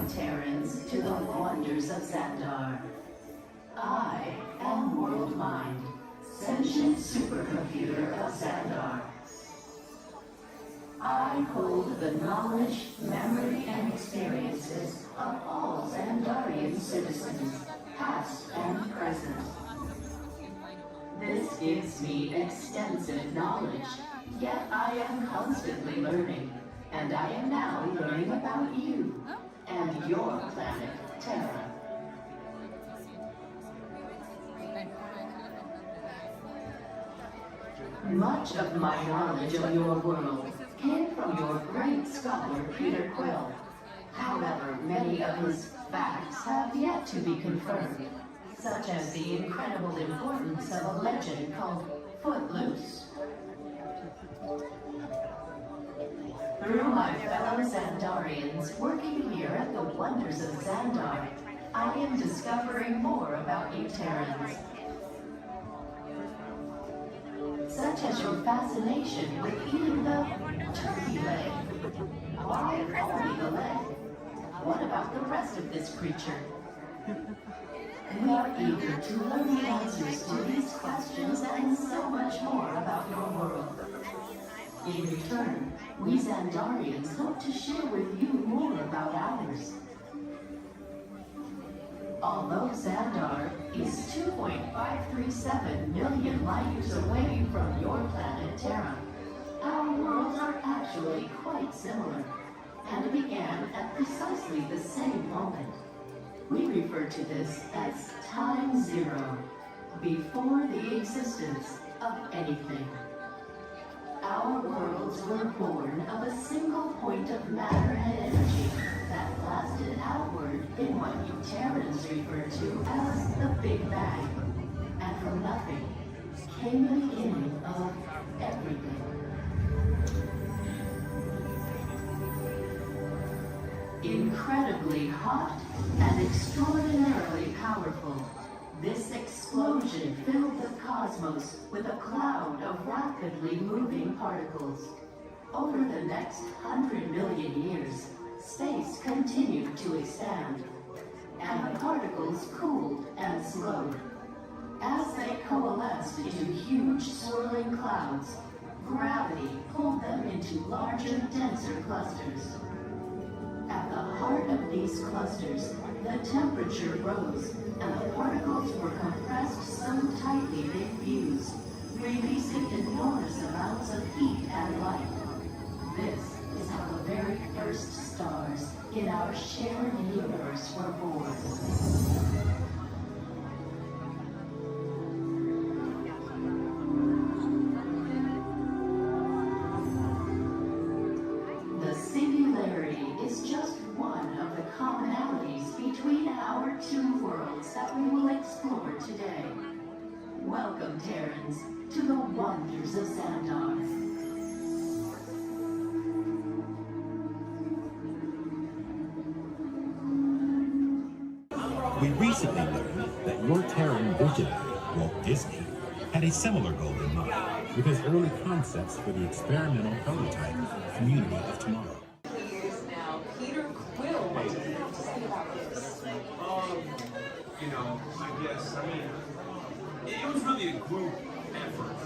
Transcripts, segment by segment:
Welcome, Terrans, to the wonders of Xandar. I am World Mind, sentient supercomputer of Xandar. I hold the knowledge, memory, and experiences of all Xandarian citizens, past and present. This gives me extensive knowledge, yet I am constantly learning, and I am now learning about you and your planet, Terra. Much of my knowledge of your world came from your great scholar, Peter Quill. However, many of his facts have yet to be confirmed, such as the incredible importance of a legend called Footloose. Through my fellow Xandarians working here at the Wonders of Xandar, I am discovering more about you Terrans. Such as your fascination with eating the turkey leg. Why only the leg? What about the rest of this creature? We are eager to learn the answers to these questions and so much more about your world. In return, we Xandarians hope to share with you more about ours. Although Xandar is 2.537 million light-years away from your planet Terra, our worlds are actually quite similar, and began at precisely the same moment. We refer to this as Time Zero, before the existence of anything. Our worlds were born of a single point of matter and energy that blasted outward in what you Terrans refer to as the Big Bang. And from nothing came the beginning of everything. Incredibly hot and extraordinarily powerful, this explosion filled the cosmos with a cloud of rapidly moving particles. Over the next 100 million years, space continued to expand, and the particles cooled and slowed. As they coalesced into huge swirling clouds, gravity pulled them into larger, denser clusters. At the heart of these clusters, the temperature rose, and the particles were compressed so tightly they fused, releasing enormous amounts of heat and light. This is how the very first stars in our shared universe were born. The singularity is just one of the commonalities between our two worlds that we will explore today. Welcome, Terrans, to the Wonders of Xandar. We recently learned that your Terran visionary, Walt Disney, had a similar goal in mind with his early concepts for the experimental prototype Community of Tomorrow. Years now, Peter Quill, what do you have to say about this? It was really a group effort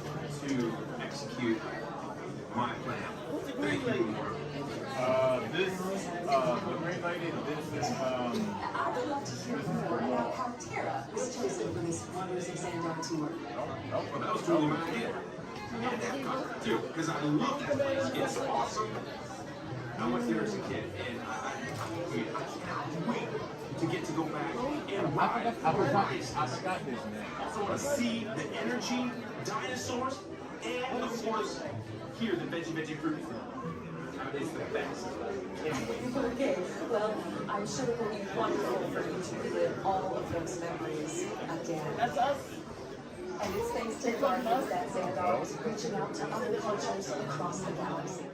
to execute my plan. Thank you, Mark. The Great Lady, I would love to hear more about how Terra was chosen for this Wonders of Xandar tour. Well, that was totally my idea. And that got too, because I love that place. It's awesome. I went there as a kid, and I can't wait to get to go back and ride. I forgot this, man. I also want to see the energy, dinosaurs, and of course, hear the veggie fruit. It's the best. Okay, well, I'm sure it will be wonderful for you to relive all of those memories again. That's us. And it's thanks to Guardians that Xandar is reaching out to other cultures across the galaxy.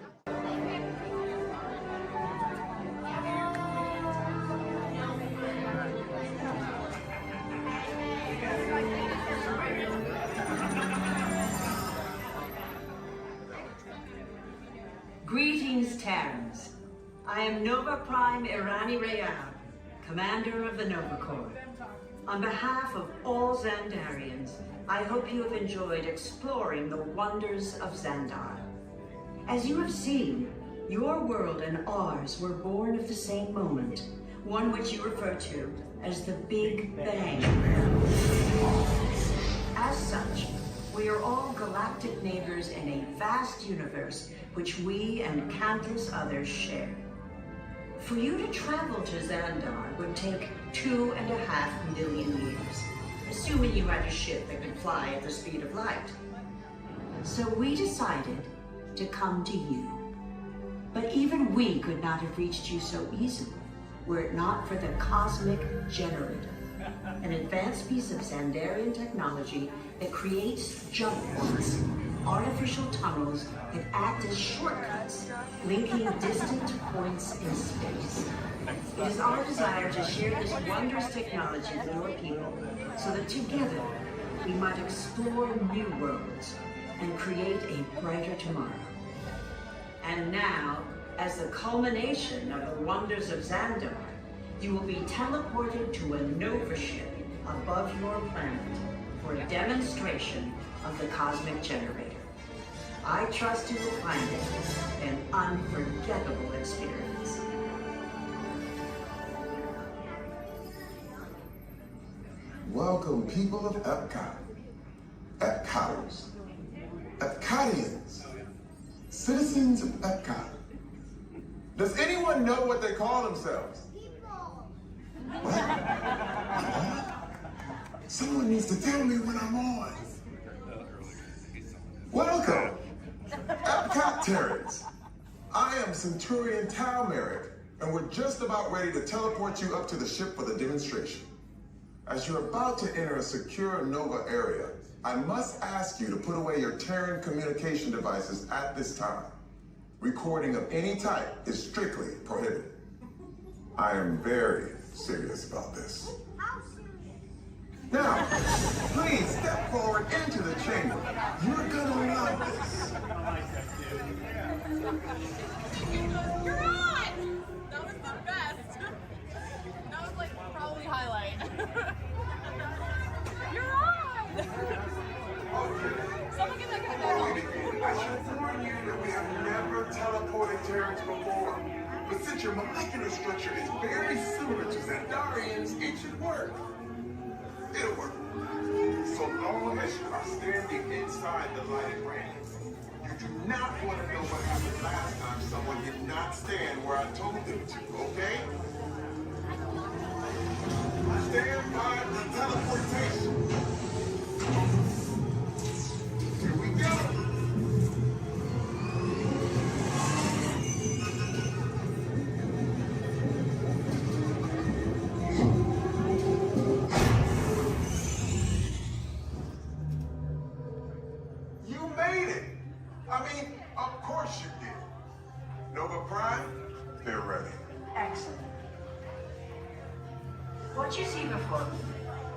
Greetings, Terrans. I am Nova Prime Irani Rayab, Commander of the Nova Corps. On behalf of all Xandarians, I hope you have enjoyed exploring the wonders of Xandar. As you have seen, your world and ours were born of the same moment, one which you refer to as the Big Bang. As such, we are all galactic neighbors in a vast universe which we and countless others share. For you to travel to Xandar would take 2.5 million years, assuming you had a ship that could fly at the speed of light. So we decided to come to you. But even we could not have reached you so easily were it not for the Cosmic Generator, an advanced piece of Xandarian technology that creates jump points, artificial tunnels that act as shortcuts, linking distant points in space. It is our desire to share this wondrous technology with your people so that together we might explore new worlds and create a brighter tomorrow. And now, as the culmination of the wonders of Xandar, you will be teleported to a Nova ship above your planet for a demonstration of the Cosmic Generator. I trust you will find it an unforgettable experience. Welcome, people of Epcot, Epcoters, Epcotians, citizens of Epcot. Does anyone know what they call themselves? What? Someone needs to tell me when I'm on. Welcome, Epcot Terrans. I am Centurion Tal Merrick, and we're just about ready to teleport you up to the ship for the demonstration. As you're about to enter a secure Nova area, I must ask you to put away your Terran communication devices at this time. Recording of any type is strictly prohibited. I am very serious about this. Now, please step forward into the chamber. You're gonna love this. You're on! That was the best. That was like probably highlight. You're on! Someone get that guy back. I should warn you that we have never teleported Terrans before. But since your molecular structure is very similar to Xandarians, it should work. It'll work. So long as you are standing inside the lighted ring. You do not want to know what happened last time someone did not stand where I told them to, okay? Stand by the teleportation. Here we go. You made it. I mean, of course you did. Nova Prime, they're ready. Excellent. What you see before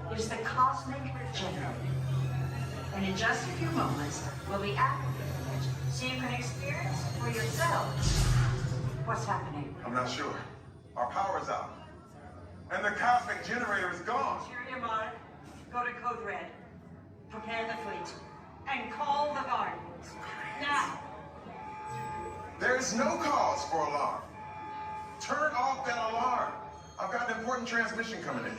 you is the Cosmic Generator. And in just a few moments, we'll be activating it so you can experience it for yourselves. What's happening? I'm not sure. Our power's out. And the Cosmic Generator is gone. Security Mark, go to Code Red. Prepare the fleet. And call the Guardians. Now! There is no cause for alarm. Turn off that alarm. I've got an important transmission coming in.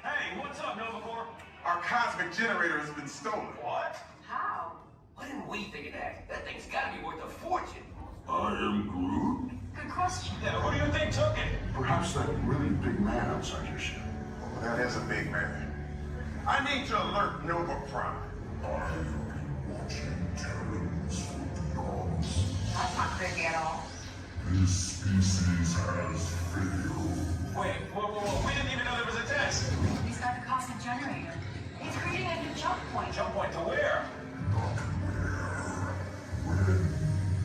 Hey, what's up, Nova Corps? Our Cosmic Generator has been stolen. What? How? Why didn't we think of that? That thing's gotta be worth a fortune. I am Groot. Good question. Yeah, who do you think took it? Perhaps that really big man outside your ship. Oh, that is a big man. I need to alert Nova Prime. I will be watching Terrans for beyonds. That's not creepy at all. This species has failed. Wait, whoa, we didn't even know there was a test. He's got the Cosmic Generator. He's creating a new jump point. Jump point to where? Not where. When.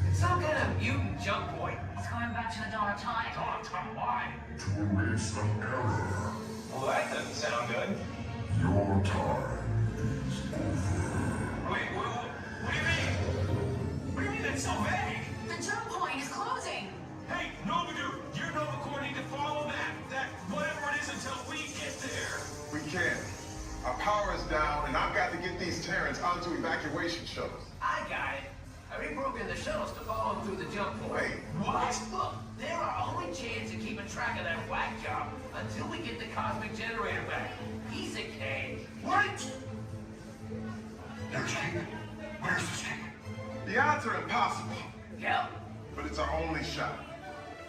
It's some kind of mutant jump point. He's going back to the dawn of time. Dawn of time, why? To erase an error. Well, that doesn't sound good. Your time is over. Wait, what do you mean? What do you mean it's so vague? The jump point is closing. Hey, Nova Dude, your Nova Corps need to follow that whatever it is and down, and I've got to get these Terrans onto evacuation shuttles. I got it. I reprogrammed the shuttles to follow them through the jump point. Wait, what? Look, they're our only chance of keeping track of that whack job until we get the cosmic generator back. Piece of cake. Wait! There's King. Where's this King? The odds are impossible, Yep. but it's our only shot.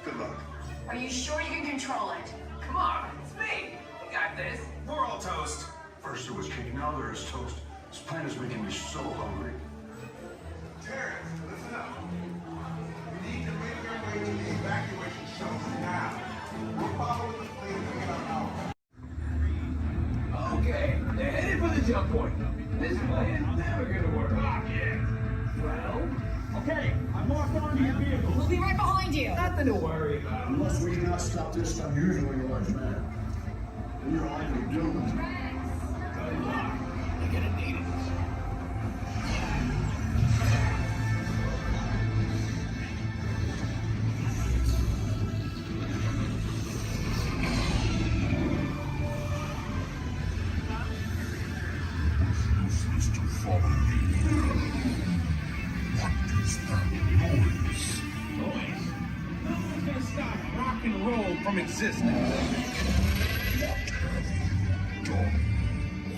Good luck. Are you sure you can control it? Come on, it's me. We got this. We're all toast. First there was King, now there is toast. This plan is making me so hungry. Terrans, listen up. We need to make our way to the evacuation shuttles now. We're following the plane to get our power. Okay, they're headed for the jump point. This plan's never gonna work. Not yet. Well, Okay, I'm locked onto your vehicle. We'll be right behind you. nothing to worry about. Unless we do not stop this unusually large man, we are likely doomed. Good luck. You're gonna need it. Refuse to follow me. What is that noise? Boys, no one can stop rock and roll from existing. What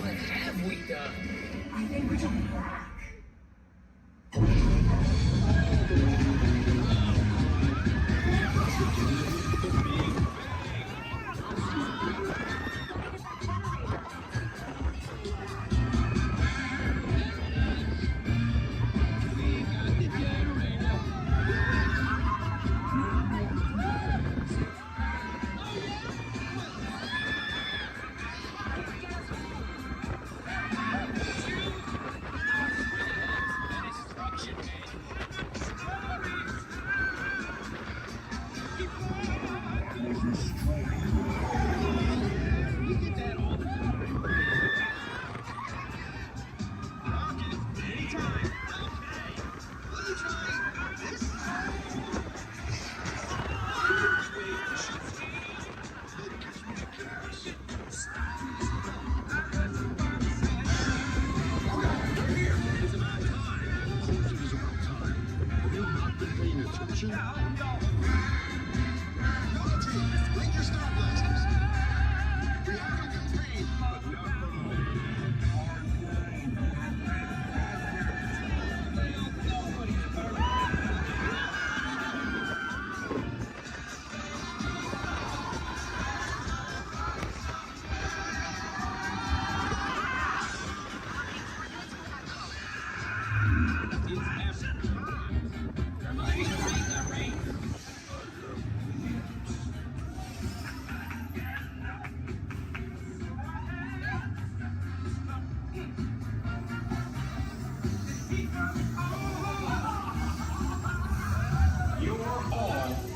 have What have we done? we done? I think we're doing black.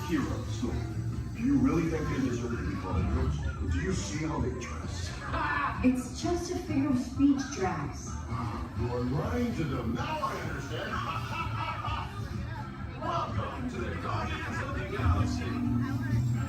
Heroes. Look, do you really think they deserve to be called heroes? Or do you see how they dress? It's just a figure of speech, Drax. You are lying to them. Now I understand. Welcome to the Guardians of the Galaxy.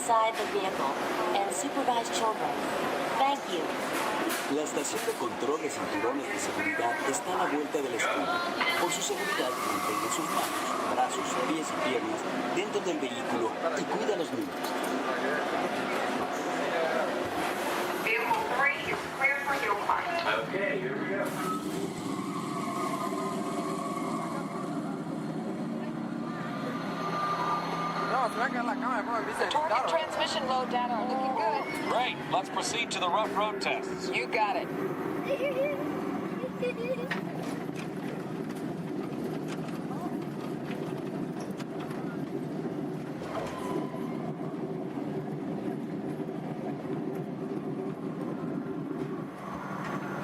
inside the vehicle and supervise children. Thank you. La estación de control de cinturones de seguridad está a la vuelta de la escuela. Por su seguridad, mantenga sus manos, brazos, pies y piernas dentro del vehículo y cuida a los niños. Vehicle 3 is clear for hill climb. Okay, here we go. The torque and transmission load data are looking good. Great. Let's proceed to the rough road tests. You got it.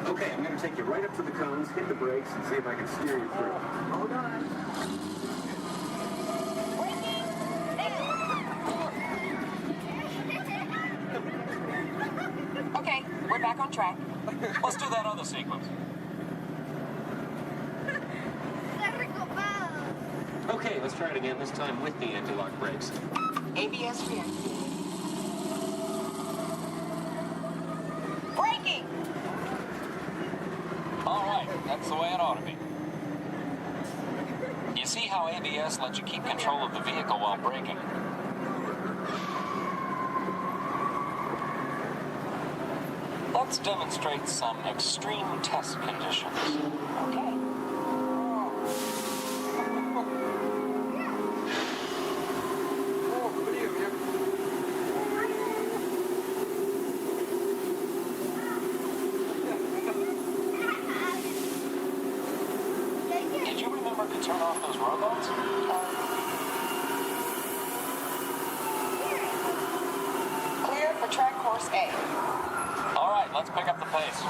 Okay, I'm going to take you right up to the cones, hit the brakes, and see if I can steer you through. Hold on. Okay, we're back on track. Let's do that other sequence. Okay, let's try it again, this time with the anti-lock brakes. ABS reactivated. Braking! All right, that's the way it ought to be. You see how ABS lets you keep control of the vehicle while braking? Let's demonstrate some extreme test conditions. Okay. Did you remember to turn off those road lights? Clear for track course A. All right, let's pick up the pace.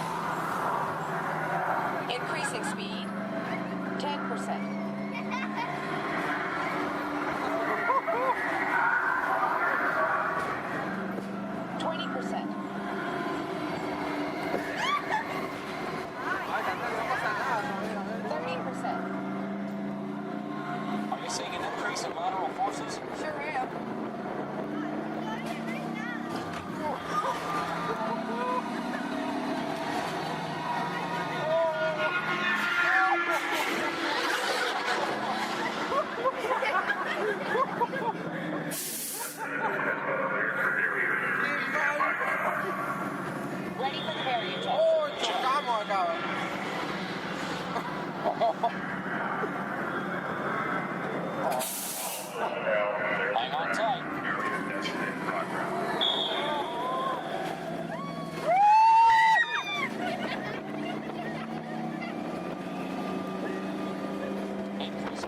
Increasing speed. 10%. 20%. 30%. Are you seeing an increase in lateral forces? Sure am. Ready for the variant test. Hang on tight. Increase.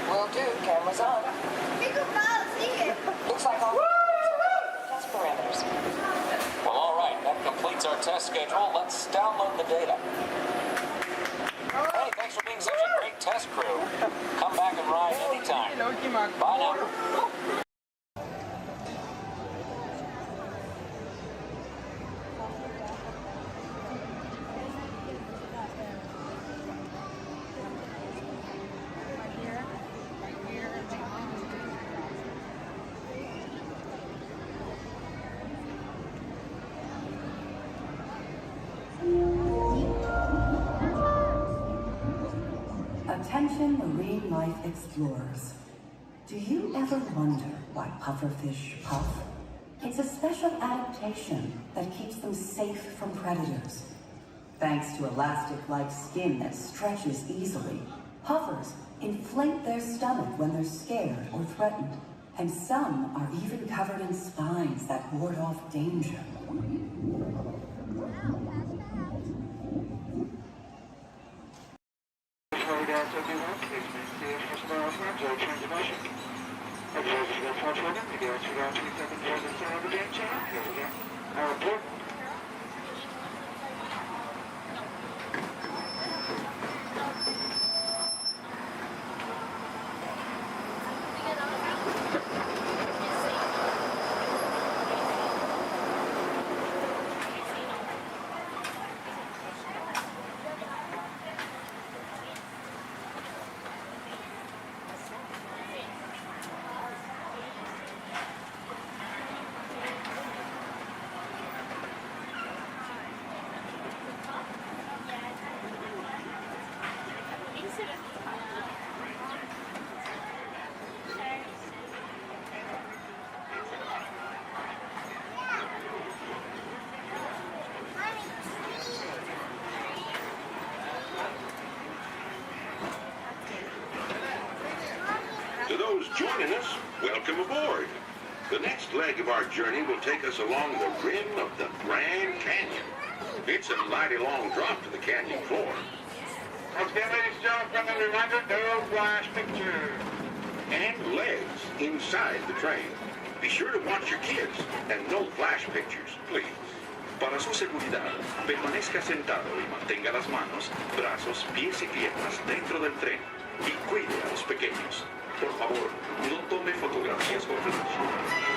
Will do. Cameras on. Looks like all test parameters. Well, all right, that completes our test schedule. Let's download the data. Hey, thanks for being such a great test crew. Come back and ride anytime. Bye now. Attention marine life explorers. Do you ever wonder why pufferfish puff? It's a special adaptation that keeps them safe from predators. Thanks to elastic-like skin that stretches easily, puffers inflate their stomach when they're scared or threatened, And some are even covered in spines that ward off danger. To those joining us, welcome aboard. The next leg of our journey will take us along the rim of the Grand Canyon. It's a mighty long drop to the canyon floor. Once again, ladies and gentlemen, friendly reminder, no flash picture. And legs inside the train. Be sure to watch your kids and no flash pictures, please. Para su seguridad, permanezca sentado y mantenga las manos, brazos, pies y piernas dentro del tren y cuide a los pequeños. Por favor, no tome fotografías con flash.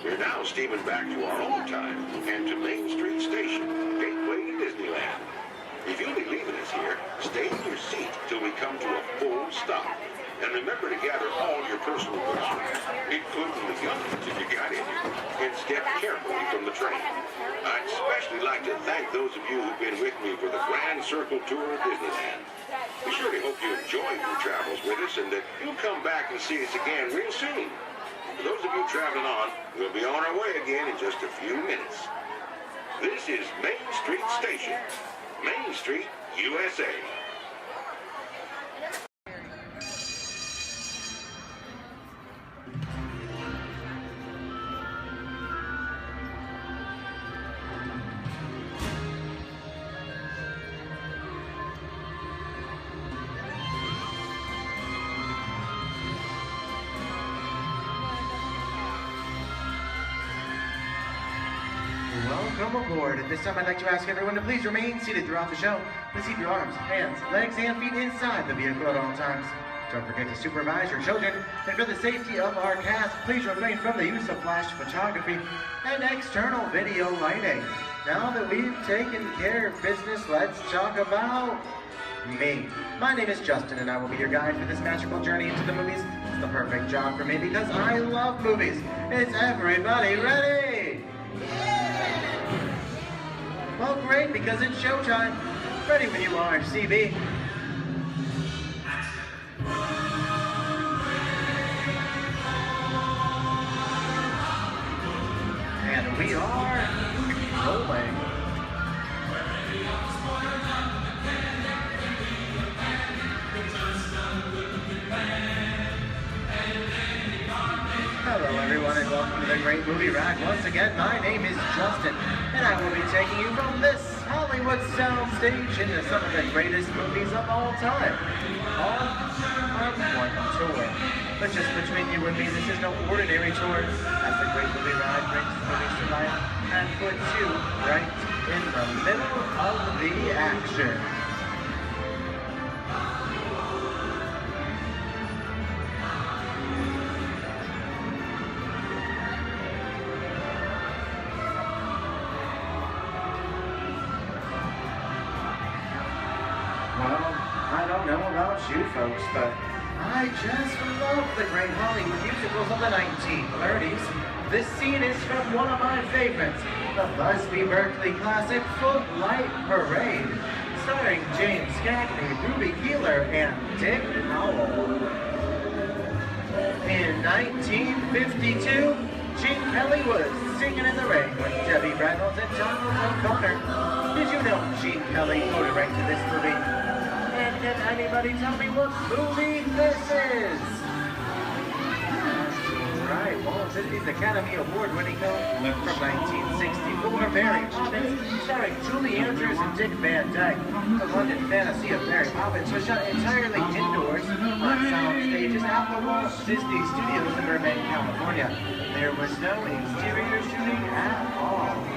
We're now steaming back to our own time and to Main Street Station, gateway to Disneyland. If you'll be leaving us here, stay in your seat till we come to a full stop. And remember to gather all your personal belongings, including the guns if you got any, and step carefully from the train. I'd especially like to thank those of you who've been with me for the Grand Circle Tour of Disneyland. We surely hope you enjoyed your travels with us and that you'll come back and see us again real soon. For those of you traveling on, we'll be on our way again in just a few minutes. This is Main Street Station. Main Street, USA. Welcome aboard. At this time, I'd like to ask everyone to please remain seated throughout the show. Please keep your arms, hands, legs, and feet inside the vehicle at all times. Don't forget to supervise your children. And for the safety of our cast, please refrain from the use of flash photography and external video lighting. Now that we've taken care of business, let's talk about me. My name is Justin, and I will be your guide for this magical journey into the movies. It's the perfect job for me because I love movies. Is everybody ready? Well, great, because it's showtime. Ready when you are, CB. And we are rolling. Hello everyone and welcome to the Great Movie Rack. Once again, my name is Justin and I will be taking you from this Hollywood soundstage into some of the greatest movies of all time. All on one tour. But just between you and me, this is no ordinary tour, as the Great Movie Ride brings movies to life and puts you right in the middle of the action. You folks, but I just love the great Hollywood musicals of the 1930s. This scene is from one of my favorites, the Busby Berkeley classic Footlight Parade, starring James Cagney, Ruby Keeler, and Dick Powell. In 1952, Gene Kelly was singing in the rain with Debbie Reynolds and Donald O'Connor. Did you know Gene Kelly co-directed this movie? And can anybody tell me what movie this is? Right, Walt Disney's Academy Award-winning film from 1964, Mary Poppins, starring Julie Andrews and Dick Van Dyke. The London fantasy of Mary Poppins was shot entirely indoors on sound stages at the Walt Disney Studios in Burbank, California. There was no exterior shooting at all.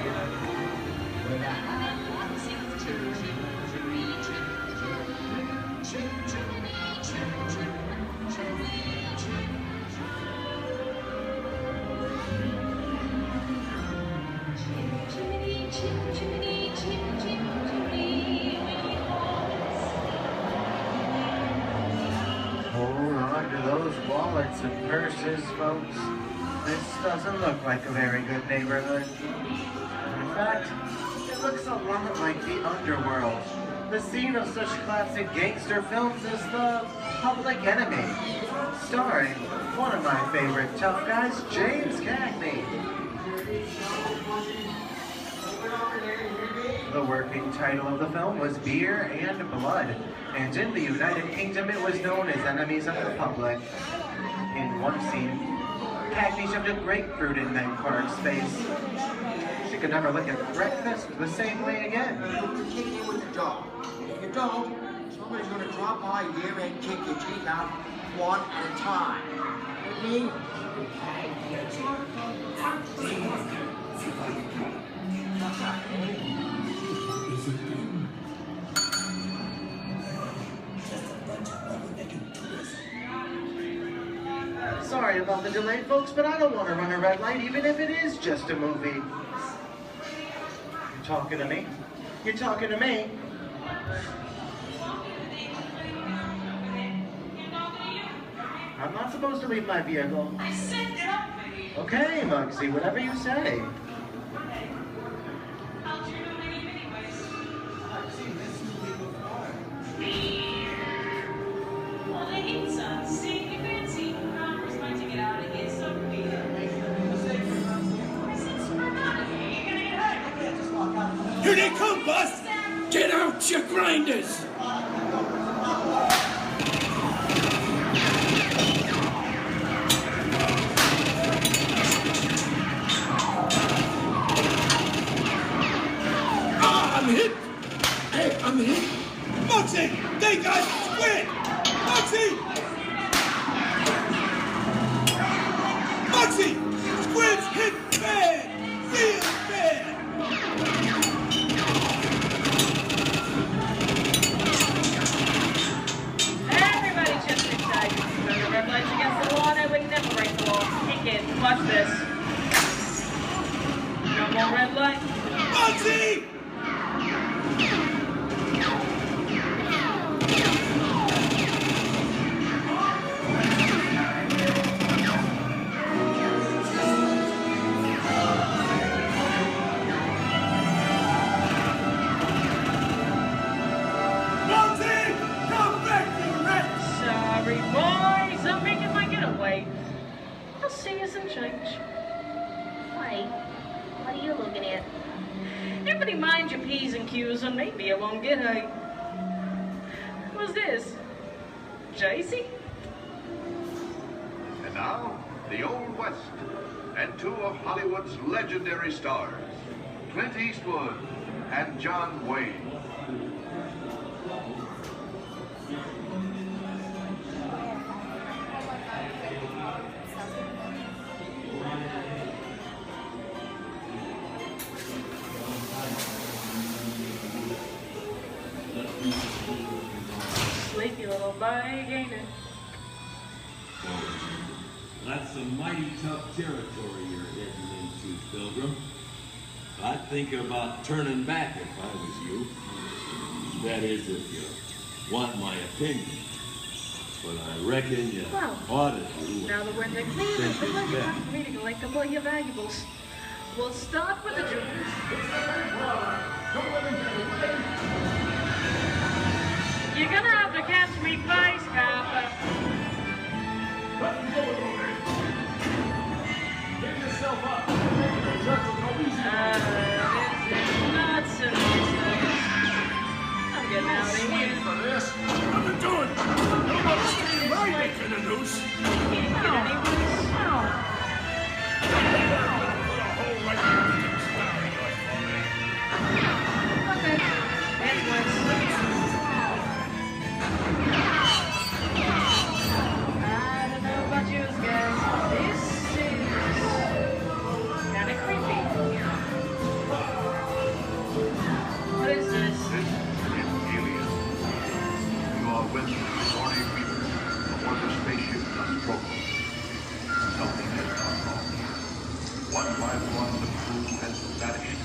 Hold on to those wallets and purses, folks. This doesn't look like a very good neighborhood. In fact, it looks a lot like the underworld, the scene of such classic gangster films as The Public Enemy, starring one of my favorite tough guys, James Cagney. The working title of the film was Beer and Blood, and in the United Kingdom it was known as Enemies of the Public. In one scene, Cagney shoved a grapefruit in Meg Clark's face. She could never look at breakfast the same way again. Kick you with the dog. If you don't, somebody's gonna drop by here and kick your teeth out one at a time. You Sorry about the delay, folks, but I don't want to run a red light, even if it is just a movie. You talking to me? You're talking to me? I'm not supposed to leave my vehicle. Okay, Muggsy, whatever you say. Here they come, boss! Get out your grinders! I'm hit! Hey, I'm hit! Moxie! They got Squid! Moxie! Moxie! Squid's hit bad! Real bad! Everybody just inside. When the red lights against the law, I would never break the law. Take it. Watch this. No more red light. Moxie! Sorry, boys. I'm making my getaway. I'll see you some change. Wait, what are you looking at? Everybody mind your P's and Q's and maybe you won't get a... What's this? JC? And now, the Old West, and two of Hollywood's legendary stars, Clint Eastwood and John Wayne. Sleepy little bag, ain't it? That's some mighty tough territory you're heading into, Pilgrim. I'd think about turning back if I was you. That is, if you want my opinion. But I reckon you ought to do. Now that we're in the clean, it's the pleasure of me to collect a all your valuables. We'll start with the juniors. You're gonna have to catch me twice, Papa. Get yourself up. This is nuts and nonsense. I'm getting out of here. For this, what are you doing? Nobody's staying my neck in the noose. You can't get any worse. Put a hole right in the snout. Okay. That's worse. I don't know about you guys. This is kind of creepy. What is this? This is Alien. You are with Sorry Weaver aboard the spaceship Nostromo. Something has gone wrong. One by one, the crew has vanished.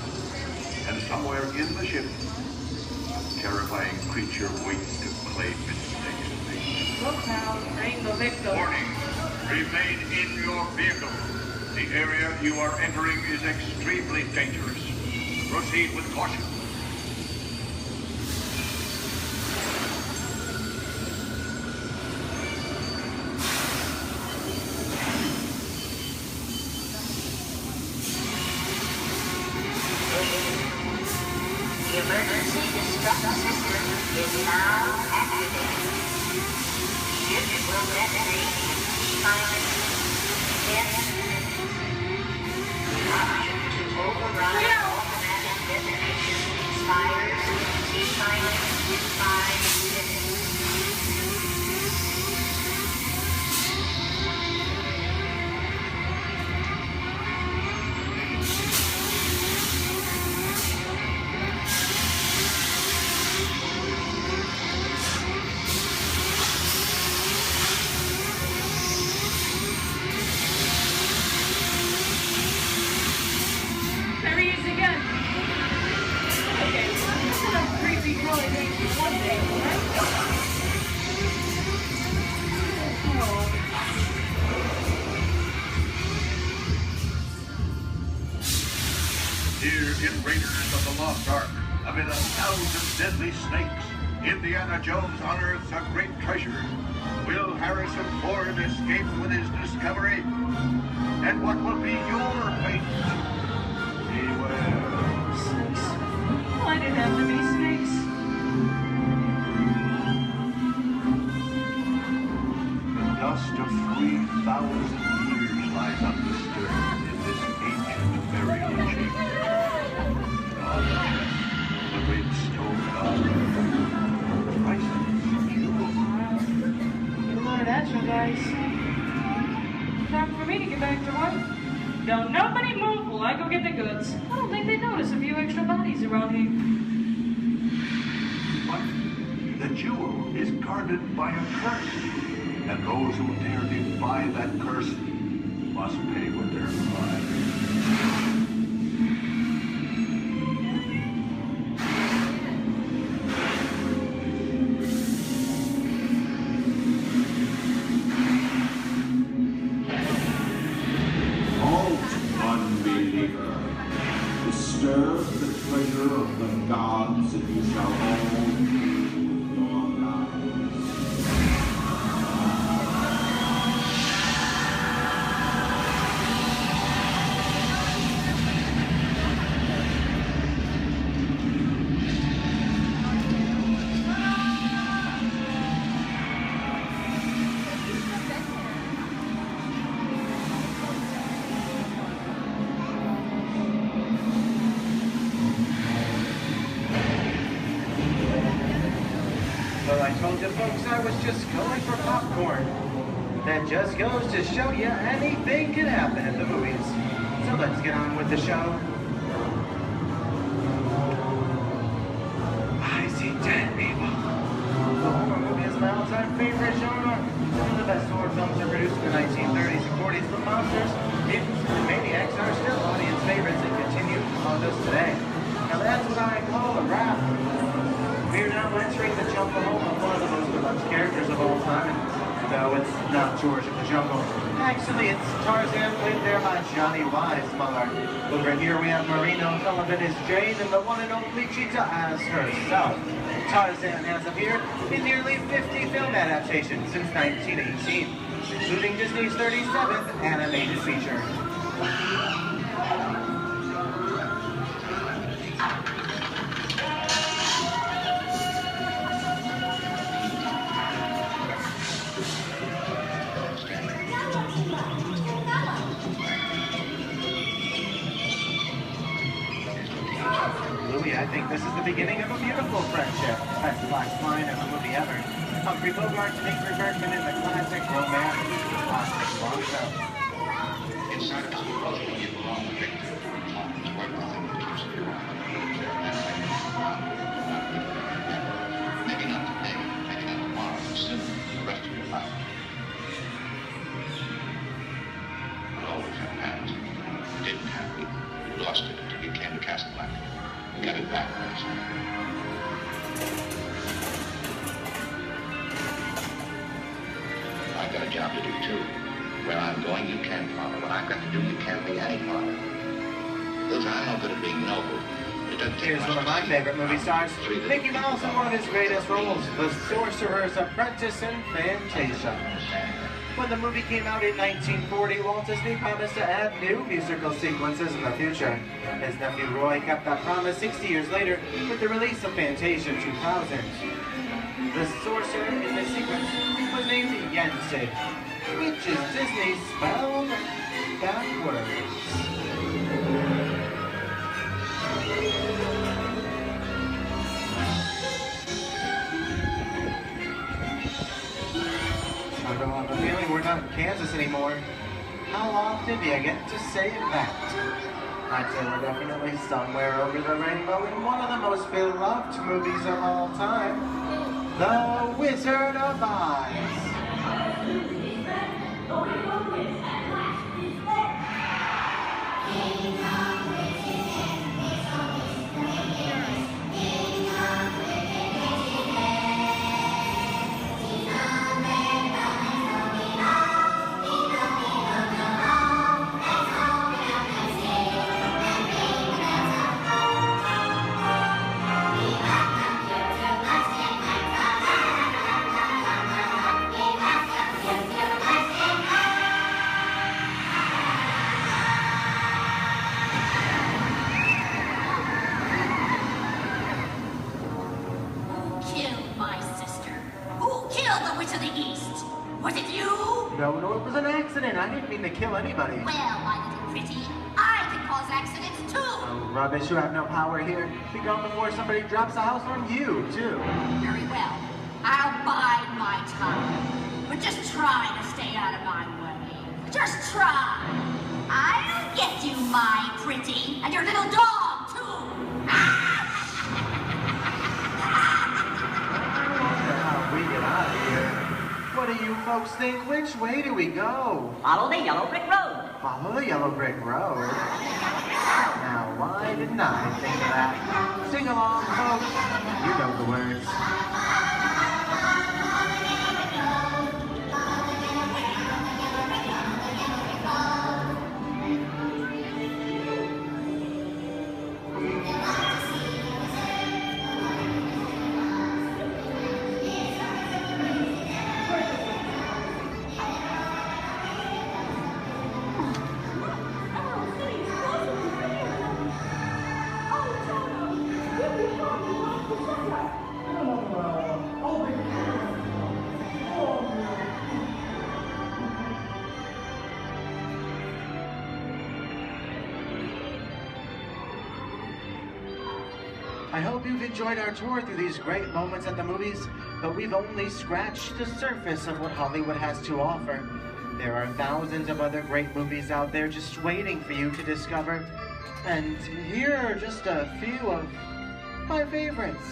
And somewhere in the ship, a terrifying creature waits to claim its next mate. Look now, ain't the victim. Warning, remain in your vehicle. The area you are entering is extremely dangerous. Proceed with caution. The emergency destruct system is now activated. Ship will detonate in silent 10 minutes. Option to override automatic detonation expires in silent 5 minutes. There he is again. Okay, this is a creepy growing one day, right? Here in Raiders of the Lost Ark, amid 1,000 deadly snakes, Indiana Jones unearths a great treasure. Will Harrison Ford escape with his discovery? And what will be your fate? Beware. Why'd it have to be snakes? The dust of 3,000 years lies undisturbed in this ancient burial chamber. On the chest, the great stone god, priceless jewels. Good Lord, that's you guys. Time for me to get back to work. Don't nobody move while I go get the goods. I don't think they notice a few extra bodies around here. But the jewel is guarded by a curse, and those who dare defy that curse must pay with their lives. Halt, unbeliever. Disturb the treasure of the gods, and you shall all lose your lives. Well, I told you folks I was just going for popcorn. That just goes to show you anything can happen at the movies. So let's get on with the show. I see dead people. The horror movie is my all-time favorite genre. Some of the best horror films are produced in the 1930s and 40s, but monsters, mutants, and maniacs are still audience favorites and continue to haunt us today. Now that's what I call a wrap. We're now entering the jungle home of one of the most beloved characters of all time. No, it's not George of the Jungle. Actually, it's Tarzan, played there by Johnny Weissmuller. Over here we have Marino Sullivan as Jane, and the one and only Cheetah as herself. Tarzan has appeared in nearly 50 film adaptations since 1918, including Disney's 37th animated feature. Louis, I think this is the beginning of a beautiful friendship. Best last line of a movie ever. Humphrey Bogart and Ingrid Bergman in the classic romance, classic long show. Inside of this world, you belong to Victor. Work with him, keeps you maybe not today, maybe not tomorrow, but soon, the rest of your life. You'll always have past. You didn't have it. You lost it until you came to Casablanca. You got it back first. I've got a job to do too. Where I'm going, you can't follow. What I've got to do, you can't be any part of. Those are no good at being noble. It doesn't take Here's one of my favorite movie stars, Mickey Mouse in one of his greatest roles, The Sorcerer's Apprentice in Fantasia. When the movie came out in 1940, Walt Disney promised to add new musical sequences in the future. His nephew Roy kept that promise 60 years later with the release of Fantasia 2000. The sorcerer in this sequence was named Yensid, which is Disney spelled backwards. I don't have a feeling we're not in Kansas anymore. How often do you get to say that? I'd say we're definitely somewhere over the rainbow in one of the most beloved movies of all time, The Wizard of Oz. killed the Witch of the East? Was it you? No, it was an accident. I didn't mean to kill anybody. Well, my little pretty, I can cause accidents too. Oh, rubbish. You have no power here. Be gone before somebody drops a house on you, too. Very well. I'll bide my time. But just try to stay out of my way. Just try. I'll get you, my pretty, and your little dog, too. We get out of here. What do you folks think? Which way do we go? Follow the yellow brick road. Follow the yellow brick road? Now, why didn't I think of that? Sing along, folks. You know the words. I hope you've enjoyed our tour through these great moments at the movies, but we've only scratched the surface of what Hollywood has to offer. There are thousands of other great movies out there just waiting for you to discover. And here are just a few of my favorites.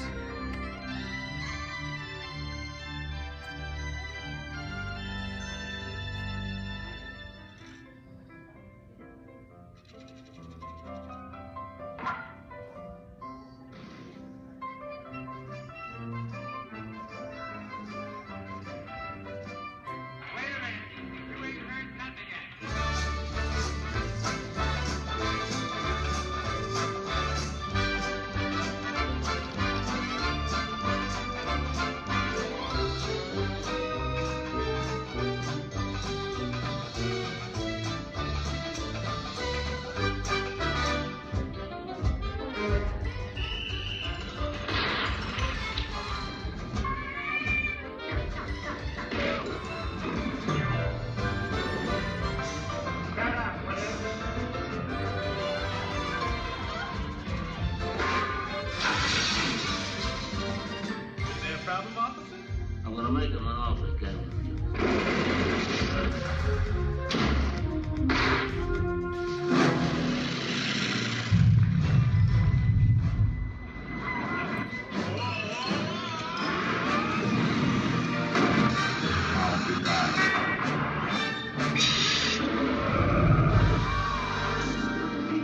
I'm gonna make him an offer, Captain.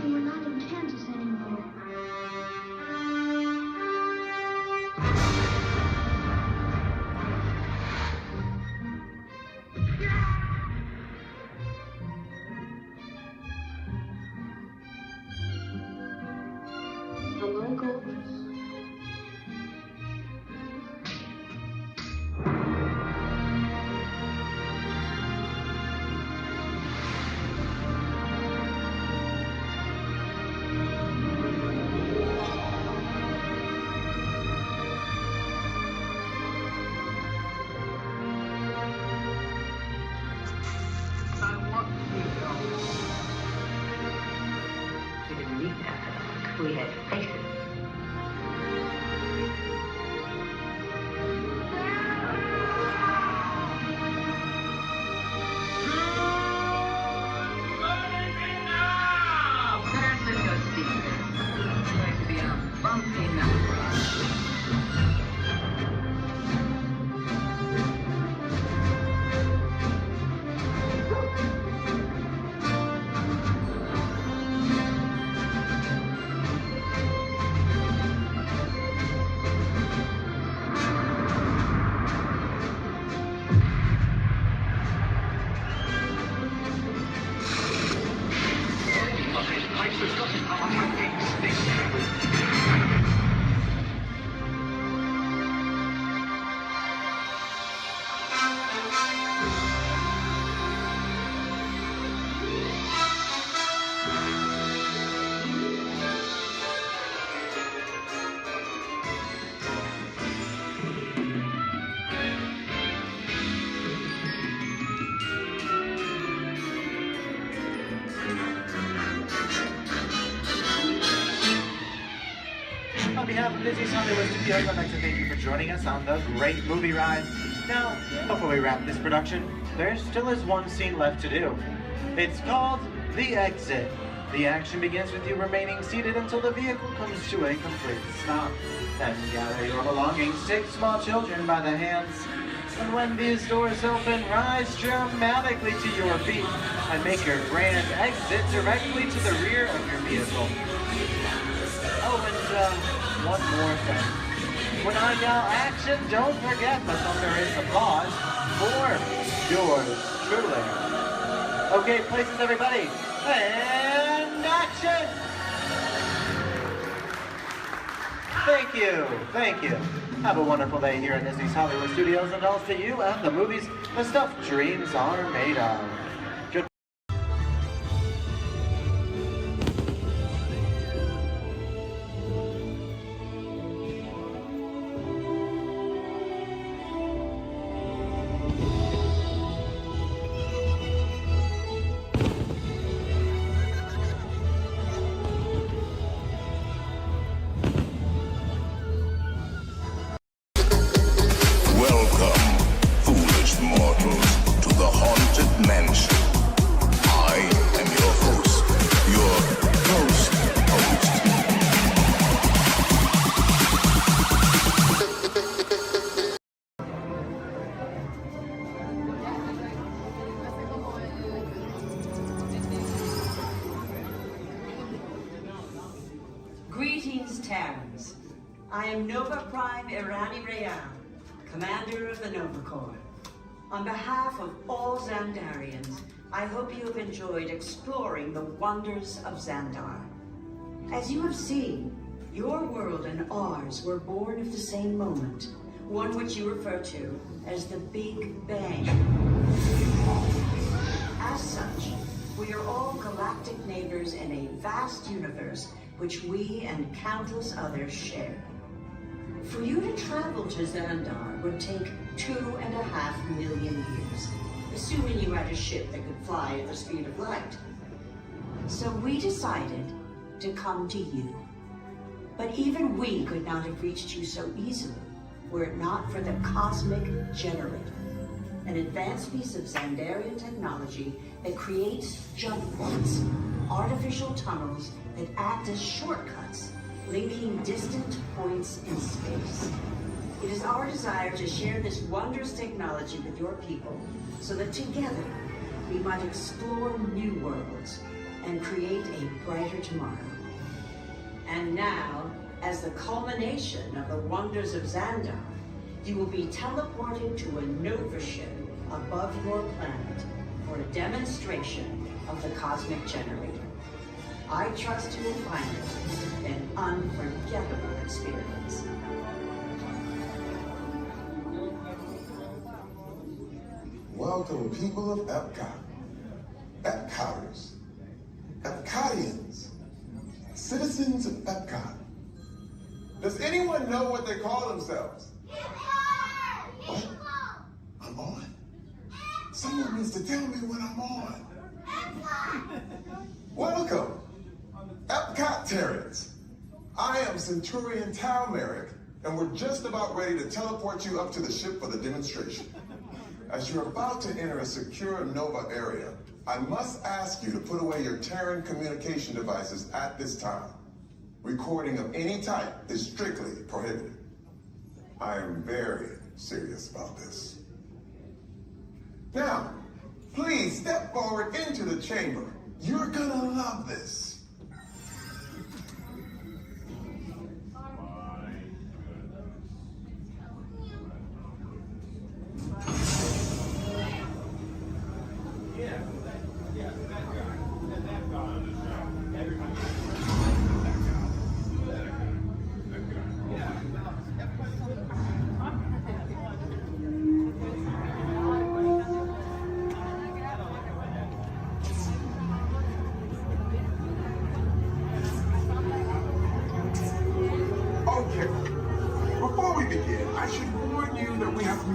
We're not in Kansas anymore. behalf of Disney's Hollywood Studios, I'd like to thank you for joining us on the great movie ride. Now, before we wrap this production, there still is one scene left to do. It's called The Exit. The action begins with you remaining seated until the vehicle comes to a complete stop. Then gather your belongings, take small children by the hands, and when these doors open, rise dramatically to your feet and make your grand exit directly to the rear of your vehicle. Oh, and one more thing. When I yell action, don't forget the thunderous applause for yours truly. Okay, places everybody, and action! Thank you. Have a wonderful day here at Disney's Hollywood Studios, and all to you and the movies, the stuff dreams are made of. Good. Greetings, Terrans. I am Nova Prime Irani Real, Commander of the Nova Corps. On behalf of all Xandarians, I hope you have enjoyed exploring the wonders of Xandar. As you have seen, your world and ours were born of the same moment, one which you refer to as the Big Bang. As such, we are all galactic neighbors in a vast universe which we and countless others share. For you to travel to Xandar would take 2.5 million years, assuming you had a ship that could fly at the speed of light. So we decided to come to you. But even we could not have reached you so easily were it not for the Cosmic Generator, an advanced piece of Xandarian technology that creates jump points, artificial tunnels that act as shortcuts, linking distant points in space. It is our desire to share this wondrous technology with your people so that together we might explore new worlds and create a brighter tomorrow. And now, as the culmination of the wonders of Xandar, you will be teleported to a Nova ship above your planet for a demonstration of the Cosmic Generator. I trust you will find it an unforgettable experience. Welcome, people of Epcot, Epcoters, Epcotians, citizens of Epcot. Does anyone know what they call themselves? What? I'm on? Someone needs to tell me when I'm on. Welcome, Epcot Terrans. I am Centurion Talmeric, and we're just about ready to teleport you up to the ship for the demonstration. As you're about to enter a secure Nova area, I must ask you to put away your Terran communication devices at this time. Recording of any type is strictly prohibited. I am very serious about this. Now, please step forward into the chamber. You're gonna love this.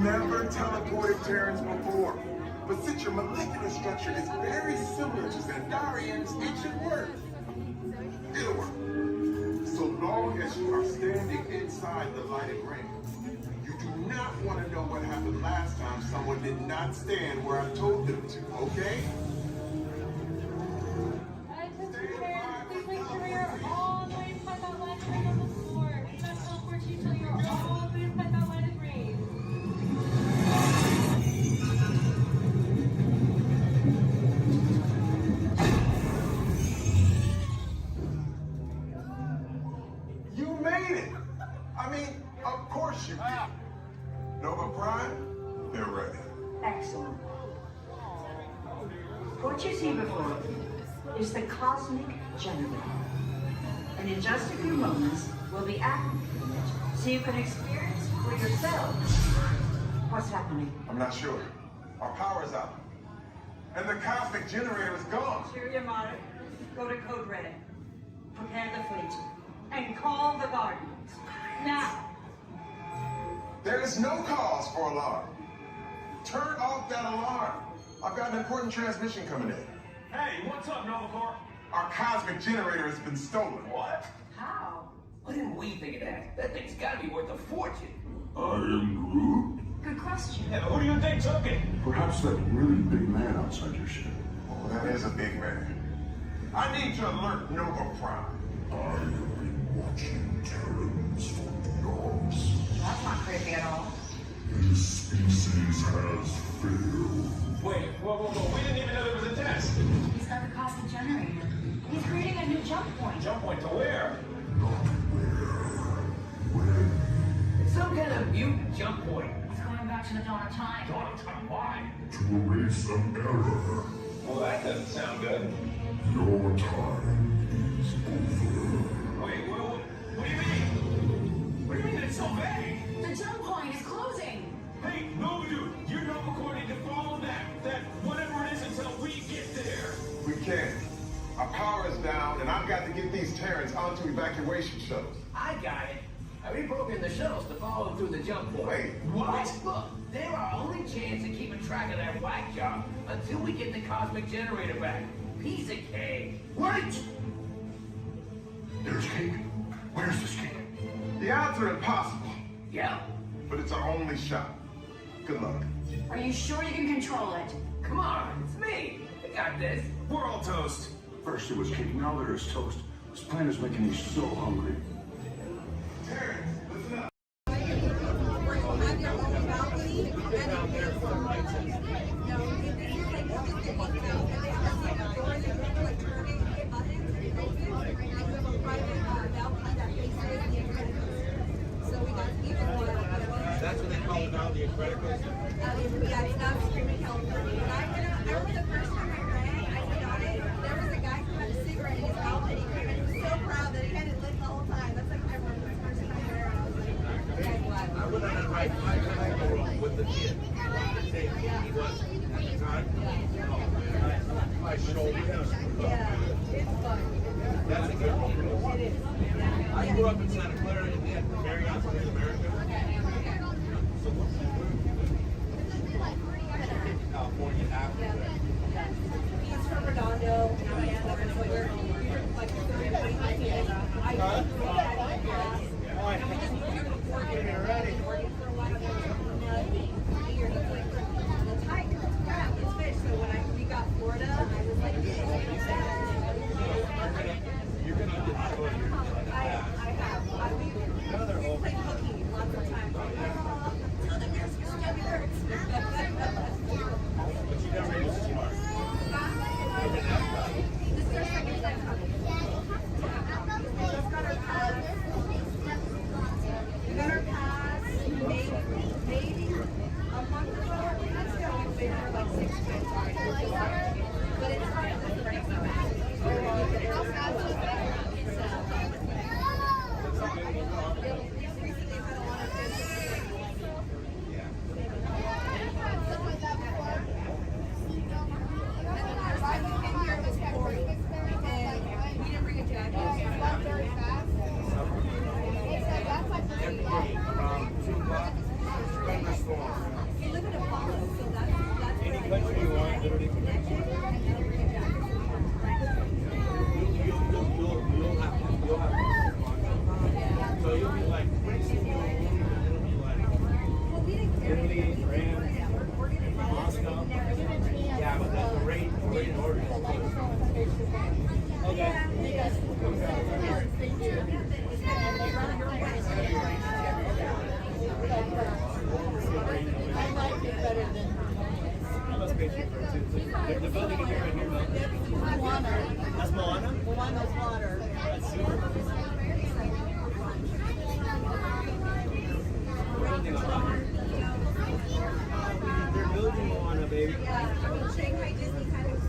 Never teleported Terrans before, but since your molecular structure is very similar to Xandarians, it should work. It'll work. So long as you are standing inside the lighted ring, you do not want to know what happened last time someone did not stand where I told them to, okay? Please make sure you're all the way inside that lighted ring on the floor. We must teleport you till you're all the way inside that lighted ring. You made it! I mean, of course you did. Nova Prime, they're ready. Excellent. What you see before you is the cosmic generator. And in just a few moments, we'll be activating it so you can experience for yourself what's happening. I'm not sure. Our power's out. And the cosmic generator is gone. Sure, Yamada. Go to Code Red. Prepare the fleet. And call the Guardians. Now. There is no cause for alarm. Turn off that alarm. I've got an important transmission coming in. Hey, what's up, Nova Corps? Our cosmic generator has been stolen. What? How? What didn't we think of that? That thing's gotta be worth a fortune. I am Groot. Good question. Yeah, who do you think took it? Perhaps that really big man outside your ship. Oh, that is a big man. I need to alert Nova Prime. I have been watching Terrans for eons. That's not creepy at all. This species has failed. Wait, whoa. We didn't even know there was a test. He's got the cosmic generator. He's creating a new jump point. Jump point to where? Not where. When. It's some kind of mutant jump point. He's going back to the dawn of time. Dawn of time, why? To erase an error. Well, that doesn't sound good. Your time is over. Wait, what do you mean? What do you mean it's so vague? The jump point is closing. Hey, Nova Dude, you're Nova Corps need to follow that whatever it is until we get there. We can't. Our power is down, and I've got to get these Terrans onto evacuation shuttles. I got it. I reprogrammed the shuttles to follow them through the jump point. Wait, what? Look, they're our only chance of keeping track of that whack job until we get the cosmic generator back. Piece of cake. Wait! There's cake. Where's this cake? The odds are impossible, Yeah. but it's our only shot. Good luck. Are you sure you can control it? Come on, it's me. I got this. We're all toast. First it was cake, now there is toast. This plan is making me so hungry. Terrans, listen up. That's what they call it now, the Incredibles. Yeah, it's not screaming California. But I remember the first time I read, I put on it, there was a guy who had a cigarette in his mouth and he came in, he was so proud that he had it lit the whole time. That's like my first time there, and I was like, okay, what? I went on a ride with the kid. He was at the time. My shoulder. Yeah, it's fun. That's a good one. It is. I grew up in Santa Clara and then Marriott, America. California after that. He's from Redondo. Now I am like, we're like 30 I grew up at grass. And we just moved to Oregon. Ready. Oregon for a while. The tide current's crap. It's fish. So when we got Florida, I was like, You're gonna get I have. We played hooky. Yeah, I mean, Shanghai Disney kind of.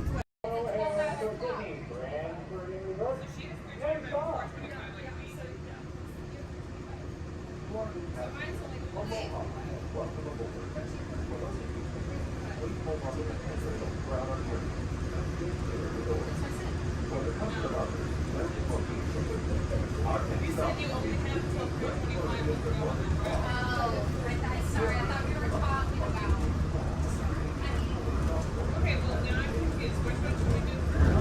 Sorry, I thought we were talking about. Okay, well, now I'm confused. Which one should we do first?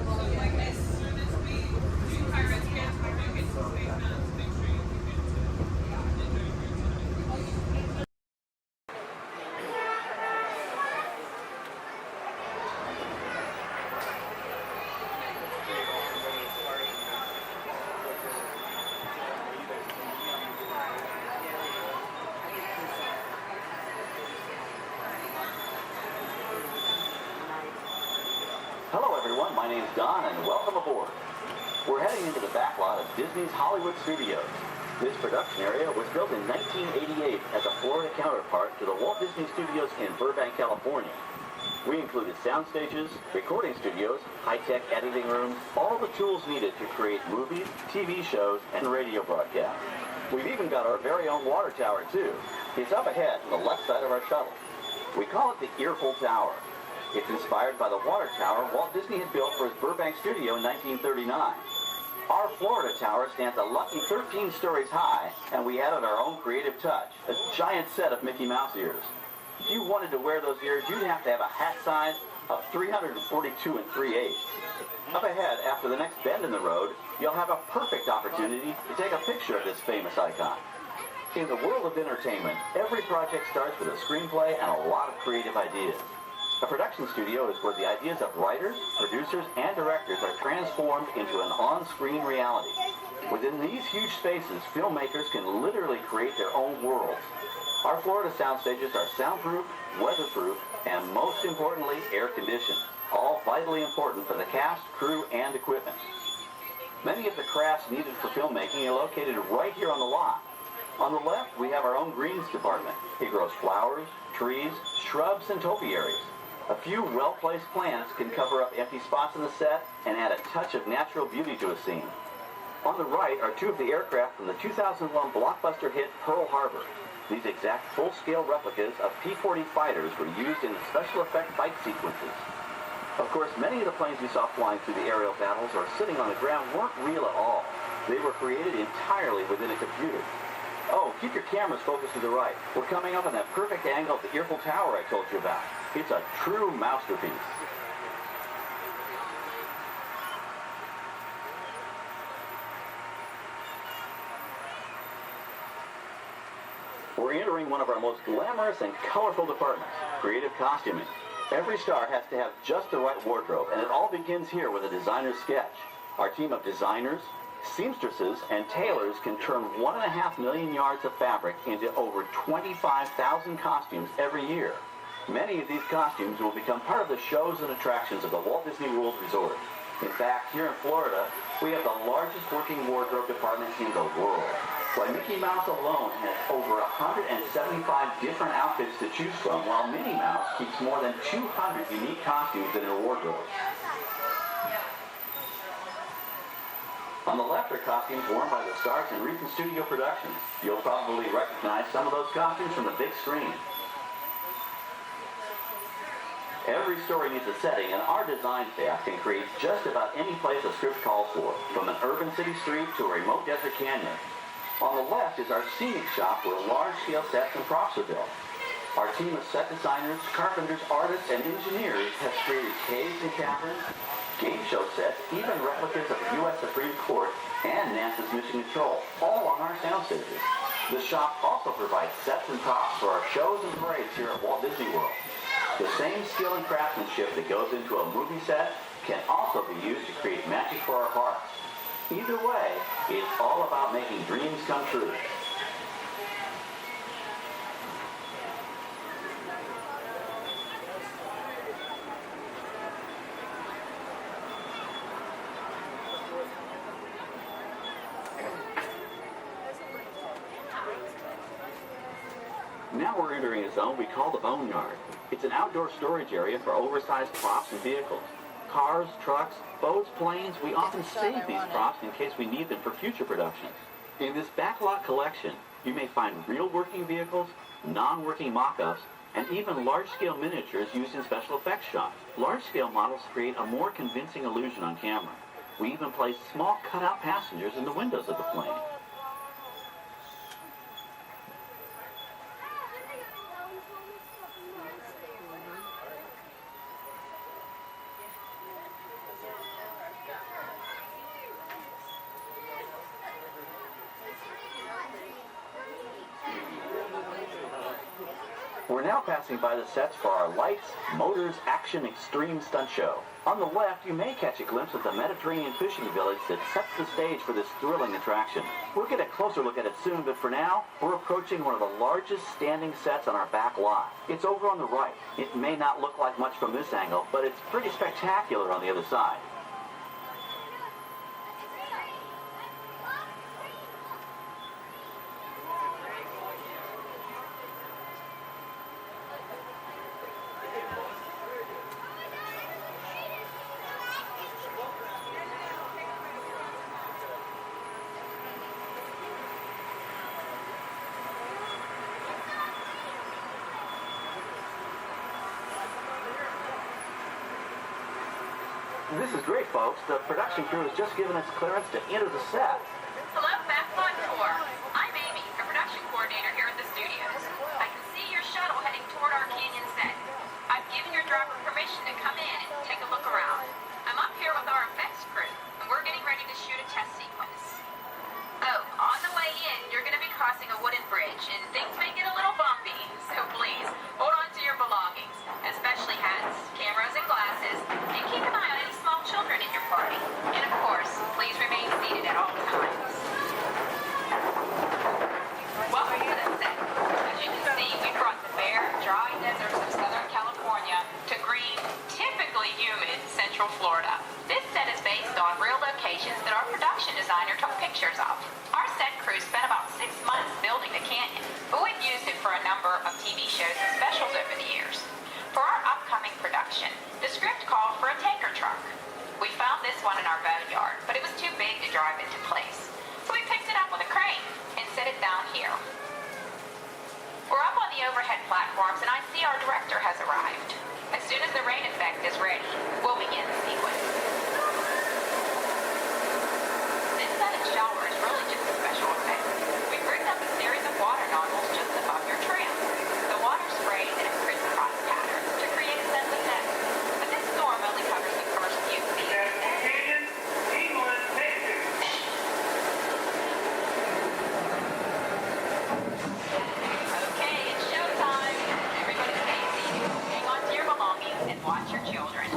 So, like, as soon as we do Pirates, we have to get to Space Mountain to make sure you can get to Hello everyone, my name's Don and welcome aboard. We're heading into the back lot of Disney's Hollywood Studios. This production area was built in 1988 as a Florida counterpart to the Walt Disney Studios in Burbank, California. We included sound stages, recording studios, high-tech editing rooms, all the tools needed to create movies, TV shows, and radio broadcasts. We've even got our very own water tower too. It's up ahead on the left side of our shuttle. We call it the Earful Tower. It's inspired by the water tower Walt Disney had built for his Burbank studio in 1939. Our Florida tower stands a lucky 13 stories high, and we added our own creative touch, a giant set of Mickey Mouse ears. If you wanted to wear those ears, you'd have to have a hat size of 342 3/8. Up ahead, after the next bend in the road, you'll have a perfect opportunity to take a picture of this famous icon. In the world of entertainment, every project starts with a screenplay and a lot of creative ideas. A production studio is where the ideas of writers, producers, and directors are transformed into an on-screen reality. Within these huge spaces, filmmakers can literally create their own worlds. Our Florida sound stages are soundproof, weatherproof, and most importantly, air-conditioned, all vitally important for the cast, crew, and equipment. Many of the crafts needed for filmmaking are located right here on the lot. On the left, we have our own greens department. It grows flowers, trees, shrubs, and topiaries. A few well-placed plants can cover up empty spots in the set and add a touch of natural beauty to a scene. On the right are two of the aircraft from the 2001 blockbuster hit Pearl Harbor. These exact full-scale replicas of P-40 fighters were used in the special effect fight sequences. Of course, many of the planes we saw flying through the aerial battles or sitting on the ground weren't real at all. They were created entirely within a computer. Oh, keep your cameras focused to the right. We're coming up on that perfect angle of the Earful Tower I told you about. It's a true masterpiece. We're entering one of our most glamorous and colorful departments, creative costuming. Every star has to have just the right wardrobe, and it all begins here with a designer's sketch. Our team of designers, seamstresses, and tailors can turn 1.5 million yards of fabric into over 25,000 costumes every year. Many of these costumes will become part of the shows and attractions of the Walt Disney World Resort. In fact, here in Florida, we have the largest working wardrobe department in the world. Why, Mickey Mouse alone has over 175 different outfits to choose from, while Minnie Mouse keeps more than 200 unique costumes in her wardrobe. On the left are costumes worn by the stars in recent studio productions. You'll probably recognize some of those costumes from the big screen. Every story needs a setting, and our design staff can create just about any place a script calls for, from an urban city street to a remote desert canyon. On the left is our scenic shop where large-scale sets and props are built. Our team of set designers, carpenters, artists, and engineers has created caves and caverns, game show sets, even replicas of the U.S. Supreme Court and NASA's Mission Control, all on our sound stages. The shop also provides sets and props for our shows and parades here at Walt Disney World. The same skill and craftsmanship that goes into a movie set can also be used to create magic for our parks. Either way, it's all about making dreams come true. Now we're entering a zone we call the Boneyard. It's an outdoor storage area for oversized props and vehicles. Cars, trucks, boats, planes, we often save these props in case we need them for future productions. In this backlot collection, you may find real working vehicles, non-working mock-ups, and even large-scale miniatures used in special effects shots. Large-scale models create a more convincing illusion on camera. We even place small cutout passengers in the windows of the plane. We're now passing by the sets for our Lights, Motors, Action Extreme Stunt Show. On the left, you may catch a glimpse of the Mediterranean fishing village that sets the stage for this thrilling attraction. We'll get a closer look at it soon, but for now, we're approaching one of the largest standing sets on our back lot. It's over on the right. It may not look like much from this angle, but it's pretty spectacular on the other side. This is great, folks. The production crew has just given us clearance to enter the set. Hello, Backlot Tour. I'm Amy, a production coordinator here at the studios. I can see your shuttle heading toward our canyon set. I've given your driver permission to come in and take a look around. I'm up here with our effects crew, and we're getting ready to shoot a test sequence. Oh, on the way in, you're going to be crossing a wooden bridge, and things may get a little bumpy, so please, hold on to your belongings, especially hats, cameras, and glasses, and keep an eye on any small children in your party. And of course, please remain seated at all times. Welcome to the set. As you can see, we brought the bare, dry deserts of Southern California to green, typically humid Central Florida. This set is based on real locations that our production designer took pictures of. Our set crew spent about 6 months building the canyon, but we've used it for a number of TV shows and specials over the years. For our upcoming production, the script called for a tanker truck. We found this one in our boneyard, but it was too big to drive into place. So we picked it up with a crane and set it down here. We're up on the overhead platforms, and I see our director has arrived. As soon as the rain effect is ready, we'll begin the sequence. This set and shower is really just a special effect. We rigged up a series of water nozzles just above your tram. The water sprays in a crisscross pattern to create a sense of depth. But this storm only covers the first few feet. Okay, it's showtime. Everybody stay seated. Hang on to your belongings and watch your children.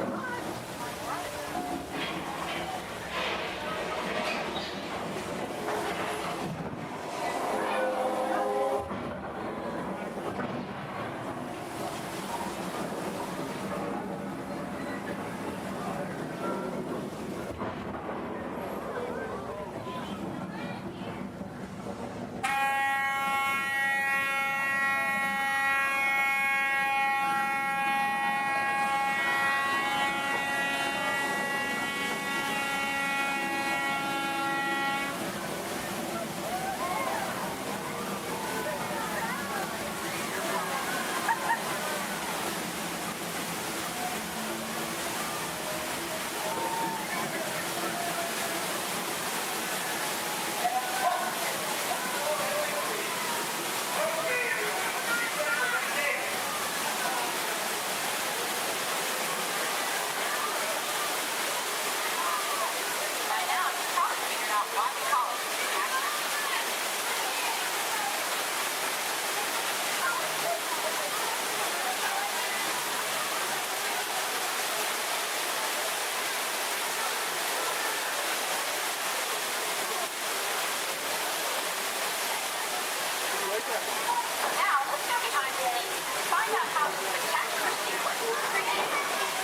Now, let's go behind the scenes and find out how the spectacular sequence was created.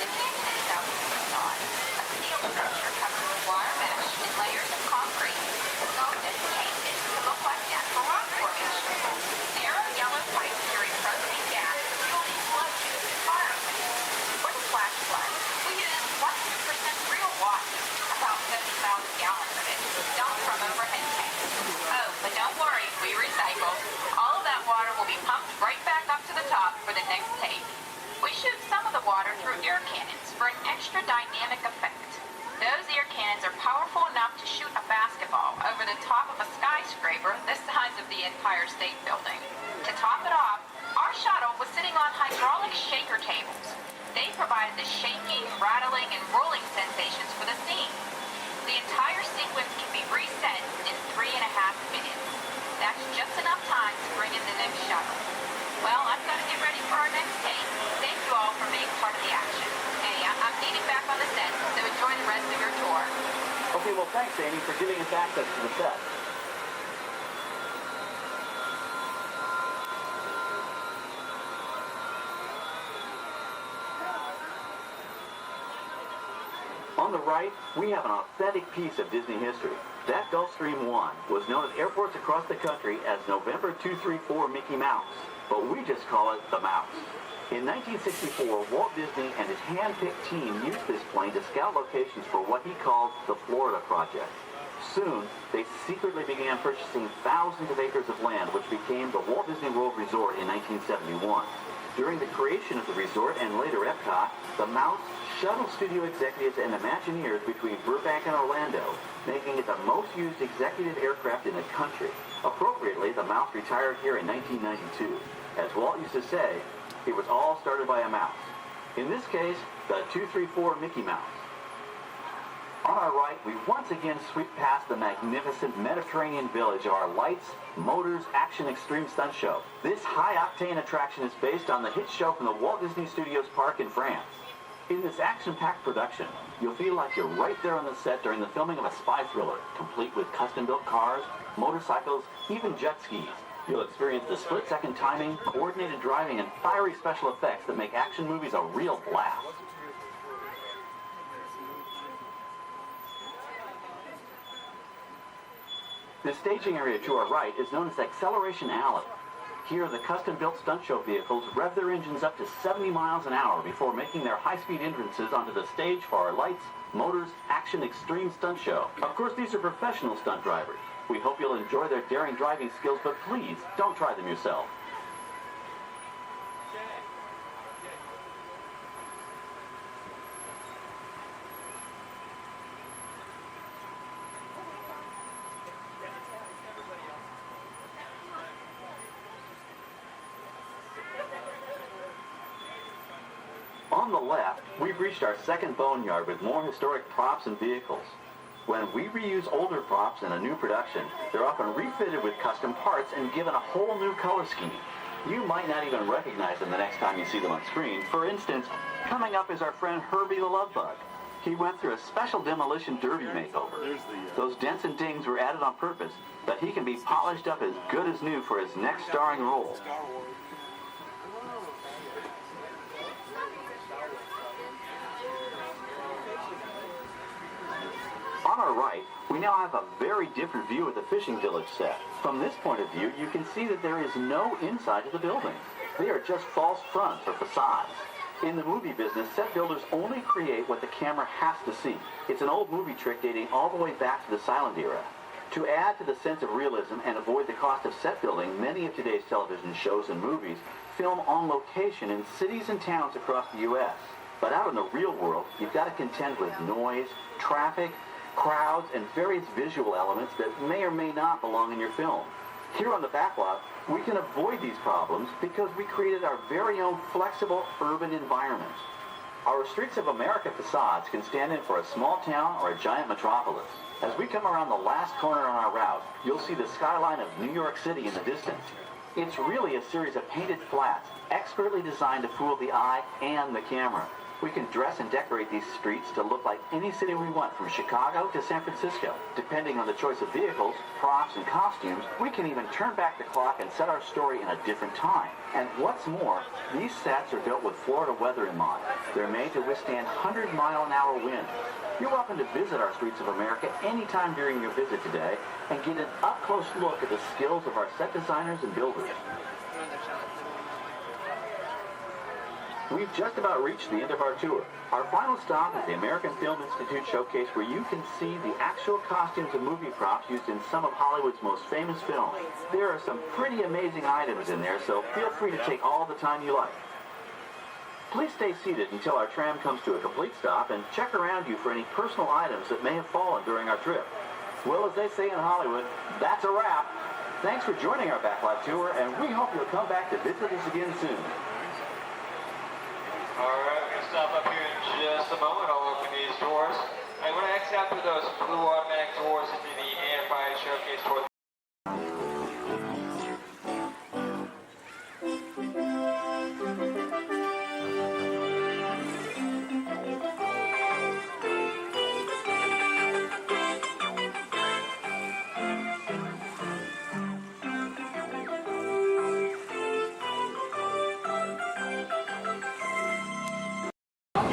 The canyon itself is facade, a steel structure covered with wire mesh and layers of concrete, sculpted and painted to look like natural rock formations. Narrow yellow pipes extra dynamic effect. Those ear cannons are powerful enough to shoot a basketball over the top of a skyscraper the size of the Empire State Building. To top it off, our shuttle was sitting on hydraulic shaker tables. They provided the shaking, rattling, and rolling sensations for the scene. The entire sequence can be reset in 3.5 minutes. That's just enough time to bring in the next shuttle. Well, I've got to get ready for our next take. Thank you all for being part of the action. Hey, I'm needing back on the set, so enjoy the rest of your tour. Okay, well, thanks, Amy, for giving us access to the set. On the right, we have an authentic piece of Disney history. That Gulfstream 1 was known at airports across the country as November 234 Mickey Mouse, but we just call it the Mouse. In 1964, Walt Disney and his hand-picked team used this plane to scout locations for what he called the Florida Project. Soon, they secretly began purchasing thousands of acres of land, which became the Walt Disney World Resort in 1971. During the creation of the resort and later Epcot, the Mouse shuttled studio executives and Imagineers between Burbank and Orlando, making it the most used executive aircraft in the country. Appropriately, the Mouse retired here in 1992. As Walt used to say, it was all started by a mouse. In this case, the 234 Mickey Mouse. On our right, we once again sweep past the magnificent Mediterranean village of our Lights, Motors, Action Extreme Stunt Show. This high-octane attraction is based on the hit show from the Walt Disney Studios Park in France. In this action-packed production, you'll feel like you're right there on the set during the filming of a spy thriller, complete with custom-built cars, motorcycles, even jet skis. You'll experience the split-second timing, coordinated driving, and fiery special effects that make action movies a real blast. The staging area to our right is known as Acceleration Alley. Here, the custom-built stunt show vehicles rev their engines up to 70 miles an hour before making their high-speed entrances onto the stage for our Lights, Motors, Action Extreme Stunt Show. Of course, these are professional stunt drivers. We hope you'll enjoy their daring driving skills, but please, don't try them yourself. On the left, we've reached our second boneyard with more historic props and vehicles. When we reuse older props in a new production, they're often refitted with custom parts and given a whole new color scheme. You might not even recognize them the next time you see them on screen. For instance, coming up is our friend Herbie the Love Bug. He went through a special demolition derby makeover. Those dents and dings were added on purpose, but he can be polished up as good as new for his next starring role. On our right, we now have a very different view of the fishing village set. From this point of view, you can see that there is no inside to the buildings. They are just false fronts or facades. In the movie business, set builders only create what the camera has to see. It's an old movie trick dating all the way back to the silent era. To add to the sense of realism and avoid the cost of set building, many of today's television shows and movies film on location in cities and towns across the U.S. But out in the real world, you've got to contend with noise, traffic, crowds, and various visual elements that may or may not belong in your film. Here on the backlot, we can avoid these problems because we created our very own flexible urban environment. Our Streets of America facades can stand in for a small town or a giant metropolis. As we come around the last corner on our route, you'll see the skyline of New York City in the distance. It's really a series of painted flats, expertly designed to fool the eye and the camera. We can dress and decorate these streets to look like any city we want, from Chicago to San Francisco. Depending on the choice of vehicles, props, and costumes, we can even turn back the clock and set our story in a different time. And what's more, these sets are built with Florida weather in mind. They're made to withstand 100-mile-an-hour winds. You're welcome to visit our Streets of America anytime during your visit today and get an up-close look at the skills of our set designers and builders. We've just about reached the end of our tour. Our final stop is the American Film Institute Showcase, where you can see the actual costumes and movie props used in some of Hollywood's most famous films. There are some pretty amazing items in there, so feel free to take all the time you like. Please stay seated until our tram comes to a complete stop and check around you for any personal items that may have fallen during our trip. Well, as they say in Hollywood, that's a wrap. Thanks for joining our backlot tour, and we hope you'll come back to visit us again soon. All right, we're going to stop up here in just a moment. I'll open these doors. And we're going to exit out through those blue automatic doors into the AFI showcase tour.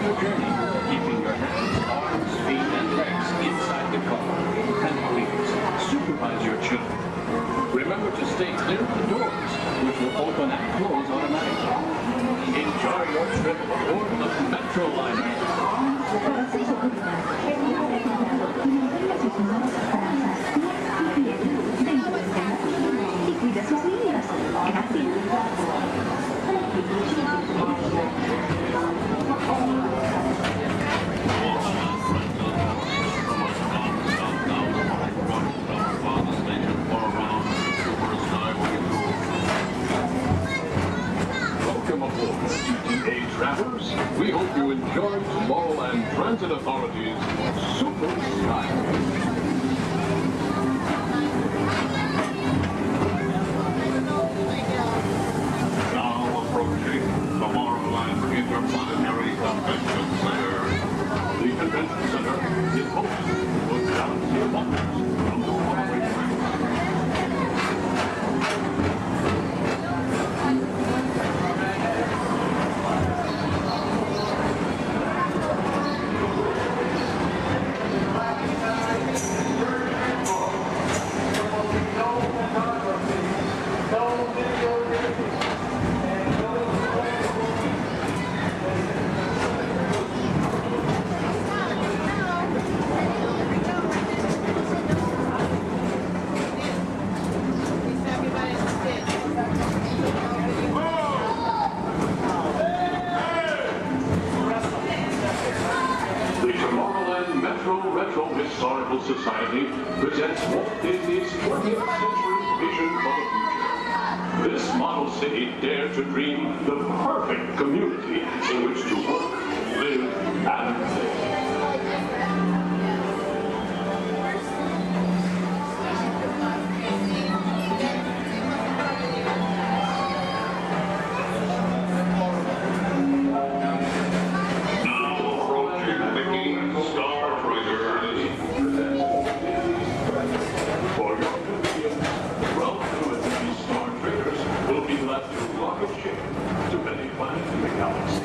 Your journey, keeping your hands, arms, feet, and legs inside the car. And please, supervise your children. Remember to stay clear of the doors, which will open and close automatically. Enjoy your trip aboard the Metro Liner. Welcome aboard, ETA travelers. We hope you enjoyed Tomorrowland Transit Authority's Super Skyway. Now approaching Tomorrowland Interplanetary Convention Center. The convention center is home to a galaxy of wonders from the runaway train. Historical Society presents Walt Disney's 20th Century Vision for the Future. This model city dared to dream the perfect community in which to work, live, and play. To many planets in the galaxy.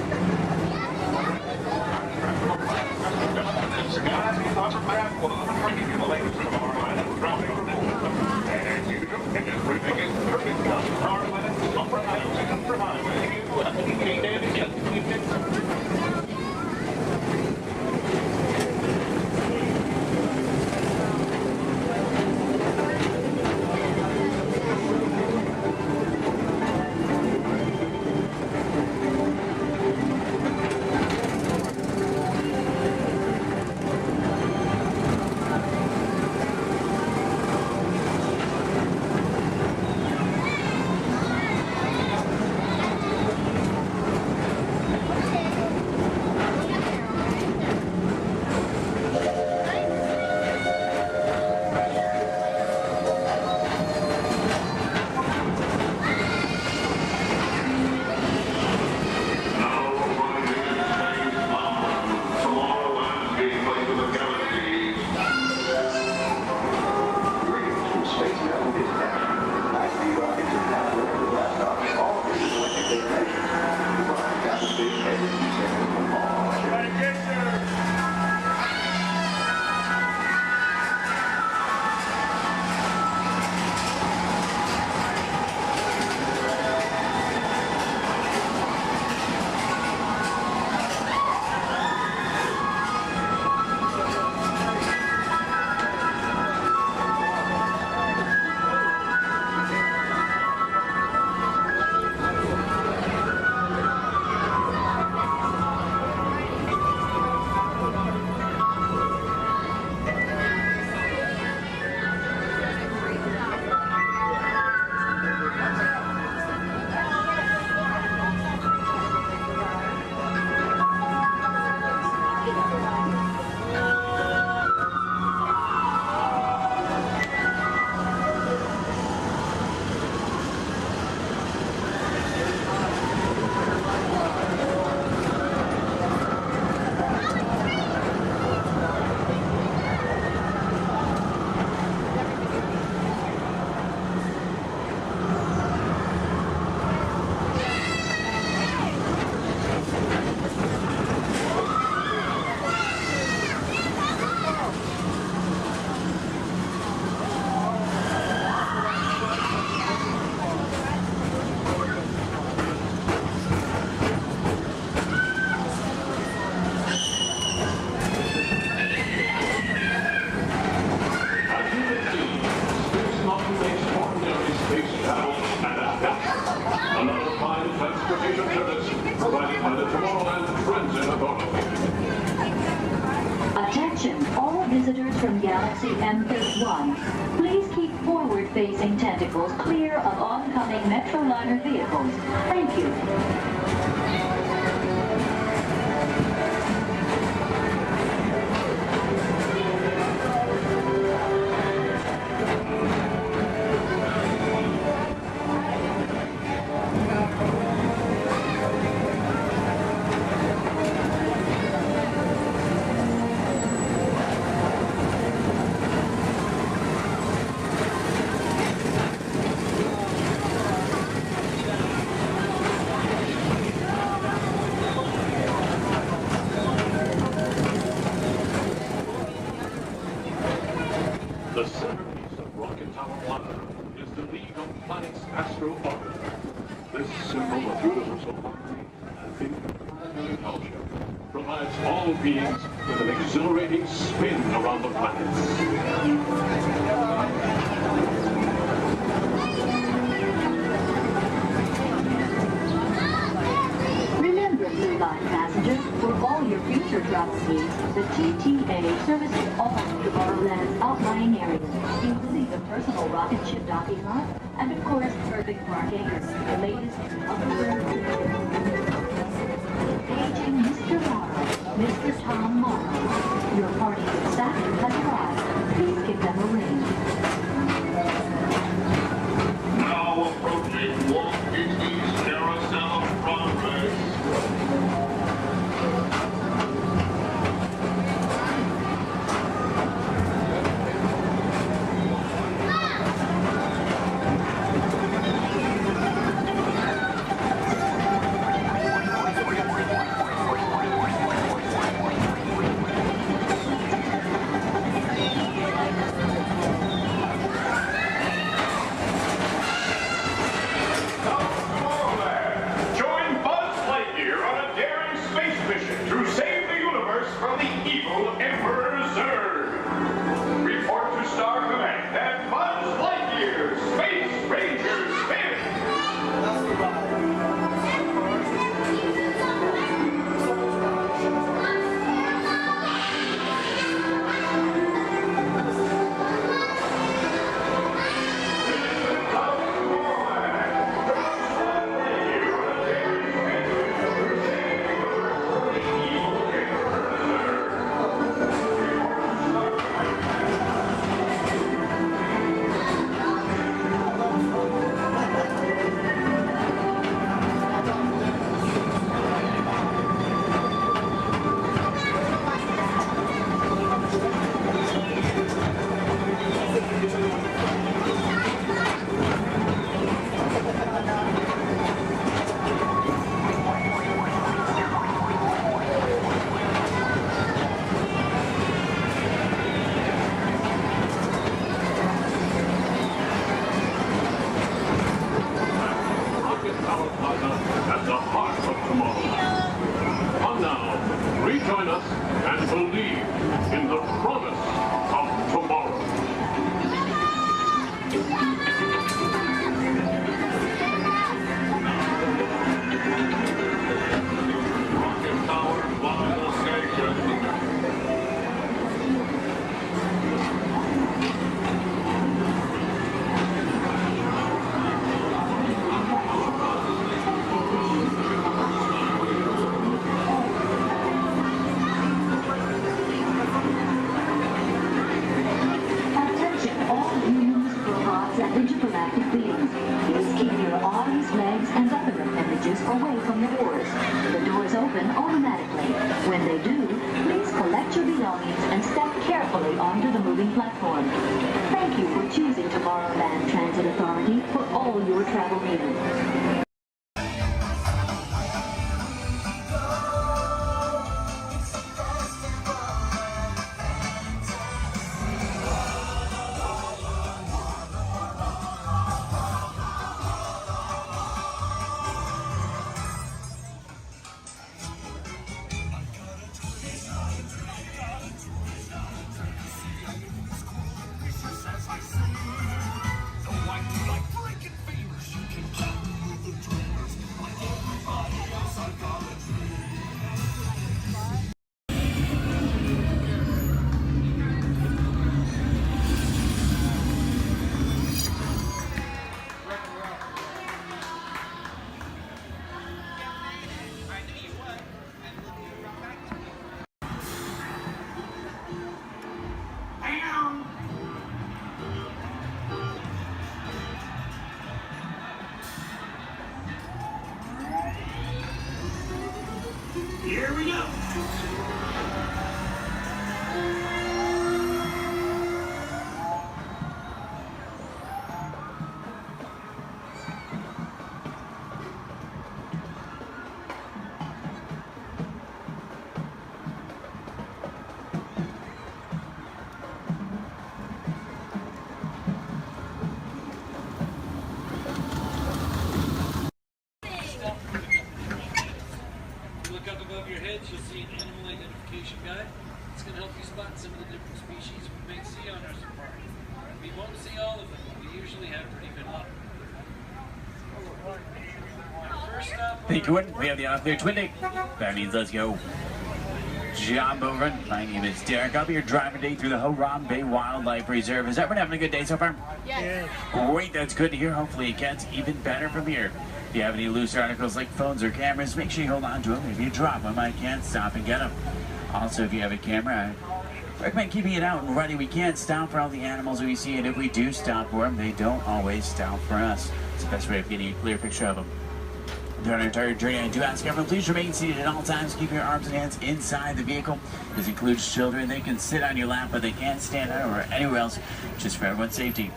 authority. Attention, all visitors from Galaxy M31. Please keep forward-facing tentacles clear of oncoming Metroliner vehicles. Thank you. The centerpiece of Rocket Tower Plaza is the League of Planets Astro-Orbiter. This simple but universal quantity and interplanetary culture provides all beings with an exhilarating spin around the planets. Remember, Blue Line passengers, for all your future travel needs, the TTA services all of Tomorrowland's outlying areas, including the personal rocket ship docking lot, and of course, perfect parking, the latest Paging Mr. Morrow, Mr. Tom Morrow. Your party with Saturn has arrived. Please give them a ring. Now approaching Walt Disney's Carousel of Progress. At the heart of tomorrow. Come now, rejoin us and believe in the promise of tomorrow. Rocket Tower Plaza Station. Intergalactic beings. Please keep your arms, legs, and other appendages away from the doors. The doors open automatically. When they do, please collect your belongings and step carefully onto the moving platform. Thank you for choosing Tomorrowland Transit Authority for all your travel needs. Here we go. Look up above your heads, you'll see an animal identification guide. It's going to help you spot some of the different species we may see on our safari. We won't see all of them, but we usually have pretty good luck. First up, Hey, Twin, we have the off-clear twin day. That means let's go. Job over. My name is Derek. I'll be your driver today through the Harambe Wildlife Reserve. Is everyone having a good day so far? Yes. Great, that's good to hear. Hopefully it gets even better from here. If you have any loose articles like phones or cameras, make sure you hold on to them. If you drop them, I can't stop and get them. Also, if you have a camera, I recommend keeping it out and ready. We can't stop for all the animals we see, and if we do stop for them, they don't always stop for us. It's the best way of getting a clear picture of them. During our entire journey, I do ask everyone, please remain seated at all times. Keep your arms and hands inside the vehicle. This includes children. They can sit on your lap, but they can't stand out or anywhere else, just for everyone's safety.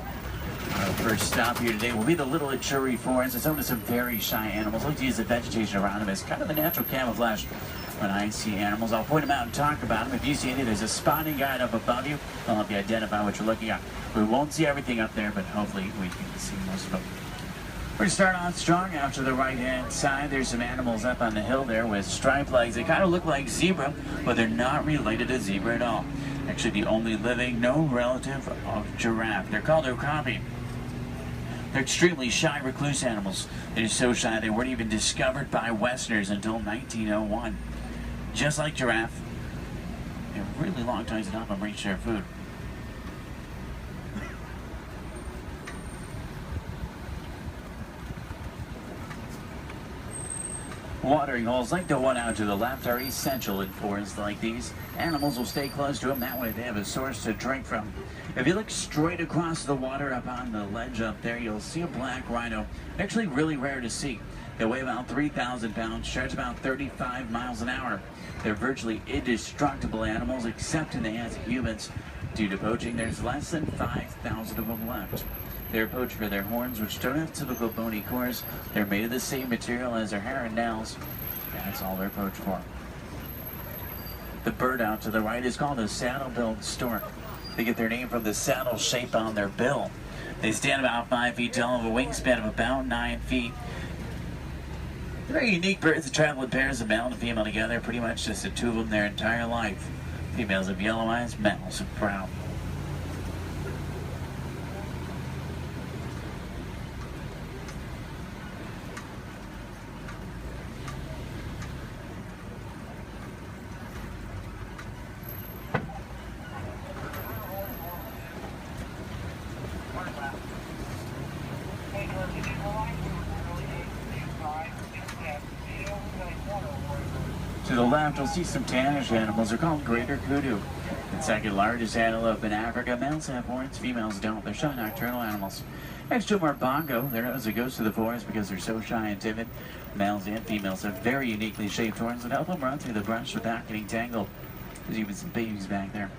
Our first stop here today will be the Little Ituri Forest. It's home to some very shy animals. I like to use the vegetation around them as kind of a natural camouflage. When I see animals, I'll point them out and talk about them. If you see any, there's a spotting guide up above you. I'll help you identify what you're looking at. We won't see everything up there, but hopefully we can see most of them. We're going to start on strong out to the right-hand side. There's some animals up on the hill there with striped legs. They kind of look like zebra, but they're not related to zebra at all. Actually, the only living, no relative of giraffe. They're called okapi. They're extremely shy, recluse animals. They're so shy they weren't even discovered by Westerners until 1901. Just like giraffe, they have really long tongues to help them reach their food. Watering holes like the one out to the left are essential in forests like these. Animals will stay close to them, that way they have a source to drink from. If you look straight across the water up on the ledge up there, you'll see a black rhino. Actually really rare to see. They weigh about 3,000 pounds, charge about 35 miles an hour. They're virtually indestructible animals except in the hands of humans. Due to poaching, there's less than 5,000 of them left. They're poached for their horns, which don't have typical bony cores. They're made of the same material as their hair and nails. That's all they're poached for. The bird out to the right is called a saddle-billed stork. They get their name from the saddle shape on their bill. They stand about 5 feet tall, have a wingspan of about 9 feet. They're very unique birds that travel in pairs of male and female together, pretty much just the two of them their entire life. Females have yellow eyes, males have brown. To the left, you'll see some tannish animals. They're called greater kudu. The second largest antelope in Africa. Males have horns, females don't. They're shy nocturnal animals. Next to them are bongo. They're known as a ghost of the forest because they're so shy and timid. Males and females have very uniquely shaped horns that help them run through the brush without getting tangled. There's even some babies back there.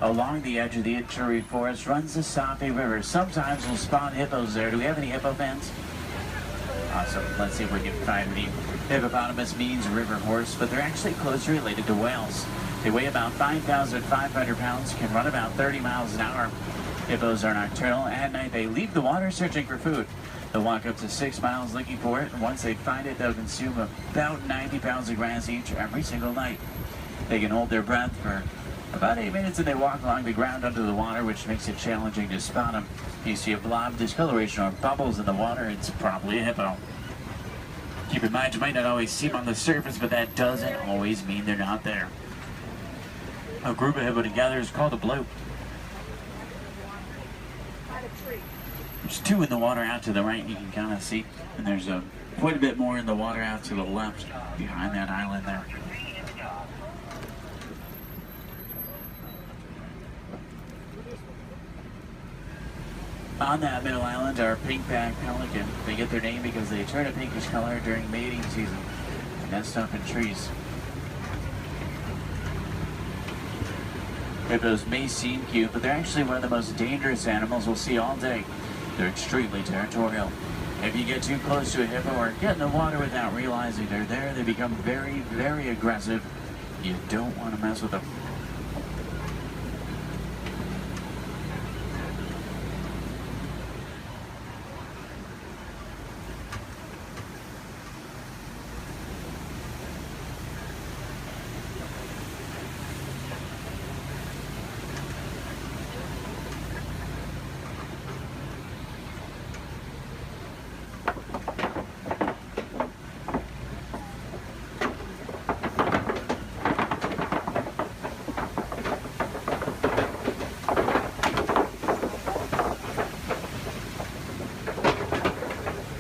Along the edge of the Ituri Forest runs the Sape River. Sometimes we'll spawn hippos there. Do we have any hippo fans? Awesome. Let's see if we can find any. Hippopotamus means river horse, but they're actually closely related to whales. They weigh about 5,500 pounds, can run about 30 miles an hour. Hippos are nocturnal. At night, they leave the water searching for food. They'll walk up to 6 miles looking for it, and once they find it, they'll consume about 90 pounds of grass each every single night. They can hold their breath for about 8 minutes, and they walk along the ground under the water, which makes it challenging to spot them. You see a blob discoloration or bubbles in the water, it's probably a hippo. Keep in mind, you might not always see them on the surface, but that doesn't always mean they're not there. A group of hippo together is called a bloop. There's two in the water out to the right, you can kind of see, and there's quite a bit more in the water out to the left behind that island there. On that middle island are pink-backed pelican. They get their name because they turn a pinkish color during mating season and nest up in trees. Hippos may seem cute, but they're actually one of the most dangerous animals we'll see all day. They're extremely territorial. If you get too close to a hippo or get in the water without realizing they're there, they become very, very aggressive. You don't want to mess with them.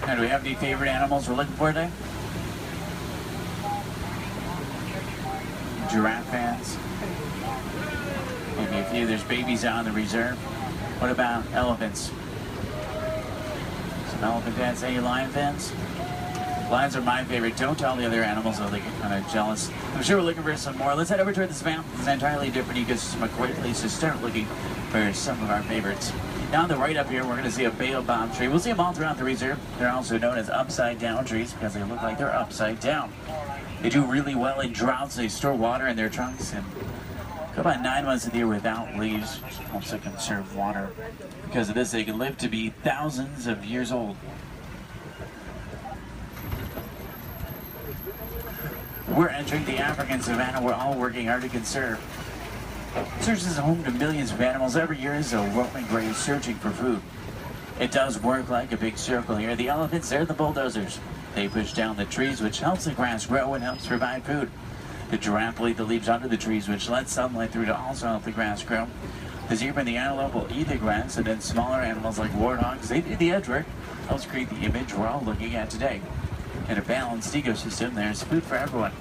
Now, do we have any favorite animals we're looking for today? Giraffe fans. Maybe a few. There's babies out in the reserve. What about elephants? Some elephant fans. Any lion fans? Lions are my favorite. Don't tell the other animals, though they get kind of jealous. I'm sure we're looking for some more. Let's head over to this map. It's an entirely different ecosystem. A great place to start looking for some of our favorites. Now on the right up here, we're going to see a baobab tree. We'll see them all throughout the reserve. They're also known as upside-down trees because they look like they're upside down. They do really well in droughts. They store water in their trunks and go about 9 months of the year without leaves, which helps to conserve water. Because of this, they can live to be thousands of years old. We're entering the African savanna we're all working hard to conserve. Serves as a home to millions of animals. Every year is a roaming grave searching for food. It does work like a big circle here. The elephants, they're the bulldozers. They push down the trees, which helps the grass grow and helps provide food. The giraffe will eat the leaves under the trees, which lets sunlight through to also help the grass grow. The zebra and the antelope will eat the grass, and then smaller animals like warthogs, they do the edge work. Helps create the image we're all looking at today. In a balanced ecosystem, there's food for everyone.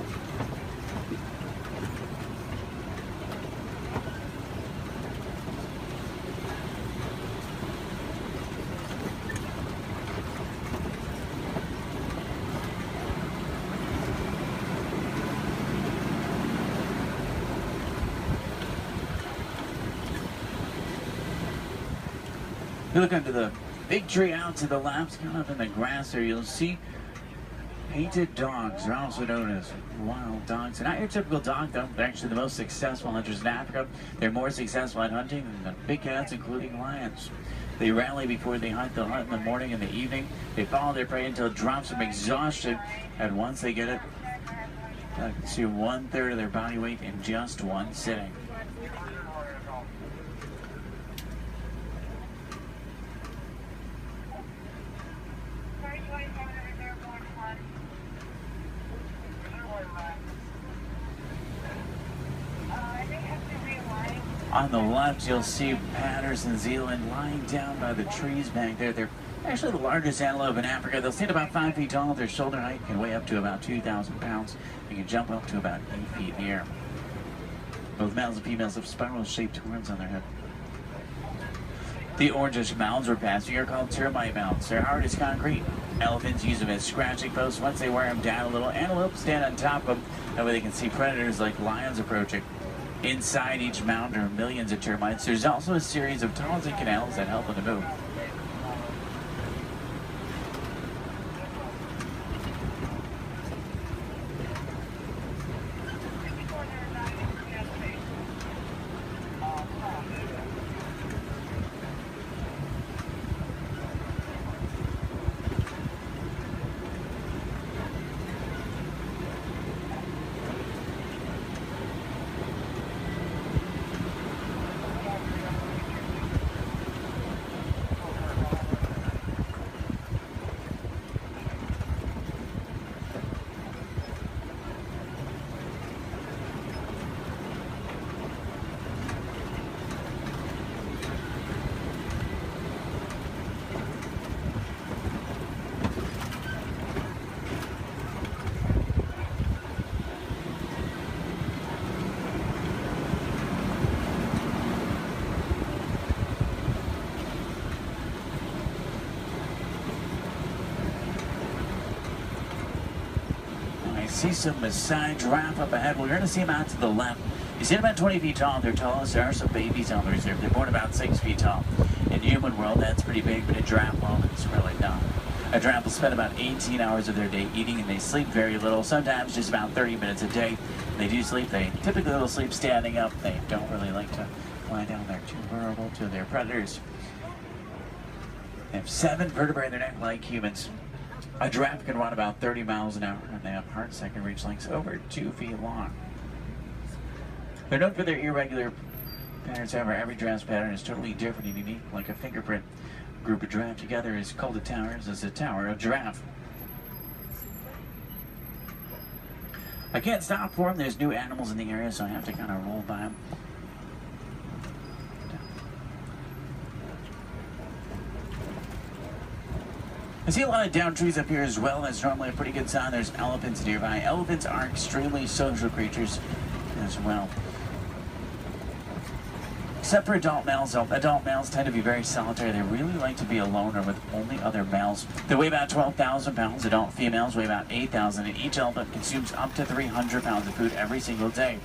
If you look under the big tree out to the left, kind of in the grass there, you'll see painted dogs. They're also known as wild dogs. They're not your typical dog, though. They're actually the most successful hunters in Africa. They're more successful at hunting than the big cats, including lions. They rally before they hunt. They'll hunt in the morning and the evening. They follow their prey until it drops them exhausted. And once they get it, they consume 1/3 of their body weight in just one sitting. On the left, you'll see Patterson Zealand lying down by the trees back there. They're actually the largest antelope in Africa. They'll stand about 5 feet tall. Their shoulder height can weigh up to about 2,000 pounds. They can jump up to about 8 feet in the air. Both males and females have spiral-shaped horns on their head. The orangish mounds we're passing are called termite mounds. They're hard as concrete. Elephants use them as scratching posts. Once they wear them down a little, antelopes stand on top of them. That way they can see predators like lions approaching. Inside each mound are millions of termites. There's also a series of tunnels and canals that help them to move. see some Maasai giraffe up ahead. We're going to see them out to the left. You see them about 20 feet tall. They're tallest. There are some babies on the reserve. They're born about 6 feet tall. In human world, that's pretty big, but in giraffe world, it's really not. A giraffe will spend about 18 hours of their day eating, and they sleep very little, sometimes just about 30 minutes a day. They do sleep. They typically will sleep standing up. They don't really like to lie down. They're too vulnerable to their predators. They have 7 vertebrae in their neck like humans. A giraffe can run about 30 miles an hour, and they have hearts that can reach lengths over 2 feet long. They're known for their irregular patterns. However, every giraffe's pattern is totally different and unique, like a fingerprint. A group of giraffe together is called a tower. This is a tower of giraffe. I can't stop for them. There's new animals in the area, so I have to kind of roll by them. I see a lot of downed trees up here as well. That's normally a pretty good sign. There's elephants nearby. Elephants are extremely social creatures as well. Except for adult males, adult males tend to be very solitary. They really like to be alone or with only other males. They weigh about 12,000 pounds. Adult females weigh about 8,000, and each elephant consumes up to 300 pounds of food every single day.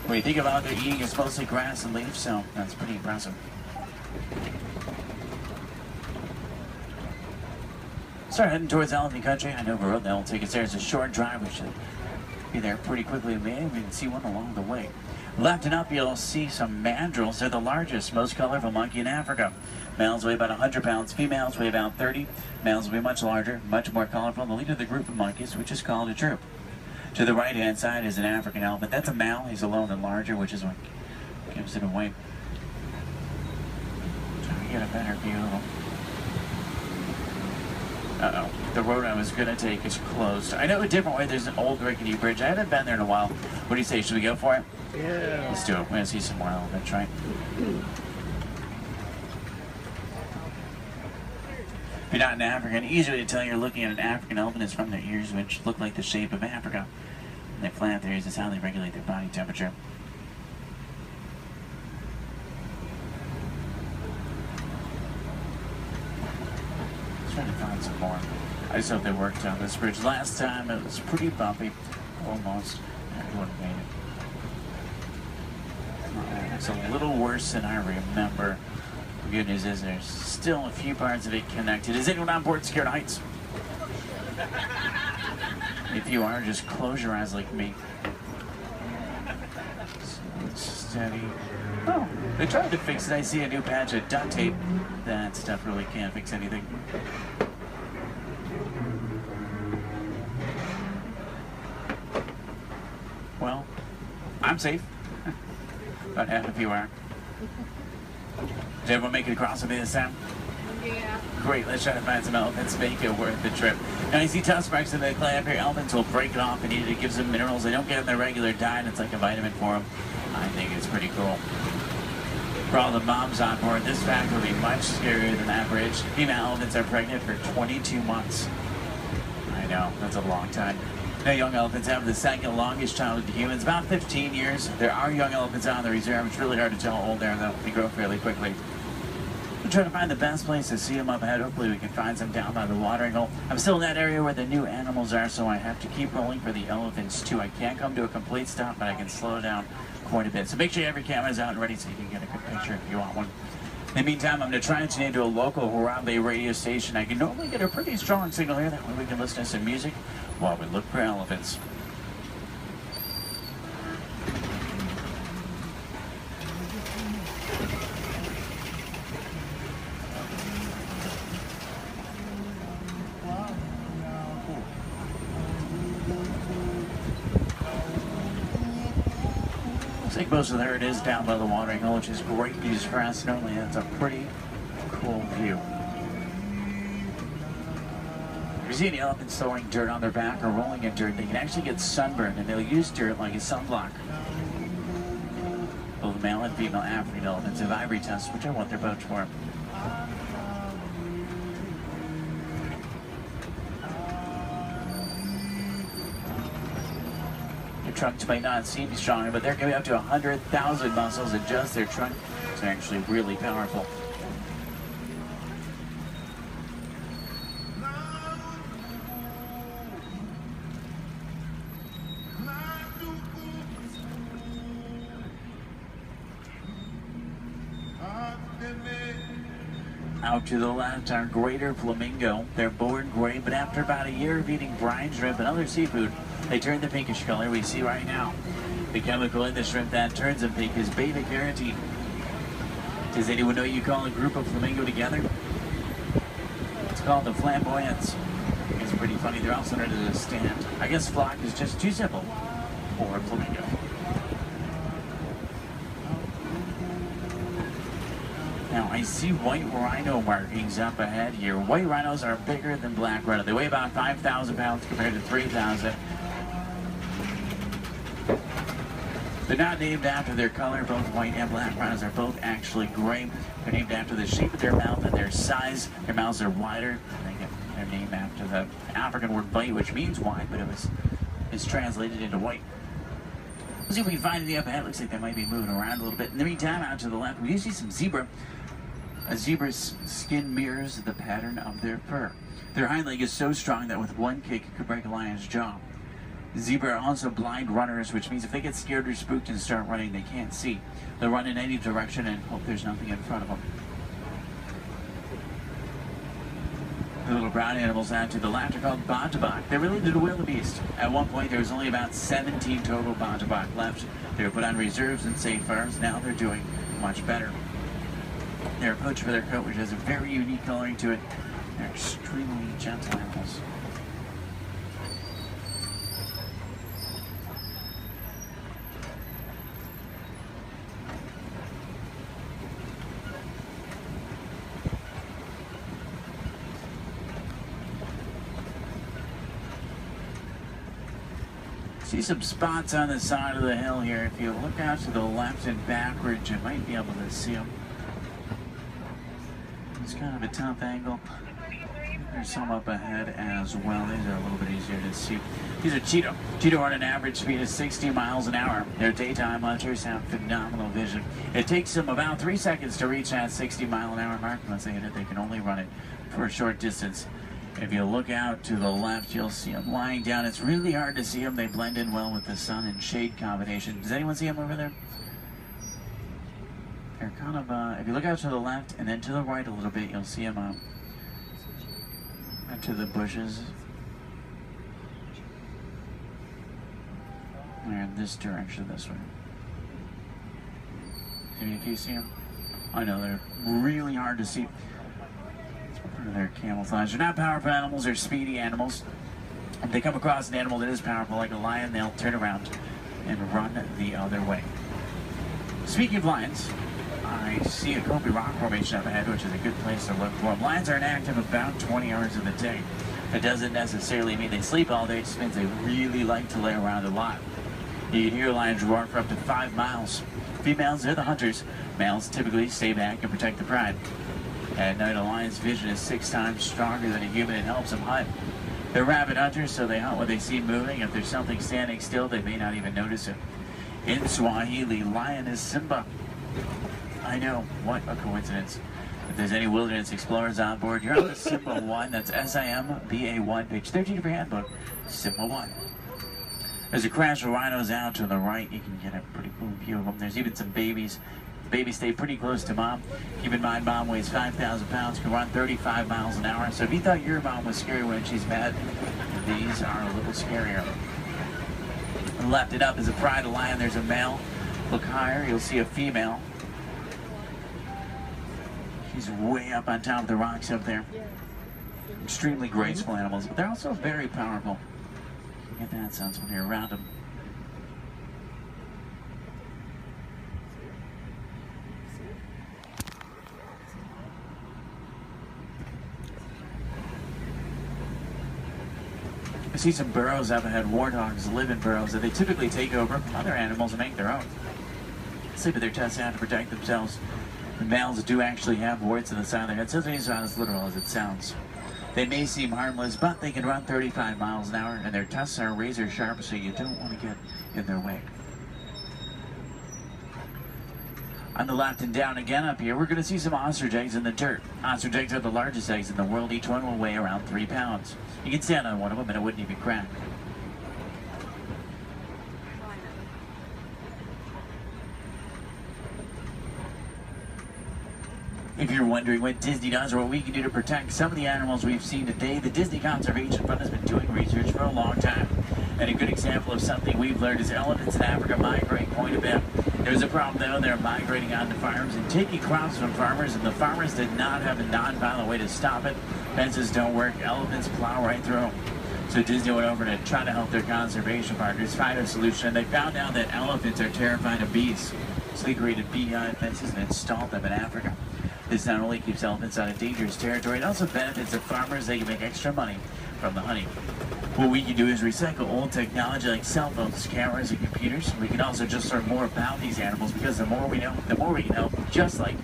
When you think about what they're eating, it's mostly grass and leaves, so that's pretty impressive. Start heading towards elephant country. I know the road that will take us there. It's a short drive. We should be there pretty quickly. Maybe we can see one along the way. Left and up, you'll see some mandrills. They're the largest, most colorful monkey in Africa. Males weigh about 100 pounds. Females weigh about 30. Males will be much larger, much more colorful. The leader of the group of monkeys, which is called a troop. To the right-hand side is an African elephant. That's a male. He's alone and larger, which is what gives it away. Try to get a better view of him. Uh-oh. The road I was going to take is closed. I know a different way. There's an old rickety bridge. I haven't been there in a while. What do you say? Should we go for it? Yeah. Let's do it. We're going to see some more elephants, right? If you're not an African, easy way to tell you're looking at an African elephant is from their ears, which look like the shape of Africa. And they flap their ears. Is how they regulate their body temperature. Trying to find some more. I just hope they worked on this bridge. Last time it was pretty bumpy. Almost. Everyone made it. It's a little worse than I remember. The good news is there's still a few parts of it connected. Is anyone on board scared of heights? If you are, just close your eyes like me. Steady. Oh, they tried to fix it. I see a new patch of duct tape. That stuff really can't fix anything. Well, I'm safe. About half of you are. Did everyone make it across with me this time? Yeah. Great, let's try to find some elephants, make it worth the trip. Now you see tusk marks in the clay up here. Elephants will break it off and eat it. It gives them minerals they don't get in their regular diet. It's like a vitamin for them. I think it's pretty cool. For all the moms on board, this fact will be much scarier than that bridge. Female elephants are pregnant for 22 months. I know, that's a long time. Now, young elephants have the second longest childhood to humans, about 15 years. There are young elephants on the reserve. It's really hard to tell how old they are, though. They grow fairly quickly. We'll try to find the best place to see them up ahead. Hopefully we can find some down by the watering hole. I'm still in that area where the new animals are, so I have to keep rolling for the elephants, too. I can't come to a complete stop, but I can slow down quite a bit. So make sure you have your cameras out and ready so you can get a good picture if you want one. In the meantime, I'm going to try and tune into a local Harambe radio station. I can normally get a pretty strong signal here. That way we can listen to some music while we look for elephants. I think most of there it is down by the watering hole, which is great news for us. Normally that's a pretty cool view. If you see any elephants throwing dirt on their back or rolling in dirt, they can actually get sunburned, and they'll use dirt like a sunblock. Both male and female African elephants have ivory tusks, which I want their boats for. Trunks might not seem stronger, but they're going to be up to 100,000 muscles in just their trunk. It's actually really powerful. Out to the left are greater flamingo. They're born gray, but after about a year of eating brine shrimp and other seafood, they turn the pinkish color we see right now. The chemical in the shrimp that turns them pink is beta-carotene. Does anyone know you call a group of flamingo together? It's called the flamboyance. It's pretty funny. They're also known as a stand. I guess flock is just too simple for flamingo. Now, I see white rhino markings up ahead here. White rhinos are bigger than black rhino. They weigh about 5,000 pounds compared to 3,000. They're not named after their color. Both white and black rhinos are both actually gray. They're named after the shape of their mouth and their size. Their mouths are wider. They get their name after the African word bite, which means wide, but it's translated into white. Let's see if we can find any up ahead. Looks like they might be moving around a little bit. In the meantime, out to the left, we do see some zebra. A zebra's skin mirrors the pattern of their fur. Their hind leg is so strong that with one kick, it could break a lion's jaw. Zebra are also blind runners, which means if they get scared or spooked and start running, they can't see. They'll run in any direction and hope there's nothing in front of them. The little brown animals out to the left are called bontebok. They're related to wildebeest. At one point, there was only about 17 total bontebok left. They were put on reserves and safe farms. Now they're doing much better. They're poached for their coat, which has a very unique coloring to it. They're extremely gentle animals. See some spots on the side of the hill here. If you look out to the left and backwards, you might be able to see them. It's kind of a tough angle. There's some up ahead as well. These are a little bit easier to see. These are Cheeto. Cheeto run an average speed of 60 miles an hour. Their daytime hunters have phenomenal vision. It takes them about 3 seconds to reach that 60-mile-an-hour mark. Once they hit it, they can only run it for a short distance. If you look out to the left, you'll see them lying down. It's really hard to see them. They blend in well with the sun and shade combination. Does anyone see them over there? They're kind of, if you look out to the left and then to the right a little bit, you'll see them into the bushes. They're in this direction, this way. Maybe if you see them. I know, they're really hard to see. Part of their camouflage. They're not powerful animals, they're speedy animals. If they come across an animal that is powerful, like a lion, they'll turn around and run the other way. Speaking of lions, I see a Kobe rock formation up ahead, which is a good place to look for them. Lions are inactive about 20 hours of the day. That doesn't necessarily mean they sleep all day, it just means they really like to lay around a lot. You can hear lions roar for up to 5 miles. Females, they're the hunters. Males typically stay back and protect the pride. At night, a lion's vision is 6 times stronger than a human and helps them hunt. They're rabid hunters, so they hunt what they see moving. If there's something standing still, they may not even notice it. In Swahili, lion is Simba. I know, what a coincidence. If there's any wilderness explorers on board, you're on the Simba 1. That's SIMBA1, page 13 of your handbook, Simba 1. There's a crash of rhinos out to the right. You can get a pretty cool view of them. There's even some babies. The babies stay pretty close to mom. Keep in mind, mom weighs 5,000 pounds, can run 35 miles an hour. So if you thought your mom was scary when she's mad, these are a little scarier. Left it up is a pride of lion. There's a male. Look higher, you'll see a female. She's way up on top of the rocks up there. Extremely graceful animals, but they're also very powerful. You get that sense when you're around them. I see some burrows up ahead. Warthogs live in burrows that they typically take over from other animals and make their own. Sleep with their tusks out to protect themselves. The males do actually have warts on the side of their head, so it's not as literal as it sounds. They may seem harmless, but they can run 35 miles an hour, and their tusks are razor sharp, so you don't want to get in their way. On the left and down again up here, we're going to see some ostrich eggs in the dirt. Ostrich eggs are the largest eggs in the world. Each one will weigh around 3 pounds. You can stand on one of them and it wouldn't even crack. If you're wondering what Disney does or what we can do to protect some of the animals we've seen today, the Disney Conservation Fund has been doing research for a long time. And a good example of something we've learned is elephants in Africa migrate quite a bit. There's a problem though, they're migrating onto farms and taking crops from farmers, and the farmers did not have a non-violent way to stop it. Fences don't work, elephants plow right through them. So Disney went over to try to help their conservation partners find a solution. They found out that elephants are terrified of bees. So they created beehive fences and installed them in Africa. This not only keeps elephants out of dangerous territory, it also benefits the farmers. They can make extra money from the honey. What we can do is recycle old technology like cell phones, cameras, and computers. We can also just learn more about these animals, because the more we know, the more we can help, just like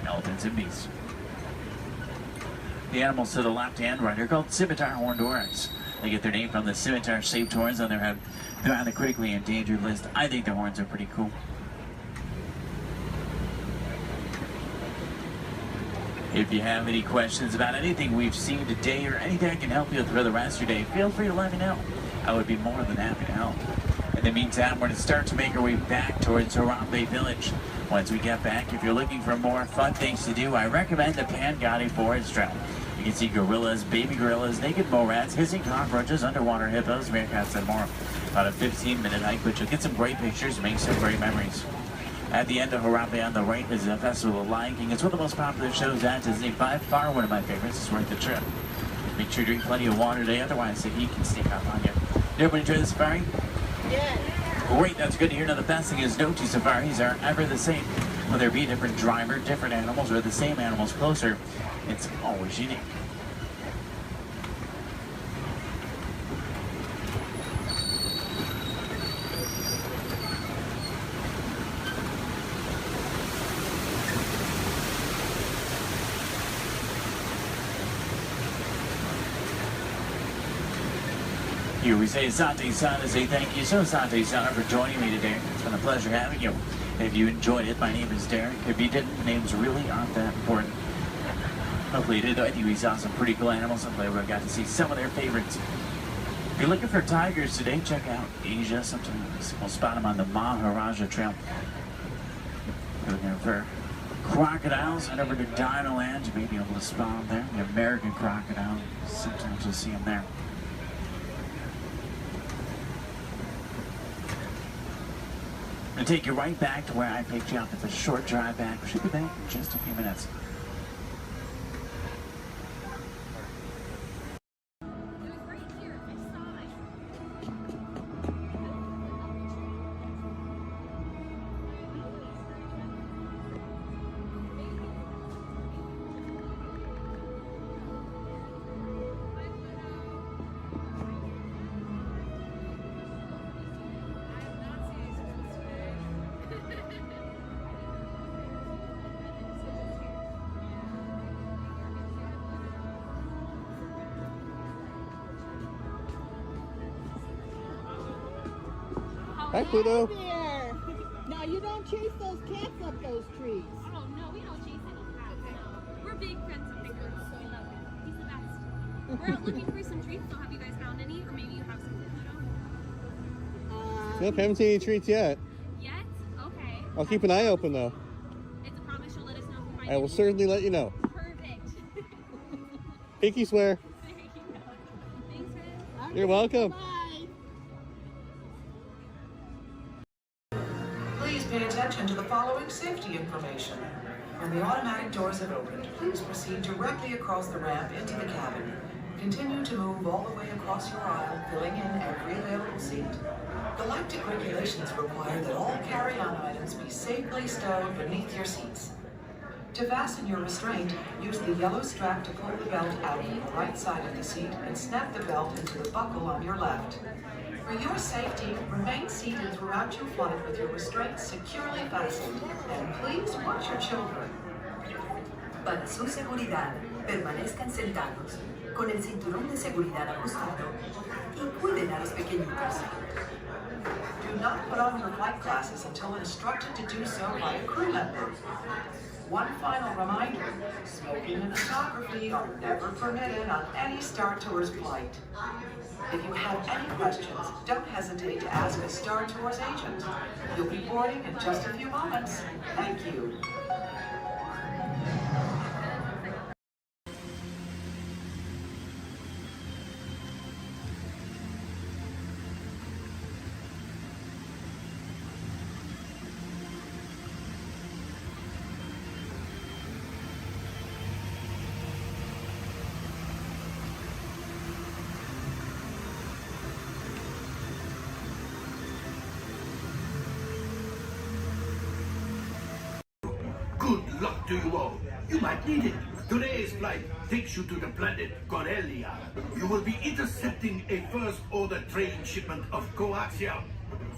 elephants and bees. The animals to the left-hand right are called scimitar horned oryx. They get their name from the scimitar-shaped horns on their head. They're on the critically endangered list. I think their horns are pretty cool. If you have any questions about anything we've seen today or anything I can help you with for the rest of your day, feel free to let me know. I would be more than happy to help. In the meantime, we're going to start to make our way back towards Harambe Village. Once we get back, if you're looking for more fun things to do, I recommend the Pangati Forest Trail. You can see gorillas, baby gorillas, naked mole rats, hissing cockroaches, underwater hippos, meerkats, and more. About a 15-minute hike, but you'll get some great pictures and make some great memories. At the end of Harambe on the right is the Festival of Lion King. It's one of the most popular shows at Disney. By far one of my favorites. It's worth the trip. Make sure to drink plenty of water today, otherwise the heat can sneak up on you. Did everybody enjoy the safari? Yeah. Great, that's good to hear. Now the best thing is no two safaris are ever the same. Whether it be a different driver, different animals, or the same animals closer, it's always unique. Here we say Asante Sana, say thank you so Asante Sana for joining me today. It's been a pleasure having you. If you enjoyed it, my name is Derek. If you didn't, names really aren't that important. Hopefully you did. I think we saw some pretty cool animals. Hopefully we got to see some of their favorites. If you're looking for tigers today, check out Asia. Sometimes we'll spot them on the Maharaja Trail. If you're looking for crocodiles, head over to Dinoland. You may be able to spot them there. The American crocodile. Sometimes you'll see them there. I'm going to take you right back to where I picked you up. It's a short drive back. We should be back in just a few minutes. Hi, Pluto. No, you don't chase those cats up those trees. Oh, no, we don't chase any cats. No. We're big friends of Nicholas. We love him. He's the best. We're out looking for some treats, so have you guys found any? Or maybe you have some Pluto? Nope, haven't seen any treats yet. Yet? Okay. I'll keep an eye open, though. It's a promise you'll let us know if you find I will certainly let you know. Perfect. Pinky swear. There you go. Thanks, Chris. You're welcome. Bye. Please pay attention to the following safety information. When the automatic doors have opened, please proceed directly across the ramp into the cabin. Continue to move all the way across your aisle, filling in every available seat. Galactic regulations require that all carry-on items be safely stowed beneath your seats. To fasten your restraint, use the yellow strap to pull the belt out from the right side of the seat and snap the belt into the buckle on your left. For your safety, remain seated throughout your flight with your restraints securely fastened, and please watch your children. Para su seguridad, permanezcan sentados, con el cinturón de seguridad ajustado, y cuiden a los pequeñitos. Do not put on your flight glasses until instructed to do so by a crew member. One final reminder, smoking and photography are never permitted on any Star Tours flight. If you have any questions, don't hesitate to ask a Star Tours agent. You'll be boarding in just a few moments. Thank you. to you all. You might need it. Today's flight takes you to the planet Corellia. You will be intercepting a first-order train shipment of coaxium.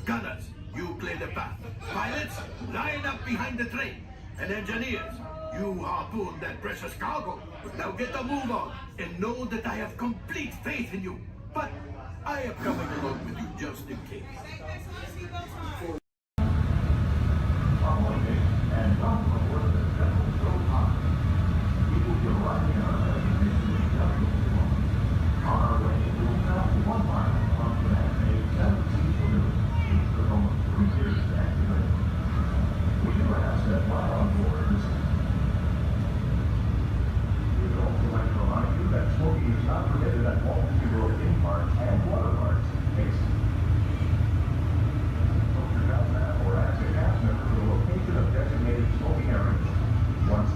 Gunners, you clear the path. Pilots, line up behind the train. And engineers, you harpoon that precious cargo. Now get a move on and know that I have complete faith in you. But I am coming along with you just in case. Smoking is not permitted at Walt theme parks and water parks. Or ask a cast member for the location of designated smoking areas. Once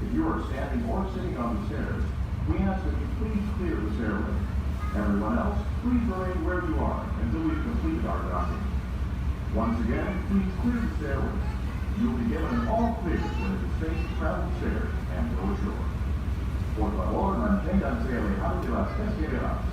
If you are standing or sitting on the stairs, we ask that you please clear the stairway. Everyone else, please remain where you are until we've completed our docking. Once again, please clear the stairway. You'll be given an all clear when it is safe to travel the stairs and go ashore. Por favor, manténganse alejados de las escaleras.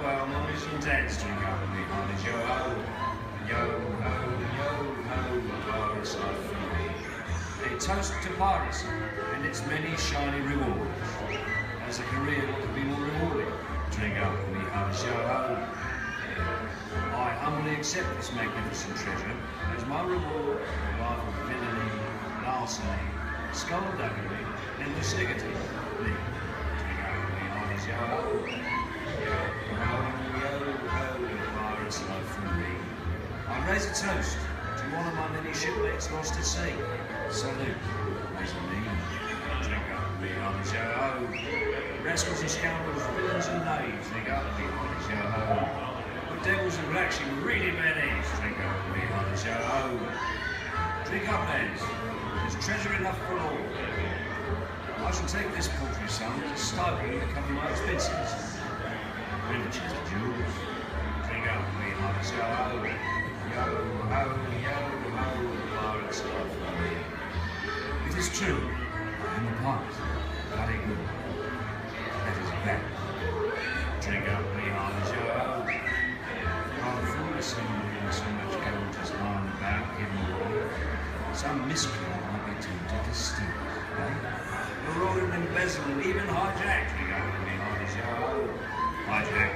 well, mummies and dads drink up with me, honey. Yo-ho, yo-ho, yo-ho, pirates are free. A toast to piracy and its many shiny rewards. As a career, what could be more rewarding? Drink up with me, honey. Yo-ho. I humbly accept this magnificent treasure as my reward for a life of villainy, larceny, skullduggery, and lucidity. Me. Drink up with me, honey. Yo-ho. Yo-ho, yo-ho, pirates are free. I raise a toast to one of my many shipmates lost at sea. Salute, mezzanine. Drink up with me, honey. Yo-ho. Rascals and scoundrels, villains and knaves, drink up with me, honey. Yo-ho. Devils and blacks, you really bad eggs. Drink up with me, honey. Yo-ho. Drink up, lads. There's treasure enough for all. I shall take this paltry sum as a stipend to cover my expenses. Riches and jewels. Drink up with me, honey. Yo-ho. Yo-ho, yo-ho, pirates are free. It is true, I am a pirate. Bloody good. That is bad. Drink up with me, honey. Yo-ho. I'm foolish in so much gold just lying about hidden away. Some miscreant might be tempted to steal it, eh? Marauding, embezzling, even hijack. Drink up with me, honey. Yo-ho. Hijack.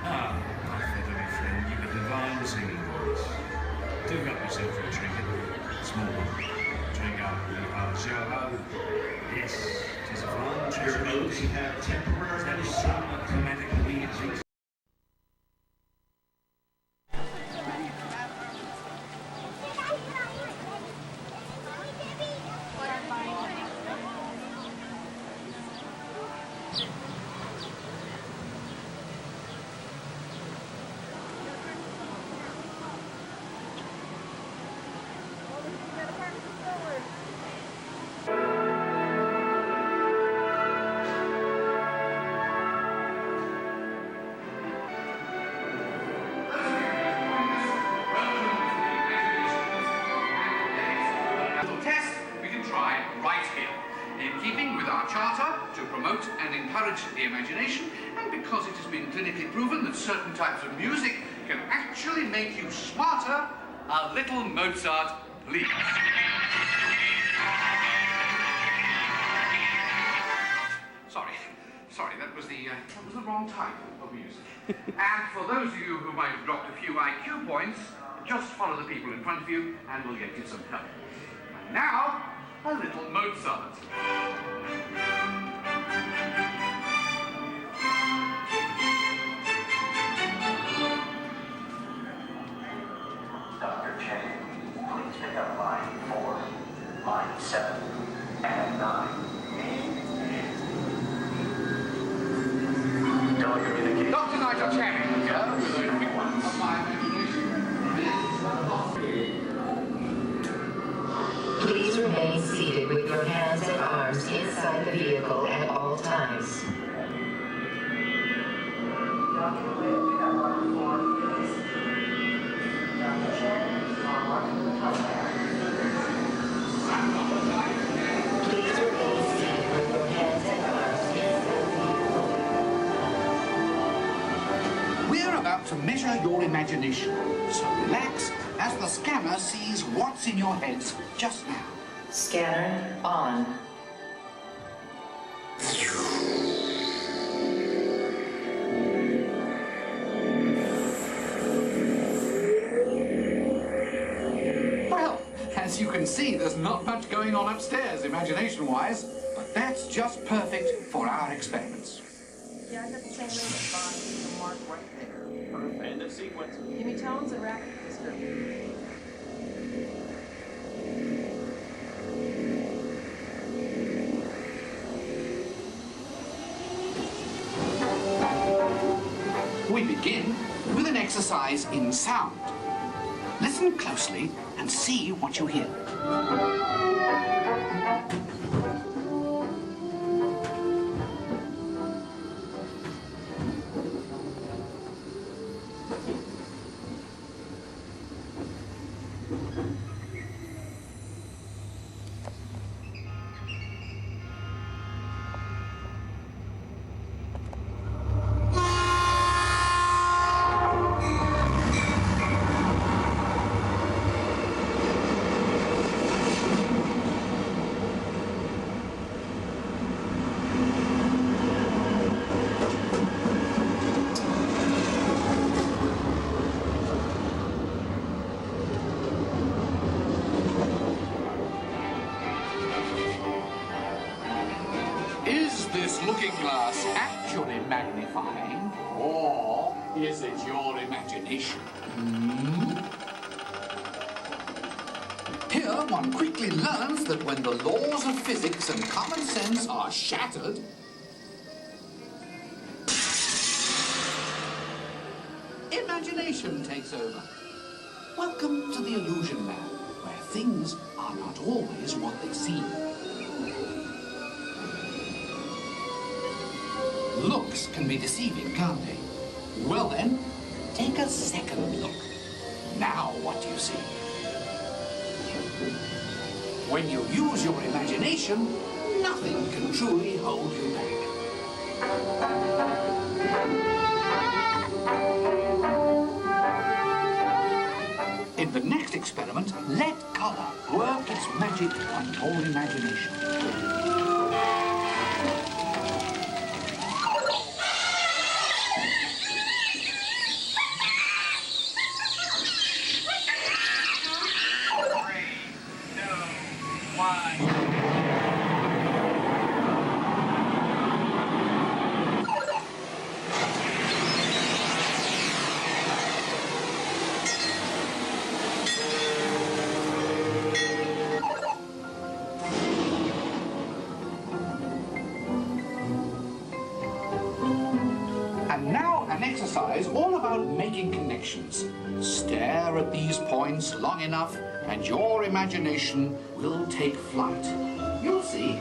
Ah, my feathery friend, you've a divine singing voice. Do help yourself for a trinket. Small one. Drink up with me, honey. Yo-ho. Yes, 'tis a fine treasure. We have temporary That is some climatic immediately. The imagination, and because it has been clinically proven that certain types of music can actually make you smarter, a little Mozart, please. Sorry, that was the wrong type of music. And for those of you who might have dropped a few IQ points, just follow the people in front of you, and we'll get you some help. And now, a little Mozart. Dr. Chang, please pick up line 4, line 7, and 9. Telecommunication. Dr. Nigel Channing here with a quick one of my imagination. Please remain seated with your hands and arms inside the vehicle at all times. We're about to measure your imagination, so relax as the scanner sees what's in your heads just now. Scanner on. Well, as you can see, there's not much going on upstairs, imagination-wise, but that's just perfect for our experiments. Yeah, I got the same name as Bond, the mark right there. Perfect. End of sequence. Give me tones and rapid description. We begin with an exercise in sound. Listen closely and see what you hear. looking glass actually magnifying, or is it your imagination? Here, one quickly learns that when the laws of physics and common sense are shattered, imagination takes over. Welcome to the Illusion Lab, where things are not always what they seem. Looks can be deceiving, can't they? Well then, take a second look. Now what do you see? When you use your imagination, nothing can truly hold you back. In the next experiment, let color work its magic on your imagination. And now an exercise all about making connections. Stare at these points long enough and your imagination will take flight. You'll see.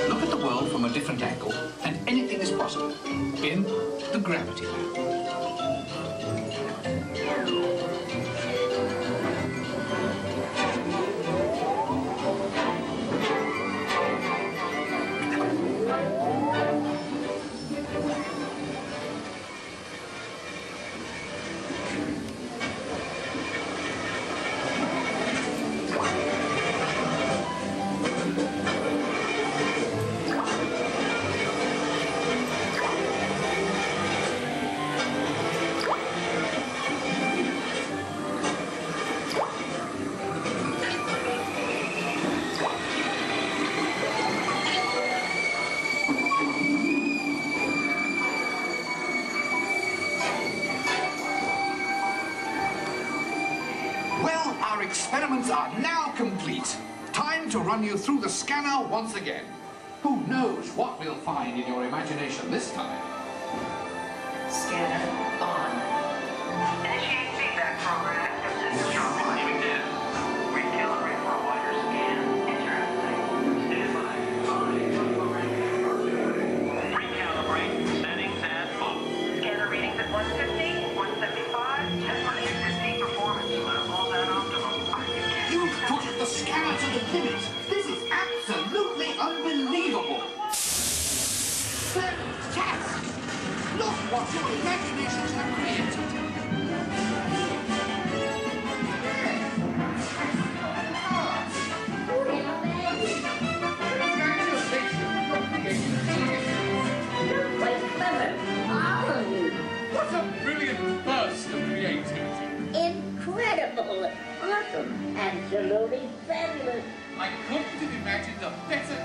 Look at the world from a different angle, and anything is possible in the Gravity Lab. Well, our experiments are now complete. Time to run you through the scanner once again. Who knows what we'll find in your imagination this time? Scanner on. Initiate feedback program. Receiving data. Recalibrate for a wider scan. Interesting. Stand by. Recalibrate. Settings at full. Scanner readings at 150, 175, 10% performance level at optimum. You've pushed the scanner to the limit. This is absolutely unbelievable. Fantastic! Look what your imaginations have created. Quite clever, all of you. What a brilliant burst of creativity. Incredible, awesome, absolutely fabulous. I couldn't have imagined a better...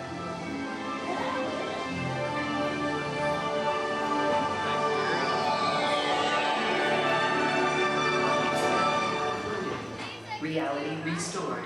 reality restored.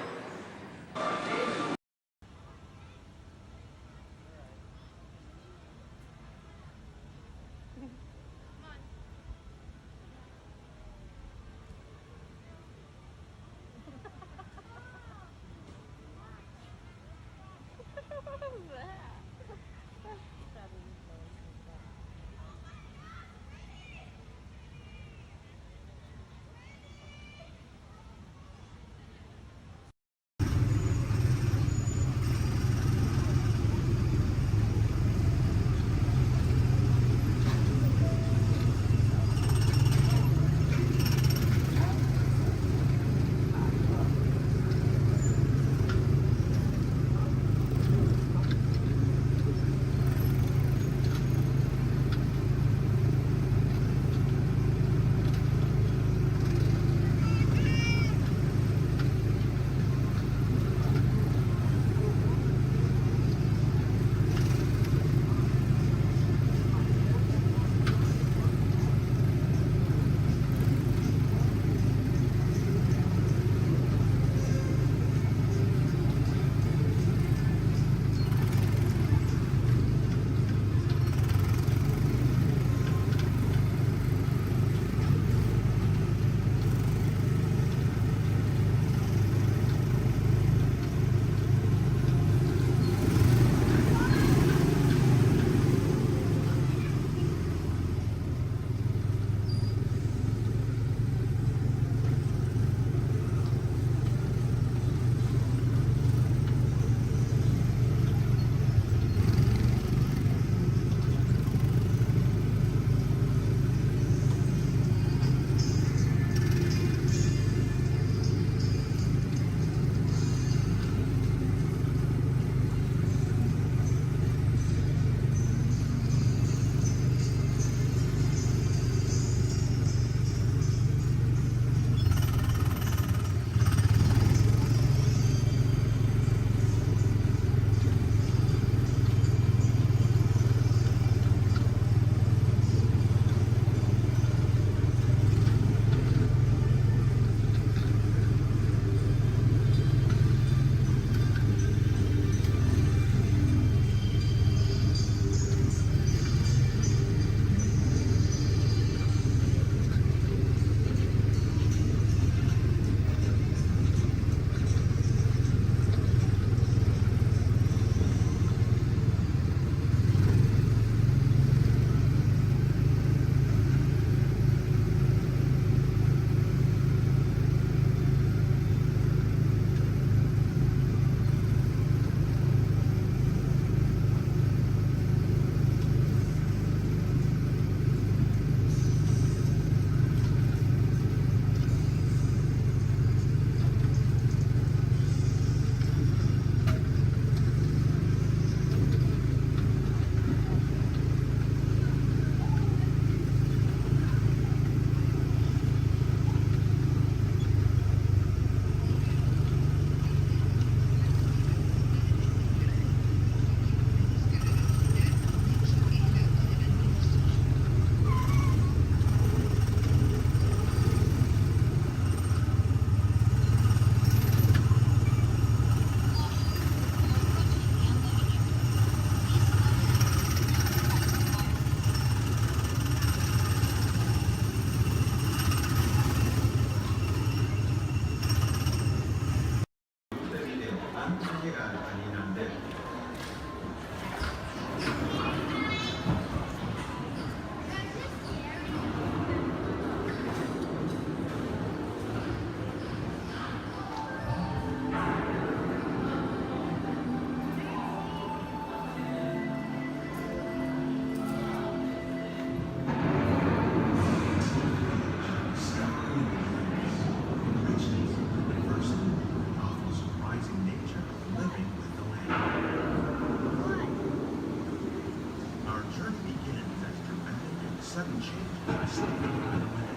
sudden change in our sleeping right away.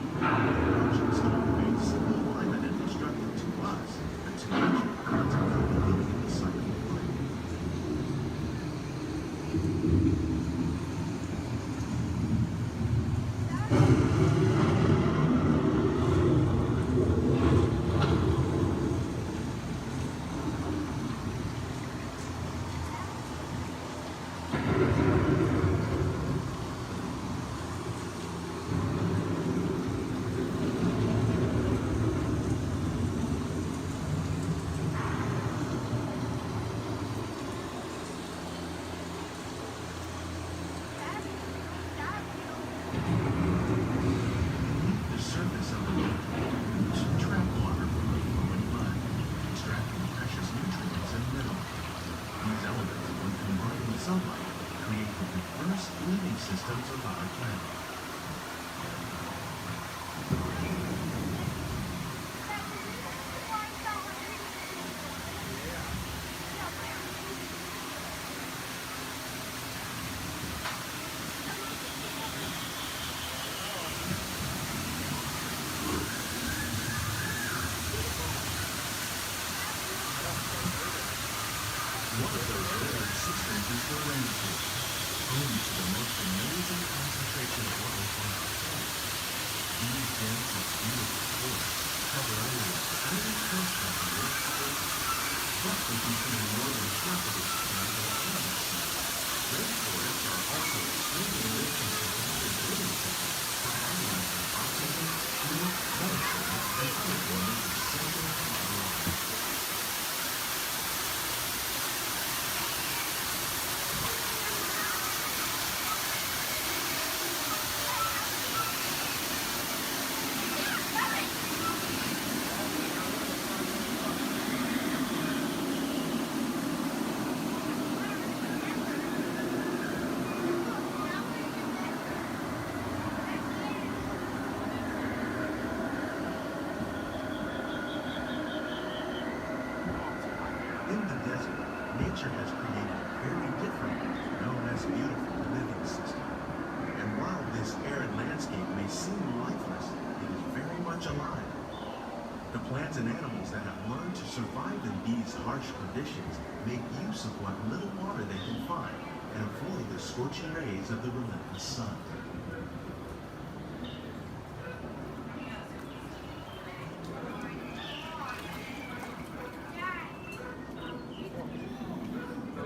Oceans can remain simple, climate, and destructive to us, but to nature, it's a beginning in the cycle of life. The surface of the moon to trap water from the flowing mud, extracting precious nutrients and minerals. These elements, when combined with sunlight, create the diverse living systems of our planet. One of those living systems is the rainforest, home to the most amazing concentration of life on our planet. These dense and beautiful forests cover only a tiny portion of the Earth's surface, roughly between the northern tropical zone and the Atlantic Sea. Rainforests are also extremely rich in synthetic living systems, providing us with oxygen, fuel, medicine, and other forms of essential to our lives. In the desert, nature has created a very different, known as beautiful living system. And while this arid landscape may seem lifeless, it is very much alive. The plants and animals that have learned to survive in these harsh conditions make use of what little water they can find and avoid the scorching rays of the relentless sun.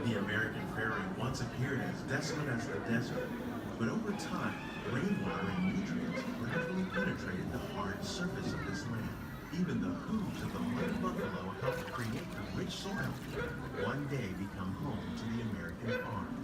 The American prairie once appeared as desolate as the desert, but over time, rainwater and nutrients gradually penetrated the hard surface of this land. Even the hooves of the muddy buffalo helped create the rich soil that one day become home to the American farm.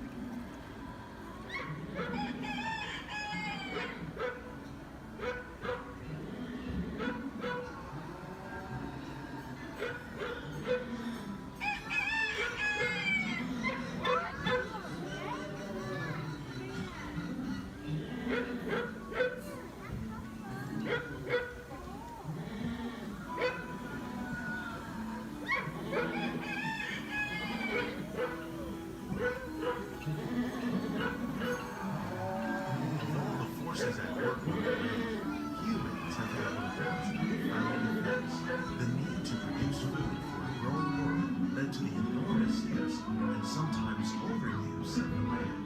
Forces at work on the land, humans have had one of the most profound effects. The need to produce food for a growing world led to the enormous use and sometimes overuse of the land.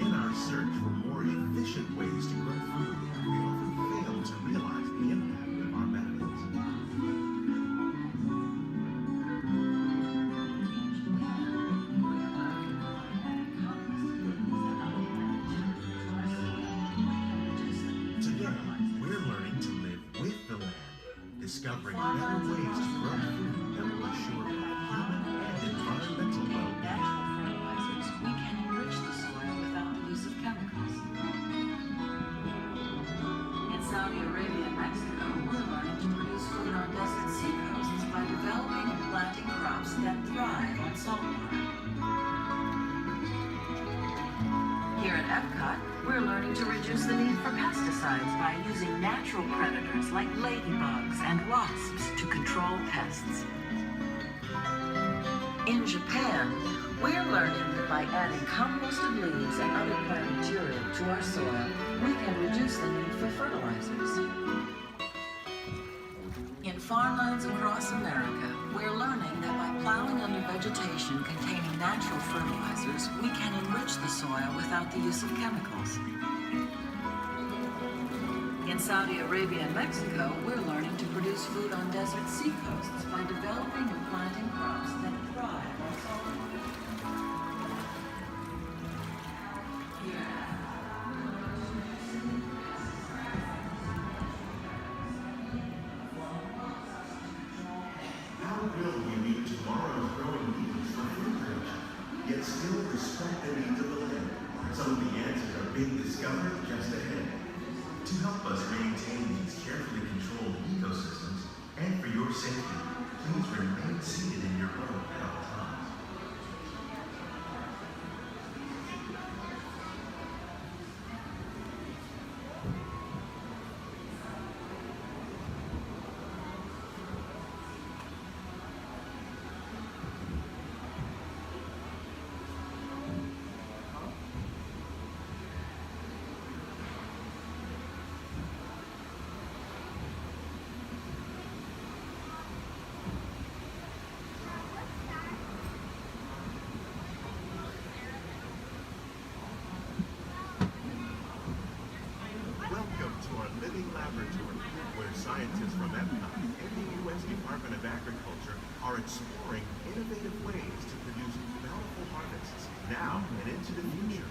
In our search for more efficient ways to grow food, we often fail to realize the impact of our methods. Discovering better ways to grow food that will assure both human and environmental well-being. Fertilizers, we can enrich the soil without the use of chemicals. In Saudi Arabia and Mexico, we're learning to produce food on desert seacoasts by developing and planting crops that thrive on saltwater. Here at Epcot, we're learning to reduce the need for pesticides by using natural predators like ladybugs and wasps to control pests. In Japan, We're learning that by adding composted leaves and other plant material to our soil, we can reduce the need for fertilizers. In farmlands across America, we're learning that by plowing under vegetation containing natural fertilizers, we can enrich the soil without the use of chemicals. In Saudi Arabia and Mexico, we're learning to produce food on desert seacoasts by developing and planting crops that thrive on salt. How will we meet tomorrow's growing needs for food production, yet still respect the needs of the land? Some of the answers are being discovered just ahead. To help us maintain these carefully controlled ecosystems, and for your safety, please remain seated in your boat at all times. Welcome to our living laboratory, where scientists from EPCOT and the U.S. Department of Agriculture are exploring innovative ways to produce bountiful harvests now and into the future.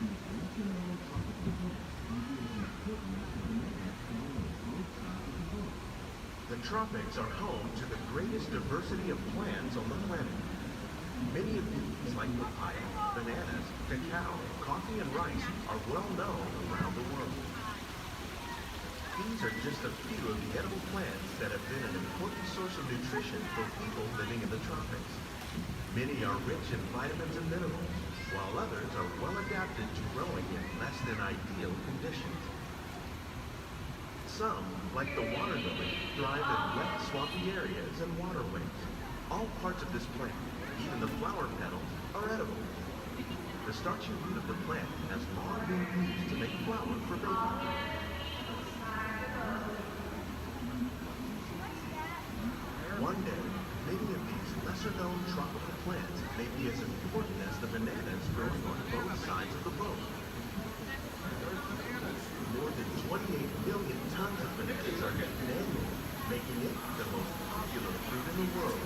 The tropics are home to the greatest diversity of plants on the planet. Many of these, like papaya, bananas, cacao, coffee, and rice, are well known around the world. These are just a few of the edible plants that have been an important source of nutrition for people living in the tropics. Many are rich in vitamins and minerals, while others are well adapted to growing in less than ideal conditions. Some, like the water lily, thrive in wet, swampy areas and waterways. All parts of this plant, even the flower petals, are edible. The starchy root of the plant has long been used to make flour for baking. One day, many of these lesser-known tropical plants may be as important as the bananas growing on both sides of the boat. More than 28 million tons of bananas are eaten annually, making it the most popular fruit in the world.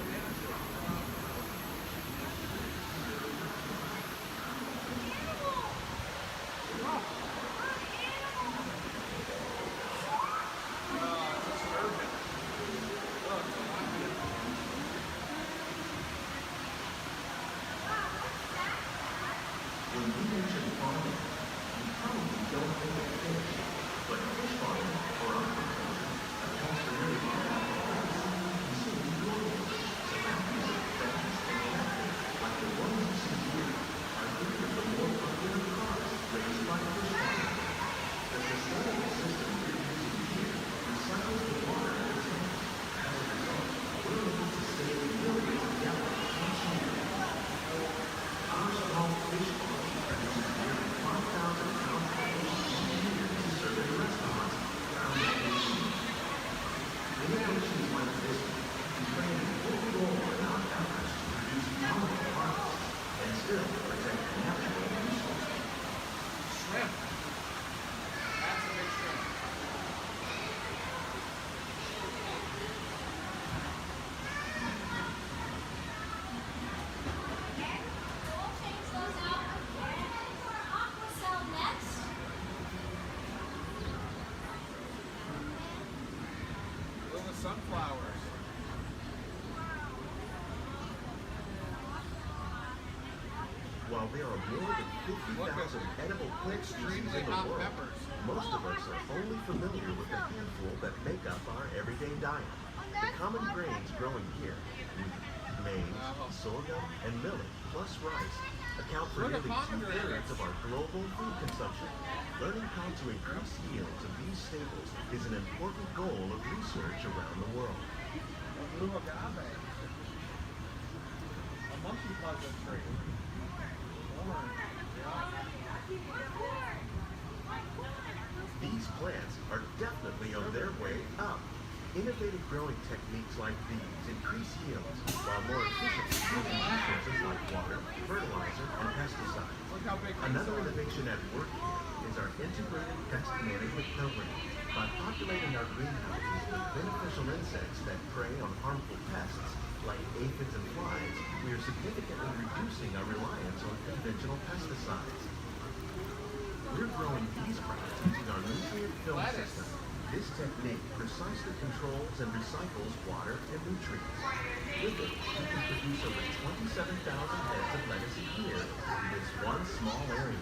When we mention farming, we probably don't think of fish, but fish farming or aquaculture accounts for nearly half of the plants consumed globally. Tilapia, bass, and catfish, like the ones you see here, are three of the more popular crops raised by fish farming. The sustainable system we're using here recycles the water in the tanks. As a result, we're able to save millions of gallons each year. Our small fish farm produces nearly 5,000 pounds of fish each year to serve in restaurants around the nation. Innovations like this can play an important role in our efforts to produce bountiful harvests and still protect natural resources. Shrimp. That's a big shrimp. Little sunflowers. While there are more than 50,000 edible plant species in the world, most of us are only familiar with the handful that make up our everyday diet. The common grains growing here, wheat, maize, sorghum, and millet, plus rice, account for nearly 2/3 of our global food consumption. Learning how to increase yields of these staples is an important goal of research around the world. A blue agave. A monkey puzzle tree. These plants are definitely on their way up. Innovative growing techniques like these increase yields, while more efficiently using resources like water, fertilizer, and pesticides. Another innovation at work here is our integrated pest management program. By populating our greenhouses with beneficial insects that prey on harmful pests, like aphids and flies, we are significantly reducing our reliance on conventional pesticides. We're growing these crops using our nutrient film system. This technique precisely controls and recycles water and nutrients. With it, we can produce over 27,000 heads of lettuce a year in this one small area.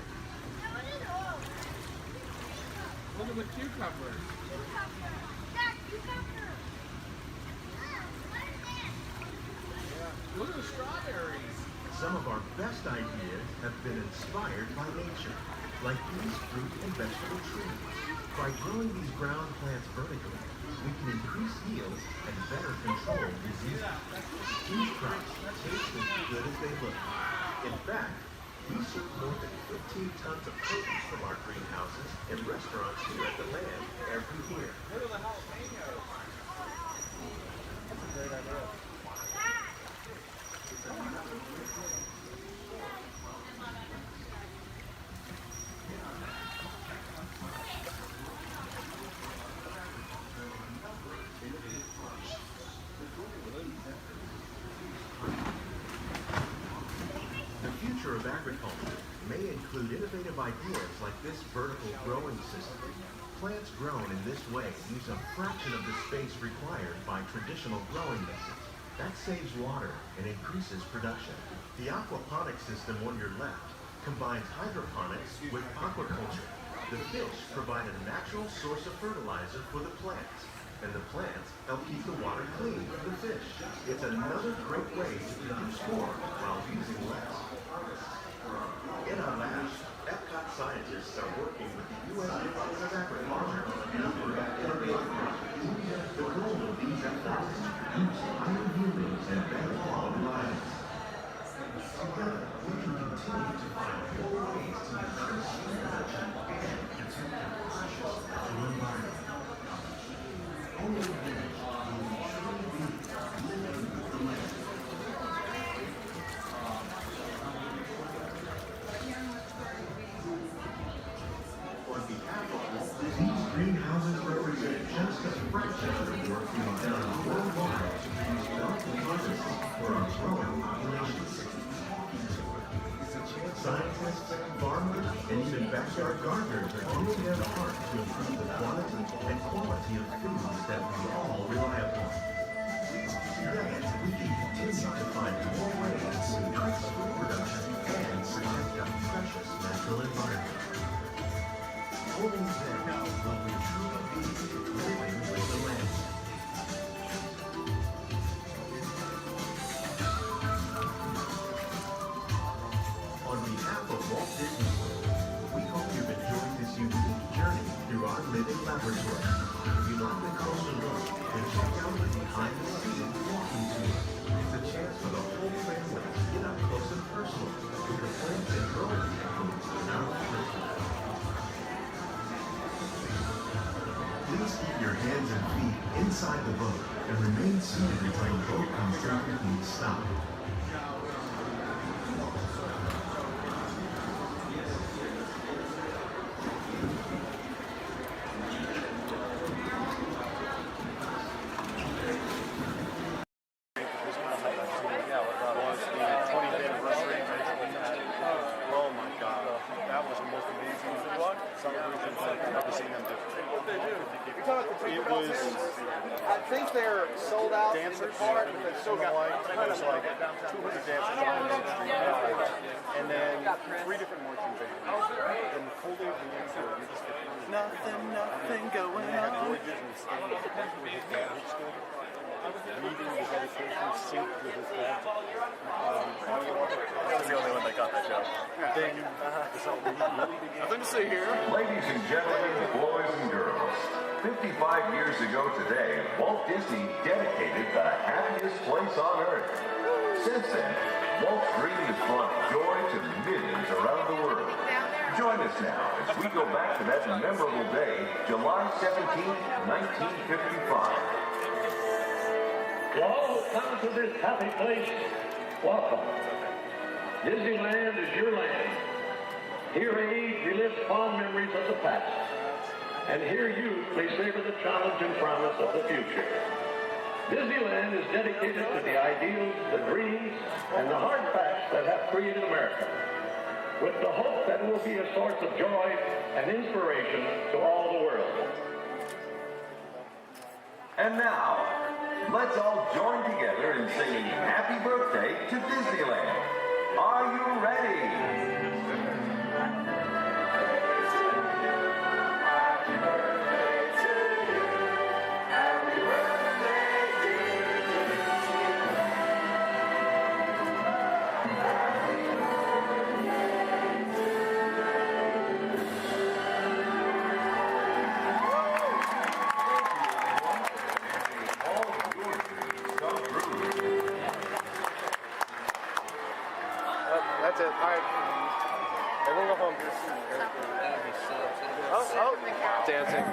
Look at the cucumbers. Look at the strawberries. Some of our best ideas have been inspired by nature, like these fruit and vegetable trees. By growing these ground plants vertically, we can increase yields and better control diseases. These crops taste as good as they look. In fact, we serve more than 15 tons of produce from our greenhouses in restaurants here at the land every year. Look at the jalapenos. That's a great idea. The future of agriculture may include innovative ideas like this vertical growing system. Plants grown in this way use a fraction of the space required by traditional growing methods. That saves water and increases production. The aquaponics system on your left combines hydroponics with aquaculture. The fish provide a natural source of fertilizer for the plants, and the plants help keep the water clean for the fish. It's another great way to produce more while using less. In our labs, Epcot scientists are working with the U.S. Department of Agriculture on a number of innovative projects. The goal of these efforts is to produce higher yielding and better quality lives. Together, we can continue to find more ways to increase food production and protect our precious natural environment. Only then will we truly be living the land. On behalf of Walt, these greenhouses represent just a fraction of the work being done worldwide to produce healthy harvests for our growing populations. Scientists, farmers, and even backyard gardeners are doing their part to improve the quantity and quality of foods that we all rely upon. Together, we can continue to find more ways to increase food production and protect our precious natural environment. Only then will we truly be living with the land. On behalf of Walt Disney World, we hope you've enjoyed this unique journey through our living laboratory. If you'd like a closer look, then check out the behind-the-scenes walking tour. It's a chance for the whole family to get up close and personal with the plants and growing techniques in our laboratory. Please keep your hands and feet inside the boat and remain seated until the boat comes to a complete stop. Oh my God, that was the most amazing celebrations I've ever seen them do. What they do? It was. I think they're sold out dancers, in the park, but they've still got it was like 200 dancers on the street, and then 3 different marching bands. And the colder the years were, you just get nothing going on. George's and standing with his dad, reading the dedication synced with his dad. I was the only one that got that joke. Then the celebration really began. Nothing to see here. Ladies and gentlemen, boys and girls, 55 years ago today, Walt Disney dedicated the happiest place on earth. Since then, Walt's dream has brought joy to millions around the world. Join us now as we go back to that memorable day, July 17th, 1955. To all who come to this happy place, welcome. Disneyland is your land. Here age relives fond memories of the past. And here youth may savor the challenge and promise of the future. Disneyland is dedicated to the ideals, the dreams, and the hard facts that have created America, with the hope that it will be a source of joy and inspiration to all the world. And now, let's all join together in singing Happy Birthday to Disneyland. Are you ready? That's it. All right. Everyone go home. Oh, dancing.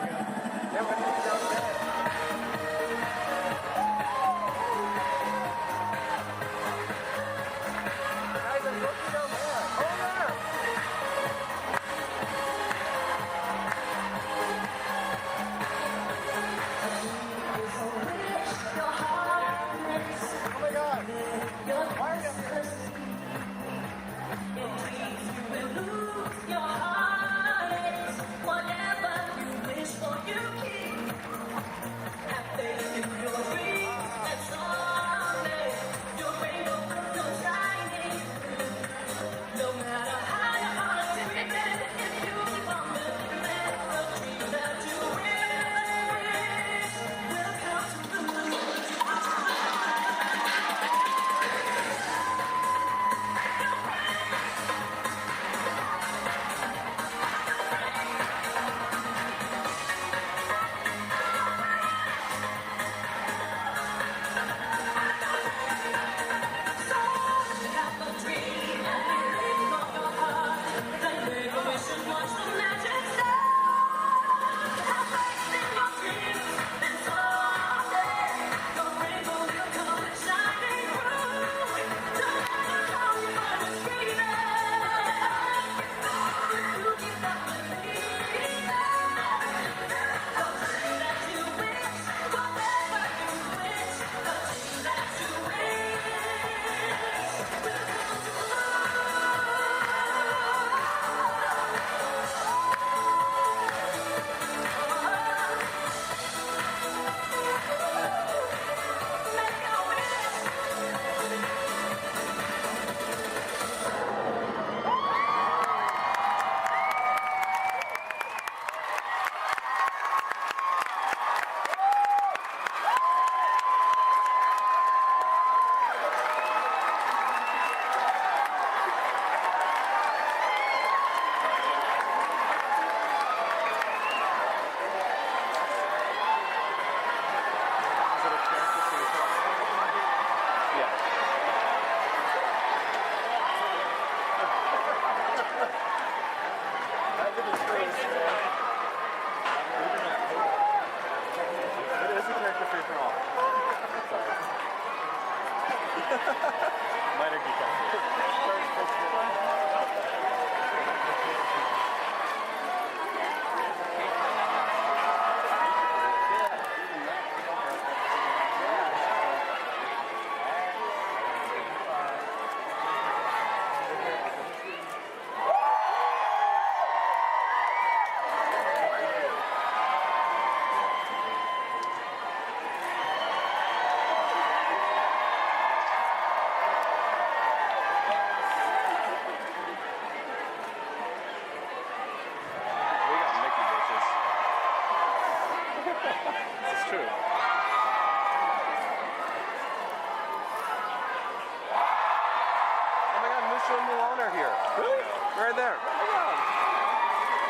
Right there.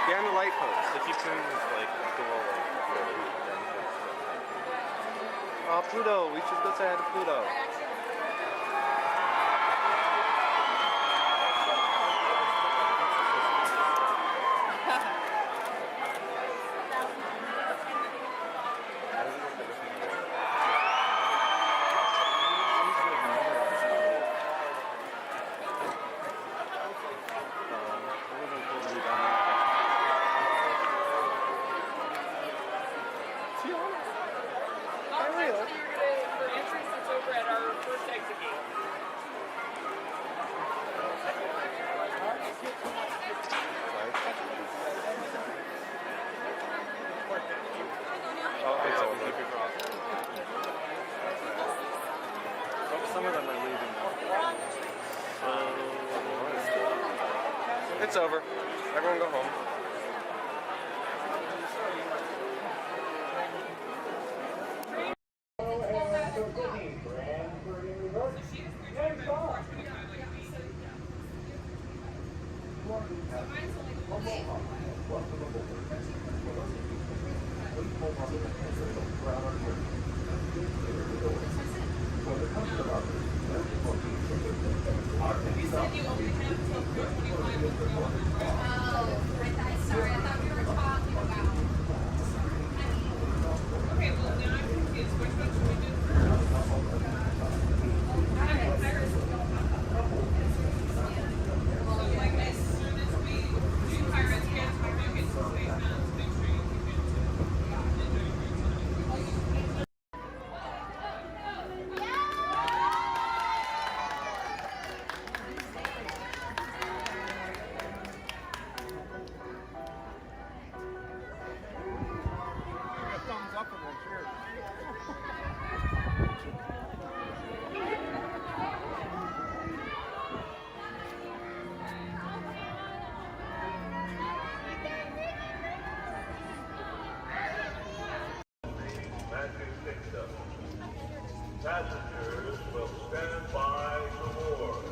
Behind the light post. If you turn this like Oh, Pluto. We should go say hi to Pluto. It's over. Everyone go home. Passengers will stand by to board.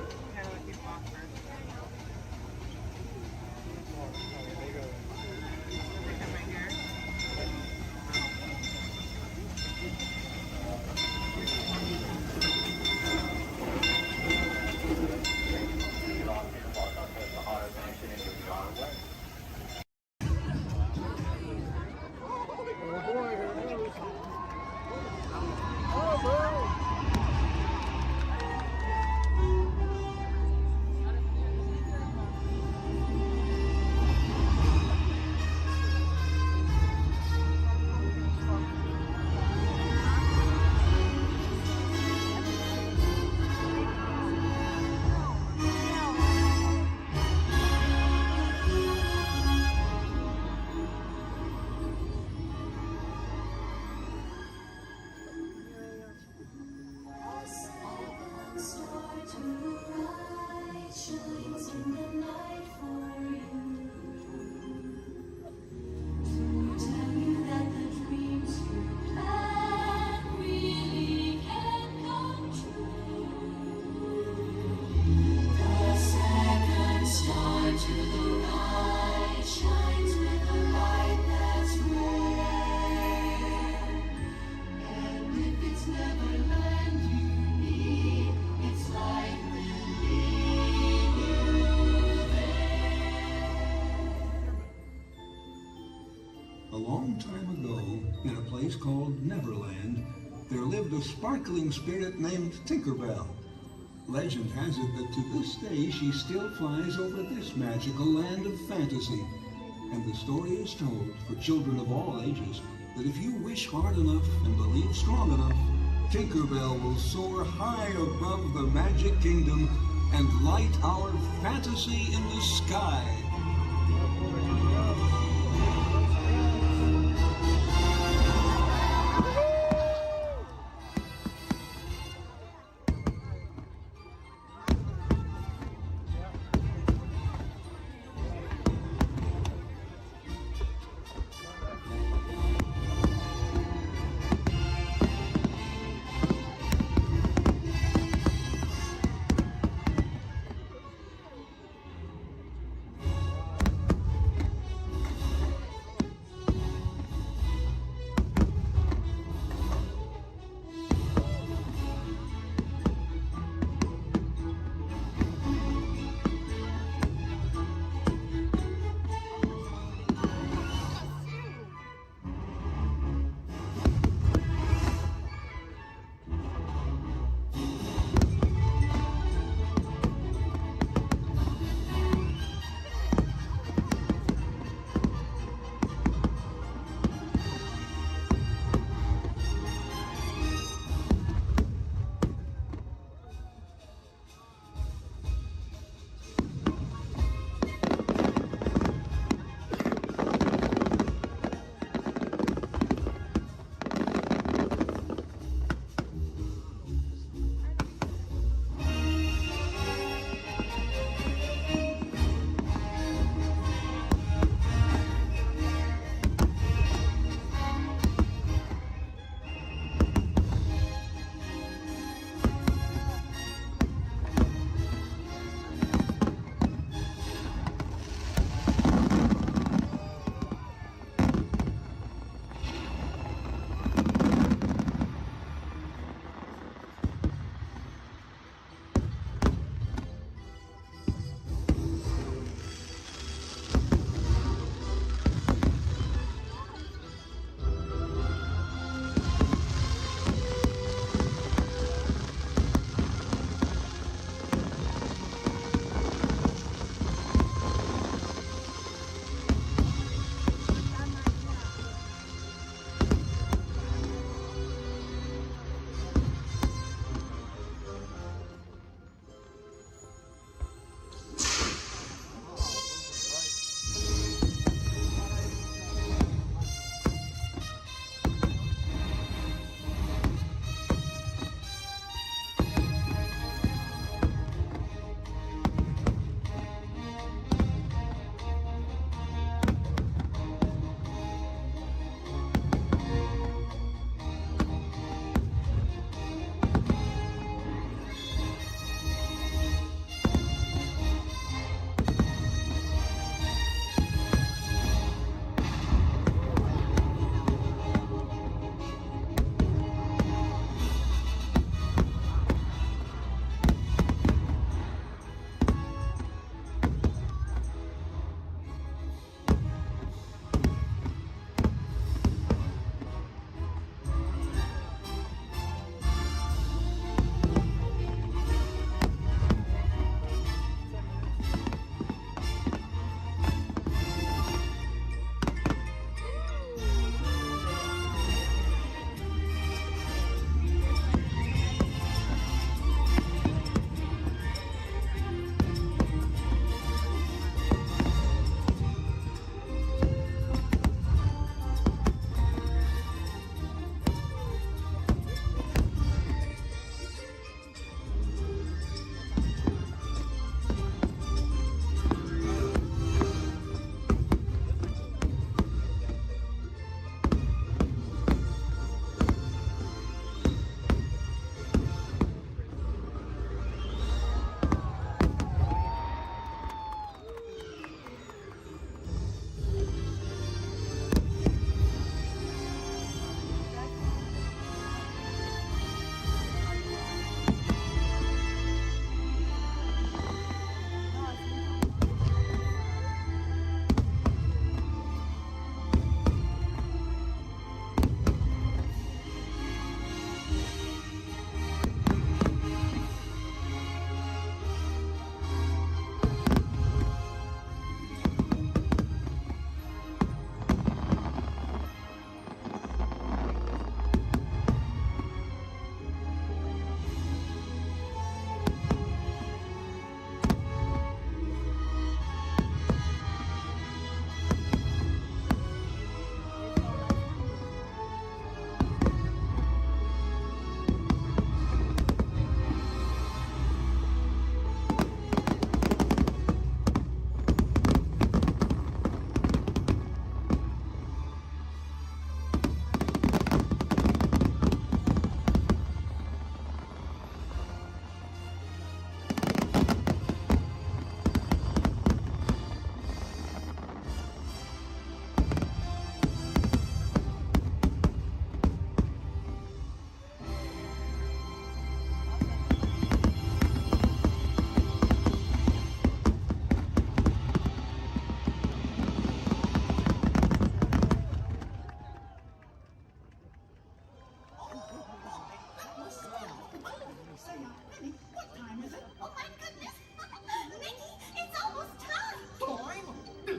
A long time ago, in a place called Neverland, there lived a sparkling spirit named Tinkerbell. Legend has it that to this day she still flies over this magical land of fantasy. And the story is told for children of all ages that if you wish hard enough and believe strong enough, Tinkerbell will soar high above the magic kingdom and light our fantasy in the sky.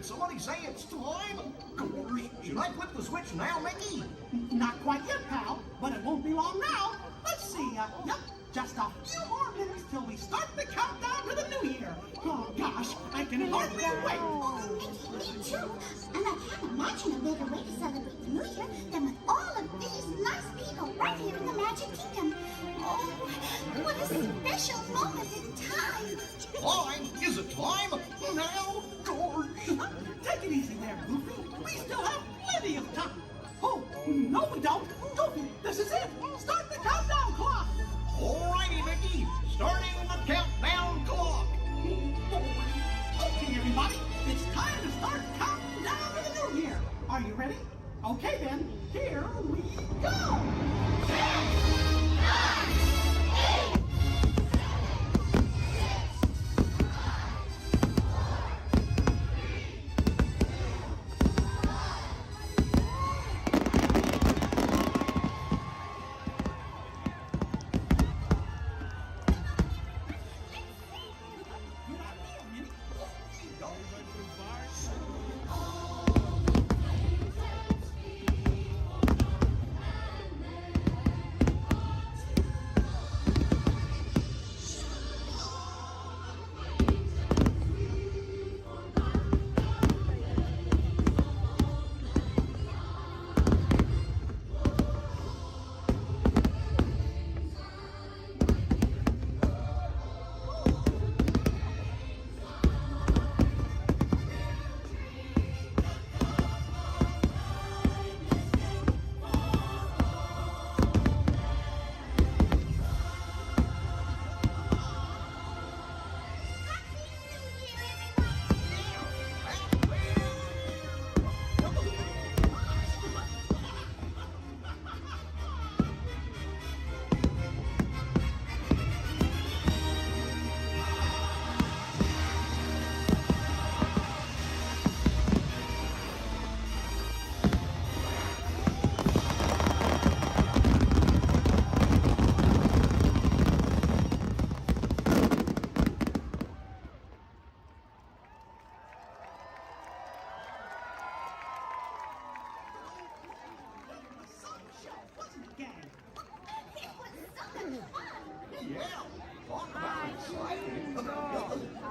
Did somebody say it's time? Should I flip the switch now, Mickey? Not quite yet, pal, but it won't be long now. Let's see, yep, just a few more minutes till we start the countdown to the new year. Oh, gosh, I can hardly wait. Oh, Mickey, me too. And I can't imagine a better way to celebrate the new year than with all of these nice people right here in the Magic Kingdom. Oh, what a special moment in time. Time? Is it time? Now, George. Take it easy there, Goofy. We still have plenty of time. Oh, no we don't. Goofy, this is it. Start the countdown clock. All righty, Mickey. Starting the countdown clock. Okay, everybody. It's time to start counting down to the new year. Are you ready? Okay, then. Here we go. 10, 9, 8.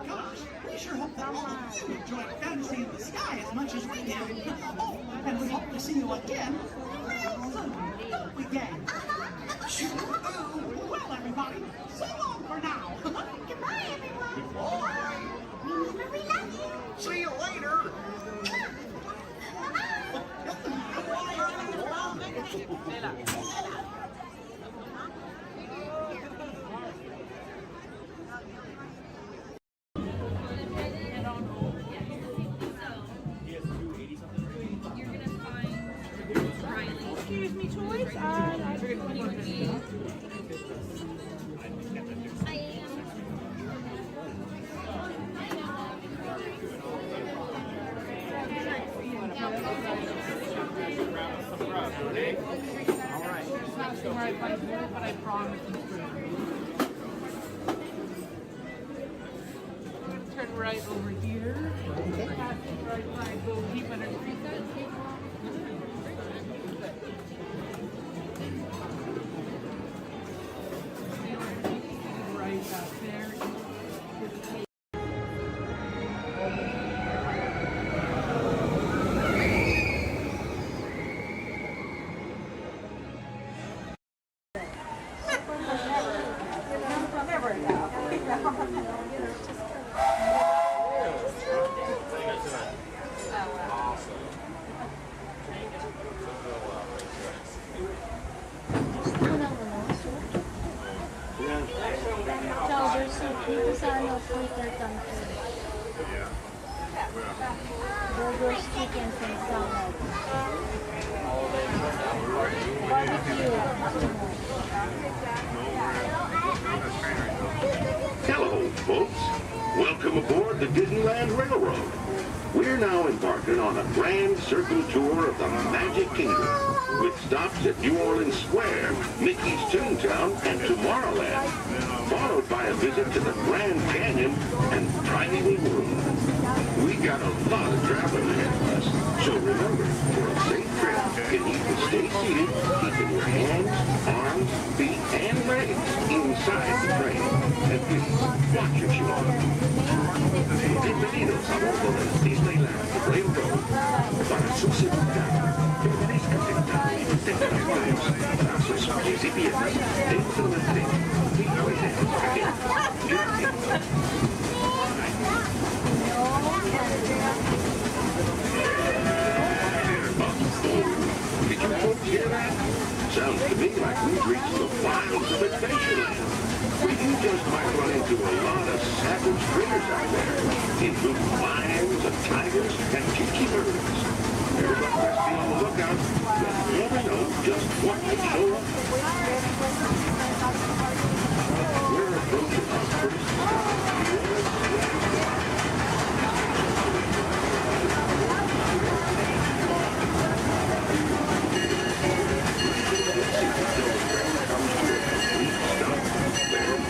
Gosh, we sure hope that all of you enjoyed Fantasy in the Sky as much as we did. Oh, and we hope to see you again real soon, don't we, gang? Sure do. Well, everybody, so long for now. Goodbye, everyone. Goodbye. Remember, we love you. See you later. Excuse me, toys? But I promise turn right over here. Okay. Pass it right side, go deep underneath that. Right back there. Dito sa Twitter country. Burgers, chickens, and salad. Barbecue. Hello, folks. Welcome aboard the Disneyland Railroad. We're now embarking on a grand circle tour of the Magic Kingdom, with stops at New Orleans Square, Mickey's Toontown, and Tomorrowland, followed by a visit to the Grand Canyon and Primeval Room. We got a lot of traveling ahead of us, so remember, for a safe trip, you need to stay seated, keeping your hands, arms, feet, and legs inside the train. And please, watch your children. Bienvenidos a bordo del Disneyland Railroad. Para su seguridad, permanezca sentado y mantenga las manos, brazos, pies y piernas dentro del tren. Y puede gracias. Did you folks hear that? Sounds to me like we've reached the wilds of Adventureland. You just might run into a lot of savage critters out there, including lions and tigers and tiki birds. Everybody must be on the lookout. You never know just what could show up. We're approaching our first stop.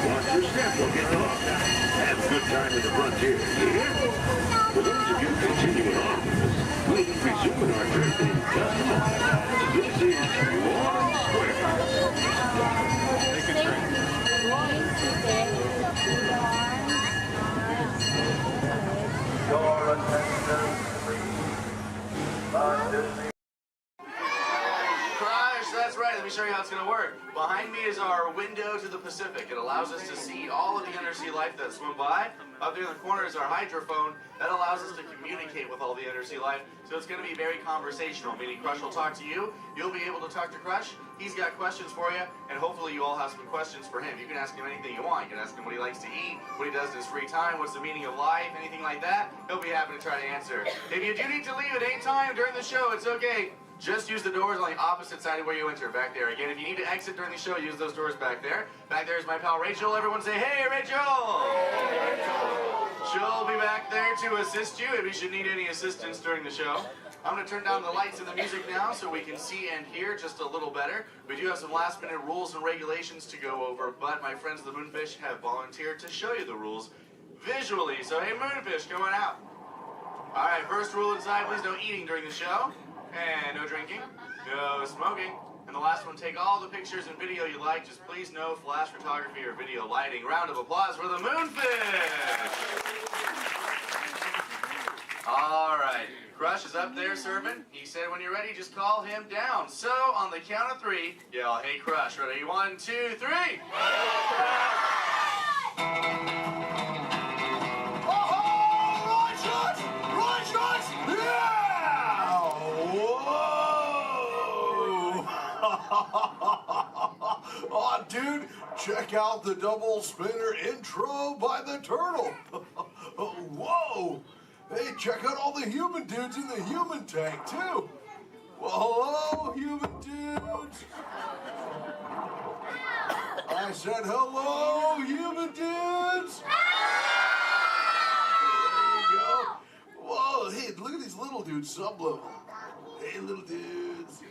Watch your step, we'll get off. Have a good time in the frontier, yeah? For those of you continuing on, we'll be resuming our trip in just a moment. This is Walt Square. Your attention, please. Disney. That's right, let me show you how it's going to work. Behind me is our window to the Pacific. It allows us to see all of the undersea life that swim by. Up there in the corner is our hydrophone. That allows us to communicate with all the undersea life. So it's going to be very conversational, meaning Crush will talk to you. You'll be able to talk to Crush. He's got questions for you, and hopefully you all have some questions for him. You can ask him anything you want. You can ask him what he likes to eat, what he does in his free time, what's the meaning of life, anything like that. He'll be happy to try to answer. If you do need to leave at any time during the show, it's okay. Just use the doors on the opposite side of where you enter, back there. Again, if you need to exit during the show, use those doors back there. Back there is my pal Rachel. Everyone say, hey, Rachel! Hey, Rachel! She'll be back there to assist you if you should need any assistance during the show. I'm going to turn down the lights and the music now so we can see and hear just a little better. We do have some last-minute rules and regulations to go over, but my friends the Moonfish have volunteered to show you the rules visually. So, hey, Moonfish, come on out. All right, first rule inside, please no eating during the show. And no drinking, no smoking. And the last one, take all the pictures and video you like. Just please no flash photography or video lighting. Round of applause for the Moonfish. All right, Crush is up there serving. He said when you're ready, just call him down. So on the count of 3, yell, hey Crush. Ready? 1, 2, 3. Hey, Oh, dude, check out the double spinner intro by the turtle. Whoa! Hey, check out all the human dudes in the human tank, too. Well, hello, human dudes. I said hello, human dudes. There you go. Whoa, hey, look at these little dudes, sub-level. Hey, little dudes.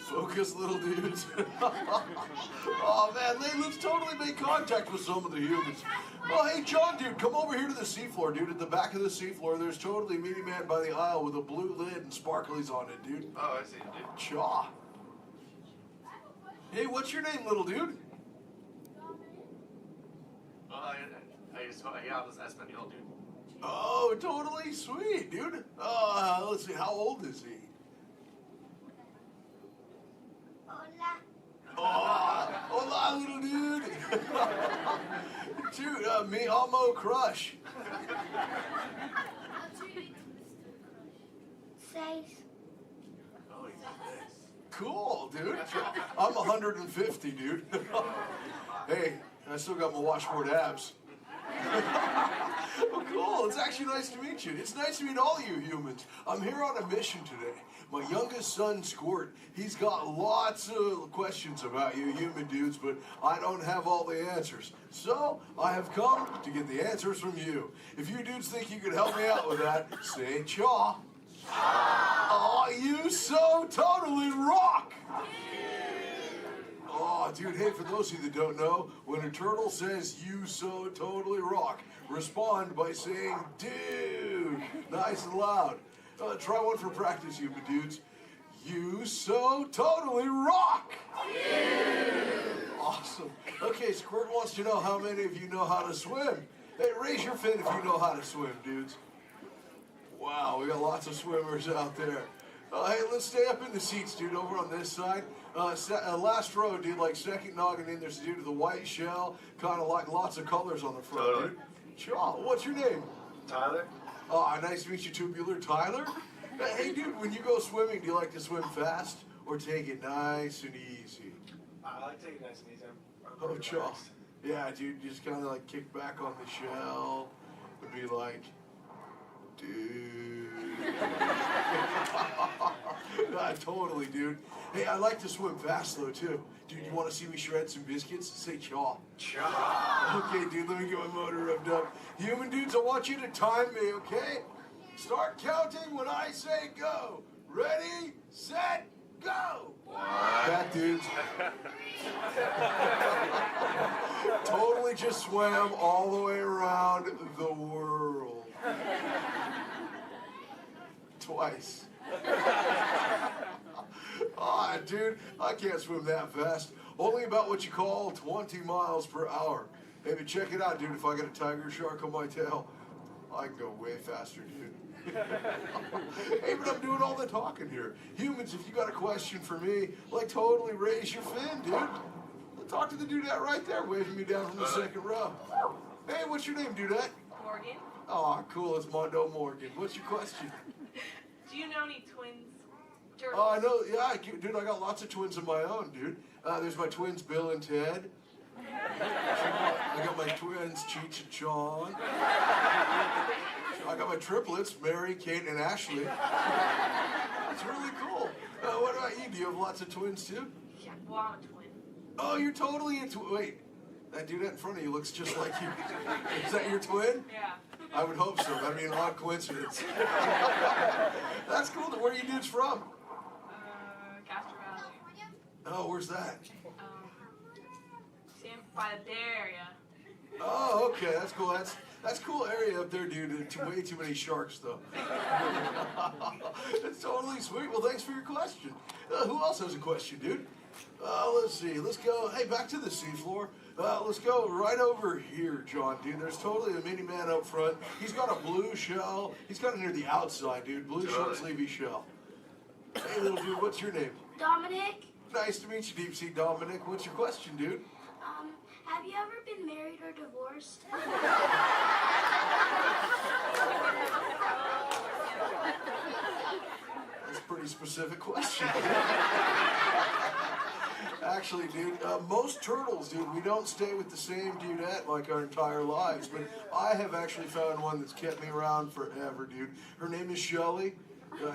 Focus, little dudes. Oh, man, let's totally make contact with some of the humans. Oh, hey, John, dude, come over here to the seafloor, dude. At the back of the seafloor, there's totally Meaty Man by the aisle with a blue lid and sparklies on it, dude. Oh, I see, dude. Chaw. Hey, what's your name, little dude? Yeah, that's my deal, dude. Oh, totally sweet, dude. Let's see, how old is he? Hola, little dude. Dude, me amo Crush. 6. Cool, dude. I'm 150, dude. Hey, I still got my washboard abs. Well, cool. It's actually nice to meet you. It's nice to meet all you humans. I'm here on a mission today. My youngest son, Squirt, he's got lots of questions about you human dudes, but I don't have all the answers. So, I have come to get the answers from you. If you dudes think you could help me out with that, say chaw. Oh, you so totally rock! Oh, Oh, dude, hey, for those of you that don't know, when a turtle says, "You so totally rock," respond by saying, "Dude," nice and loud. Try one for practice, human dudes. You so totally rock! Awesome. Okay, Squirt wants to know how many of you know how to swim. Hey, raise your fin if you know how to swim, dudes. Wow, we got lots of swimmers out there. Hey, let's stay up in the seats, dude, over on this side. Last row, dude, like second noggin in, there's a dude with a white shell, kind of like lots of colors on the front, Totally. dude. Sure, what's your name? Tyler? Oh, nice to meet you, tubular Tyler. Hey, dude, when you go swimming, do you like to swim fast or take it nice and easy? I like taking it nice and easy. I'm Oh, pretty Chaw. relaxed. Yeah, dude, just kind of like kick back on the shell and be like, dude. Totally, dude. Hey, I like to swim fast, though, too. Dude, you want to see me shred some biscuits? Say chaw. Chaw. Okay, dude, let me get my motor revved up. Human dudes, I want you to time me, okay? Start counting when I say go. Ready, set, go. Back, dudes. Totally just swam all the way around the world. Twice. Ah, dude, I can't swim that fast. Only about what you call 20 miles per hour. Hey, but check it out, dude. If I got a tiger shark on my tail, I can go way faster, dude. Hey, but I'm doing all the talking here. Humans, if you got a question for me, like totally raise your fin, dude. Talk to the dudette right there, waving me down from the second row. Hey, what's your name, dudette? Morgan, Oh, cool. It's Mondo Morgan. What's your question? do you know any twins? Turtles? Oh, I know. Yeah, dude, I got lots of twins of my own, dude. There's my twins, Bill and Ted. I got my twins, Cheech and Sean. I got my triplets, Mary, Kate, and Ashley. It's really cool. What about you? Do you have lots of twins, too? Yeah, well, I'm a twin. Oh, you're totally a twin. Wait, that dude in front of you looks just like you. Is that your twin? Yeah. I would hope so. That'd be an odd coincidence. That's cool. Where are you dudes from? Castro Valley. Oh, where's that? By the Bay Area. Oh, okay. That's cool. That's cool area up there, dude. Way too many sharks, though. It's totally sweet. Well, thanks for your question. Who else has a question, dude? Let's see. Let's go. Hey, back to the seafloor. Let's go right over here, John, dude. There's totally a mini man up front. He's got a blue shell. He's kind of near the outside, dude. Blue short sleevey shell. Hey, little dude, what's your name? Dominic, Nice to meet you, Deep Sea Dominic. What's your question, dude? have you ever been married or divorced? That's a pretty specific question. Actually, dude, most turtles, dude, we don't stay with the same dudette like our entire lives, but I have actually found one that's kept me around forever, dude. Her name is Shelly.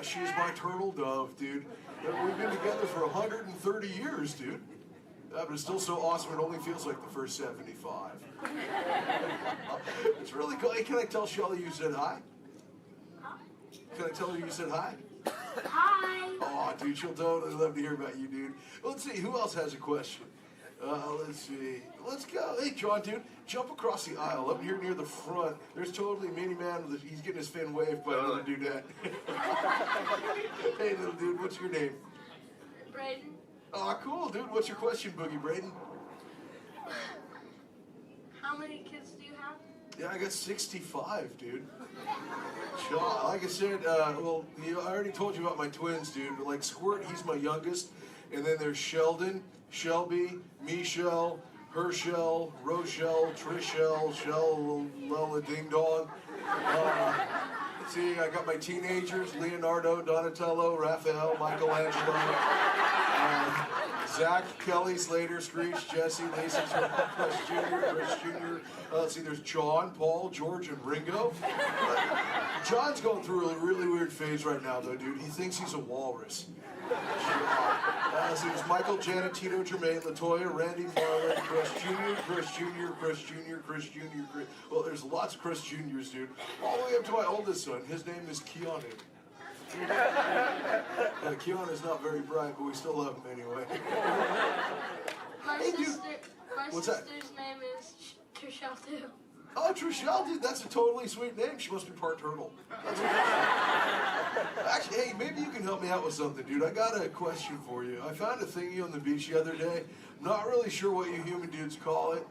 She is my turtle dove, dude. We've been together for 130 years, dude. But it's still so awesome, it only feels like the first 75. It's really cool. Hey, can I tell Shelly you said hi? Can I tell her you said hi? Hi. Oh, dude, she'll totally love to hear about you, dude. Let's see, who else has a question? Let's see. Let's go. Hey, John, dude, jump across the aisle up here near the front. There's totally a mini man. He's getting his fin waved by another dudette. Hey, little dude, what's your name? Braden. Oh, cool, dude. What's your question, Boogie Braden? How many kids do you have? Yeah, I got 65, dude. Shaw, like I said, well, I already told you about my twins, dude. Like Squirt, he's my youngest. And then there's Sheldon, Shelby, Michelle, Herschel, Rochelle, Trishelle, Shell, Lella Ding Dong. See, I got my teenagers, Leonardo, Donatello, Raphael, Michelangelo, Zach, Kelly, Slater, Screech, Jesse, Lacey, Chris Jr. Let's see, there's John, Paul, George, and Ringo. John's going through a really weird phase right now, though, dude. He thinks he's a walrus. So there's Michael, Janet, Tito, Jermaine, LaToya, Randy, Marlon, Chris Jr., Chris Jr., Chris Jr., Chris Jr., Chris... Well, there's lots of Chris Jr.'s, dude. All the way up to my oldest son. His name is Keanu. Keanu's not very bright, but we still love him anyway. My Hey, dude. sister, my What's that? sister's name is Trishelle too. Oh, Trishelle, dude, that's a totally sweet name. She must be part turtle. That's Actually, hey, maybe you can help me out with something, dude. I got a question for you. I found a thingy on the beach the other day. Not really sure what you human dudes call it.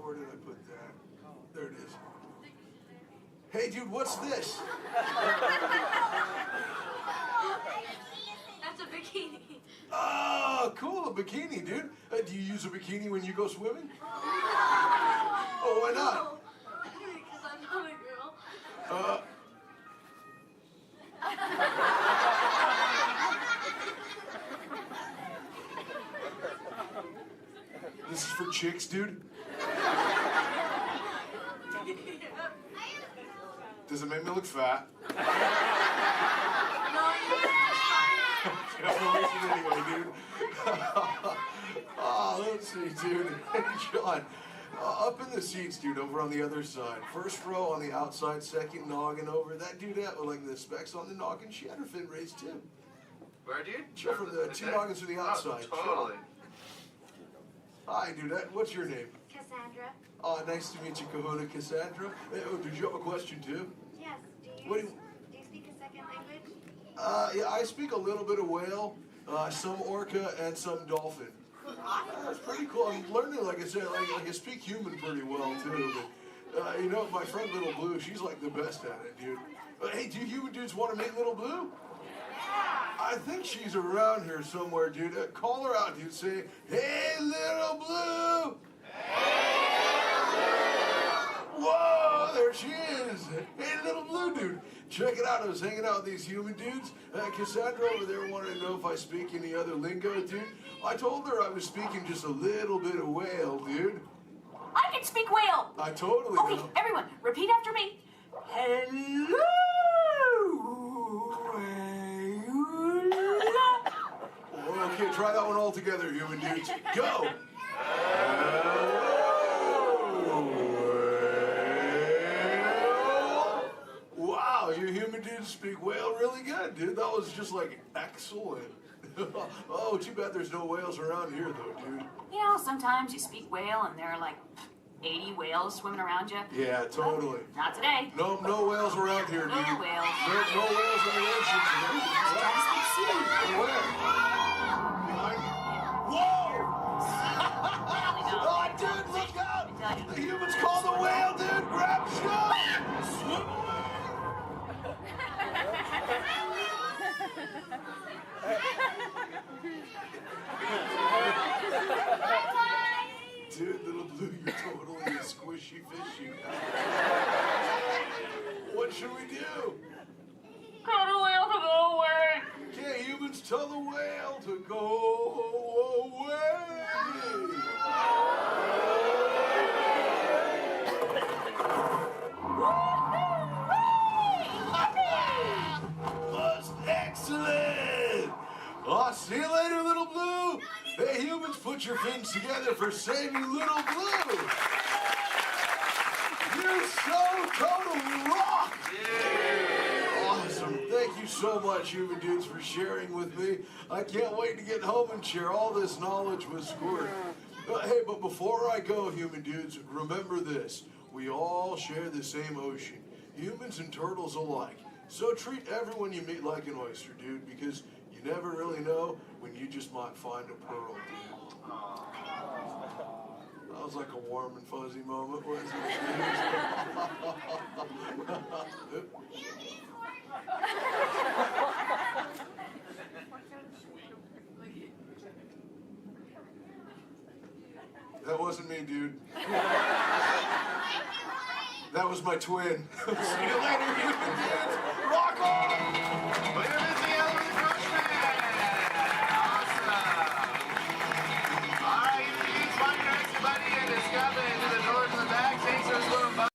Where did I put that? There it is. Hey, dude, what's this? That's a bikini. Oh, cool, a bikini, dude. Do you use a bikini when you go swimming? Oh, why not? Because I'm not a girl. This is for chicks, dude? Does it make me look fat? Anyway, dude. Oh, let's see, dude. Hey, John. Up in the seats, dude, over on the other side. First row on the outside, second noggin over. That dude with like the specs on the noggin, she had her fin raised too. Where, dude? Show from the two noggins to the outside. Oh, totally. Hi, dude. What's your name? Cassandra. Oh, nice to meet you, Kahuna Cassandra. Hey, oh, did you have a question too? Yes. Do you speak a second language? Yeah, I speak a little bit of whale, some orca, and some dolphin. That's pretty cool. I'm learning, like I said, like I speak human pretty well too. But you know, my friend Little Blue, she's like the best at it, dude. Hey, do you human dudes want to meet Little Blue? I think she's around here somewhere, dude. Call her out, dude. Say, "Hey, Little Blue." Whoa, there she is. Hey, Little Blue, dude. Check it out. I was hanging out with these human dudes. Cassandra over there wanted to know if I speak any other lingo, dude. I told her I was speaking just a little bit of whale, dude. I can speak whale. I totally Okay, know. everyone, repeat after me. Hello. Okay, try that one all together, human dudes. Go. Wow, you human dudes speak whale really good, dude. That was just like excellent. Oh, too bad there's no whales around here, though, dude. You know, sometimes you speak whale and there are like 80 whales swimming around you. Yeah, totally. Not today. No whales around here, dude. No whales. No whales in the ocean today. Where? Behind? Whoa! Oh, dude, look out! The humans call the whale, dude. Grab stuff. Swim away. Dude, Little Blue, you're totally a squishy fishy. What should we do? Tell the whale to go away. Okay, humans, tell the whale to go away. That's excellent. Oh, see you later, Little Blue. Hey, humans, put your fins together for saving Little Blue. You so totally rock. Yeah. Awesome. Thank you so much, human dudes, for sharing with me. I can't wait to get home and share all this knowledge with Squirt. Hey, but before I go, human dudes, remember this. We all share the same ocean, humans and turtles alike. So treat everyone you meet like an oyster, dude, because you never really know when you just might find a pearl, dude. That was like a warm and fuzzy moment, wasn't it? That wasn't me, dude. That was my twin. See you later, human dudes. Rock on! Look at this, the Elephant Freshman! Awesome! All right, you please find your extra buddy and discover into the doors in the back. Thanks for swimming by.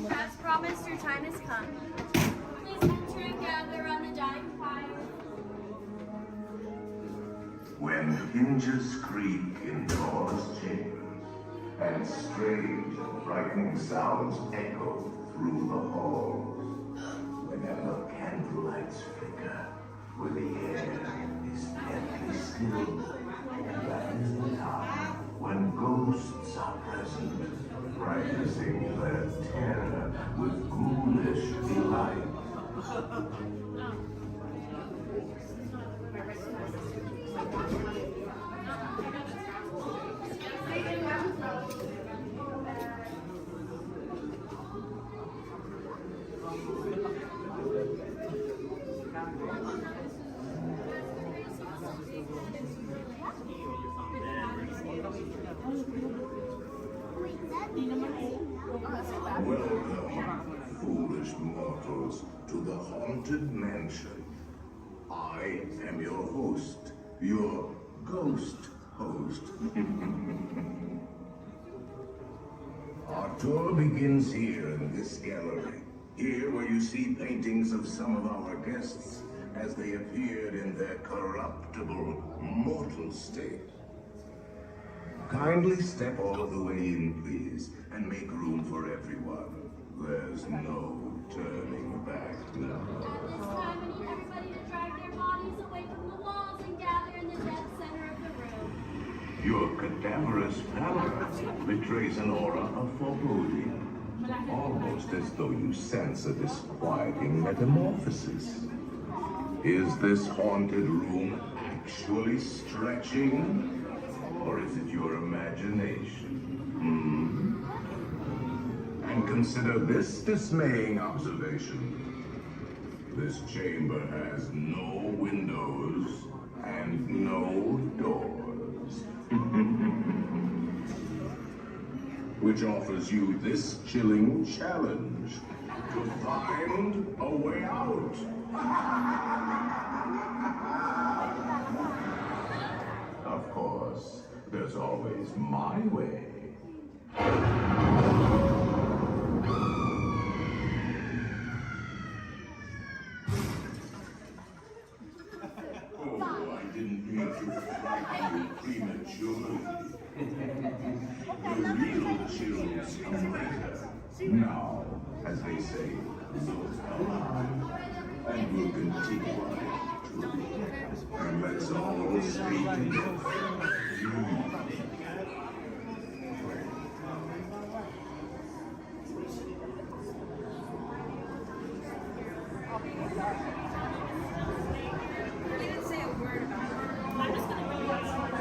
As promised, your time has come. Please enter and gather around the dying fire. When hinges creak in doors change, and strange and frightening sounds echo through the halls. Whenever candlelights flicker, where the air is deadly still, that is the time when ghosts are present, practicing their terror with ghoulish delight. Welcome, foolish mortals, to the Haunted Mansion. I am your host, your ghost host. Our tour begins here in this gallery. Here where you see paintings of some of our guests as they appeared in their corruptible, mortal state. Kindly step all the way in, please, and make room for everyone. There's no turning back now. At this time, I need everybody to drag their bodies away from the walls and gather in the dead center of the room. Your cadaverous pallor betrays an aura of foreboding, almost as though you sense a disquieting metamorphosis. Is this haunted room actually stretching? Or is it your imagination? And consider this dismaying observation. This chamber has no windows and no doors. Which offers you this chilling challenge to find a way out. Of course, there's always my way. Oh, I didn't mean to frighten you prematurely. The real chills come later. Now, as they say, those come on. And we'll continue on it too. And let's all stay together. We didn't say a word about it. I'm just gonna go outside.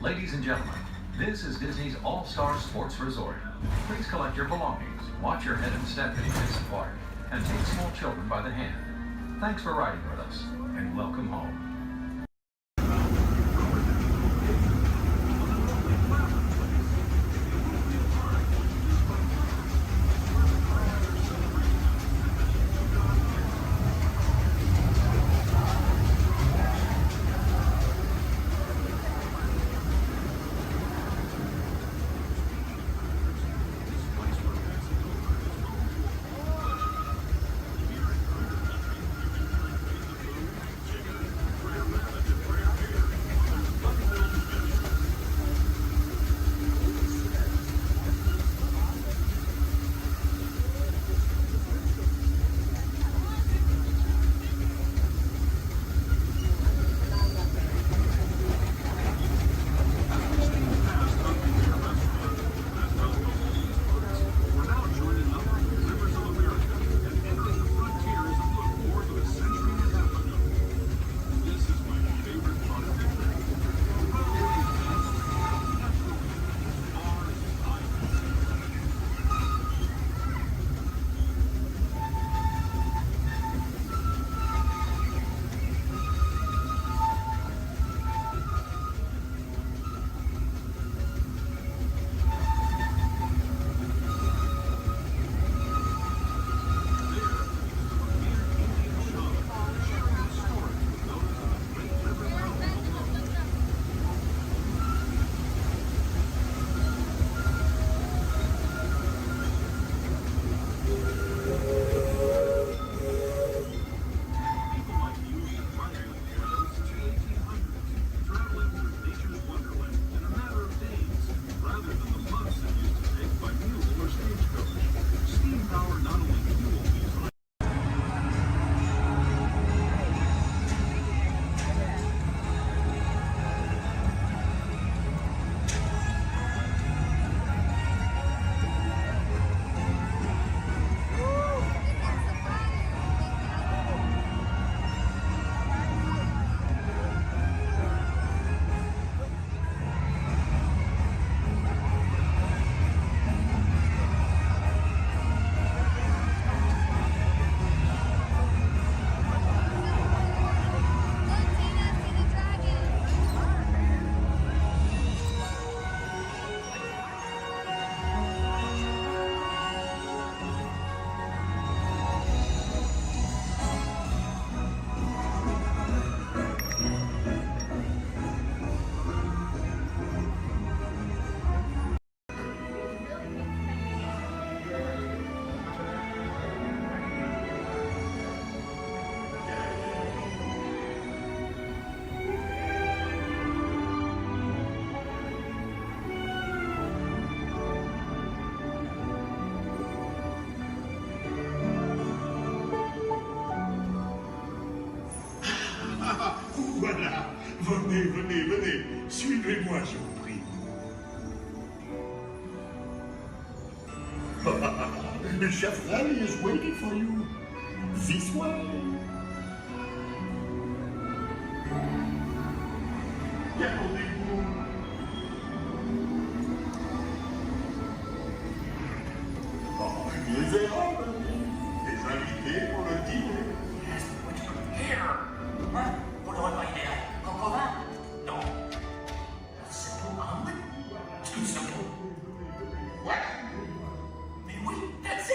Ladies and gentlemen, this is Disney's All-Star Sports Resort. Please collect your belongings, watch your head and step in case acquired, and take small children by the hand. Thanks for riding with us, and welcome home. Voilà, venez, venez, venez, suivez-moi, je vous prie. Chef Rally is waiting for you. This way. Déroulez-vous. Oh, les erreurs, les invités pour le dîner. Yes, what you got here? Hein? Vous l'aurez pas idée, encore un? Non. C'est pour un? Tout simple. What? Mais oui, that's it!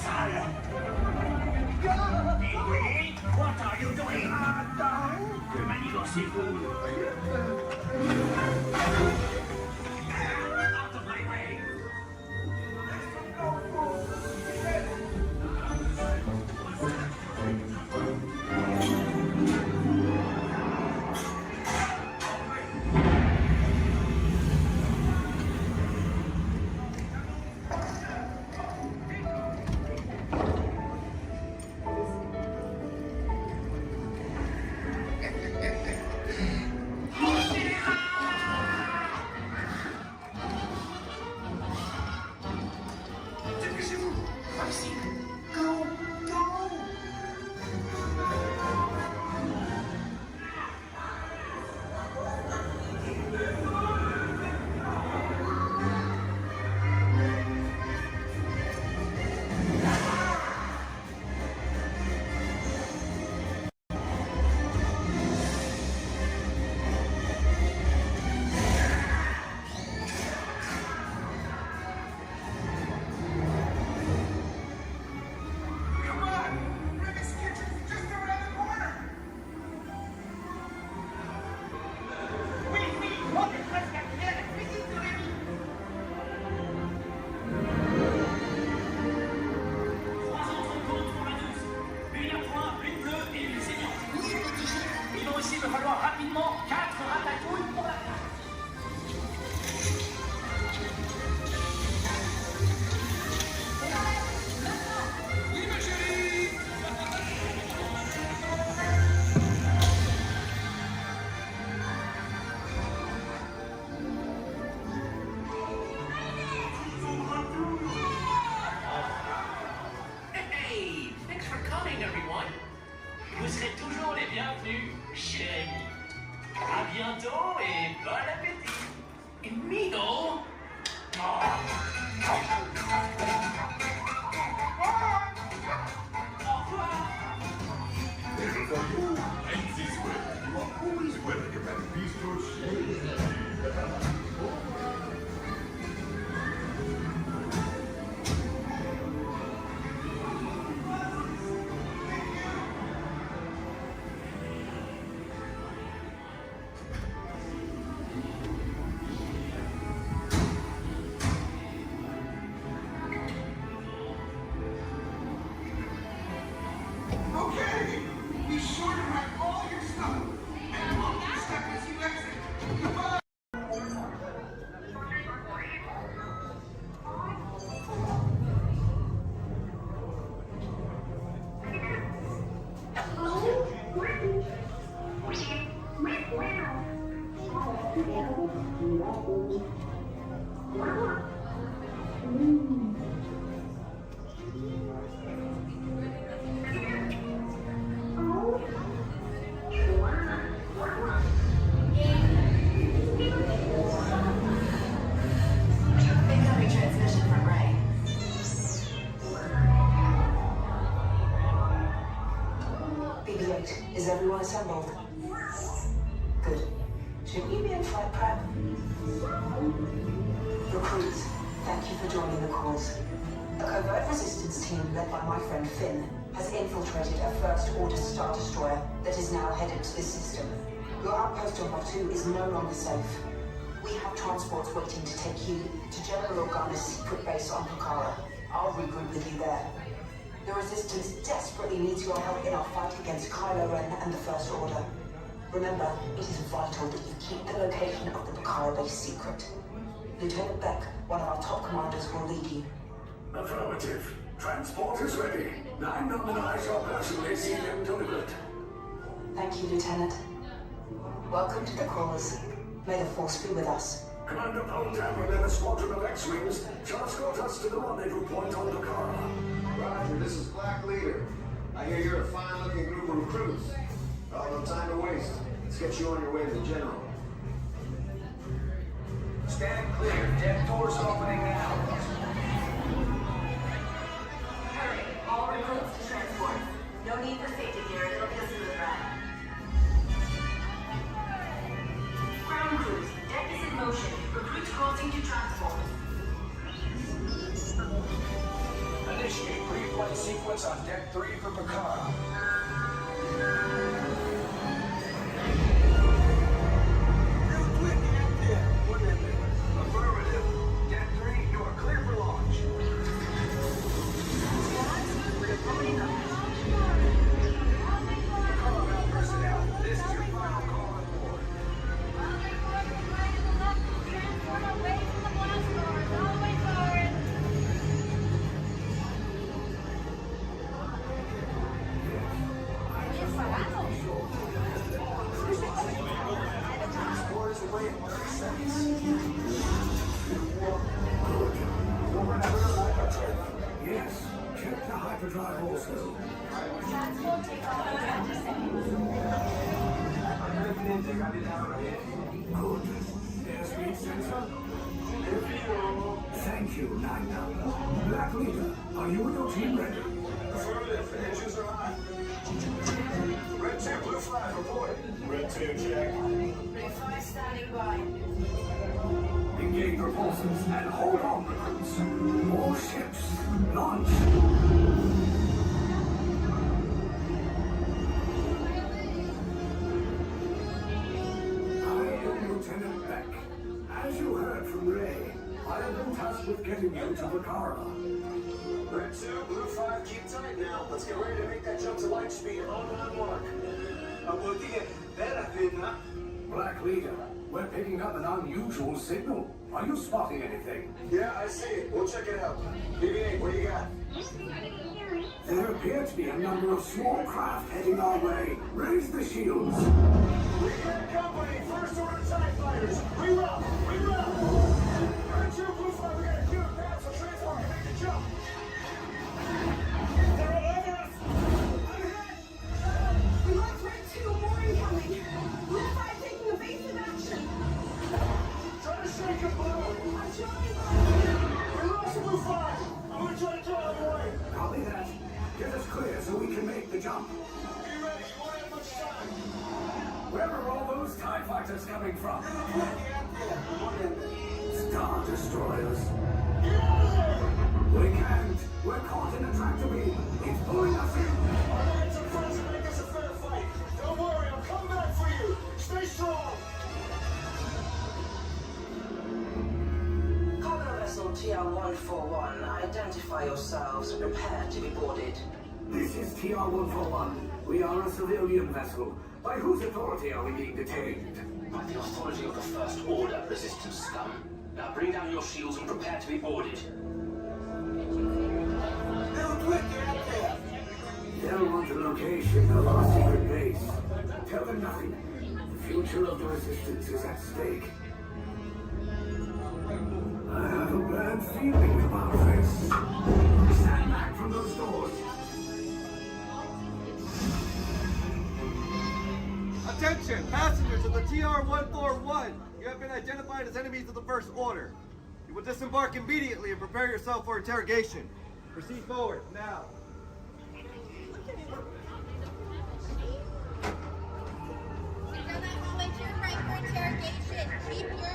sale. Pee-wee, what are you doing? Que manigancez-vous? Out of my way. Is everyone assembled? Good. Should we be in flight prep? Recruits, thank you for joining the cause. A covert resistance team led by my friend Finn has infiltrated a First Order Star Destroyer that is now headed to this system. Your outpost on Batu is no longer safe. We have transports waiting to take you to General Organa's secret base on Pucara. I'll regroup with you there. The Resistance desperately needs your help in our fight against Kylo Ren and the First Order. Remember, it is vital that you keep the location of the Pucara base secret. Lieutenant Beck, one of our top commanders, will lead you. Affirmative. Transport is ready. 9 nominal shall personally see them delivered. Thank you, Lieutenant. Welcome to the cause. May the Force be with us. Commander Poltam and a squadron of X-Wings shall escort us to the rendezvous point on Pucara. Roger, this is Black Leader. I hear you're a fine-looking group of recruits. Oh, no time to waste. Let's get you on your way to the General. Stand clear. Deck doors opening now. Hurry, all recruits to transport. No need for safety gear, it'll be a smooth ride. Ground crews, deck is in motion. Recruits crossing to transport. Initiate pre-flight flight sequence on deck 3 for Picard. Affirmative. Deck 3, you are clear for launch. Picard personnel, this is your final call on board. Away from the blast doors, all the way forward. Transport is away in 30 seconds. Yes, check the hyperdrive also. Transport take off in 20 seconds. Good. Airspeed sensor? Thank you, Nina. Black Leader, are you and your team ready? Affirmative. Engines are hot. Red 2, blue flag reporting. Red 2, check. Blue 5 standing by. Engage propulsors and hold on, recruits. All ships, launch. I am Lieutenant Beck. As you heard from Ray, I have been tasked with getting you to Vakara. Red 2, blue 5, keep tight now. Let's get ready to make that jump to light speed on mark. Black Leader, we're picking up an unusual signal. Are you spotting anything? Yeah, I see it. We'll check it out. BB-8, what do you got? There appear to be a number of small craft heading our way. Raise the shields. We got company. First order TIE fighters. Reroute. Reroute. Red 2, blue 5, we got a clear path so transport can make the jump. They're all over us. We lost Red 2, more incoming. Blue 5 taking evasive action. Try to shake him, blue. I'm trying. We lost blue 5. I'm gonna try to draw him away. Copy that. Get us clear so we can make the jump. Be ready. You won't have much time. Where are all those TIE fighters coming from? Star Destroyers. Get out of there. We can't. We're caught in a tractor beam. It's pulling us in. Our lines are friends and make this a fair fight. Don't worry, I'll come back for you. Stay strong. Cargo vessel TR-141, identify yourselves and prepare to be boarded. This is TR-141. We are a civilian vessel. By whose authority are we being detained? By the authority of the First Order, Resistance scum. Now bring down your shields and prepare to be boarded. They'll want the location of our secret base. Tell them nothing. The future of the Resistance is at stake. I have a bad feeling about this. Stand back from those doors. Attention, passengers of the TR-141. You have been identified as enemies of the First Order. You will disembark immediately and prepare yourself for interrogation. Proceed forward, now. Go that hallway to your right for interrogation. Keep your...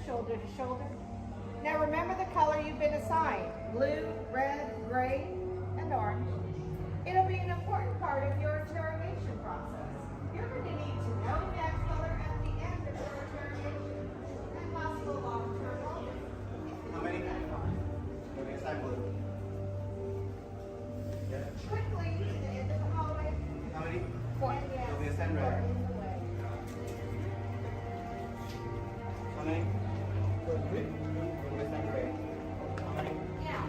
shoulder to shoulder. Now remember the color you've been assigned: blue, red, gray, and orange. It'll be an important part of your interrogation process. You're going to need to know that color at the end of your interrogation and possible long-term motives. How many? Quick point. Sylvia, stand ready. Coming. Sylvia, stand ready. Now,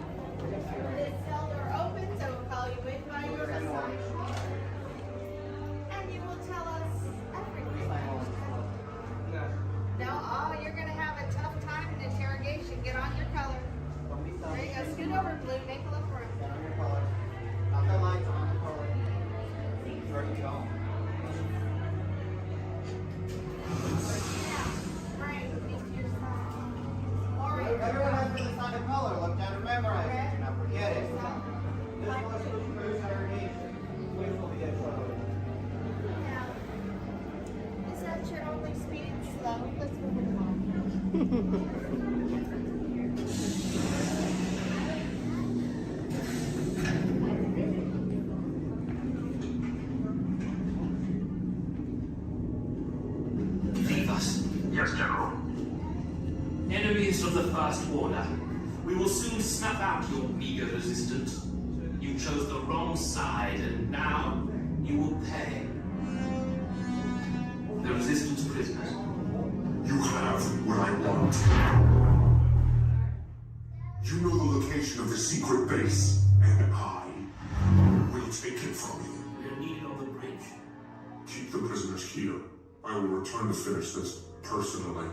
this cell door opens, I will call you in by your assignment. And you will tell us everything. No, oh, you're going to have a tough time in interrogation. Get on your color. There you go. Scoot over, Blue. Make a look for him. Get on your color. Not the lights, on the color. Where you go? Frank, into your side. Orange. Everyone has been assigned a color. Look down and memorize it. Do not forget it. This was for interrogation. Which will be at trouble. Now, is that your only speed? Slow. Let's move it along. Leave us. Yes, General. Enemies of the First Order. We will soon snuff out your meager resistance. You chose the wrong side, and now you will pay. The Resistance prisoners. You have what I want. You know the location of the secret base, and I will take it from you. We are needed on the bridge. Keep the prisoners here. I will return to finish this personally.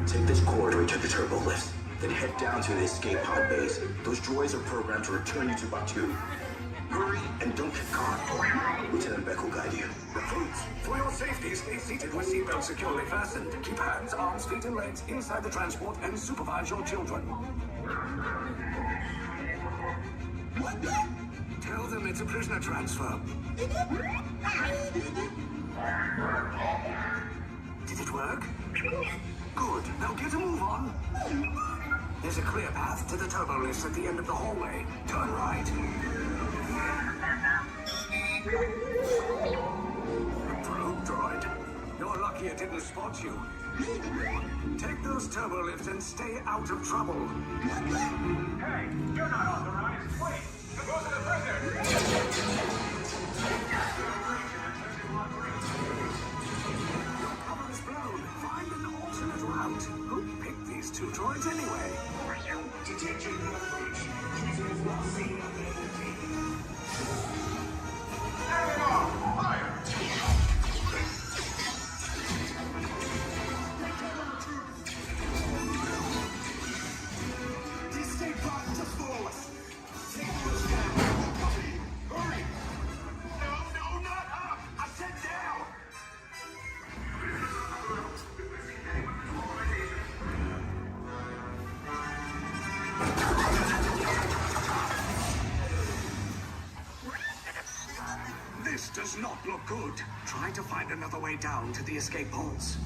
Take this corridor to the turbo lift, then head down to the escape pod base. Those droids are programmed to return you to Batu. Hurry and don't get caught. Lieutenant Beck will guide you. Recruits, for your safety, stay seated with seatbelts securely fastened. Keep hands, arms, feet, and legs inside the transport and supervise your children. Tell them it's a prisoner transfer. Did it work? Good. Now get a move on. There's a clear path to the turbo lifts at the end of the hallway. Turn right. Probe droid. You're lucky it didn't spot you. Take those turbo lifts and stay out of trouble. Hey, you're not authorized. Wait, go to the prisoner. Who picked these two droids anyway? Detention approach. Prisoners not seen on their team. Everyone, fire! The escape pod just below us. Take those down. Copy. Hurry. No, not up. I said down. This does not look good. Try to find another way down to the escape pods.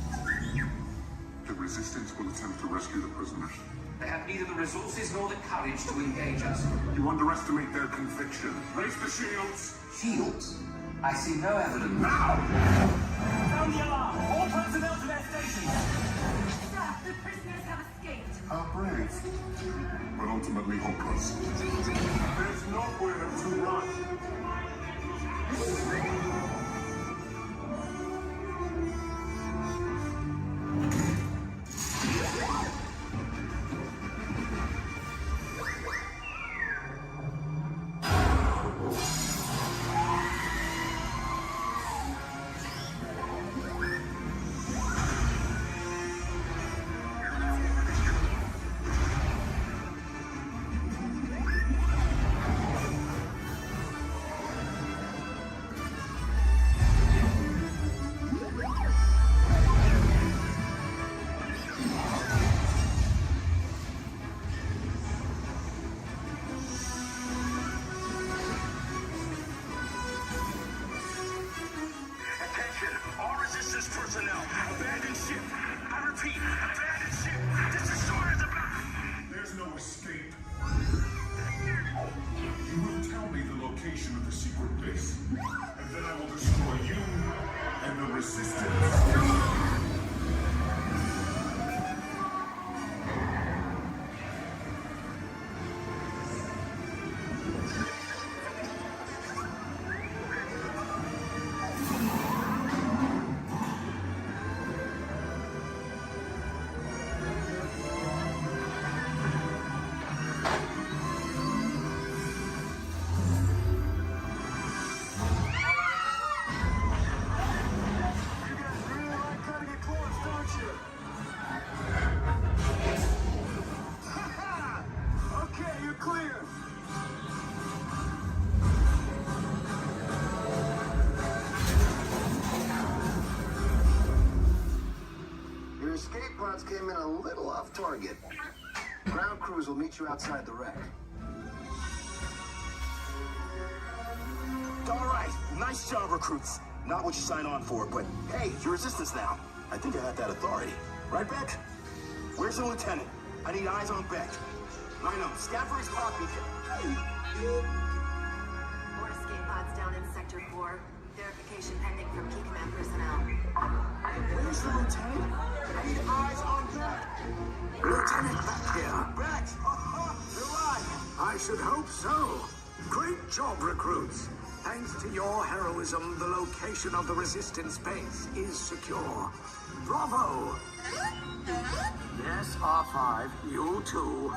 The Resistance will attempt to rescue the prisoners. They have neither the resources nor the courage to engage us. You underestimate their conviction. Raise the shields! Shields? I see no evidence. Now! Sound the alarm! All personnel to their stations! Sir, the prisoners have escaped. How brave. But ultimately hopeless. There's nowhere to run. And then I will destroy you and the Resistance. Your escape pods came in a little off target. Ground crews will meet you outside the wreck. All right, nice job, recruits. Not what you signed on for, but hey, you're Resistance now. I think I have that authority. Right, Beck? Where's the lieutenant? I need eyes on Beck. I know, scout for his copy. More escape pods down in Sector 4. Verification pending from key command personnel. Where's the lieutenant? I need eyes on Beck. Lieutenant Beck here. Beck! You're alive! I should hope so. Great job, recruits. Thanks to your heroism, the location of the Resistance base is secure. Bravo! Yes, R5, you too.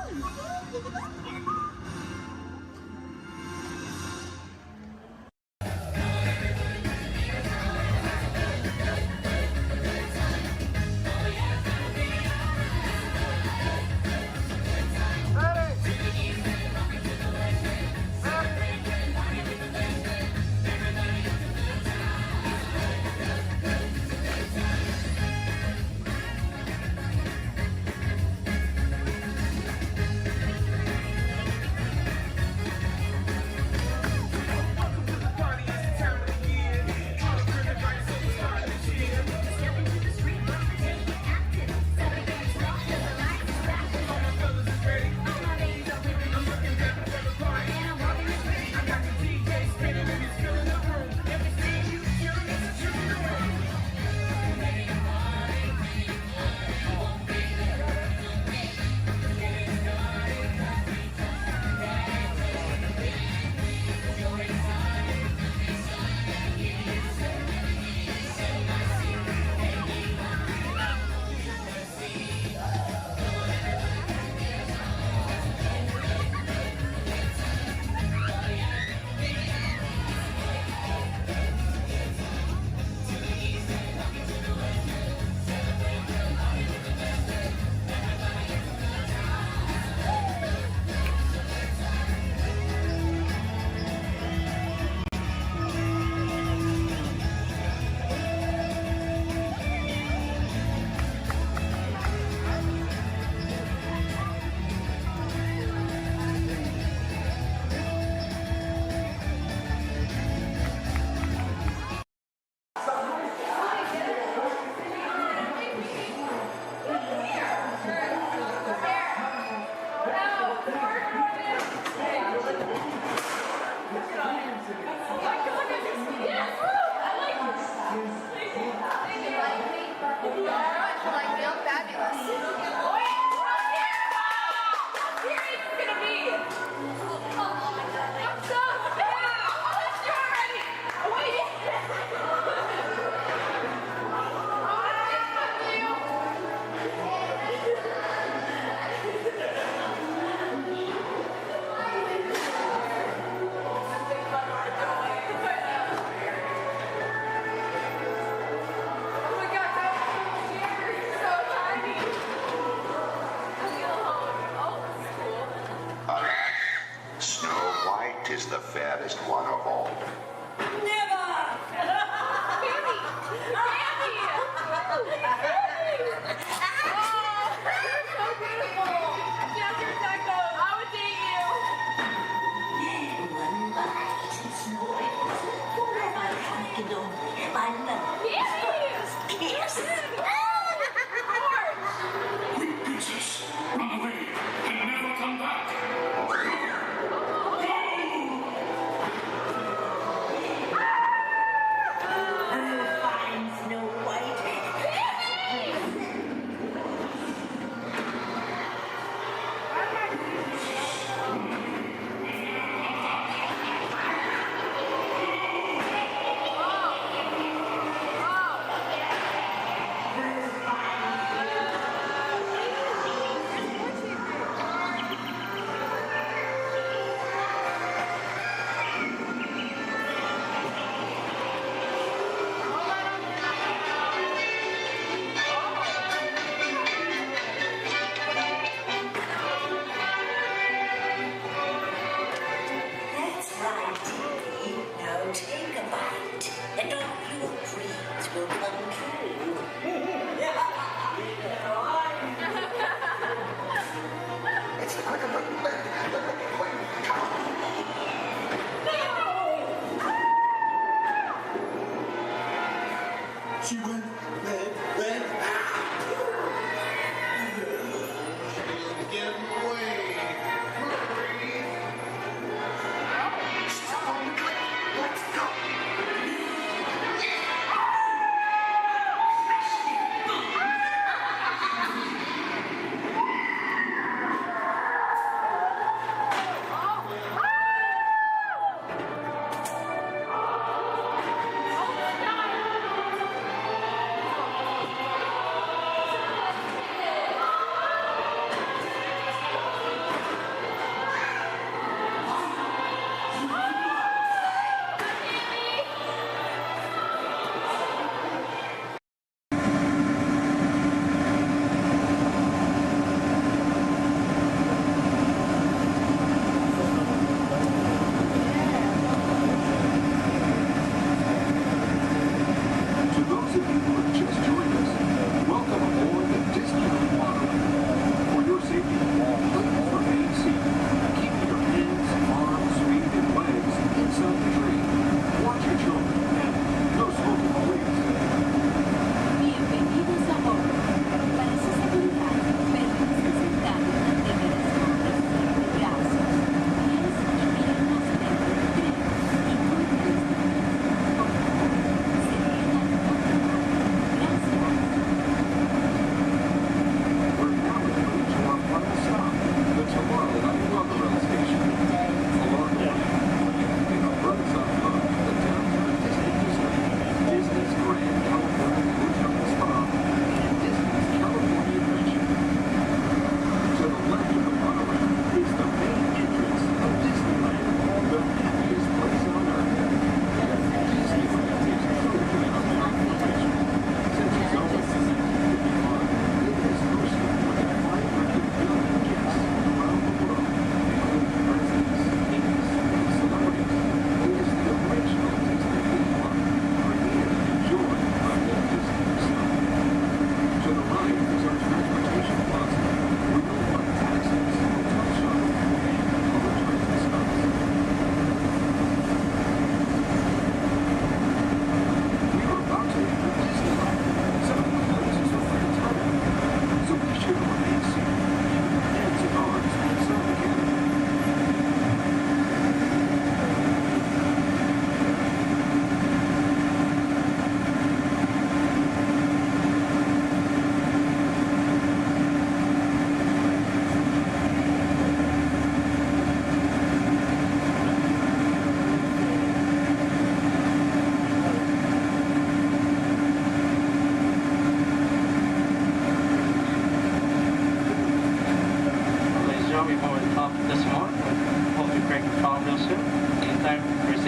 is the fattest one of all.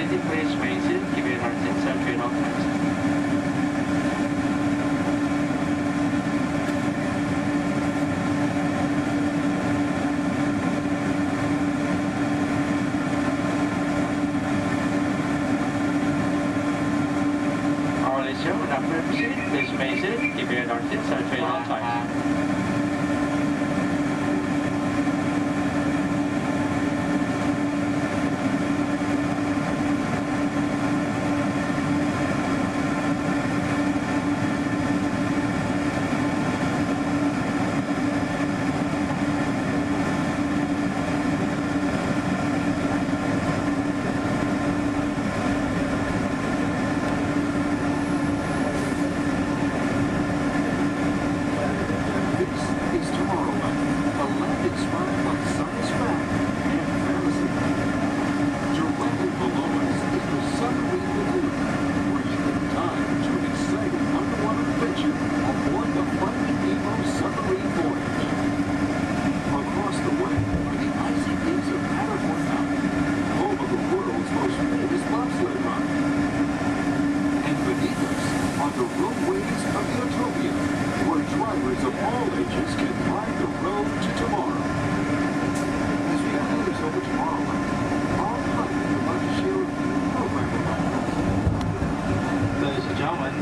seating, please remain seated. Keep your heart and center at all times. Please remain seated. Keep your heart and center at all times.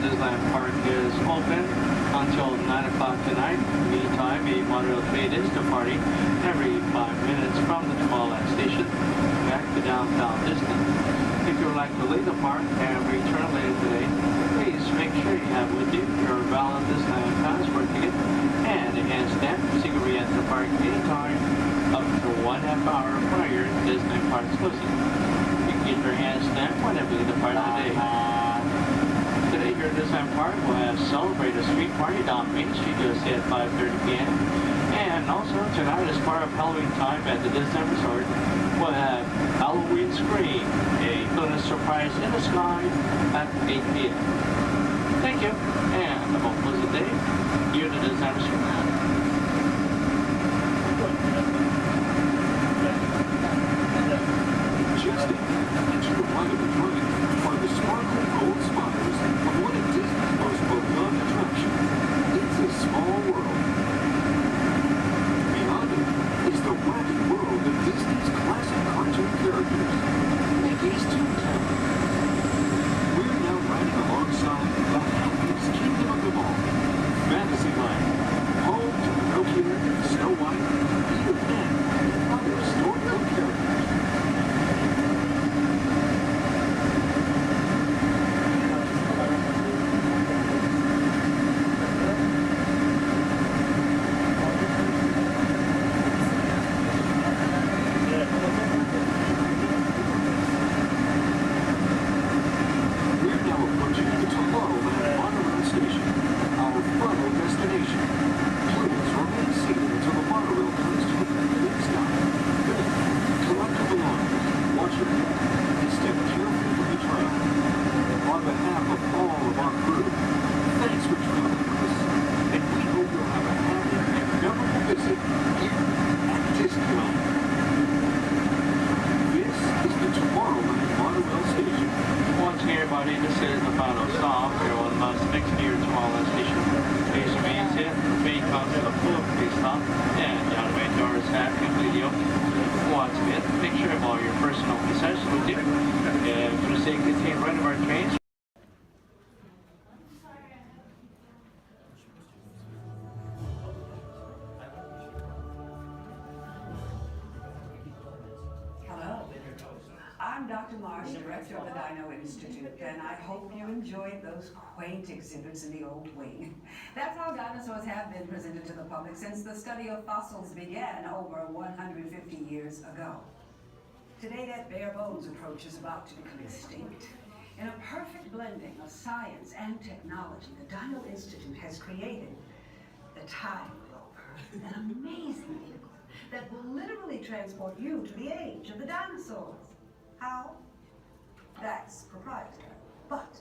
Disneyland Park is open until 9 o'clock tonight. Meantime, a monorail train is departing every 5 minutes from the Disneyland station back to downtown Disney. If you would like to leave the park and return later today, please make sure you have with you your valid Disneyland passport ticket and a hand stamp so you can re-enter the park anytime up to 1/2 hour prior to Disney Park's closing. You can get your hand stamp whenever you depart today. Today here at Disneyland Park, we'll have Celebrate a Street Party down Main Street USA at 5:30 p.m. And also tonight, as part of Halloween time at the Disney Resort, we'll have Halloween Scream, a bonus surprise in the sky at 8 p.m. Thank you, and have a pleasant day here at the Disney Resort. Just into the right of the train are the sparkling gold spires of one of Disney's most beloved attractions. It's a small world. Beyond it is the wacky world of Disney's classic cartoon characters, Mickey's Toontown. We're now riding alongside the happiest kingdom of them all, Fantasyland, home to Pinocchio, Snow White, Peter Pan, and other storybook characters. Quaint exhibits in the old wing. That's how dinosaurs have been presented to the public since the study of fossils began over 150 years ago. Today, that bare bones approach is about to become extinct. In a perfect blending of science and technology, the Dino Institute has created the Time Rover, an amazing vehicle that will literally transport you to the age of the dinosaurs. How? That's proprietary. But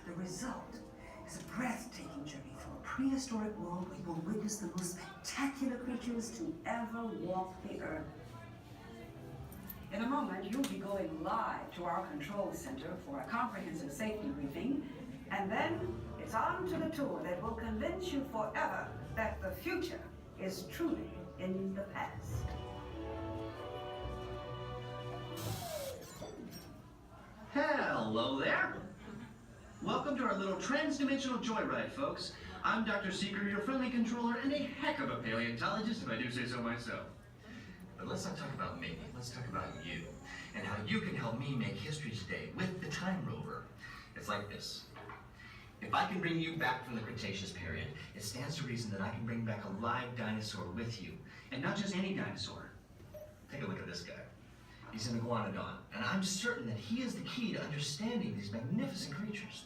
the result is a breathtaking journey through a prehistoric world where you will witness the most spectacular creatures to ever walk the earth. In a moment, you'll be going live to our control center for a comprehensive safety briefing, and then it's on to the tour that will convince you forever that the future is truly in the past. Hello there. Welcome to our little trans-dimensional joyride, folks. I'm Dr. Seeker, your friendly controller, and a heck of a paleontologist, if I do say so myself. But let's not talk about me. Let's talk about you, and how you can help me make history today with the Time Rover. It's like this. If I can bring you back from the Cretaceous period, it stands to reason that I can bring back a live dinosaur with you. And not just any dinosaur. Take a look at this guy. He's an iguanodon, and I'm certain that he is the key to understanding these magnificent creatures.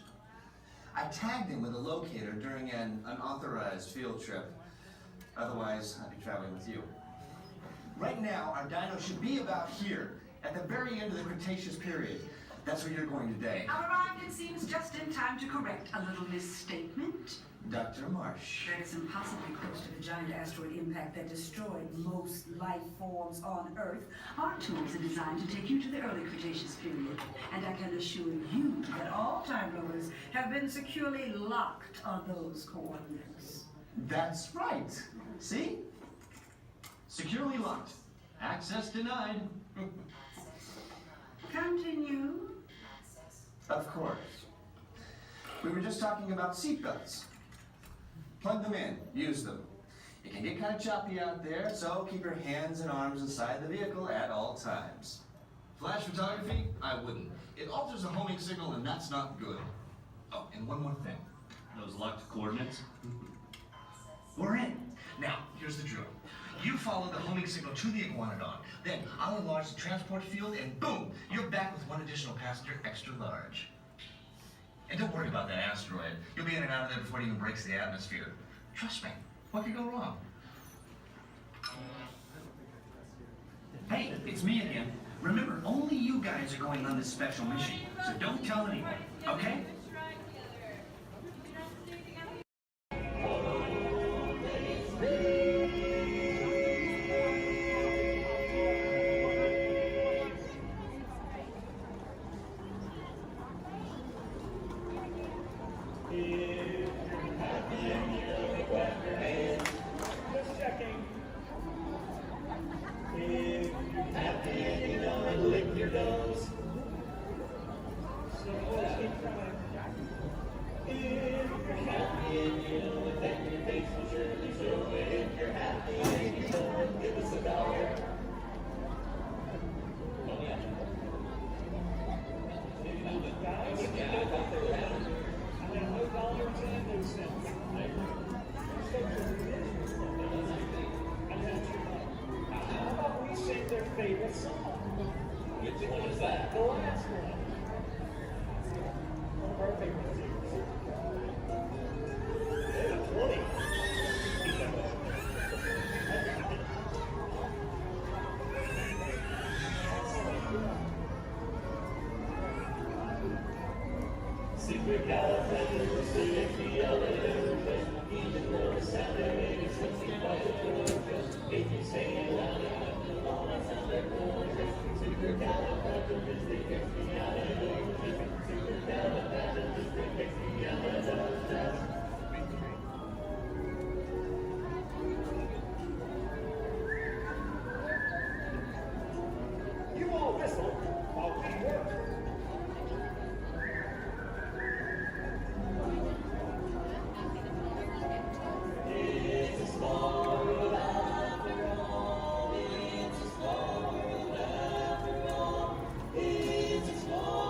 I tagged him with a locator during an unauthorized field trip. Otherwise, I'd be traveling with you. Right now, our dino should be about here, at the very end of the Cretaceous period. That's where you're going today. Arrived, it seems, just in time to correct a little misstatement. Dr. Marsh. That is impossibly close to the giant asteroid impact that destroyed most life forms on Earth. Our tools are designed to take you to the early Cretaceous period, and I can assure you that all Time Rovers have been securely locked on those coordinates. That's right. See? Securely locked. Access denied. Continue. Of course. We were just talking about seatbelts. Plug them in, use them. It can get kind of choppy out there, so keep your hands and arms inside the vehicle at all times. Flash photography? I wouldn't. It alters the homing signal, and that's not good. Oh, and one more thing. Those locked coordinates? We're in. Now, here's the drill. You follow the homing signal to the iguanodon. Then I'll enlarge the transport field, and boom, you're back with one additional passenger extra large. And don't worry about that asteroid. You'll be in and out of there before it even breaks the atmosphere. Trust me, what could go wrong? Hey, it's me again. Remember, only you guys are going on this special mission, so don't tell anyone, okay? You all whistle while we work. It's a small world after all. It's a small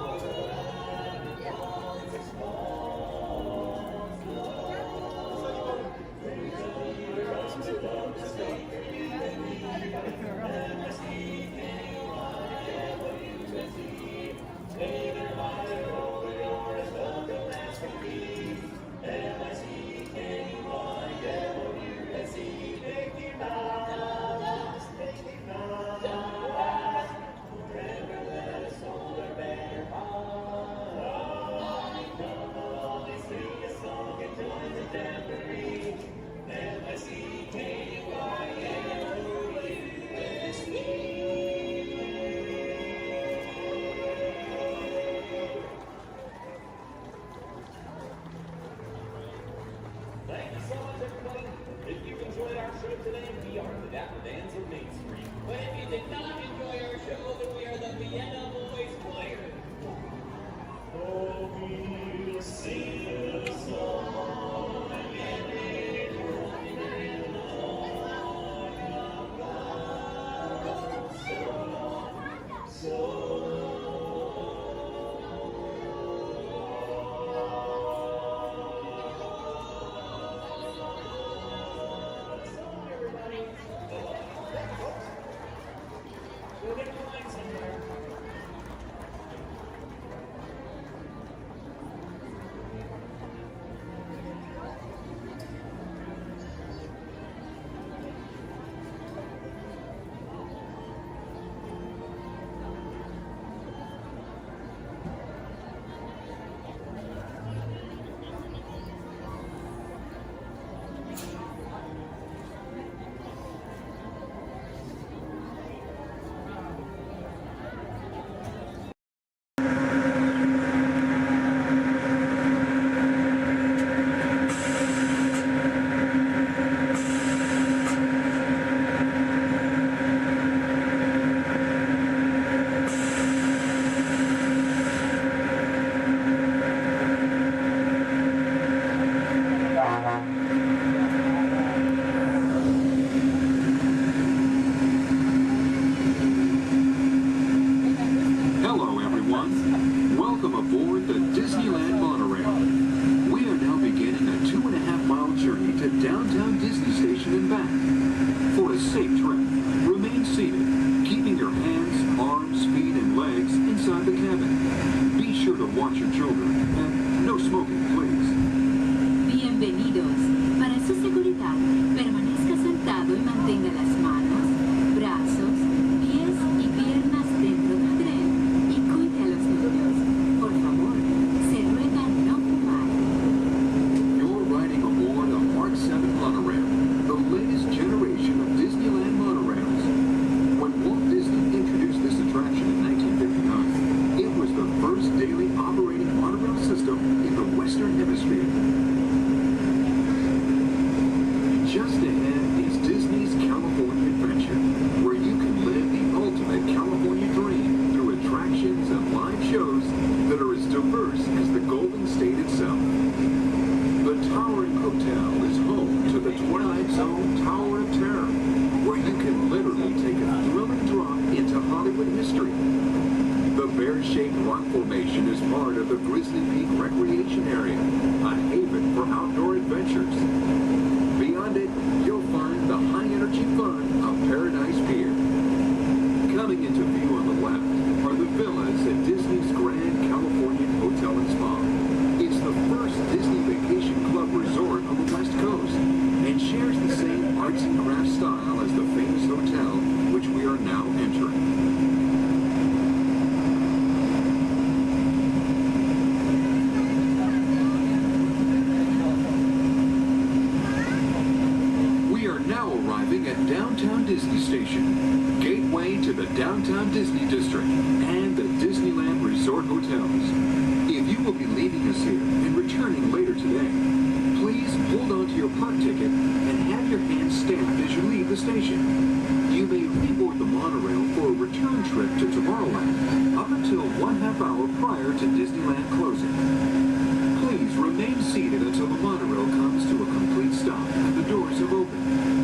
Welcome aboard the Disneyland monorail. We are now beginning a 2.5-mile journey to downtown Disney Station and back. For a safe trip, remain seated, keeping your hands, arms, feet, and legs inside the cabin. Be sure to watch your children, and no smoking, please. Bienvenidos. Para su seguridad, permanezca sentado y mantenga las manos, brazos, pies y piernas dentro del tren y cuide a los niños. Por favor, se ruega no fumar. You're riding aboard a Mark 7 monorail, the latest generation of Disneyland monorails. When Walt Disney introduced this attraction in 1959, it was the first daily operating monorail system in the Western Hemisphere. Just ahead is Disney's California Adventure, where you can live the ultimate California dream through attractions and live shows that are as diverse as the Golden State itself. The Towering Hotel is home to the Twilight Zone Tower of Terror, where you can literally take a thrilling drop into Hollywood history. The bear-shaped rock formation is part of the Grizzly Peak Recreation Area, a haven for outdoor adventures. Beyond it, you'll find the high-energy fun of Paradise Pier. Coming into view on the left are the villas at Disney's Grand Californian Hotel and Spa. It's the first Disney Vacation Club resort on the West Coast and shares the same arts and crafts style as the famous hotel, which we are now entering. At Downtown Disney Station, gateway to the Downtown Disney District and the Disneyland Resort Hotels. If you will be leaving us here and returning later today, please hold on to your park ticket and have your hands stamped as you leave the station. You may reboard the monorail for a return trip to Tomorrowland up until 1/2 hour prior to Disneyland closing. Please remain seated until the monorail comes to a complete stop and the doors have opened.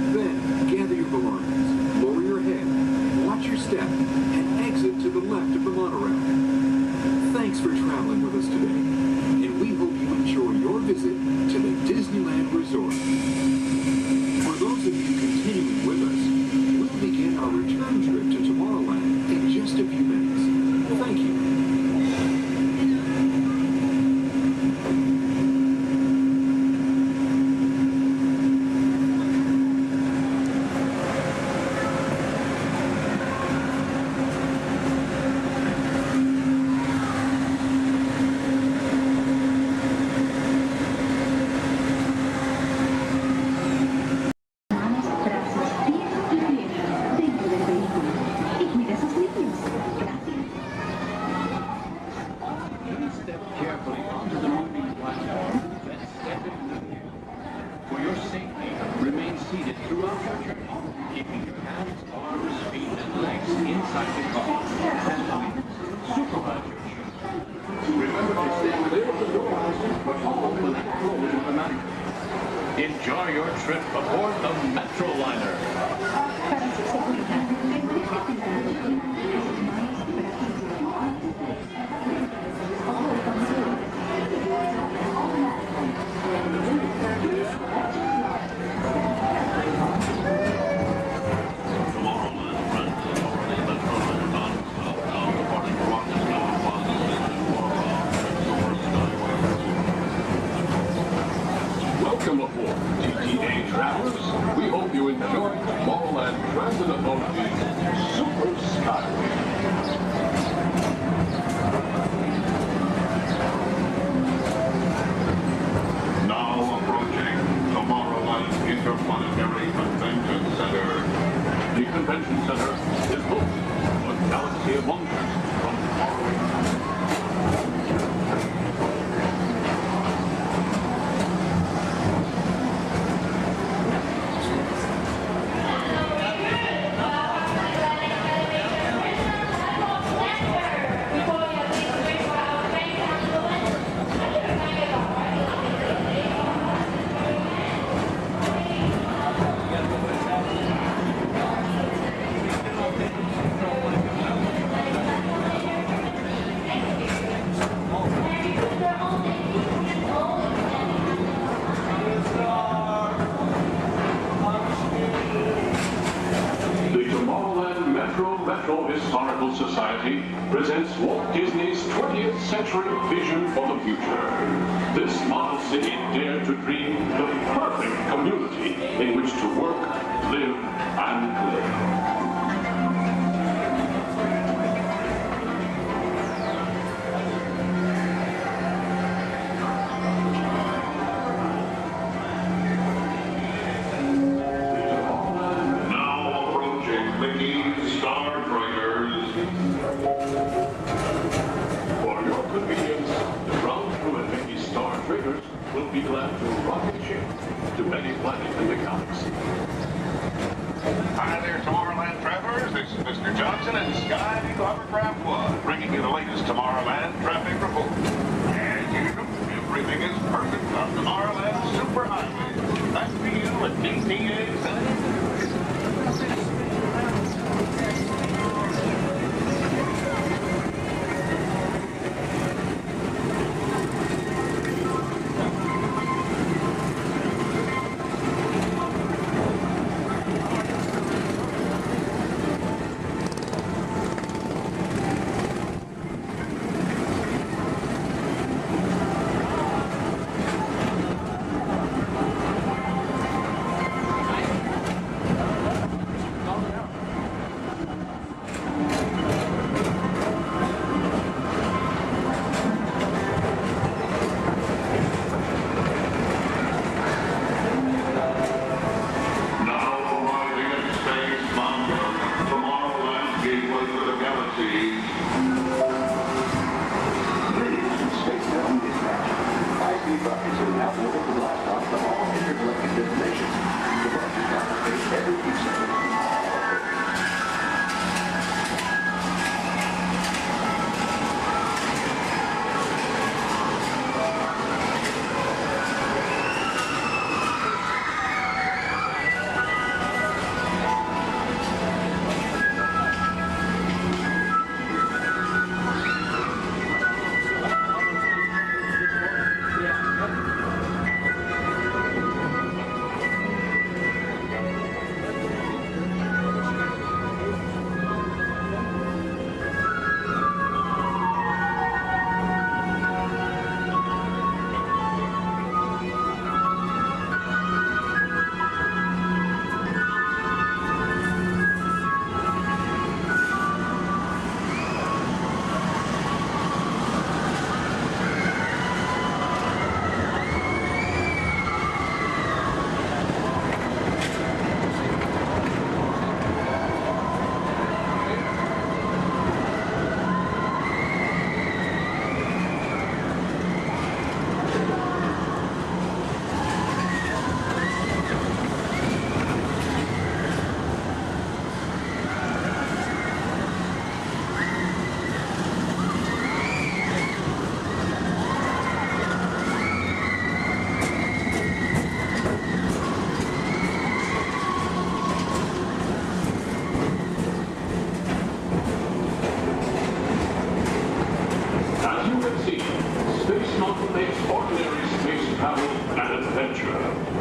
Then, gather your belongings, lower your head, watch your step, and exit to the left of the monorail. Thanks for traveling with us today, and we hope you enjoy your visit to the Disneyland Resort. For those of you continuing with us, we'll begin our return trip to Tomorrowland in just a few minutes. Thank you. Enjoy your trip aboard the Metroliner. Welcome aboard, DTA travelers. We hope you enjoyed presents Walt Disney's 20th century vision for the future. This model city dared to dream the perfect community in which to work, live, and play. Will be glad to rocket ship to many planets in the galaxy. Hi there, Tomorrowland travelers. This is Mr. Johnson and Sky Eagle Hovercraft One, bringing you the latest Tomorrowland traffic report. As usual, everything is perfect on Tomorrowland Superhighway. Back to you at DTA Center.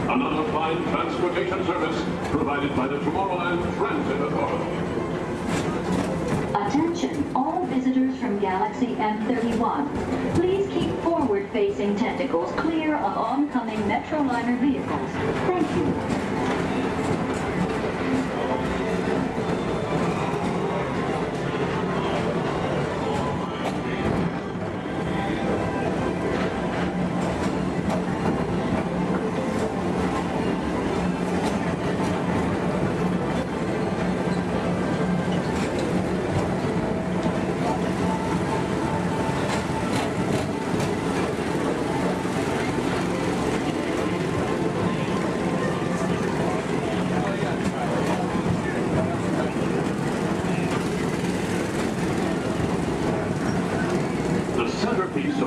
Another fine transportation service provided by the Tomorrowland Transit Authority. Attention, all visitors from Galaxy M31. Please keep forward-facing tentacles clear of oncoming Metroliner vehicles. Thank you.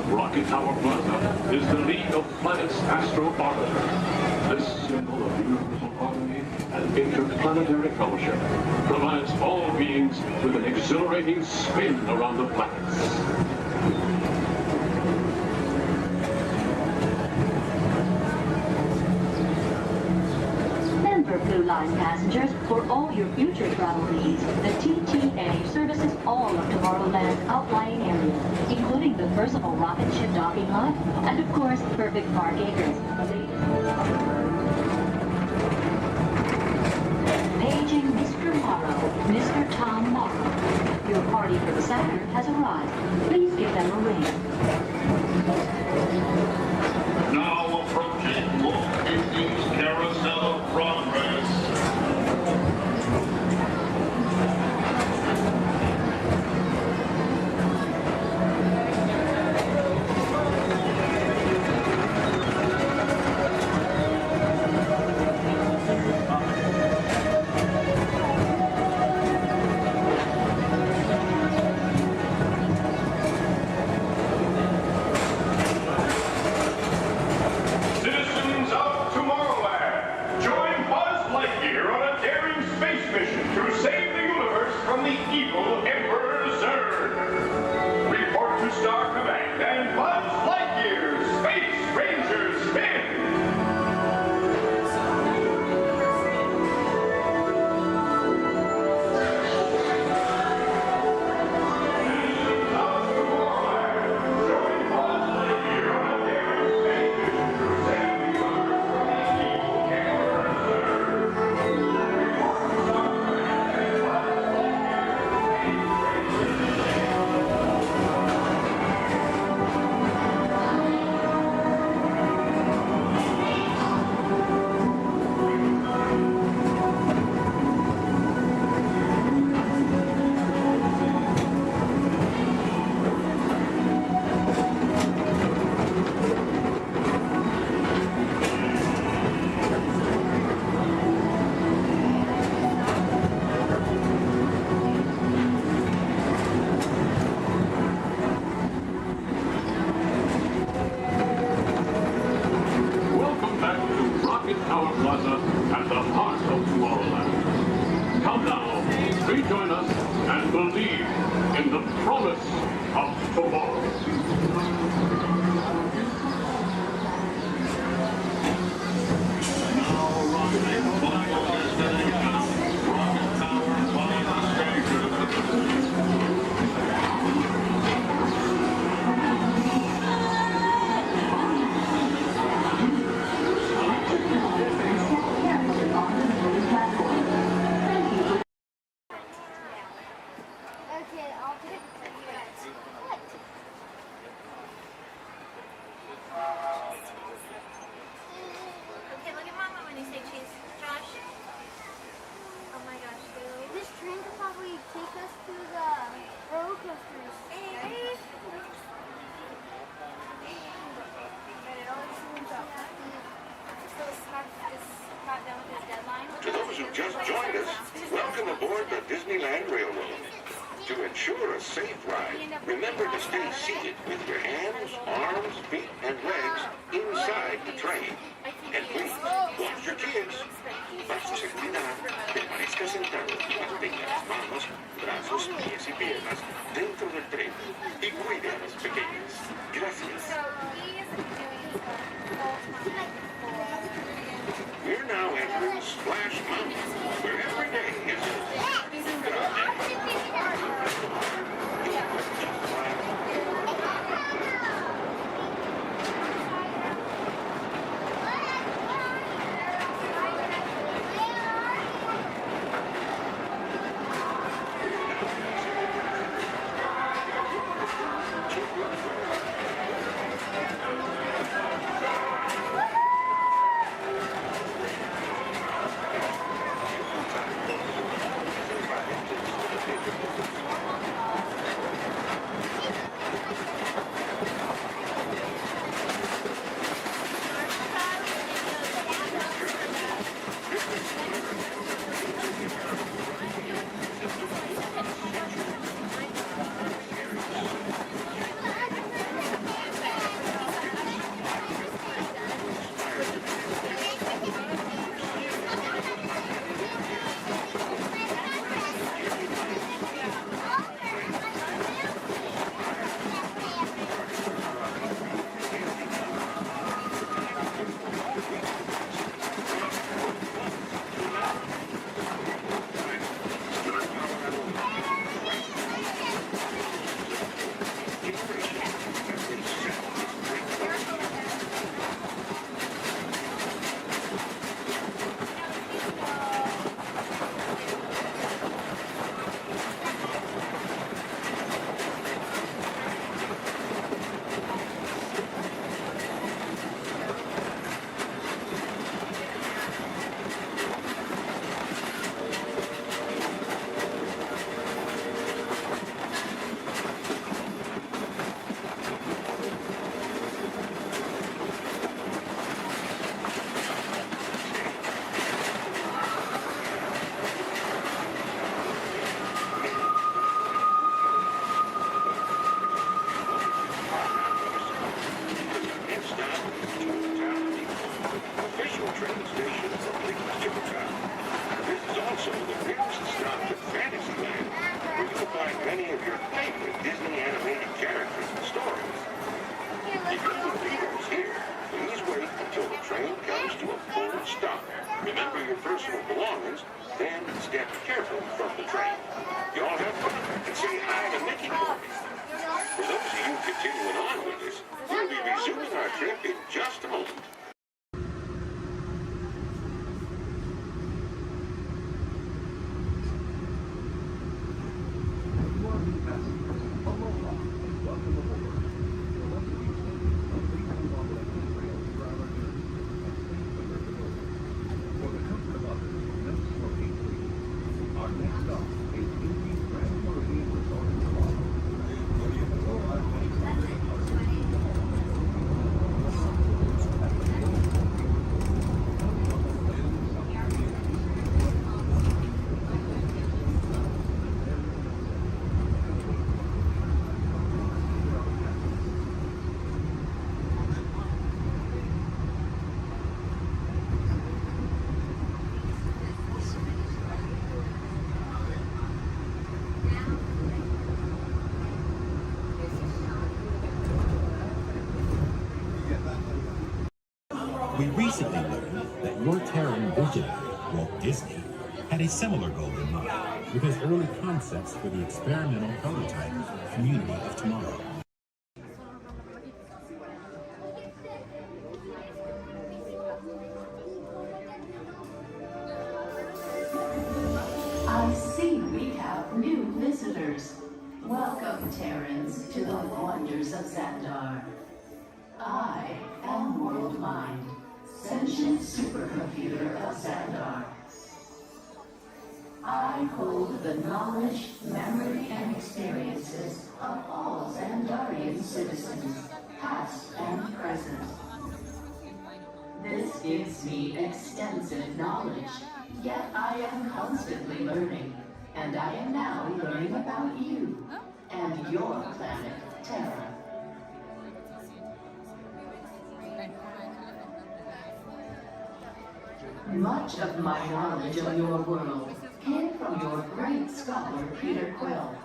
Rocket Tower Plaza is the League of Planets Astro Orbiter. This symbol of universal harmony and interplanetary fellowship provides all beings with an exhilarating spin around the planets. Denver flew Line passengers, for all your future travel needs, the TTA services all of Tomorrowland's outlying areas, including the personal rocket ship docking lot, and of course, perfect park acres. Paging Mr. Morrow, Mr. Tom Morrow. Your party for the Saturn has arrived. Please give them a ring. Now approaching Walt Disney's Carousel of Progress. Rejoin us and believe in the promise of tomorrow. To those who just joined us, welcome aboard the Disneyland Railroad. To ensure a safe ride, remember to stay seated with your hands, arms, feet, and legs inside the train. And please, watch your kids. Para su seguridad, permanezca sentado y mantenga las manos, brazos, pies y piernas dentro del tren y cuide a los pequeños. Gracias. We're now entering Splash Mountain, where every day is Remember your personal belongings, and step carefully from the train. You all have fun and say hi to Mickey for me. For those of you continuing on with us, we'll be resuming our trip in just a moment. We recently learned that your Terran visionary, Walt Disney, had a similar goal in mind with his early concepts for the experimental prototype Community of Tomorrow. I see we have new visitors. Welcome, Terrans, to the wonders of Xandar. I am World Mind, sentient supercomputer of Xandar. I hold the knowledge, memory, and experiences of all Xandarian citizens, past and present. This gives me extensive knowledge, yet I am constantly learning, and I am now learning about you and your planet, Terra. Much of my knowledge of your world came from your great scholar, Peter Quill.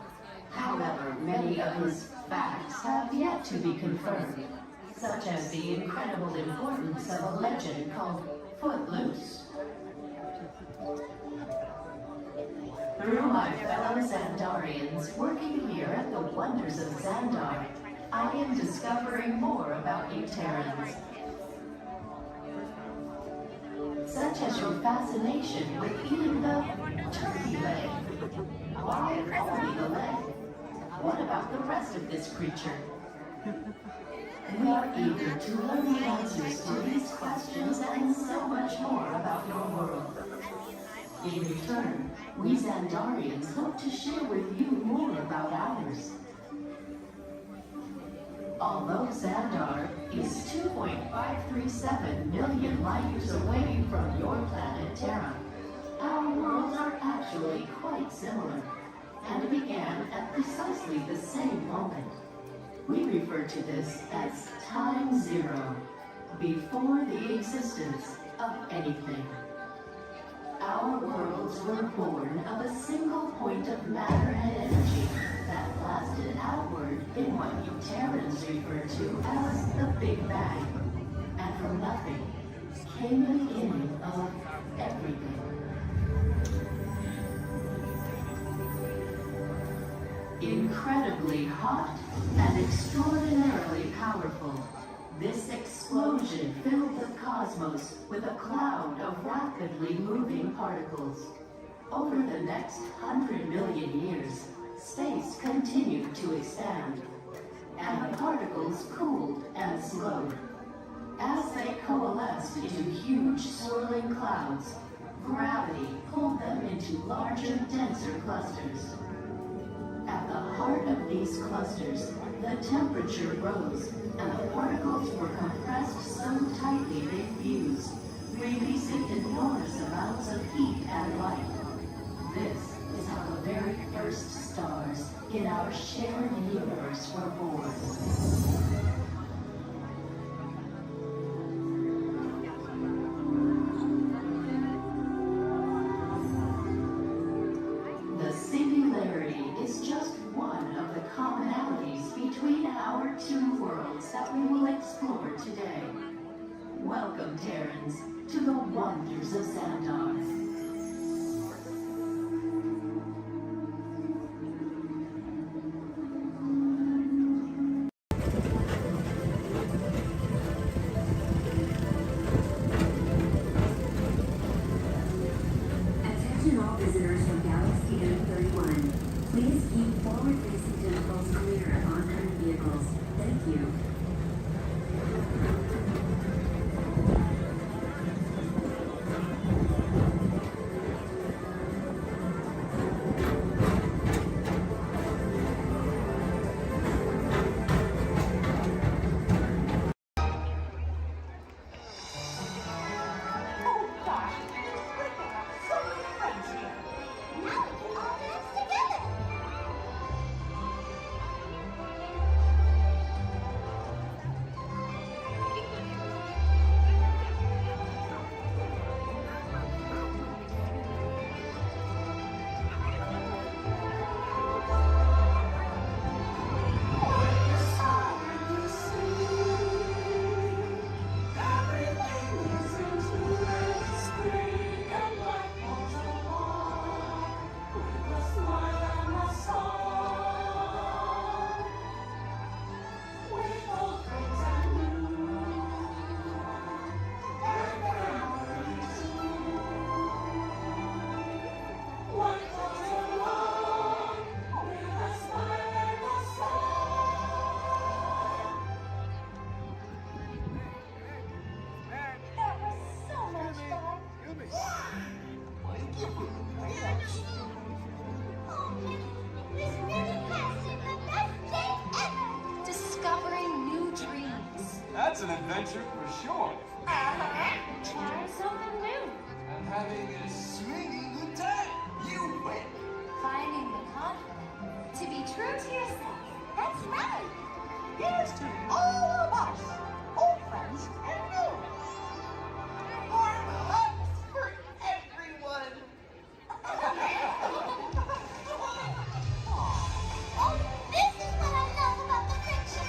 However, many of his facts have yet to be confirmed, such as the incredible importance of a legend called Footloose. Through my fellow Xandarians working here at the wonders of Xandar, I am discovering more about you Terrans. Such as your fascination with eating the turkey leg. Why only the leg? What about the rest of this creature? We are eager to learn the answers to these questions and so much more about your world. In return, we Xandarians hope to share with you more about ours. Although Xandar is 2.537 million light years away from your planet Terra, our worlds are actually quite similar and began at precisely the same moment. We refer to this as time zero, before the existence of anything. Our worlds were born of a single point of matter and energy that blasted outward in what you Terrans refer to as the Big Bang. And from nothing came the beginning of everything. Incredibly hot and extraordinarily powerful, this explosion filled the cosmos with a cloud of rapidly moving particles. Over the next 100 million years, space continued to expand, and the particles cooled and slowed. As they coalesced into huge swirling clouds, gravity pulled them into larger, denser clusters. At the heart of these clusters, the temperature rose, and the particles were compressed so tightly they fused, releasing enormous amounts of heat and light. This is how the very first stars in our shared universe were born. The singularity is just one of the commonalities between our two worlds that we will explore today. Welcome, Terrans. to the wonders of Xandar. Attention all visitors from Galaxy M31. Please keep forward-facing tentacles clear of oncoming vehicles. Thank you. Oh gosh, it's great to have so many friends here. Now we can all dance together. That was so much fun. This really has been the best day ever. Discovering new dreams. That's an adventure for sure. Trying something new. And having a swinging good time. You win. Finding the confidence to be true to yourself. That's right. Here's to all of us, old friends and new. More hugs for everyone. Oh, this is what I love about the friendship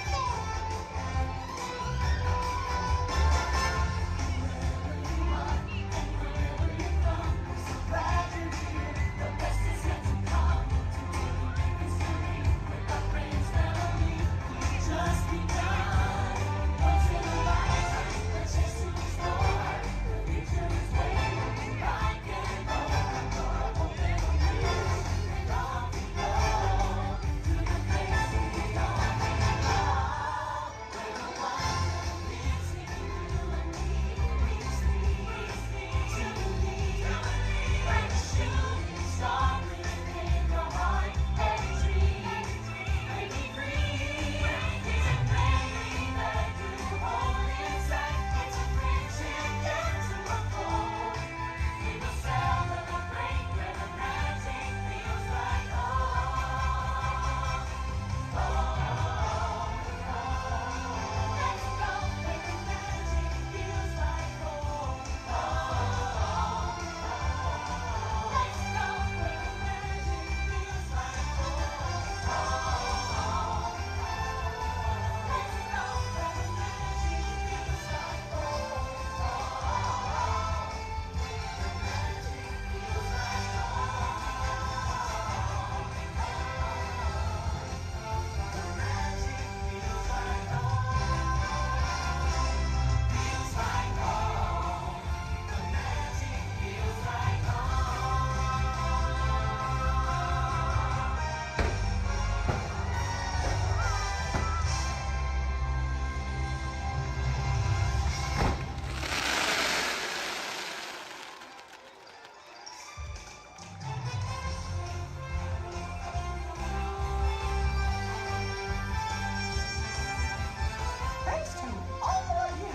Thanks to all of you,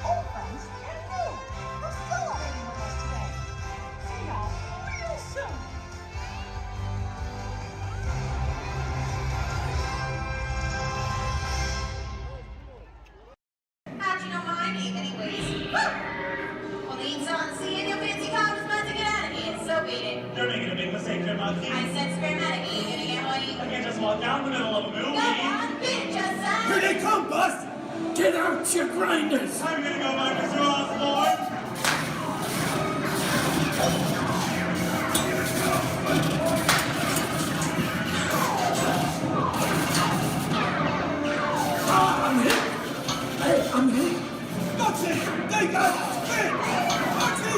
old friends and new, for celebrating with us today. See y'all real soon. How'd you know my name, anyways? Well, the eat's on. Seeing your fancy cars about to get out of here, so beat it. You're making a big mistake there, Monkey. I said spermatic. You gonna get money? I can't just walk down the middle of a movie. Go on, bitch, just son. Here they come, Bust! Get out your grinders! I'm gonna go back to Osborne. I'm hit! Hey, I'm hit! Foxy! They got Finn! Foxy!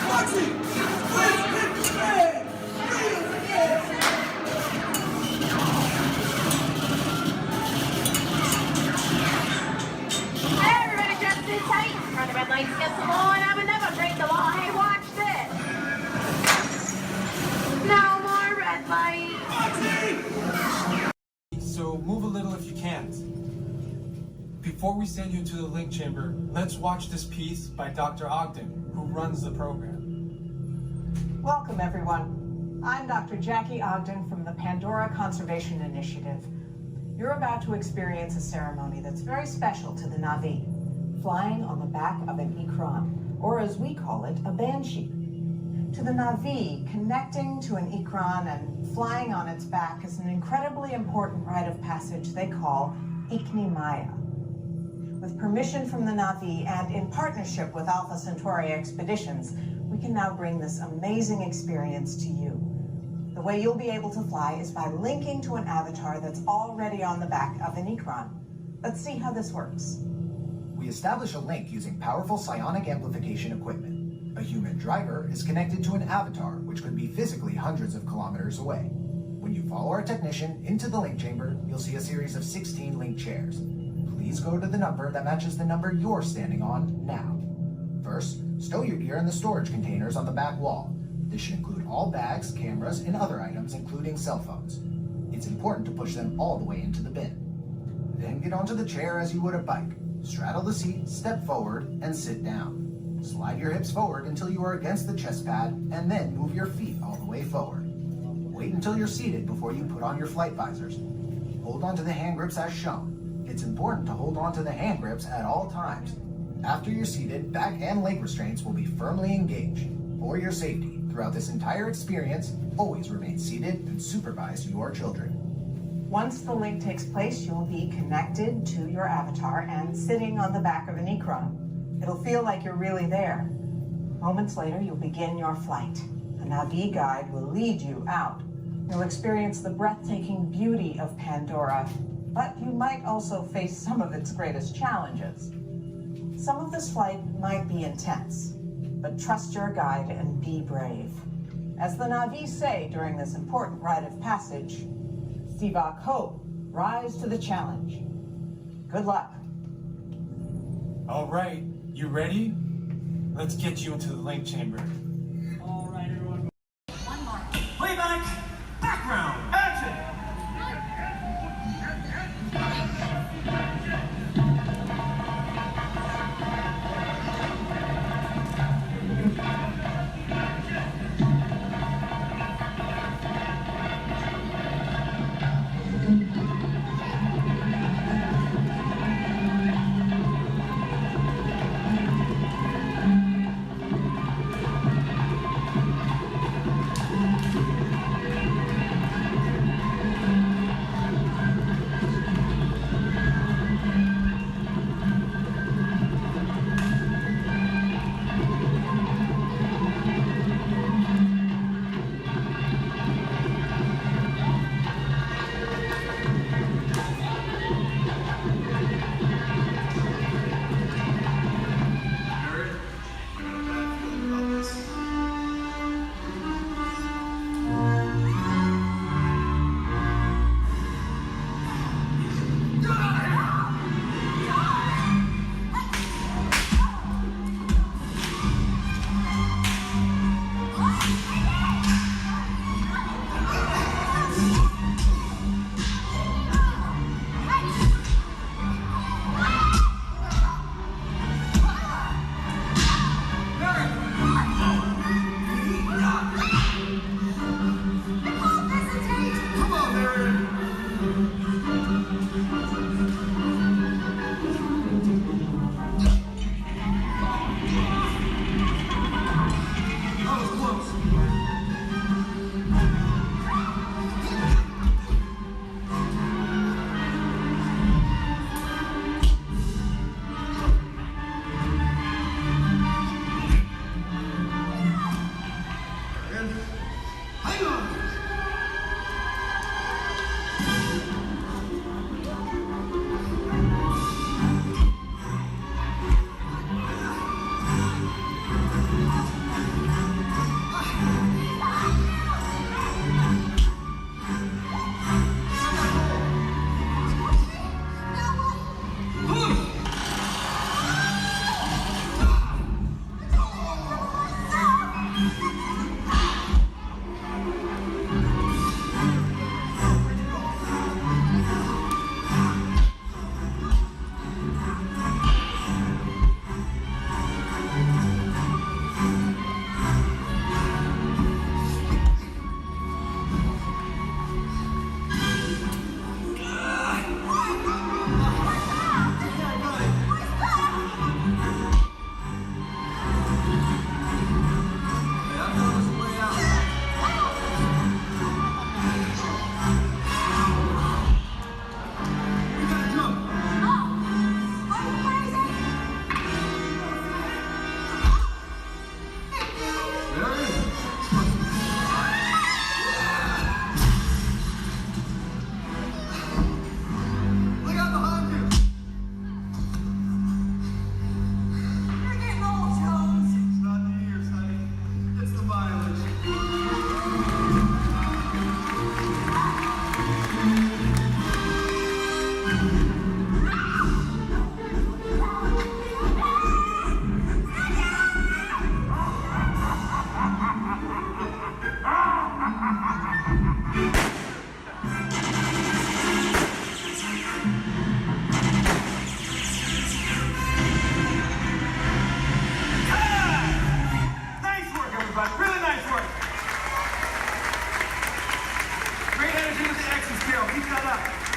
Foxy! Finn's hit Finn! Real Finn! Hey, everybody just sit tight. Run the red light, skip the law, and I would never break the law. Hey, watch this. No more red light. So move a little if you can't. Before we send you into the link chamber, let's watch this piece by Dr. Ogden, who runs the program. Welcome, everyone. I'm Dr. Jackie Ogden from the Pandora Conservation Initiative. You're about to experience a ceremony that's very special to the Na'vi, flying on the back of an Ikran, or as we call it, a banshee. To the Na'vi, connecting to an Ikran and flying on its back is an incredibly important rite of passage they call Ikni Maya. With permission from the Na'vi and in partnership with Alpha Centauri Expeditions, we can now bring this amazing experience to you. The way you'll be able to fly is by linking to an avatar that's already on the back of an Ikran. Let's see how this works. We establish a link using powerful psionic amplification equipment. A human driver is connected to an avatar, which could be physically hundreds of kilometers away. When you follow our technician into the link chamber, you'll see a series of 16 link chairs. Please go to the number that matches the number you're standing on now. First, stow your gear in the storage containers on the back wall. This should include all bags, cameras, and other items, including cell phones. It's important to push them all the way into the bin. Then get onto the chair as you would a bike. Straddle the seat, step forward, and sit down. Slide your hips forward until you are against the chest pad, and then move your feet all the way forward. Wait until you're seated before you put on your flight visors. Hold on to the hand grips as shown. It's important to hold on to the hand grips at all times. After you're seated, back and leg restraints will be firmly engaged. For your safety, throughout this entire experience, always remain seated and supervise your children. Once the link takes place, you'll be connected to your avatar and sitting on the back of an Ikran. It'll feel like you're really there. Moments later, you'll begin your flight. A Na'vi guide will lead you out. You'll experience the breathtaking beauty of Pandora, but you might also face some of its greatest challenges. Some of this flight might be intense, but trust your guide and be brave. As the Na'vi say during this important rite of passage, Sivak Ho, rise to the challenge. Good luck. All right, you ready? Let's get you into the link chamber. All right, everyone. Playback, background, action!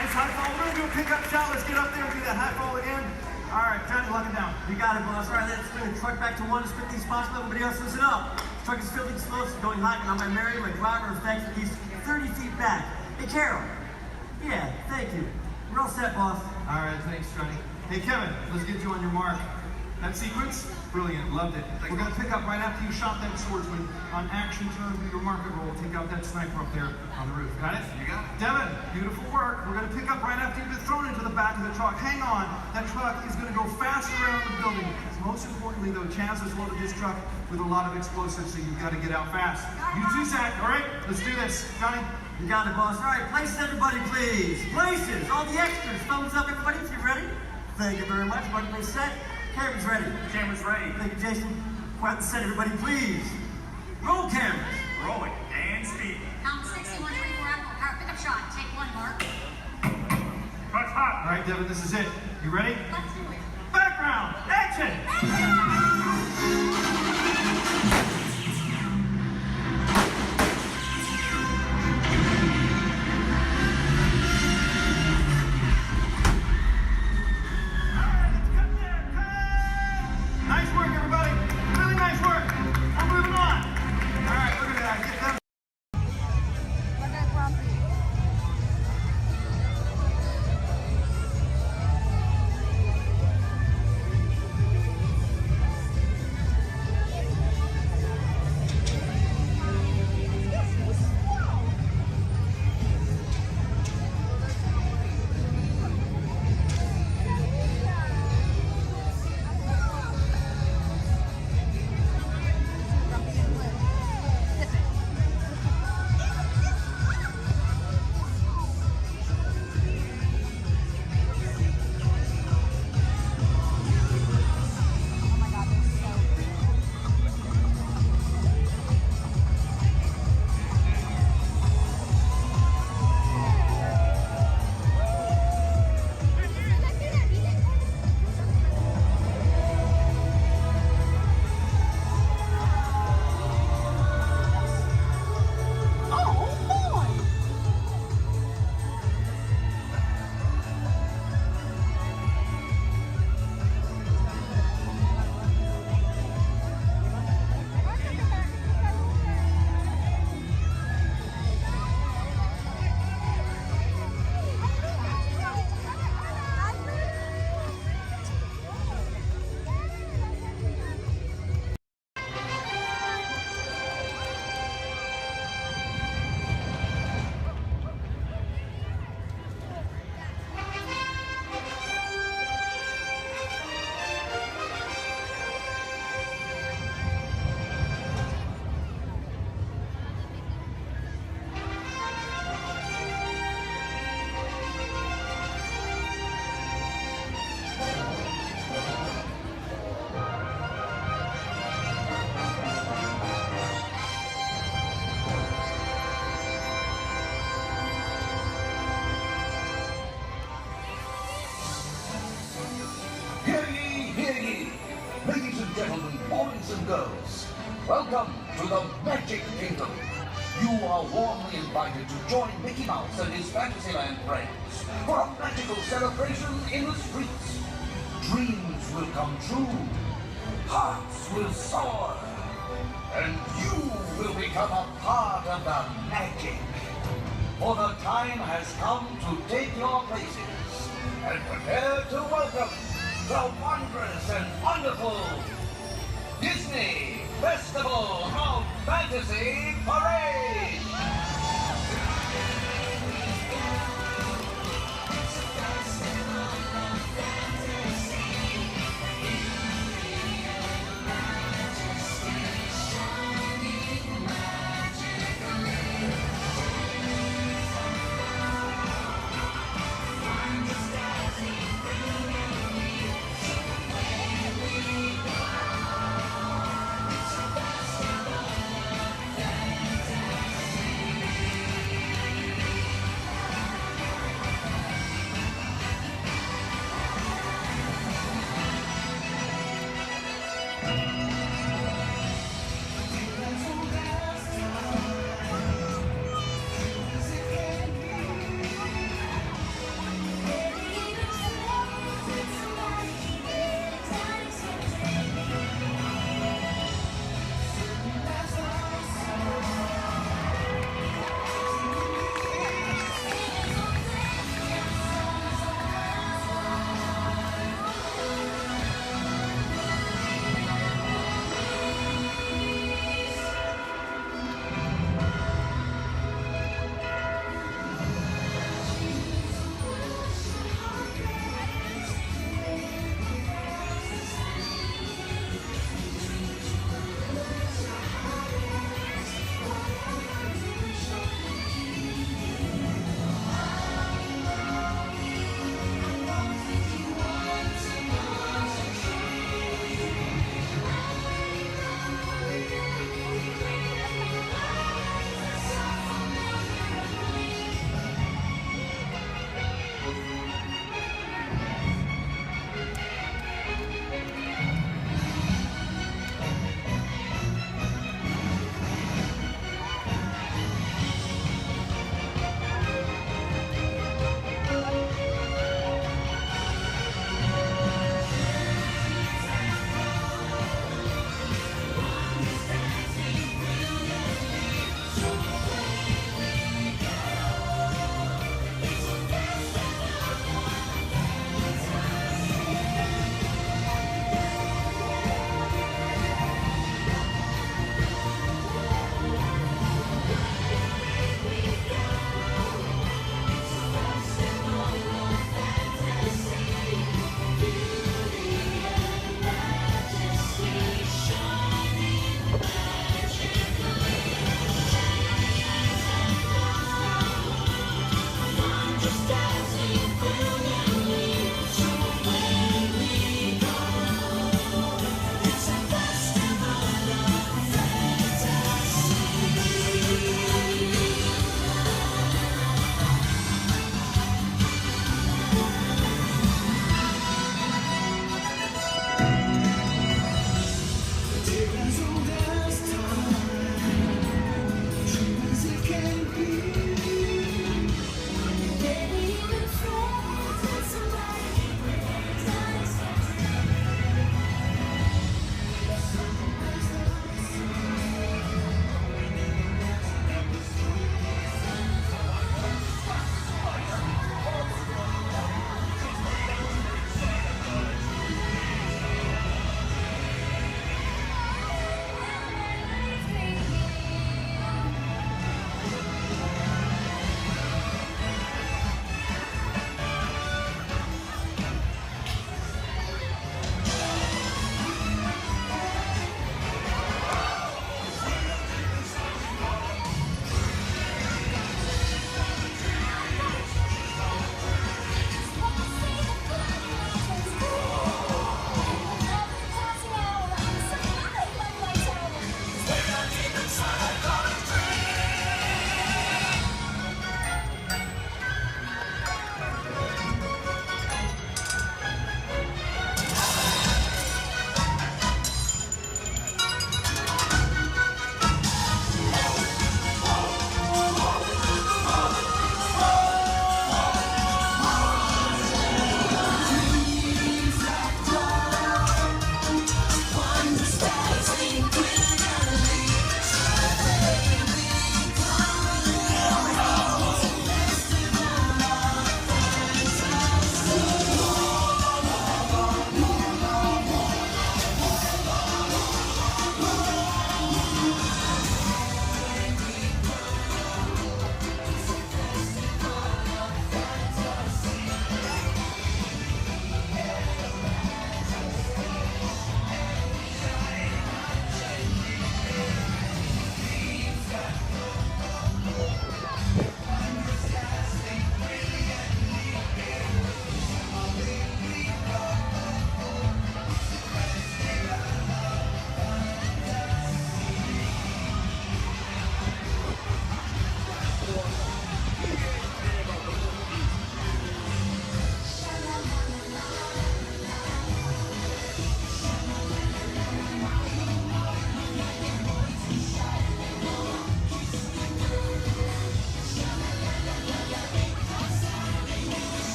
Nice high fall. We're gonna do a pickup shot. Let's get up there and do that high fall again. All right, Johnny, lock it down. You got it, boss. All right, let's bring the truck back to 1 as quickly as possible. Everybody else, listen up. The truck is filling slow, so going hot, and I'm gonna marry my driver of thanks at least 30 feet back. Hey, Carol. Yeah, thank you. We're all set, boss. All right, thanks, Johnny. Hey, Kevin, let's get you on your mark. That sequence? Brilliant, loved it. We're gonna pick up right after you shot that swordsman. On action, turn, do your market roll. Take out that sniper up there on the roof. Got it? You got it. Devin, beautiful work. We're gonna pick up right after you've been thrown into the back of the truck. Hang on, that truck is gonna go fast around the building. Most importantly, though, Chaz has loaded this truck with a lot of explosives, so you've got to get out fast. You too, Zach. All right, let's do this. Johnny? You got it, boss. All right, places, everybody, please. Places, all the extras. Thumbs up, everybody, if you're ready. Thank you very much. Everybody set. Camera's ready. Camera's ready. Thank you, Jason. Go out and set, everybody, please. Roll cameras. Rolling and speed. Count 6124 Apple Power pickup shot. Take 1, Mark. That's hot. All right, Devin, this is it. You ready? Let's do it. Background, action! Nice work, everybody. Really nice work. I'm moving on. All right, look at that. Get them. Girls, welcome to the Magic Kingdom. You are warmly invited to join Mickey Mouse and his Fantasyland friends for a magical celebration in the streets. Dreams will come true, hearts will soar, and you will become a part of the magic. For the time has come to take your places and prepare to welcome the wondrous and wonderful Disney Festival of Fantasy Parade!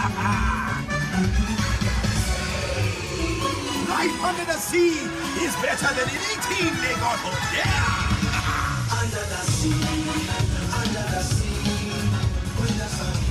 Life under the sea is better than anything they got up there. Under the sea, under the sea, when the sun.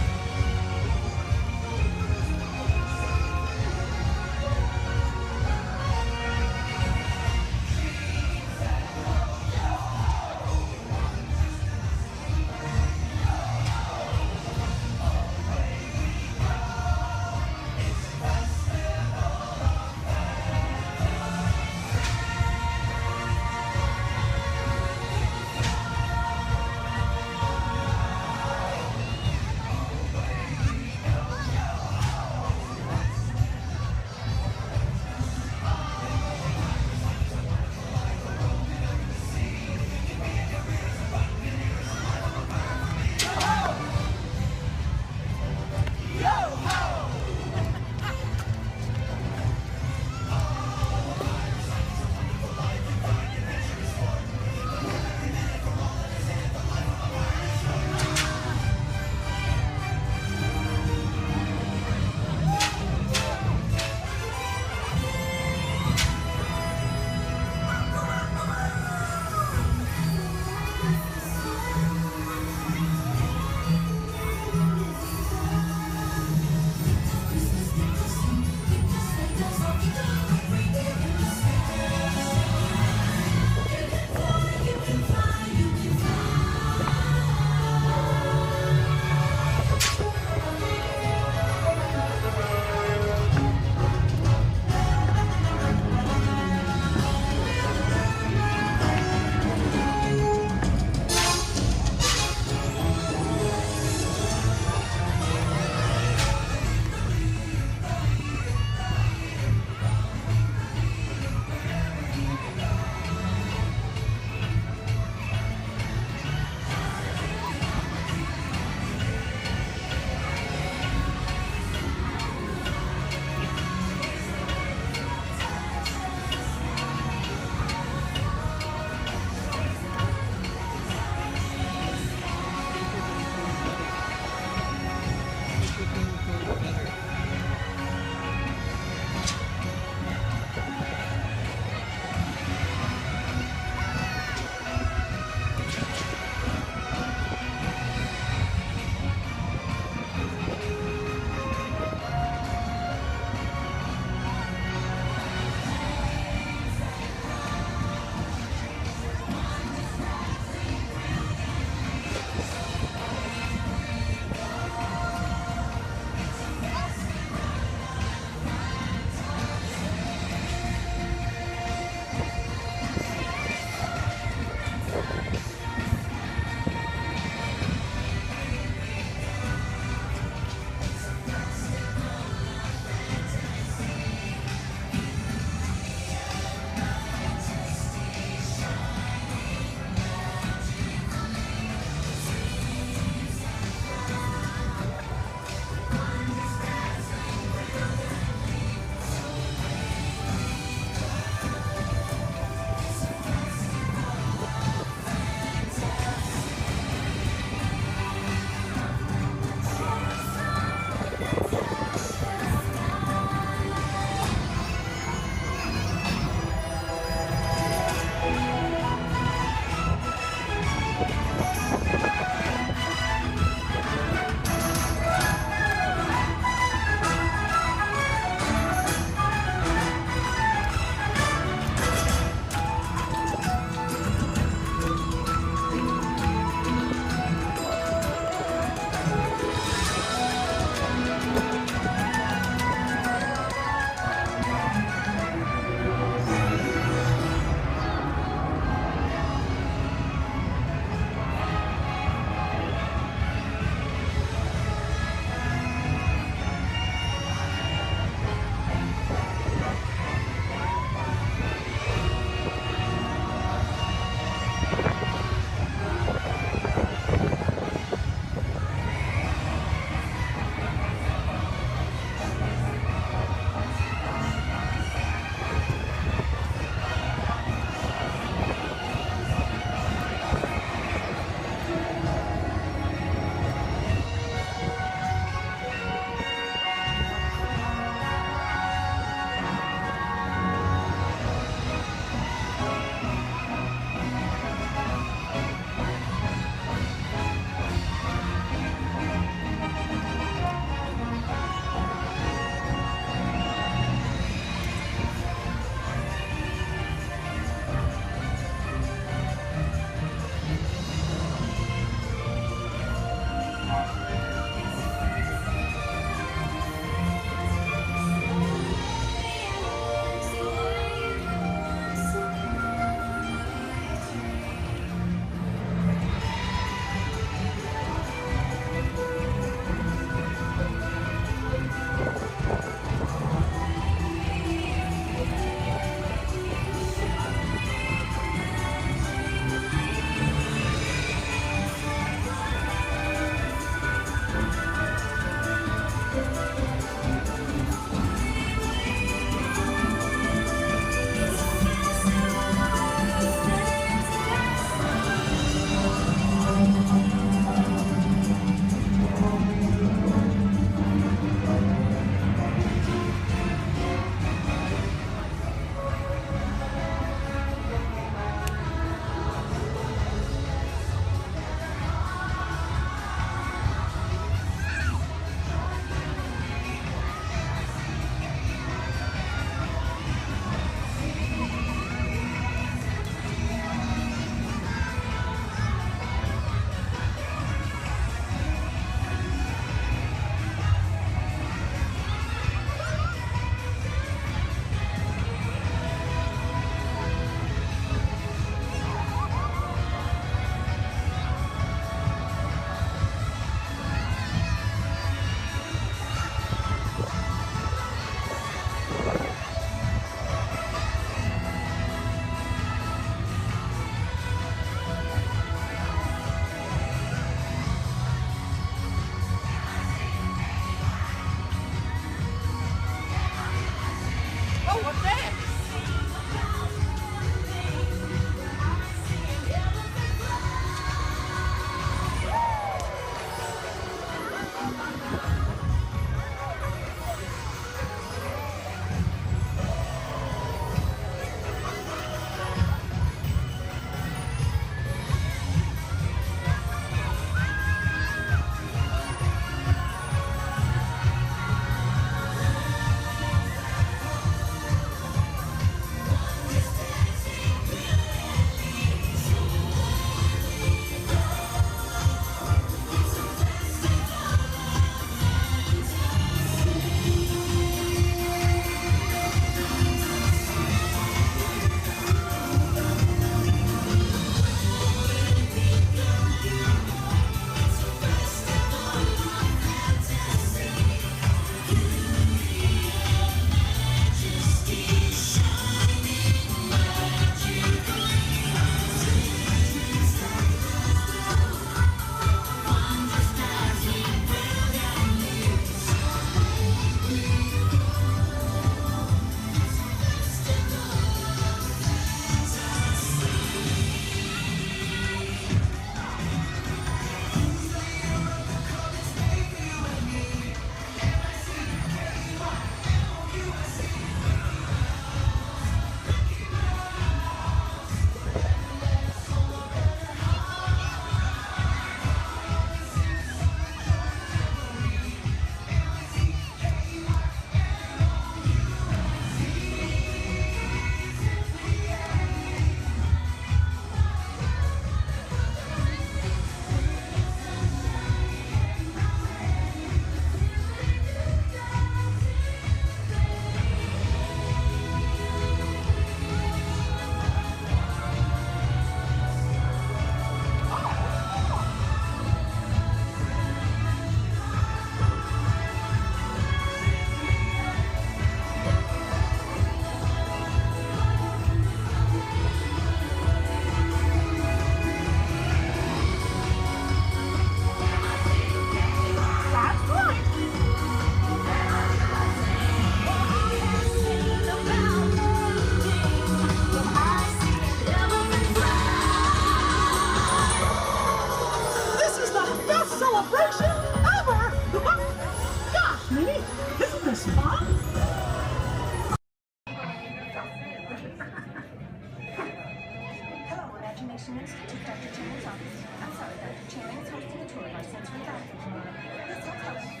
Action Institute, Dr. Channing's office. I'm sorry, Dr. Channing is hosting a tour of our sensory dining tomorrow. Yes, I'll tell you.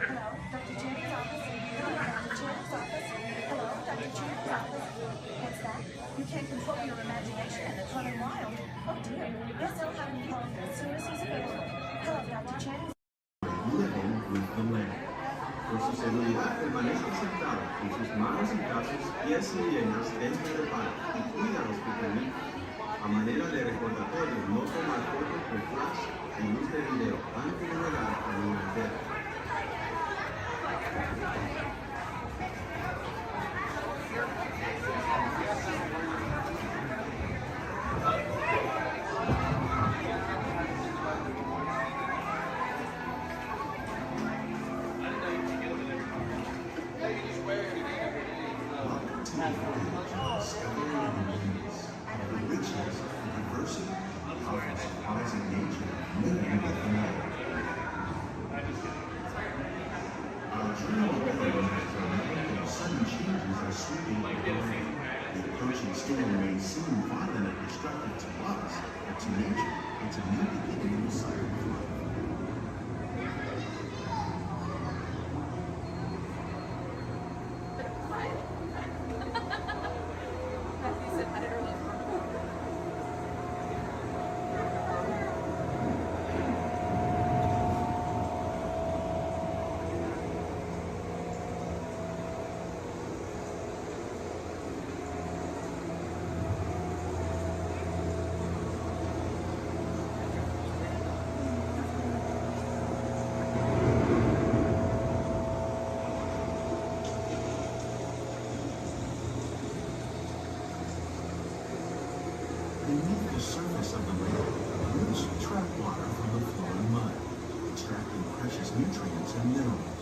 Hello, Dr. Channing's office. Hello, Dr. Channing's office. Hello, Dr. Channing's office. What's that? You can't control your imagination and it's running wild. Oh dear. Yes, I'll have him call as soon as he's available. Hello, Dr. Channing's Living with the land. Por su seguridad, permanezca sentado con sus manos y brazos, pies y piernas dentro del parque y cuida a los pequeñitos. A manera de recordatorio, no tomar fotos con flash y luz de video antes de llegar a un hotel. Beneath the surface of the lake, roots trap water from the flowing mud, extracting precious nutrients and minerals.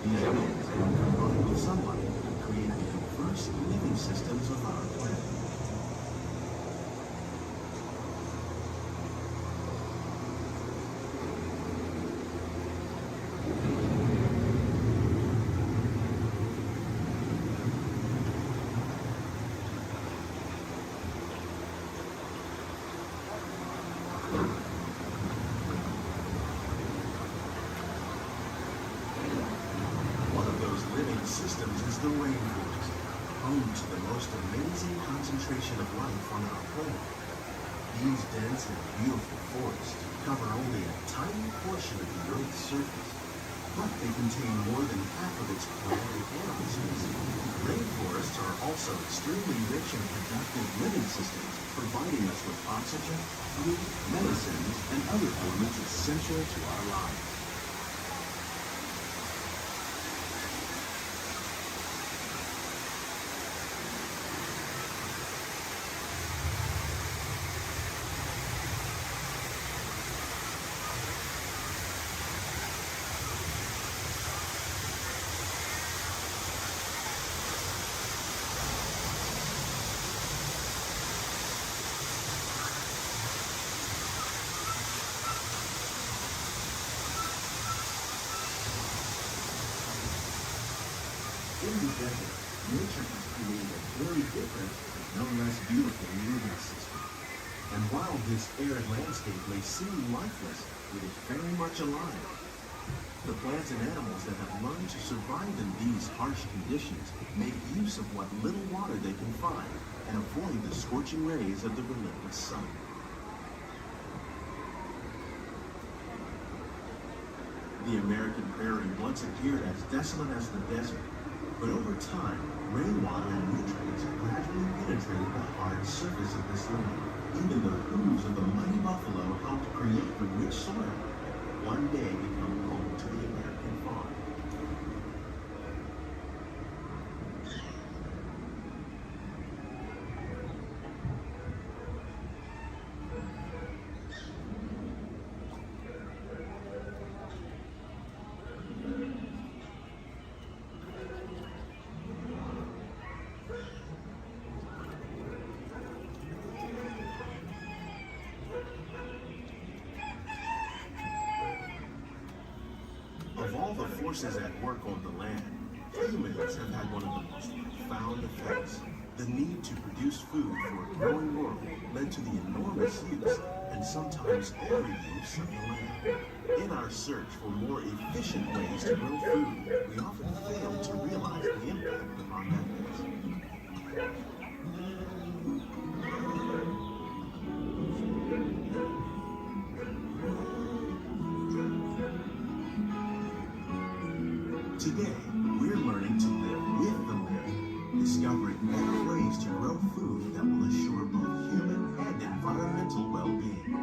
These winds, when combined with sunlight, create the diverse living systems of our planet. Systems is the rainforest, home to the most amazing concentration of life on our planet. These dense and beautiful forests cover only a tiny portion of the Earth's surface, but they contain more than half of its plant and animal species. Rainforests are also extremely rich and productive living systems, providing us with oxygen, food, medicines, and other elements essential to our lives. In the desert, nature has created a very different, but no less beautiful living system. And while this arid landscape may seem lifeless, it is very much alive. The plants and animals that have learned to survive in these harsh conditions make use of what little water they can find and avoid the scorching rays of the relentless sun. The American prairie once appeared as desolate as the desert. But over time, rainwater and nutrients gradually penetrated the hard surface of this land. Even the hooves of the mighty buffalo helped create the rich soil, one day become home to the American farm. Of all the forces at work on the land, humans have had one of the most profound effects. The need to produce food for a growing world led to the enormous use and sometimes overuse of the land. In our search for more efficient ways to grow food, we often fail to realize the impact of our methods. Today, we're learning to live with the living, discovering better ways to grow food that will assure both human and environmental well-being.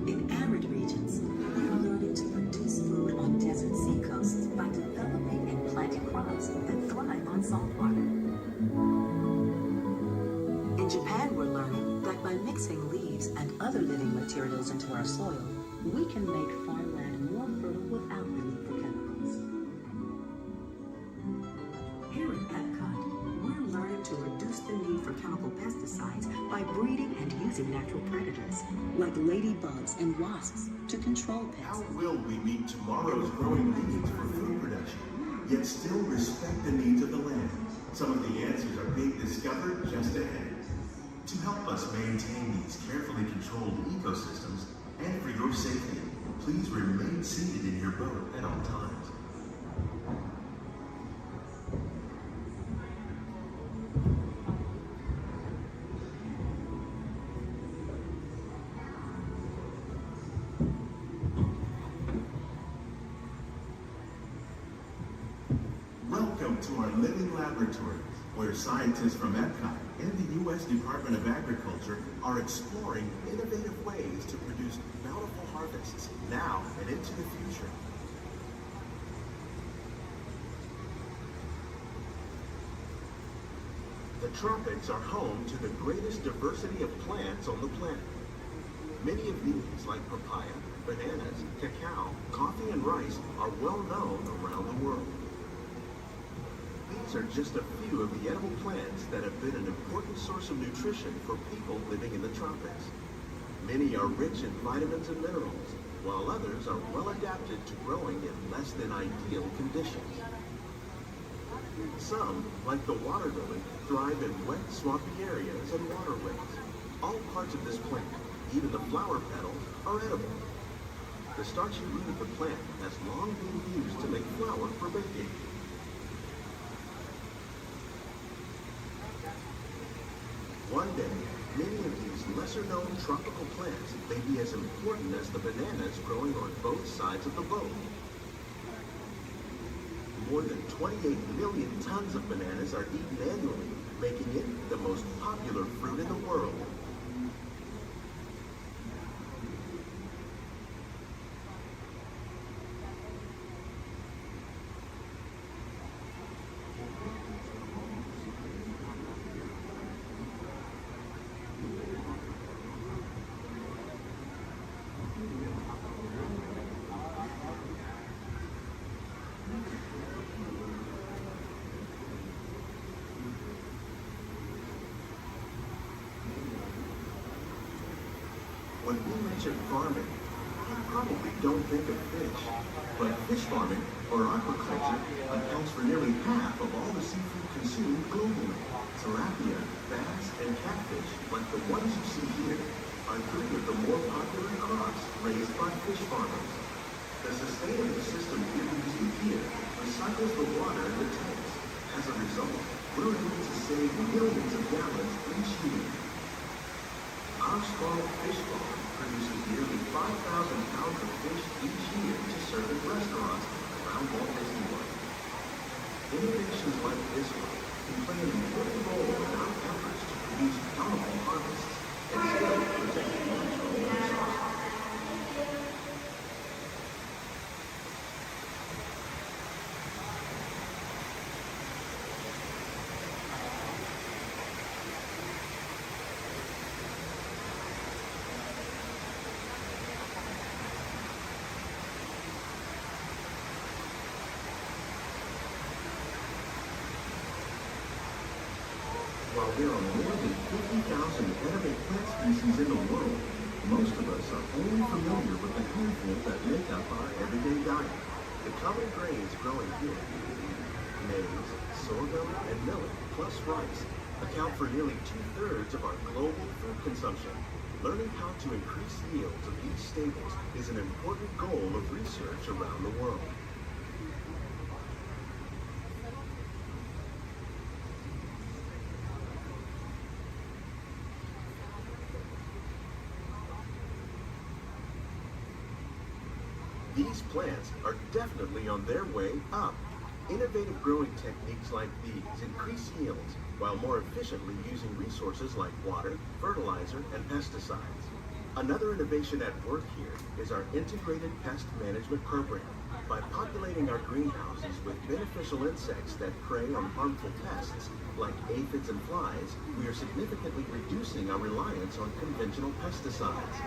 In arid regions, we're learning to produce food on desert seacoasts by developing and planting crops that thrive on salt water. In Japan, we're learning that by mixing leaves and other living materials into our soil, we can make farmland more fertile without the need for chemicals. Here at Epcot, we're learning to reduce the need for chemical pesticides by breeding and using natural predators, like ladybugs and wasps, to control pests. How will we meet tomorrow's growing needs for food production, yet still respect the needs of the land? Some of the answers are being discovered just ahead. To help us maintain these carefully controlled ecosystems, and for your safety, please remain seated in your boat at all times. Welcome to our living laboratory, where scientists from Epcot and the U.S. Department of Agriculture are exploring innovative ways to produce bountiful harvests now and into the future. The tropics are home to the greatest diversity of plants on the planet. Many of these, like papaya, bananas, cacao, coffee, and rice, are well known around the world. These are just a few of the edible plants that have been an important source of nutrition for people living in the tropics. Many are rich in vitamins and minerals, while others are well adapted to growing in less than ideal conditions. Some, like the water lily, thrive in wet, swampy areas and waterways. All parts of this plant, even the flower petals, are edible. The starchy root of the plant has long been used to make flour for baking. One day, many of these lesser-known tropical plants may be as important as the bananas growing on both sides of the boat. More than 28 million tons of bananas are eaten annually, making it the most popular fruit in the world. When we mention farming, you probably don't think of fish. But fish farming, or aquaculture, accounts for nearly half of all the seafood consumed globally. Tilapia, bass, and catfish, like the ones you see here, are three of the more popular crops raised by fish farmers. The sustainable system we're using here recycles the water in the tanks. As a result, we're able to save millions of gallons each year. Our small fish farm produces nearly 5,000 pounds of fish each year to serve in restaurants around Walt Disney World. Innovations like this one can play an important role in our efforts to produce bountiful harvests and still protect the natural resources. there are more than 50,000 edible plant species in the world, most of us are only familiar with the handful that make up our everyday diet. The common grains growing here, maize, sorghum, and millet, plus rice, account for nearly 2/3 of our global food consumption. Learning how to increase yields of these staples is an important goal of research around the world. These plants are definitely on their way up. Innovative growing techniques like these increase yields while more efficiently using resources like water, fertilizer, and pesticides. Another innovation at work here is our integrated pest management program. By populating our greenhouses with beneficial insects that prey on harmful pests like aphids and flies, we are significantly reducing our reliance on conventional pesticides.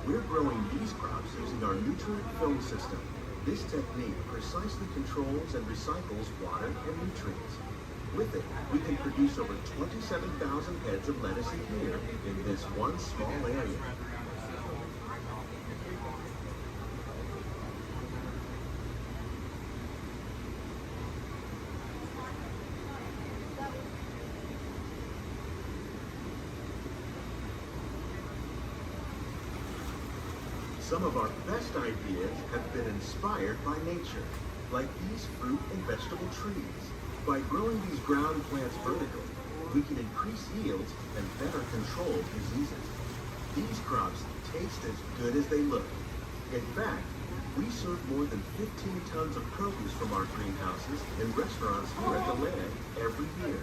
We're growing these crops using our nutrient film system. This technique precisely controls and recycles water and nutrients. With it, we can produce over 27,000 heads of lettuce a year in this one small area. Some of our best ideas have been inspired by nature, like these fruit and vegetable trees. By growing these ground plants vertically, we can increase yields and better control diseases. These crops taste as good as they look. In fact, we serve more than 15 tons of produce from our greenhouses in restaurants here at the land every year.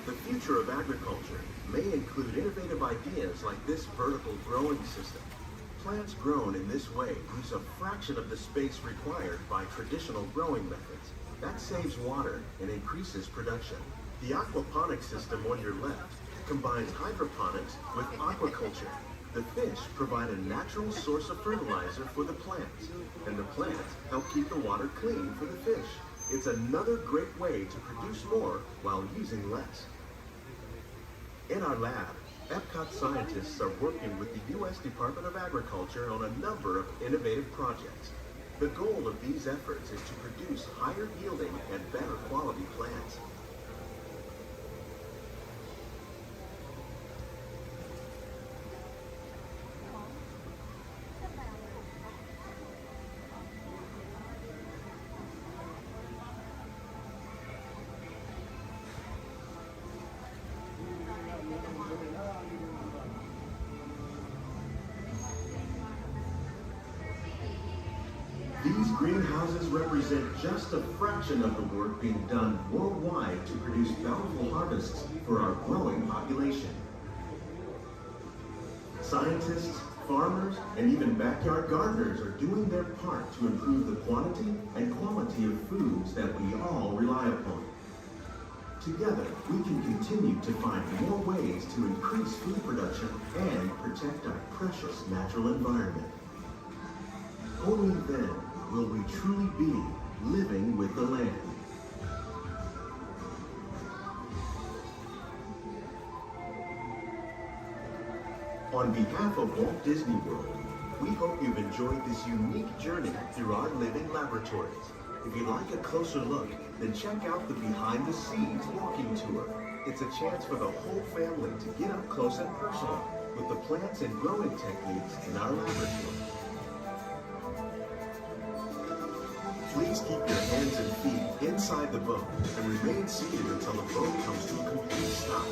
The future of agriculture may include innovative ideas like this vertical growing system. Plants grown in this way use a fraction of the space required by traditional growing methods. That saves water and increases production. The aquaponics system on your left combines hydroponics with aquaculture. The fish provide a natural source of fertilizer for the plants, and the plants help keep the water clean for the fish. It's another great way to produce more while using less. In our lab, Epcot scientists are working with the U.S. Department of Agriculture on a number of innovative projects. The goal of these efforts is to produce higher yielding and better quality plants. These greenhouses represent just a fraction of the work being done worldwide to produce bountiful harvests for our growing population. Scientists, farmers, and even backyard gardeners are doing their part to improve the quantity and quality of foods that we all rely upon. Together, we can continue to find more ways to increase food production and protect our precious natural environment. Only then will we truly be living with the land. On behalf of Walt Disney World, we hope you've enjoyed this unique journey through our living laboratories. If you'd like a closer look, then check out the Behind the Scenes walking tour. It's a chance for the whole family to get up close and personal with the plants and growing techniques in our laboratory. Please keep your hands and feet inside the boat and remain seated until the boat comes to a complete stop.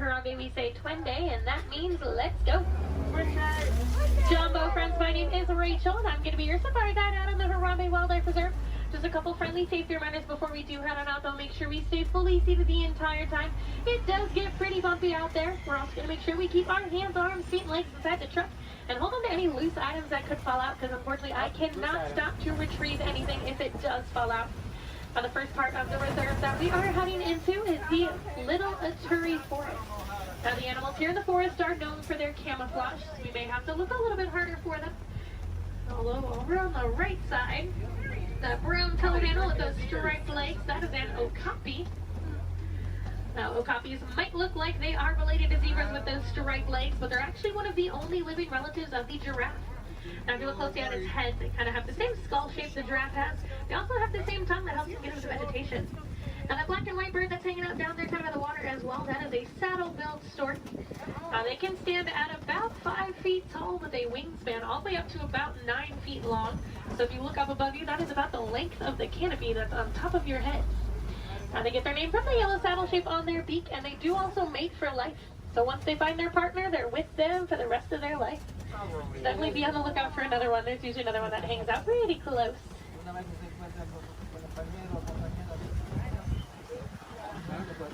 Harambe, we say Twende, and that means let's go. Jumbo friends, my name is Rachel, and I'm going to be your safari guide out on the Harambe Wildlife Reserve. Just a couple friendly safety reminders before we do head on out. They'll make sure we stay fully seated the entire time. It does get pretty bumpy out there. We're also going to make sure we keep our hands, arms, feet, and legs inside the truck and hold on to any loose items that could fall out, because unfortunately I cannot stop to retrieve anything if it does fall out. Now, the first part of the reserve that we are heading into is the Little Aturi Forest. Now, the animals here in the forest are known for their camouflage, so we may have to look a little bit harder for them. Although over on the right side, the brown colored animal with those striped legs, that is an okapi. Now, okapis might look like they are related to zebras with those striped legs, but they're actually one of the only living relatives of the giraffe. Now, if you look closely at its head, they kind of have the same skull shape the giraffe has. They also have the same tongue that helps them get into vegetation. Now, that black and white bird that's hanging out down there kind of by the water as well, that is a saddle-billed stork. They can stand at about 5 feet tall with a wingspan all the way up to about 9 feet long. So if you look up above you, that is about the length of the canopy that's on top of your head. They get their name from the yellow saddle shape on their beak, and they do also mate for life. So once they find their partner, they're with them for the rest of their life. So definitely be on the lookout for another one. There's usually another one that hangs out pretty close.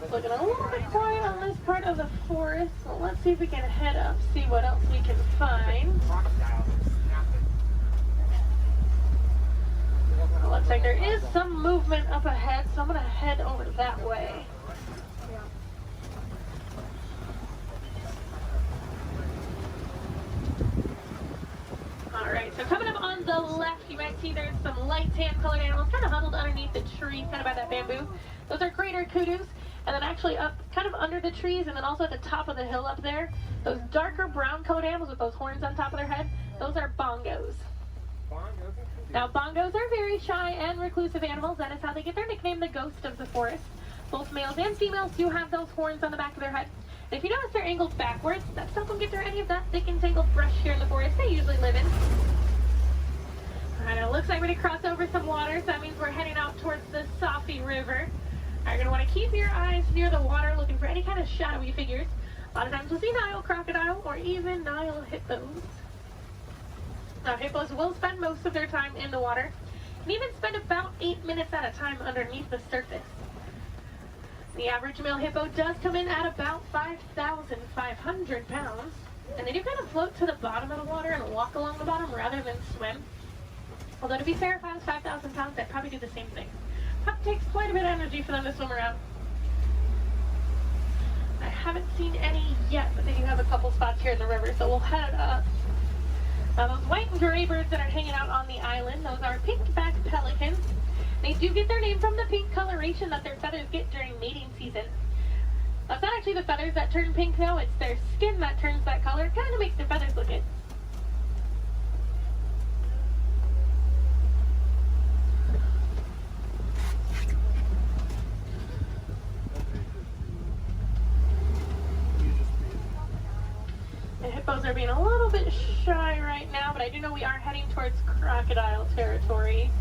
Looking a little bit quiet on this part of the forest, so let's see if we can head up, see what else we can find. Looks like there is some movement up ahead, so I'm going to head over that way. Alright, so coming up on the left, you might see there's some light tan colored animals kind of huddled underneath the tree, kind of by that bamboo. Those are greater kudus. And then actually up, kind of under the trees, and then also at the top of the hill up there, those darker brown colored animals with those horns on top of their head, those are bongos. Now, bongos are very shy and reclusive animals. That is how they get their nickname, the ghost of the forest. Both males and females do have those horns on the back of their head. And if you notice they're angled backwards, that's to help them get through any of that thick and tangled brush here in the forest they usually live in. Alright, it looks like we're going to cross over some water, so that means we're heading out towards the Safi River. You're going to want to keep your eyes near the water, looking for any kind of shadowy figures. A lot of times we'll see Nile crocodile or even Nile hippos. Now, hippos will spend most of their time in the water and even spend about 8 minutes at a time underneath the surface. The average male hippo does come in at about 5,500 pounds, and they do kind of float to the bottom of the water and walk along the bottom rather than swim. Although, to be fair, if I was 5,000 pounds, I'd probably do the same thing. It takes quite a bit of energy for them to swim around. I haven't seen any yet, but they do have a couple spots here in the river, so we'll head up. Now, those white and gray birds that are hanging out on the island, those are pink-backed pelicans. They do get their name from the pink coloration that their feathers get during mating season. That's not actually the feathers that turn pink, though. It's their skin that turns that color. It kind of makes their feathers look good. The hippos are being a little bit shy right now, but I do know we are heading towards crocodile territory.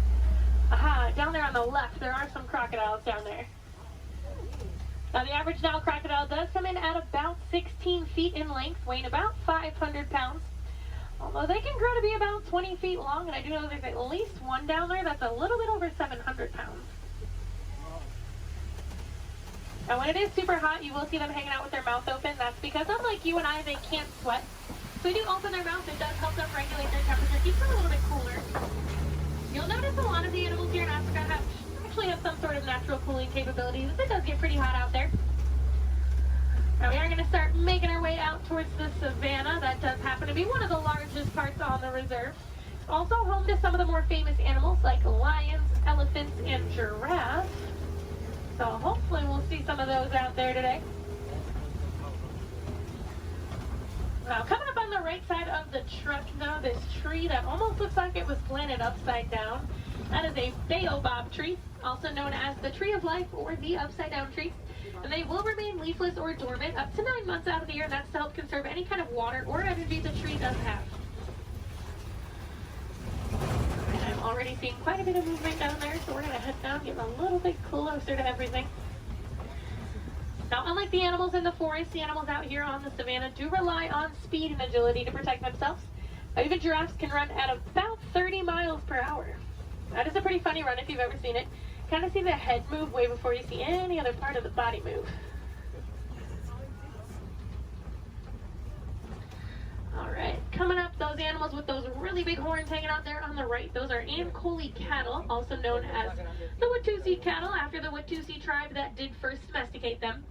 Aha, down there on the left, there are some crocodiles down there. Now, the average Nile crocodile does come in at about 16 feet in length, weighing about 500 pounds. Although they can grow to be about 20 feet long, and I do know there's at least one down there that's a little bit over 700 pounds. Now, when it is super hot, you will see them hanging out with their mouth open. That's because, unlike you and I, they can't sweat. So they do open their mouth. It does help them regulate their temperature, keeps them a little bit cooler. You'll notice a lot of the animals here in Africa actually have some sort of natural cooling capabilities. It does get pretty hot out there. Now, we are going to start making our way out towards the savannah. That does happen to be one of the largest parts on the reserve. It's also home to some of the more famous animals like lions, elephants, and giraffes. So hopefully we'll see some of those out there today. Now, coming up on the right side of the truck now, this tree that almost looks like it was planted upside down. That is a baobab tree, also known as the tree of life or the upside down tree. And they will remain leafless or dormant up to 9 months out of the year, and that's to help conserve any kind of water or energy the tree does have. And I'm already seeing quite a bit of movement down there, so we're going to head down, get a little bit closer to everything. Now, unlike the animals in the forest, the animals out here on the savannah do rely on speed and agility to protect themselves. Even giraffes can run at about 30 miles per hour. That is a pretty funny run if you've ever seen it. Kind of see the head move way before you see any other part of the body move. Alright, coming up, those animals with those really big horns hanging out there on the right, those are Ankole cattle, also known as the Watusi cattle, after the Watusi tribe that did first domesticate them.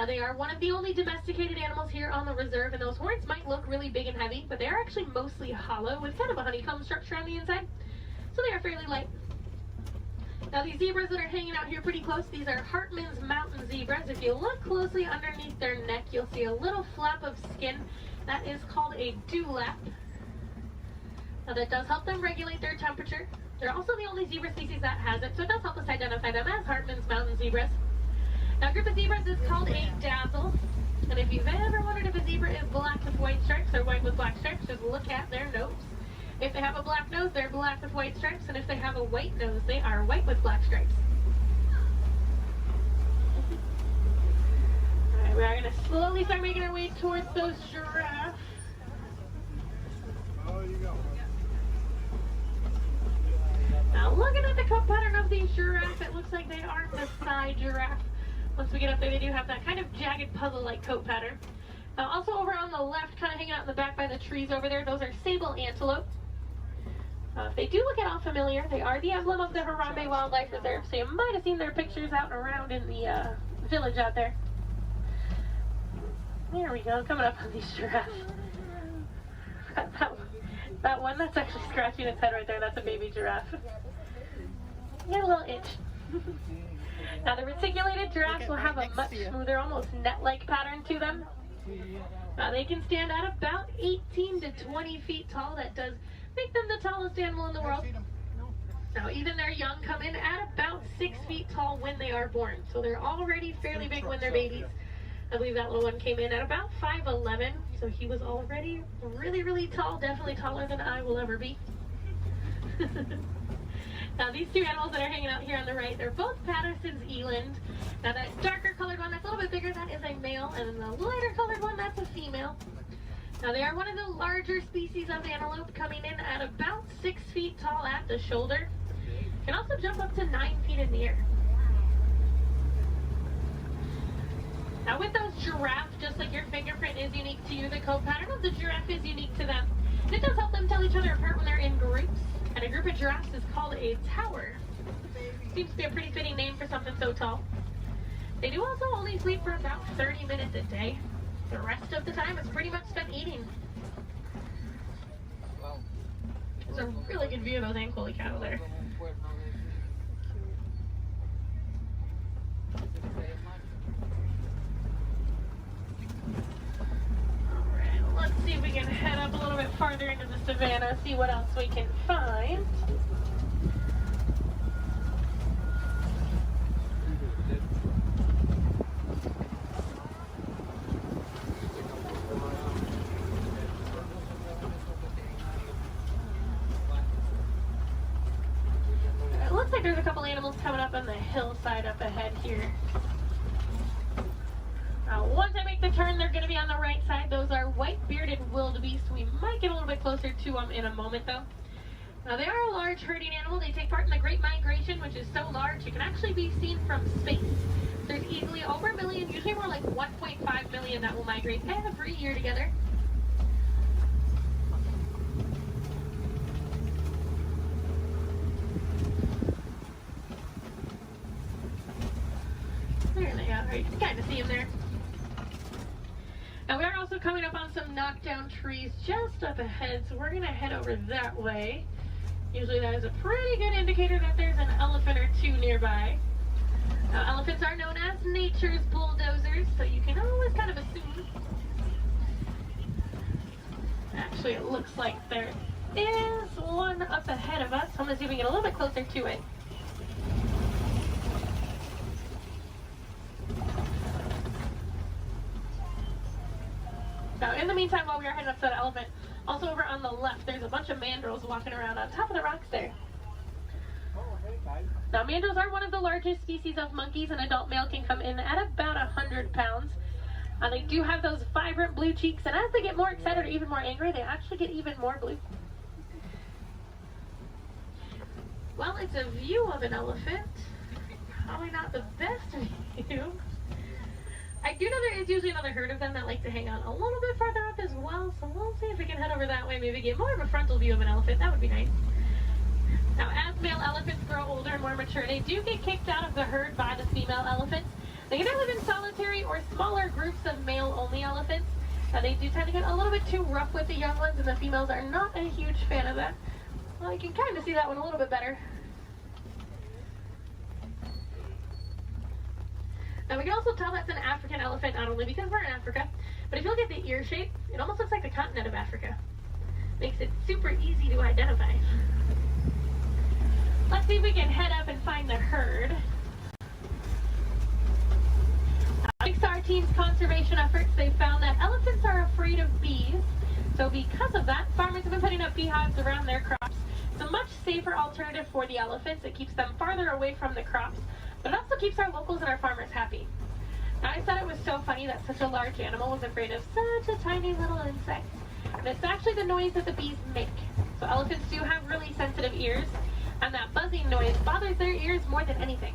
They are one of the only domesticated animals here on the reserve, and those horns might look really big and heavy, but they are actually mostly hollow with kind of a honeycomb structure on the inside, so they are fairly light. Now, these zebras that are hanging out here pretty close, these are Hartman's mountain zebras. If you look closely underneath their neck, you'll see a little flap of skin. That is called a dewlap. Now, that does help them regulate their temperature. They're also the only zebra species that has it, so it does help us identify them as Hartman's mountain zebras. Now, a group of zebras is called a dazzle, and if you've ever wondered if a zebra is black with white stripes or white with black stripes, just look at their nose. If they have a black nose, they're black with white stripes, and if they have a white nose, they are white with black stripes. Alright, we are going to slowly start making our way towards those giraffes. Now, looking at the coat pattern of these giraffes, it looks like they are Maasai giraffe. Once we get up there, they do have that kind of jagged puzzle-like coat pattern. Also over on the left, kind of hanging out in the back by the trees over there, those are sable antelope. If they do look at all familiar, they are the emblem of the Harambe Wildlife Reserve, so you might have seen their pictures out and around in the village out there. There we go, coming up on these giraffes. That one that's actually scratching its head right there, that's a baby giraffe. Get a little itch. Now, the reticulated giraffes will have a much smoother, almost net-like pattern to them. They can stand at about 18 to 20 feet tall. That does make them the tallest animal in the world. Now, even their young come in at about 6 feet tall when they are born. So they're already fairly big when they're babies. I believe that little one came in at about 5'11", so he was already really, really tall, definitely taller than I will ever be. Now, these two animals that are hanging out here on the right, they're both Patterson's eland. Now, that darker colored one that's a little bit bigger, that is a male, and the lighter colored one, that's a female. Now, they are one of the larger species of antelope, coming in at about 6 feet tall at the shoulder. Can also jump up to 9 feet in the air. Now, with those giraffes, just like your fingerprint is unique to you, the coat pattern of the giraffe is unique to them. And it does help them tell each other apart when they're in groups. And a group of giraffes is called a tower. Seems to be a pretty fitting name for something so tall. They do also only sleep for about 30 minutes a day. The rest of the time is pretty much spent eating. There's a really good view of those Ankole cattle there. Let's see if we can head up a little bit farther into the savannah, see what else we can find. It looks like there's a couple animals coming up on the hillside up ahead here. Once I make the turn, they're going to be on the right side. Those are white-bearded wildebeest. We might get a little bit closer to them in a moment, though. Now, they are a large herding animal. They take part in the Great Migration, which is so large it can actually be seen from space. There's easily over 1 million, usually more like 1.5 million that will migrate every year together. There they are. You can kind of see them there. Now, we are also coming up on some knockdown trees just up ahead, so we're going to head over that way. Usually that is a pretty good indicator that there's an elephant or two nearby. Now, elephants are known as nature's bulldozers, so you can always kind of assume. Actually, it looks like there is one up ahead of us. I'm going to see if we can get a little bit closer to it. Now, in the meantime, while we are heading up to that elephant, also over on the left, there's a bunch of mandrills walking around on top of the rocks there. Now, mandos are one of the largest species of monkeys. An adult male can come in at about 100 pounds. They do have those vibrant blue cheeks, and as they get more excited or even more angry, they actually get even more blue. Well, it's a view of an elephant. Probably not the best view. I do know there is usually another herd of them that like to hang out a little bit farther up as well, so we'll see if we can head over that way, maybe get more of a frontal view of an elephant. That would be nice. Now, as male elephants grow older and more mature, they do get kicked out of the herd by the female elephants. They can live in solitary or smaller groups of male-only elephants. They do tend to get a little bit too rough with the young ones, and the females are not a huge fan of that. Well, you can kind of see that one a little bit better. Now, we can also tell that's an African elephant, not only because we're in Africa, but if you look at the ear shape, it almost looks like the continent of Africa. Makes it super easy to identify. Let's see if we can head up and find the herd. Thanks to our team's conservation efforts, they found that elephants are afraid of bees. So because of that, farmers have been putting up beehives around their crops. It's a much safer alternative for the elephants. It keeps them farther away from the crops, but it also keeps our locals and our farmers happy. Now, I thought it was so funny that such a large animal was afraid of such a tiny little insect. And it's actually the noise that the bees make. So elephants do have really sensitive ears, and that buzzing noise bothers their ears more than anything.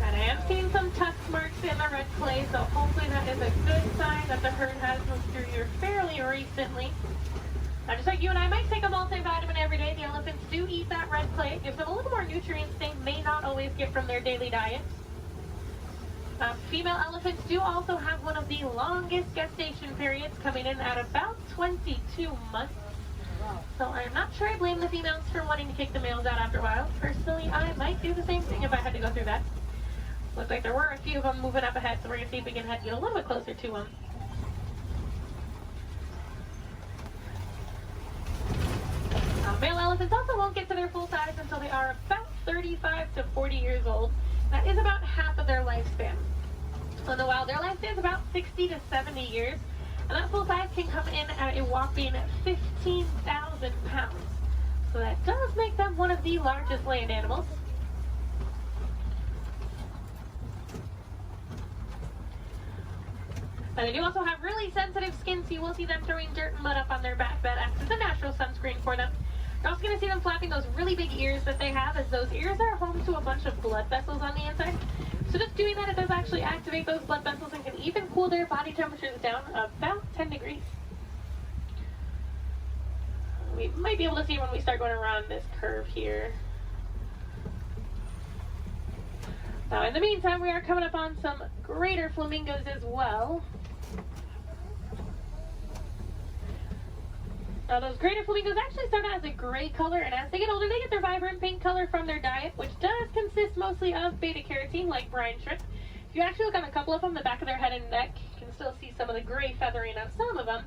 And I am seeing some tusk marks in the red clay, so hopefully that is a good sign that the herd has moved through here fairly recently. Now, just like you and I might take a multivitamin every day, the elephants do eat that red clay. It gives them a little more nutrients they may not always get from their daily diet. Female elephants do also have one of the longest gestation periods, coming in at about 22 months. So I'm not sure I blame the females for wanting to kick the males out after a while. Personally, I might do the same thing if I had to go through that. Looks like there were a few of them moving up ahead, so we're going to see if we can get a little bit closer to them. Male elephants also won't get to their full size until they are about 35 to 40 years old. That is about half of their lifespan. So in the wild, their lifespan is about 60 to 70 years, and that full size can come in at a whopping 15,000 pounds. So that does make them one of the largest land animals. And they do also have really sensitive skin, so you will see them throwing dirt and mud up on their back. That acts as a natural sunscreen for them. You're also going to see them flapping those really big ears that they have, as those ears are home to a bunch of blood vessels on the inside. So just doing that, it does actually activate those blood vessels and can even cool their body temperatures down about 10 degrees. We might be able to see when we start going around this curve here. Now, in the meantime, we are coming up on some greater flamingos as well. Now, those greater flamingos actually start out as a gray color, and as they get older, they get their vibrant pink color from their diet, which does consist mostly of beta-carotene, like brine shrimp. If you actually look on a couple of them, the back of their head and neck, you can still see some of the gray feathering on some of them.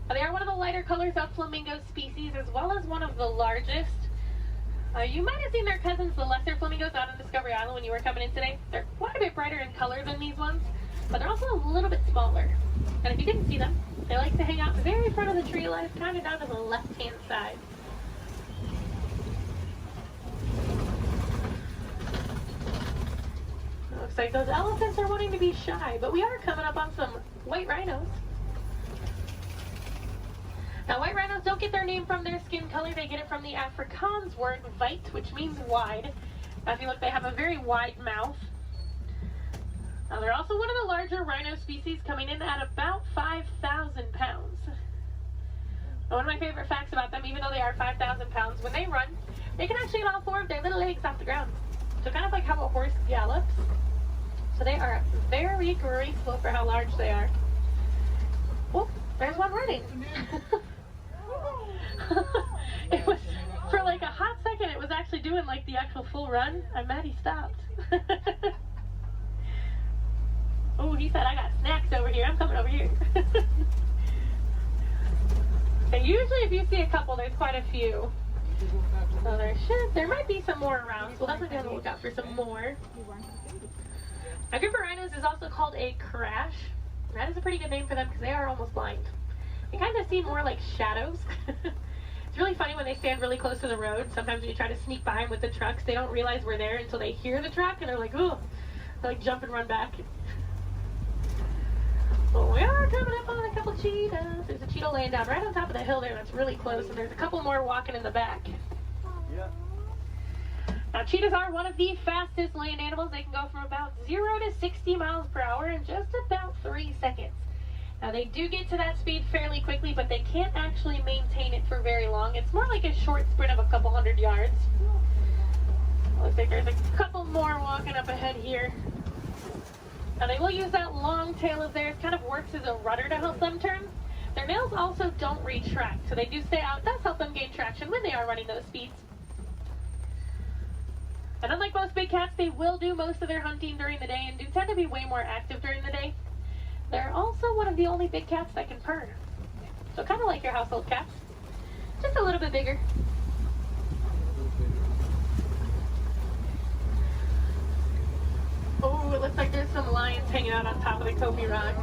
Now, they are one of the lighter colors of flamingo species, as well as one of the largest. You might have seen their cousins, the lesser flamingos, out on Discovery Island when you were coming in today. They're quite a bit brighter in color than these ones, but they're also a little bit smaller. And if you didn't see them, they like to hang out the very front of the tree line, kind of down to the left-hand side. Looks like those elephants are wanting to be shy, but we are coming up on some white rhinos. Now, white rhinos don't get their name from their skin color. They get it from the Afrikaans word weit, which means wide. Now, if you look, they have a very wide mouth. Now, they're also one of the larger rhino species, coming in at about 5,000 pounds. Now, one of my favorite facts about them, even though they are 5,000 pounds, when they run, they can actually get all four of their little legs off the ground. So kind of like how a horse gallops. So they are very graceful for how large they are. Oh, there's one running. It was, for like a hot second, it was actually doing like the actual full run. I'm mad he stopped. Oh, he said, I got snacks over here. I'm coming over here. And usually if you see a couple, there's quite a few. So there might be some more around. So we'll definitely be on the lookout for some more. A group of rhinos is also called a crash. That is a pretty good name for them because they are almost blind. They kind of seem more like shadows. It's really funny when they stand really close to the road. Sometimes when you try to sneak by them with the trucks, they don't realize we're there until they hear the truck and they're like, ooh, they like jump and run back. Well, we are coming up on a couple cheetahs. There's a cheetah laying down right on top of the hill there that's really close, and there's a couple more walking in the back. Yeah. Now, cheetahs are one of the fastest land animals. They can go from about 0 to 60 miles per hour in just about 3 seconds. Now, they do get to that speed fairly quickly, but they can't actually maintain it for very long. It's more like a short sprint of a couple hundred yards. Looks like there's a couple more walking up ahead here. Now, they will use that long tail of theirs, kind of works as a rudder to help them turn. Their nails also don't retract, so they do stay out. It does help them gain traction when they are running those speeds. And unlike most big cats, they will do most of their hunting during the day and do tend to be way more active during the day. They're also one of the only big cats that can purr. So kind of like your household cats, just a little bit bigger. Oh, it looks like there's some lions hanging out on top of the Kobe rock.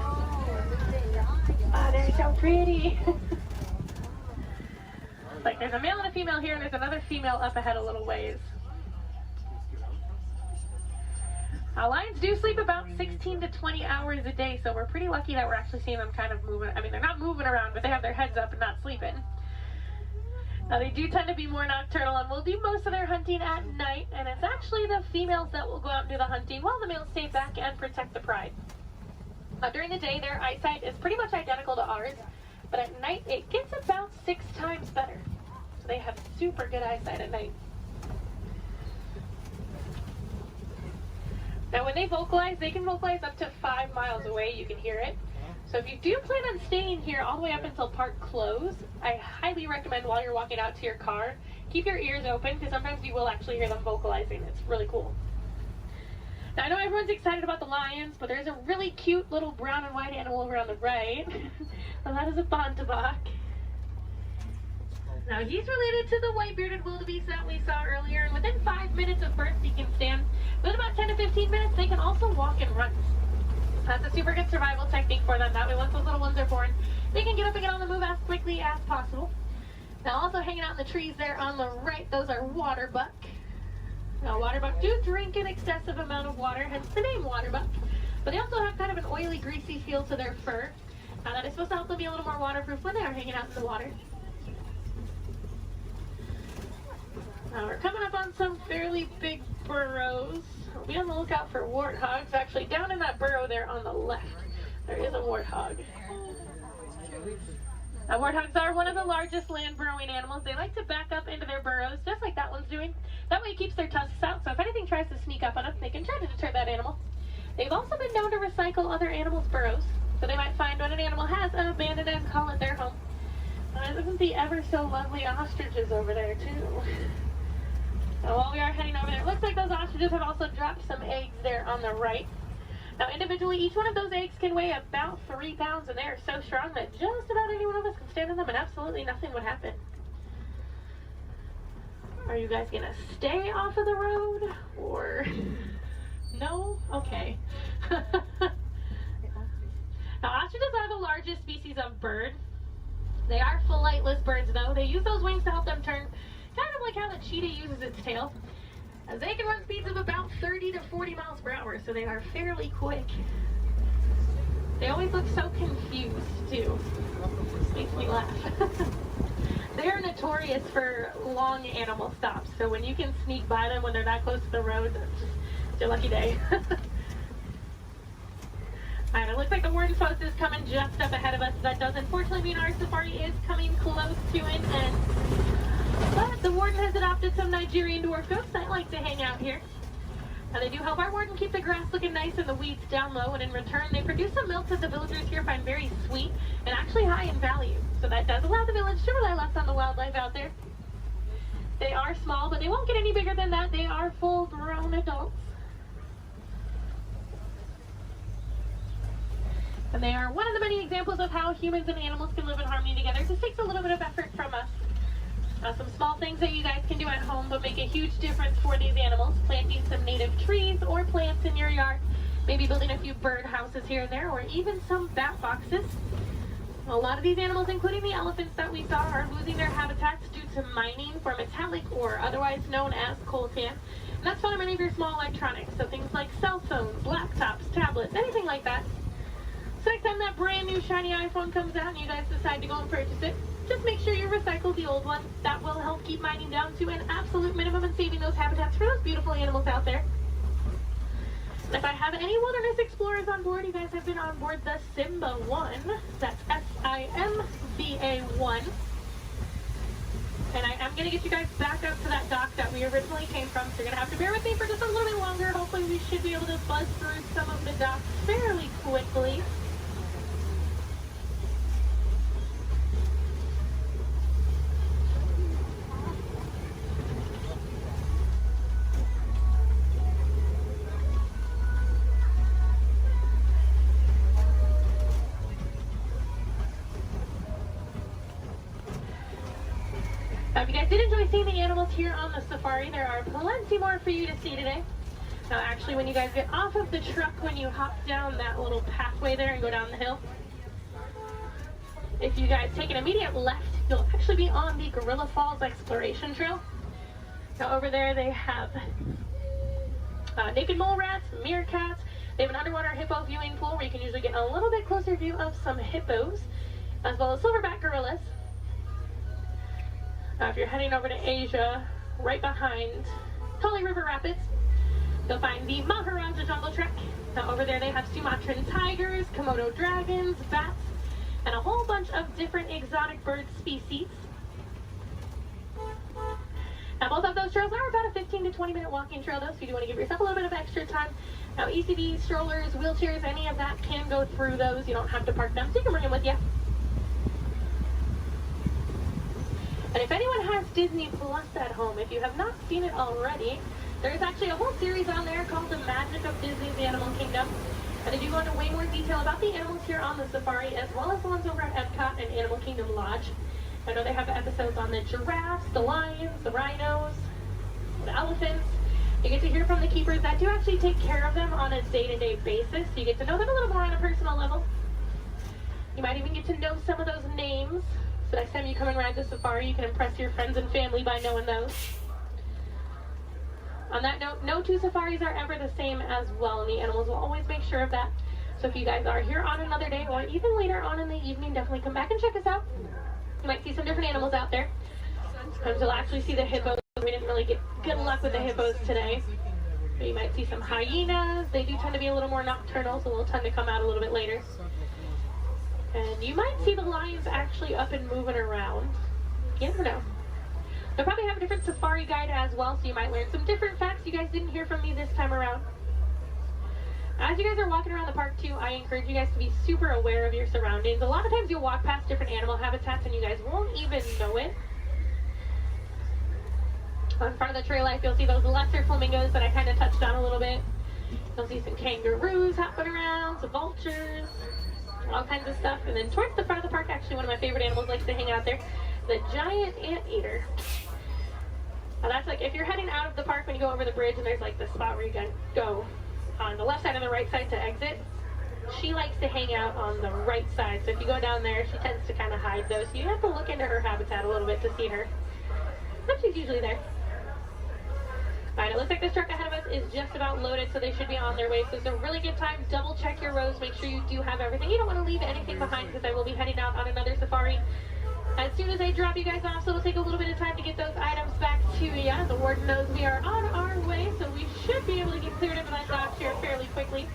Oh, they're so pretty. Like there's a male and a female here, and there's another female up ahead a little ways. Now, lions do sleep about 16 to 20 hours a day, so we're pretty lucky that we're actually seeing them kind of moving. I mean, they're not moving around, but they have their heads up and not sleeping. Now, they do tend to be more nocturnal and will do most of their hunting at night, and it's actually the females that will go out and do the hunting while the males stay back and protect the pride. Now, during the day, their eyesight is pretty much identical to ours, but at night, it gets about 6 times better. So they have super good eyesight at night. Now, when they vocalize, they can vocalize up to 5 miles away. You can hear it. So if you do plan on staying here all the way up until park close, I highly recommend while you're walking out to your car, keep your ears open because sometimes you will actually hear them vocalizing. It's really cool. Now, I know everyone's excited about the lions, but there's a really cute little brown and white animal over on the right. And that is a bontebok. Now, he's related to the white-bearded wildebeest that we saw earlier, and within 5 minutes of birth, he can stand. Within about 10 to 15 minutes, they can also walk and run. That's a super good survival technique for them. That way, once those little ones are born, they can get up and get on the move as quickly as possible. Now, also hanging out in the trees there on the right, those are waterbuck. Now, waterbuck do drink an excessive amount of water, hence the name waterbuck. But they also have kind of an oily, greasy feel to their fur. That is supposed to help them be a little more waterproof when they are hanging out in the water. Now we're coming up on some fairly big burrows. We'll be on the lookout for warthogs. Actually, down in that burrow there on the left, there is a warthog. Now, warthogs are one of the largest land burrowing animals. They like to back up into their burrows, just like that one's doing. That way it keeps their tusks out, so if anything tries to sneak up on them, they can try to deter that animal. They've also been known to recycle other animals' burrows, so they might find when an animal has abandoned and call it their home. Isn't the ever so lovely ostriches over there, too? Now, while we are heading over there, it looks like those ostriches have also dropped some eggs there on the right. Now, individually, each one of those eggs can weigh about 3 pounds, and they are so strong that just about any one of us can stand on them, and absolutely nothing would happen. Are you guys going to stay off of the road, or no? Okay. Now, ostriches are the largest species of bird. They are flightless birds, though. They use those wings to help them turn, kind of like how the cheetah uses its tail. As they can run speeds of about 30 to 40 miles per hour, so they are fairly quick. They always look so confused, too. Makes me laugh. They are notorious for long animal stops, so when you can sneak by them when they're that close to the road, it's your lucky day. Alright, it looks like the warden's post is coming just up ahead of us. That does unfortunately mean our safari is coming close to an end. But the warden has adopted some Nigerian dwarf goats that like to hang out here. Now, they do help our warden keep the grass looking nice and the weeds down low, and in return they produce some milk that the villagers here find very sweet and actually high in value. So that does allow the village to rely less on the wildlife out there. They are small, but they won't get any bigger than that. They are full-grown adults. And they are one of the many examples of how humans and animals can live in harmony together. It just takes a little bit of effort from us. Some small things that you guys can do at home but make a huge difference for these animals. Planting some native trees or plants in your yard maybe building a few bird houses here and there, or even some bat boxes. A lot of these animals, including the elephants that we saw, are losing their habitats due to mining for metallic ore, otherwise known as coltan. And that's found in many of your small electronics, so things like cell phones, laptops, tablets, anything like that. So next time that brand new shiny iPhone comes out and you guys decide to go and purchase it, just make sure you recycle the old one. That will help keep mining down to an absolute minimum and saving those habitats for those beautiful animals out there. And if I have any wilderness explorers on board, you guys have been on board the Simba 1. That's SIMBA 1. And I am going to get you guys back up to that dock that we originally came from, so you're going to have to bear with me for just a little bit longer. Hopefully we should be able to buzz through some of the docks fairly quickly. If you guys did enjoy seeing the animals here on the safari, there are plenty more for you to see today. Now actually, when you guys get off of the truck, when you hop down that little pathway there and go down the hill, if you guys take an immediate left, you'll actually be on the Gorilla Falls Exploration Trail. Now over there they have naked mole rats, meerkats. They have an underwater hippo viewing pool where you can usually get a little bit closer view of some hippos, as well as silverback gorillas. If you're heading over to Asia, right behind Tully River Rapids, you'll find the Maharaja Jungle Trek. Now over there they have Sumatran tigers, Komodo dragons, bats, and a whole bunch of different exotic bird species. Now both of those trails are about a 15 to 20 minute walking trail though, so you do want to give yourself a little bit of extra time. Now ECVs, strollers, wheelchairs, any of that can go through those. You don't have to park them, so you can bring them with you. And if anyone has Disney Plus at home, if you have not seen it already, there's actually a whole series on there called The Magic of Disney's Animal Kingdom. And they do go into way more detail about the animals here on the safari, as well as the ones over at Epcot and Animal Kingdom Lodge. I know they have episodes on the giraffes, the lions, the rhinos, the elephants. You get to hear from the keepers that do actually take care of them on a day-to-day basis, so you get to know them a little more on a personal level. You might even get to know some of those names. So next time you come and ride the safari, you can impress your friends and family by knowing those. On that note, no two safaris are ever the same as well, and the animals will always make sure of that. So if you guys are here on another day, or even later on in the evening, definitely come back and check us out. You might see some different animals out there. Sometimes you'll actually see the hippos. We didn't really get good luck with the hippos today. But you might see some hyenas. They do tend to be a little more nocturnal, so they'll tend to come out a little bit later. And you might see the lions actually up and moving around. You never know. They'll probably have a different safari guide as well, so you might learn some different facts you guys didn't hear from me this time around. As you guys are walking around the park too, I encourage you guys to be super aware of your surroundings. A lot of times you'll walk past different animal habitats and you guys won't even know it. On front of the trail life, you'll see those lesser flamingos that I kind of touched on a little bit. You'll see some kangaroos hopping around, some vultures, all kinds of stuff. And then towards the front of the park, actually one of my favorite animals likes to hang out there, the giant anteater. Now that's like if you're heading out of the park when you go over the bridge and there's like the spot where you can go on the left side and the right side to exit. She likes to hang out on the right side. So if you go down there, she tends to kind of hide those. So you have to look into her habitat a little bit to see her. But she's usually there. Alright, it looks like this truck ahead of us is just about loaded, so they should be on their way. So it's a really good time. Double check your rows. Make sure you do have everything. You don't want to leave anything behind because I will be heading out on another safari as soon as I drop you guys off. So it'll take a little bit of time to get those items back to you. The warden knows we are on our way, so we should be able to get cleared of that dock here fairly quickly.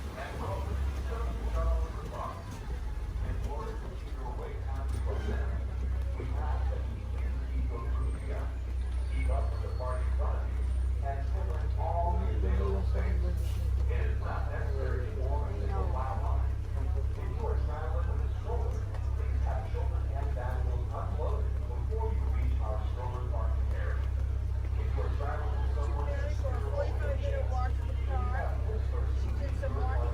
Some more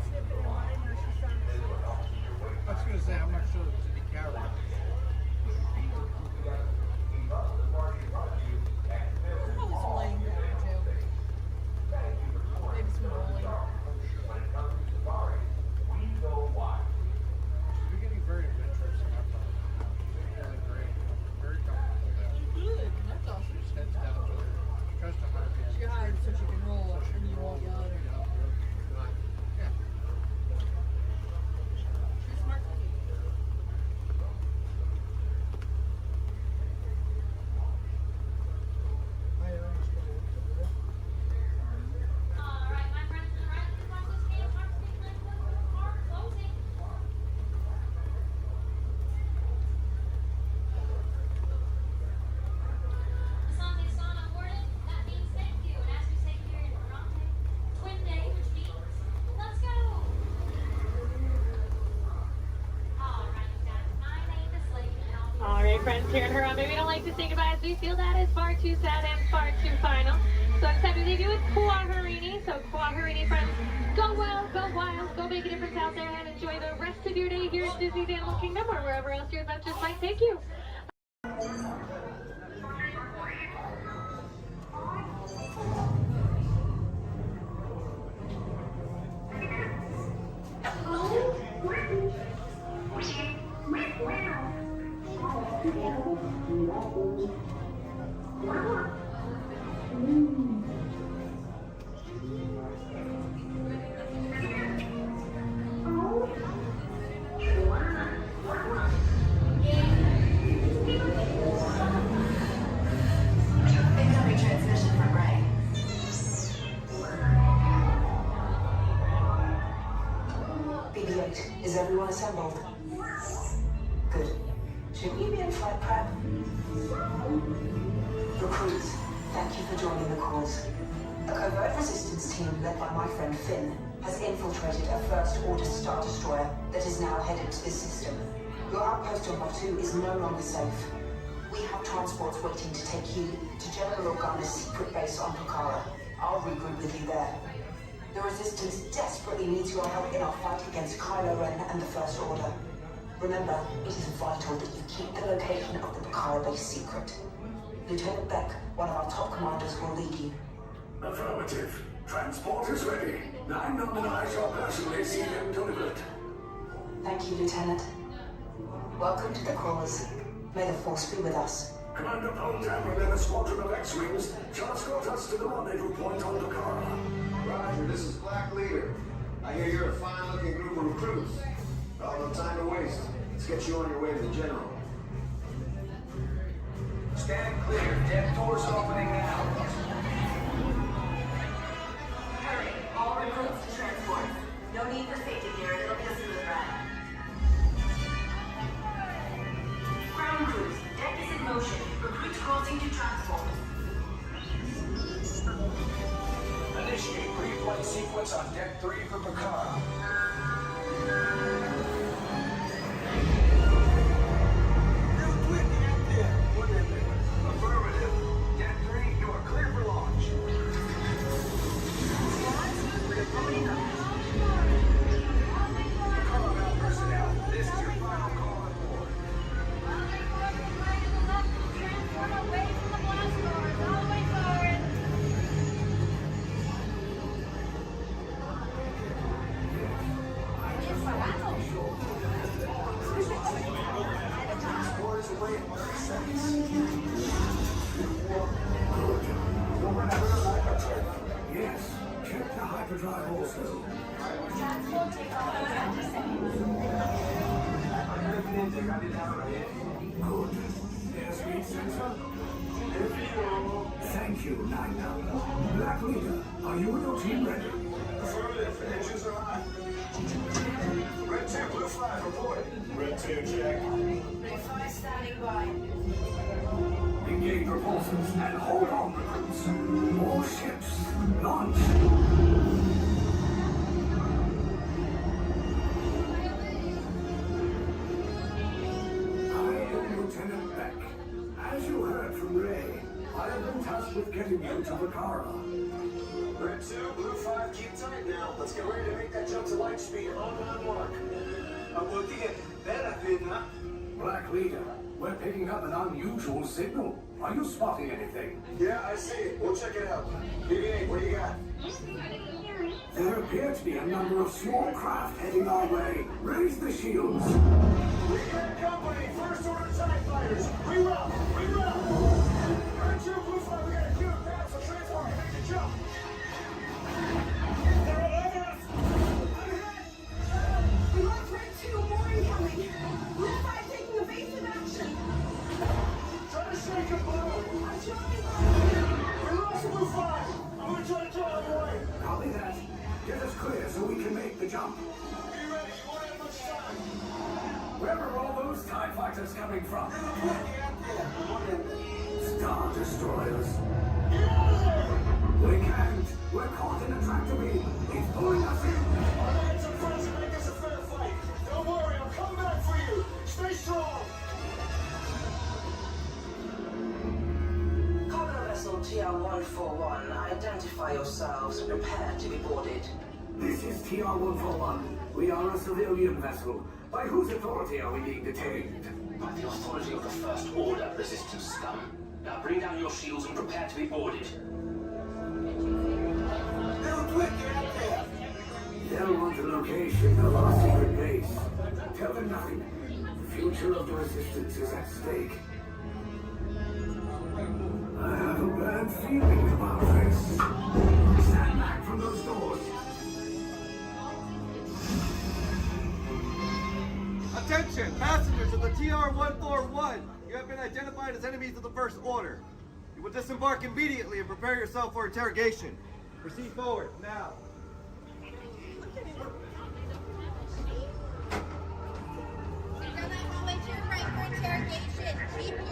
Here in Harambe, we don't like to say goodbye as we feel that is far too sad and far too final. So it's time to leave you with Kwaharini. So Kwaharini friends, go well, go wild, go make a difference out there and enjoy the rest of your day here at Disney's Animal Kingdom or wherever else your adventures might take you. Incoming transmission from Ray. BB-8, is everyone assembled? Good. Shouldn't you be in flight prep? Recruits, thank you for joining the cause. A covert resistance team led by my friend Finn has infiltrated a First Order Star Destroyer that is now headed to this system. Your outpost on Batu is no longer safe. We have transports waiting to take you to General Organa's secret base on Pucara. I'll regroup with you there. The Resistance desperately needs your help in our fight against Kylo Ren and the First Order. Remember, it is vital that you keep the location of the Pucara base secret. Lieutenant Beck, one of our top commanders, will lead you. Affirmative. Transport is ready. 9 and I shall personally see them delivered. Thank you, Lieutenant. Welcome to the cause. May the Force be with us. Commander Poltam and then a squadron of X-Wings shall escort us to the rendezvous point on Pucara. Roger, this is Black Leader. I hear you're a fine-looking group of recruits. Oh, no time to waste. Let's get you on your way to the General. Stand clear. Deck doors opening now. Hurry, all recruits to transport. No need for safety gear, it'll be a smooth ride. Ground crews, deck is in motion. Recruits crossing to transport. Initiate pre-flight sequence on Deck 3 for Pucara. Affirmative. Deck 3, you are clear for launch. Pucara personnel, this is your final call on board. Away from the blast doors, all the way forward. Yes, check the hyperdrive also. Transport take off in 20 seconds. Good. Airspeed sensor. Thank you, 9. Black Leader, are you and your team ready? Affirmative. Engines are hot. Red 2, Blue 5, reporting. Red 2, check. Blue 5 standing by. Engage propulsors and hold on, recruits. More ships. Launch. I am Lieutenant Beck. As you heard from Ray, I have been tasked with getting you to Pucara. Red 2, Blue 5, keep tight now. Let's get ready to make that jump to light speed on my mark. Black Leader, we're picking up an unusual signal. Are you spotting anything? Yeah, I see it. We'll check it out. BB-8, what do you got? There appear to be a number of small craft heading our way. Raise the shields. We got company. First Order TIE fighters. Reroute. Reroute. Red 2, Blue 5, we got a clear path for transport. Make the jump. They're all over us. I'm hit. We lost Red 2, more incoming. Blue 5 taking evasive action. Try to shake him, Blue. I'm trying. We lost Blue 5. I'm gonna try to draw him away. Copy that. Get us clear so we can make the jump. Be ready. You won't have much time. Where are all those TIE fighters coming from? Star Destroyers. Get out of there. We can't. We're caught in a tractor beam. It's pulling us in. Our lads are friends and make us a fair fight. Don't worry, I'll come back for you. Stay strong. TR-141, identify yourselves and prepare to be boarded. This is TR-141. We are a civilian vessel. By whose authority are we being detained? By the authority of the First Order, resistance scum. Now bring down your shields and prepare to be boarded. Little Twig, get up there! They'll want the location of our secret base. Tell them nothing. The future of the resistance is at stake. I have a bad feeling about this. Stand back from those doors. Attention, passengers of the TR-141. You have been identified as enemies of the First Order. You will disembark immediately and prepare yourself for interrogation. Proceed forward, now. Keep your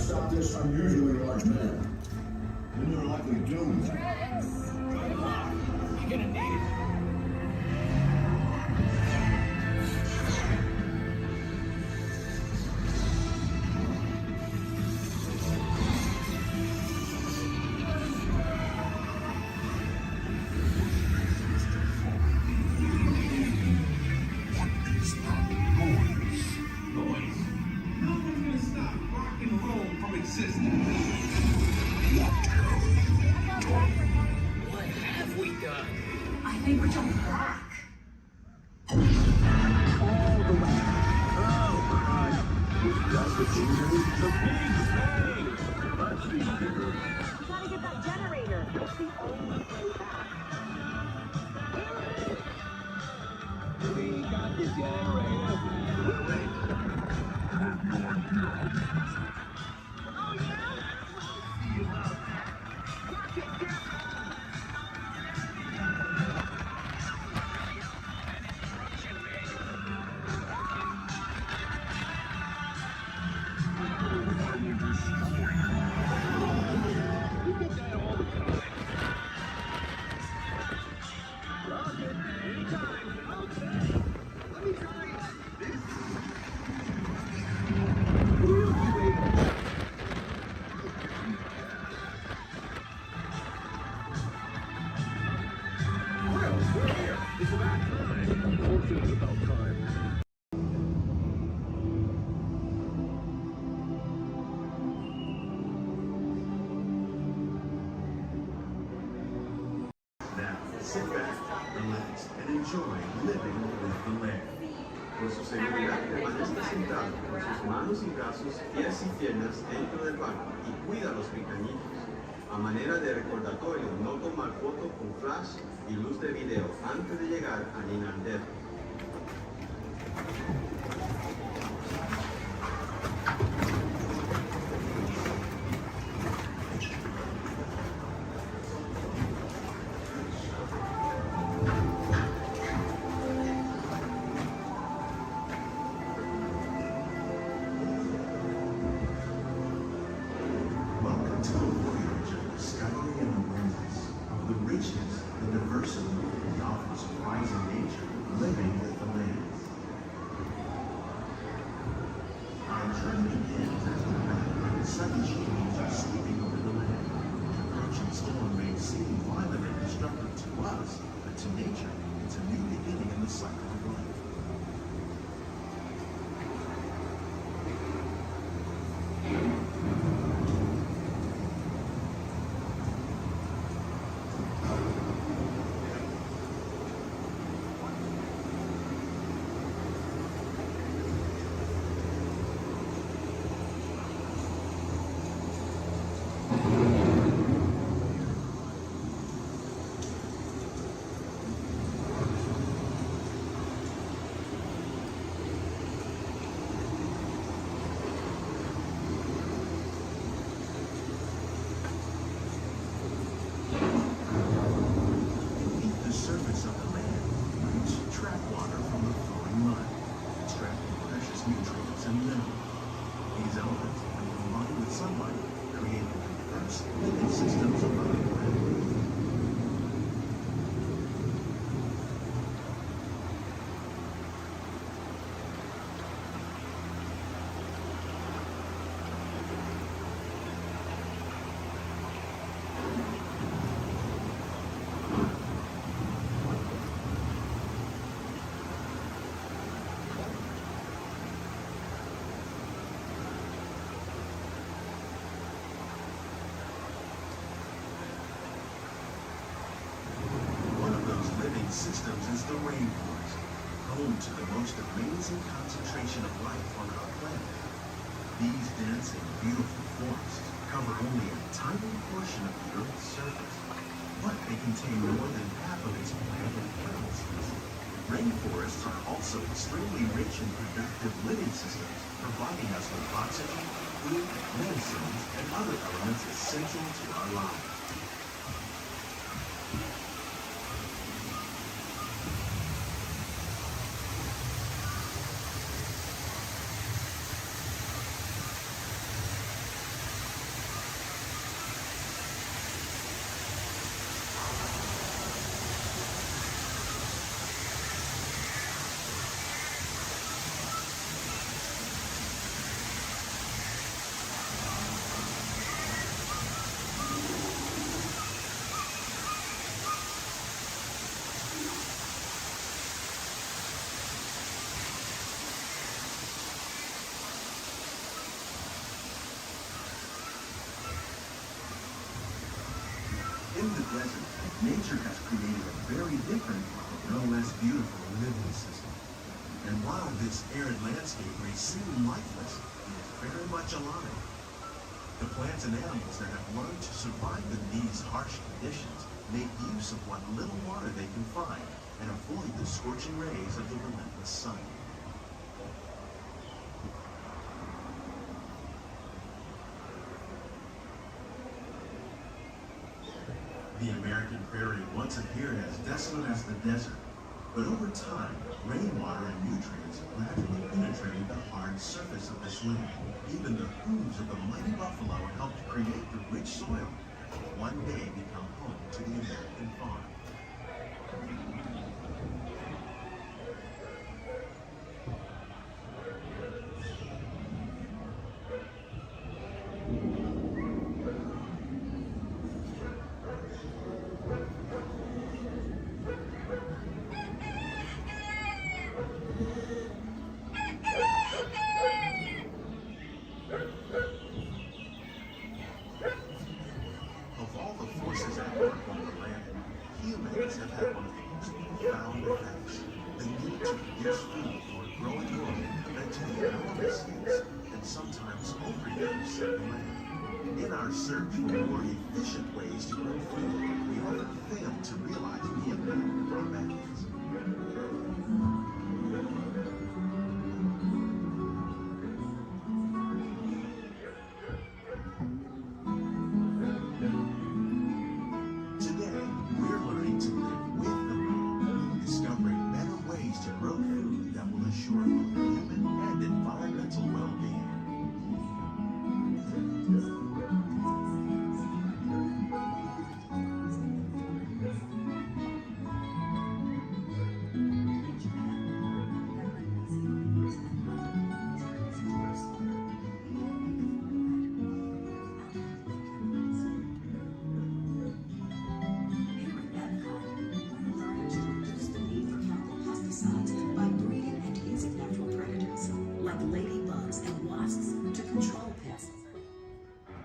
stop this unusually large man, then you're likely doomed. Good luck. You're gonna need it. What have we done? I think we're jumping back. All the way. Oh, God. Was that the danger? The big bang! Let's be bigger. We gotta get that generator. It's the only way back. We got the generator. Oh, yeah? Now, sit back, relax, and enjoy living with the land. Por su seguridad, permanezca sentado con sus manos y brazos, pies y piernas dentro del barco y cuida a los pequeñitos. A manera de recordatorio, no tomar foto con flash y luz de video antes de llegar a Linandero. Welcome to a voyage of discovery and awareness of the richness, the diversity, and often surprising nature living with the land. Our journey begins as the rapid sudden change are sweeping over the land. The approaching storm may seem violent and destructive to us, but to nature, it's a new beginning in the cycle of life. Beneath the surface of the land, roots trap water from the flowing mud, extracting precious nutrients and minerals. These elements, when combined with sunlight, create the diverse living systems of our planet. One of those living systems is the rainforest, home to the most amazing concentration of life on our planet. These dense and beautiful forests cover only a tiny portion of the Earth's surface, but they contain more than half of its plant and animal species. Rainforests are also extremely rich in productive living systems, providing us with oxygen, food, medicines, and other elements essential to our lives. Nature has created a very different, but no less beautiful living system. And while this arid landscape may seem lifeless, it is very much alive. The plants and animals that have learned to survive in these harsh conditions make use of what little water they can find and avoid the scorching rays of the relentless sun. The American prairie once appeared as desolate as the desert, but over time, rainwater and nutrients gradually penetrated the hard surface of this land. Even the hooves of the mighty buffalo helped create the rich soil that would one day become home to the American farm. In our search for more efficient ways to grow food, we often fail to realize the impact of our methods. Today, we're learning to live with the land, discovering better ways to grow food that will assure both human and environmental well-being. By breeding and using natural predators, like ladybugs and wasps, to control pests.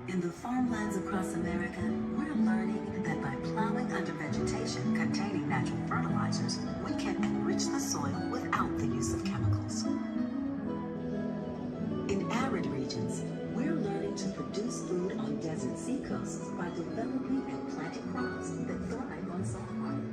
In the farmlands across America, we're learning that by plowing under vegetation containing natural fertilizers, we can enrich the soil without the use of chemicals. In arid regions, we're learning to produce food on desert seacoasts by developing and planting crops that thrive on salt water.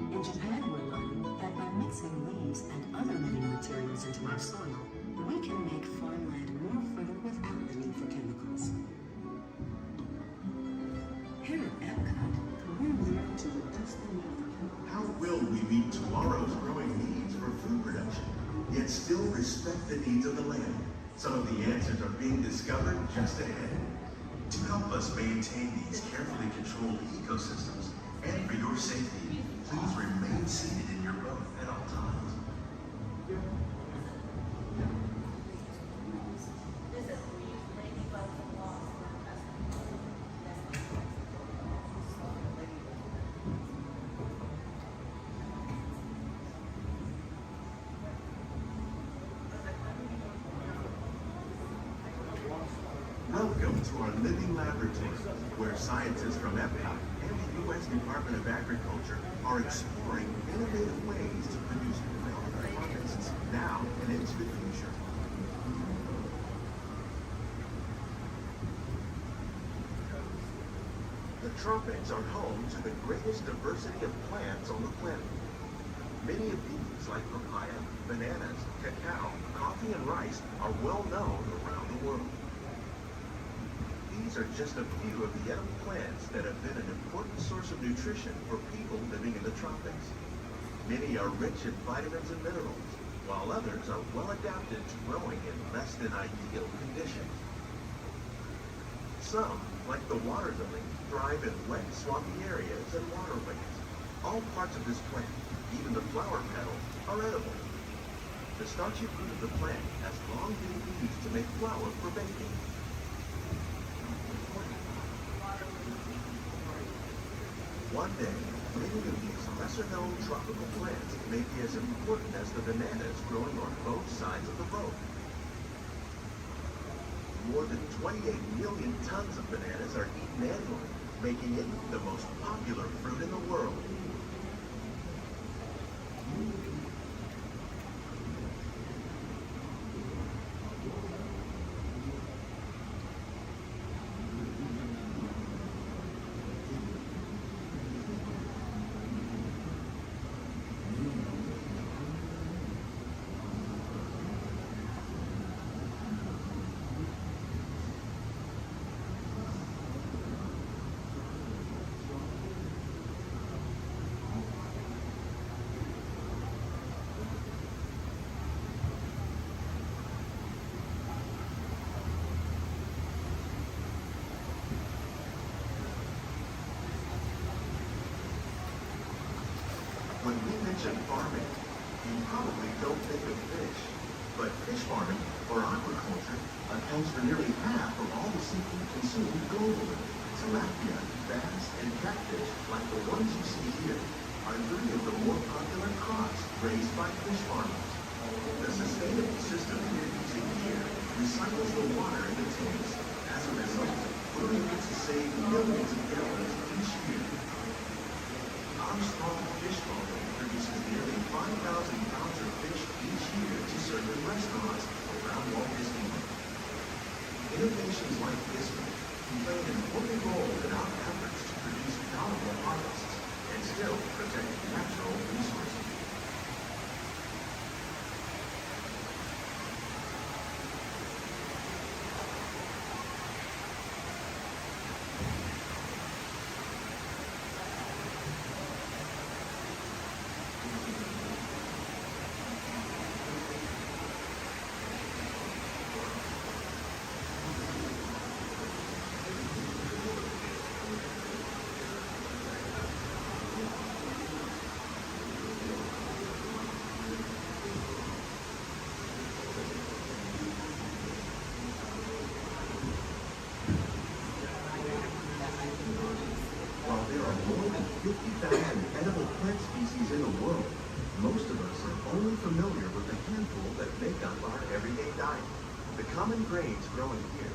In Japan, we're learning that by mixing leaves and other living materials into our soil, we can make farmland more fertile without the need for chemicals. Here at Epcot, we're learning to reduce the need for chemicals. How will we meet tomorrow's growing needs for food production, yet still respect the needs of the land? Some of the answers are being discovered just ahead. To help us maintain these carefully controlled ecosystems, and for your safety, please remain seated in your boat at all times. Welcome to our living laboratory, where scientists from Epcot and the U.S. Department of Agriculture are exploring innovative ways to produce healthy harvests now and into the future. The tropics are home to the greatest diversity of plants on the planet. Many of these, like papaya, bananas, cacao, coffee, and rice, are well known around the world. These are just a few of the edible plants that have been an important source of nutrition for people living in the tropics. Many are rich in vitamins and minerals, while others are well adapted to growing in less than ideal conditions. Some, like the water lily, thrive in wet, swampy areas and waterways. All parts of this plant, even the flower petals, are edible. The starchy fruit of the plant has long been used to make flour for baking. One day, many of these lesser-known tropical plants may be as important as the bananas growing on both sides of the road. More than 28 million tons of bananas are eaten annually, making it the most popular fruit in the world. When we mention farming, you probably don't think of fish. But fish farming, or aquaculture, accounts for nearly half of all the seafood consumed globally. Tilapia, bass, and catfish, like the ones you see here, are 3 of the more popular crops raised by fish farmers. The sustainable system we're using here recycles the water in the tanks. As a result, we're able to save millions of gallons each year. Our small fish farm produces nearly 5,000 pounds of fish each year to serve in restaurants around Walt Disneyland. Innovations like this one can play an important role in our efforts to produce bountiful harvests and still protect natural resources. While there are more than 50,000 edible plant species in the world, most of us are only familiar with the handful that make up our everyday diet. The common grains growing here,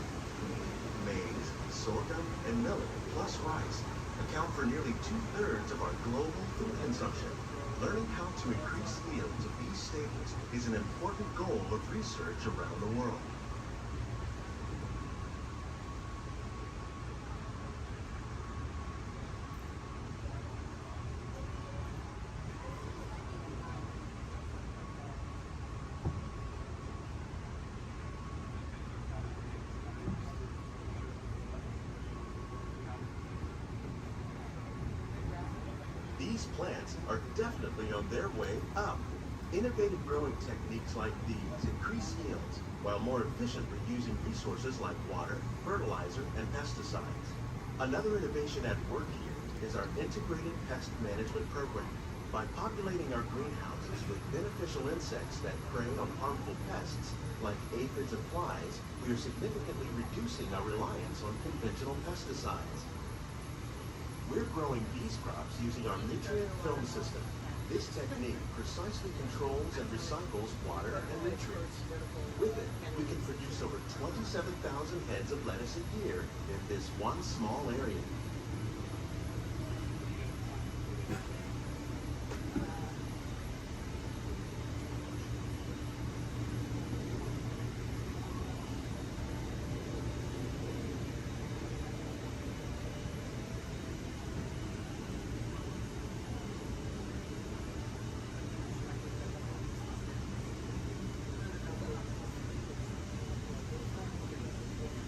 maize, sorghum, and millet, plus rice, account for nearly 2/3 of our global food consumption. Learning how to increase yields of these staples is an important goal of research around the world. These plants are definitely on their way up. Innovative growing techniques like these increase yields while more efficiently using resources like water, fertilizer, and pesticides. Another innovation at work here is our integrated pest management program. By populating our greenhouses with beneficial insects that prey on harmful pests like aphids and flies, we are significantly reducing our reliance on conventional pesticides. We're growing these crops using our nutrient film system. This technique precisely controls and recycles water and nutrients. With it, we can produce over 27,000 heads of lettuce a year in this one small area.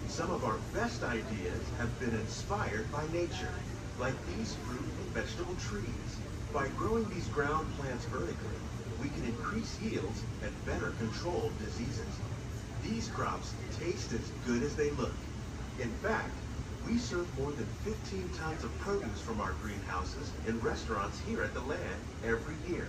Some of our best ideas have been inspired by nature, like these fruit and vegetable trees. By growing these ground plants vertically, we can increase yields and better control diseases. These crops taste as good as they look. In fact, we serve more than 15 tons of produce from our greenhouses in restaurants here at the Land every year.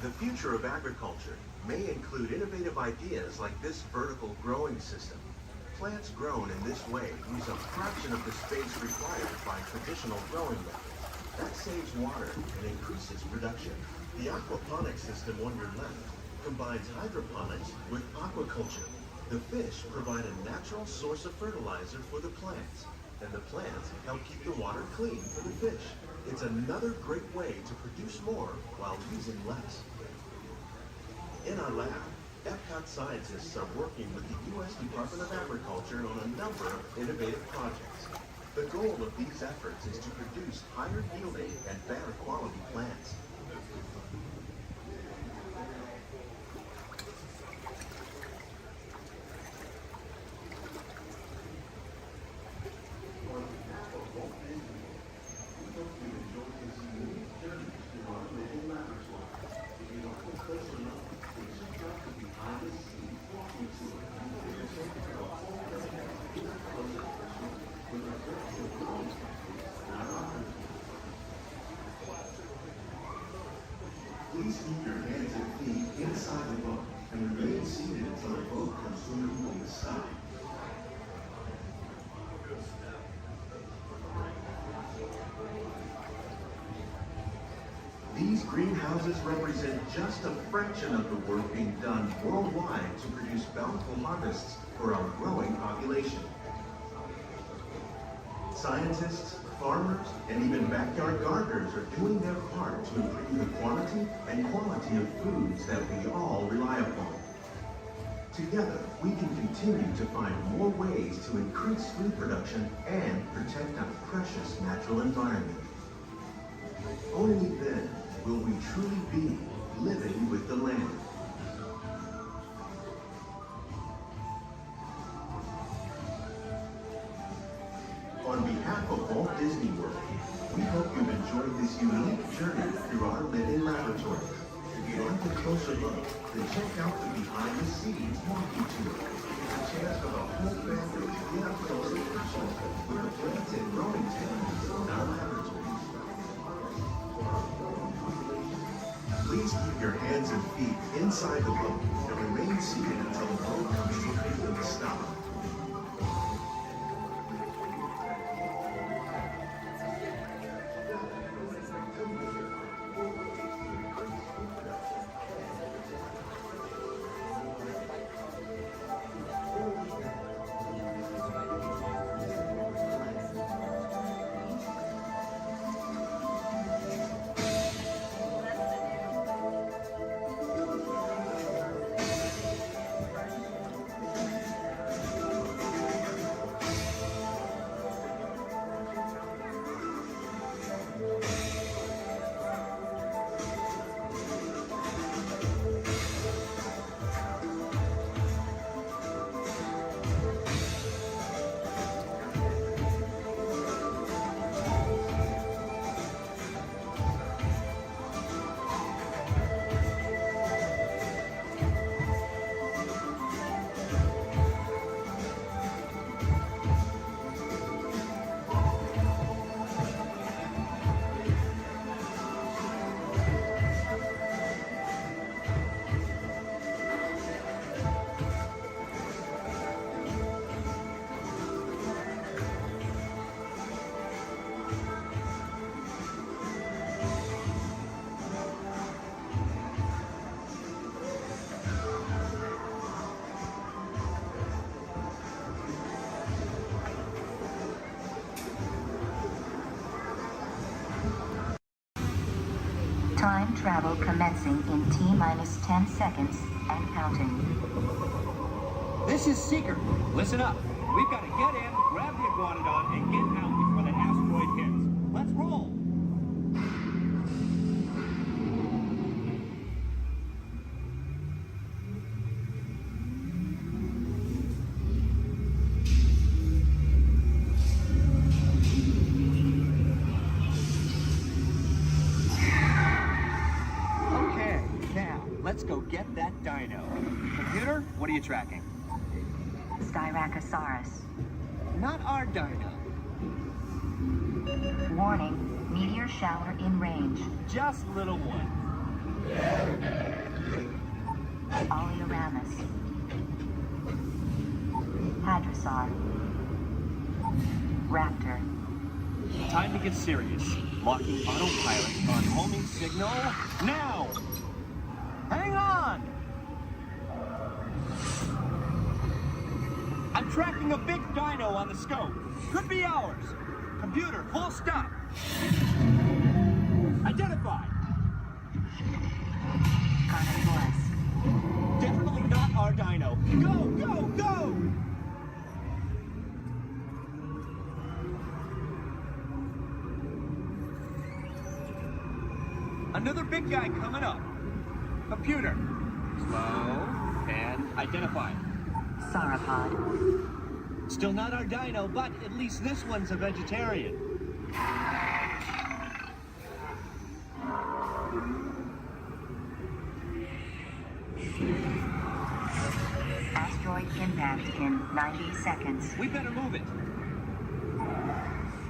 The future of agriculture may include innovative ideas like this vertical growing system. Plants grown in this way use a fraction of the space required by traditional growing methods. That saves water and increases production. The aquaponics system on your left combines hydroponics with aquaculture. The fish provide a natural source of fertilizer for the plants, and the plants help keep the water clean for the fish. It's another great way to produce more while using less. In our lab, Epcot scientists are working with the U.S. Department of Agriculture on a number of innovative projects. The goal of these efforts is to produce higher yielding and better quality plants. Please keep your hands and feet inside the boat and remain seated until the boat comes to a full stop. These greenhouses represent just a fraction of the work being done worldwide to produce bountiful harvests for our growing population. Scientists, farmers, and even backyard gardeners are doing their part to improve the quantity and quality of foods that we all rely upon. Together, we can continue to find more ways to increase food production and protect our precious natural environment. Only then will we truly be living with the land. On behalf of Walt Disney World, we hope you've enjoyed this unique journey through our living laboratory. If you'd like a closer look, then check out the behind-the-scenes walking tour. It's a chance for the whole family to get up close and personal with the plants and growing techniques in our laboratory. Please keep your hands and feet inside the boat and remain seated until the boat comes to a full stop. Time travel commencing in T-minus 10 seconds and counting. This is Seeker. Listen up. We've got to get in, grab the iguanodon, and get out before the asteroid hits. Let's roll. Let's go get that dino. Computer, what are you tracking? Styracosaurus. Not our dino. Warning, meteor shower in range. Just little one. Olinoramus. Hadrosaur. Raptor. Time to get serious. Locking autopilot on homing signal now! Hang on! I'm tracking a big dino on the scope. Could be ours. Computer, full stop. Identified. Carnotaurus. Definitely not our dino. Go, go, go! Another big guy coming up. Computer. Slow and identified. Sauropod. Still not our dino, but at least this one's a vegetarian. Asteroid impact in 90 seconds. We better move it.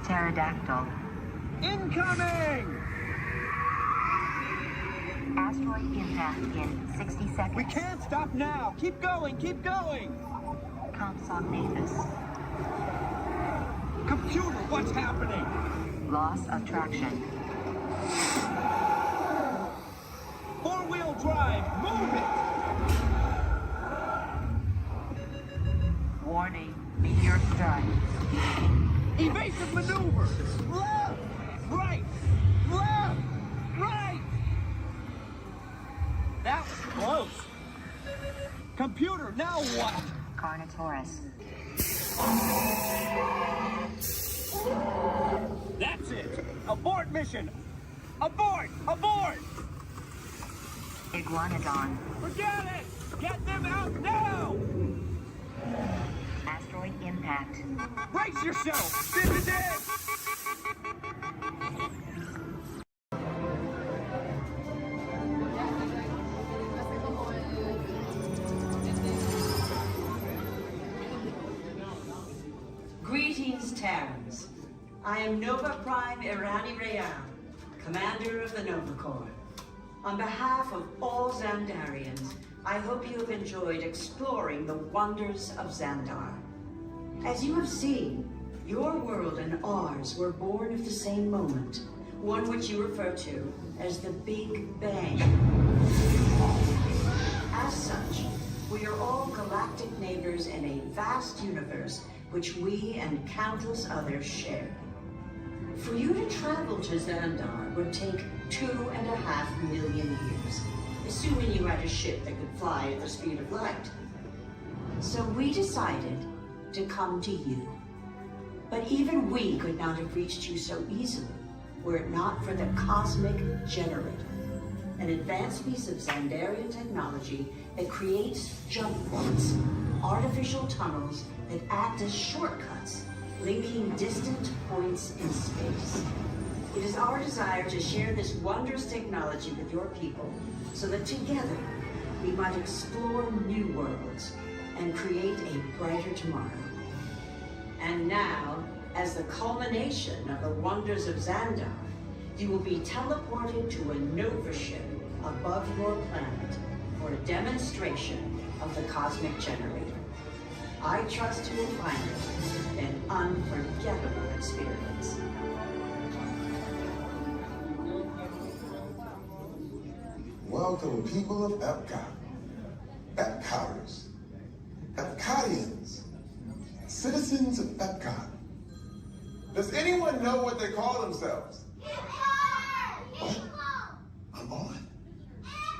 Pterodactyl. Incoming! Asteroid impact in 60 seconds. We can't stop now. Keep going, keep going. Compsognathus. Computer, what's happening? Loss of traction. Four-wheel drive, move it! Warning, meteor strike. Evasive maneuver! Left! Right! Left! Right! That was close. Computer, now what? Carnotaurus. That's it! Abort mission! Abort! Abort! Iguanodon. Forget it! Get them out now! Asteroid impact. Brace yourself! This is it! Greetings, Terrans. I am Nova Prime Irani Rayan, Commander of the Nova Corps. On behalf of all Xandarians, I hope you have enjoyed exploring the wonders of Xandar. As you have seen, your world and ours were born of the same moment, one which you refer to as the Big Bang. As such, we are all galactic neighbors in a vast universe which we and countless others share. For you to travel to Xandar would take 2.5 million years, assuming you had a ship that could fly at the speed of light. So we decided to come to you. But even we could not have reached you so easily were it not for the Cosmic Generator, an advanced piece of Xandarian technology that creates jump points, artificial tunnels that act as shortcuts, linking distant points in space. It is our desire to share this wondrous technology with your people so that together we might explore new worlds and create a brighter tomorrow. And now, as the culmination of the wonders of Xandar, you will be teleported to a Nova ship above your planet for a demonstration of the Cosmic Generator. I trust you will find it an unforgettable experience. Welcome, people of Epcot, Epcotters, Epcotians, citizens of Epcot. Does anyone know what they call themselves? What? I'm on?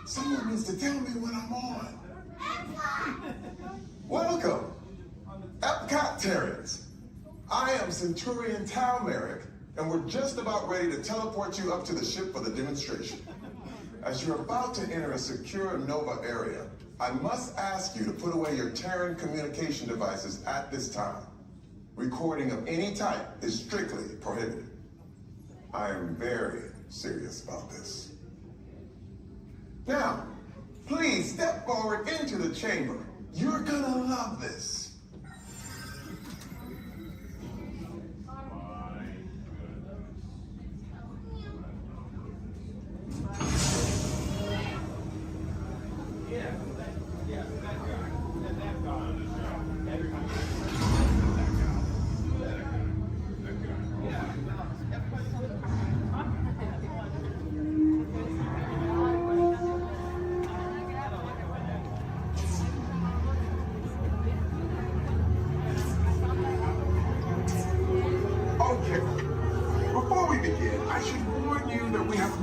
Someone needs to tell me what I'm on. Welcome, Epcot-tarians. I am Centurion Tal Merrick, and we're just about ready to teleport you up to the ship for the demonstration. As you're about to enter a secure Nova area, I must ask you to put away your Terran communication devices at this time. Recording of any type is strictly prohibited. I am very serious about this. Now, please step forward into the chamber. You're gonna love this.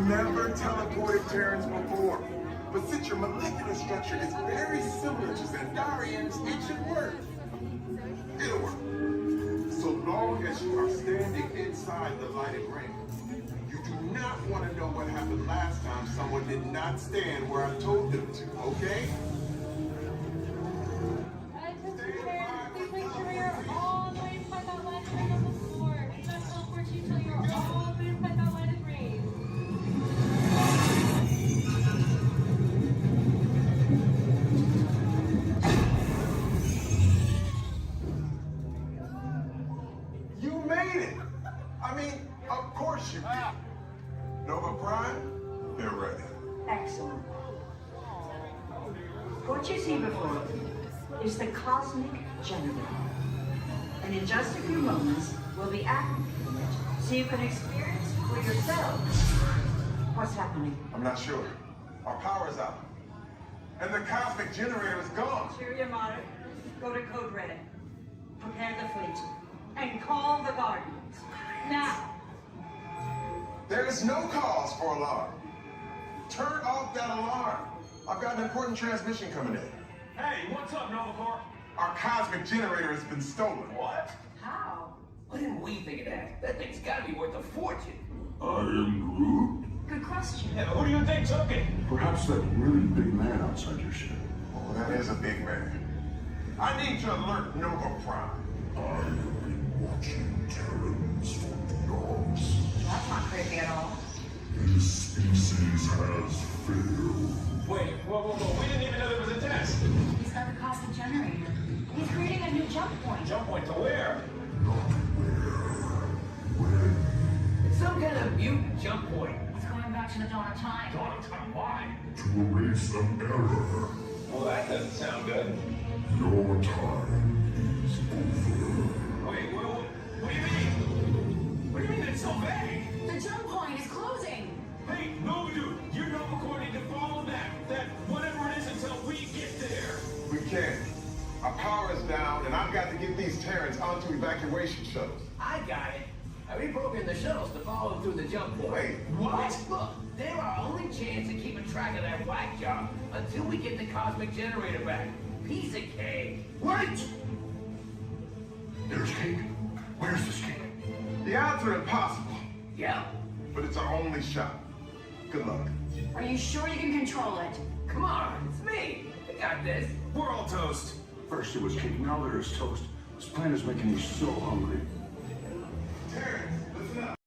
never teleported Terrence before, but since your molecular structure is very similar to Zandarian's, it should work. It'll work. So long as you are standing inside the lighted ring. You do not want to know what happened last time someone did not stand where I told them to, okay? Please make sure you're all the way inside that lighted ring on the floor. Do not teleport you till you're all the way inside that lighted ring. You made it! I mean, of course you did. Nova Prime, they're ready. Excellent. What you see before you is the cosmic generator. And in just a few moments, we'll be activating it so you can experience for yourself what's happening. I'm not sure. Our power's out. And the cosmic generator is gone. Cheerio, Monarch. Go to Code Red. Prepare the fleet. And call the Guardians. Now. There is no cause for alarm. Turn off that alarm. I've got an important transmission coming in. Hey, what's up, Nova Corps? Our cosmic generator has been stolen. What? How? Why didn't we think of that? That thing's gotta be worth a fortune. I am Groot. Good question. Yeah, who do you think took it? Perhaps that really big man outside your ship. Oh, that is a big man. I need to alert Nova Prime. I have been watching Terrans for dogs. That's not creepy at all. This species has failed. Wait, whoa. We didn't even know there was a test. He's got the cosmic generator. He's creating a new jump point. Jump point to where? Not where. When. It's some kind of mutant jump point. He's going back to the dawn of time. Dawn of time, why? To erase an error. Well, that doesn't sound good. Your time is over. Wait, what do you mean? What do you mean it's so vague? The jump point is closing. Hey, Nova Dude, you're Nova Corps need to follow that whatever it is until we get there. We can't. Our power is down, and I've got to get these Terrans onto evacuation shuttles. I got it. I reprogrammed the shuttles to follow them through the jump point. Wait, what? Look, they're our only chance of keeping track of that whack job until we get the cosmic generator back. Piece of cake. Wait! There's cake. Where's this cake? The odds are impossible, Yeah. but it's our only shot. Good luck. Are you sure you can control it? Come on, it's me. I got this. We're all toast. First it was cake, now there is toast. This plan is making me so hungry. Terrans, listen up.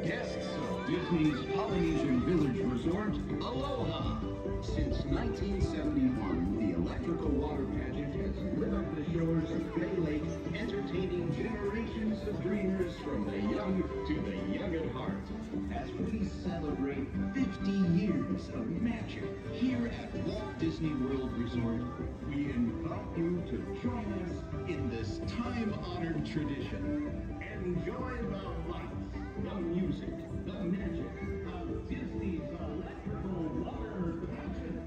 Guests of Disney's Polynesian Village Resort, aloha! Since 1971, the electrical water pageant has lit up the shores of Bay Lake, entertaining generations of dreamers from the young to the young at heart. As we celebrate 50 years of magic here at Walt Disney World Resort, we invite you to join us in this time-honored tradition. Enjoy the lights, the music, the magic of Disney's electrical water pageant.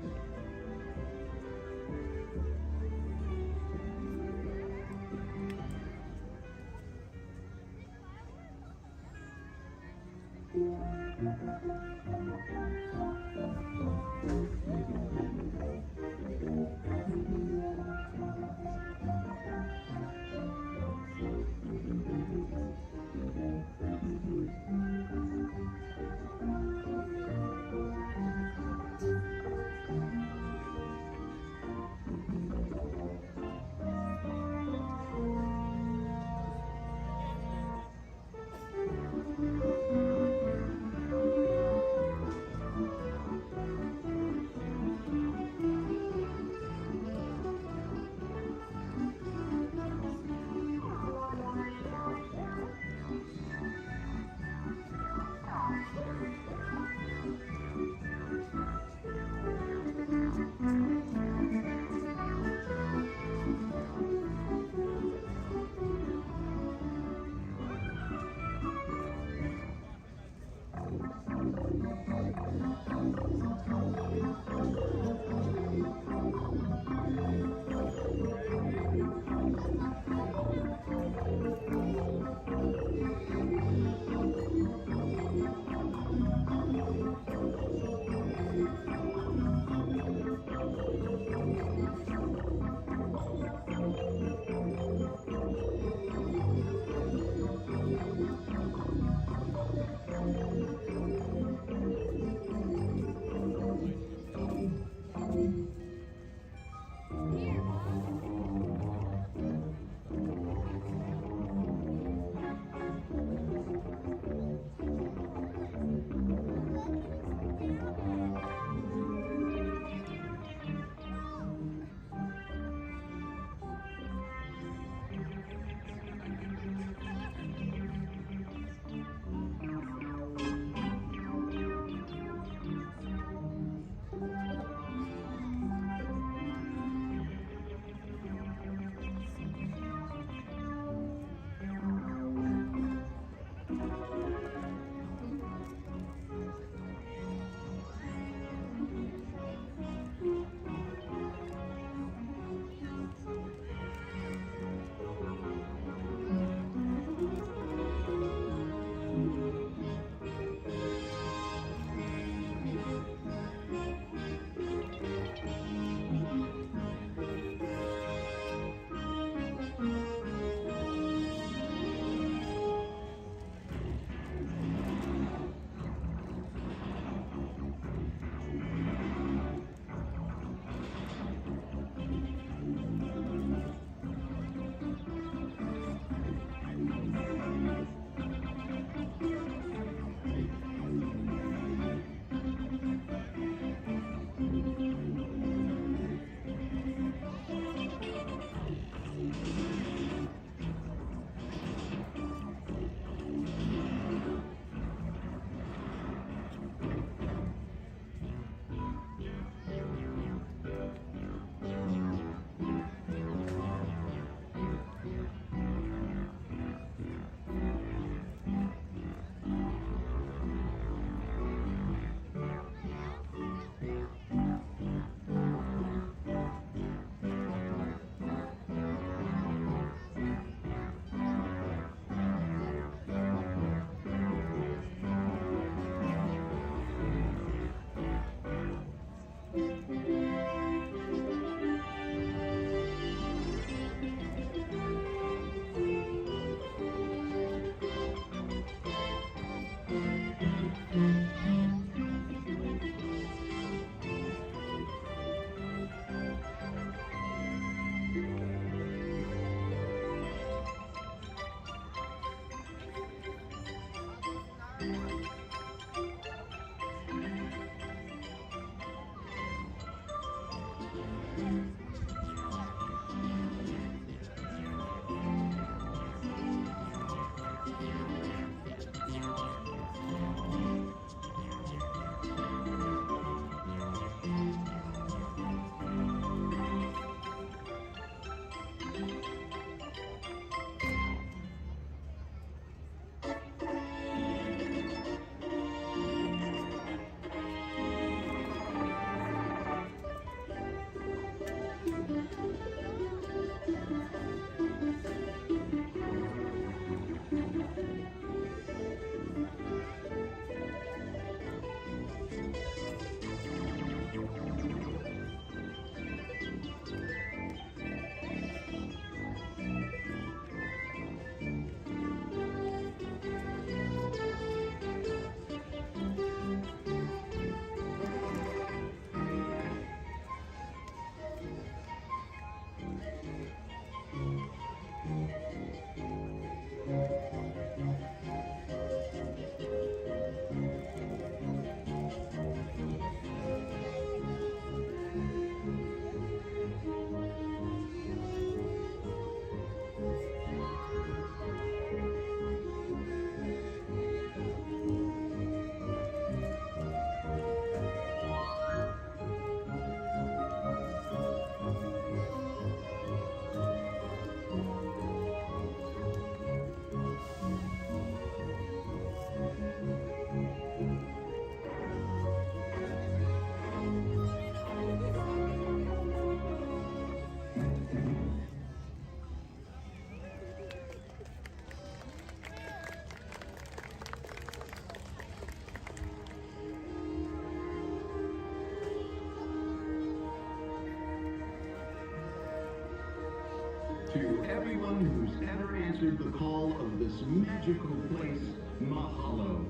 To everyone who's ever answered the call of this magical place, mahalo.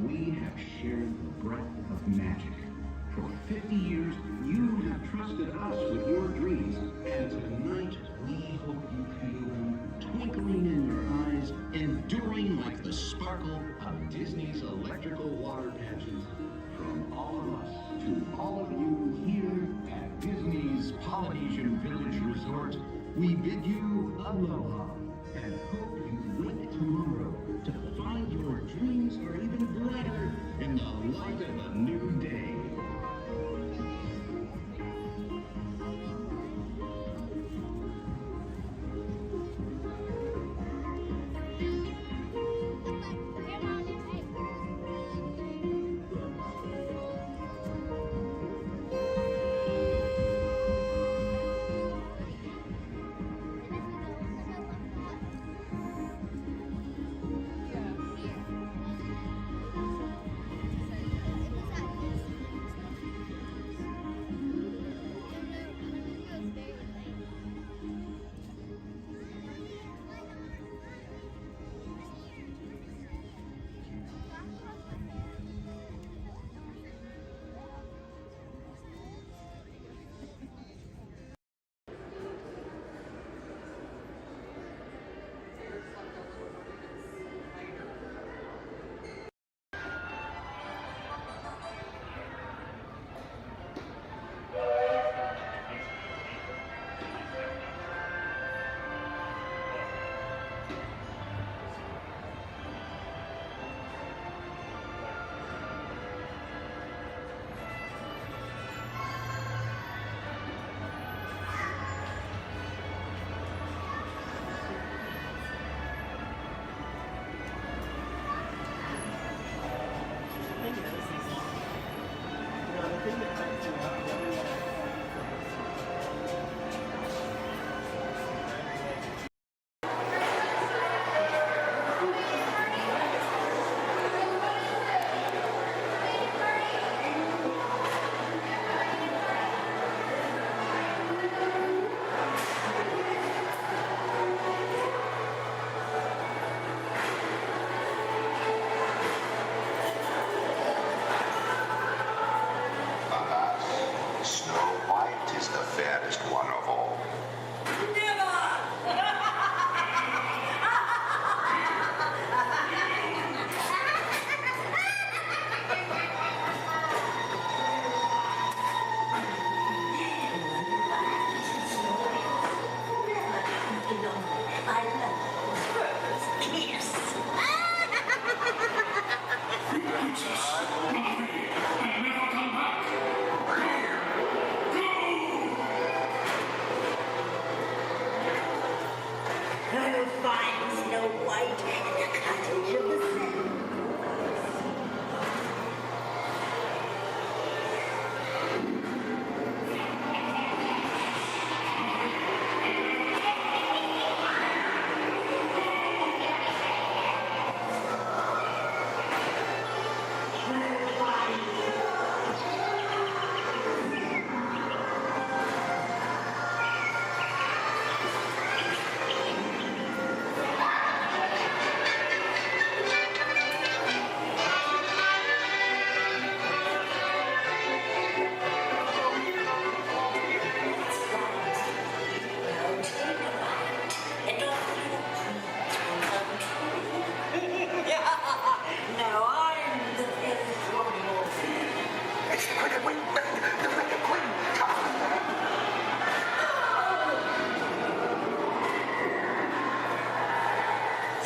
We have shared the breath of magic. For 50 years, you have trusted us with your dreams, and tonight we hope you feel them twinkling in your eyes, enduring like the sparkle of Disney's electrical water pageant. From all of us to all of you here at Disney's Polynesian Village Resort, we bid you aloha and hope you wake tomorrow to find your dreams are even brighter in the light of a new day.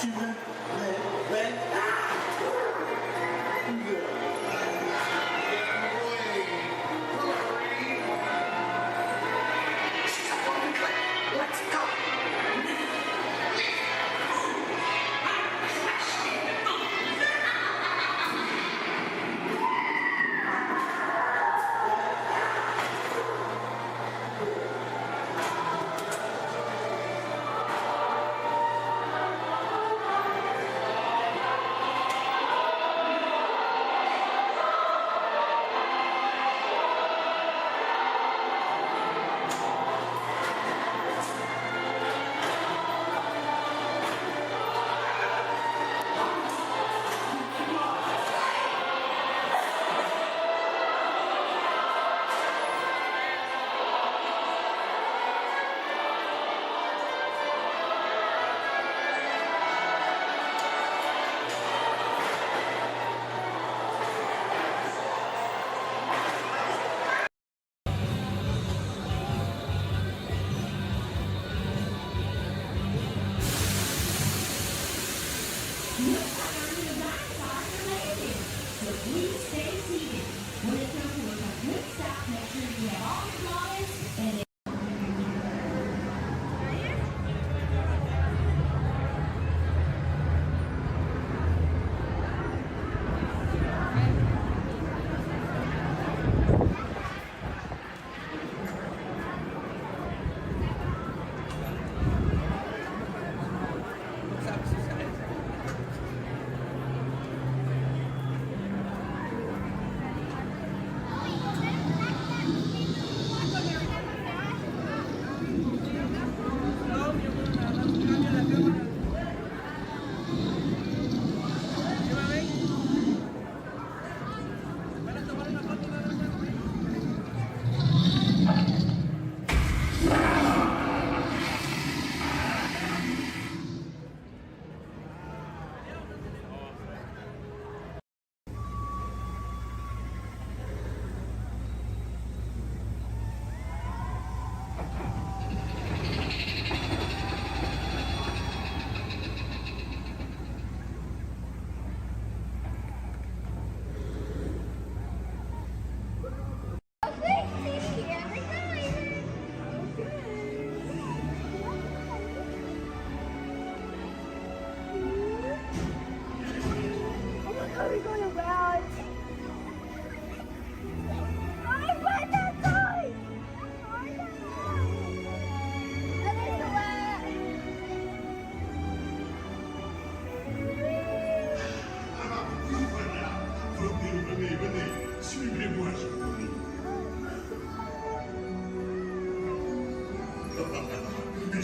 Let's go!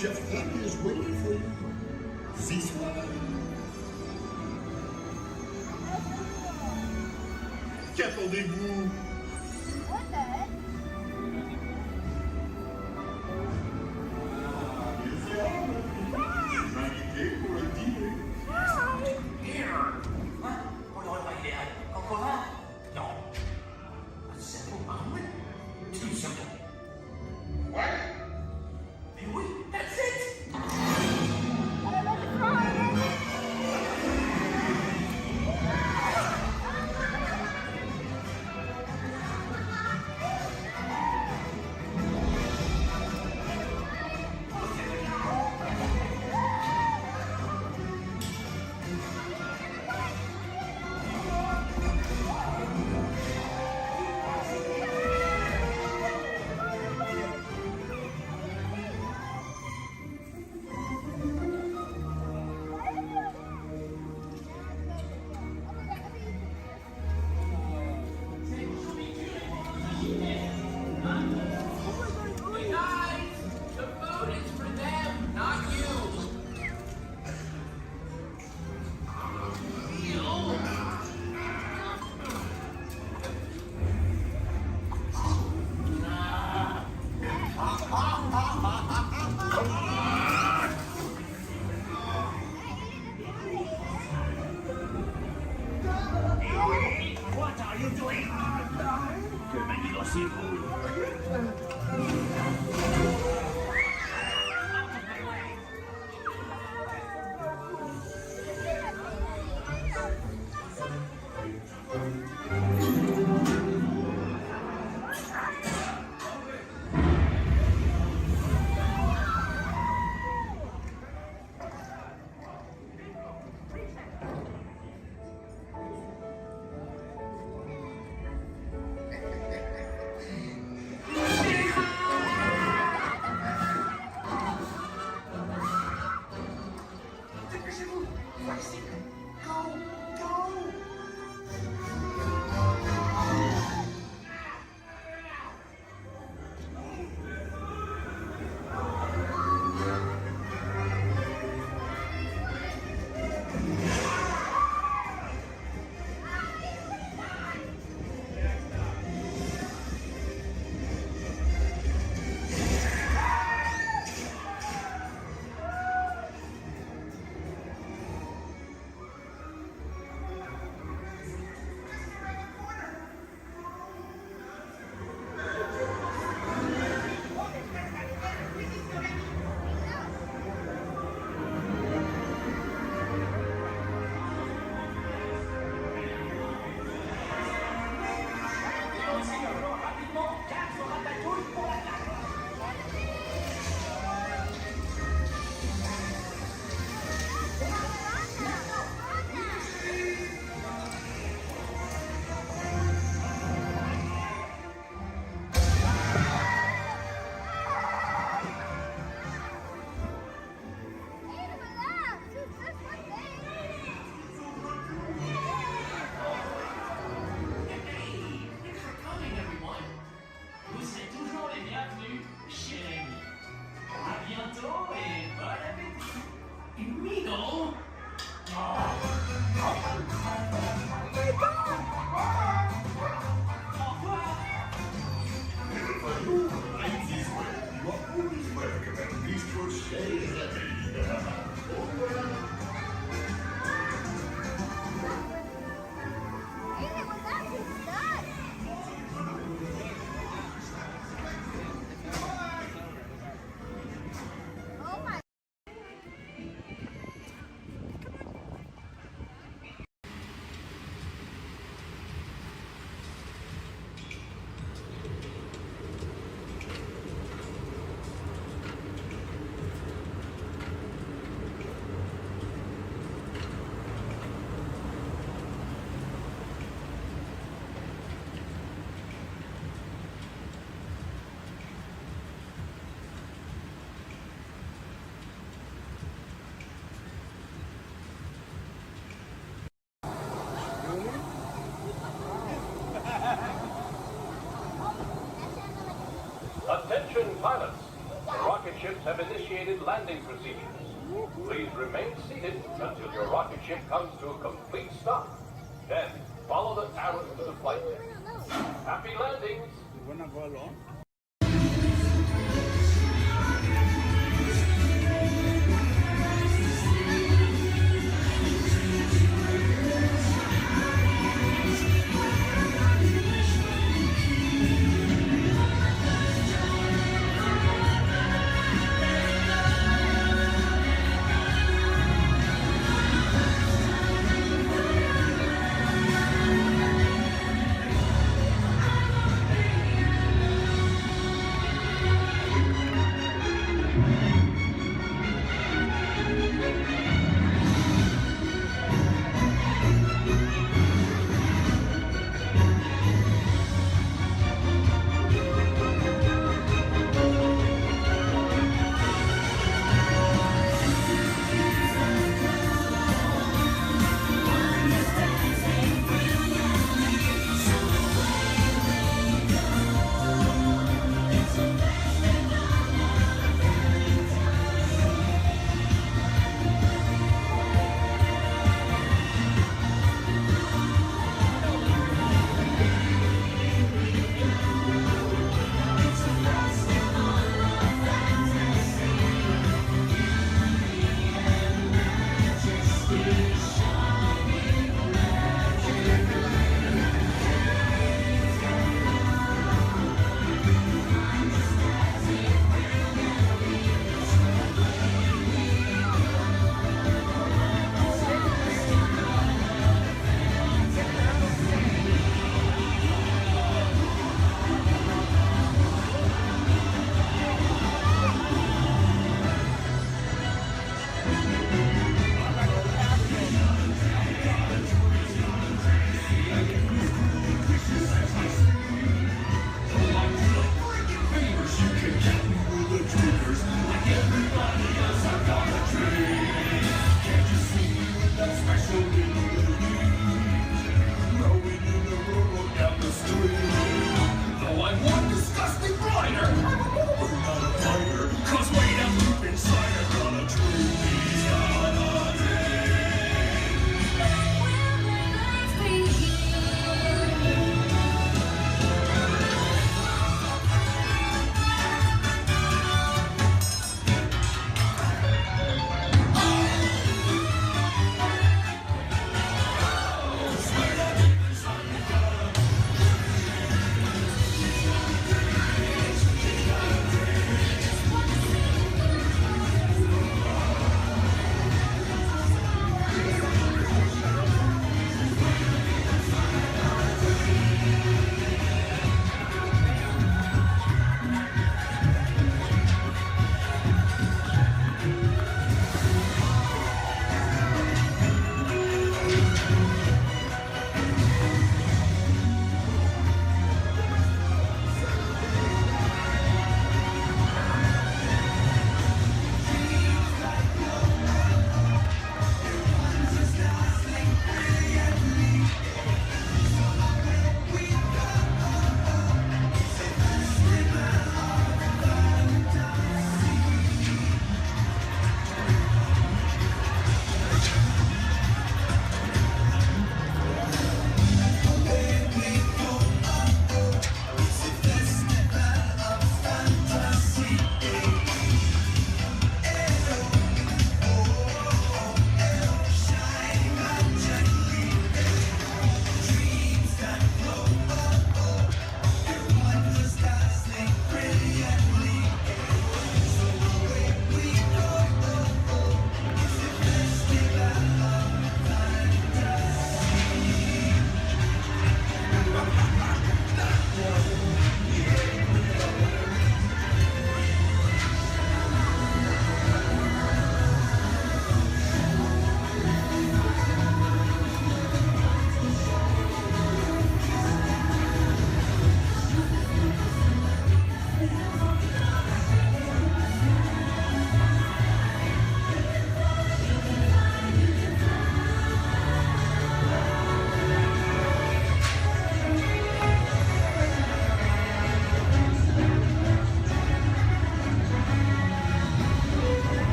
Chef Walt is waiting for you. This way. Qu'attendez-vous? Invité pour le dîner. On n'aurait pas idéal. Encore non. A simple omelet? 2 simple. What? Mais oui, that's it! Attention pilots, the rocket ships have initiated landing procedures. Please remain seated until your rocket ship comes to a complete stop. Then follow the arrows to the flight deck. Happy landings! You wanna go along?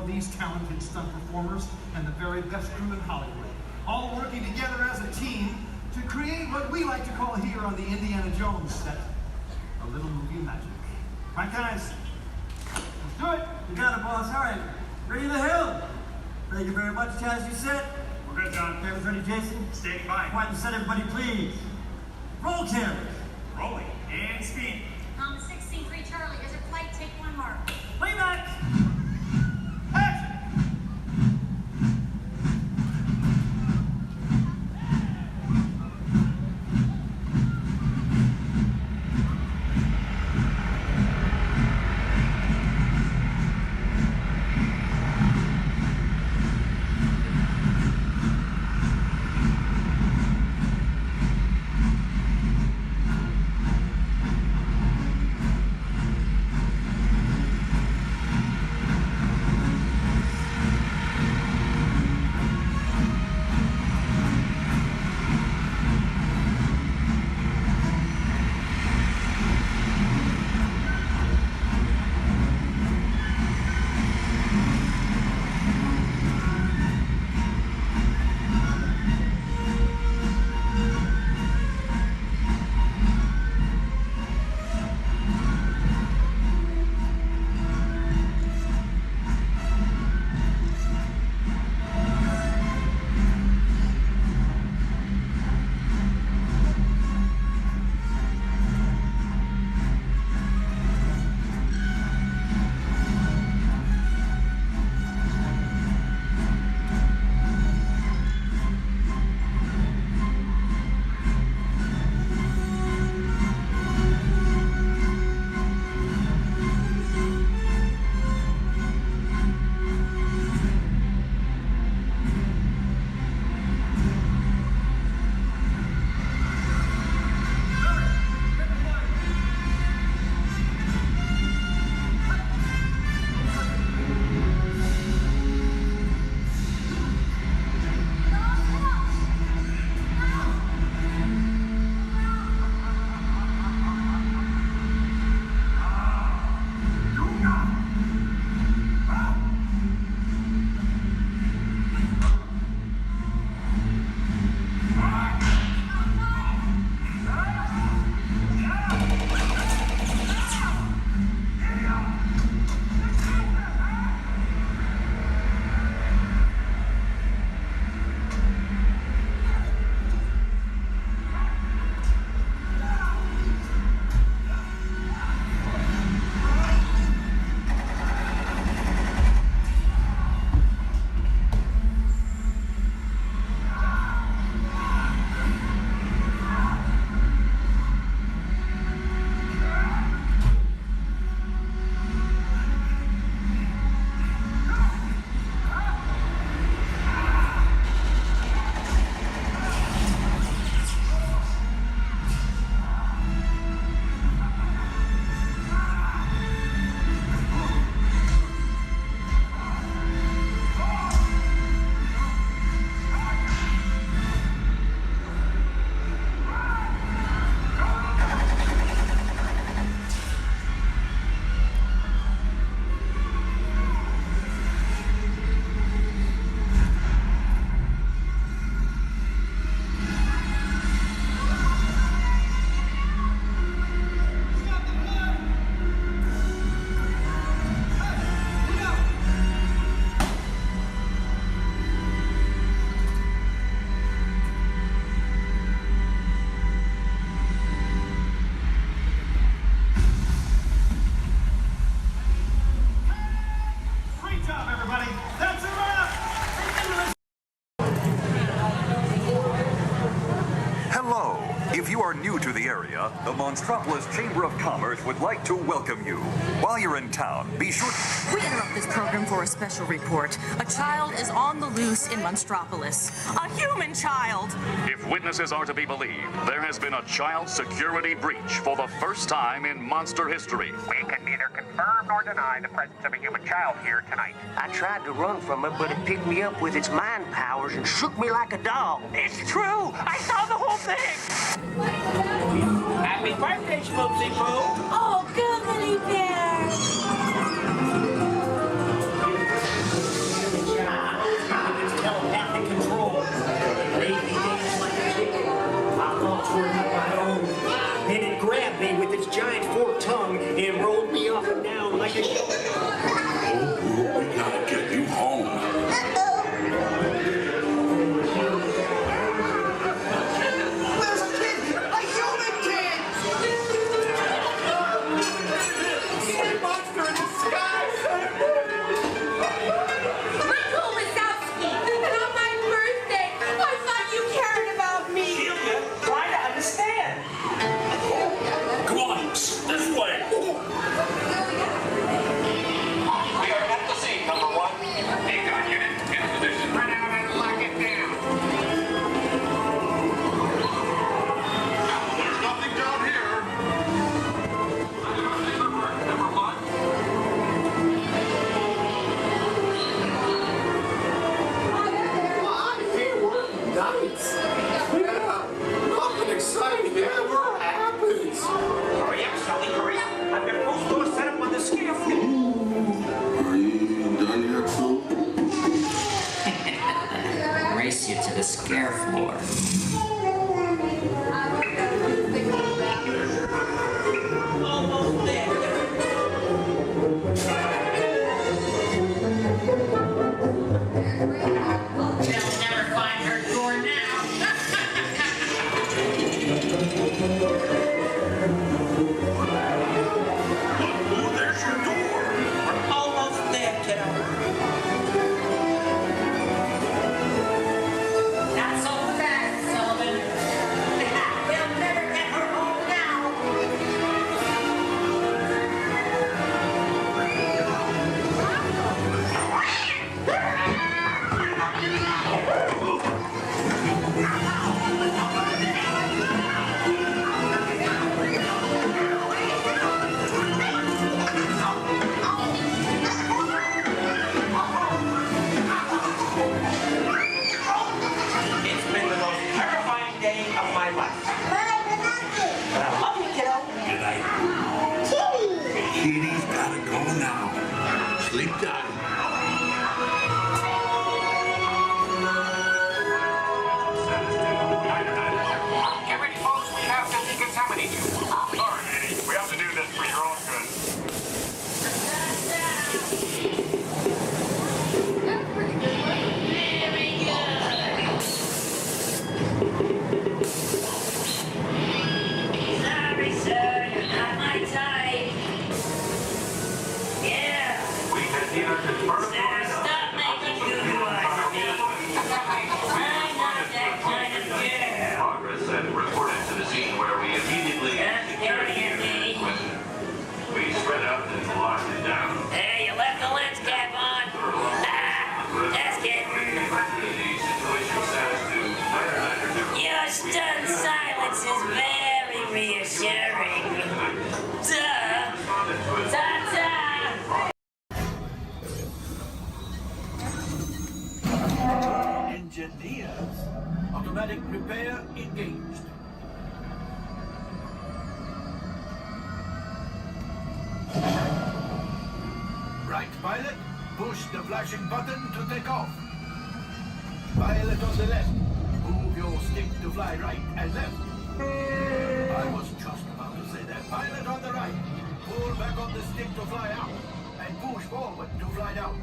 of these talented stunt performers and the very best crew in Hollywood, all working together as a team to create what we like to call here on the Indiana Jones set, a little movie magic. Right, guys? Let's do it. You got it, boss. All right. Ready to hill. Thank you very much, Chaz. You set? We're good, John. Cameras ready, Jason? Standing by. Quiet and set, everybody, please. Roll cameras. Rolling and speed. 16-3 Charlie, as your flight, take 1 mark. Playback. If you are new to the area, the Monstropolis Chamber of Commerce would like to welcome you. While you're in town, be sure... We interrupt this program for a special report. A child is on the loose in Monstropolis. A human child! If witnesses are to be believed, there has been a child security breach for the first time in monster history. We can neither confirm nor deny the presence of a human child here tonight. I tried to run from it, but it picked me up with its mind powers and shook me like a dog. It's true! I saw the whole thing! Happy birthday, Schmoopsy Poo! Oh, googly bear! Engineers. Automatic repair engaged. Right, pilot. Push the flashing button to take off. Pilot on the left. Move your stick to fly right and left. I was just about to say that. Pilot on the right. Pull back on the stick to fly out. And push forward to fly down.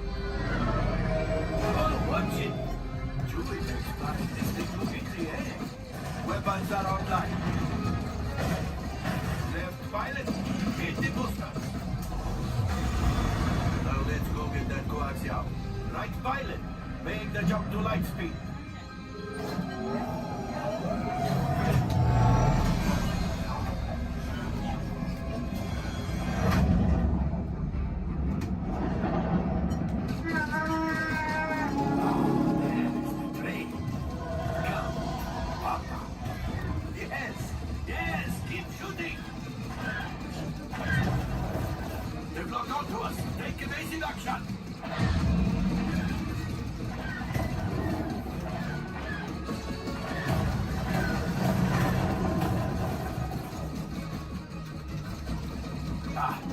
Oh, watch it. Chewie makes flying this thing look in the air. Weapons are online. Left pilot. Hit the booster. Now let's go get that coaxial. Right pilot. Make the jump to light speed.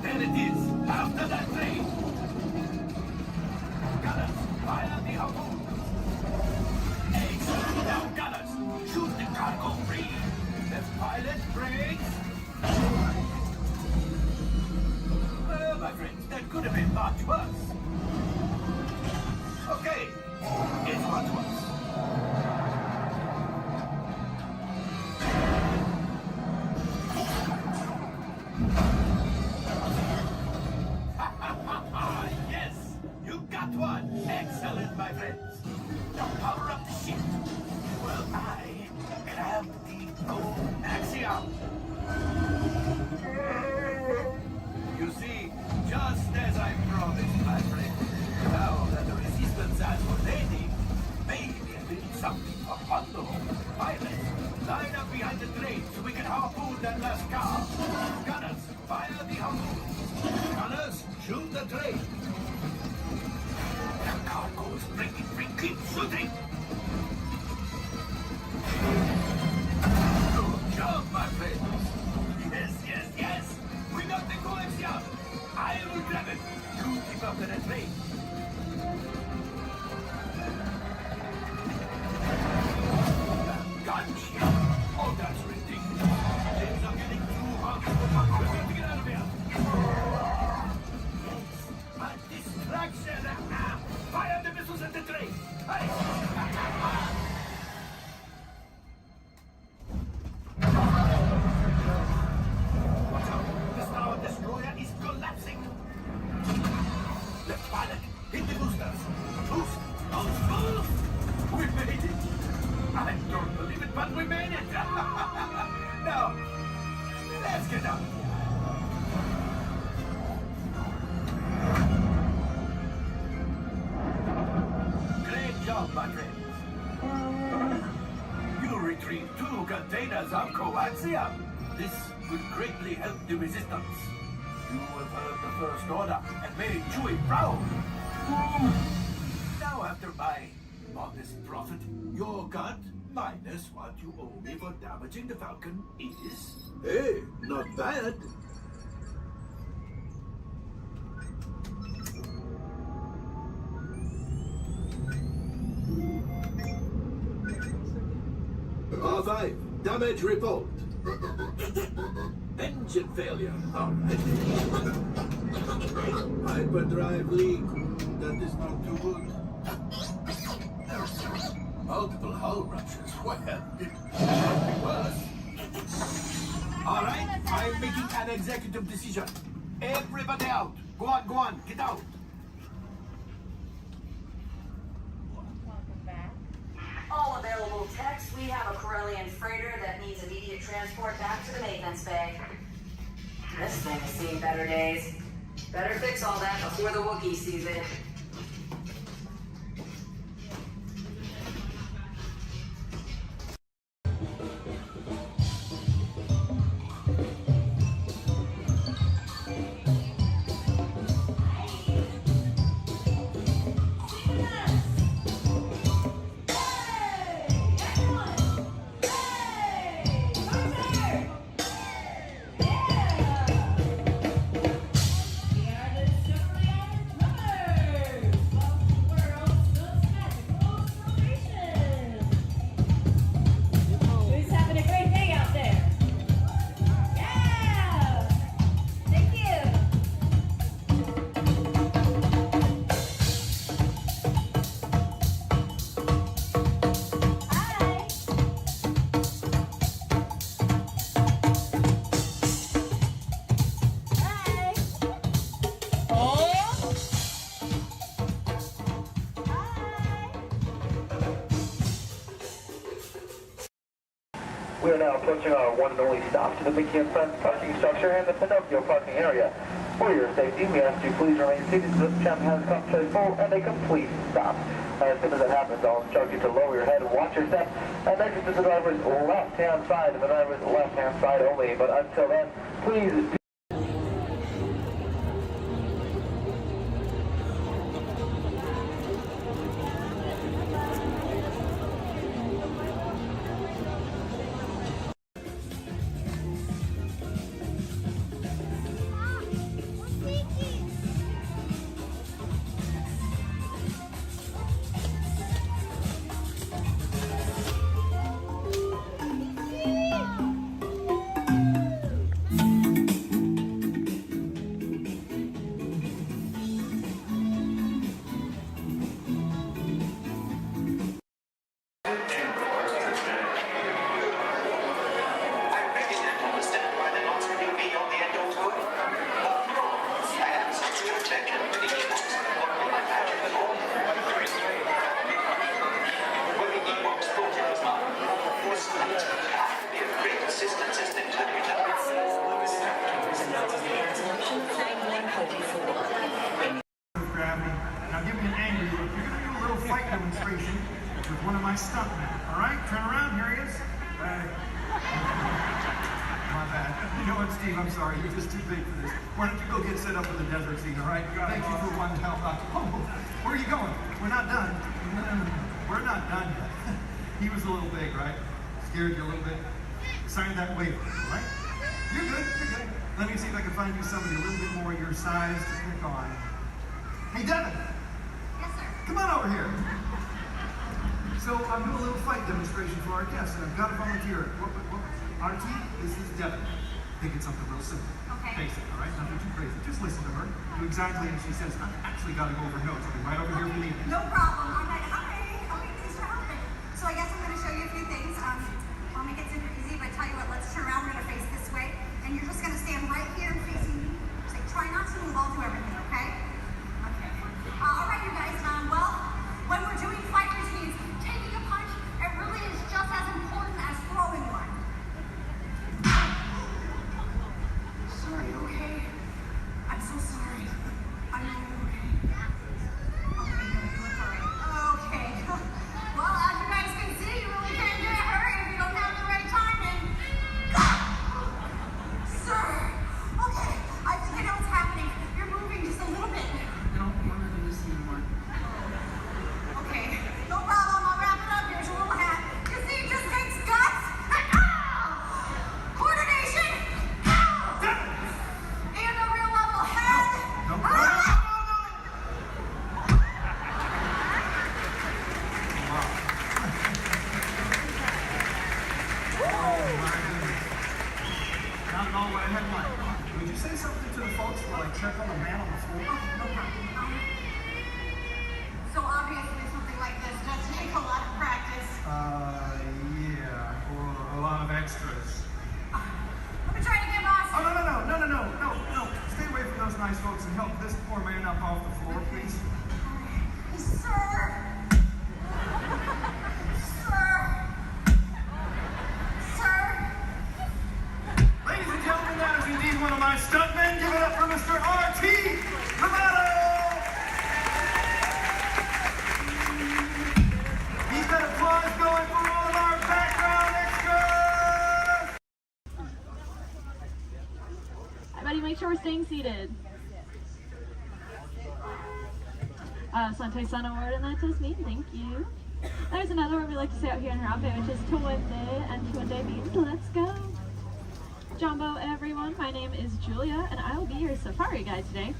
There it is! After that train! Gunners, fire the harpoon! Excellent! Now, gunners, shoot the cargo free! Left pilot, brakes! Well, my friends, that could have been much worse. Okay, it's much worse. Yes, you got one. Excellent, my friends. Now power up the ship. Well, I grabbed the old axiom. You see, just as I promised, my friend, now that the resistance has what they need, maybe a little something for Hondo. Pilots, line up behind the train so we can harpoon that last car. Gunners, fire the harpoon. Gunners, shoot the train. The cargo is breaking free. Keep shooting. Good job, my friends. Yes, yes, yes. We got the coaxium. I will grab it. You keep up to the train. Gunship. Oh, that's ridiculous. Things are getting too hot. We've got to get out of here. Yes, a distraction. Fire the missiles at the train. Hey. Watch out. The Star Destroyer is collapsing. Left pilot, hit the boosters. Boost. Boost. We made it. I don't believe it, but we made it. Now, let's get out of here. Great job, my friends. You retrieved 2 containers of coaxium. This will greatly help the resistance. You have heard the First Order and made Chewie proud. Now, after my modest profit, your cut minus what you owe me for damaging the Falcon is... Hey, not bad. R5, damage report. Engine failure. All right. Hyperdrive leak. That is not too good. Multiple hull ruptures. Well, it could be worse. All right, I'm making an executive decision. Everybody out. Go on, get out. All available techs, we have a Corellian freighter that needs immediate transport back to the maintenance bay. This thing has seen better days. Better fix all that before the Wookiee sees it. We are now approaching our one and only stop to the Mickey and Friends parking structure and the Pinocchio parking area. For your safety, we ask you please remain seated until this jam has come to a full and a complete stop. As soon as that happens, I'll instruct you to lower your head, watch your step, and exit to the driver's left-hand side and the driver's left-hand side only. But until then, please demonstration with one of my stuntmen. All right, turn around. Here he is. My bad. You know what, Steve? I'm sorry. You're just too big for this. Why don't you go get set up with the desert scene? All right. Thank you for one help. Where are you going? We're not done. We're not done yet. He was a little big, right? Scared you a little bit. Sign that waiver, all right? You're good. You're good. Let me see if I can find you somebody a little bit more your size to pick on. Hey, Devin. Yes, sir. Come on over here. So I'm doing a little fight demonstration for our guests, and I've got a volunteer. RT, this is Devin. Think it's something real simple. Okay. Basic, all right? Nothing too crazy. Just listen to her. Do exactly as she says. I've actually got to go over notes. I'll be right over here if you need me. No problem. I'm like, okay, thanks for helping. So I guess I'm going to show you a few things. I'll make it super easy, but I tell you what, let's turn around. We're going to face this way, and you're just going to stand right here facing me. Just like, try not to move. I'll do everything, okay? Okay. All right, you guys. Well, when we're doing fight routines, taking a punch, it really is just as important as throwing one. Sorry, okay? I'm so sorry. I'm okay. Okay, you look all right. Okay. Well, as you guys can see, you really can't get hurt if you don't have the right timing. Sir! Okay, I think I know what's happening. You're moving just a little bit. No, we're not going to listen anymore. Okay, no problem. I'll wrap it up. Here's your little hat. You see, it just takes guts. Coordination. And a real level head. Not at all what I had in mind. Would you say something to the folks while I check on the man on the floor? No problem. So obviously something like this does take a lot of practice. Yeah, or a lot of extras. Let me try to get boss. Oh, no. Stay away from those nice folks and help this poor man up off the floor, please. Sir. Ladies and gentlemen, that is indeed one of my stuntmen. Give it up for Mr. R.T. Romano! Keep that applause going for all of our background extras! Everybody make sure we're staying seated. Sante Sun Award, and that just means thank you. There's another word we like to say out here in Harambe, which is Tuwende, and Tuwende means let's go. Jumbo, everyone, my name is Julia, and I will be your safari guide today.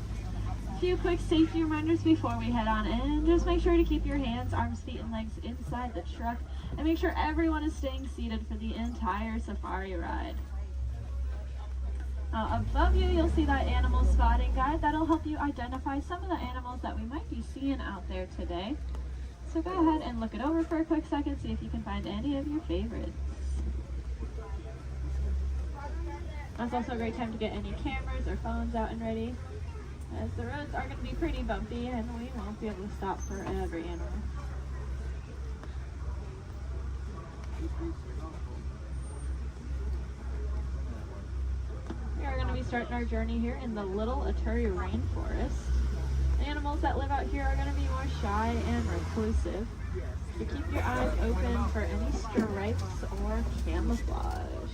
A few quick safety reminders before we head on in. Just make sure to keep your hands, arms, feet, and legs inside the truck, and make sure everyone is staying seated for the entire safari ride. Above you, you'll see that animal spotting guide. That'll help you identify some of the animals that we might be seeing out there today. So go ahead and look it over for a quick second, see if you can find any of your favorites. That's also a great time to get any cameras or phones out and ready, as the roads are going to be pretty bumpy and we won't be able to stop for every animal. be starting our journey here in the Little Aturi Rainforest. The animals that live out here are going to be more shy and reclusive. So keep your eyes open for any stripes or camouflage.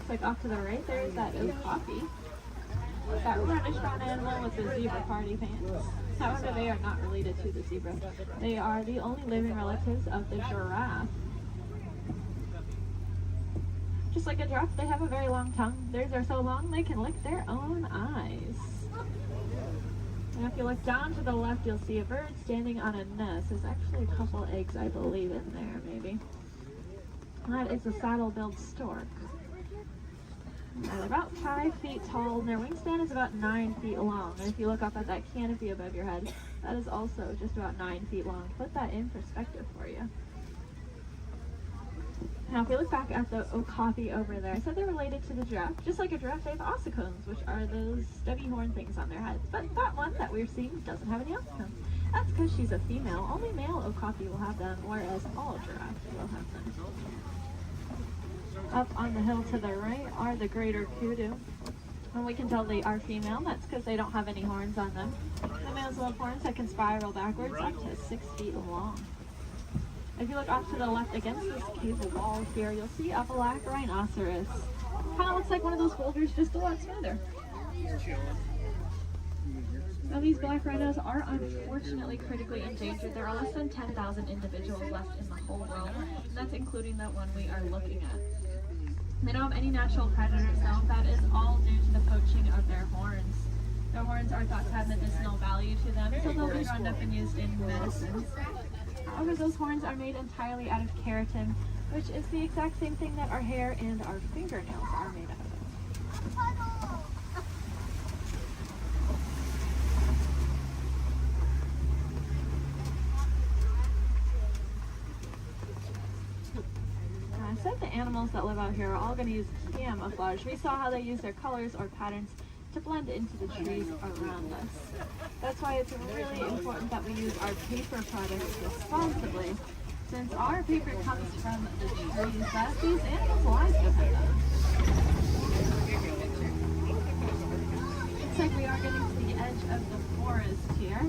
Like off to the right there is that okapi. That reddish brown animal with the zebra party pants. However, they are not related to the zebra. They are the only living relatives of the giraffe. Just like a giraffe, they have a very long tongue. Theirs are so long they can lick their own eyes. And if you look down to the left, you'll see a bird standing on a nest. There's actually a couple eggs, I believe, in there, maybe. That is a saddle-billed stork. They're about 5 feet tall, and their wingspan is about 9 feet long. And if you look up at that canopy above your head, that is also just about 9 feet long. Put that in perspective for you. Now, if we look back at the okapi over there, I said they're related to the giraffe. Just like a giraffe, they have ossicones, which are those stubby horn things on their heads. But that one that we're seeing doesn't have any ossicones. That's because she's a female. Only male okapi will have them, whereas all giraffes will have them. Up on the hill to the right are the greater kudu. And we can tell they are female. That's because they don't have any horns on them. The males will have horns that can spiral backwards up to 6 feet long. If you look off to the left against this cave wall here, you'll see a black rhinoceros. Kind of looks like one of those boulders, just a lot smoother. Now, these black rhinos are unfortunately critically endangered. There are less than 10,000 individuals left in the whole world, and that's including the one we are looking at. They don't have any natural predators, though. That is all due to the poaching of their horns. Their horns are thought to have medicinal value to them, so they'll be rounded up and used in medicines. However, those horns are made entirely out of keratin, which is the exact same thing that our hair and our fingernails are made out of. I said the animals that live out here are all going to use camouflage. We saw how they use their colors or patterns to blend into the trees around us. That's why it's really important that we use our paper products responsibly, since our paper comes from the trees that these animals' lives depend on. Looks like we are getting to the edge of the forest here.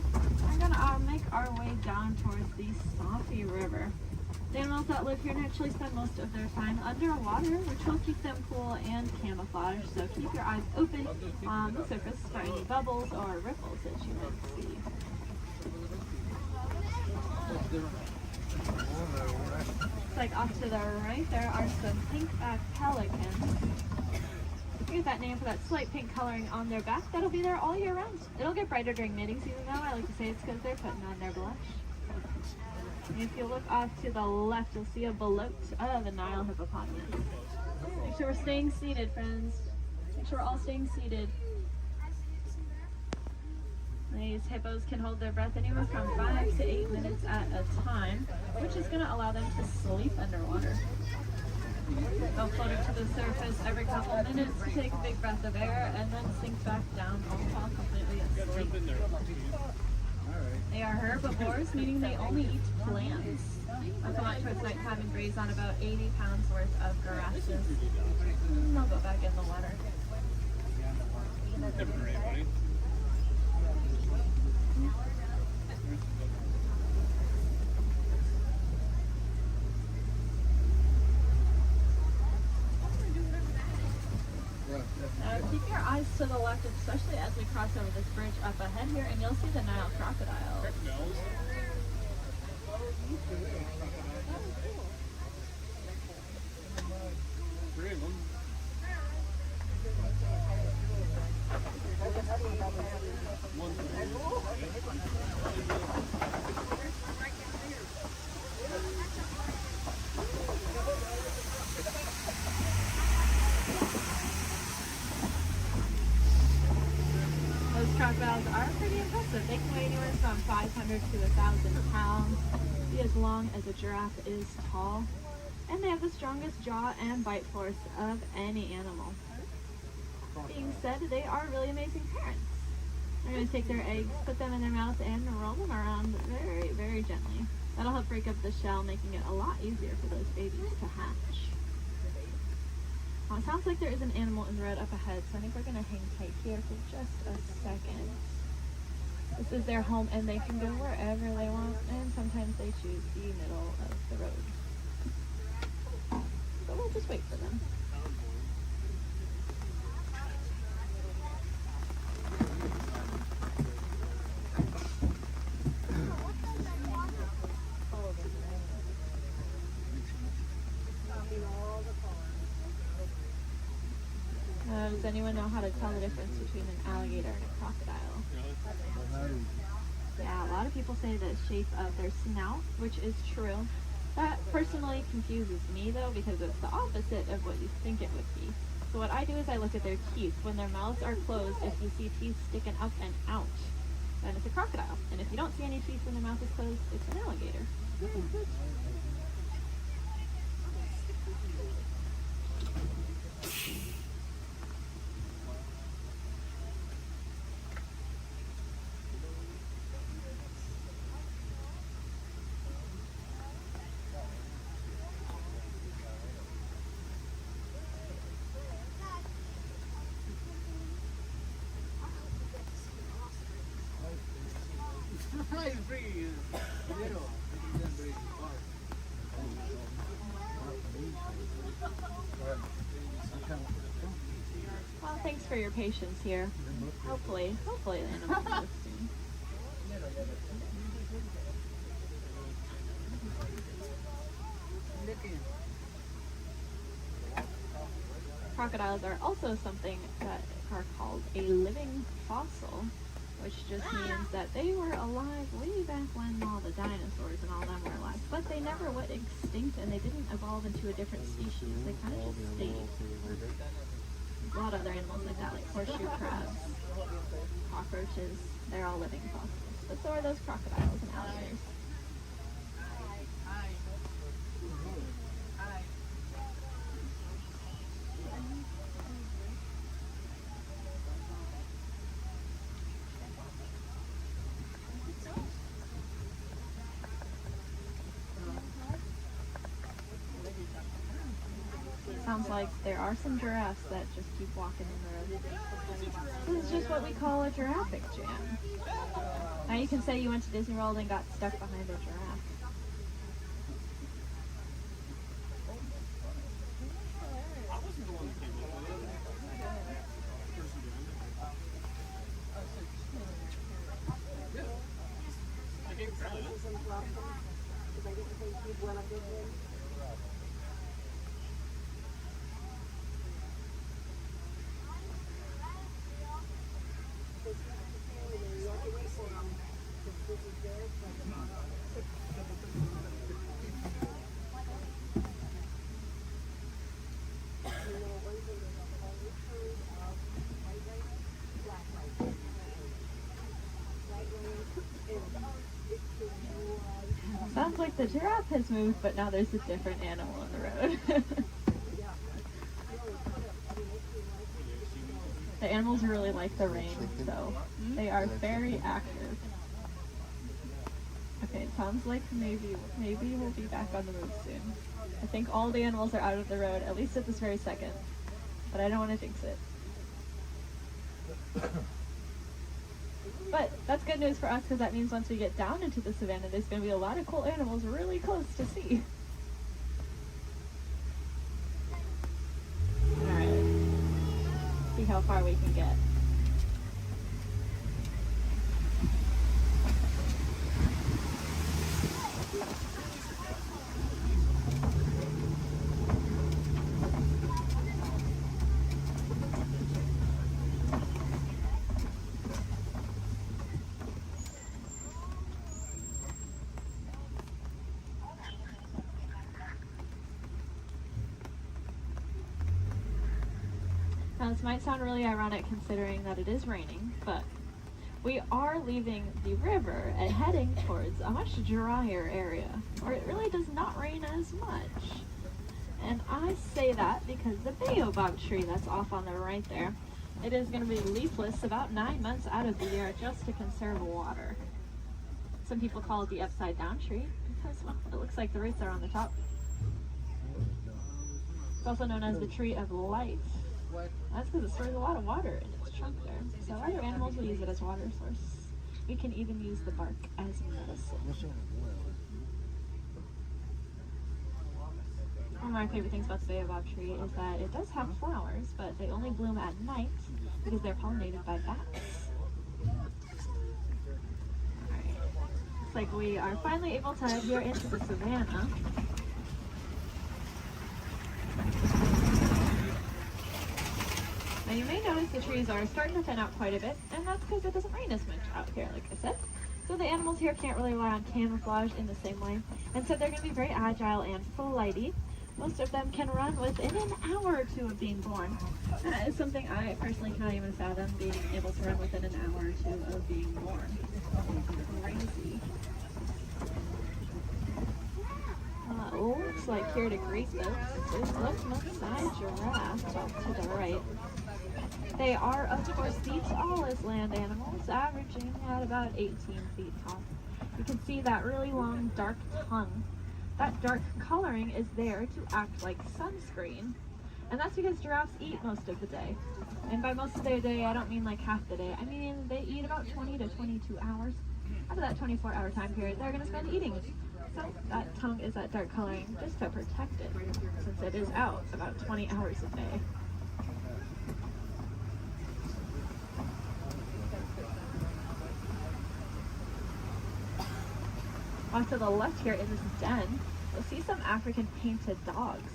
We're going to make our way down towards the Safi River. The animals that live here naturally spend most of their time underwater, which will keep them cool and camouflaged, so keep your eyes open on the surface for any bubbles or ripples that you might see. It's like off to the right, there are some pink-backed pelicans. You get that name for that slight pink coloring on their back. That'll be there all year round. It'll get brighter during mating season, though. I like to say it's because they're putting on their blush. And if you look off to the left, you'll see a bloat of the Nile hippopotamus. Make sure we're staying seated, friends. Make sure we're all staying seated. These hippos can hold their breath anywhere from 5 to 8 minutes at a time, which is going to allow them to sleep underwater. They'll float to the surface every couple of minutes, take a big breath of air, and then sink back down, all while completely asleep. They are herbivores, meaning they only eat plants. They'll come out towards nighttime and graze on about 80 pounds worth of grasses. And they'll go back in the water. Keep your eyes to the left, especially as we cross over this bridge up ahead here, and you'll see the Nile crocodiles. Crocodiles are pretty impressive. They can weigh anywhere from 500 to 1,000 pounds, be as long as a giraffe is tall, and they have the strongest jaw and bite force of any animal. being said, they are really amazing parents. They're going to take their eggs, put them in their mouth, and roll them around very, very gently. That'll help break up the shell, making it a lot easier for those babies to hatch. It sounds like there is an animal in the road up ahead, so I think we're going to hang tight here for just a second. This is their home, and they can go wherever they want, and sometimes they choose the middle of the road. So we'll just wait for them. Does anyone know how to tell the difference between an alligator and a crocodile? Yeah, a lot of people say the shape of their snout, which is true. That personally confuses me though, because it's the opposite of what you think it would be. So what I do is I look at their teeth. When their mouths are closed, if you see teeth sticking up and out, then it's a crocodile. And if you don't see any teeth when their mouth is closed, it's an alligator. Well, thanks for your patience here. Hopefully the animal will move soon. Crocodiles are also something that are called a living fossil, which just means that they were alive way back when all the dinosaurs and all them were alive, but they never went extinct and they didn't evolve into a different species. They kind of just stayed. A lot of other animals like that, like horseshoe crabs, cockroaches, they're all living fossils. But so are those crocodiles and alligators. Sounds like there are some giraffes that just keep walking in the road. This is just what we call a giraffic jam. Now you can say you went to Disney World and got stuck behind a giraffe. Sounds like the giraffe has moved, but now there's a different animal on the road. The animals really like the rain, so they are very active. Okay, it sounds like maybe we'll be back on the move soon. I think all the animals are out of the road, at least at this very second. But I don't want to jinx it. But that's good news for us, because that means once we get down into the savannah, there's going to be a lot of cool animals really close to see. Alright. See how far we can get. Now this might sound really ironic considering that it is raining, but we are leaving the river and heading towards a much drier area where it really does not rain as much. And I say that because the baobab tree that's off on the right there, It is going to be leafless about 9 months out of the year just to conserve water. Some people call it the upside down tree because, well, it looks like the roots are on the top. It's also known as the tree of life. That's because it stores a lot of water in its trunk there. So other animals will use it as water source. We can even use the bark as medicine. One of my favorite things about the baobab tree is that it does have flowers, but they only bloom at night because they're pollinated by bats. Alright, looks like we are finally able to head here into the savannah. Now you may notice the trees are starting to thin out quite a bit, and that's because it doesn't rain as much out here, like I said. So the animals here can't really rely on camouflage in the same way, and so they're going to be very agile and flighty. Most of them can run within an hour or two of being born. That is something I personally can't even fathom, being able to run within an hour or two of being born. Crazy. Looks like here to greet this is left-side giraffe off to the right. They are, of course, the tallest land animals, averaging at about 18 feet tall. You can see that really long, dark tongue. That dark coloring is there to act like sunscreen. And that's because giraffes eat most of the day. And by most of their day, I don't mean like half the day. I mean they eat about 20 to 22 hours. Out of that 24-hour time period, they're going to spend eating. So that tongue is that dark coloring just to protect it, since it is out about 20 hours a day. Off to the left here in this den, you'll see some African painted dogs.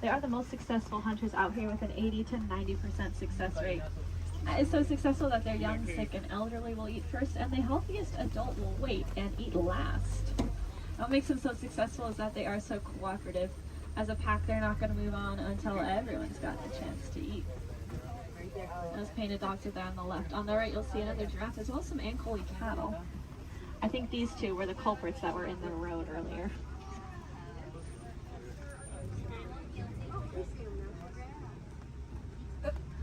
They are the most successful hunters out here with an 80 to 90% success rate. That is so successful that their young, sick, and elderly will eat first, and the healthiest adult will wait and eat last. What makes them so successful is that they are so cooperative. As a pack, they're not going to move on until everyone's got the chance to eat. Those painted dogs are there on the left. On the right, you'll see another giraffe, as well as some Ankole cattle. I think these two were the culprits that were in the road earlier.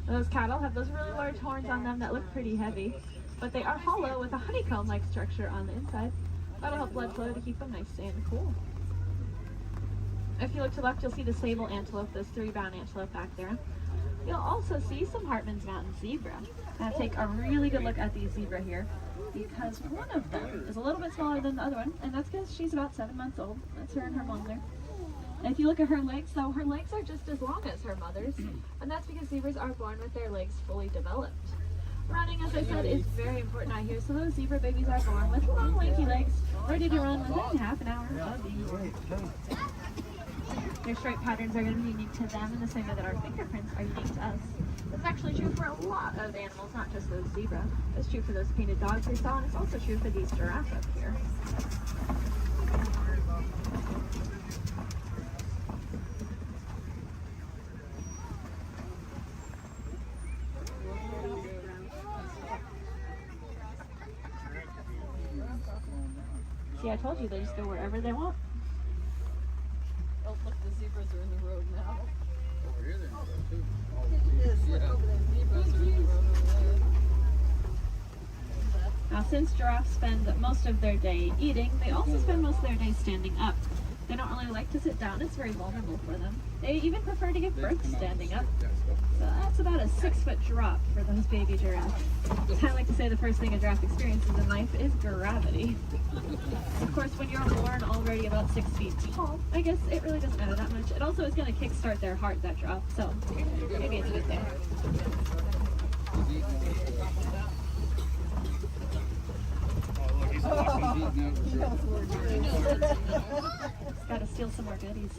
Those cattle have those really large horns on them that look pretty heavy, but they are hollow with a honeycomb-like structure on the inside. That'll help blood flow to keep them nice and cool. If you look to the left, you'll see the sable antelope, those 3 brown antelope back there. You'll also see some Hartman's Mountain zebra. Now take a really good look at the zebra here, because one of them is a little bit smaller than the other one, and that's because she's about 7 months old. That's her and her mom there. And if you look at her legs, though, her legs are just as long as her mother's, and that's because zebras are born with their legs fully developed. Running, as I said, is very important out here, so those zebra babies are born with long, lanky legs, ready to run within half an hour of being born. Their stripe patterns are going to be unique to them in the same way that our fingerprints are unique to us. That's actually true for a lot of animals, not just those zebra. It's true for those painted dogs we saw, and it's also true for these giraffes up here. See, I told you they just go wherever they want. Oh, look, the zebras are in the road now. Over here they're in the road too. Yes, look over there. Zebras are in the road over there. Now, since giraffes spend most of their day eating, they also spend most of their day standing up. They don't really like to sit down. It's very vulnerable for them. They even prefer to give birth standing up. So that's about a 6-foot drop for those baby giraffes. I like to say the first thing a giraffe experiences in life is gravity. Of course, when you're born already about 6 feet tall, I guess it really doesn't matter that much. It also is going to kickstart their heart, that drop. So maybe it's a good thing. Gotta steal some more goodies.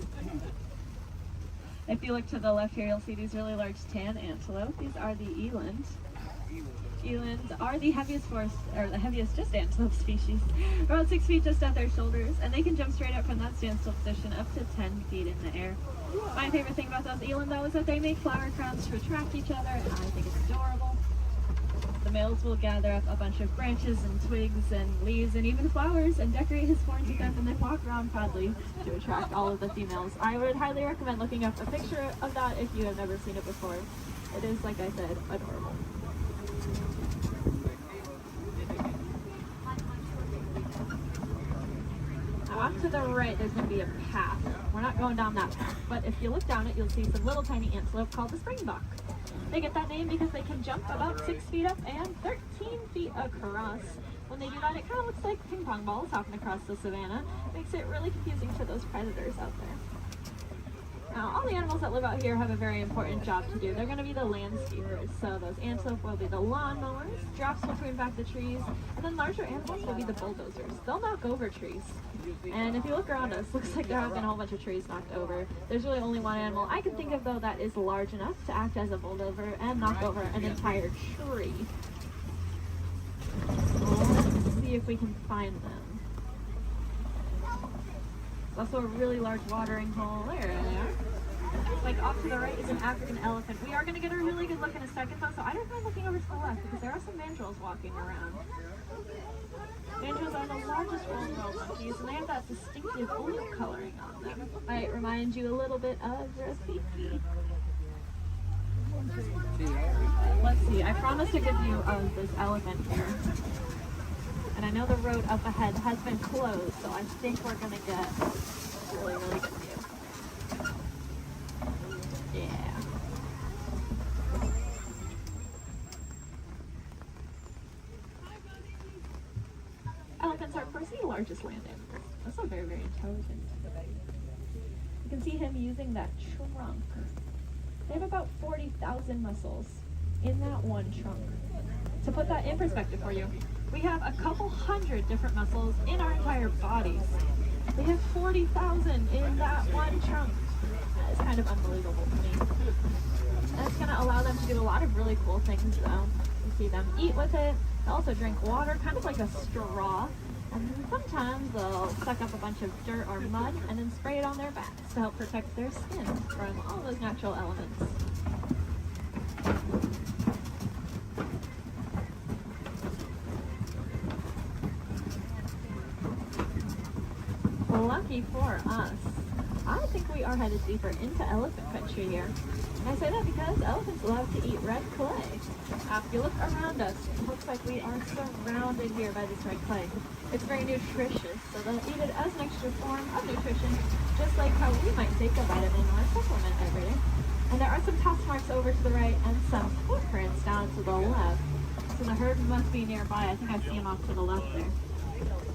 If you look to the left here, you'll see these really large tan antelope. These are the eland. Elands are the heaviest just antelope species. About 6 feet just at their shoulders, and they can jump straight up from that standstill position up to 10 feet in the air. My favorite thing about those eland, though, is that they make flower crowns to attract each other, and I think it's adorable. The males will gather up a bunch of branches and twigs and leaves and even flowers and decorate his horns with them, and then walk around proudly to attract all of the females. I would highly recommend looking up a picture of that if you have never seen it before. It is, like I said, adorable. Now off to the right, there's going to be a path. We're not going down that path, but if you look down it, you'll see some little tiny antelope called the springbok. They get that name because they can jump about 6 feet up and 13 feet across. When they do that, it kind of looks like ping pong balls hopping across the savannah. Makes it really confusing to those predators out there. Now, all the animals that live out here have a very important job to do. They're going to be the landscapers. So those antelope will be the lawnmowers, giraffes will prune back the trees, and then larger animals will be the bulldozers. They'll knock over trees. And if you look around us, looks like there have been a whole bunch of trees knocked over. There's really only one animal I can think of, though, that is large enough to act as a bulldozer and knock over an entire tree. Let's see if we can find them. There's also a really large watering hole. There they are. Like off to the right is an African elephant. We are going to get a really good look in a second, though, so I don't mind looking over to the left because there are some mandrills walking around. Mandrills are the largest world monkeys, and they have that distinctive blue coloring on them. Might remind you a little bit of Rafiki. Let's see, I promised a good view of this elephant here. And I know the road up ahead has been closed, so I think we're going to get a really, really good view. Yeah. Elephants are, of course, the largest land animals. Also very, very intelligent. You can see him using that trunk. They have about 40,000 muscles in that one trunk. To put that in perspective for you, we have a couple hundred different muscles in our entire bodies. They have 40,000 in that one trunk. That is kind of unbelievable to me. And it's going to allow them to do a lot of really cool things, though. You see them eat with it. They also drink water, kind of like a straw. And then sometimes they'll suck up a bunch of dirt or mud and then spray it on their backs to help protect their skin from all those natural elements. Lucky for us, I think we are headed deeper into elephant country here. And I say that because elephants love to eat red clay. If you look around us, it looks like we are surrounded here by this red clay. It's very nutritious, so they'll eat it as an extra form of nutrition, just like how we might take a vitamin or a supplement every day. And there are some tusk marks over to the right and some footprints down to the left. So the herd must be nearby. I think I see them off to the left there.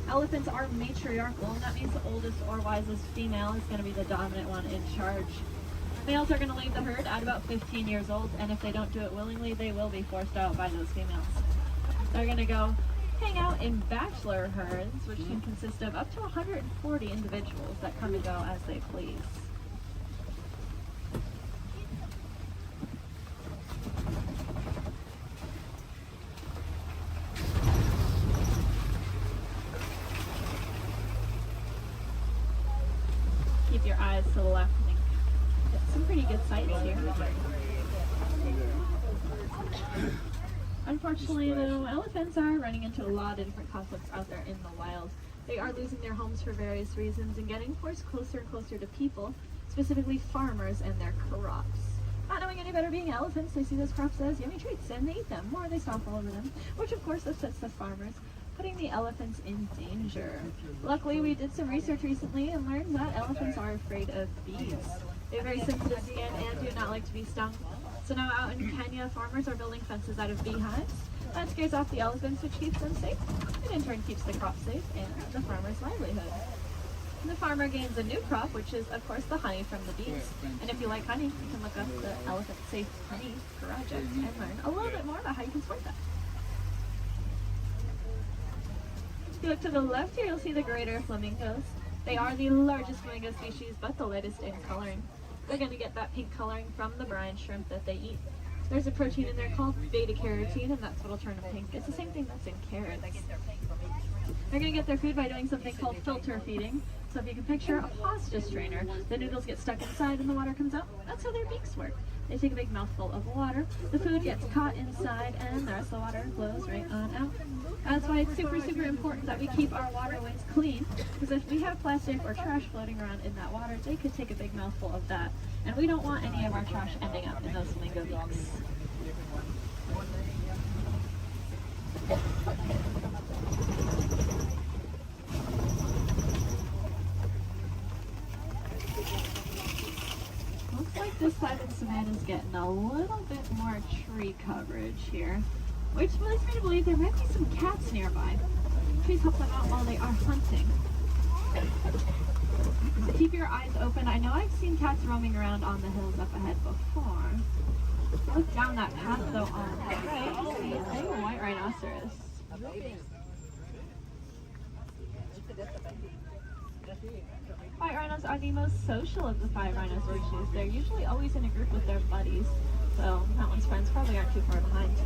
Elephants are matriarchal, and that means the oldest or wisest female is going to be the dominant one in charge. Males are going to leave the herd at about 15 years old, and if they don't do it willingly, they will be forced out by those females. They're going to go hang out in bachelor herds, which can consist of up to 140 individuals that come and go as they please. Keep your eyes to the left and get some pretty good sights here. Unfortunately, though, elephants are running into a lot of different conflicts out there in the wild. They are losing their homes for various reasons and getting forced closer and closer to people, specifically farmers and their crops. Not knowing any better being elephants, they see those crops as yummy treats and they eat them, or they stomp all over them, which of course upsets the farmers, putting the elephants in danger. Luckily, we did some research recently and learned that elephants are afraid of bees. They have very sensitive skin and do not like to be stung. So now out in Kenya, farmers are building fences out of beehives. That scares off the elephants, which keeps them safe, and in turn keeps the crop safe and the farmer's livelihood. And the farmer gains a new crop, which is, of course, the honey from the bees. And if you like honey, you can look up the Elephant Safe Honey Project and learn a little bit more about how you can support that. If you look to the left here, you'll see the greater flamingos. They are the largest flamingo species, but the lightest in coloring. They're going to get that pink coloring from the brine shrimp that they eat. There's a protein in there called beta-carotene, and that's what'll turn them pink. It's the same thing that's in carrots. They're going to get their food by doing something called filter feeding. So if you can picture a pasta strainer, the noodles get stuck inside and the water comes out. That's how their beaks work. They take a big mouthful of water, the food gets caught inside, and the rest of the water flows right on out. That's why it's super, super important that we keep our waterways clean, because if we have plastic or trash floating around in that water, they could take a big mouthful of that. And we don't want any of our trash ending up in those flamingo beaks. Looks like this side of the savannah's getting a little bit more tree coverage here, which leads me to believe there might be some cats nearby. Please help them out while they are hunting. Keep your eyes open. I know I've seen cats roaming around on the hills up ahead before. Look down that path though on the right. You see a white rhinoceros. White rhinos are the most social of the 5 rhino species. They're usually always in a group with their buddies, so that one's friends probably aren't too far behind.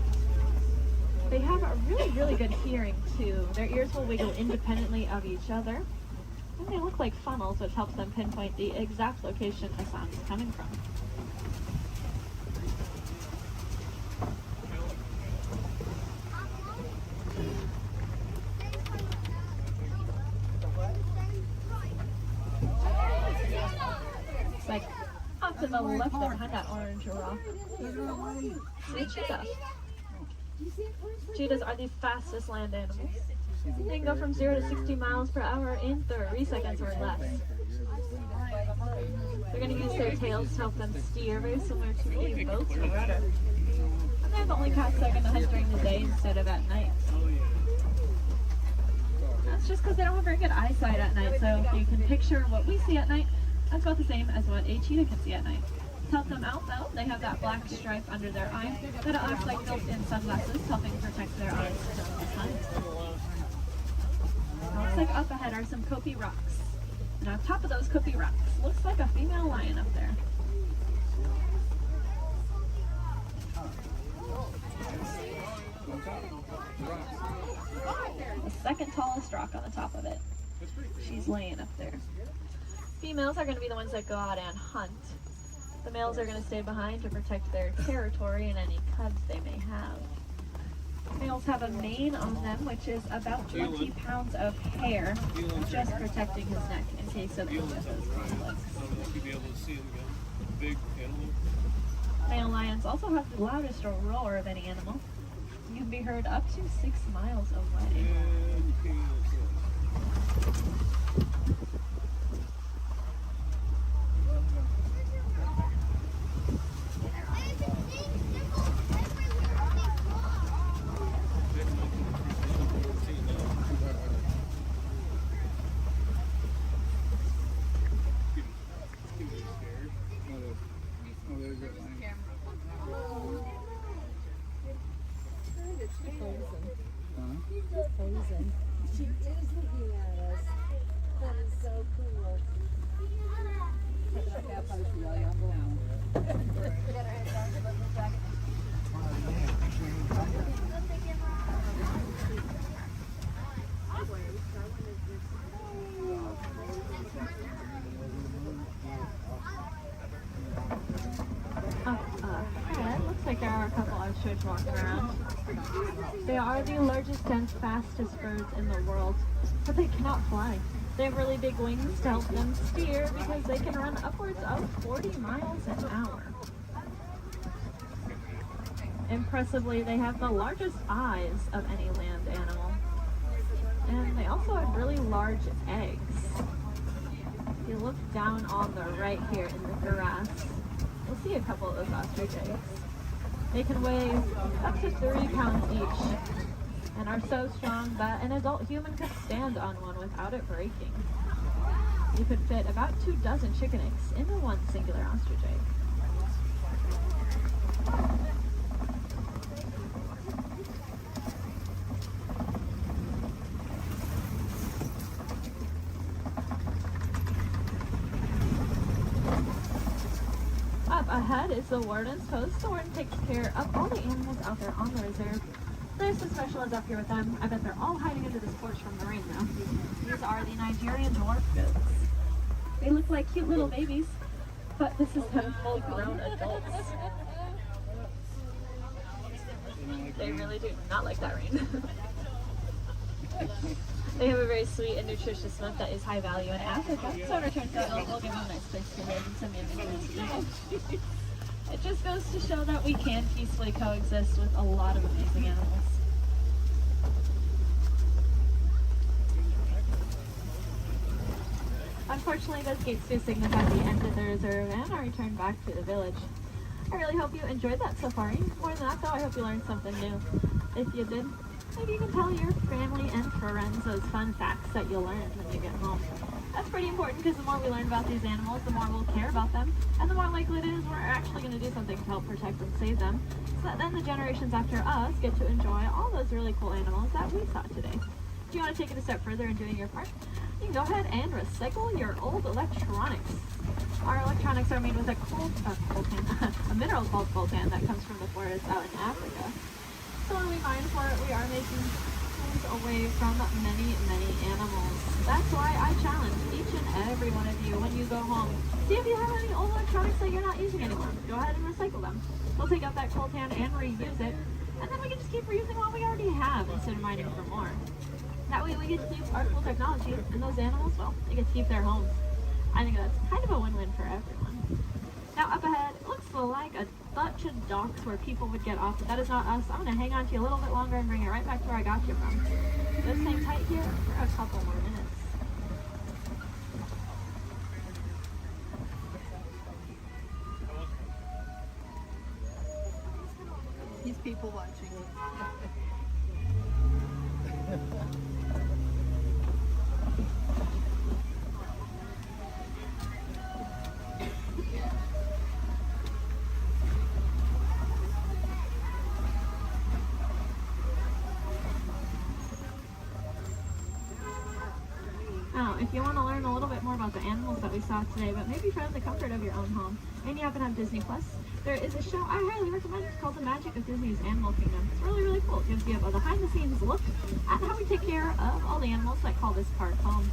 They have a really good hearing too. Their ears will wiggle independently of each other, and they look like funnels, which helps them pinpoint the exact location a sound is coming from. It's like off to the left there behind that orange rock. Sweet cheetah. Cheetahs are the fastest land animals. They can go from 0 to 60 miles per hour in 3 seconds or less. They're going to use their tails to help them steer, very similar to a boat's rudder. And they're the only cats that are going to hunt during the day instead of at night. That's just because they don't have very good eyesight at night, so if you can picture what we see at night, that's about the same as what a cheetah can see at night. To help them out though, they have that black stripe under their eye that acts like built-in sunglasses, helping protect their eyes from the sun. Looks like up ahead are some Kopi rocks. And on top of those Kopi rocks, looks like a female lion up there. The second tallest rock on the top of it. She's laying up there. Females are going to be the ones that go out and hunt. The males are going to stay behind to protect their territory and any cubs they may have. Males have a mane on them, which is about 20 pounds of hair, just protecting his neck in case of illness. Male lions also have the loudest roar of any animal. You can be heard up to 6 miles away. She is looking at us. That is so cool. Looks like there are a couple ostriches walking around. They are the largest and fastest birds in the world, but they cannot fly. They have really big wings to help them steer because they can run upwards of 40 miles an hour. Impressively, they have the largest eyes of any land animal. And they also have really large eggs. If you look down on the right here in the grass, you'll see a couple of those ostrich eggs. They can weigh up to 3 pounds each and are so strong that an adult human could stand on one without it breaking. You could fit about 2 dozen chicken eggs into one singular ostrich egg. Up ahead is the warden's post. The warden takes care of all the animals out there on the reserve. There's the specialists up here with them. I bet they're all hiding under this porch from the rain now. These are the Nigerian dwarf goats. They look like cute little babies, but this is them full-grown adults. They really do not like that rain. They have a very sweet and nutritious milk that is high value in Africa, so in return for it will give them a nice place to live and some amenities. It just goes to show that we can peacefully coexist with a lot of amazing animals. unfortunately, those gates do signify the end of the reserve and our return back to the village. I really hope you enjoyed that safari. More than that, though, I hope you learned something new. If you did, maybe you can tell your family and friends those fun facts that you learned when you get home. That's pretty important because the more we learn about these animals, the more we'll care about them, and the more likely it is we're actually going to do something to help protect and save them, so that then the generations after us get to enjoy all those really cool animals that we saw today. If you want to take it a step further in doing your part, you can go ahead and recycle your old electronics. Our electronics are made with a a mineral called coltan that comes from the forest out in Africa. So when we mine for it, we are making things away from many, many animals. That's why I challenge each and every one of you when you go home. See if you have any old electronics that you're not using anymore. Go ahead and recycle them. We'll take out that coltan and reuse it, and then we can just keep reusing what we already have instead of mining for more. That way we get to use our cool technology, and those animals, well, they get to keep their homes. I think that's kind of a win-win for everyone. Now up ahead, it looks like a bunch of docks where people would get off, but that is not us. I'm going to hang on to you a little bit longer and bring it right back to where I got you from. Just hang tight here for a couple more minutes. These people watching. If you want to learn a little bit more about the animals that we saw today, but maybe from the comfort of your own home, and you happen to have Disney Plus, there is a show I highly recommend. It's called The Magic of Disney's Animal Kingdom. It's really, really cool. It gives you a behind-the-scenes look at how we take care of all the animals that call this park home.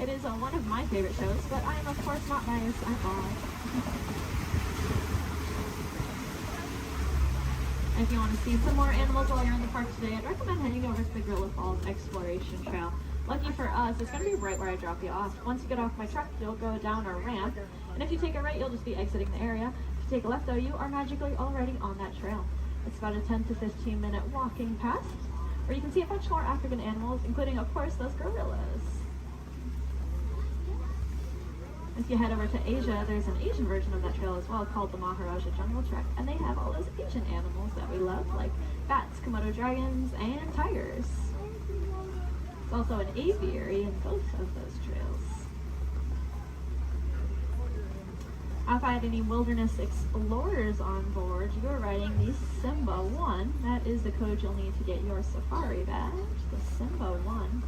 It is one of my favorite shows, but I am, of course, not biased at all. If you want to see some more animals while you're in the park today, I'd recommend heading over to the Gorilla Falls Exploration Trail. Lucky for us, it's going to be right where I drop you off. Once you get off my truck, you'll go down a ramp, and if you take a right, you'll just be exiting the area. If you take a left, though, you are magically already on that trail. It's about a 10 to 15 minute walking path, where you can see a bunch more African animals, including, of course, those gorillas. If you head over to Asia, there's an Asian version of that trail as well called the Maharaja Jungle Trek, and they have all those Asian animals that we love, like bats, Komodo dragons, and tigers. There's also an aviary in both of those trails. If I had any wilderness explorers on board, you are riding the Simba 1. That is the code you'll need to get your safari badge, the Simba 1.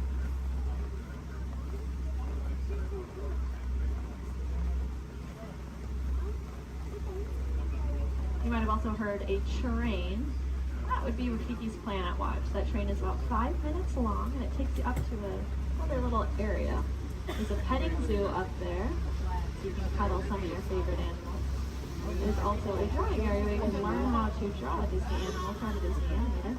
You might have also heard a train. That would be Rafiki's Planet Watch. That train is about 5 minutes long, and it takes you up to another little area. There's a petting zoo up there, so you can cuddle some of your favorite animals. There's also a drawing area where you can learn how to draw a Disney animal from a Disney animator.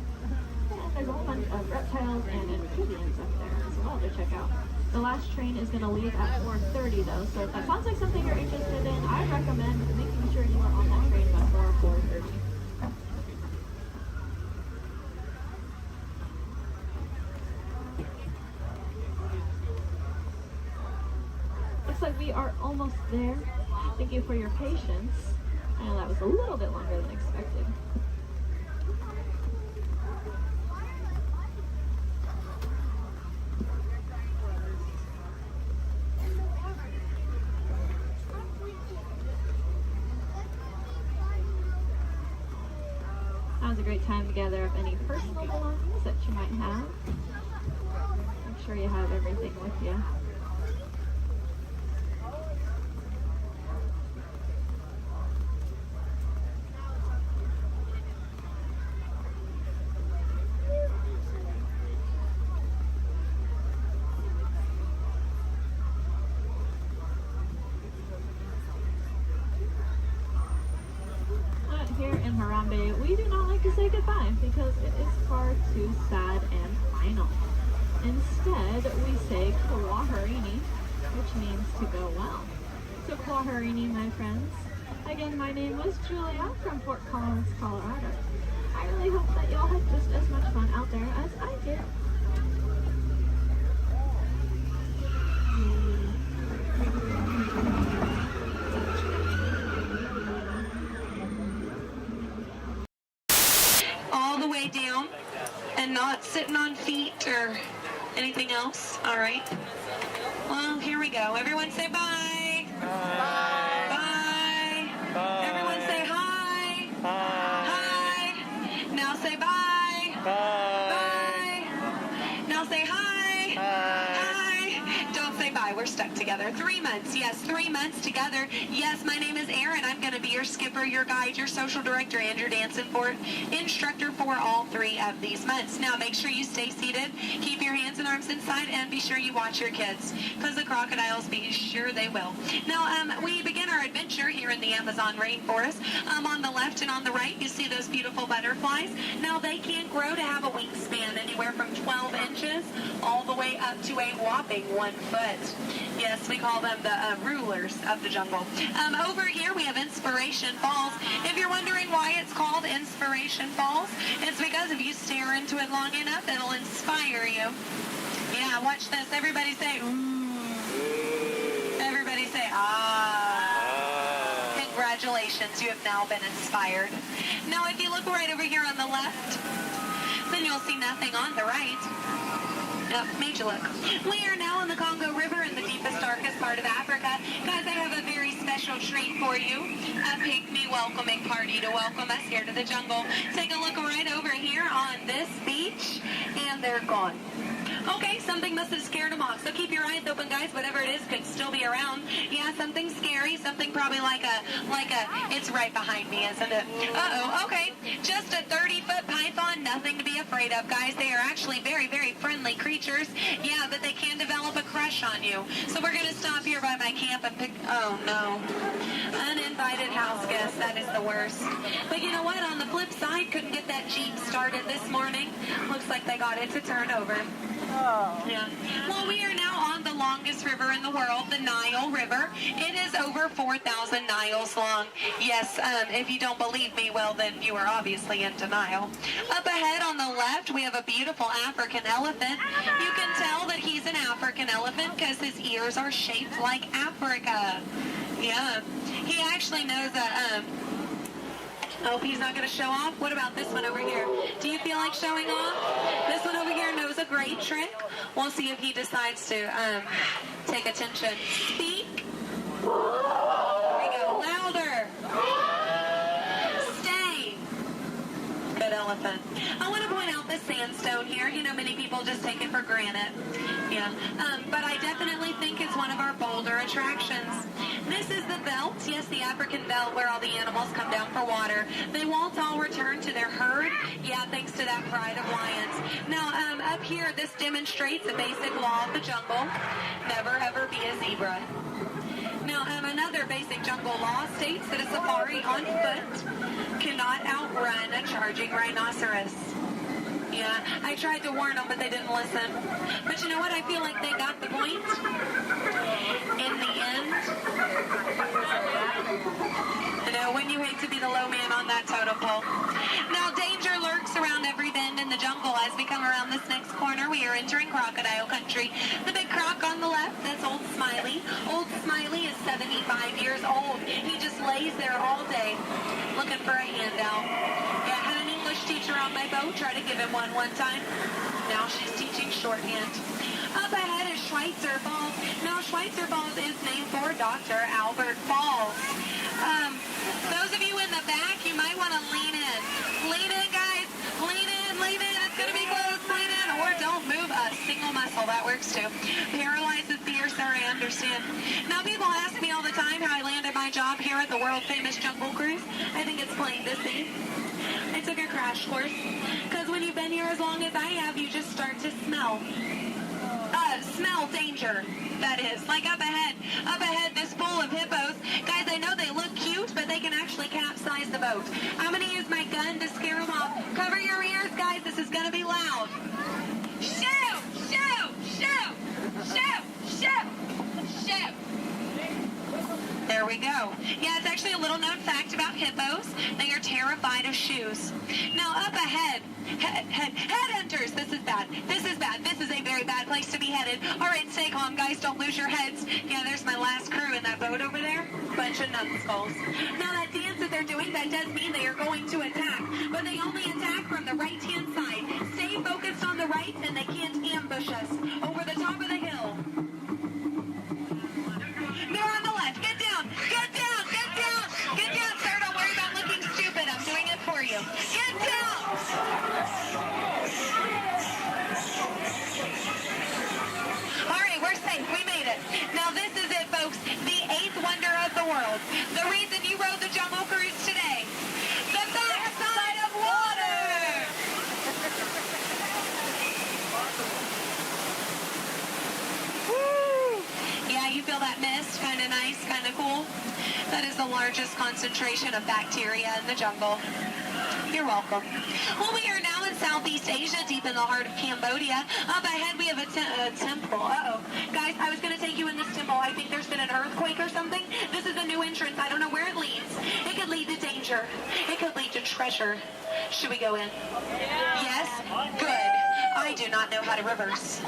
And there's a whole bunch of reptiles and amphibians up there as well to check out. The last train is going to leave at 4:30 though, so if that sounds like something you're interested in, I recommend making sure you are on that train before 4:30. Looks like we are almost there. Thank you for your patience. I know that was a little bit longer than expected. Now's a great time to gather up any personal belongings that you might have. Make sure you have everything with you. Here in Harambe, we do not like to say goodbye because it is far too sad and final. Instead, we say Kwaherini, which means to go well. So Kwaherini, my friends. Again, my name was Julia from Fort Collins, Colorado. I really hope that y'all had just as much fun out there as I did. sitting on feet or anything else? All right. Well, here we go. Everyone say bye. Bye. Bye. Bye. Everyone say hi. Hi. Hi. Now say bye. Bye. Bye. Now say hi. Hi. Don't say bye. We're stuck together. 3 months. Yes, 3 months together. Yes, my name is Erin. I'm going to be your skipper, your guide, your social director, and your dance instructor for all 3 of these months. Now, make sure you stay seated. Keep your hands and arms inside, and be sure you watch your kids, because the crocodiles, be sure they will. Now, we begin our adventure here in the Amazon rainforest. On the left and on the right, you see those beautiful butterflies. Now, they can grow to have a wingspan anywhere from 12 inches all the way up to a whopping 1 foot. Yes, we call them the rulers of the jungle. Over here, we have Inspiration Falls. If you're wondering why it's called Inspiration Falls, it's because if you stare into it long enough, it'll inspire you. Yeah, watch this. Everybody say, ooh. Everybody say, ah. Congratulations, you have now been inspired. Now, if you look right over here on the left, then you'll see nothing on the right. Yep, made you look. We are now in the Congo River in the deepest, darkest part of Africa. Guys, I have a very special treat for you. A pygmy welcoming party to welcome us here to the jungle. Take a look right over here on this beach, and they're gone. Okay, something must have scared them off. So keep your eyes open, guys. Whatever it is could still be around. Yeah, something scary. Something probably like a, it's right behind me, isn't it? Uh-oh, okay. Just a 30-foot python. Nothing to be afraid of, guys. They are actually very, very friendly creatures. Yeah, but they can develop a crush on you. So we're going to stop here by my camp and pick, oh no. Uninvited house guests. That is the worst. But you know what? On the flip side, couldn't get that Jeep started this morning. Looks like they got it to turn over. Oh. Yeah. Well, we are now on the longest river in the world, the Nile River. It is over 4,000 miles long. Yes, if you don't believe me, well, then you are obviously in denial. Up ahead on the left, we have a beautiful African elephant. You can tell that he's an African elephant because his ears are shaped like Africa. Yeah. He actually knows a, oh, he's not going to show off? What about this one over here? Do you feel like showing off? This one over here knows a great trick. We'll see if he decides to take attention. Speak. There we go. Louder. Stay. Good elephant. I want to point out this sandstone here. You know, many people just take it for granted. Yeah. But I definitely think it's one of our bolder attractions. This is the veld. Yes, the African veld where all the animals come down for water. They won't all return to their herd. Yeah, thanks to that pride of lions. Now, up here, this demonstrates a basic law of the jungle. Never, ever be a zebra. Now, another basic jungle law states that a safari on foot cannot outrun a charging rhinoceros. Yeah, I tried to warn them, but they didn't listen. But you know what? I feel like they got the point. In the end, you know, when you hate to be the low man on that totem pole. Now, danger lurks around every bend in the jungle. As we come around this next corner, we are entering crocodile country. The big croc on the left, that's Old Smiley. Old Smiley is 75 years old. He just lays there all day looking for a handout. Yeah, I had an English teacher on my boat, try to give him one time. Now she's teaching shorthand. Up ahead is Schweitzer Falls. Now, Schweitzer Falls is named for Dr. Albert Falls. Those of you in the back, you might want to lean in. Lean in, guys. Lean in, lean in. It's going to be close. Lean in, or don't move a single muscle. That works too. Paralyzed with fear, sir, I understand. Now, people ask me all the time how I landed my job here at the world-famous Jungle Cruise. I think it's plain to see. I took a crash course. Because when you've been here as long as I have, you just start to smell. Smell danger, that is. Like up ahead, this pool of hippos. Guys, I know they look cute, but they can actually capsize the boat. I'm going to use my gun to scare them off. Cover your ears, guys. This is going to be loud. Shoot! Shoot! Shoot! Shoot! Shoot! Shoot! There we go. Yeah, it's actually a little known fact about hippos. They are terrified of shoes. Now, up ahead, headhunters. This is bad. This is bad. This is a very bad place to be headed. All right, stay calm, guys. Don't lose your heads. Yeah, there's my last crew in that boat over there. Bunch of numbskulls. Now, that dance that they're doing, that does mean they are going to attack. But they only attack from the right-hand side. Stay focused on the right, and they can't ambush us. Over the top of the hill. They're on the left. Get down. Get down. Get down. Get down, sir. Don't worry about looking stupid. I'm doing it for you. Get down. All right, we're safe. We made it. Now this is it, folks. The 8th wonder of the world. The reason you rode the Jungle Cruise today. The backside of water. Woo! Yeah, you feel that mist? Kind of nice, kind of cool. That is the largest concentration of bacteria in the jungle. You're welcome. Well, we are now in Southeast Asia, deep in the heart of Cambodia. Up ahead, we have a temple. Uh-oh. Guys, I was going to take you in this temple. I think there's been an earthquake or something. This is a new entrance. I don't know where it leads. It could lead to danger. It could lead to treasure. Should we go in? Yes? Good. I do not know how to reverse.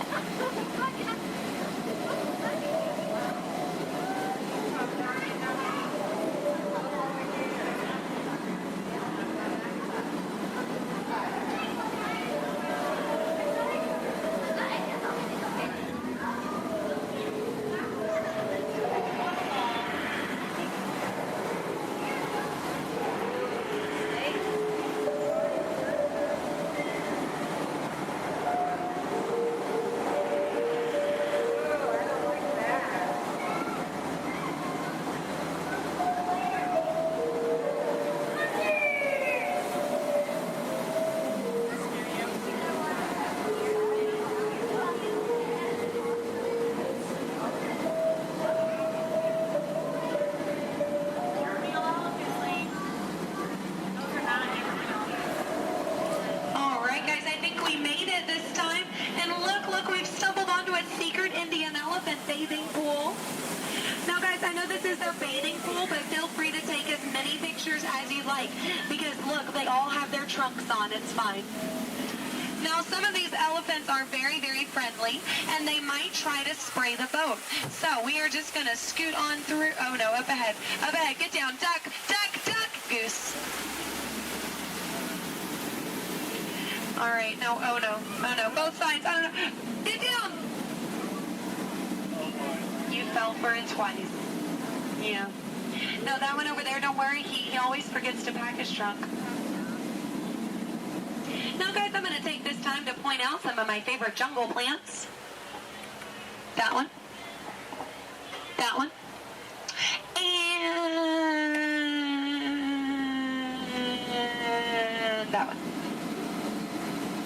Bathing pool. Now guys, I know this is their bathing pool, but feel free to take as many pictures as you like, because look, they all have their trunks on. It's fine. Now some of these elephants are very, very friendly, and they might try to spray the boat. So we are just going to scoot on through. Oh no, up ahead. Up ahead. Get down. Duck, duck, duck. Goose. All right. No, oh no. Oh no. Both sides. Oh no. Get down. You fell for it twice. Yeah. No, that one over there, don't worry. He always forgets to pack his trunk. Now, guys, I'm going to take this time to point out some of my favorite jungle plants. That one. That one. And that one.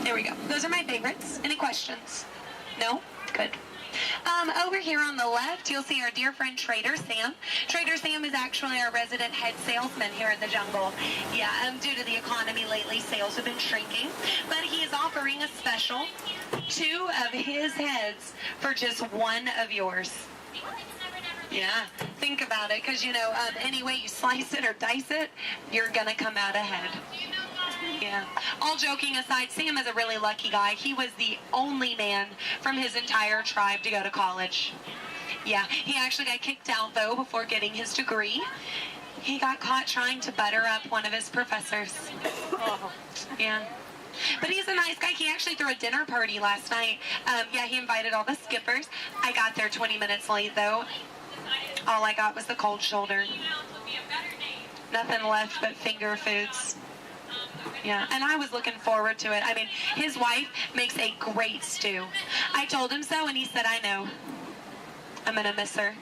There we go. Those are my favorites. Any questions? No? Good. Over here on the left, you'll see our dear friend Trader Sam. Trader Sam is actually our resident head salesman here in the jungle. Yeah, due to the economy lately, sales have been shrinking. But he is offering a special 2 of his heads for just 1 of yours. Yeah, think about it, because, you know, any way you slice it or dice it, you're going to come out ahead. Yeah. All joking aside, Sam is a really lucky guy. He was the only man from his entire tribe to go to college. Yeah, he actually got kicked out, though, before getting his degree. He got caught trying to butter up one of his professors. Yeah. But he's a nice guy. He actually threw a dinner party last night. Yeah, he invited all the skippers. I got there 20 minutes late, though. All I got was the cold shoulder. Nothing left but finger foods. Yeah, and I was looking forward to it. I mean, his wife makes a great stew. I told him so, and he said, I know. I'm going to miss her.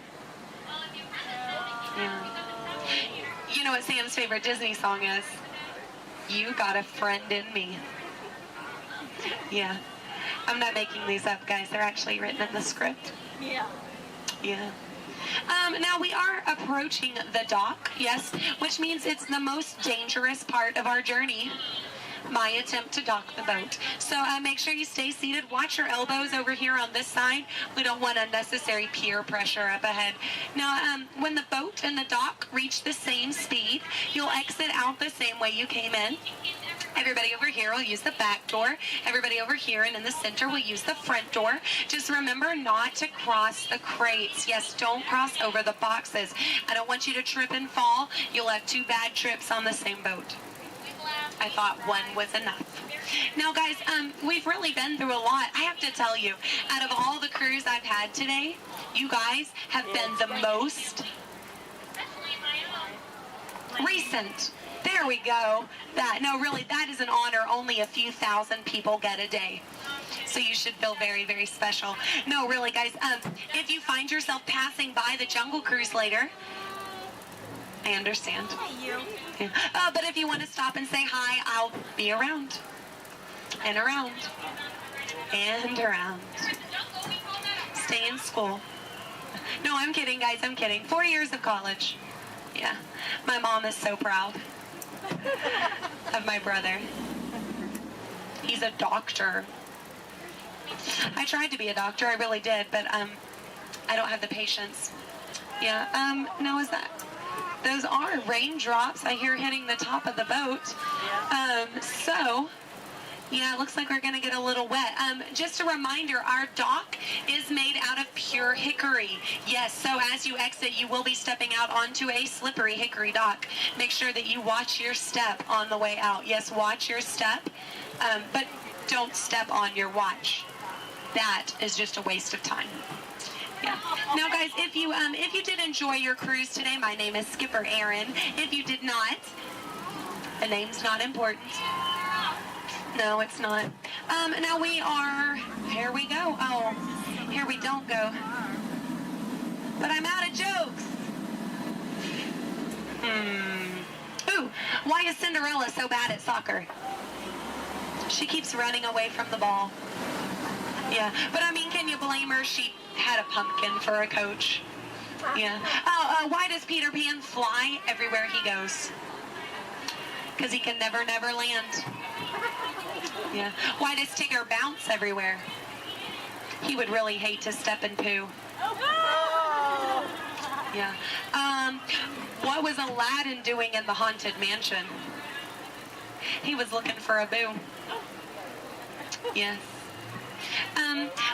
Yeah. You know what Sam's favorite Disney song is? You Got a Friend in Me. Yeah. I'm not making these up, guys. They're actually written in the script. Yeah. Yeah. Now we are approaching the dock, yes, which means it's the most dangerous part of our journey. My attempt to dock the boat. So make sure you stay seated. Watch your elbows over here on this side. We don't want unnecessary peer pressure up ahead. Now, when the boat and the dock reach the same speed, you'll exit out the same way you came in. Everybody over here will use the back door. Everybody over here and in the center will use the front door. Just remember not to cross the crates. Yes, don't cross over the boxes. I don't want you to trip and fall. You'll have 2 bad trips on the same boat. I thought 1 was enough. Now, guys, we've really been through a lot. I have to tell you, out of all the crews I've had today, you guys have been the most recent. There we go. No, really, that is an honor only a few thousand people get a day. So you should feel very, very special. No, really, guys, if you find yourself passing by the Jungle Cruise later, I understand. Yeah. But if you want to stop and say hi, I'll be around. And around. And around. Stay in school. No, I'm kidding, guys, I'm kidding. 4 years of college. Yeah. My mom is so proud of my brother. He's a doctor. I tried to be a doctor, I really did, but I don't have the patience. Yeah, no, is that... Those are raindrops I hear hitting the top of the boat. So, yeah, it looks like we're going to get a little wet. Just a reminder, our dock is made out of pure hickory. Yes, so as you exit, you will be stepping out onto a slippery hickory dock. Make sure that you watch your step on the way out. Yes, watch your step, but don't step on your watch. That is just a waste of time. Yeah. Now, guys, if you did enjoy your cruise today, my name is Skipper Aaron. If you did not, the name's not important. No, it's not. Now we are, here we go. Oh, here we don't go. But I'm out of jokes. Ooh, why is Cinderella so bad at soccer? She keeps running away from the ball. Yeah, but I mean, can you blame her? She had a pumpkin for a coach. Yeah. Oh, why does Peter Pan fly everywhere he goes? Because he can never land. Yeah. Why does Tigger bounce everywhere? He would really hate to step in poo. Yeah. What was Aladdin doing in the Haunted Mansion? He was looking for a boo. Yes.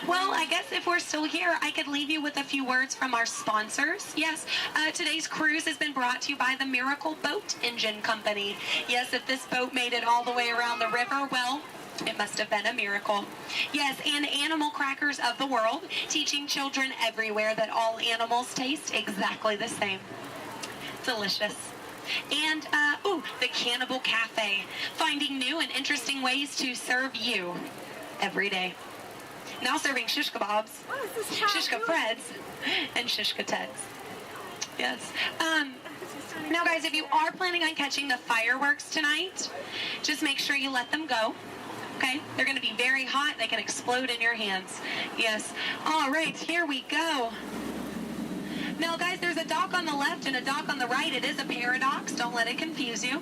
Well, I guess if we're still here, I could leave you with a few words from our sponsors. Yes, today's cruise has been brought to you by the Miracle Boat Engine Company. Yes, if this boat made it all the way around the river, well, it must have been a miracle. Yes, and Animal Crackers of the World, teaching children everywhere that all animals taste exactly the same. Delicious. And, the Cannibal Cafe, finding new and interesting ways to serve you every day. Now serving shish kebabs, shish freds, and shish teds. Yes. Now, guys, if you are planning on catching the fireworks tonight, just make sure you let them go. Okay? They're going to be very hot. They can explode in your hands. Yes. All right, here we go. Now, guys, there's a dock on the left and a dock on the right. It is a paradox. Don't let it confuse you.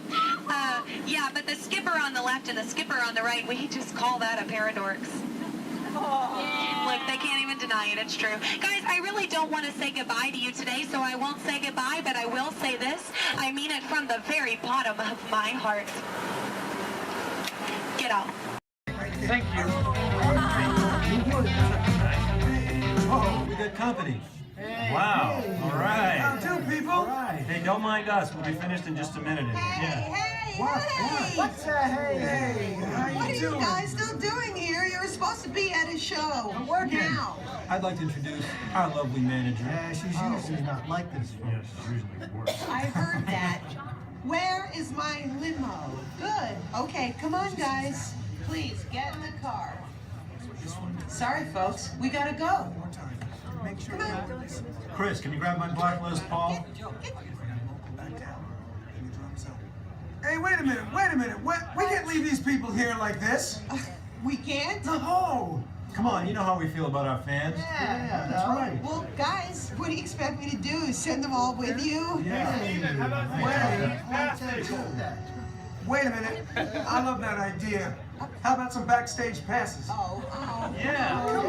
Yeah, but the skipper on the left and the skipper on the right, we just call that a paradorx. Look, they can't even deny it. It's true. Guys, I really don't want to say goodbye to you today, so I won't say goodbye, but I will say this. I mean it from the very bottom of my heart. Get out. Thank you. Oh, we got company. Wow. All right. How do, people? All right. Hey, don't mind us. We'll be finished in just a minute. What's hey? What are you guys still doing here? You were supposed to be at a show. I'm working. Now. I'd like to introduce our lovely manager. Yeah, she's usually not like this. Yes, she's usually worse. I heard that. Where is my limo? Good. Okay, come on, guys. Please, get in the car. Sorry, folks. We gotta go. Make sure Come on. Chris, can you grab my black Les Paul? Hey, wait a minute. We can't leave these people here like this. We can't? No. Come on, you know how we feel about our fans. Yeah, that's right. Well, guys, what do you expect me to do? Send them all with you? Wait a minute. I love that idea. How about some backstage passes? Yeah. Come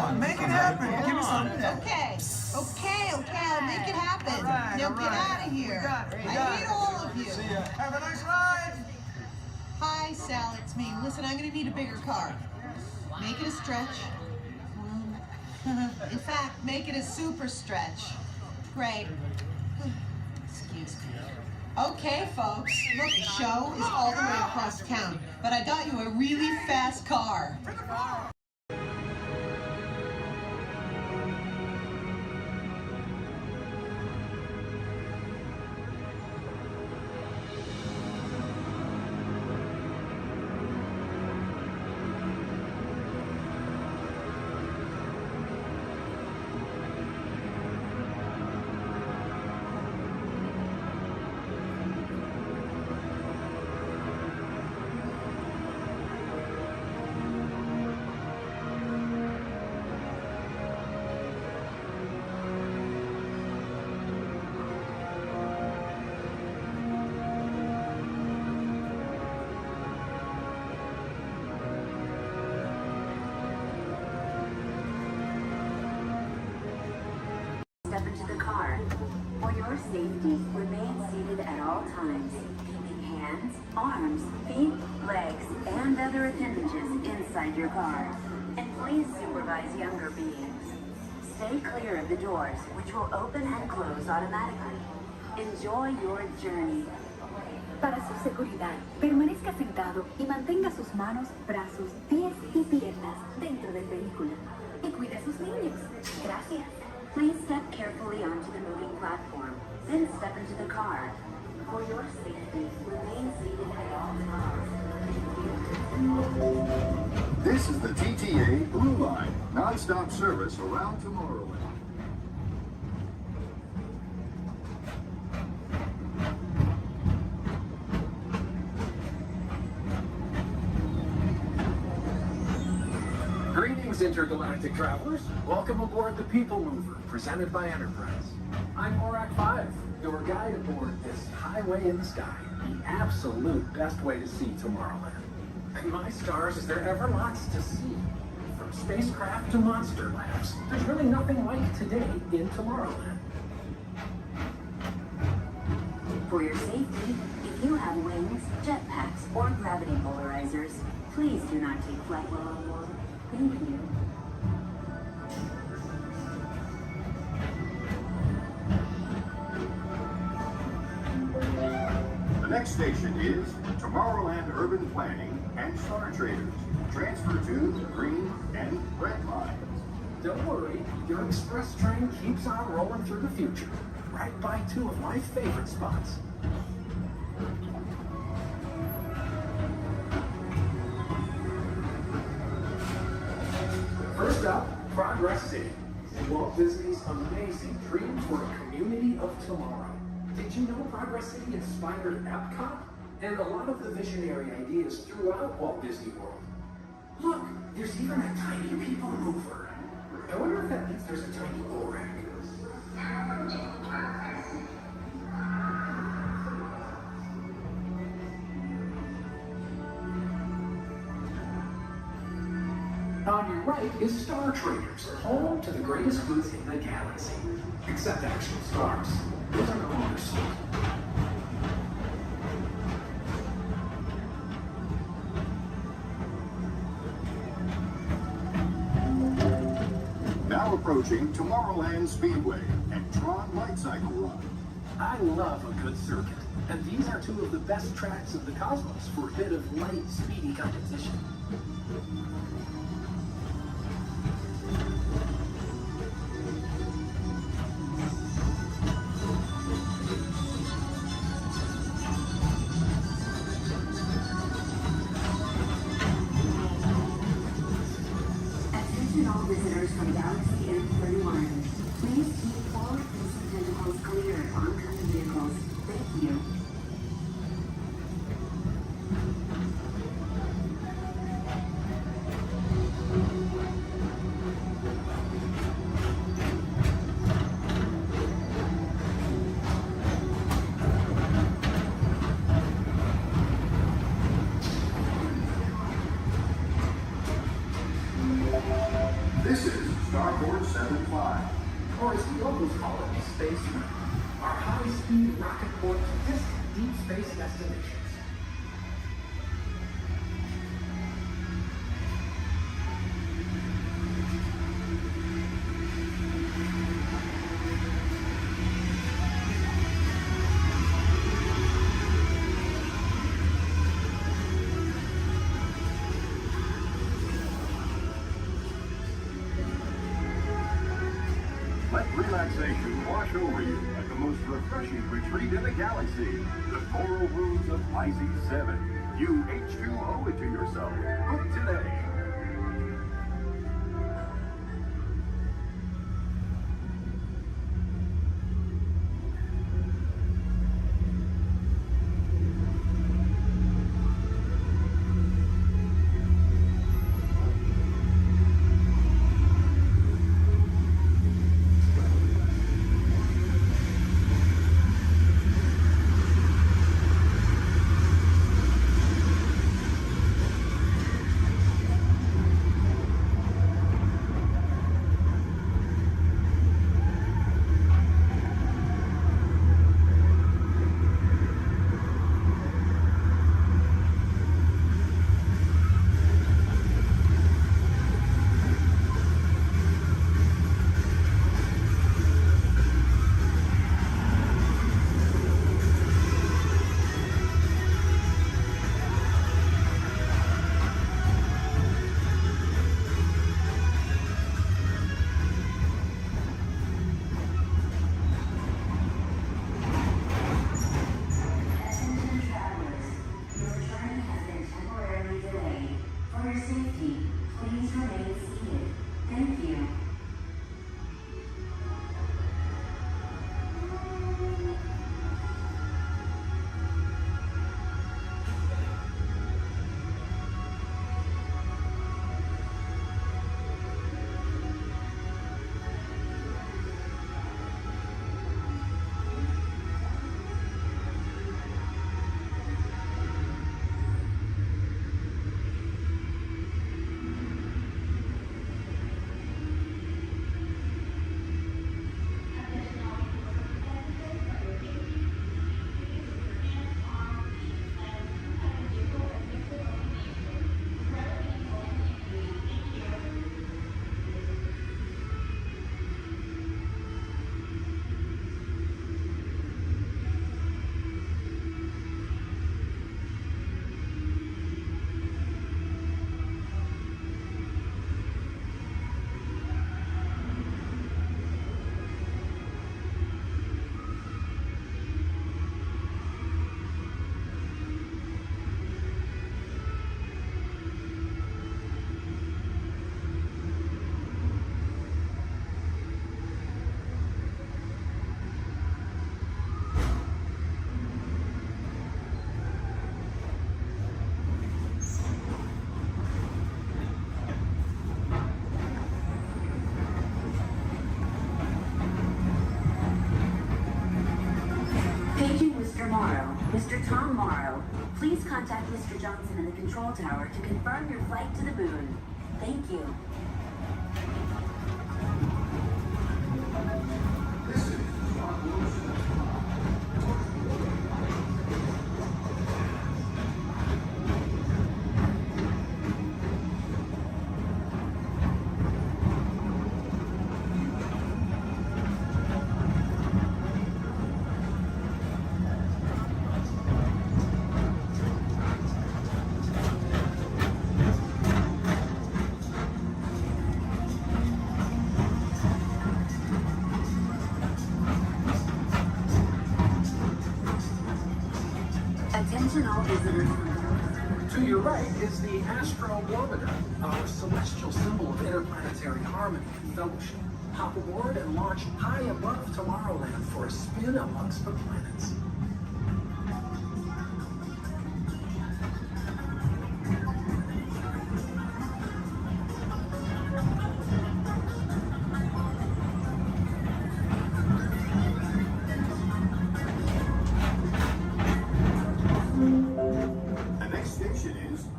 on. Make it happen. Give me some. Okay, I'll make it happen. Now get out of here. I hate all of you. See ya. Have a nice ride. Hi, Sal, it's me. Listen, I'm gonna need a bigger car. Make it a stretch. In fact, make it a super stretch. Great. Excuse me. Okay, folks, look, the show is all the way across town, but I got you a really fast car. Step into the car. For your safety, remain seated at all times, keeping hands, arms, feet, legs, and other appendages inside your car. And please supervise younger beings. Stay clear of the doors, which will open and close automatically. Enjoy your journey. Para su seguridad, permanezca sentado y mantenga sus manos, brazos, pies y piernas dentro del vehículo. Y cuide a sus niños. Gracias. Please step carefully onto the moving platform, then step into the car. For your safety, remain seated at all times. This is the TTA Blue Line, non-stop service around Tomorrowland. Greetings, intergalactic travelers. Welcome aboard the People Mover, presented by Enterprise. I'm Horak 5, your guide aboard this highway in the sky, the absolute best way to see Tomorrowland. And my stars, is there ever lots to see? From spacecraft to monster labs, there's really nothing like today in Tomorrowland. For your safety, if you have wings, jetpacks, or gravity polarizers, please do not take flight while on board. Thank you. The next station is Tomorrowland Urban Planning and Star Traders. Transfer to the green and red lines. Don't worry, your express train keeps on rolling through the future, right by two of my favorite spots. First up, Progress City, Walt Disney's amazing dream for a community of tomorrow. Did you know Progress City inspired Epcot and a lot of the visionary ideas throughout Walt Disney World? Look, there's even a tiny people mover. I wonder if that means there's a tiny Borak. On your right is Star Traders, home to the greatest goods in the galaxy. Except actual stars. Those are no longer sold. Now approaching Tomorrowland Speedway and Tron Light Cycle Run. I love a good circuit, and these are two of the best tracks of the cosmos for a bit of light, speedy competition. Attention all visitors from Galaxy M31. Please keep forward-facing tentacles clear of oncoming vehicles. Thank you. This is Starboard 75. Or as the locals call it, Space Mountain. Our high-speed rocket port to distant deep space destinations. most refreshing retreat in the galaxy, the coral rooms of Pisces 7. You H2O it to yourself. Book today. Mr. Tom Morrow, please contact Mr. Johnson in the control tower to confirm your flight to the moon. Thank you. Attention all visitors. To your right is the Astrobarometer, our celestial symbol of interplanetary harmony and fellowship. Hop aboard and launch high above Tomorrowland for a spin amongst the planets.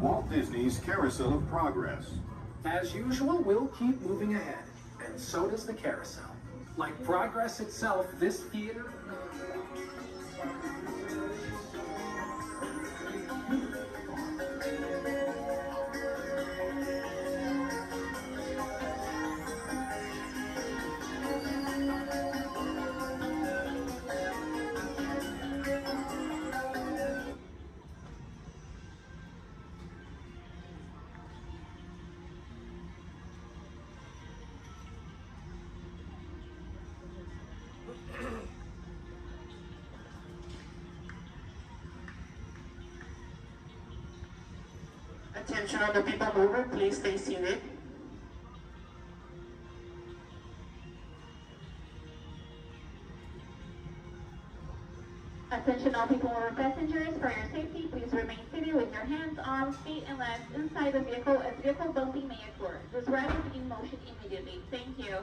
Walt Disney's Carousel of Progress. As usual, we'll keep moving ahead, and so does the carousel. Like progress itself, this theater... Attention on the people mover, please stay seated. Attention all people mover passengers, for your safety, please remain seated with your hands, arms, feet, and legs inside the vehicle as vehicle bumping may occur. This ride will begin motion immediately. Thank you.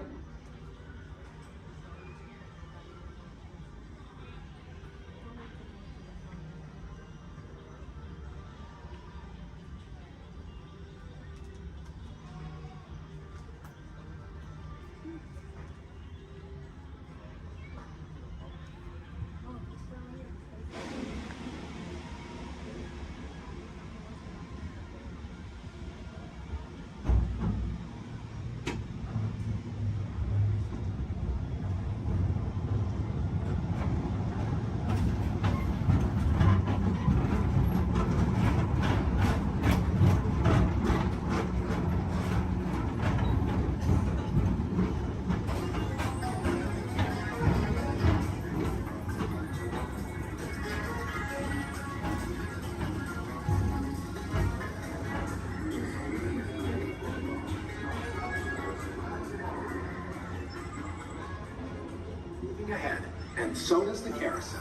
Ahead, and so does the carousel.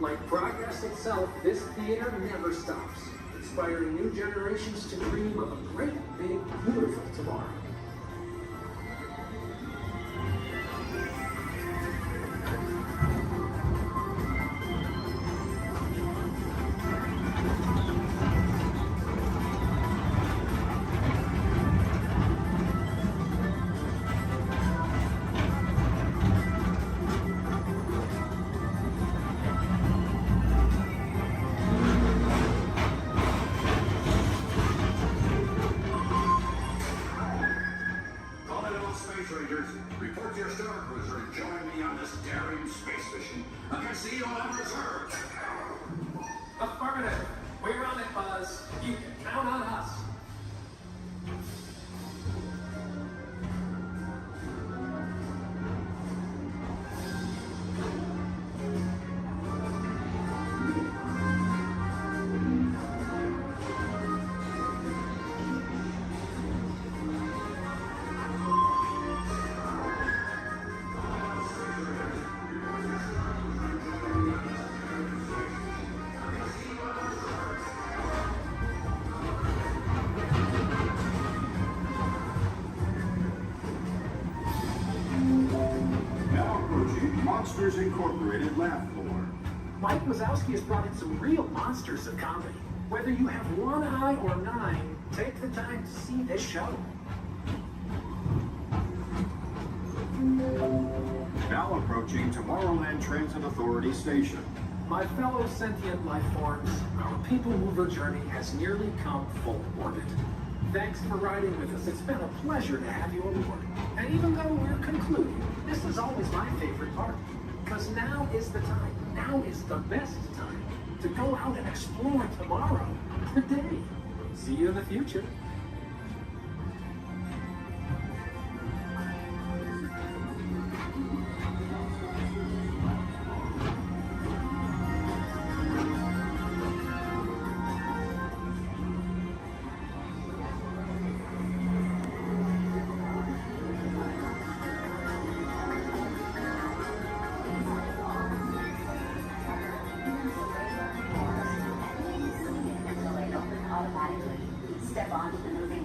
Like progress itself, this theater never stops, inspiring new generations to dream of a great, big, beautiful tomorrow. Report to your star cruiser and join me on this daring space mission against the evil unreserved. Affirmative. We're on it, Buzz. You can count on us. Monsters Incorporated laugh floor. Mike Wazowski has brought in some real monsters of comedy. Whether you have one eye or 9, take the time to see this show. Now approaching Tomorrowland Transit Authority Station. My fellow sentient life forms, our people mover journey has nearly come full orbit. Thanks for riding with us. It's been a pleasure to have you aboard. And even though we're concluding, this is always my favorite part. Because now is the time, now is the best time to go out and explore tomorrow, today. See you in the future.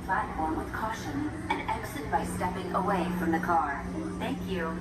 Platform with caution and exit by stepping away from the car. Thank you.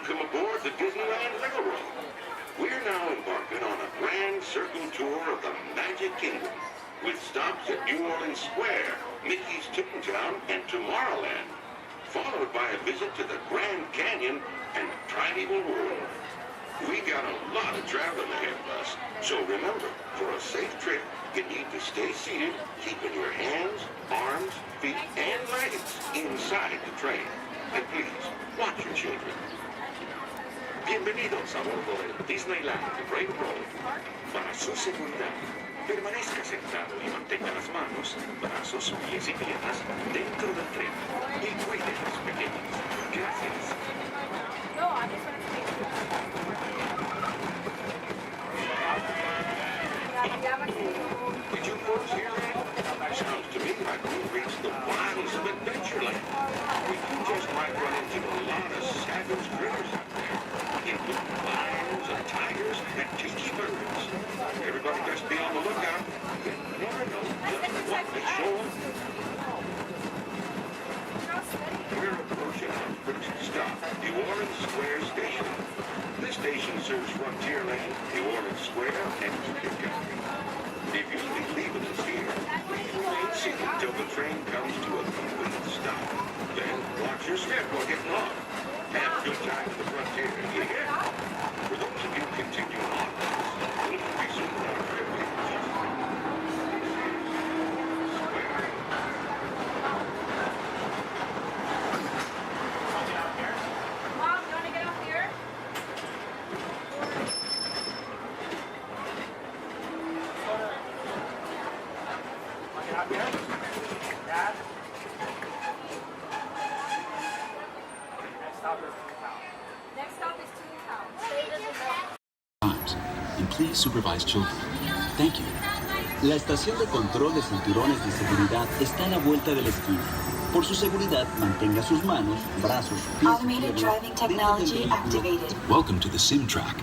Welcome aboard the Disneyland Railroad. We're now embarking on a grand circle tour of the Magic Kingdom, with stops at New Orleans Square, Mickey's Toontown, and Tomorrowland, followed by a visit to the Grand Canyon and Primeval World. We got a lot of traveling ahead of us, so remember, for a safe trip, you need to stay seated, keeping your hands, arms, feet, and legs inside the train. And please, watch your children. Bienvenidos a bordo del Disneyland Railroad. Para su seguridad, permanezca sentado y mantenga las manos, brazos, pies y piernas dentro del tren. Y cuide a los pequeños. Gracias. Did you folks hear that? Sounds to me like we reached the wilds of Adventureland. We can just might run into a lot of savage critters out there, including lions and tigers and tiki birds. Everybody just be on the lookout. You never know just what may show up. We're approaching our first stop, New Orleans Square Station. This station serves Frontierland, New Orleans Square, and Union Gallery. If you'll be leaving us here, please remain seated until the train comes to a complete stop. Then watch your step while getting off. Have a good time at the frontier, you hear? For those of you continuing on, we'll resume our trip in just a moment. Mom, you want to get off here? Dad? Next stop is Toontown. Times, and please supervise children. Thank you. La estación de control de cinturones de seguridad está a la vuelta de la esquina. Por su seguridad, mantenga sus manos, brazos, pies y Automated piernas driving dentro del technology vehículo. activated. Welcome to the sim track.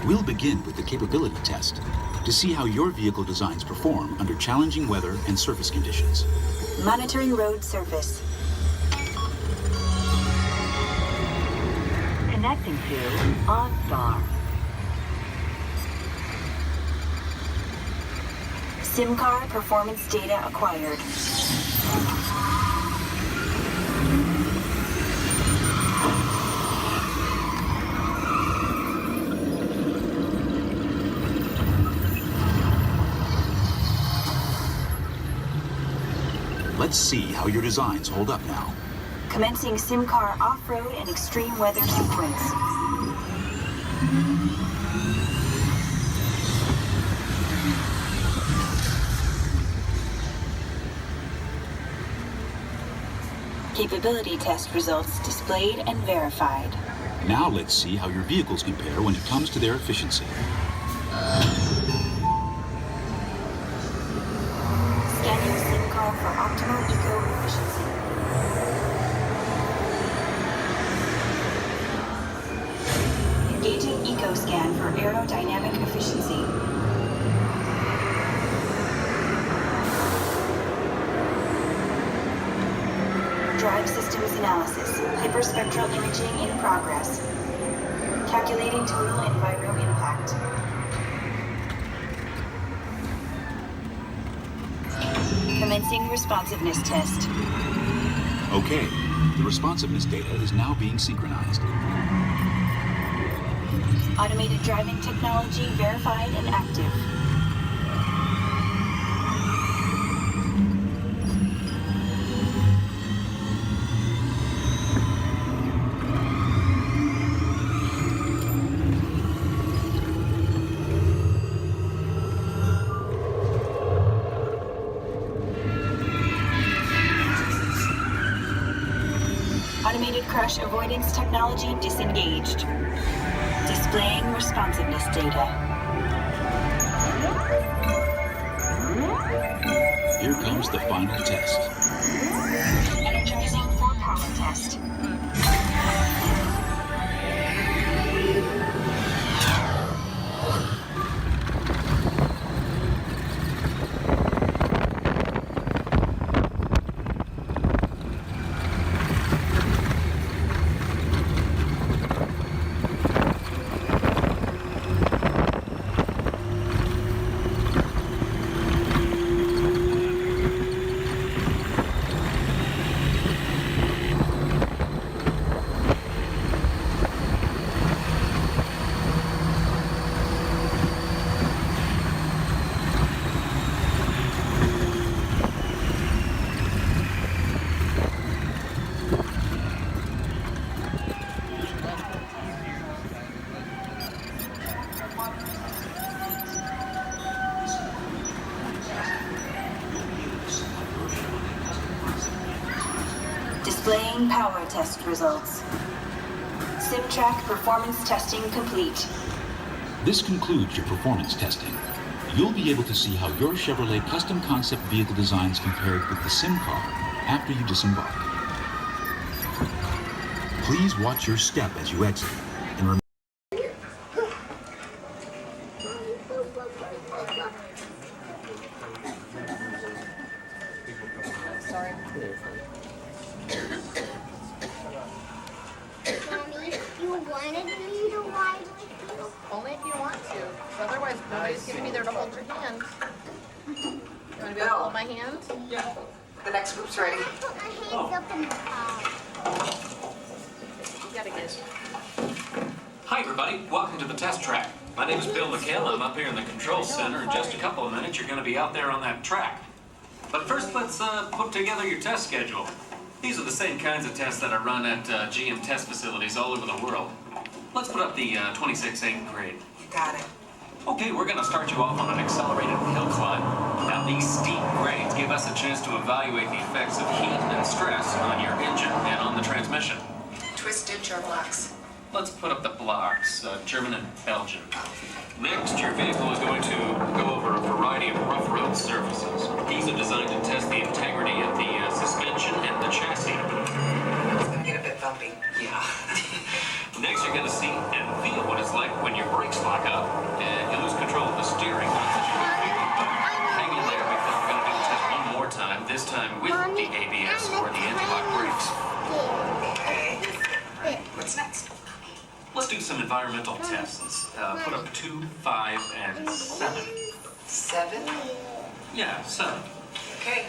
We'll begin with the capability test to see how your vehicle designs perform under challenging weather and surface conditions. Monitoring road surface. Connecting to OnStar. SIM card performance data acquired. Let's see how your designs hold up now. Commencing SIM car off-road and extreme weather sequence. Capability test results displayed and verified. Now let's see how your vehicles compare when it comes to their efficiency. Scanning SIM car for optimal eco-efficiency. Engaging EcoScan for aerodynamic efficiency. Drive systems analysis. Hyperspectral imaging in progress. Calculating total enviro impact. Commencing responsiveness test. Okay, the responsiveness data is now being synchronized. Automated driving technology verified and active. Automated crash avoidance technology disengaged. Displaying responsiveness data. Here comes the final test. Energizing for power test. Awaiting power test results. SimTrack performance testing complete. This concludes your performance testing. You'll be able to see how your Chevrolet custom concept vehicle designs compared with the sim car after you disembark. Please watch your step as you exit and remember. Sorry. Mommy, you wanted me to ride with you? Only if you want to. Otherwise, nobody's gonna be there to hold your hand. You wanna be able to hold my hand? Yeah. The next group's ready. Put my hands up in the car. You gotta get. Hi, everybody. Welcome to the test track. My name is Bill McHale. I'm up here in the control center. In just a couple of minutes, you're going to be out there on that track. But first, let's put together your test schedule. These are the same kinds of tests that are run at GM test facilities all over the world. Let's put up the 26-8 grade. You got it. Okay, we're going to start you off on an accelerated hill climb. Now, these steep grades give us a chance to evaluate the effects of heat and stress on your engine and on the transmission. Twisted your blocks. Let's put up the blocks, German and Belgian. Next, your vehicle is going to go over a variety of rough road surfaces. These are designed to test the integrity of the suspension and the chassis. It's gonna get a bit bumpy. Yeah. Next, you're going to see and feel what it's like when your brakes lock up and you lose control of the steering. Hang in there because we're going to do the test one more time, this time with the ABS or the anti-lock brakes. Okay. What's next? Let's do some environmental tests. Put up 2, 5, and 7. 7? Yeah, 7. Okay.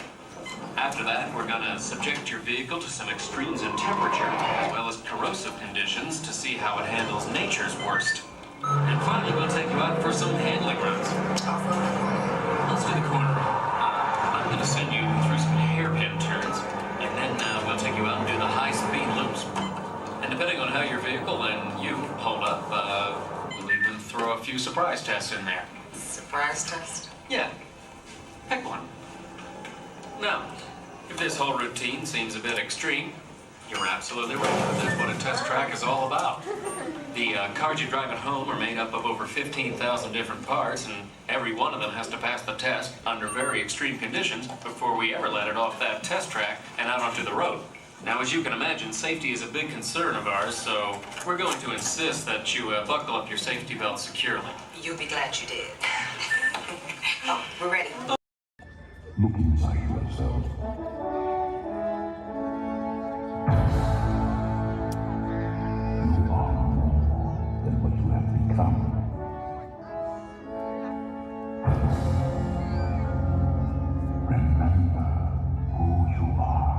After that, we're going to subject your vehicle to some extremes in temperature, as well as corrosive conditions to see how it handles nature's worst. And finally, we'll take you out for some handling runs. Let's do the corner. I'm going to send you through some hairpin turns, and then we'll take you out and do the high-speed loops. And depending on how your vehicle and you hold up, we'll even throw a few surprise tests in there. Surprise test? Yeah. Pick one. Now, if this whole routine seems a bit extreme, you're absolutely right. That's what a test track is all about. The cars you drive at home are made up of over 15,000 different parts, and every one of them has to pass the test under very extreme conditions before we ever let it off that test track and out onto the road. Now, as you can imagine, safety is a big concern of ours, so we're going to insist that you buckle up your safety belt securely. You'll be glad you did. Oh, we're ready. Look inside yourself. You are more than what you have become. Remember who you are.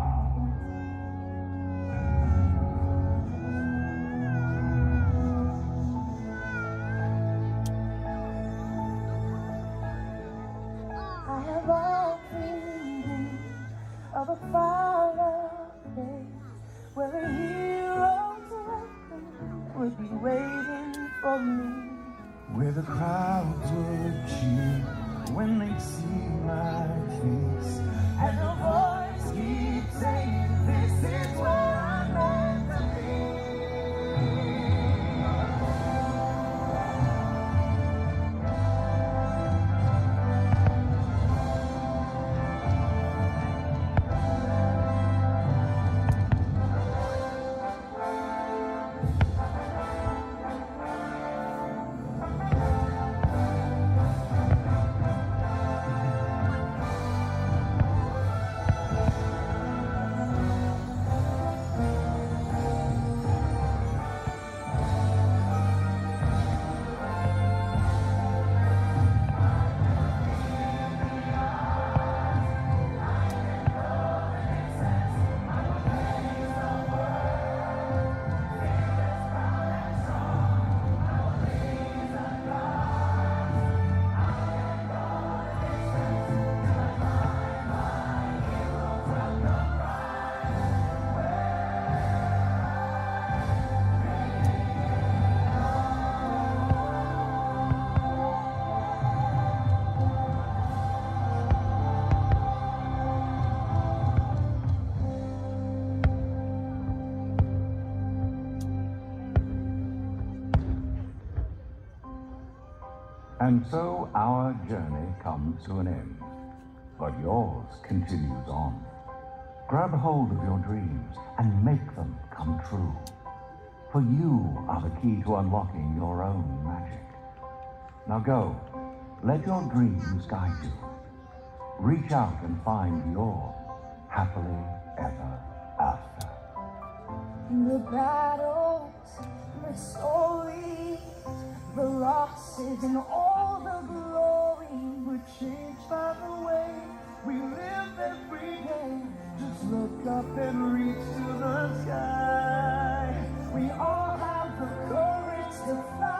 I have all dreamed of a far place where a hero's welcome would be waiting for me. Where the crowds would cheer when they see my face, And the voice keeps saying, this is where I'm meant to be. And so our journey comes to an end, but yours continues on. Grab hold of your dreams and make them come true. For you are the key to unlocking your own magic. Now go, let your dreams guide you. Reach out and find your happily ever after. The battles, the stories, the losses, and all the glory were changed by the way we live every day. Just look up and reach to the sky. We all have the courage to fly.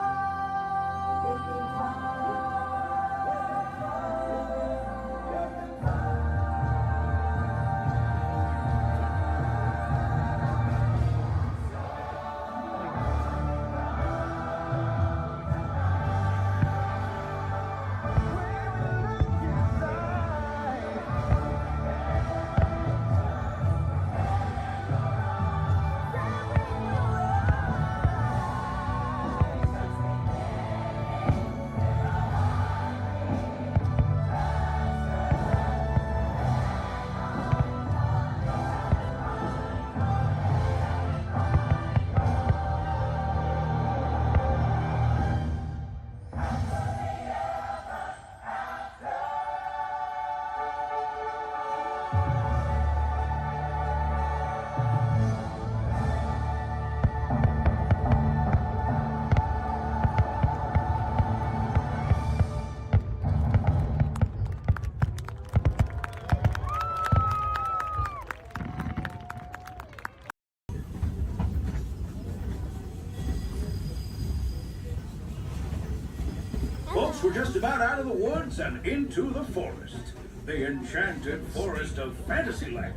Folks, we're just about out of the woods and into the forest. The enchanted forest of Fantasyland,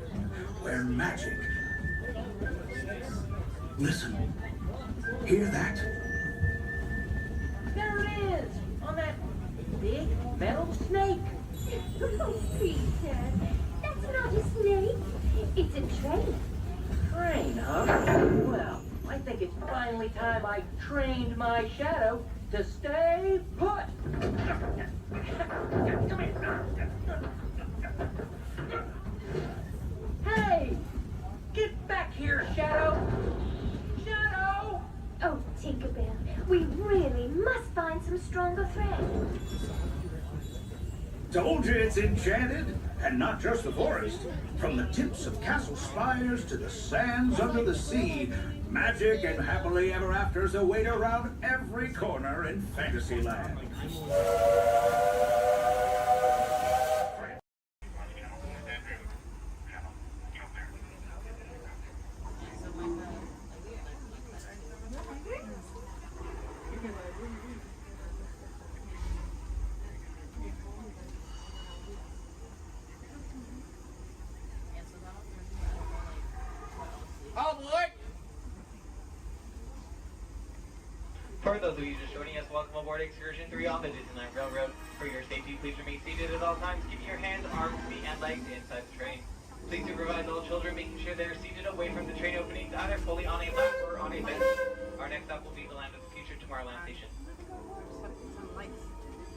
where magic... Listen. Hear that? There it is! On that big metal snake! Oh, Peter, that's not a snake. It's a train. Train, huh? Well, I think it's finally time I trained my shadow to stay put! Come here! Hey! Get back here, Shadow! Shadow! Oh, Tinkerbell, we really must find some stronger thread. Told you it's enchanted, and not just the forest. From the tips of castle spires to the sands under the sea, magic and happily ever afters await around every corner in Fantasyland. All aboard! For those of you just joining us, welcome aboard Excursion 3 on the Disneyland Railroad. For your safety, please remain seated at all times, keeping your hands, arms, feet, and legs inside the train. Please supervise all children, making sure they are seated away from the train openings, either fully on a lap or on a bench. Our next stop will be the Land of the Future Tomorrowland Station.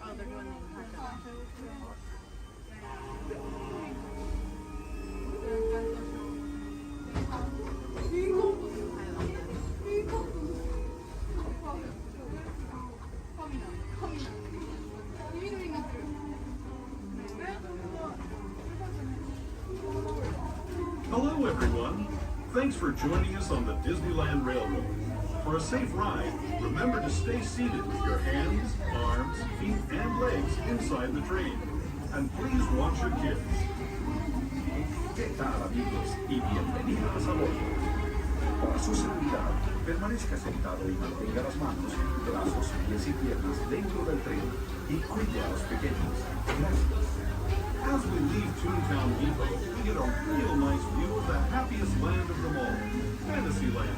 Oh, they're doing Hello, everyone. Thanks for joining us on the Disneyland Railroad. For a safe ride, remember to stay seated with your hands, arms, feet, and legs inside the train. And please watch your kids. ¿Qué tal, amigos? Y bienvenidos a bordo. Para su seguridad, permanezca sentado y mantenga las manos, brazos, pies y piernas dentro del tren y cuide a los pequeños. Gracias. As we leave Toontown Depot, we get a real nice view of the happiest land of them all, Fantasyland.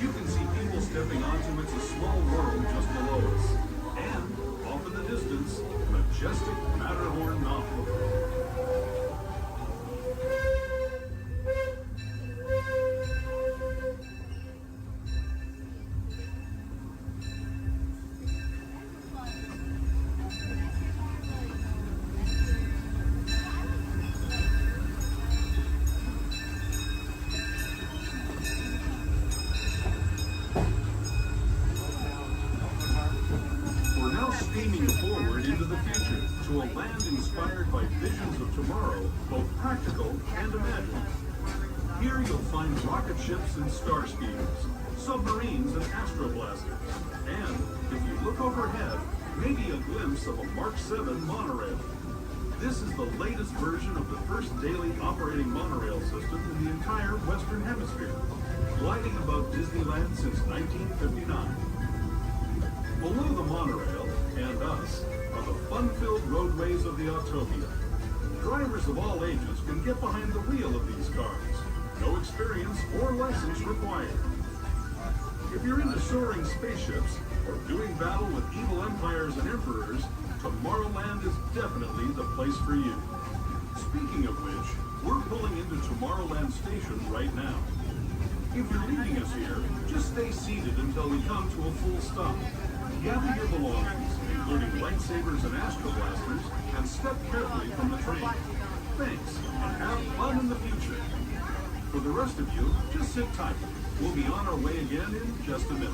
You can see people stepping onto It's a Small World just below us. And, off in the distance, majestic Matterhorn Mountain. beaming forward into the future to a land inspired by visions of tomorrow, both practical and imagined. Here you'll find rocket ships and star speeders, submarines and astroblasters, and, if you look overhead, maybe a glimpse of a Mark 7 monorail. This is the latest version of the first daily operating monorail system in the entire Western Hemisphere, gliding above Disneyland since 1959. Below the monorail, and us, are the fun-filled roadways of the Autopia. Drivers of all ages can get behind the wheel of these cars. No experience or license required. If you're into soaring spaceships or doing battle with evil empires and emperors, Tomorrowland is definitely the place for you. Speaking of which, we're pulling into Tomorrowland Station right now. If you're leaving us here, just stay seated until we come to a full stop. Gather your belongings, including lightsabers and astroblasters, and step carefully from the train. Thanks, and have fun in the future. For the rest of you, just sit tight. We'll be on our way again in just a minute.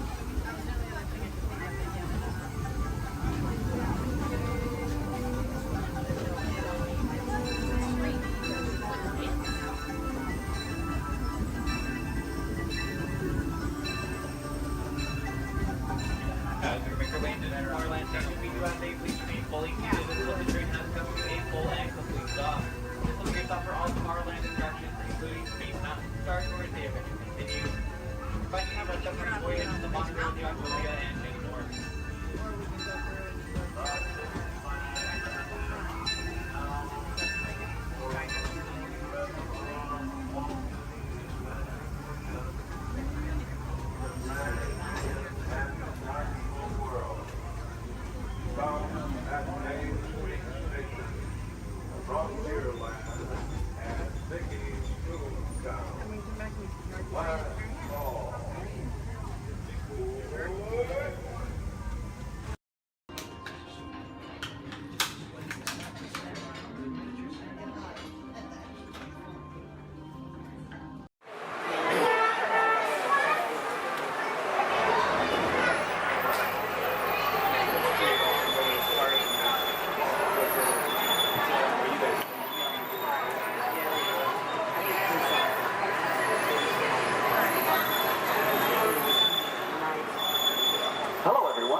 As we make our way into Tomorrowland Station, we do ask that you please remain fully seated until the train has come to a full and complete stop. This will be your stop for all Tomorrowland attractions, including Space Mountain, Star Tours, The Adventure Continues, Finding Our Submarine Voyage, the Monorail, the Autopia, and many more.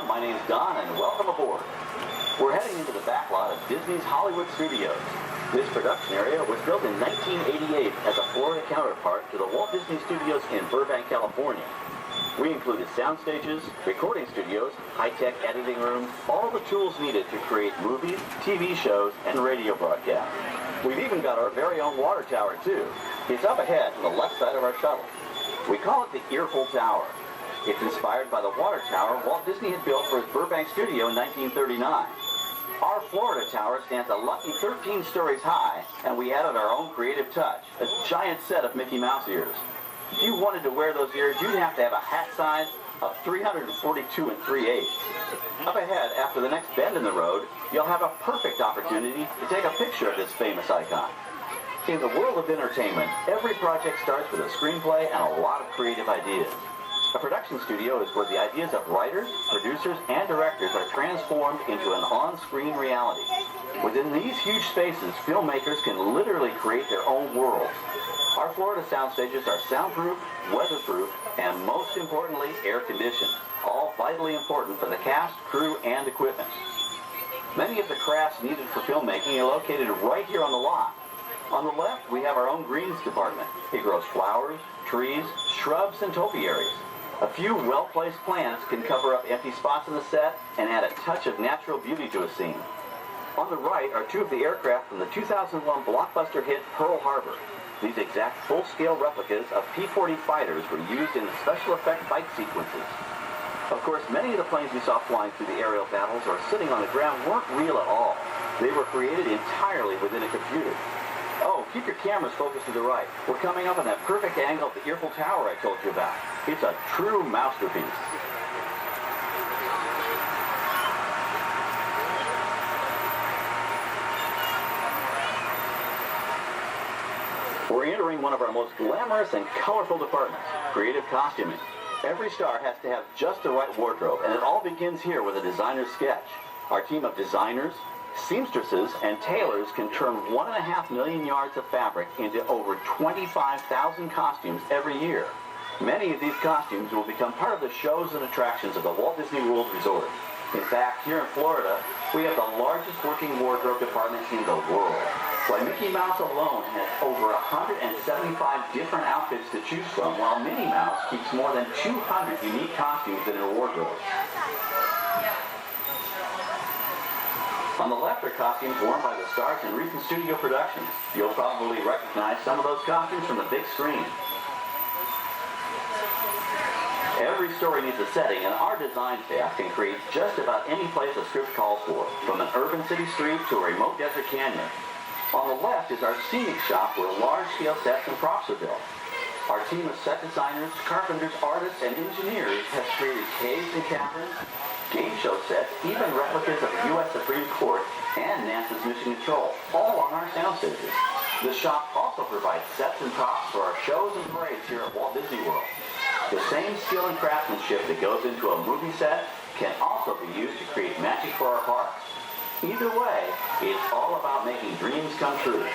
My name's Don, and welcome aboard. We're heading into the backlot of Disney's Hollywood Studios. This production area was built in 1988 as a Florida counterpart to the Walt Disney Studios in Burbank, California. We included sound stages, recording studios, high-tech editing rooms, all the tools needed to create movies, TV shows, and radio broadcasts. We've even got our very own water tower, too. It's up ahead on the left side of our shuttle. We call it the Earful Tower. It's inspired by the water tower Walt Disney had built for his Burbank studio in 1939. Our Florida tower stands a lucky 13 stories high, and we added our own creative touch, a giant set of Mickey Mouse ears. If you wanted to wear those ears, you'd have to have a hat size of 342 3/8. Up ahead, after the next bend in the road, you'll have a perfect opportunity to take a picture of this famous icon. In the world of entertainment, every project starts with a screenplay and a lot of creative ideas. A production studio is where the ideas of writers, producers, and directors are transformed into an on-screen reality. Within these huge spaces, filmmakers can literally create their own worlds. Our Florida sound stages are soundproof, weatherproof, and most importantly, air-conditioned, all vitally important for the cast, crew, and equipment. Many of the crafts needed for filmmaking are located right here on the lot. On the left, we have our own greens department. It grows flowers, trees, shrubs, and topiaries. A few well-placed plants can cover up empty spots in the set and add a touch of natural beauty to a scene. On the right are two of the aircraft from the 2001 blockbuster hit Pearl Harbor. These exact full-scale replicas of P-40 fighters were used in the special effect fight sequences. Of course, many of the planes we saw flying through the aerial battles or sitting on the ground weren't real at all. They were created entirely within a computer. Oh, keep your cameras focused to the right. We're coming up on that perfect angle of the Earful Tower I told you about. It's a true masterpiece. We're entering one of our most glamorous and colorful departments, creative costuming. Every star has to have just the right wardrobe, and it all begins here with a designer's sketch. Our team of designers, seamstresses, and tailors can turn 1.5 million yards of fabric into over 25,000 costumes every year. Many of these costumes will become part of the shows and attractions of the Walt Disney World Resort. In fact, here in Florida, we have the largest working wardrobe department in the world. Why Mickey Mouse alone has over 175 different outfits to choose from, while Minnie Mouse keeps more than 200 unique costumes in her wardrobe. On the left are costumes worn by the stars in recent studio productions. You'll probably recognize some of those costumes from the big screen. Every story needs a setting, and our design staff can create just about any place a script calls for, from an urban city street to a remote desert canyon. On the left is our scenic shop where large-scale sets and props are built. Our team of set designers, carpenters, artists, and engineers has created caves and caverns, game show sets, even replicas of the U.S. Supreme Court and NASA's Mission Control, all on our sound stages. The shop also provides sets and props for our shows and parades here at Walt Disney World. The same skill and craftsmanship that goes into a movie set can also be used to create magic for our parks. Either way, it's all about making dreams come true.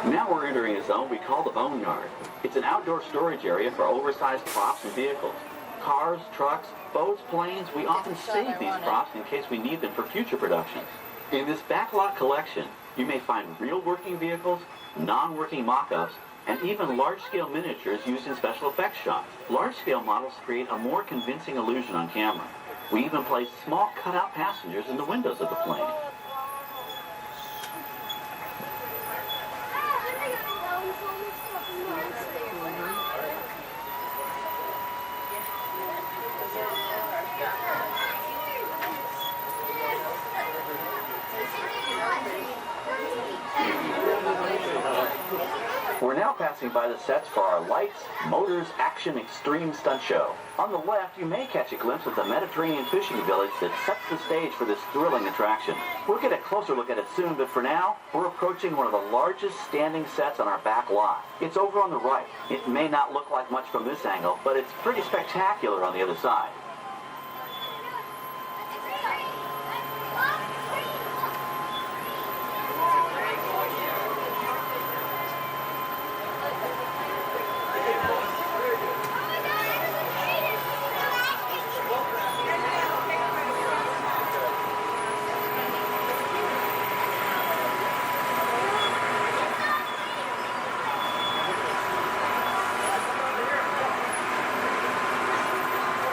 Now we're entering a zone we call the Boneyard. It's an outdoor storage area for oversized props and vehicles. Cars, trucks, boats, planes, we often save these props in case we need them for future productions. In this backlot collection, you may find real working vehicles, non-working mock-ups, and even large-scale miniatures used in special effects shots. Large-scale models create a more convincing illusion on camera. We even place small cutout passengers in the windows of the plane. We're now passing by the sets for our Lights, Motors, Action Extreme Stunt Show. On the left, you may catch a glimpse of the Mediterranean fishing village that sets the stage for this thrilling attraction. We'll get a closer look at it soon, but for now, we're approaching one of the largest standing sets on our back lot. It's over on the right. It may not look like much from this angle, but it's pretty spectacular on the other side.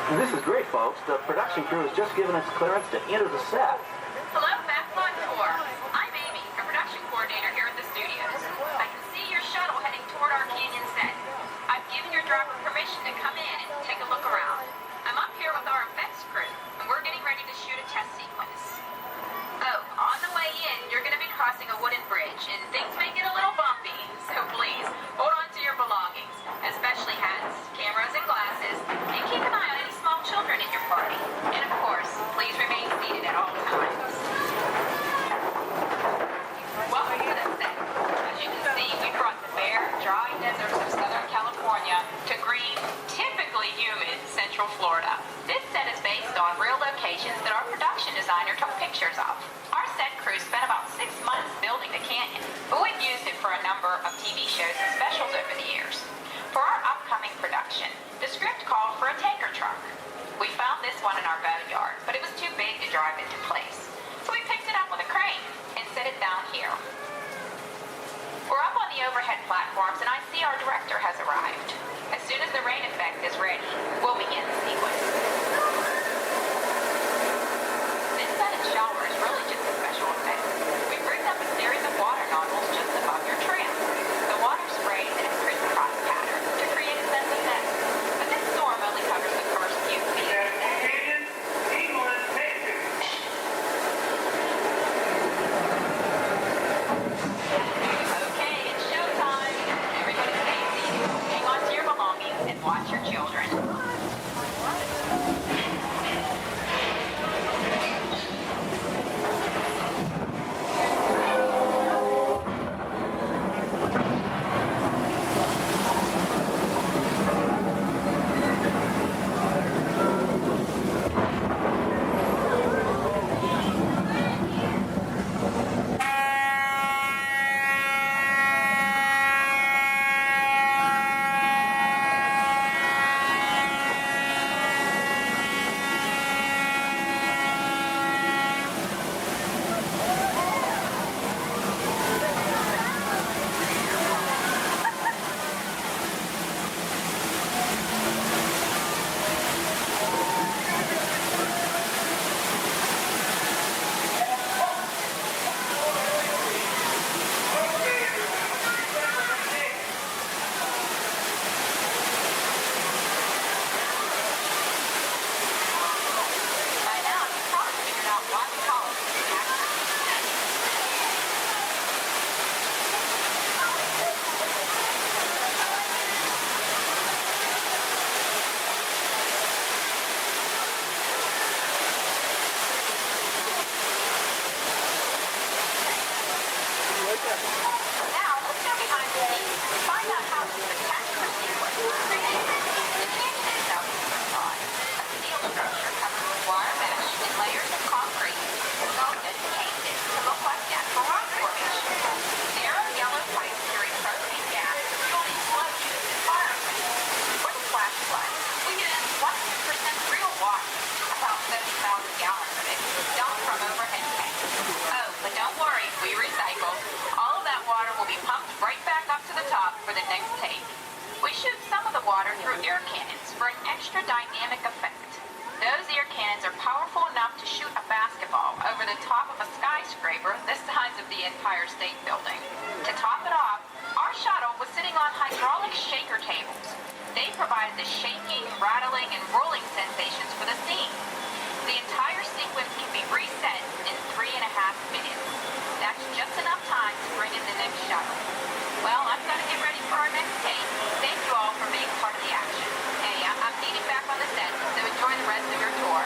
This is great, folks. The production crew has just given us clearance to enter the set. Hello, Backlot Tour. I'm Amy, a production coordinator here at the studios. I can see your shuttle heading toward our canyon set. I've given your driver permission to come in and take a look around. I'm up here with our effects crew, and we're getting ready to shoot a test sequence. Oh, on the way in, you're going to be crossing a wooden bridge, and things may get a little bumpy, so please, hold on to your belongings, especially hats, cameras, and glasses, and keep an eye on any small children in your party. And of course, please remain seated at all times. Welcome to the set. As you can see, we brought the bare, dry deserts of Southern California to green, typically humid Central Florida. This set is based on real locations that our production designer took pictures of. Our set crew spent about 6 months building the canyon, but we've used it for a number of TV shows and specials over the years. For our upcoming production, the script called for a tanker truck. We found this one in our boneyard, but it was too big to drive into place. So we picked it up with a crane and set it down here. We're up on the overhead platforms, and I see our director has arrived. As soon as the rain effect is ready, we'll begin the sequence. This set and shower is really just a special effect. We rigged up a series of water nozzles just above your trim. The water sprays in a crisscross pattern to create a sense of depth. But this storm only covers the first few feet. Watch your children. water. About 70,000 gallons of it, dumped from overhead tanks. Oh, but don't worry, we recycle. All of that water will be pumped right back up to the top for the next take. We shoot some of the water through air cannons for an extra dynamic effect. Those air cannons are powerful enough to shoot a basketball over the top of a skyscraper the size of the Empire State Building. To top it off, our shuttle was sitting on hydraulic shaker tables. They provided the shaking, rattling, and rolling sensations for the scene. The entire sequence can be reset in 3.5 minutes. That's just enough time to bring in the next shuttle. Well, I've got to get ready for our next take. Thank you all for being part of the action. Hey, I'm needing back on the set, so enjoy the rest of your tour.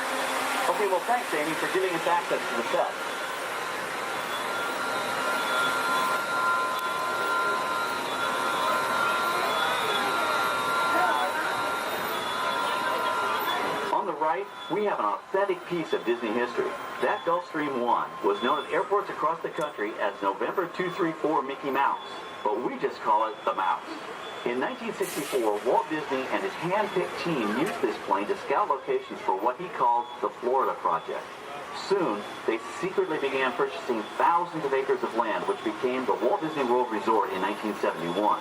Okay, well, thanks, Amy, for giving us access to the set. On the right, we have an authentic piece of Disney history. That Gulfstream 1 was known at airports across the country as November 234 Mickey Mouse, but we just call it the Mouse. In 1964, Walt Disney and his hand-picked team used this plane to scout locations for what he called the Florida Project. Soon, they secretly began purchasing thousands of acres of land, which became the Walt Disney World Resort in 1971.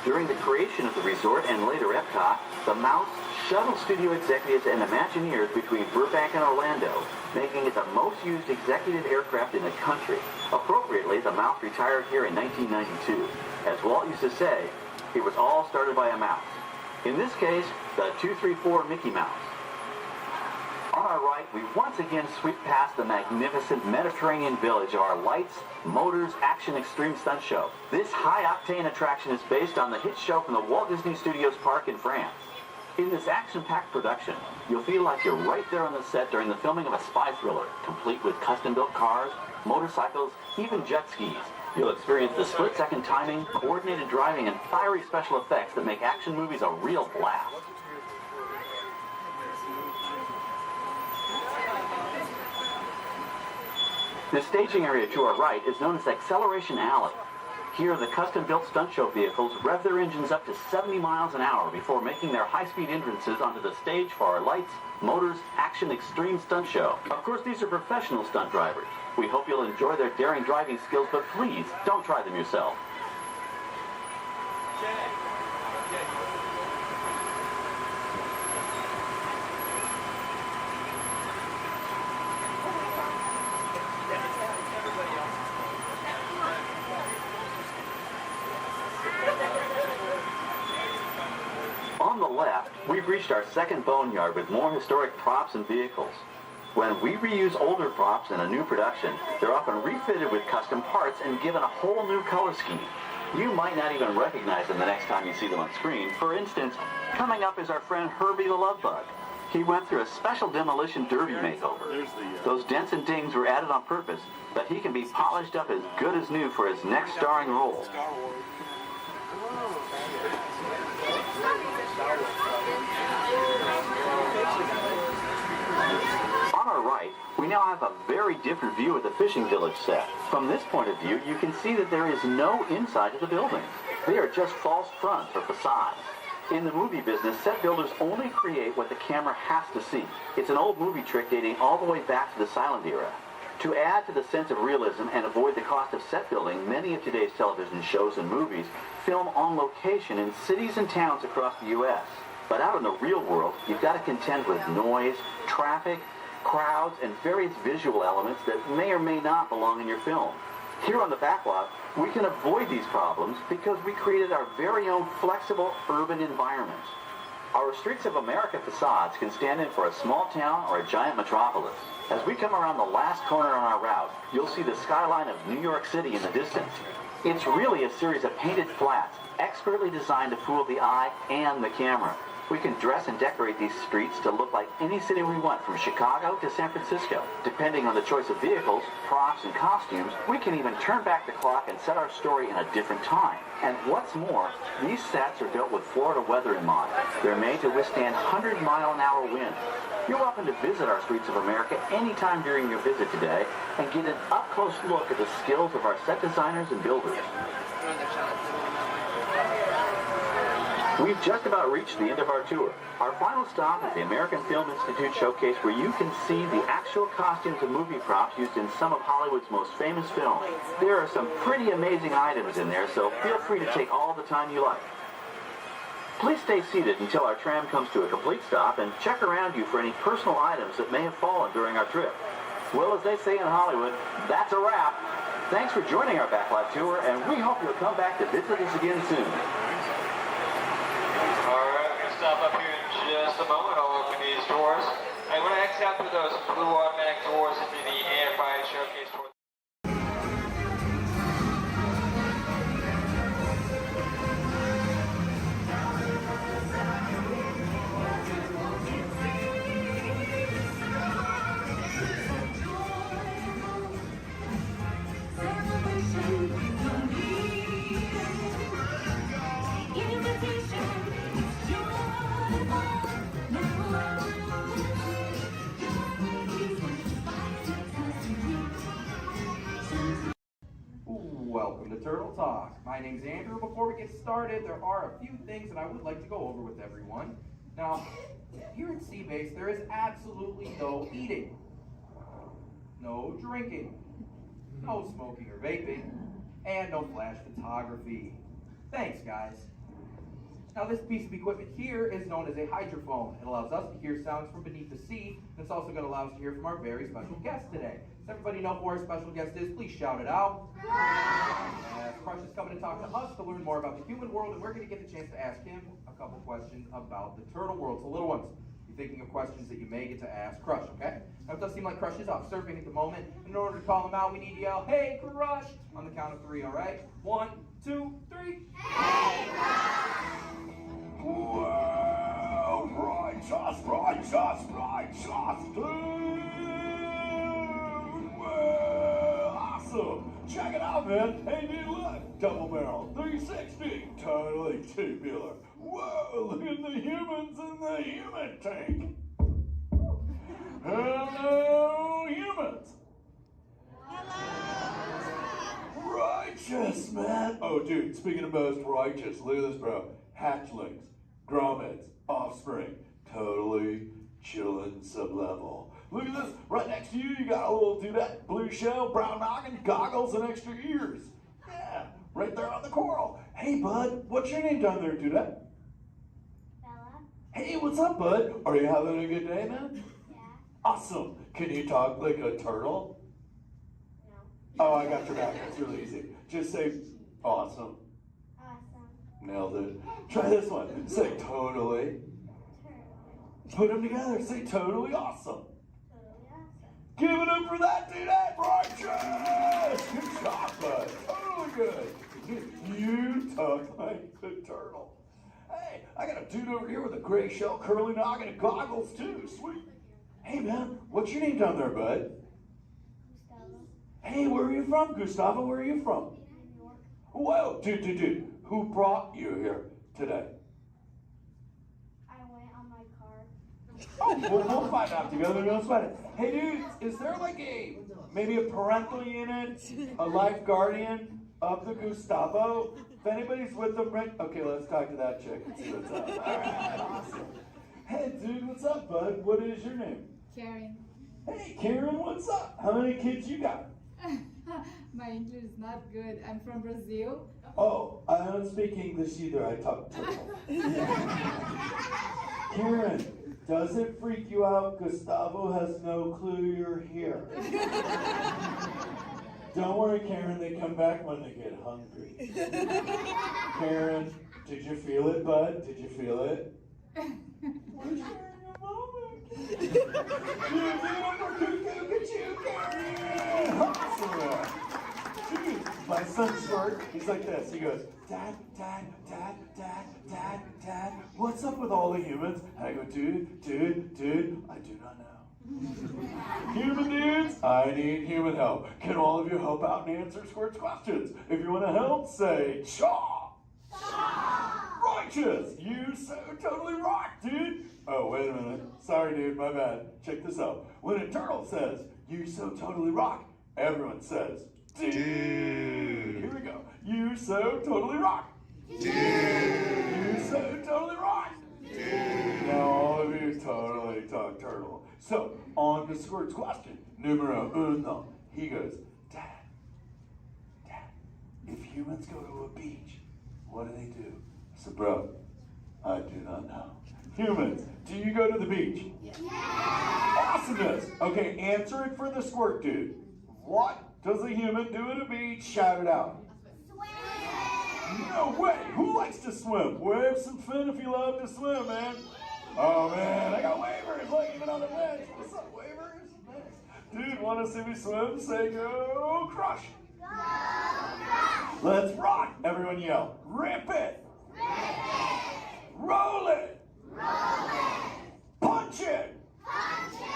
During the creation of the resort and later Epcot, the Mouse shuttled studio executives and Imagineers between Burbank and Orlando, making it the most used executive aircraft in the country. Appropriately, the Mouse retired here in 1992. As Walt used to say, it was all started by a mouse. In this case, the 234 Mickey Mouse. On our right, we once again sweep past the magnificent Mediterranean village of our lights, motors, action extreme stunt show. This high-octane attraction is based on the hit show from the Walt Disney Studios Park in France. In this action-packed production, you'll feel like you're right there on the set during the filming of a spy thriller, complete with custom-built cars, motorcycles, even jet skis. You'll experience the split-second timing, coordinated driving, and fiery special effects that make action movies a real blast. The staging area to our right is known as Acceleration Alley. Here, the custom-built stunt show vehicles rev their engines up to 70 miles an hour before making their high-speed entrances onto the stage for our lights, motors, action extreme stunt show. Of course, these are professional stunt drivers. We hope you'll enjoy their daring driving skills, but please, don't try them yourself. On the left, we've reached our second boneyard with more historic props and vehicles. When we reuse older props in a new production, they're often refitted with custom parts and given a whole new color scheme. You might not even recognize them the next time you see them on screen. For instance, coming up is our friend Herbie the Love Bug. He went through a special demolition derby makeover. Those dents and dings were added on purpose, but he can be polished up as good as new for his next starring role. On our right, we now have a very different view of the fishing village set. From this point of view, you can see that there is no inside of the buildings. They are just false fronts or facades. In the movie business, set builders only create what the camera has to see. It's an old movie trick dating all the way back to the silent era. To add to the sense of realism and avoid the cost of set building, many of today's television shows and movies film on location in cities and towns across the U.S. But out in the real world, you've got to contend with noise, traffic, crowds, and various visual elements that may or may not belong in your film. Here on the backlot, we can avoid these problems because we created our very own flexible urban environment. Our Streets of America facades can stand in for a small town or a giant metropolis. As we come around the last corner on our route, you'll see the skyline of New York City in the distance. It's really a series of painted flats, expertly designed to fool the eye and the camera. We can dress and decorate these streets to look like any city we want, from Chicago to San Francisco. Depending on the choice of vehicles, props, and costumes, we can even turn back the clock and set our story in a different time. And what's more, these sets are built with Florida weather in mind. They're made to withstand 100-mile-an-hour winds. You're welcome to visit our Streets of America anytime during your visit today and get an up-close look at the skills of our set designers and builders. We've just about reached the end of our tour. Our final stop is the American Film Institute Showcase, where you can see the actual costumes and movie props used in some of Hollywood's most famous films. There are some pretty amazing items in there, so feel free to take all the time you like. Please stay seated until our tram comes to a complete stop and check around you for any personal items that may have fallen during our trip. Well, as they say in Hollywood, that's a wrap. Thanks for joining our Backlot tour, and we hope you'll come back to visit us again soon. Alright, we're going to stop up here in just a moment. I'll open these doors. And when I exit out through those blue automatic doors into the AFI Showcase tour. Welcome to Turtle Talk. My name's Andrew. Before we get started, there are a few things that I would like to go over with everyone. Now, here at Seabase, there is absolutely no eating, no drinking, no smoking or vaping, and no flash photography. Thanks, guys. Now, this piece of equipment here is known as a hydrophone. It allows us to hear sounds from beneath the sea, and it's also going to allow us to hear from our very special guest today. Does everybody know who our special guest is? Please shout it out. Crush is coming to talk to us to learn more about the human world, and we're going to get the chance to ask him a couple questions about the turtle world. So, little ones, be thinking of questions that you may get to ask Crush, okay? Now, it does seem like Crush is off surfing at the moment. In order to call him out, we need to yell, "Hey, Crush!" on the count of 3, all right? 1, 2, 3. Hey, Crush! Well, righteous, dude! Well, awesome! Check it out, man! Hey, dude, look! Double barrel, 360, totally tubular. Whoa, look at the humans in the human tank! Hello, humans! Righteous, man! Oh, dude, speaking of most righteous, look at this, bro. Hatchlings, grommets, offspring, totally chillin' sub-level. Look at this, right next to you, you got a little dudette, blue shell, brown noggin, goggles, and extra ears. Yeah, right there on the coral. Hey, bud, what's your name down there, dudette? Bella. Hey, what's up, bud? Are you having a good day, man? Yeah. Awesome. Can you talk like a turtle? No. Oh, I got your back. That's really easy. Just say, awesome. Awesome. Nailed it. Try this one. Say totally. Put them together. Say totally awesome. Totally awesome. Give it up for that dude. That righteous. Good job, bud. Totally good. You talk like the turtle. Hey, I got a dude over here with a gray shell, curly noggin, and goggles too. Sweet. Hey, man, what's your name down there, bud? Gustavo. Hey, where are you from, Gustavo? Where are you from? New York. Whoa, dude. Who brought you here today? I went on my car. Oh, we'll find out together. Don't sweat it. Hey, dudes, is there like maybe a parental unit, a life guardian of the Gustavo? If anybody's with them, right? Okay, let's talk to that chick and see what's up. All right, awesome. Hey, dude, what's up, bud? What is your name? Karen. Hey, Karen, what's up? How many kids you got? My English is not good. I'm from Brazil. Oh, I don't speak English either. I talk turtle. Karen, does it freak you out Gustavo has no clue you're here? Don't worry, Karen. They come back when they get hungry. Karen, did you feel it, bud? Did you feel it? We're sharing a moment. Look at you, Karen. Awesome. Dude, my son Squirt, he's like this. He goes, Dad, what's up with all the humans? And I go, dude, I do not know. Human dudes, I need human help. Can all of you help out and answer Squirt's questions? If you want to help, say, Chaw! Righteous! You so totally rock, dude! Oh, wait a minute. Sorry, dude, my bad. Check this out. When a turtle says, you so totally rock, everyone says, dude! Here we go. You so totally rock. You said it totally right. Now all of you totally talk turtle. So, on to Squirt's question. Numero uno. He goes, Dad, if humans go to a beach, what do they do? I said, bro, I do not know. Humans, do you go to the beach? Yes. Awesomeness. Okay, answer it for the Squirt dude. What does a human do at a beach? Shout it out. Swim. No way. Who likes to swim? Wave some fin if you love to swim, man. Oh, man, I got wavers, like even on the bench. What's up, wavers? Dude, want to see me swim? Say go crush. Go crush. Let's rock. Everyone yell. Rip it. Rip it. Roll it. Roll it. Punch it. Punch it.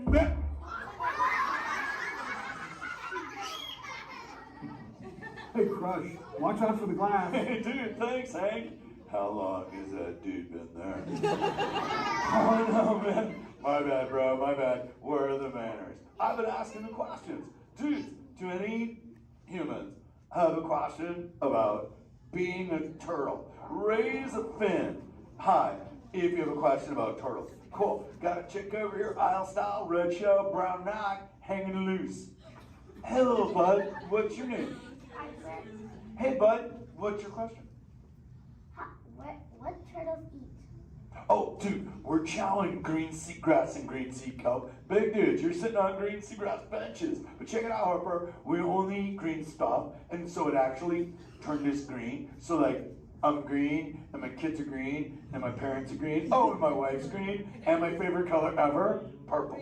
Rip it. Hey, Crush, watch out for the glass. Hey, dude, thanks, Hank. How long has that dude been there? Oh, no, man. My bad, bro, my bad. Where are the manners? I've been asking the questions. Dudes, do any humans have a question about being a turtle? Raise a fin. Hi, if you have a question about turtles. Cool. Got a chick over here, aisle style, red shell, brown knock, hanging loose. Hello, bud. What's your name? Hey, bud. What's your question? What turtles eat? Oh, dude, we're chowing green seagrass and green sea kelp. Big dudes, you're sitting on green seagrass benches. But check it out, Harper. We only eat green stuff, and so it actually turned us green. So, like, I'm green, and my kids are green, and my parents are green. Oh, and my wife's green, and my favorite color ever, purple.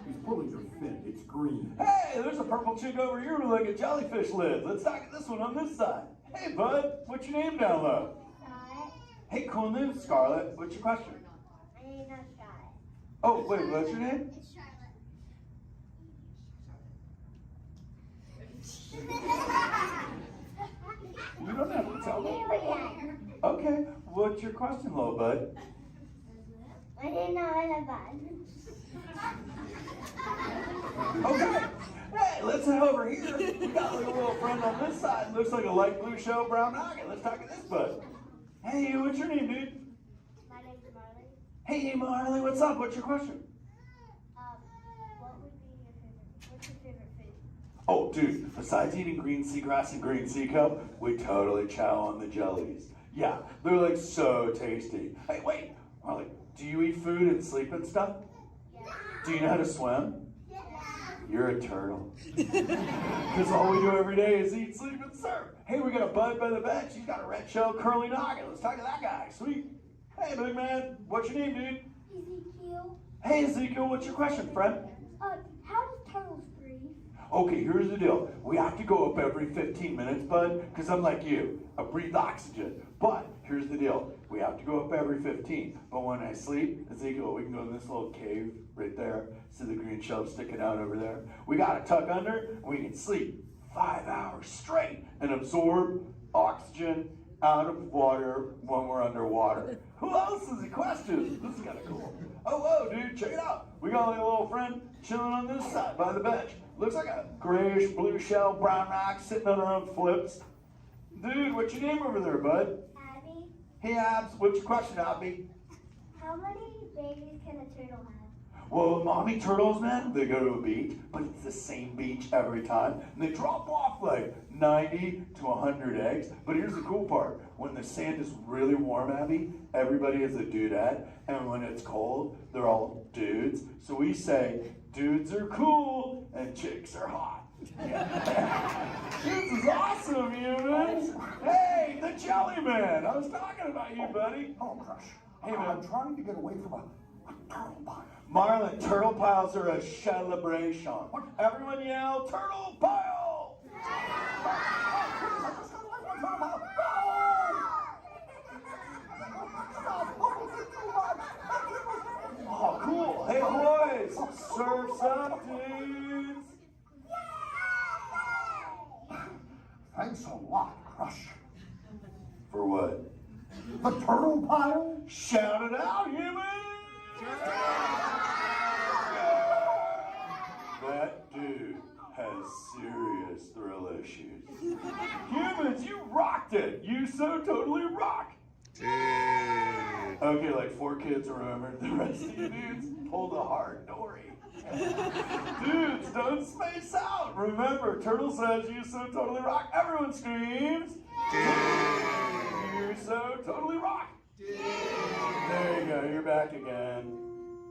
He's pulling your fin. It's green. Hey, there's a purple chick over here with like a jellyfish lid. Let's talk at this one on this side. Hey, bud, what's your name down low? Scarlet. Hey, cool name, Scarlet. What's your question? My name's not Scarlet. Oh, wait, what's your name? It's Charlotte. You don't have to tell me. Okay, what's your question, little bud? My name's not bad. Okay. Hey, let's head over here. We got like a little friend on this side. Looks like a light blue shell, brown noggin. Let's talk to this bud. Hey, what's your name, dude? My name's Marley. Hey, Marley, what's up? What's your question? What's your favorite food? Oh, dude, besides eating green seagrass and green sea kelp, we totally chow on the jellies. Yeah, they're like so tasty. Hey, wait, Marley, do you eat food and sleep and stuff? Yeah. Do you know how to swim? Yeah. You're a turtle. Because all we do every day is eat, sleep, and surf. Hey, we got a bud by the bench. He's got a red shell curly noggin. Let's talk to that guy. Sweet. Hey, big man. What's your name, dude? Ezekiel. Hey, Ezekiel. What's your question, friend? How does turtles breathe? Okay, here's the deal. We have to go up every 15 minutes, bud, because I'm like you. I breathe oxygen. But here's the deal. We have to go up every 15. But when I sleep, Ezekiel, we can go in this little cave right there. See the green shell sticking out over there? We got to tuck under, and we can sleep 5 hours straight and absorb oxygen out of water when we're underwater. Who else has a question? This is kind of cool. Oh, whoa, dude, check it out. We got like a little friend chilling on this side by the bench. Looks like a grayish blue shell, brown rock sitting on her own flips. Dude, what's your name over there, bud? Abby. Hey, Abs, what's your question, Abby? How many babies can a turtle have? Well, mommy turtles, man, they go to a beach, but it's the same beach every time. And they drop off like 90 to 100 eggs. But here's the cool part. When the sand is really warm, Abby, everybody is a dudette. And when it's cold, they're all dudes. So we say, dudes are cool and chicks are hot. This is awesome, humans. Hey, the Jelly Man. I was talking about you, buddy. Oh, Crush. Hey, man. I'm trying to get away from a turtle pile. Marlon, turtle piles are a celebration. Everyone yell, turtle pile! Oh, cool. Hey, boys, surf's up, dudes. Thanks a lot, Crush. For what? The turtle pile? Shout it out, humans! That dude has serious thrill issues. Humans, you rocked it! You so totally rock! Okay, like 4 kids remembered. The rest of you dudes pulled a hard Dory. Dudes, don't space out! Remember, Turtle says you so totally rock. Everyone screams! You so totally rock! There you go, you're back again.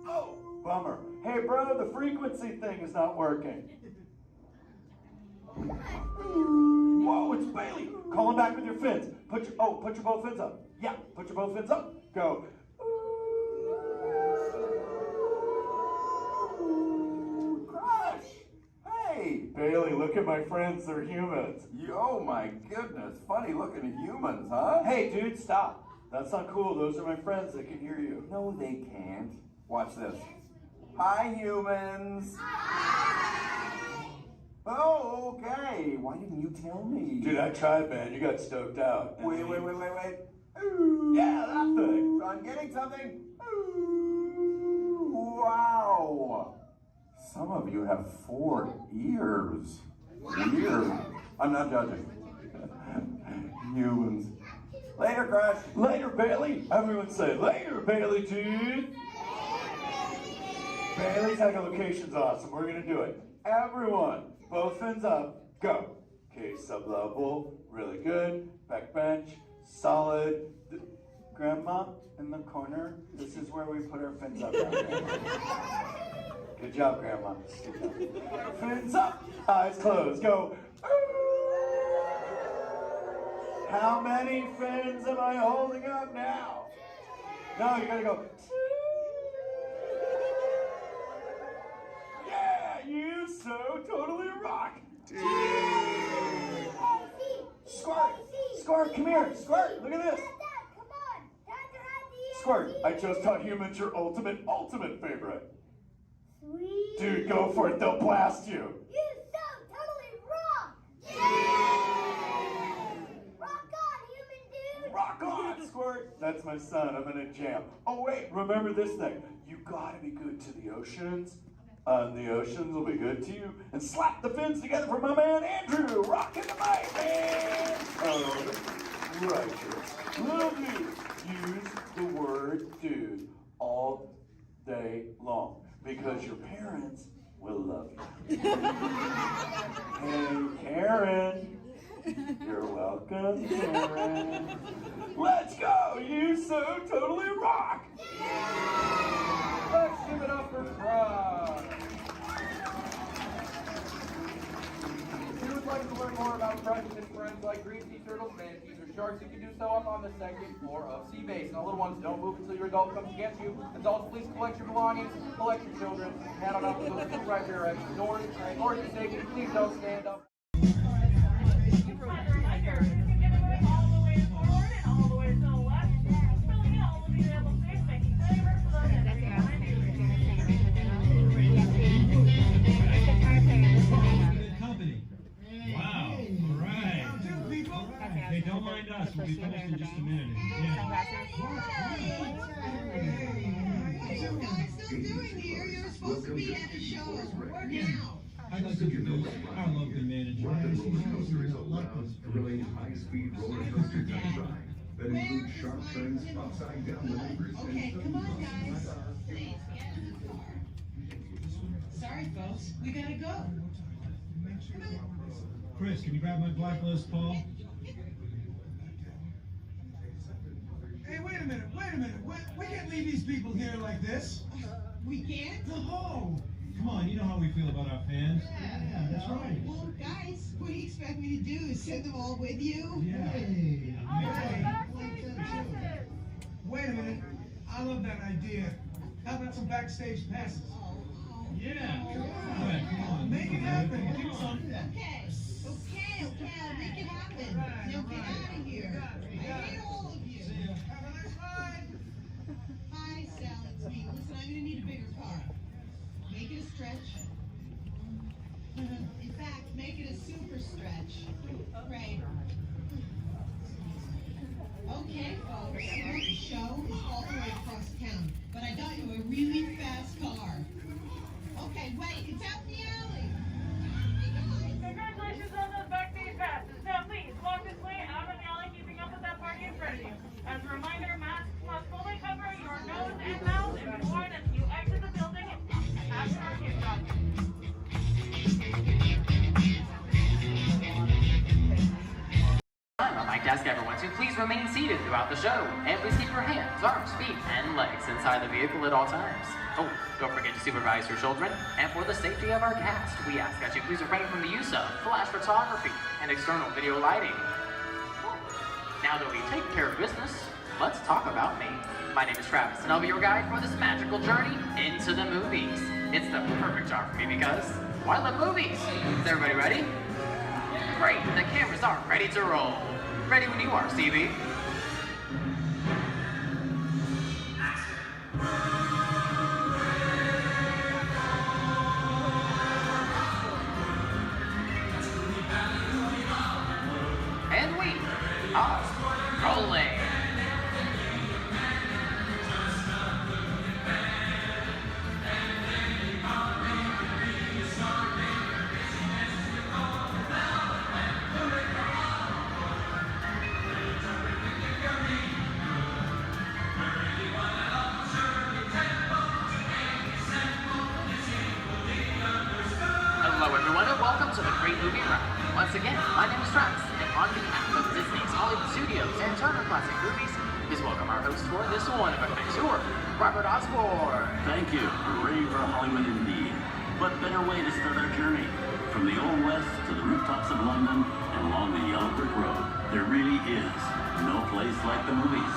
Oh, bummer. Hey bro, the frequency thing is not working. Whoa, it's Bailey! Call him back with your fins. Put your both fins up. Yeah, put your both fins up. Go. Crush! Hey, Bailey, look at my friends. They're humans. Oh my goodness, funny looking humans, huh? Hey, dude, stop. That's not cool. Those are my friends. They can hear you. No, they can't. Watch this. Hi, humans. Oh, okay. Why didn't you tell me? Dude, I tried, man. You got stoked out. Wait. Ooh. Yeah, that thing. I'm getting something. Ooh, wow. Some of you have 4 ears. Weird. I'm not judging. Humans. Later, Crush. Later, Bailey. Everyone say, later, Bailey, dude. Bailey's echolocation's awesome. We're going to do it. Everyone, both fins up. Go. Okay, sub-level. Really good. Back bench. Solid. Grandma, in the corner. This is where we put our fins up. Good job, Grandma. Good job. Fins up. Eyes closed. Go. How many fins am I holding up now? No, you gotta go. Yeah, you so totally rock. Squirt, come here. Squirt, look at this. Squirt, I just taught humans your ultimate favorite. Sweet. Dude, go for it. They'll blast you. You so totally rock. Yeah. Rock on, human dude. Rock on, Squirt. That's my son. I'm gonna jam. Oh wait, remember this thing. You gotta be good to the oceans. The oceans will be good to you. And slap the fins together for my man Andrew. Rockin' the mic, man. Oh, righteous. Little dude. Use the word dude all day long because your parents will love you. Hey, Karen. You're welcome, Karen. Let's go. You so totally rock. Let's give it up for Crush. If you would like to learn more about Crush and his friends like green sea turtles, manatees, or sharks, you can do so up on the 2nd floor of Sea Base. Now, little ones, don't move until your adult comes to get you. Adults, please collect your belongings, collect your children, head on up to those 2 right there at the doors. Or if you're taking, please don't stand up. Hey, don't mind us. We'll be finished in just a minute. Yeah. What are you guys still doing here? You're supposed to be at the show. What now? I'd like to introduce our local manager. Roller Coaster is a lounge, thrilling, high-speed roller coaster test ride that includes sharp turns, upside-down maneuvers, Okay, and come on, guys. Please, get in the car. Sorry, folks. We gotta go. Come on. Chris, can you grab my blacklist, Paul? Hey, wait a minute. We can't leave these people here like this. We can't? No! Come on, you know how we feel about our fans. Yeah, that's right. Well, guys, what do you expect me to do? Send them all with you? Yeah. Wait a minute. I love that idea. How about some backstage passes? Yeah. Right, come on. Make it happen. Okay. I'll make it happen. Now get out of here. I hate all of you. Have a nice ride. Hi, Sal, it's me. Listen, I'm gonna need a bigger car. Make it a stretch. In fact, make it a super stretch. Right. Okay, folks. The show is all the way across town, but I got you a really fast car. Okay, wait, it's out in the alley. I'd ask everyone to please remain seated throughout the show, and please keep your hands, arms, feet, and legs inside the vehicle at all times. Oh, don't forget to supervise your children, and for the safety of our cast, we ask that you please refrain from the use of flash photography and external video lighting. Now that we've taken care of business, let's talk about me. My name is Travis, and I'll be your guide for this magical journey into the movies. It's the perfect job for me because, well, I love movies. Is everybody ready? Great, the cameras are ready to roll. Ready when you are, CB. And we are rolling. Hello everyone and welcome to the Great Movie Ride. Once again, my name is Travis, and on behalf of Disney's Hollywood Studios and Turner Classic Movies, please welcome our host for this one of a great tour, Robert Osborne. Thank you. We're ready for Hollywood indeed. What better way to start our journey? From the Old West to the rooftops of London and along the yellow brick road, there really is no place like the movies.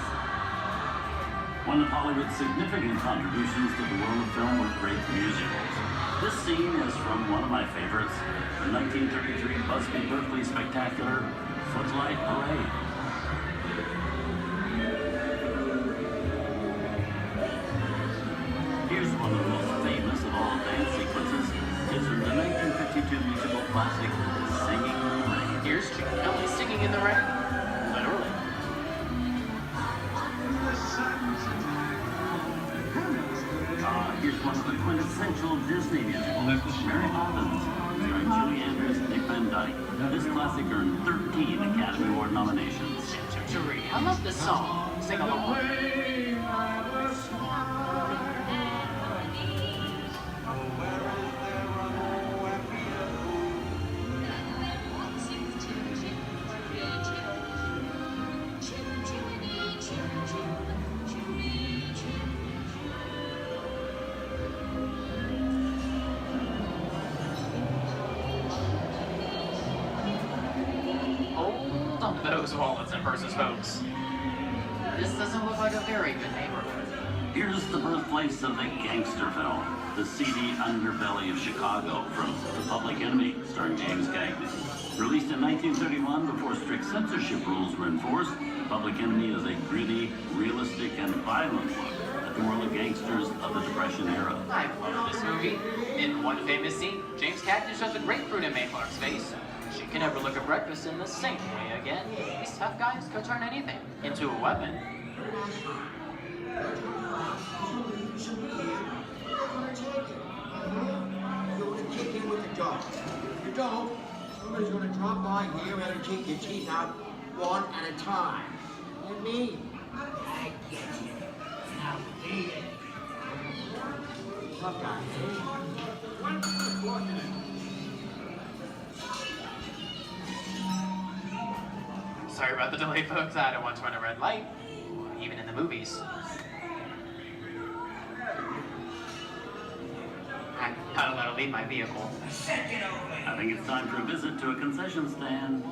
One of Hollywood's significant contributions to the world of film were great musicals. This scene is from one of my favorites, the 1933 Busby Berkeley spectacular, Footlight Parade. Here's one of the most famous of all dance sequences. It's from the 1952 musical classic, Singing in the Rain. Here's Jim Kelly singing in the rain. Literally. Here's one of the quintessential Disney musicals, Mary Poppins, starring Julie Andrews and Dick Van Dyke. This classic earned 13 Academy Award nominations. I love this song. Sing along. Those wallets and purses, folks. This doesn't look like a very good neighborhood. Here's the birthplace of the gangster film, the seedy underbelly of Chicago from The Public Enemy, starring James Cagney. Released in 1931 before strict censorship rules were enforced, Public Enemy is a gritty, realistic, and violent look at the world of gangsters of the Depression era. I love this movie. In one famous scene, James Cagney shoves a grapefruit in Mae Clark's face. She can never look at breakfast in the same way again. These tough guys could turn anything into a weapon. You're going to kick in with the dog. If you don't, somebody's going to drop by here and take your teeth out one at a time. You me? I get you. Now beat it. Tough guy, Sorry about the delay, folks. I don't want to run a red light, even in the movies. I'm not allowed to leave my vehicle. I think it's time for a visit to a concession stand.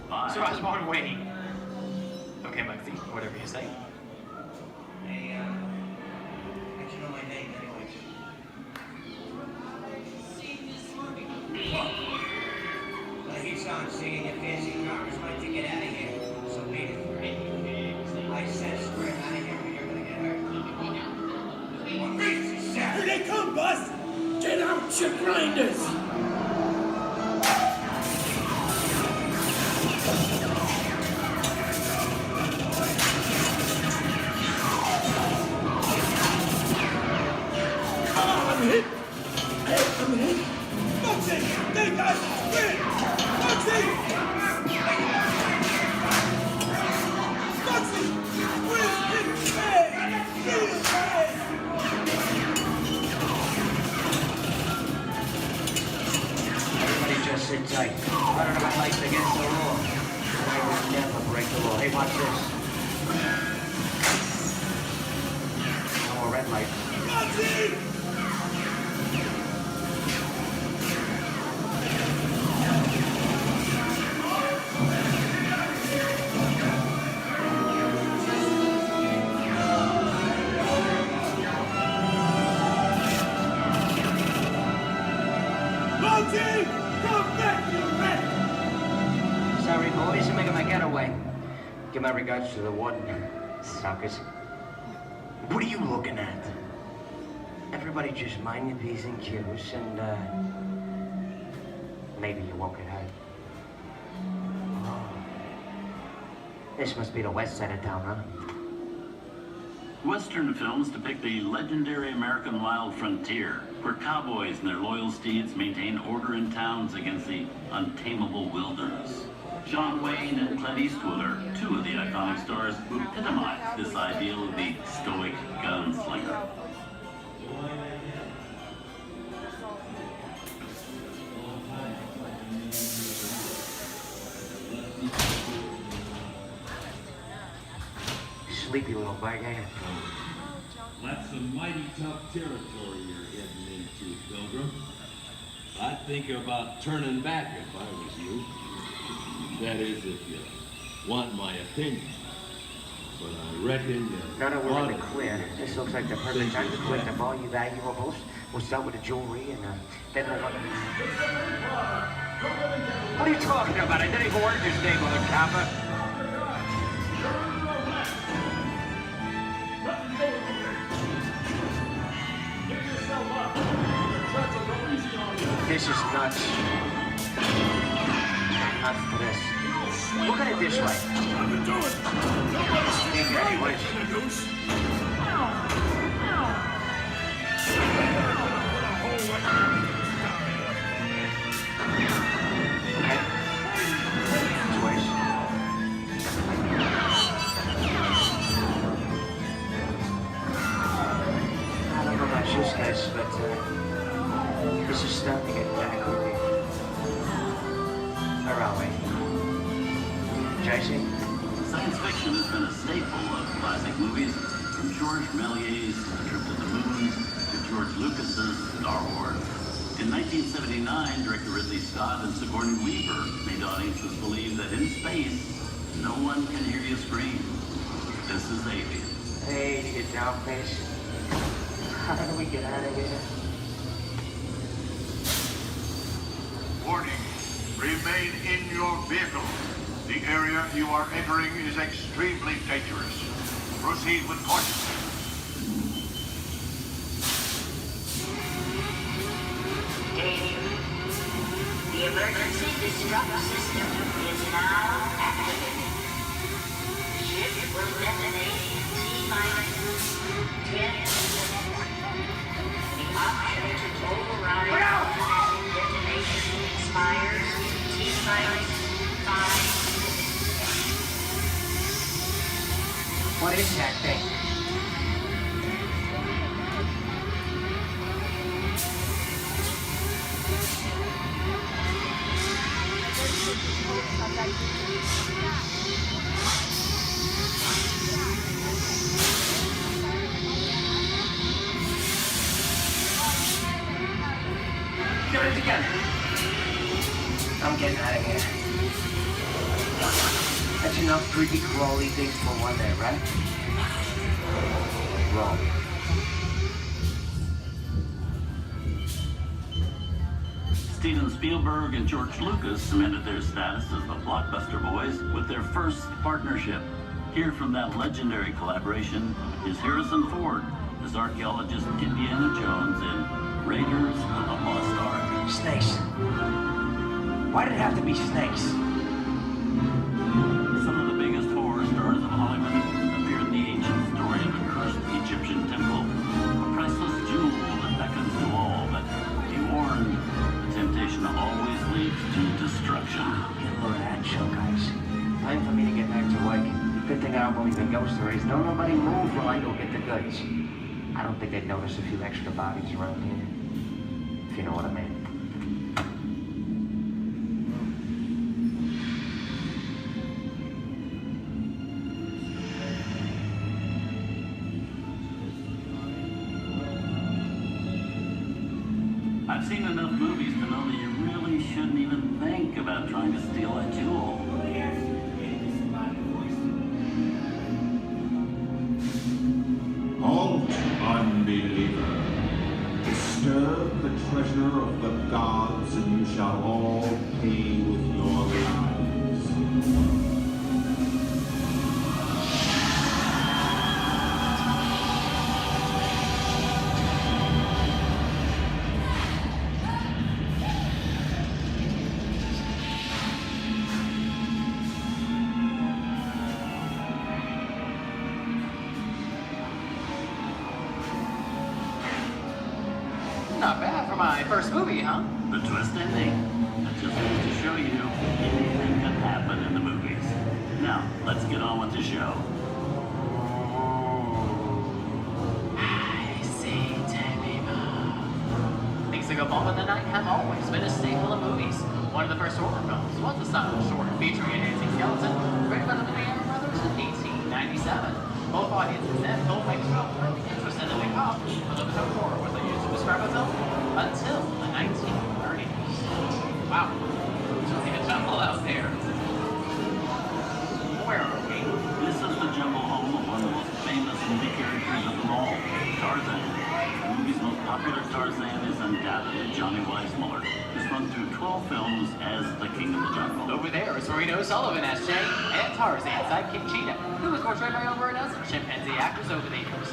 Bye. So Osborne, wait. Okay, Muggsy, whatever you say. Hey, how'd you know my name anyways? I keep on seeing your fancy cars like to get out of here. So wait for it. I said swear out of here or you're gonna get hurt. Here they come, boss! Get out, you grinders! I'm hit! I'm hit! Muggsy! They got spin! Muggsy! Muggsy! Where's his head? His head! Hey, watch this. No more red light. Sorry, boys, I'm making my getaway. Give my regards to the warden. Suckers. What are you looking at? Everybody just mind your P's and Q's and, maybe you won't get hurt. Oh. This must be the west side of town, huh? Western films depict the legendary American wild frontier, where cowboys and their loyal steeds maintain order in towns against the untamable wilderness. John Wayne and Clint Eastwood are two of the iconic stars who epitomize this ideal of the stoic gunslinger. Sleepy little bag, ain't it? That's some mighty tough territory you're heading into, Pilgrim. I'd think about turning back if I was you. That is, if you want my opinion. But I reckon Now that we're in the clear, this looks like the perfect time to collect up all your valuables. We'll start with the jewelry and then we'll... What are you talking about? I didn't even work this neighborhood, copper. This is nuts. Nuts to this. Look at it this way. Think anyways. I don't know about you guys, but this is starting to get kind of creepy. Where are we? JC? Science fiction has been a staple of classic movies, from George Méliès's A Trip to the Moon to George Lucas's Star Wars. In 1979, director Ridley Scott and Sigourney Weaver made audiences believe that in space, no one can hear you scream. This is Alien. Hey, you down face. How do we get out of here? Warning, remain in your vehicle. The area you are entering is extremely dangerous. Proceed with caution. Danger. The emergency disrupt system is now activated. Ship will detonate in T-minus 10 seconds. The option to override automatic detonation expires T-minus 5. What is that thing? Get it together. I'm getting out of here. That's enough creepy crawly things for one day, right? Wrong. Steven Spielberg and George Lucas cemented their status as the blockbuster boys with their first partnership. Here from that legendary collaboration is Harrison Ford as archaeologist Indiana Jones in Raiders of the Lost Ark. Snakes. Why did it have to be snakes? Some of the biggest horror stars of Hollywood appear in the ancient story of a cursed Egyptian temple, a priceless jewel that beckons to all, but be warned, temptation always leads to destruction. Get a load of that show, guys. Time for me to get back to work. Good thing I don't believe in ghost stories. Don't nobody move while I go get the goods. I don't think they'd notice a few extra bodies around here. If you know what I mean. I've seen enough movies to know that you really shouldn't even think about trying to steal a jewel. Halt, unbeliever. Disturb the treasure of the gods, and you shall all pay with your lives. Not bad for my first movie, huh? The twist ending. That just goes to show you anything can happen in the movies. Now, let's get on with the show. I see, Things that go bump in the night have always been a staple of movies. One of the first horror films was a silent short featuring a dancing skeleton, written by the Lumiere brothers in 1897. Both audiences and filmmakers felt really interested in the macabre, although no horror was used to describe a film until the 1930s. Wow, it's really a jungle out there. Where are we? This is the jungle home of one of the most famous movie characters of them all, Tarzan. The movie's most popular Tarzan is undoubtedly Johnny Weissmuller, who's run through 12 films as the King of the Jungle. Over there is Reno Sullivan as Jay, and Tarzan sidekick Cheetah, who was portrayed by over a dozen chimpanzee actors over the years.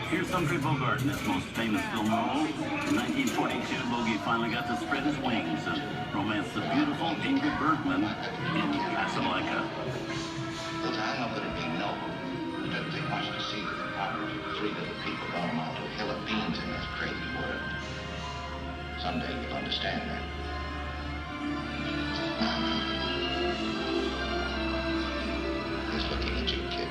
Here's Humphrey Bogart in his most famous film role. In 1942, Bogey finally got to spread his wings and romance the beautiful Ingrid Bergman in Casablanca. Look, I know that it'd be noble. It doesn't take much to see that the power of 3 little people don't amount to a hill of beans in this crazy world. Someday you'll understand that. He's looking at you, kid.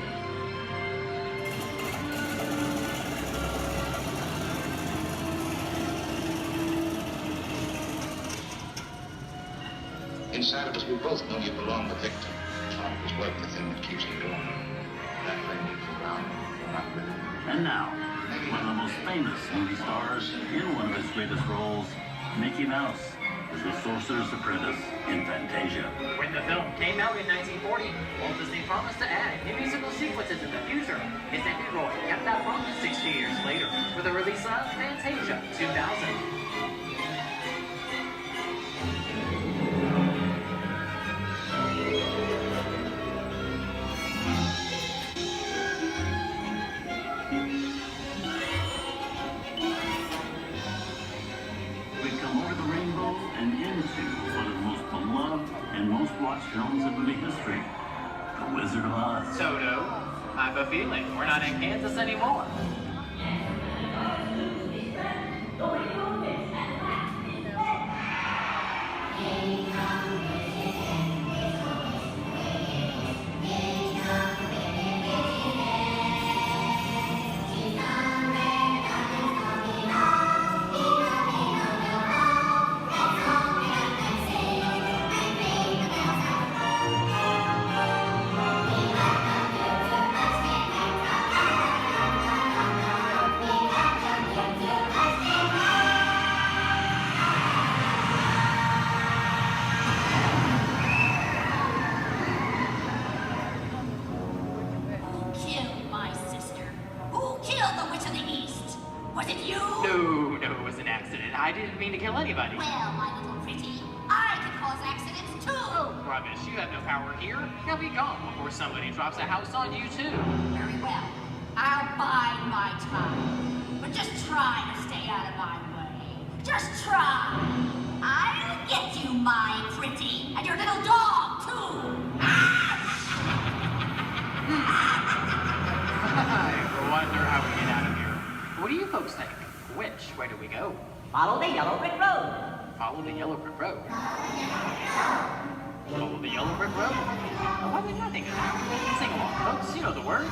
Inside of us, we both know you belong to Victor. It's work the thing that keeps you going. That thing you can ground, you're not with it. And now, one of the most famous movie stars in one of his greatest roles, Mickey Mouse, is the Sorcerer's Apprentice in Fantasia. When the film came out in 1940, Walt Disney promised to add new musical sequences in the future. His nephew Roy kept that promise 60 years later with the release of Fantasia 2000. Watched films in movie history. The Wizard of Oz. Toto, I have a feeling we're not in Kansas anymore. I didn't mean to kill anybody. Well, my little pretty, I can cause accidents too. Oh, rubbish. You have no power here. Now be gone before somebody drops a house on you too. Very well. I'll bide my time. But just try to stay out of my way. Just try. I'll get you, my pretty. And your little dog, too. folks think? Which way do we go? Follow the yellow brick road. Follow the yellow brick road. Follow the yellow brick road? Why would I think of that? Sing along, folks. You know the words.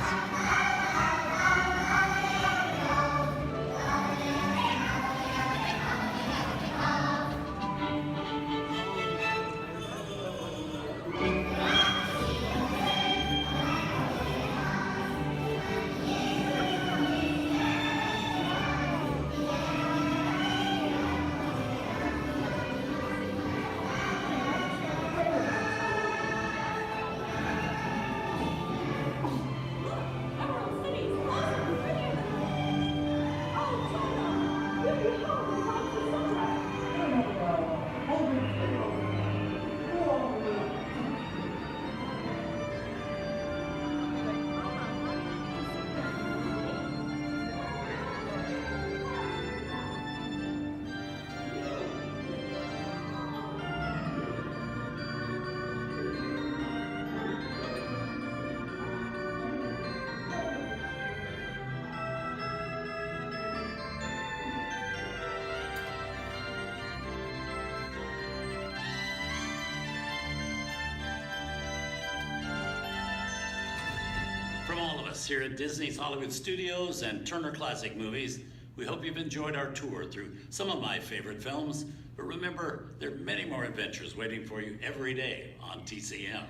From all of us here at Disney's Hollywood Studios and Turner Classic Movies, we hope you've enjoyed our tour through some of my favorite films. But remember, there are many more adventures waiting for you every day on TCM.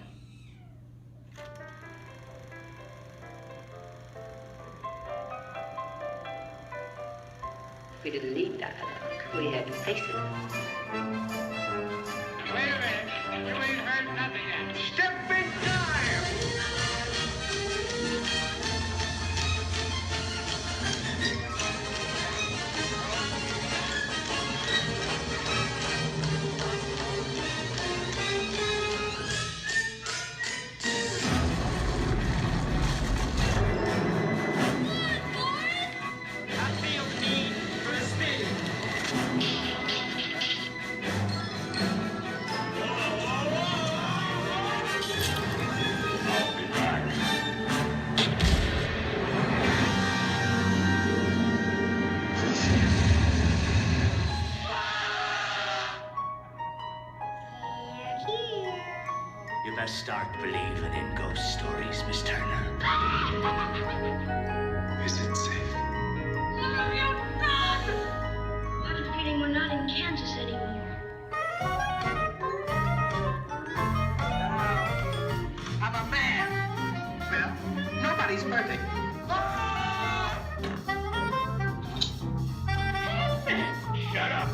We didn't need dialogue. We had to face it. Wait a minute. You ain't heard nothing yet. Step in time! You best start believing in ghost stories, Miss Turner. Is it safe? I have a feeling we're not in Kansas anymore. I'm a man. Well, nobody's perfect. Shut up.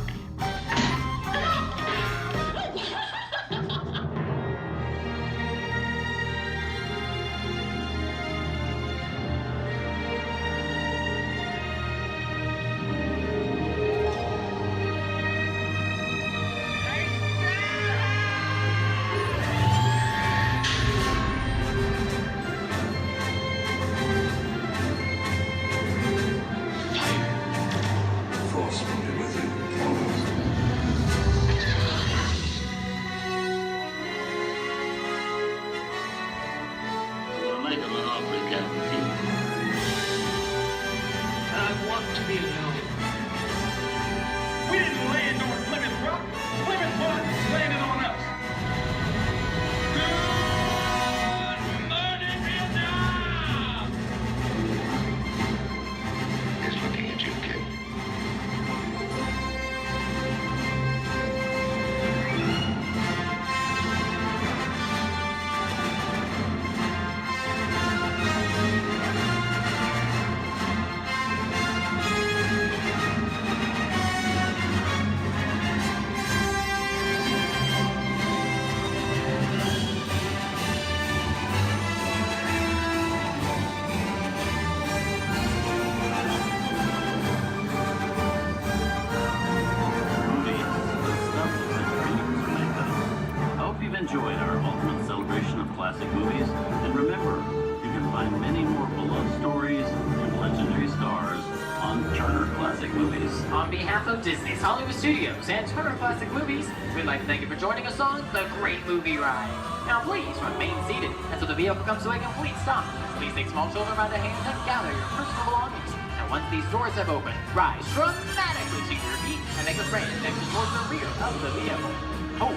Enjoyed our ultimate celebration of classic movies, and remember, you can find many more beloved stories and legendary stars on Turner Classic Movies. On behalf of Disney's Hollywood Studios and Turner Classic Movies, we'd like to thank you for joining us on The Great Movie Ride. Now please remain seated until the vehicle comes to a complete stop. Please take small children by the hand and gather your personal belongings. And Once these doors have opened, rise dramatically to your feet and make a grand exit towards the rear of the vehicle. Oh,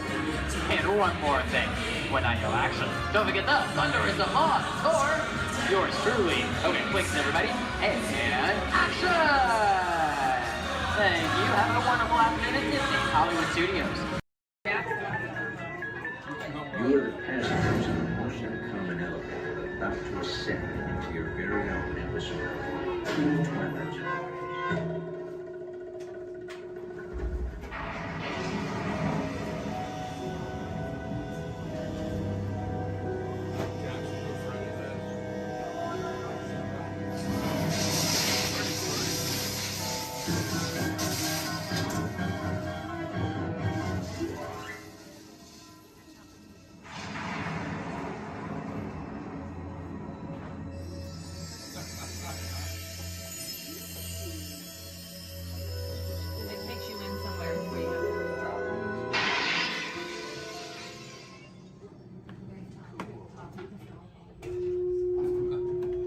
and one more thing. When I yell action, don't forget the thunder is upon Thor. Yours truly. Okay, quick, everybody. And action! Thank you. Having a wonderful afternoon at Disney's Hollywood Studios. You are the passengers of the most uncommon elevator about to ascend into your very own episode of the Twilight Zone.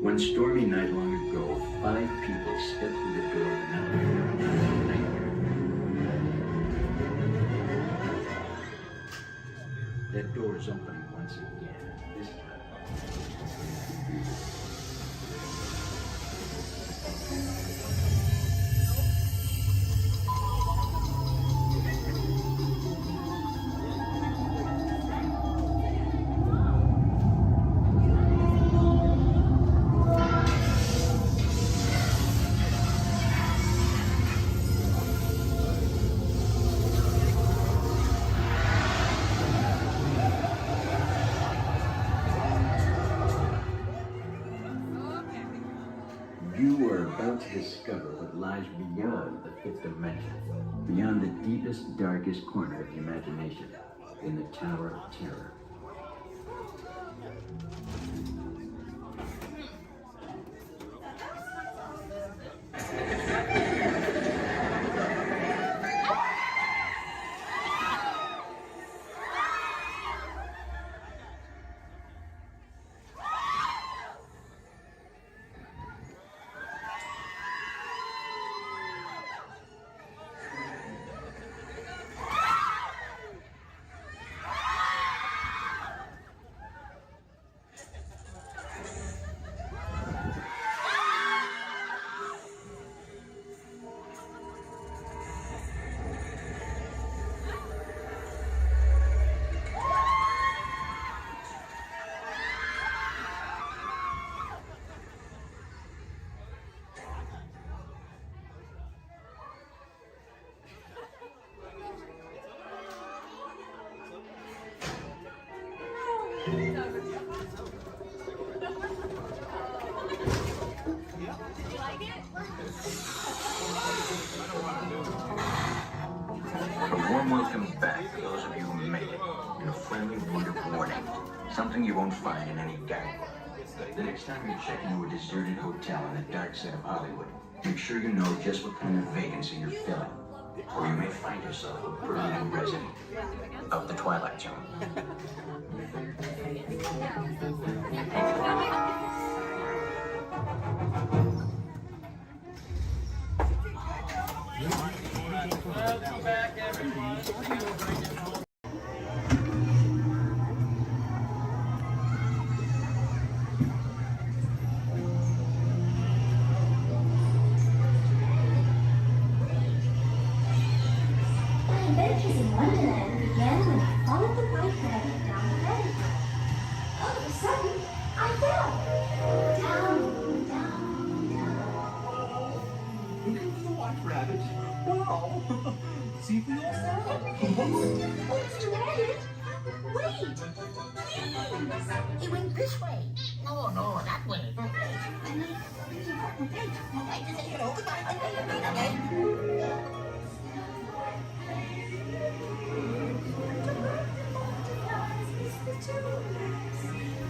One stormy night long ago, 5 people stepped through the door of an elevator. That door is opening once again, this time. You are about to discover what lies beyond the 5th dimension, beyond the deepest, darkest corner of the imagination, in the Tower of Terror. A warm welcome back to those of you who made it, and a friendly word of warning. Something you won't find in any guidebook. The next time you check into a deserted hotel on the dark side of Hollywood, make sure you know just what kind of vacancy you're filling, or you may find yourself a permanent resident of the Twilight Zone. Welcome back, everyone. My adventures in Wonderland began when I followed the white rabbit down the rabbit hole. All of a sudden, I fell. Down, down, down. The white rabbit? Wow! See for yourself. Oh, Mr. Rabbit, wait! Please! It went this way. No, no, that way.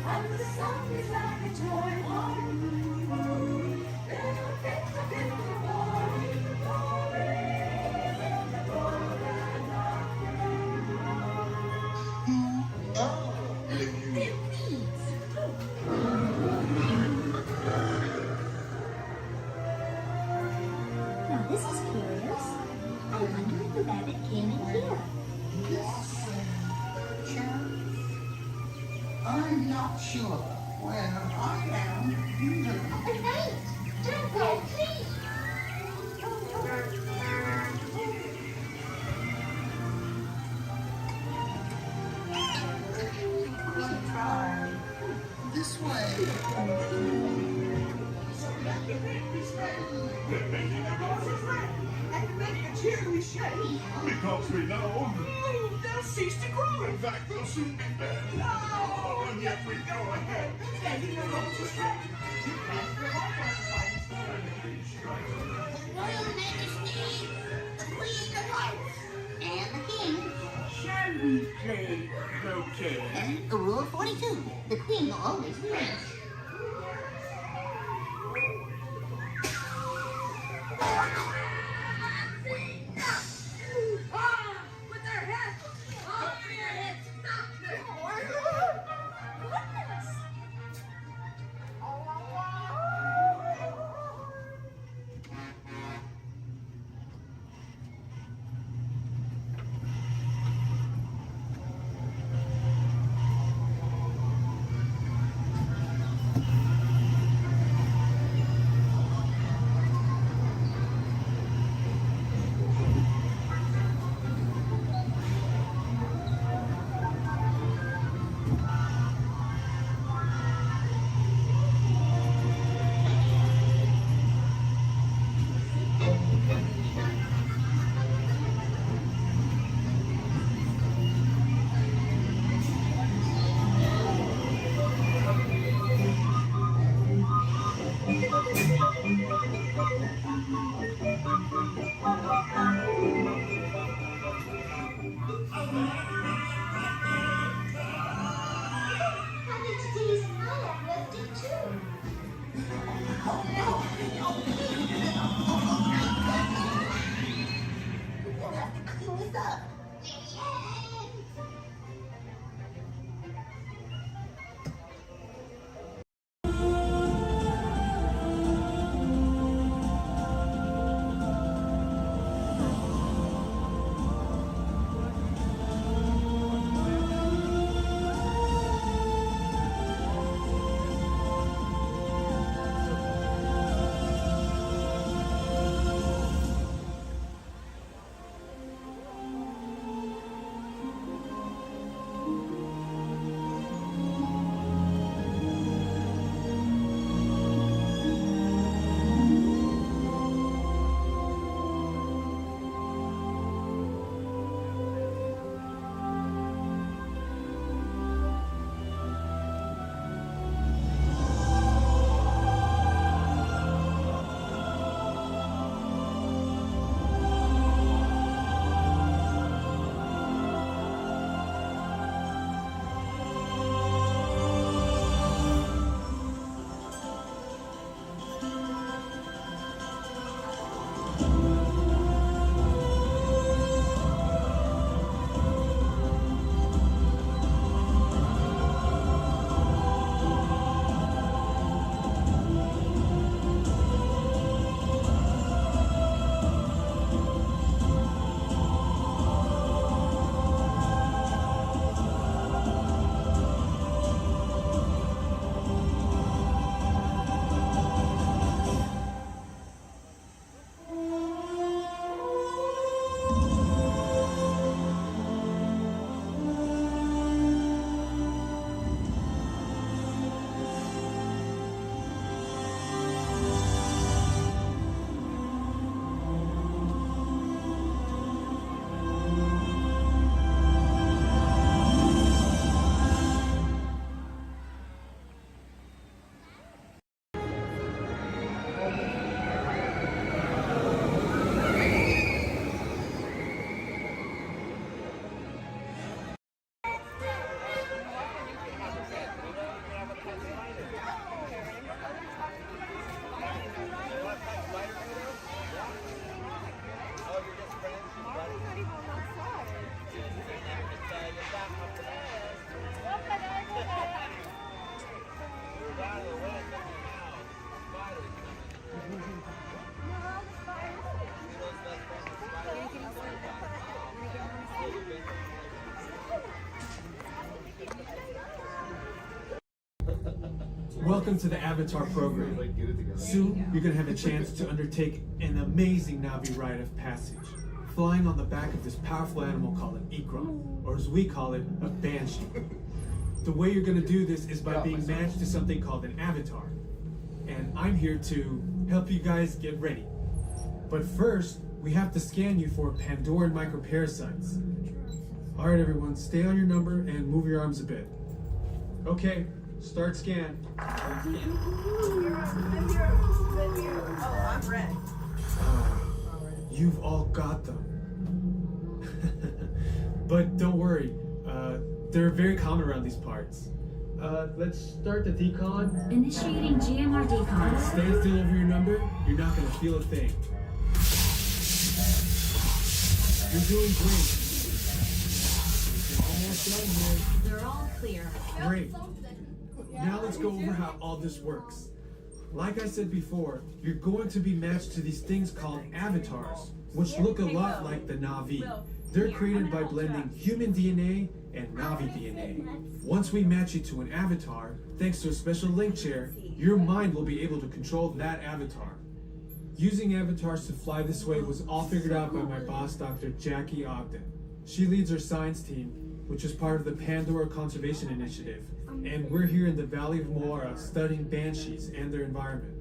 And the sun is like a toy. not sure. Well, I am. But wait! Don't go, please! Try this way. We're making the roses red and make the cherry shade. Because we know They'll cease to grow. in fact they'll soon be dead. Oh, and yet we go ahead, making the roses red. To transfer our Royal Majesty, the Queen of Hearts, and the King. Shall we play croquet? And Rule 42, the Queen always wins. With their heads! Over your heads! Welcome to the Avatar program. Soon, you're gonna have a chance to undertake an amazing Navi rite of passage, flying on the back of this powerful animal called an Ikron, or as we call it, a Banshee. The way you're gonna do this is by being matched to something called an avatar. And I'm here to help you guys get ready. But first, we have to scan you for Pandoran microparasites. All right, everyone, stay on your number and move your arms a bit. Okay, start scan. I'm here. Oh, I'm red. You've all got them. But don't worry, they're very common around these parts. Let's start the decon. Initiating GMR decon. Stay still over your number. You're not gonna feel a thing. You're doing great. You're almost done here. They're all clear. Great. Now let's go over how all this works. Like I said before, you're going to be matched to these things called avatars, which look a lot like the Navi. They're created by blending human DNA and Navi DNA. Once we match you to an avatar, thanks to a special link chair, your mind will be able to control that avatar. Using avatars to fly this way was all figured out by my boss, Dr. Jackie Ogden. She leads our science team, which is part of the Pandora Conservation Initiative, and we're here in the Valley of Moara studying banshees and their environment.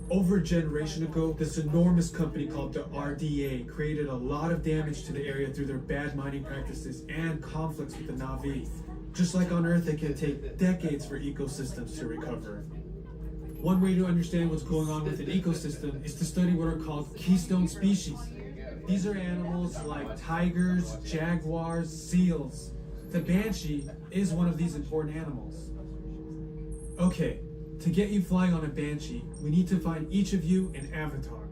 Over a generation ago, this enormous company called the RDA created a lot of damage to the area through their bad mining practices and conflicts with the Navi. Just like on Earth, it can take decades for ecosystems to recover. One way to understand what's going on with an ecosystem is to study what are called keystone species. These are animals like tigers, jaguars, seals. The banshee is one of these important animals. Okay, to get you flying on a banshee, we need to find each of you an avatar.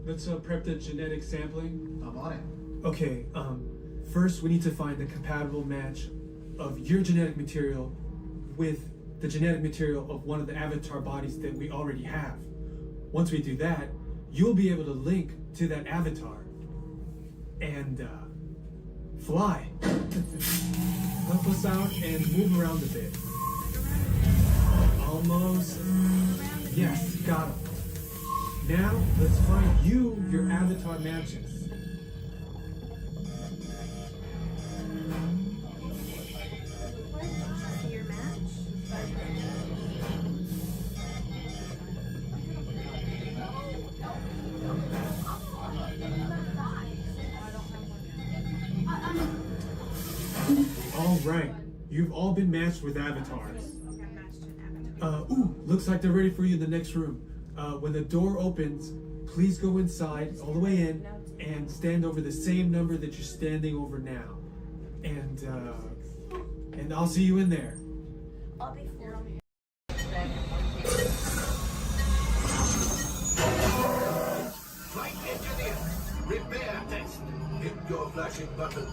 Let's prep the genetic sampling. I'm on it. Okay, first we need to find the compatible match of your genetic material with the genetic material of one of the avatar bodies that we already have. Once we do that, you'll be able to link to that avatar and fly. Help us out and move around a bit. Almost. Yes, got him. Now, let's find you your avatar matches. All right, you've all been matched with avatars. Looks like they're ready for you in the next room. When the door opens, please go inside, all the way in, and stand over the same number that you're standing over now. And I'll see you in there. I'll be for Flight engineer, repair test. Hit your flashing buttons.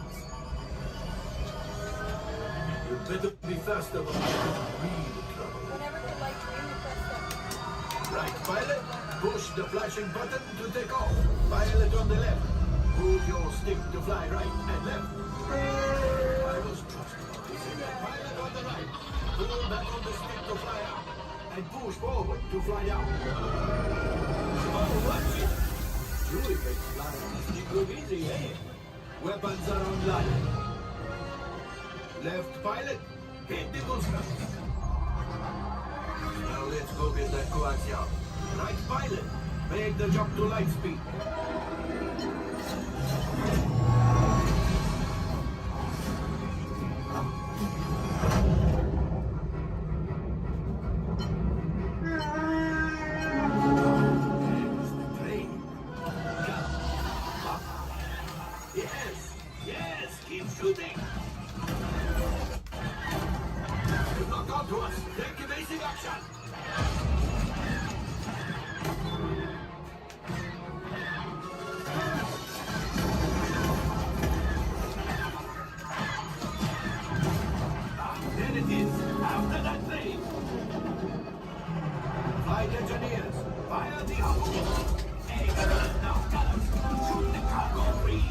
You better be faster or real trouble. whenever they like to Right, pilot, push the flashing button to take off. Pilot on the left. Pull your stick to fly right and left. I was trusting. Pilot on the right. Pull back on the stick to fly up. And push forward to fly down. Oh, watch it! Truly makes flying this thing look easy, eh? Weapons are online. Left pilot, hit the booster. Now let's go get that coaxial. Right pilot, make the jump to light speed. Yes, yes, keep shooting. Lock onto us. Take evasive action. There it is. After that plane. Flight engineers, fire the oxygen. Hey, now, gunners, shoot the cargo free.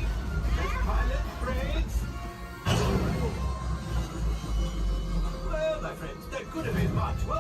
Left pilot, brakes. Well, my friends, that could have been much worse.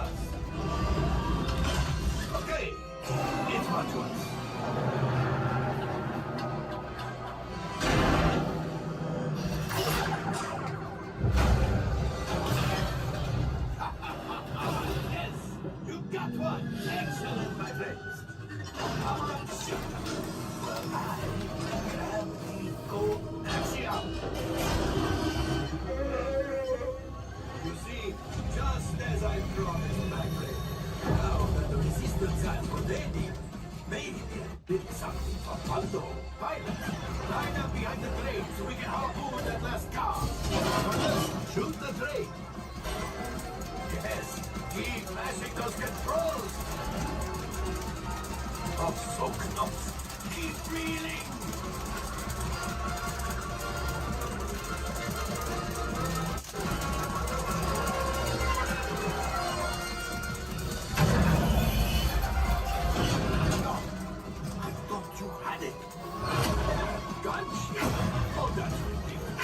smashing those controls. Oh, so close. Keep reeling. I thought you had it. Gunship. Oh, that's ridiculous.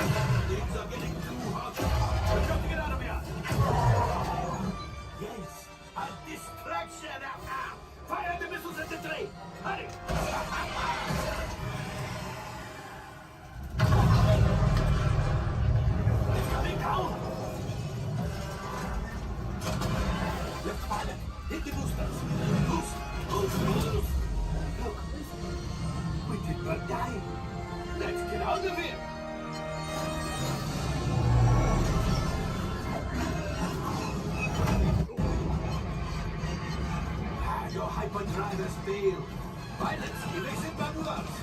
Things are getting too hot. We've got to get out of here. Yes, a distraction. Fire the missiles at the train. Hurry. It's coming down. Left pilot, hit the boosters. Loose. Look, we did not die. Let's get out of here. Your hyperdrivers failed. Pilots, evasive maneuvers.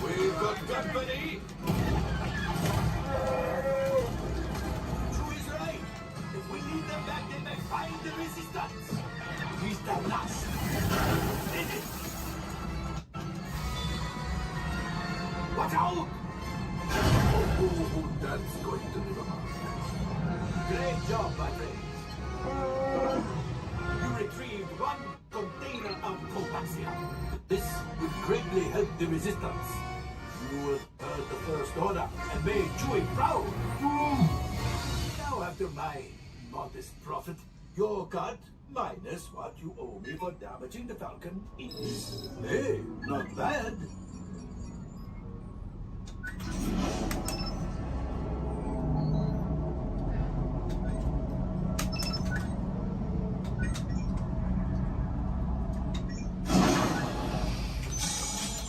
We've got company. True is right. If we lead them back, they may find the resistance. He's the last. Steady. Watch out! Oh, that's going to be hard. Great job, my friends. You retrieved one container of Copaxia. This would greatly help the resistance. You have heard the First Order and made Chewie proud. Now, after my modest profit, your cut, minus what you owe me for damaging the Falcon, is, hey, not bad.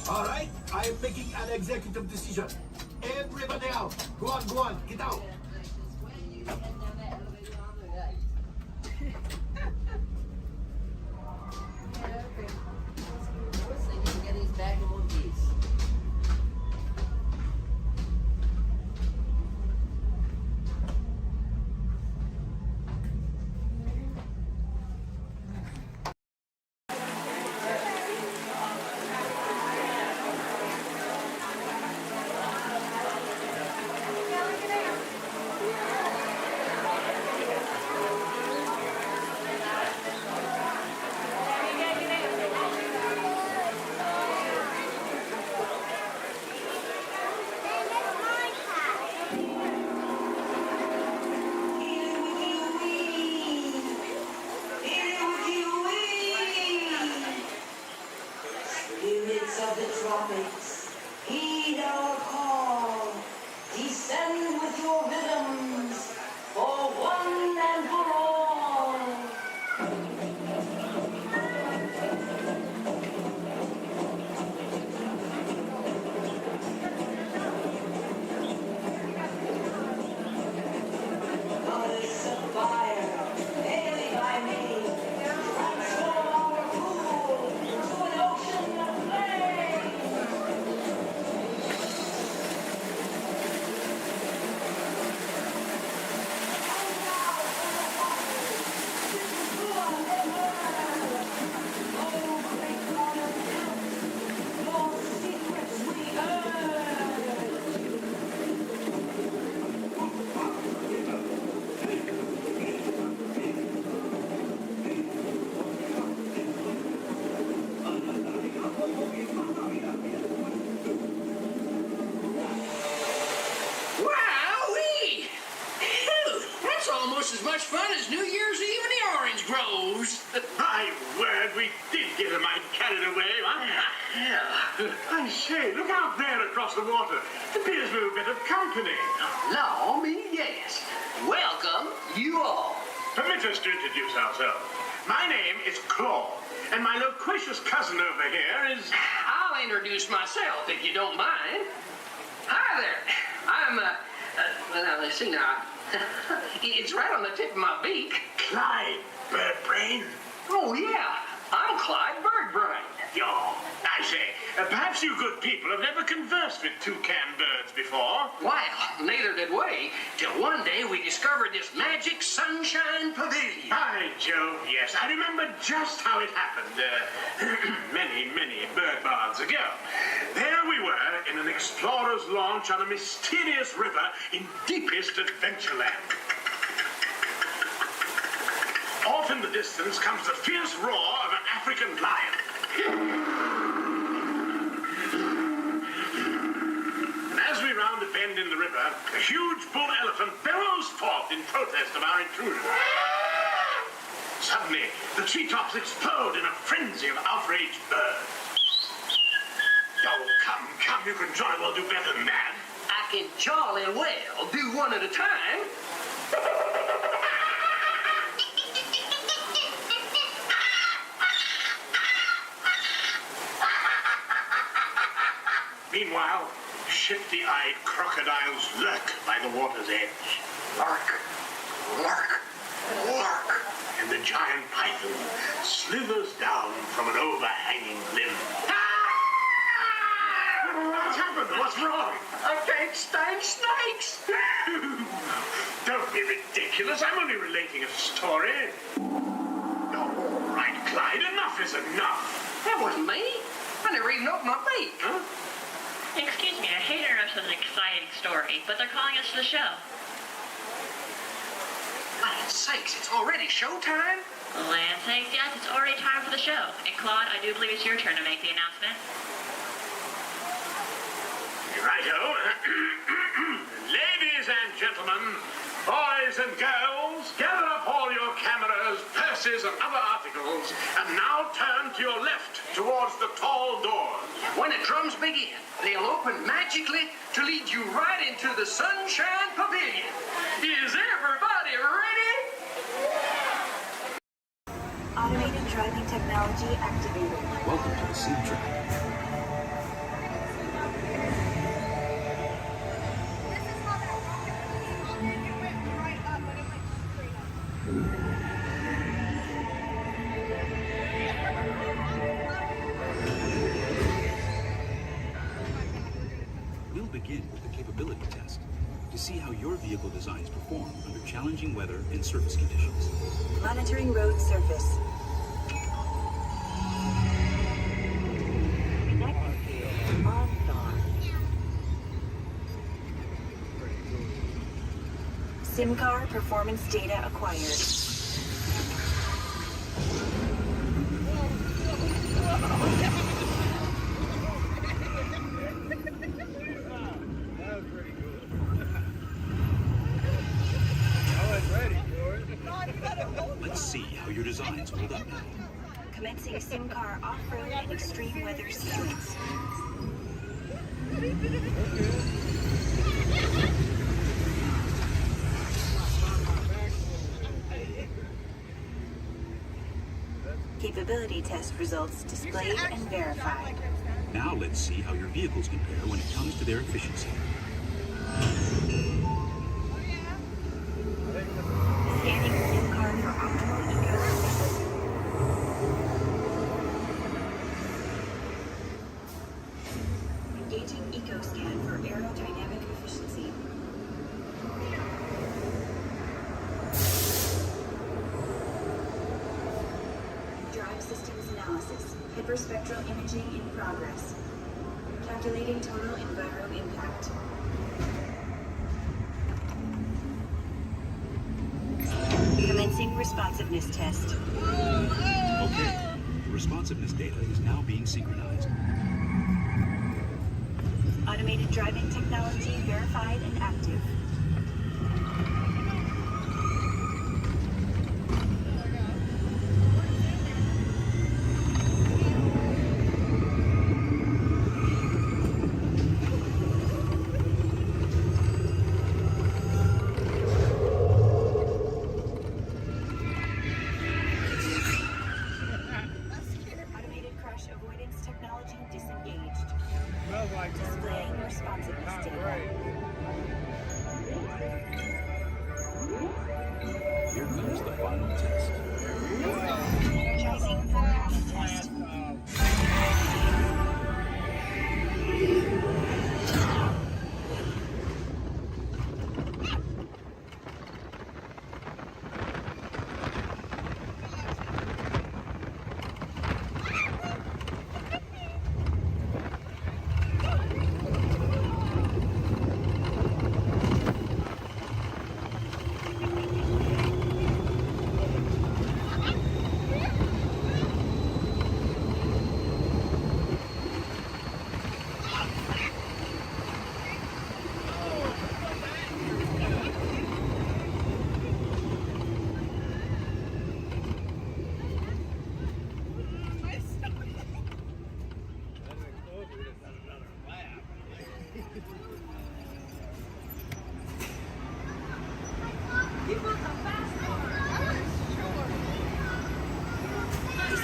All right, I am making an executive decision. Everybody out. Go on, get out. Of the tropics, heed our call. Descend with your rhythms for one and for all. Goddess of fire, daily by me, transform our pool to an ocean of flame. Wowee! Phew, that's almost as much fun as New Year's Eve in the orange groves. My word, we did get a mite carried away, huh? Yeah. I say, look out there across the water. It appears we're a bit of company. Law me, yes. Welcome, you all. Permit us to introduce ourselves. My name is Claude, and my loquacious cousin over here is... I'll introduce myself, if you don't mind. Hi there. I'm, well, let's see now. It's right on the tip of my beak. Clyde Birdbrain. Oh, yeah. I'm Clyde Birdbrain. I say, Perhaps you good people have never conversed with toucan birds before. Well, neither did we, till one day we discovered this magic sunshine pavilion. By Jove, yes. I remember just how it happened, many bird baths ago. There we were in an explorer's launch on a mysterious river in deepest Adventureland. Off in the distance comes the fierce roar of an African lion. And as we round a bend in the river, a huge bull elephant bellows forth in protest of our intrusion. Suddenly, the treetops explode in a frenzy of outraged birds. Oh, come, you can jolly well do better than that. I can jolly well do one at a time. Meanwhile, shifty-eyed crocodiles lurk by the water's edge. Lurk, lurk, lurk. And the giant python slithers down from an overhanging limb. What's happened? What's wrong? I can't stand snakes. Don't be ridiculous. I'm only relating a story. All right, Clyde, enough is enough. That wasn't me. I never even opened my beak. Huh? Excuse me, I hate to interrupt such an exciting story, but they're calling us to the show. Land sakes, it's already showtime? Land sakes, yes, it's already time for the show. And Claude, I do believe it's your turn to make the announcement. Righto. Ladies and gentlemen, boys and girls, gather up all your cameras, purses, and other articles, and now turn to your left towards the tall doors. When the drums begin, they'll open magically to lead you right into the Sunshine Pavilion. Is everybody ready? Automated driving technology activated. Welcome to the sim track. We'll begin with the capability test to see how your vehicle designs perform under challenging weather and surface conditions. Monitoring road surface. SIM car performance data acquired. Let's see how your designs hold up now. Commencing SIM car off-road and extreme weather sequence. Capability test results displayed and verified. Now let's see how your vehicles compare when it comes to their efficiency. Scanning SIM card for optimal eco-efficiency. Engaging eco-scan for aerodynamic efficiency. Drive systems analysis. Hyperspectral imaging in progress. Calculating total enviro impact. Commencing responsiveness test. Okay, the responsiveness data is now being synchronized. Automated driving technology verified and active. Automated crash avoidance technology disengaged. Displaying responsiveness data. Here comes the final test. Energizing performance test.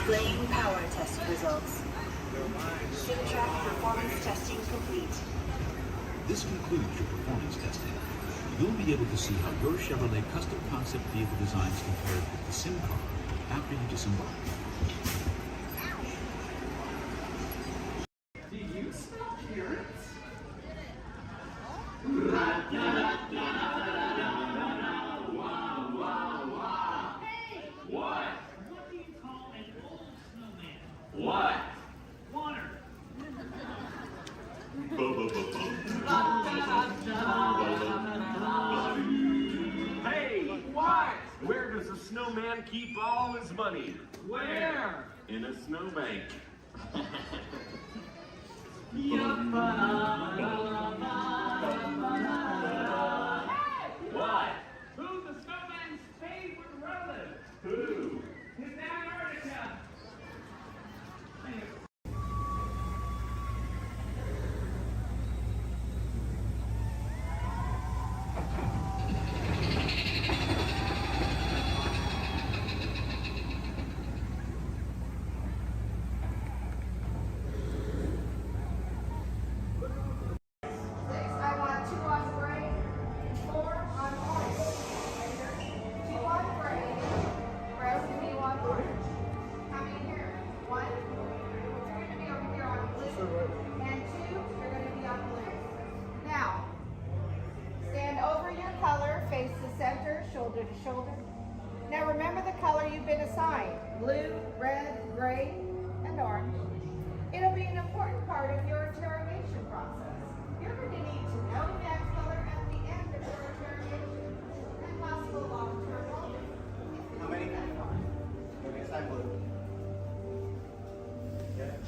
Displaying power test results. SimTrack performance testing complete. This concludes your performance testing. You'll be able to see how your Chevrolet custom concept vehicle designs compared with the sim car after you disembark. Do you smell carrots? Hey! What? What do you call an old snowman? What? Water. Hey, what? Where does a snowman keep all his money? Where? In a snowbank. What? Who's the snowman's favorite relative? Who? His Antarctica. I want 2 on gray, 4 on orange. 2 on gray, rest of you on orange. How many here? 1. You're going to be over here on blue. And 2, you're going to be on blue. Now, stand over your color, face the center, shoulder to shoulder. Now remember the color you've been assigned. Blue, red, gray, and orange. It'll be an important part of your interrogation process. You're going to need to know that color at the end of your interrogation and possible long-term motive. How many? Okay, assign blue.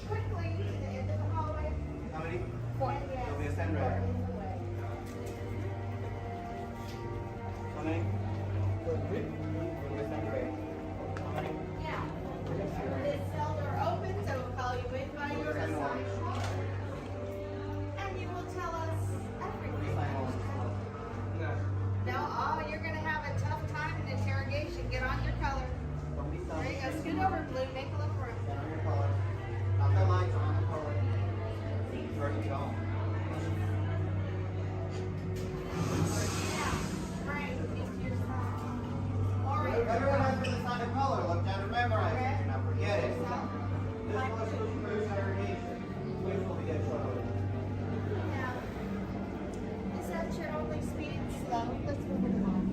Quickly to the end of the hallway. How many? 4. Okay, assign red. How many? 3. Okay, assign gray. How many? Now, this cell door opens, I will call you in by your assigned color. And you will tell us everything. No, you're going to have a tough time in interrogation. Get on your color. There you go. Scoot over, blue. Make a little room. Get on your color. Not the lights, on the color. Ready to go. Frank, into your side. Orange. Everyone has to decide a color. Look down and memorize it. Now forget it. This was for interrogation. Which will be a trouble. Now, is that your only speed? Slow. Let's move it along.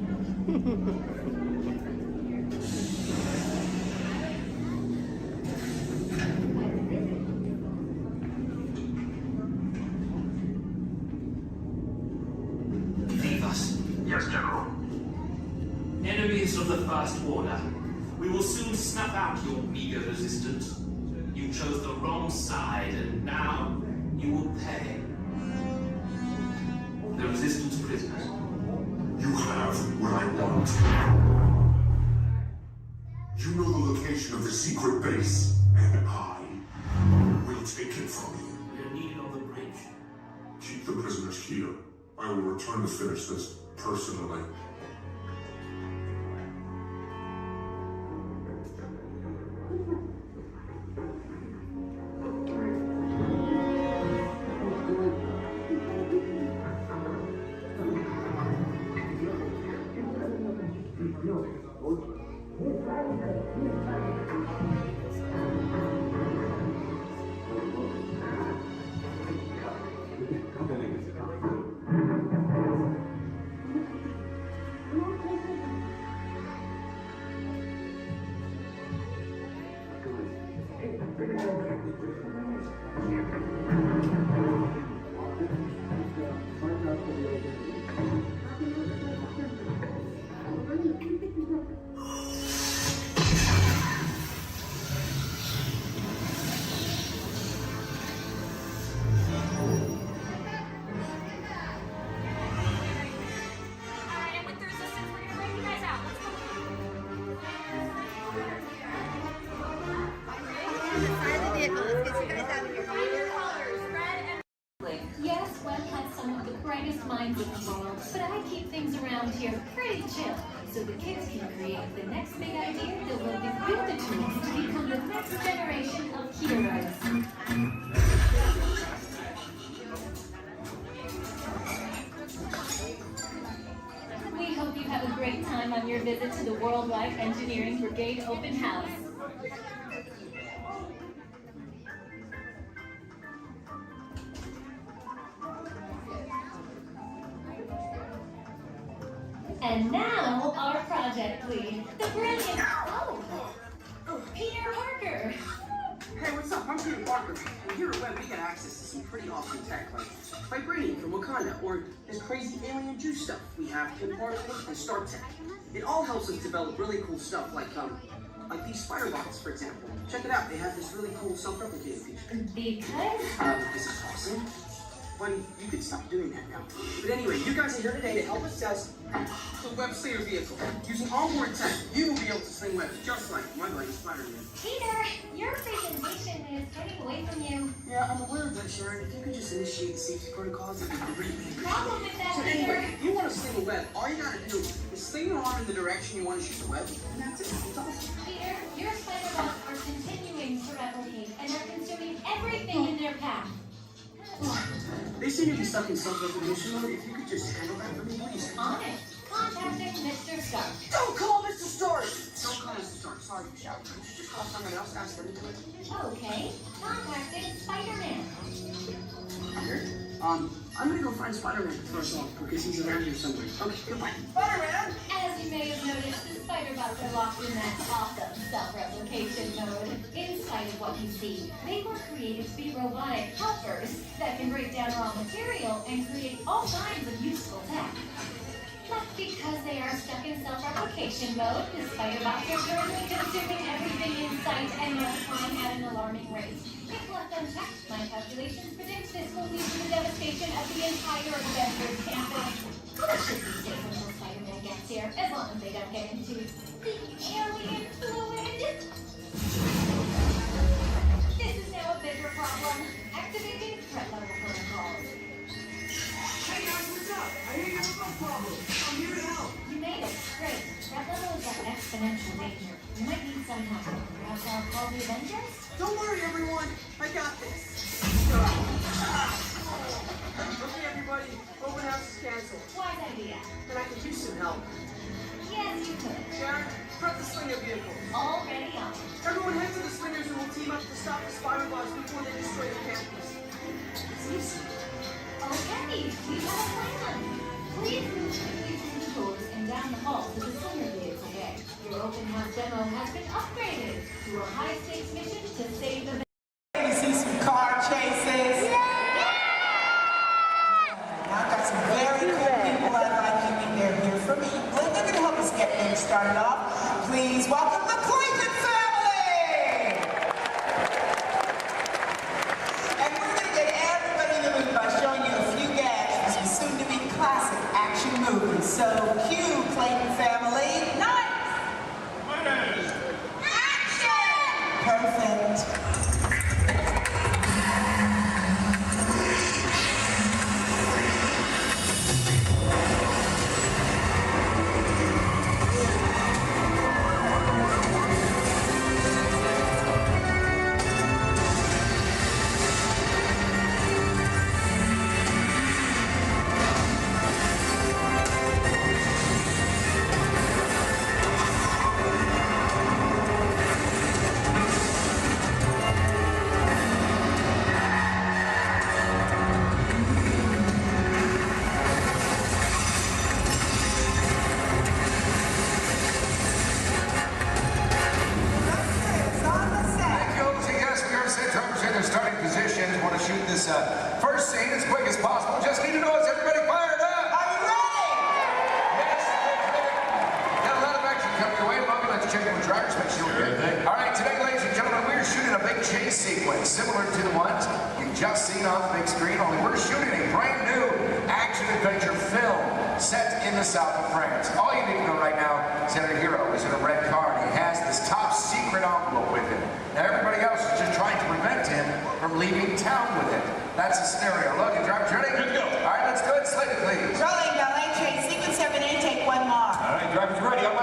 Leave us. Yes, General. Enemies of the First Order. We will soon snuff out your meager resistance. You chose the wrong side, and now you will pay. The resistance prisoners. You have what I want. You know the location of the secret base, and I will take it from you. We are needed on the bridge. Keep the prisoners here. I will return to finish this personally. Yes, Walt has some of the brightest minds in the world, but I keep things around here pretty chill. so the kids can create the next big idea that will give you the tools to become the next generation of heroes. We hope you have a great time on your visit to the Worldwide Engineering Brigade Open House. And now, our project lead, the brilliant, Peter Parker. Hey, what's up? I'm Peter Parker. And here at Web, we get access to some pretty awesome tech, like vibranium from Wakanda, or this crazy alien juice stuff. We have Kim Particles and Star Tech. It all helps us develop really cool stuff, like these spider bots, for example. Check it out. They have this really cool self-replicating feature. Because? This is awesome. Buddy, you can stop doing that now. But anyway, you guys are here today to help us test the web slinger vehicle. Using onboard tech, you will be able to sling webs just like my buddy Spider-Man. Peter, your presentation is getting away from you. Yeah, I'm aware of that, Sharon. If you could just initiate the safety protocols, it'd be really Problem with that, So Peter. anyway, if you want to sling a web, all you gotta do is sling your arm in the direction you want to shoot the web, and that's it. It's awesome. Peter, your spider bots are continuing to replicate and are consuming everything in their path. They seem to be stuck in self-recognition mode. If you could just handle that for me, please. On it. Contacting Mr. Stark. Don't call Mr. Stark! Don't call Mr. Stark. Sorry for shouting. Could you just call someone else? Ask them to do it. Okay. Contacting Spider-Man. Here. I'm gonna go find Spider-Man first off, because he's around here somewhere. Okay, goodbye. Spider-Man! As you may have noticed, the spider bots are locked in that awesome self-replication mode. In spite of what you see, they were created to be robotic helpers that can break down raw material and create all kinds of useful tech. But because they are stuck in self-replication mode, the spider bots are currently consuming everything in sight and multiplying at an alarming rate. If left unchecked, my calculations predict this will lead to the devastation of the entire Avengers campus. That should be safe until Spider-Man gets here, as long as they don't get into the alien fluid. This is now a bigger problem. Activating threat level protocols. Hey guys, what's up? I hear you have no problem. I'm here to help. You made it. Great. Threat level is at exponential danger. You might need some help. Perhaps I'll call the Avengers? Don't worry, everyone. I got this. Okay, everybody. Open house is canceled. Wise idea. And I could use some help. Yes, you could. Sharon, prep the slinger vehicle. Already on. Everyone head to the slingers and we'll team up to stop the spider bots before they destroy the campus. It's easy. Okay, we have a plan. Please move quickly through the doors and down the hall to the slinger vehicle bay. Your open house demo has been upgraded to a high-stakes mission to save the... You see some car chases? Yeah! I've got some very cool people I'd like you to meet. They're here for me. They're going to help us get things started off. Please welcome the Clayton family! And we're going to get everybody in the mood by showing you a few gags from some soon-to-be classic action movies. So, cue, Clayton family. Nice! Action! Perfect. First scene as quick as possible. Just need to know, is everybody fired up? Are you ready? Yes. Got a lot of action coming your way. Welcome. Let's check with drivers. Make sure we're good. All right, today, ladies and gentlemen, we're shooting a big chase sequence similar to the ones you've just seen on the big screen. Only we're shooting a brand new action-adventure film set in the south of France. All you need to know right now is that our hero is in a red car and he has this top secret envelope with him. Now everybody else is just trying to prevent him from leaving town with it. That's the scenario. Look, and drivers ready? Good to go. All right, let's go ahead and slate it, please. Rolling, ballet train, sequence 7A, take one more. All right, drivers ready. Up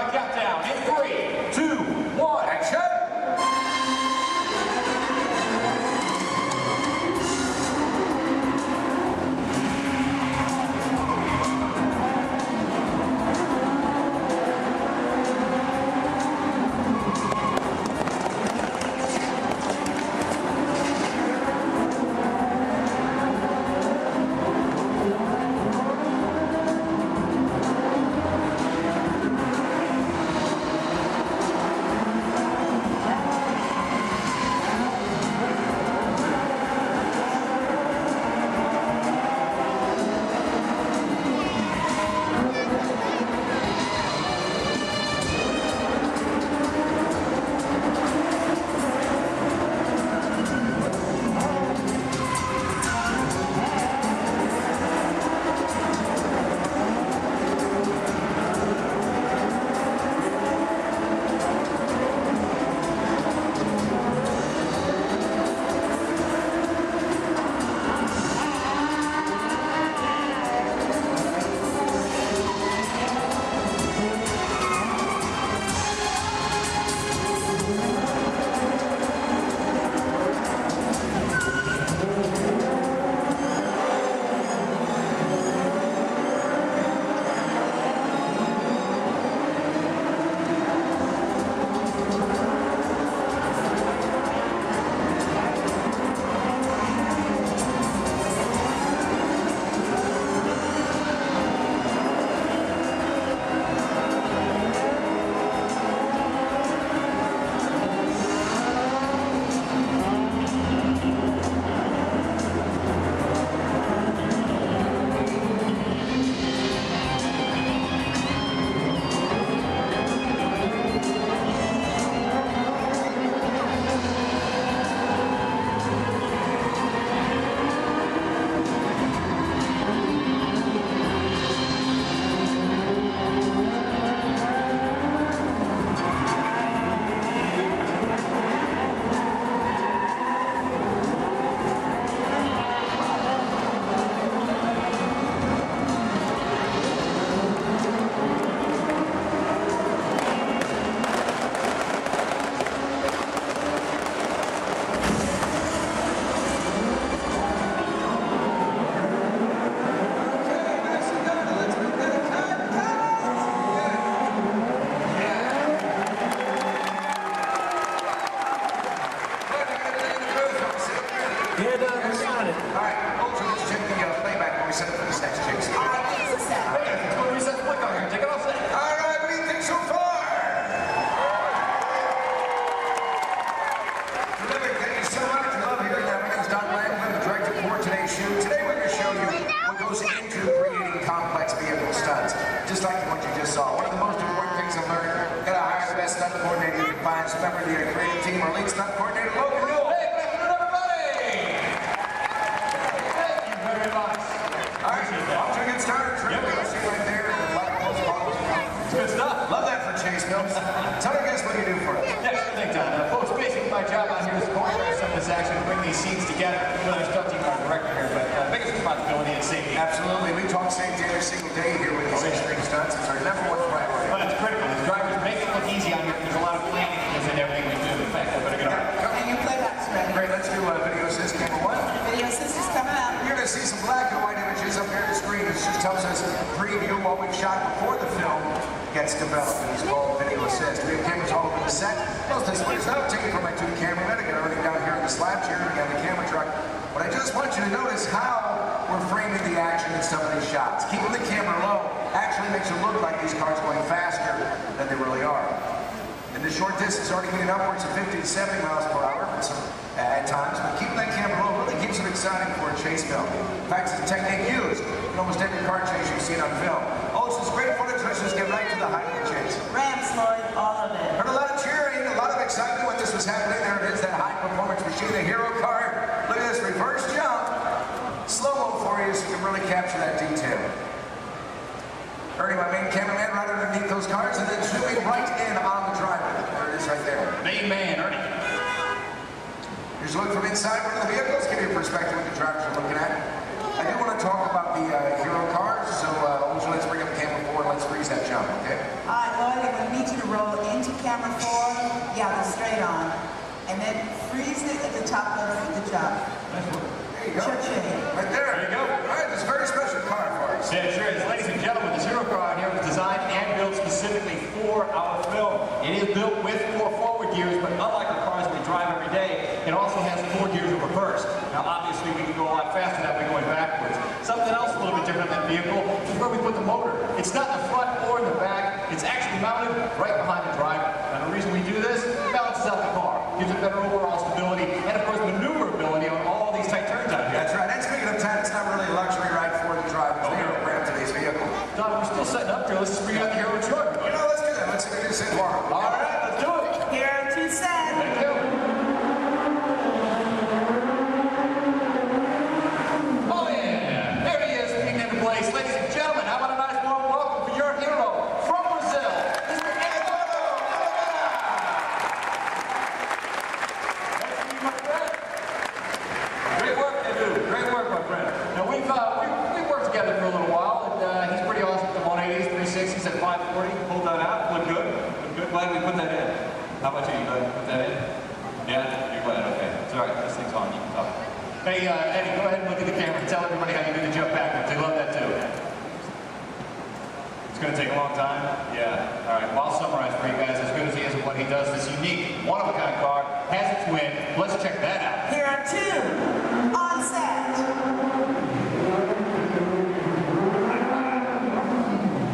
just like what you just saw. One of the most important things I've learned, gotta hire the best stunt coordinator you can find. So member of the creative team, our lead stunt coordinator, Logan Rule. Hey, good afternoon, everybody! Thank you very much. All right, off to a good start. You'll see right there. It's good stuff. Love that for Chase Mills. Tell me guys what you do for us. Yeah, sure thing, Don. Folks, basically my job out here is to coordinate some of this action, bring these scenes together. Well, there's stuff team our director here, but biggest responsibility is safety. Absolutely. We talk safety every single day here with these extreme stunts. It's our number one priority. Well, it's critical. The drivers make it look easy on here. There's a lot of planning that goes into everything we do. In fact, I better get on. And your playback's ready. Great, let's do video assist camera one. Video assist is coming up. You're going to see some black and white images up here on the screen. This just tells us preview what we've shot before the film gets developed. It's called video assist. We have cameras all over the set. Most of this one is not taken from my two cameramen. I got everything down here in the slab chair. We got the camera truck. But I just want you to notice how we're framing the action in some of these shots. Keeping the camera low actually makes it look like these cars are going faster than they really are. In the short distance, already getting upwards of 50 to 70 miles per hour at times, but keeping that camera low really keeps it exciting for a chase film. In fact, it's a technique used in almost every car chase you've seen on film. Oh, this is great footage. Let's just get right to the height of the chase. Rams, Lloyd, all of it. Heard a lot of cheering, a lot of excitement when this was happening. There it is, that high-performance machine, the hero car. Look at this reverse jump. Slow-mo for you so you can really capture that detail. Ernie, my main cameraman, right underneath those cars, and then zooming right in on the driver. There it is right there. Main man, Ernie. Here's a look from inside one of the vehicles, give you a perspective what the drivers are looking at. I do want to talk about the hero cars, so let's bring up camera 4 and let's freeze that jump, okay? All right, Lloyd, I'm going to need you to roll into camera 4. Yeah, go straight on. And then freeze it at the top level of the jump. There you go. Cha-ching. Right there. There you go. All right, this is a very special car for us. Yeah, it sure is. Ladies and gentlemen, this hero car out here was designed and built specifically for our film. It is built with 4 forward gears, but unlike the cars we drive every day, it also has 4 gears of reverse. Now, obviously, we can go a lot faster that way going backwards. Something else a little bit different than the vehicle is where we put the motor. It's not in the front or in the back. It's actually mounted right behind the driver. And the reason we do this, it balances out the car, gives it better overall stability, and of course, maneuverability on all these tight turns out here. That's right. And speaking of time, it's not really a luxury ride for the drivers. They are brand today's vehicle. Don, we're still setting up here. Let's just bring out the hero truck. You know, let's do that. Let's introduce it tomorrow. All right, let's do it. Hero 2 set. Thank you. Oh yeah, there he is, being into place. Ladies and gentlemen, how about a nice warm welcome for your hero from Brazil, Mr. Eduardo Oliveira. Nice to meet you, my friend. Great work, Edu. Great work, my friend. Now we've worked together for a little while, and he's pretty awesome at the 180s, 360s, at 540. Pulled that out. Look good. Look good. Glad we put that in. How about you? You glad we put that in? Yeah, you're glad. Okay. It's all right. This thing's on. You can talk. Hey, Eddie, go ahead and look at the camera and tell everybody how you do the jump backwards. They love that too. It's going to take a long time? Yeah. All right. Well, I'll summarize for you guys. As good as he is at what he does, this unique, one-of-a-kind car has its win. Let's check that out. Hero 2 on set.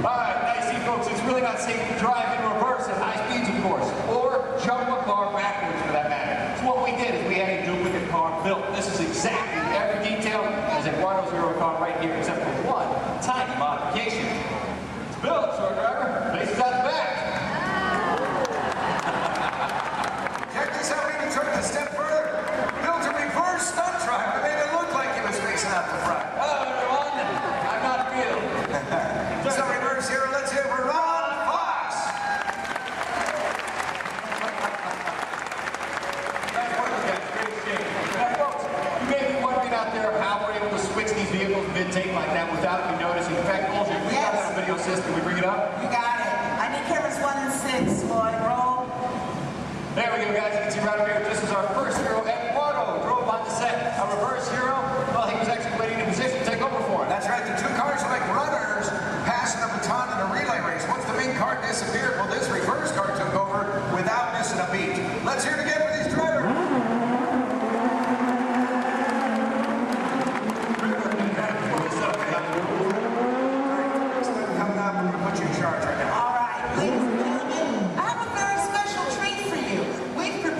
All right. Now you see, folks, it's really not safe to drive in reverse at high speeds, of course, or jump a car backwards for that matter. So what we did is we had a duplicate car built. This is exactly every detail as Eduardo's hero car right here, except for one tiny modification. It's built, so our driver faces out the back. Check this out. We even took it a step further. Built a reverse stunt driver. Made it look like he was facing out the front. Hello, everyone. I'm not Bill. So reverse hero. Let's hear for Ron Fox. Nice work, guys. Great shape. Now, folks, you may be wondering out there how we're able to switch these vehicles mid-take like that without you noticing. In fact, Bulger, we got that on video system. We bring it up? You got it. I need cameras 1 and 6, Lloyd. Roll. There we go, guys. You can see right over here. This is our first hero, Eduardo. Drove on the set. Our reverse hero, well, he was actually waiting in position to take over for him. That's right. The two cars are like runners passing a baton in a relay race. Once the main car disappeared, well, this reverse car took over without missing a beat. Let's hear it again for these drivers. Coming up, we're going to put you in charge right now. All right, ladies and gentlemen, I have a very special treat for you. We've prepared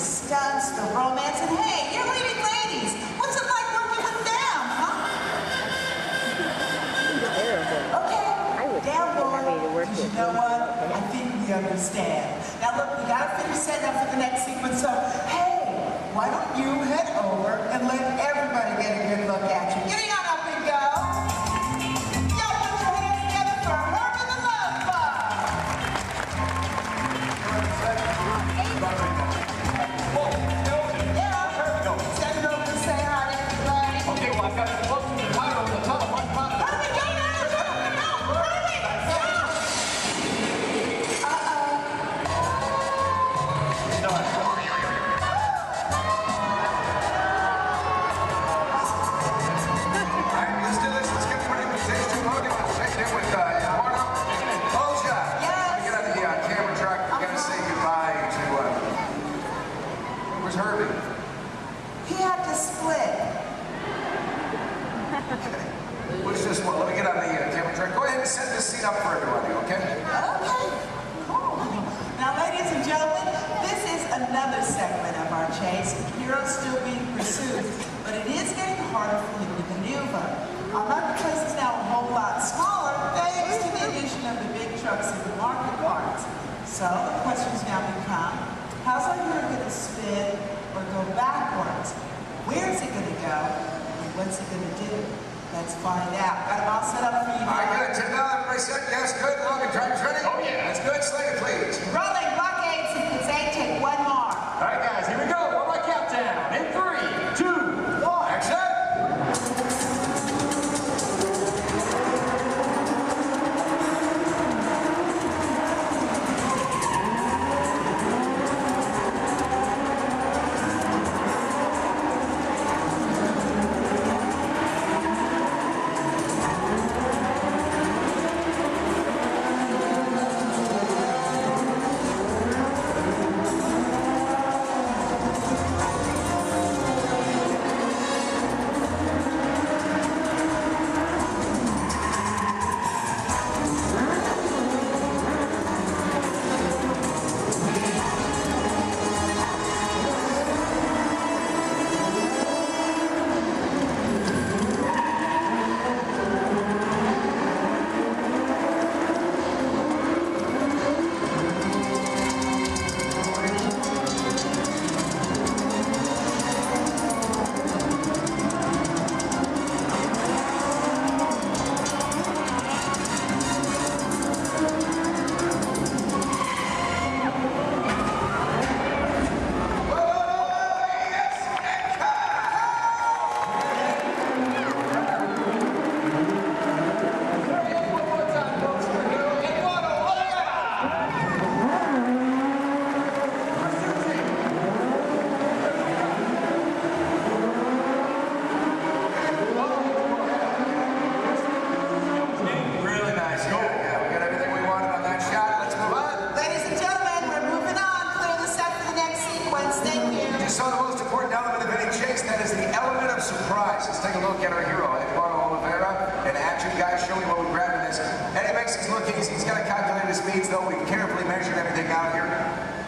stunts, the romance, and hey, you're leading ladies. What's it like working with them, huh? Okay, down boy. You know what? I think we understand. Now look, we gotta finish setting up for the next sequence, so hey, why don't you head over and let everybody get a good look at you. Getting on up and go. Y'all put your hands together for Herb and the Love Bug. Send it over to say hi to everybody. Okay, well, I've got the books and the title and the telephone. Hurry, go now, hurry, Let's do this. Let's get the invitation. Logan, let's check it in with Eduardo. Olja. Yes. Get on the camera truck. We're going to say goodbye to, where's Herbie? He had to split. What's this one? Let me get on the camera truck. Go ahead and set this scene up for everybody, okay? Okay, cool. Now, ladies and gentlemen, this is another segment of our chase. Heroes still being pursued, but it is getting harder for him to maneuver. Our marketplace is now a whole lot smaller thanks to the addition of the big trucks and the market carts. So the questions now become, how's our hero going to spin or go backwards? Where's it going to go? And what's it going to do? Let's find out. Got them all set up for you. All right, good. Check it out. Everybody set? Yes, good. Logan, driver's ready? Oh, yeah. That's good. Slater, please. Rolling blockade sequence 8, take one more. All right, guys, here we go. One more countdown. In 3, 2, 1. Action!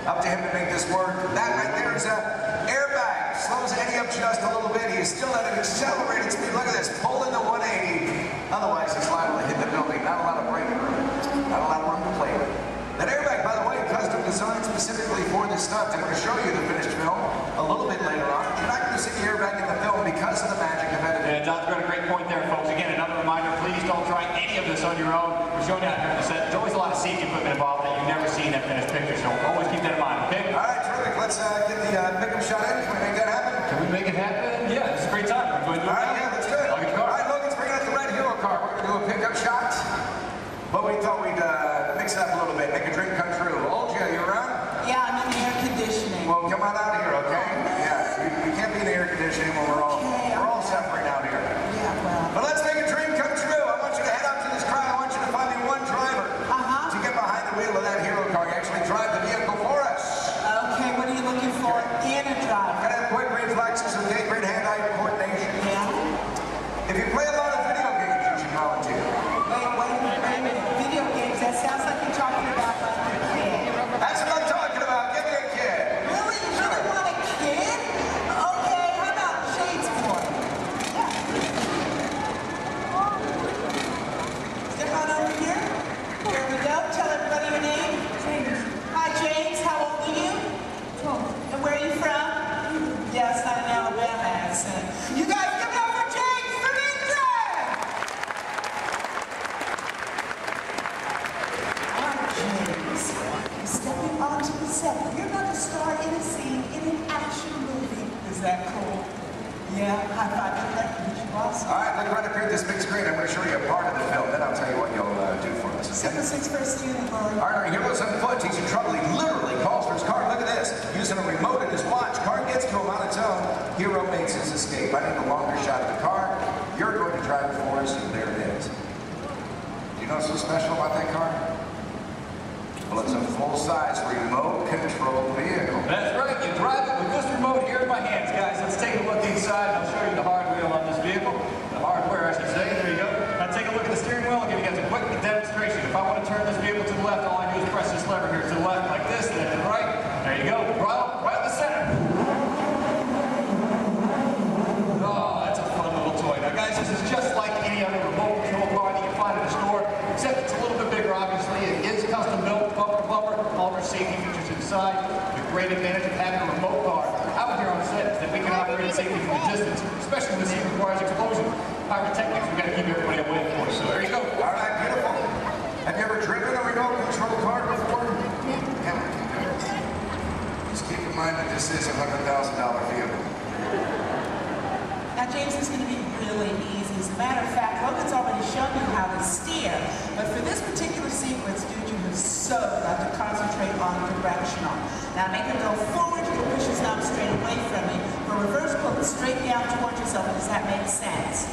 Up to him to make this work. That right there is an airbag. Slows Eddie up just a little bit. He is still at an accelerated speed. Look at this, pulling the 180. Otherwise, he's liable to hit the building. Not a lot of braking room. Not a lot of room to play with. That airbag, by the way, custom designed specifically for this stunt. I'm going to show you the finished film a little bit later on. You're not going to see the airbag in the film because of the magic of editing. Yeah, Don's got a great point there, folks. Again, another reminder, please don't try any of this on your own. We're showing you out here on the set. There's always a lot of safety equipment involved that you've never seen that finished picture, so always keep that in mind, okay? All right, terrific. Let's get the pickup shot in. Can we make that happen? Can we make it happen? Yeah, it's a great time. We're going to do it. All right, yeah, let's do it. Logan's car. All right, Logan's bringing out the red hero car. We're going to do a pickup shot. But we thought we'd mix it up a little bit, make a dream come true. Olja, you around? Yeah, I'm in the air conditioning. Well, come on out here, okay? Yeah, we can't be in the air conditioning when we're all suffering out here. Yeah, well. But let's make a dream come true. I want you to head out to this crowd. I want you to find me one driver to get behind the wheel of that hero car. Actually drive the vehicle for us. Okay, what are you looking for in a driver? Gotta have quick reflexes and great hand-eye coordination. Yeah. If you play a lot of video games, you should volunteer. Wait a minute. Video games, that sounds like you're talking about like a kid. That's what I'm talking about. Give me a kid. Really? You really want a high five you like to meet you, boss. All right, look right up here at this big screen. I'm going to show you a part of the film. Then I'll tell you what you'll do for us. Okay? 7-6 first student, Lord. All right, our hero's on foot. He's in trouble. He literally calls for his car. Look at this. Using a remote in his watch. Car gets to him on its own. Hero makes his escape. I need a longer shot of the car. You're going to drive it for us, and there it is. Do you know what's so special about that car? Well, it's a full-size remote-controlled vehicle. That's right. You drive it with this remote here in my hands, guys. Let's take a look inside. I'll show you the hardware on this vehicle. The hardware, I should say. There you go. Now take a look at the steering wheel. I'll give you guys a quick demonstration. If I want to turn this vehicle to the left, all I do is press this lever here to the left like this, and then to the right. There you go. Right in the center. Oh, that's a fun little toy. Now, guys, this is just like any other remote control car that you find in the store, except it's a little bit bigger, obviously. It is custom built, bumper to bumper, all of our safety features inside. The great advantage of having a remote car out here on the set is that we can operate safely from a distance, especially when the scene requires explosion. Pyrotechnics, we've got to keep everybody away, of course. So there you go. All right, beautiful. Have you ever driven a remote control car before? Yeah. Just keep in mind that this is a $100,000 vehicle. Now, James, this is going to be really easy. As a matter of fact, Logan's already shown you how to steer. But for this particular sequence, dude, you have so got to concentrate on the directional. Now, make it go forward. You can push his knob straight away from you. For reverse, pull it straight down towards yourself. Does that make sense?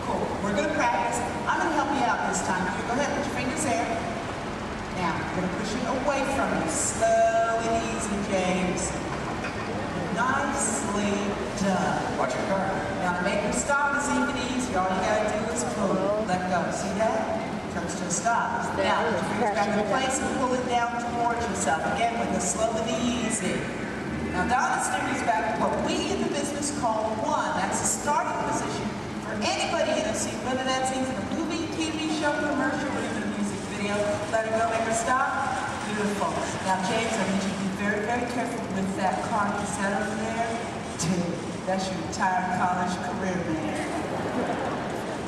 Cool. We're going to practice. I'm going to help you out this time. You go ahead, put your fingers there. Now, we're going to push it away from you. Slow and easy, James. Nicely done. Watch your car. Now to make her stop is even easier. All you gotta do is pull it. Let go. See that? Comes to a stop. Now put your fingers back in place and pull it down towards yourself. Again with a slow and easy. Now down the steering back to what we in the business call one. That's the starting position for anybody in a scene, whether that's in a movie, TV show, commercial, or even a music video. Let her go, make her stop. Beautiful. Now, James, I need you to be very, very careful with that car. You set over there. Dude, that's your entire college career, man.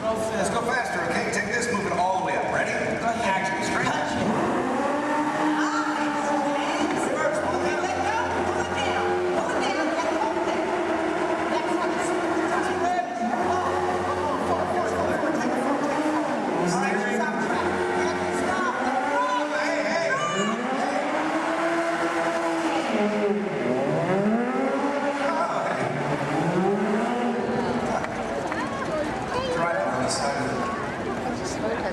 Roll fast. Let's go faster, okay? Take this, move it all the way up. Ready? Go ahead. Action, straight. Punch it. Nice, James. Reverse, pull it down. Let go. Pull it down. Pull it down. And hold it. That's how it's touch it. Forward. Take it forward. Take it forward. All right, she's off track. Stop.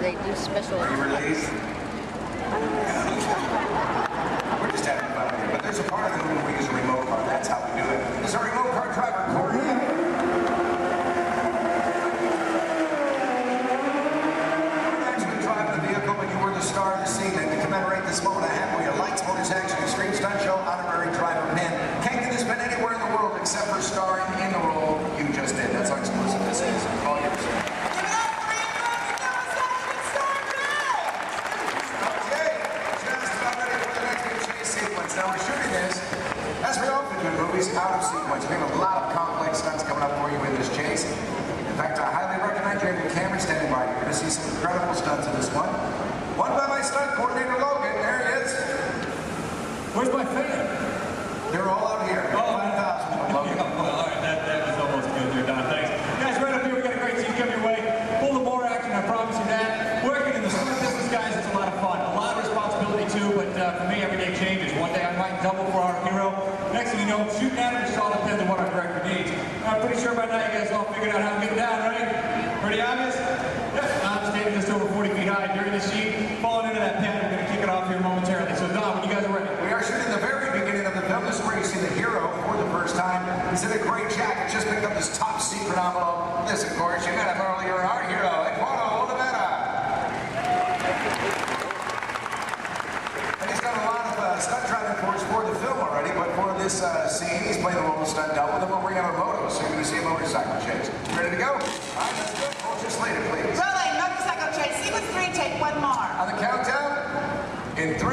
They do special. Are you released? We're just having fun here, but there's a part of the movie we use a remote car. That's how we do it. This is our remote car driver, Corey. We're actually driving the vehicle, but you were the star of the scene. And to commemorate this moment, I have for you lights, motors, action, extreme stunt show, honorary driver pin. Can't get this pin anywhere in the world except for starring in the role you just did. That's how exclusive this is. All yours. Now we're shooting this, as we often do in movies, out of sequence. We have a lot of complex stunts coming up for you in this chase. In fact, I highly recommend you have your camera standing by. You're going to see some incredible stunts in this one. One by my stunt coordinator, Logan. There he is. Where's my fan? They're all out here. 5,000 from Logan. Well, all right, that was almost good there, Don. Thanks. Guys, right up here, we got a great scene coming your way. Full of more action, I promise you that. Working in the stunt business, guys, it's a lot of fun. A lot of responsibility, too, but for me, every day changes. One day I might double for our hero. Next thing you know, shooting at him, it all depends on what our director needs. I'm pretty sure by now you guys all figured out how to get down, right? Pretty obvious? Yes, I'm standing just over 40 feet high during the scene, falling into that pen. We're going to kick it off here momentarily. So, Don, when you guys are ready. We are shooting the very beginning of the film. This is where you see the hero for the first time. He's in a gray jacket, just picked up this top secret envelope. This, of course, you met him earlier, our hero, Eduardo Oliveira. And he's done a lot of stunt driving for us for the film already, but for this scene, he's playing the role of stunt double. Then we'll bring out our moto, so you're going to see a motorcycle chase. Ready to go? All right, let's go. Hold your slater, please. Rolling, motorcycle chase. Sequence 3, take one more. On the countdown, in 3, 2,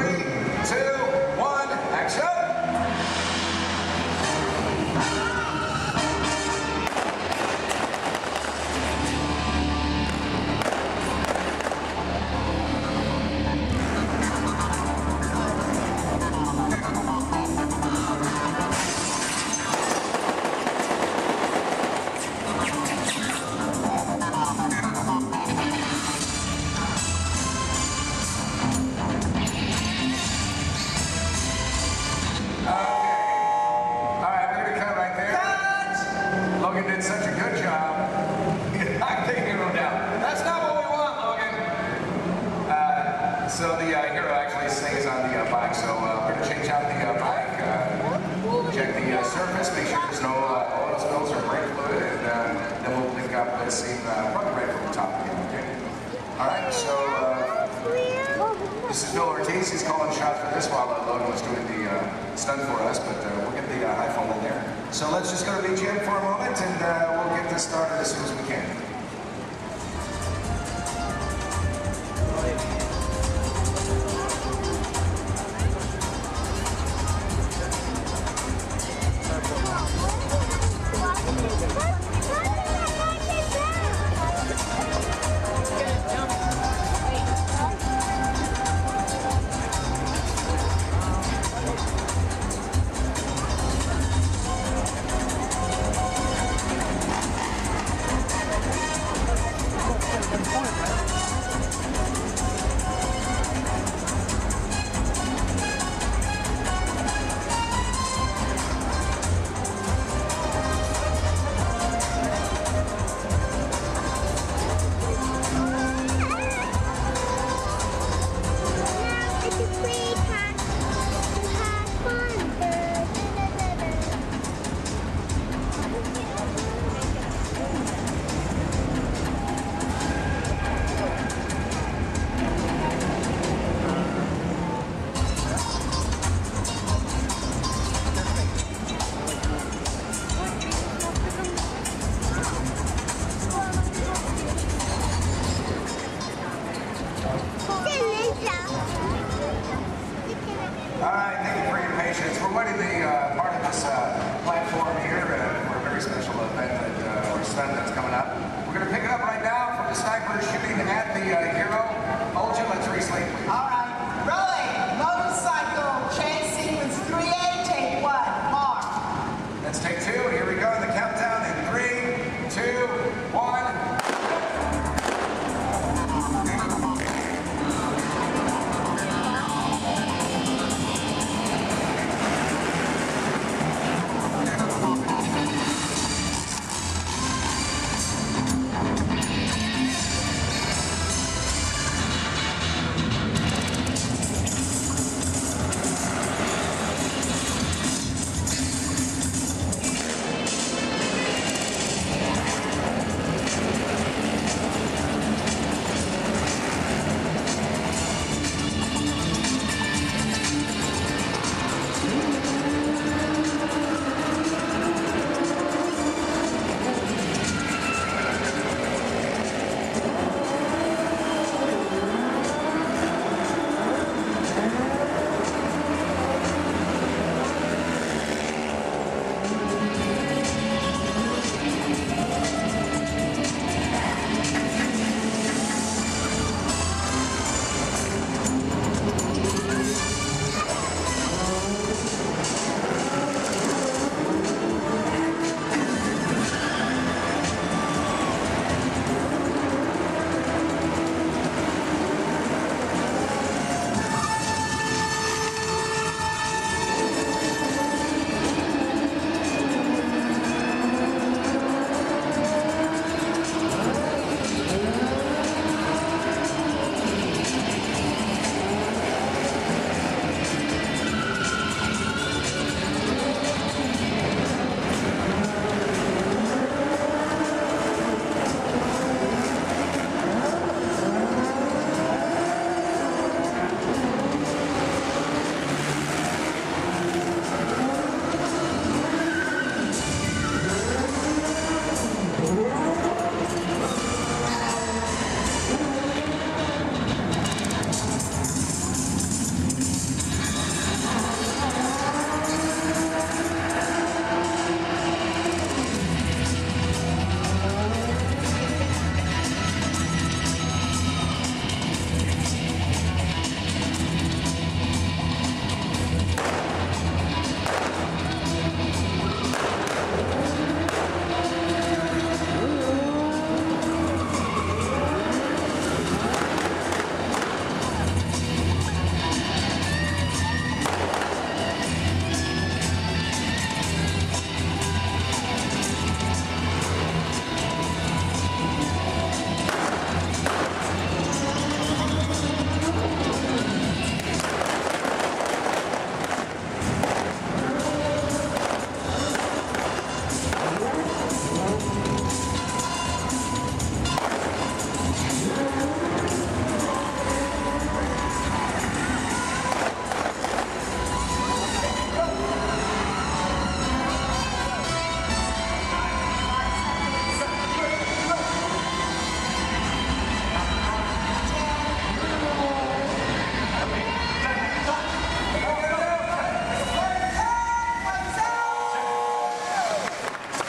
1, action! did such a good job, he knocked the hero down. That's not what we want, Logan. So the hero actually stays on the bike. So we're going to change out the bike, check the surface, make sure there's no oil spills or brake fluid, and then we'll pick up the scene probably right from the top again, okay? All right, so this is Bill Ortiz. He's calling shots for this while Logan was doing the stunt for us, but we'll get the iPhone in there. So let's just go to BGM for a moment, and we'll get this started as soon as we can.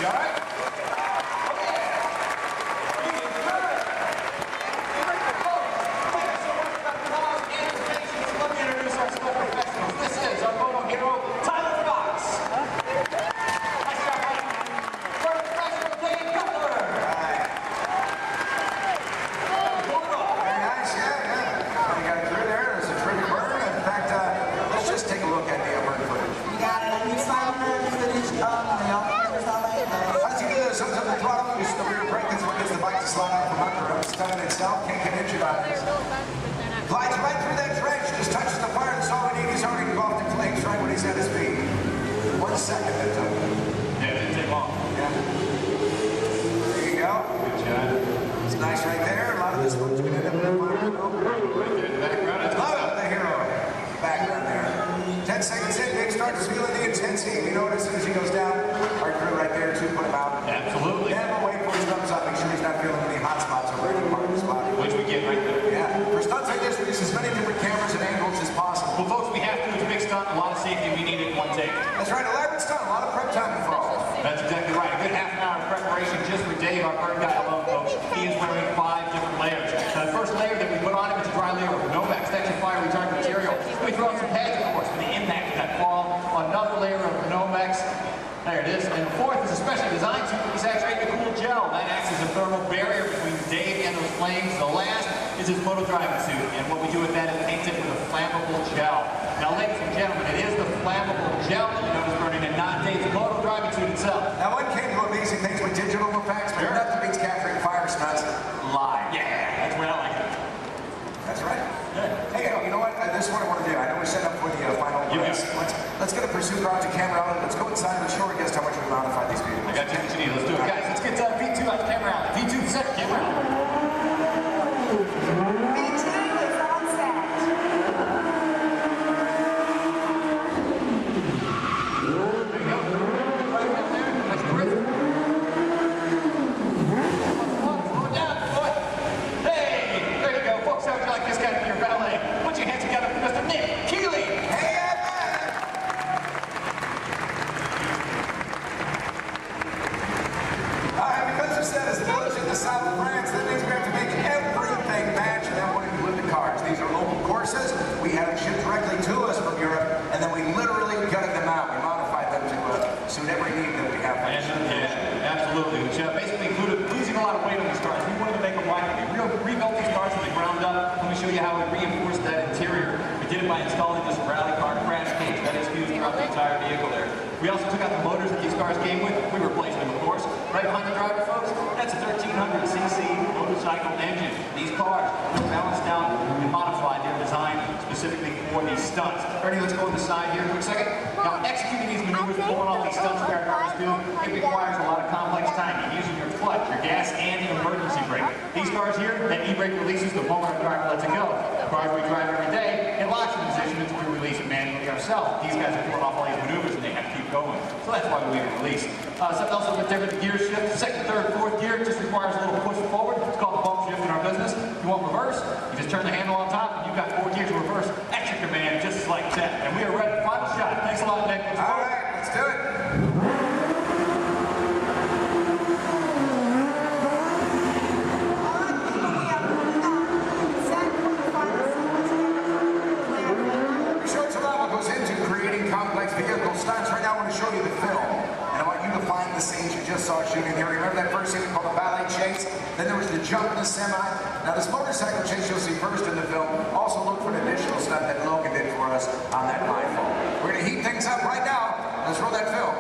You all right? Let me introduce our school professionals. This is our photo hero, Tyler Fox. Nice job, Mike. First professional, Dave Cutler. Very nice, yeah. We got through there. There's a terrific burn. In fact, let's just take a look at the burn footage. You got it. You saw burn footage of the officers all over. As you do this, up to the throttle, you the rear brake. That's what gets the bike to slide out from under. It's done in itself. Can't get injured on this. Glides right through that trench. Just touches the fire. That's all we need. He's already engulfed in flames right when he's at his feet. 1 second that took. Yeah, it didn't take long. Yeah. There you go. Good job. It's nice right there. A lot of this footage can end up in the fire. Right there in the background. That's Love the hero. Background there. 10 seconds in, Nick starts feeling the intensity. We know it as soon as he goes down. Our crew right there to put him out. Absolutely. And we'll wait for his thumbs up. Make sure he's not feeling any hot spots or any part of his body. Which we get right there. Yeah. For stunts like this, we use as many different cameras and angles as possible. Well, folks, we have to. It's a big stunt, a lot of safety. We need it in one take. That's right. Elaborate stunt. A lot of prep time involved. That's exactly right. A good half an hour of preparation just for Dave, our bird guy alone, folks. He is wearing 5 different layers. Now, the first layer that we put on him is a dry layer of Nomex extra fire retardant material. Then we throw on some pads, of course, for the impact of that fall. Another layer of Nomex. There it is. And the fourth is a specially designed to desaturate the cool gel. That acts as a thermal barrier between Dave and those flames. The last is his moto driving suit. And what we do with that is paint it with a flammable gel. Now, ladies and gentlemen, it is the flammable gel that you notice burning and not Dave's moto driving suit itself. Now, one can do amazing things with digital effects, but nothing beats capturing fire stunts live. Yeah, that's where I like it. That's right. Hey, you know what? This is what I want to do. I know we're set up for the final race. Let's get a pursuit route to camera out. Let's go inside and show our guests how much we modify these vehicles. I got you what you need. Let's do it, guys. Let's get V2 out to camera out. V2 set camera out. V2 is on set. There you go. Right there. That's terrific. Slow it down, slow it. Hey, there you go. Folks, how would you like this guy to be your valet? Put your hands together for Mr. Nick Keeley. Hey, because you said it's village in the south of France, that means we have to make everything match, and that would include the cars. These are local courses. We had them shipped directly to us from Europe, and then we literally gutted them out. We modified them to suit every need that we have. Yeah, absolutely. Which basically included losing a lot of weight on these cars. We wanted to make them lighter. We rebuilt these cars from the ground up. Let me show you how we reinforced that interior. We did it by installing this rally car crash cage that is fused throughout the entire vehicle there. We also took out the motors that these cars came with. We replaced them, of course. Right behind the driver, folks, that's a 1300cc motorcycle engine. These cars, they're balanced down and modified. They're designed specifically for these stunts. Ernie, let's go on the side here for a second. Now, executing these maneuvers, pulling off these stunts that our cars do, it requires a lot of complex timing, using your clutch, your gas, and your emergency brake. These cars here, that e-brake releases the moment the driver lets it go. The cars we drive every day, it locks in position until we release it manually ourselves. These guys are pulling off all these maneuvers and they have to keep going. So that's why we leave it released. Something else a bit different, the gear shift. Second, third, fourth gear, it just requires a little push forward. It's called the bump shift in our business. If you want reverse, you just turn the handle on top and you've got 4 gears to reverse at your command, just like that. And we are ready for final shot. Thanks a lot, Nick. All right, let's do it. We showed you a lot what goes into creating complex vehicle stunts. Right now I want to show you the film. And I want you to find the scenes you just saw shooting here. Remember that first scene called the ballet chase? Then there was the jump in the semi. Now this motorcycle chase you'll see first in the film. Also look for an additional stunt that Logan did for us on that blindfold. We're going to heat things up right now. Let's roll that film.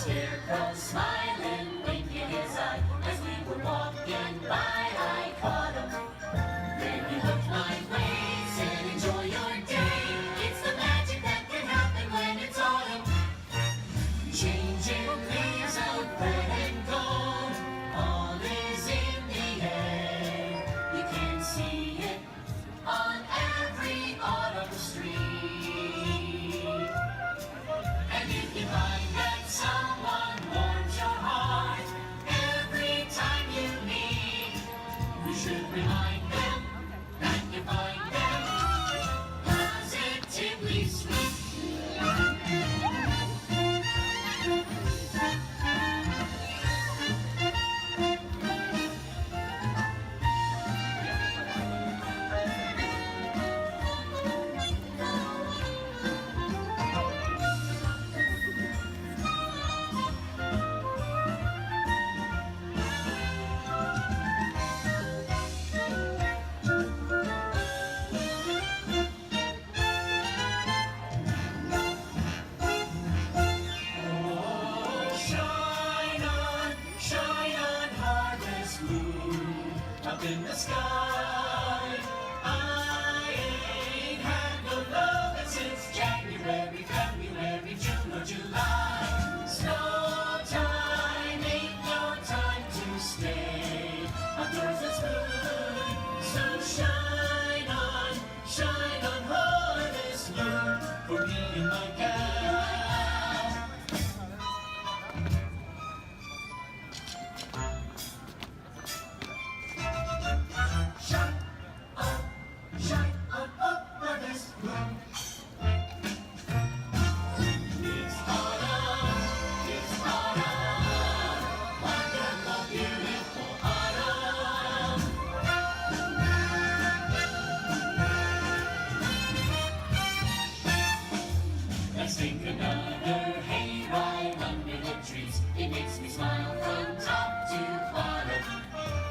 scarecrow smiling, winking his eye. As we were walking by, I caught him. Then he looked my way, said, enjoy your day. It's the magic that can happen when it's autumn. Changing leaves of red and gold, all is in the air. You can see it on every autumn street. And if you find that someone warms your heart every time you meet, you should remind them that you find them positively sweet. Shine on, harvest moon, up in the sky. I ain't had no lovin' since January, February, June or July. Snow time ain't no time to stay. Outdoors it's good, so shine on harvest moon for me and my gal. Shine on harvest moon. It's autumn, wonderful, beautiful autumn. Let's take another hayride under the trees. It makes me smile from top to bottom,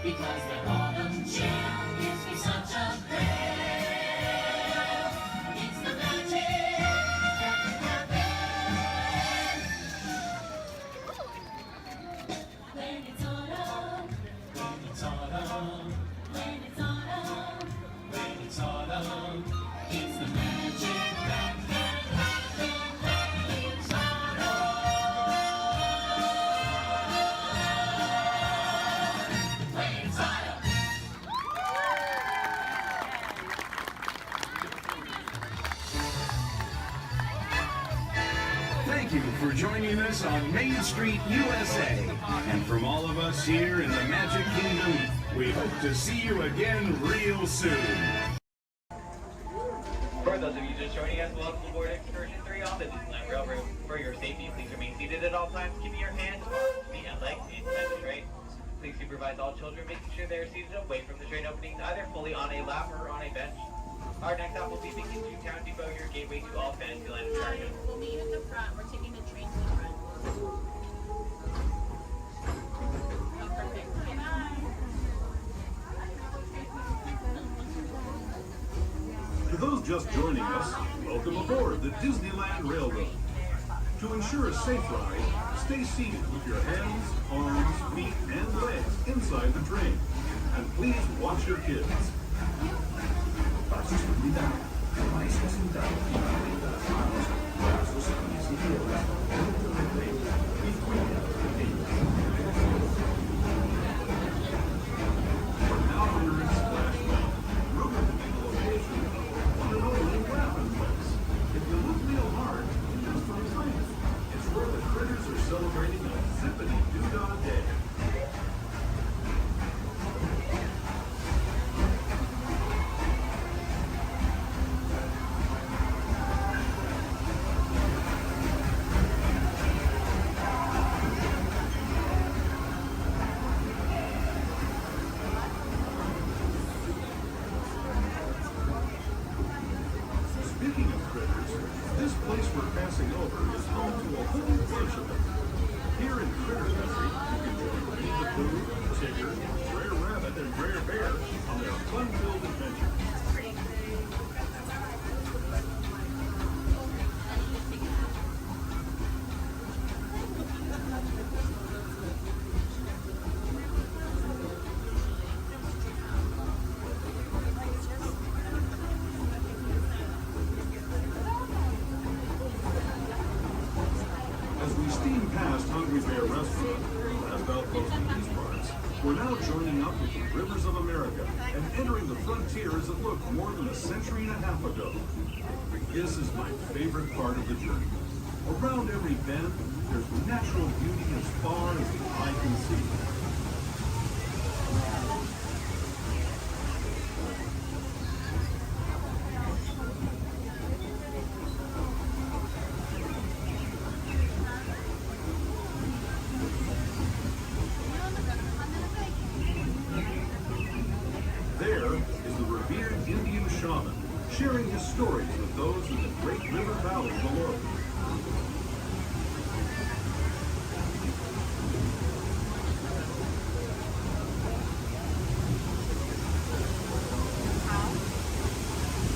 because that autumn chill gives me such a thrill. It's the magic that can happen when it's autumn. When it's autumn. When it's autumn. When it's autumn. It's the magic that can happen when it's autumn. When it's autumn. Thank you for joining us on Main Street, USA. And from all of us here in the Magic Kingdom, we hope to see you again real soon. For those of you just joining us, welcome aboard Excursion 3 on the Disneyland Railroad. For your safety, please remain seated at all times, keeping your hands, arms, feet, and legs inside the train. Please supervise all children, making sure they are seated away from the train openings, either fully on a lap or on a bench. Our next stop will be Bikini Town Depot, your gateway to all Fantasyland attractions. We'll meet at the front. We're taking the train to the front. Oh, perfect. To those just joining us, welcome aboard the Disneyland Railroad. To ensure a safe ride, stay seated with your hands, arms, feet, and legs inside the train. And please watch your kids. Pasos de cuidado. Permanezca sentado y mantenga las manos, brazos, pies y piernas dentro del tren y cuida a los pequeños. We're now entering Splash Mountain, rumored to be the location of one and only Rabbit Place. If you look real hard, you just might find it. It's where the critters are celebrating a zippity-doo-dah day. Speaking of critters, this place we're passing over is home to a whole bunch of them. Here in Critter Country, you can join me We're now joining up with the rivers of America and entering the frontiers that looked more than a century and a half ago. This is my favorite part of the journey. Around every bend, there's natural beauty as far as the eye can see. There is the revered Indian shaman, sharing his stories with those in the great river valley below.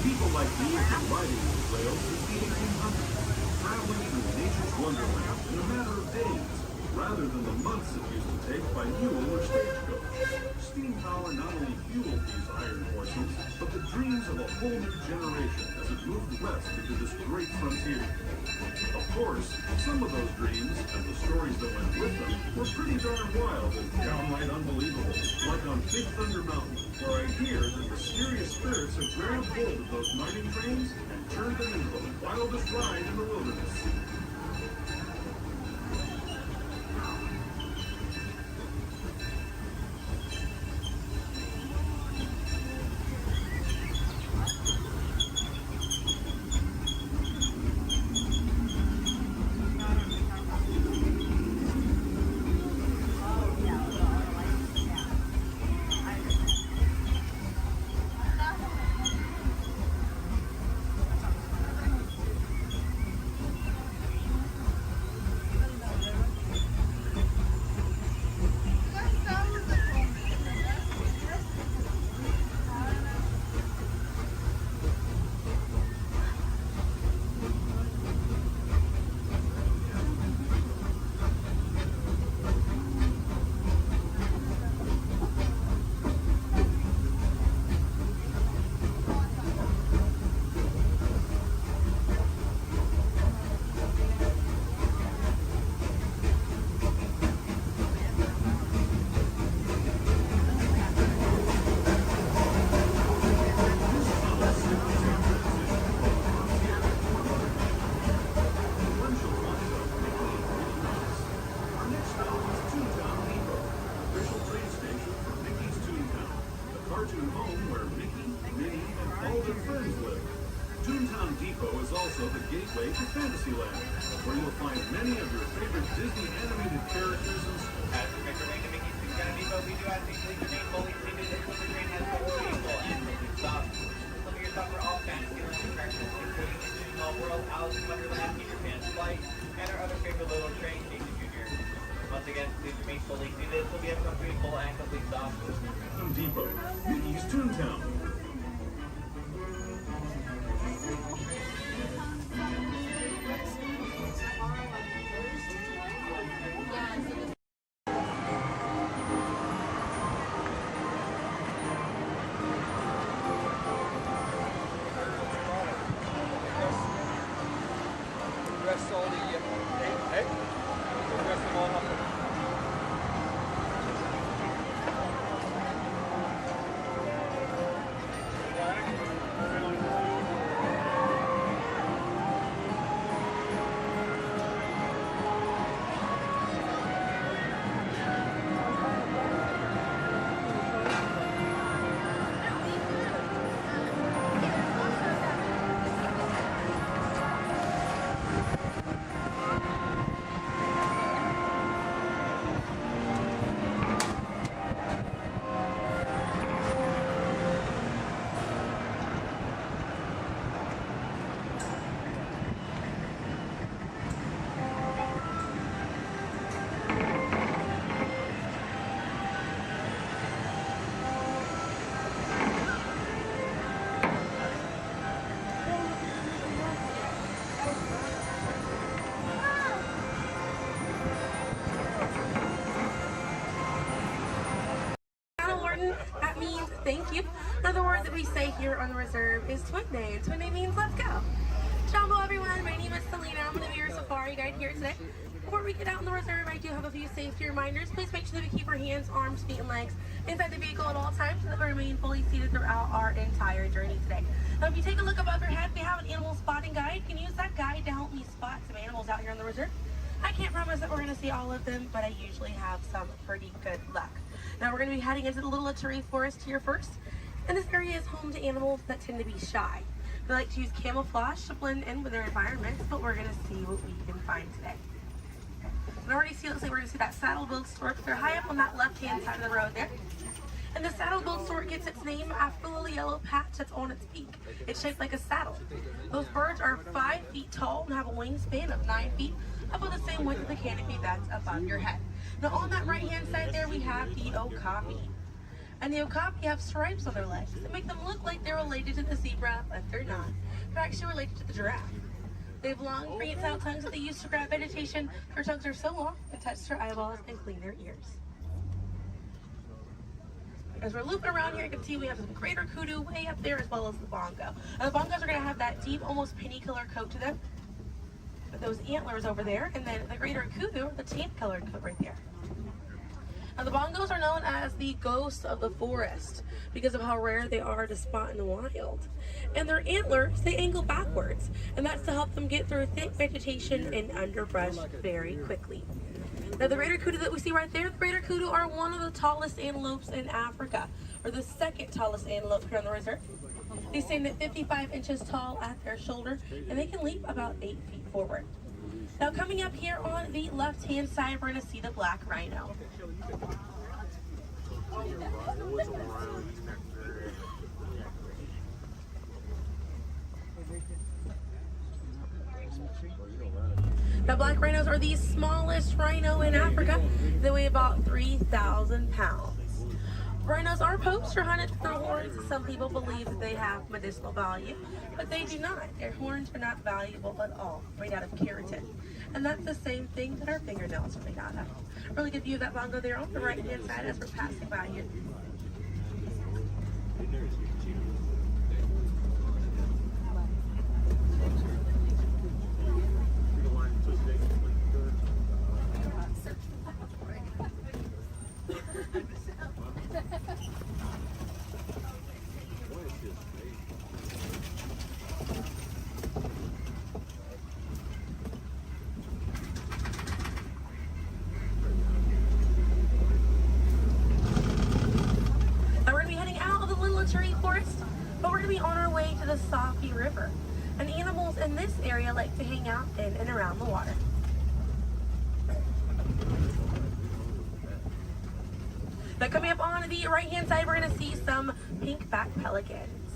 People like me have been riding these rails since the 1800s, traveling through nature's wonderland in a matter of days, rather than the months it used to take by mule or stagecoach. Steam power not only fueled these iron horses, but the dreams of a whole new generation as it moved west into this great frontier. Of course, some of those dreams, and the stories that went with them, were pretty darn wild and downright unbelievable, like on Big Thunder Mountain, where I hear that mysterious spirits have grabbed hold of those mining trains and turned them into the wildest ride in the wilderness. The gateway to Fantasyland, where you'll find many of your favorite Disney animated characters and As we make our way to Mickey's Toontown Depot, we do ask that you please remain fully seated until the train has full vehicle and complete stop. Look at your stop for all Fantasyland attractions, including the Small World, Alice in Wonderland, Peter Pan's Flight, and our other favorite little train, Casey Jr. Once again, please remain fully seated until we have come to a full and complete stop. Depot, Mickey's Toontown. That means thank you. Another word that we say here on the reserve is Twin Day. Twin Day means let's go. Jumbo everyone, my name is Selena. I'm going to be your safari guide here today. Before we get out in the reserve, I do have a few safety reminders. Please make sure that we keep our hands, arms, feet, and legs inside the vehicle at all times so that we remain fully seated throughout our entire journey today. Now, if you take a look above your head, we have an animal spotting guide. You can use that guide to help me spot some animals out here in the reserve. I can't promise that we're going to see all of them, but I usually have some pretty good luck. Now, we're going to be heading into the Little Cherry Forest here first. And this area is home to animals that tend to be shy. They like to use camouflage to blend in with their environments, but we're going to see what we can find today. And already see, looks like we're going to see that saddle-billed stork. They're high up on that left-hand side of the road there. And the saddle-billed stork gets its name after the little yellow patch that's on its beak. It's shaped like a saddle. Those birds are 5 feet tall and have a wingspan of 9 feet, about the same width of the canopy that's above your head. Now on that right-hand side there, we have the okapi. And the okapi have stripes on their legs that make them look like they're related to the zebra, but they're not. They're actually related to the giraffe. They have long, prehensile tongues that they use to grab vegetation. Their tongues are so long, they touch their eyeballs and clean their ears. As we're looping around here, you can see we have some greater kudu way up there, as well as the bongo. And the bongos are going to have that deep, almost penny color coat to them, with those antlers over there, and then the greater kudu, the tan colored coat right there. Now the bongos are known as the ghosts of the forest because of how rare they are to spot in the wild. And their antlers, they angle backwards, and that's to help them get through thick vegetation and underbrush very quickly. Now the greater kudu that we see right there, the greater kudu are one of the tallest antelopes in Africa, or the second tallest antelope here on the reserve. They stand at 55 inches tall at their shoulder, and they can leap about 8 feet forward. Now coming up here on the left-hand side, we're going to see the black rhino. Now black rhinos are the smallest rhino in Africa. They weigh about 3,000 pounds. Rhinos are poached or hunted for their horns. Some people believe that they have medicinal value, but they do not. Their horns are not valuable at all, made out of keratin. And that's the same thing that our fingernails are made out of. Really good view of that bongo there on the right-hand side as we're passing by here. And animals in this area like to hang out in and around the water. Now coming up on the right-hand side, we're going to see some pink-back pelicans.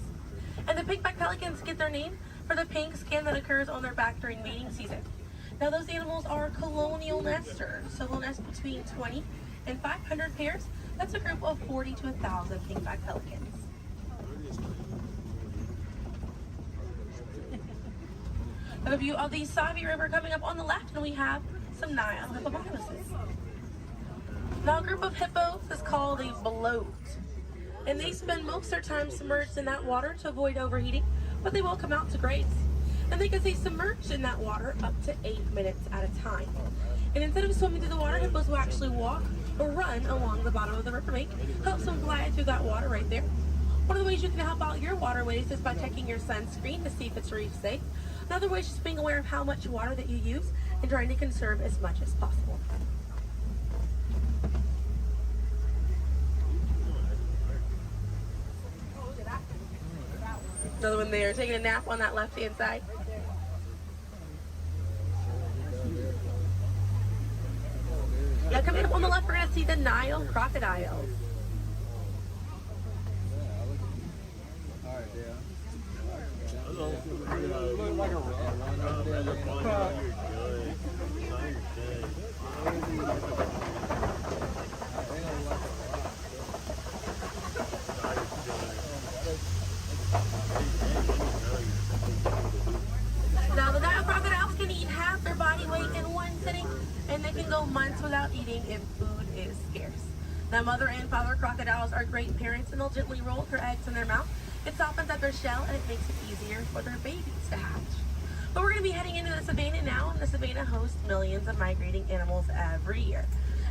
And the pink-back pelicans get their name for the pink skin that occurs on their back during mating season. Now those animals are colonial nesters, so they'll nest between 20 and 500 pairs. That's a group of 40 to 1,000 pink-back pelicans. A view of the Savi River coming up on the left, and we have some Nile hippopotamuses. Now a group of hippos is called a bloat, and they spend most of their time submerged in that water to avoid overheating, but they will come out to graze. And they can stay submerged in that water up to 8 minutes at a time. And instead of swimming through the water, hippos will actually walk or run along the bottom of the riverbank, helps them glide through that water right there. One of the ways you can help out your waterways is by checking your sunscreen to see if it's reef safe. Another way is just being aware of how much water that you use and trying to conserve as much as possible. Another one there, taking a nap on that left-hand side. Now coming up on the left, we're going to see the Nile crocodiles. Now the Nile crocodiles can eat half their body weight in one sitting, and they can go months without eating if food is scarce. Now mother and father crocodiles are great parents, and they'll gently roll their eggs in their mouth. It softens up their shell and it makes it easier for their babies to hatch. But we're going to be heading into the savannah now, and the savannah hosts millions of migrating animals every year.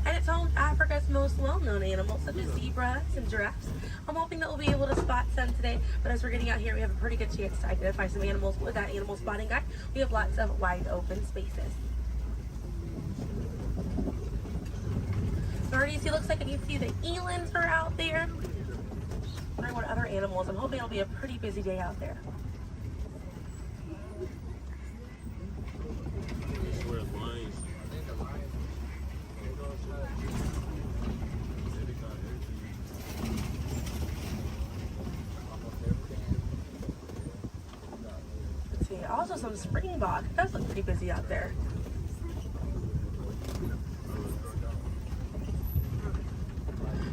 And it's home to Africa's most well-known animals, such as zebras and giraffes. I'm hoping that we'll be able to spot some today, but as we're getting out here, we have a pretty good chance to identify some animals with that animal spotting guide. We have lots of wide open spaces. Already see, looks like I can see the elands are out there. Wondering what other animals. I'm hoping it'll be a pretty busy day out there. Let's see, also some springbok. It does look pretty busy out there.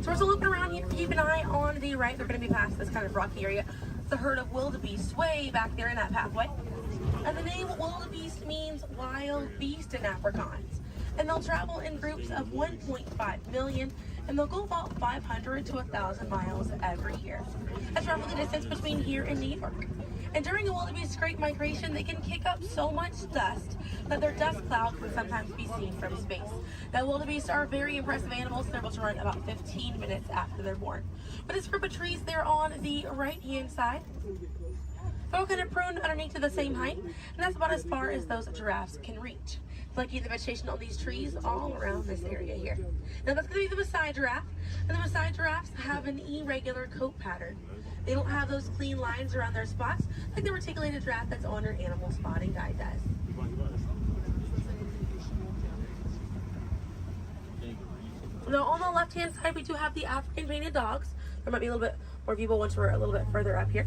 So we're still looking around here. Keep an eye on the right. They're going to be past this kind of rocky area. It's a herd of wildebeest way back there in that pathway. And the name wildebeest means wild beast in Afrikaans. And they'll travel in groups of 1.5 million, and they'll go about 500 to 1,000 miles every year. That's roughly the distance between here and New York. And during a wildebeest's great migration, they can kick up so much dust that their dust cloud can sometimes be seen from space. Now, wildebeest are very impressive animals. They're able to run about 15 minutes after they're born. But this group of trees there on the right-hand side, they're all kind of pruned underneath to the same height, and that's about as far as those giraffes can reach. Lucky the vegetation on these trees all around this area here. Now that's going to be the Maasai giraffe, and the Maasai giraffes have an irregular coat pattern. They don't have those clean lines around their spots like the reticulated giraffe that's on your animal spotting guide does. Now on the left-hand side, we do have the African painted dogs. There might be a little bit more people once we're a little bit further up here.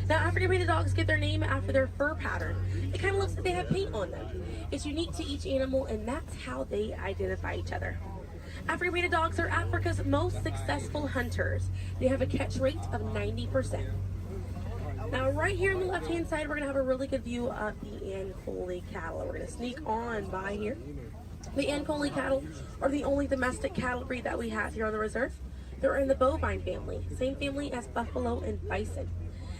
Now, African painted dogs get their name after their fur pattern. It kind of looks like they have paint on them. It's unique to each animal, and that's how they identify each other. African painted dogs are Africa's most successful hunters. They have a catch rate of 90%. Now, right here on the left-hand side, we're going to have a really good view of the Ankole cattle. We're going to sneak on by here. The Ankole cattle are the only domestic cattle breed that we have here on the reserve. They're in the bovine family, same family as buffalo and bison.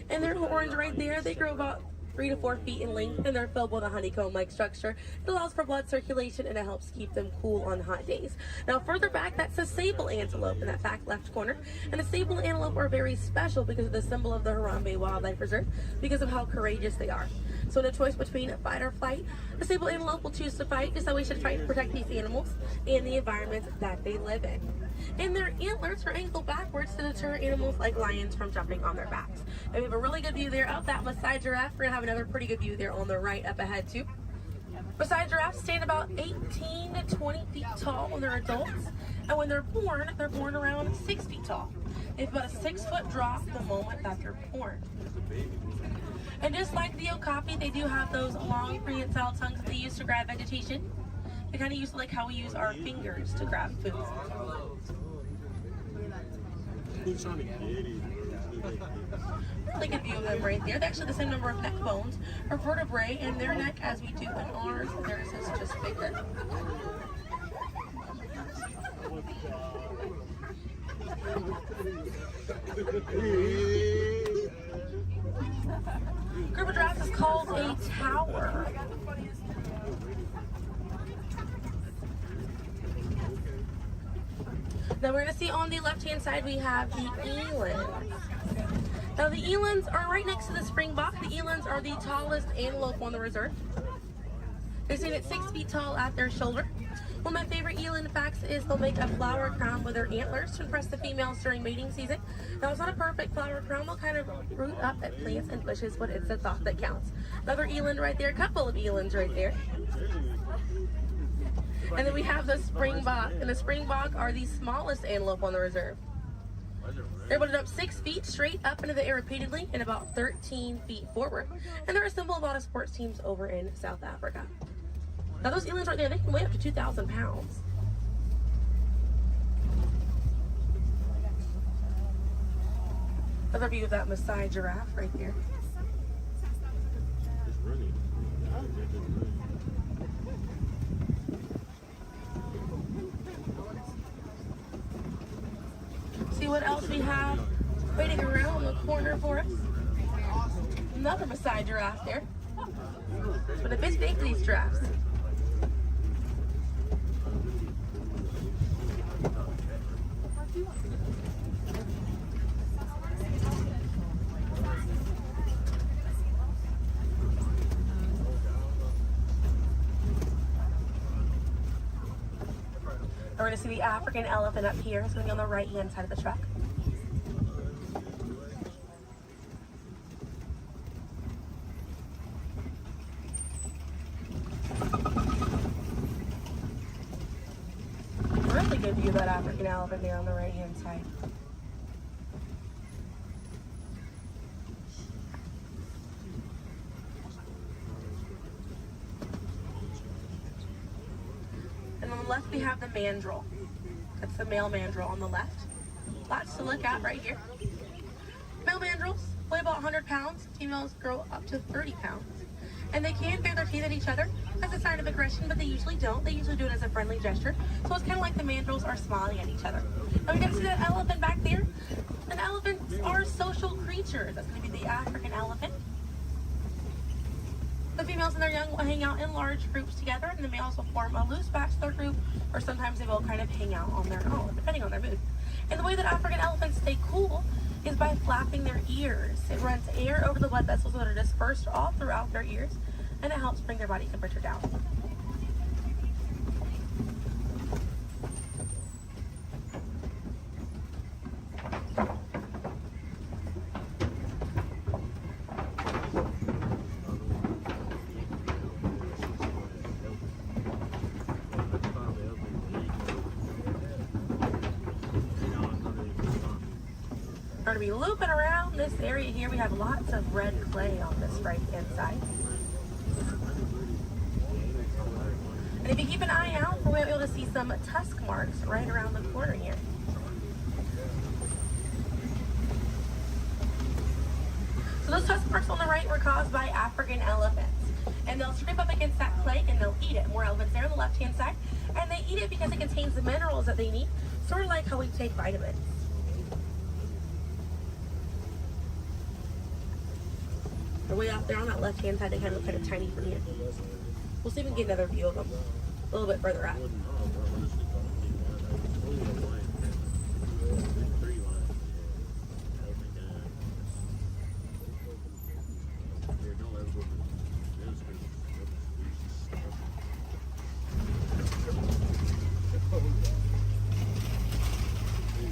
And their horns right there, they grow about 3 to 4 feet in length, and they're filled with a honeycomb-like structure. It allows for blood circulation, and it helps keep them cool on hot days. Now, further back, that's a sable antelope in that back left corner. And the sable antelope are very special because of the symbol of the Harambe Wildlife Reserve, because of how courageous they are. So in a choice between fight or flight, the sable antelope will choose to fight, just how we should fight to protect these animals and the environment that they live in. And their antlers are angled backwards to deter animals like lions from jumping on their backs. And we have a really good view there of that Maasai giraffe. We're going to have another pretty good view there on the right up ahead too. Maasai giraffes stand about 18 to 20 feet tall when they're adults. And when they're born around 6 feet tall. They have about a 6-foot drop the moment that they're born. And just like the okapi, they do have those long prehensile tongues that they use to grab vegetation. They kind of use like how we use our fingers to grab food. Really good view of them right there. They're actually the same number of neck bones or vertebrae in their neck as we do in ours. Theirs is just bigger. Group of giraffes is called a tower. Now we're going to see on the left-hand side we have the elands. Now the elands are right next to the springbok. The elands are the tallest antelope on the reserve. They're seen at 6 feet tall at their shoulder. One of my favorite eland facts is they'll make a flower crown with their antlers to impress the females during mating season. Now it's not a perfect flower crown. They'll kind of root up at plants and bushes, but it's the thought that counts. Another eland right there, a couple of elands right there. And then we have the springbok, and the springbok are the smallest antelope on the reserve. They're able to jump 6 feet straight up into the air repeatedly and about 13 feet forward. And they're a symbol of a lot of sports teams over in South Africa. Now those elands right there, they can weigh up to 2,000 pounds. Another view of that Maasai giraffe right there. See what else we have waiting around the corner for us. Another Maasai giraffe there. But it fits big for these giraffes. We're going to see the African elephant up here. It's going to be on the right-hand side of the truck. Really good view of that African elephant there on the right-hand side. And on the left we have the mandrill. That's the male mandrill on the left. Lots to look at right here. Male mandrills weigh about 100 pounds. Females grow up to 30 pounds. And they can bare their teeth at each other as a sign of aggression, but they usually don't. They usually do it as a friendly gesture. So it's kind of like the mandrills are smiling at each other. Now we got to see that elephant back there. And elephants are social creatures. That's going to be the African elephant. The females and their young will hang out in large groups together, and the males will form a loose bachelor group, or sometimes they will kind of hang out on their own, depending on their mood. And the way that African elephants stay cool is by flapping their ears. It runs air over the blood vessels that are dispersed all throughout their ears, and it helps bring their body temperature down. We're going to be looping around this area here. We have lots of red clay on this right-hand side. And if you keep an eye out, we're going to be able to see some tusk marks right around the corner here. So those tusk marks on the right were caused by African elephants. And they'll scrape up against that clay and they'll eat it. More elephants there on the left-hand side. And they eat it because it contains the minerals that they need, sort of like how we take vitamins. They're way off there on that left-hand side. They kind of look kind of tiny from here. We'll see if we can get another view of them a little bit further out.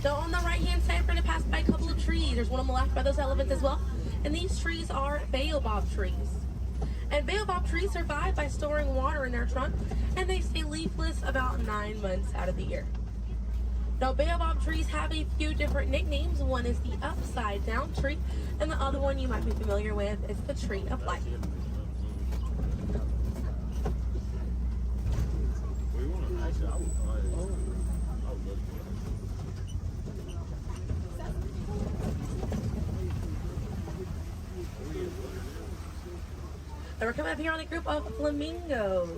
So on the right-hand side, we're going to pass by a couple of trees. There's one on the left by those elephants as well. And these trees are baobab trees. And baobab trees survive by storing water in their trunk, and they stay leafless about 9 months out of the year. Now, baobab trees have a few different nicknames. One is the upside down tree, and the other one you might be familiar with is the tree of life. And we're coming up here on a group of flamingos.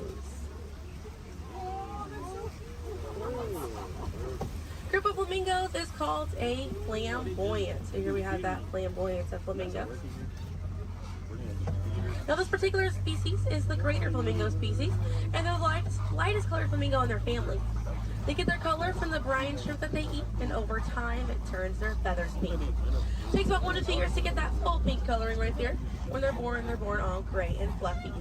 Group of flamingos is called a flamboyant. So here we have that flamboyance of flamingos. Now this particular species is the greater flamingo species, and they're the lightest colored flamingo in their family. They get their color from the brine shrimp that they eat, and over time it turns their feathers pink. It takes about 1 to 2 years to get that full pink coloring right there. When they're born all gray and fluffy.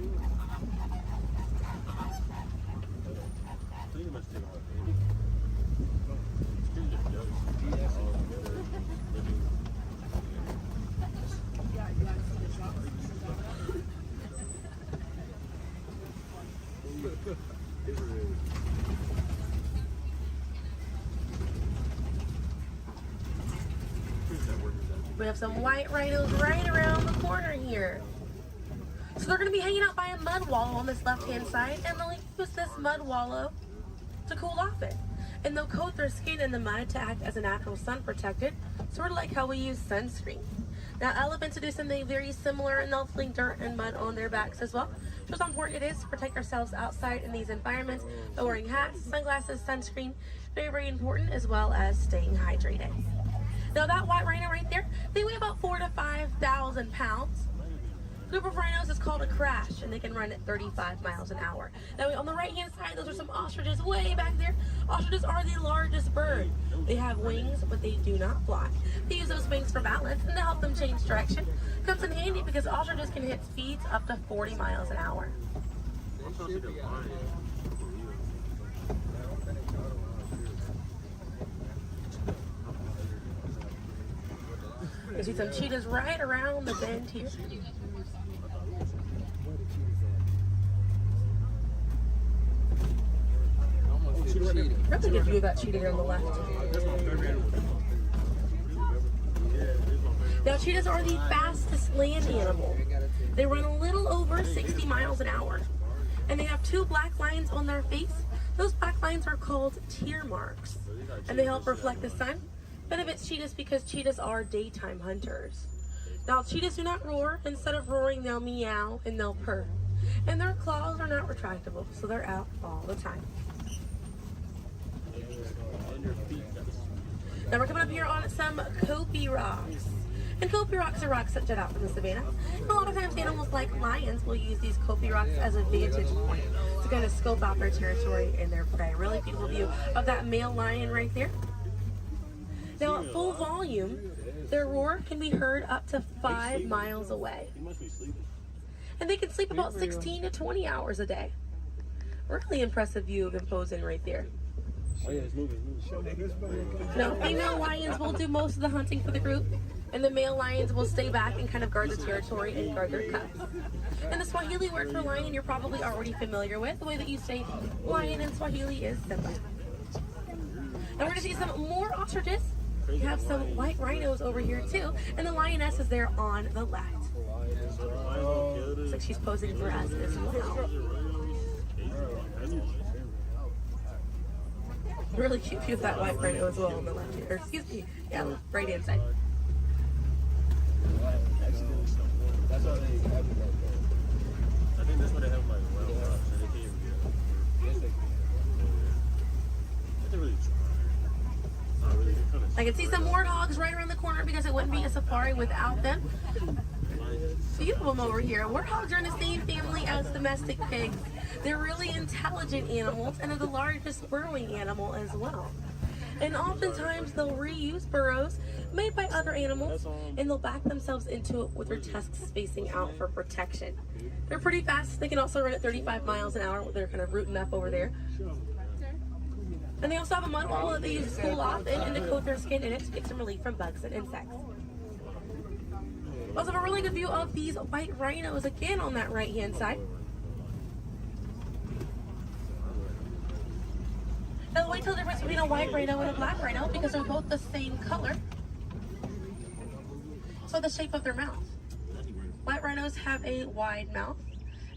We have some white rhinos right around the corner here. So they're going to be hanging out by a mud wallow on this left-hand side, and they'll use this mud wallow to cool off it. And they'll coat their skin in the mud to act as a natural sun protectant, sort of like how we use sunscreen. Now elephants do something very similar, and they'll fling dirt and mud on their backs as well. Just how important it is to protect ourselves outside in these environments by wearing hats, sunglasses, sunscreen. Very, very important, as well as staying hydrated. Now that white rhino right there, they weigh about 4,000 to 5,000 pounds. Group of rhinos is called a crash, and they can run at 35 miles an hour. Now, on the right-hand side, those are some ostriches way back there. Ostriches are the largest bird. They have wings, but they do not fly. They use those wings for balance and to help them change direction. Comes in handy because ostriches can hit speeds up to 40 miles an hour. You see some cheetahs right around the bend here. Really good view of that cheetah here on the left. Now, cheetahs are the fastest land animal. They run a little over 60 miles an hour. And they have 2 black lines on their face. Those black lines are called tear marks. And they help reflect the sun. Benefits cheetahs because cheetahs are daytime hunters. Now, cheetahs do not roar. Instead of roaring, they'll meow and they'll purr. And their claws are not retractable, so they're out all the time. Now we're coming up here on some Kopi rocks. And Kopi rocks are rocks that jut out from the savannah. And a lot of times animals like lions will use these Kopi rocks as a vantage point to kind of scope out their territory and their prey. Really beautiful view of that male lion right there. Now at full volume, their roar can be heard up to 5 miles away. And they can sleep about 16 to 20 hours a day. Really impressive view of them posing right there. Oh yeah, it's moving. Now, female lions will do most of the hunting for the group, and the male lions will stay back and kind of guard the territory and guard their cubs. And the Swahili word for lion you're probably already familiar with. The way that you say lion in Swahili is simba. And we're going to see some more ostriches. We have some white rhinos over here too, and the lioness is there on the left. Looks like she's posing for us as well. Really cute view of that white rhino as well on the left here. Or excuse me, yeah, right hand side. That's all they have. I think that's what they have like wild rocks, and they can't even get it. They really try. Not really. I can see some warthogs right around the corner because it wouldn't be a safari without them. Few of them over here. Warthogs are in the same family as domestic pigs. They're really intelligent animals and are the largest burrowing animal as well. And oftentimes they'll reuse burrows made by other animals and they'll back themselves into it with their tusks facing out for protection. They're pretty fast. They can also run at 35 miles an hour. They're kind of rooting up over there. And they also have a mud wall that they use to cool off and to coat their skin in it to get some relief from bugs and insects. We also have a really good view of these white rhinos again on that right hand side. Now, wait till the difference between a white rhino and a black rhino because they're both the same color. So the shape of their mouth. White rhinos have a wide mouth,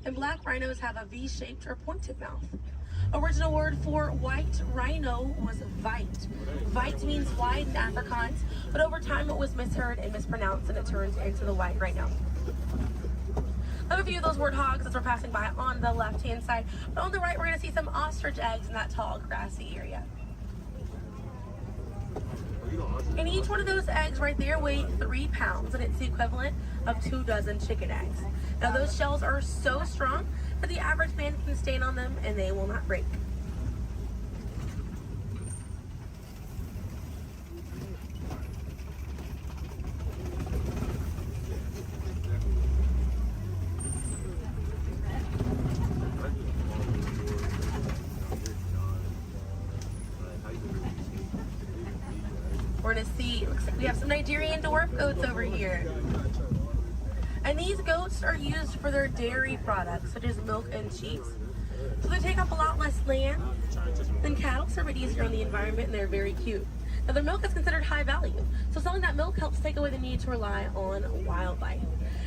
and black rhinos have a V-shaped or pointed mouth. Original word for white rhino was vite. Vite means wide in Afrikaans, but over time it was misheard and mispronounced, and it turned into the white rhino. I have a few of those warthogs as we're passing by on the left-hand side, but on the right we're going to see some ostrich eggs in that tall grassy area. And each one of those eggs right there weigh 3 pounds, and it's the equivalent of 2 dozen chicken eggs. Now those shells are so strong that the average man can stand on them and they will not break. We're gonna see, looks like we have some Nigerian dwarf goats over here. And these goats are used for their dairy products, such as milk and cheese. So they take up a lot less land than cattle, so they're easier on the environment, and they're very cute. Now their milk is considered high value, so selling that milk helps take away the need to rely on wildlife.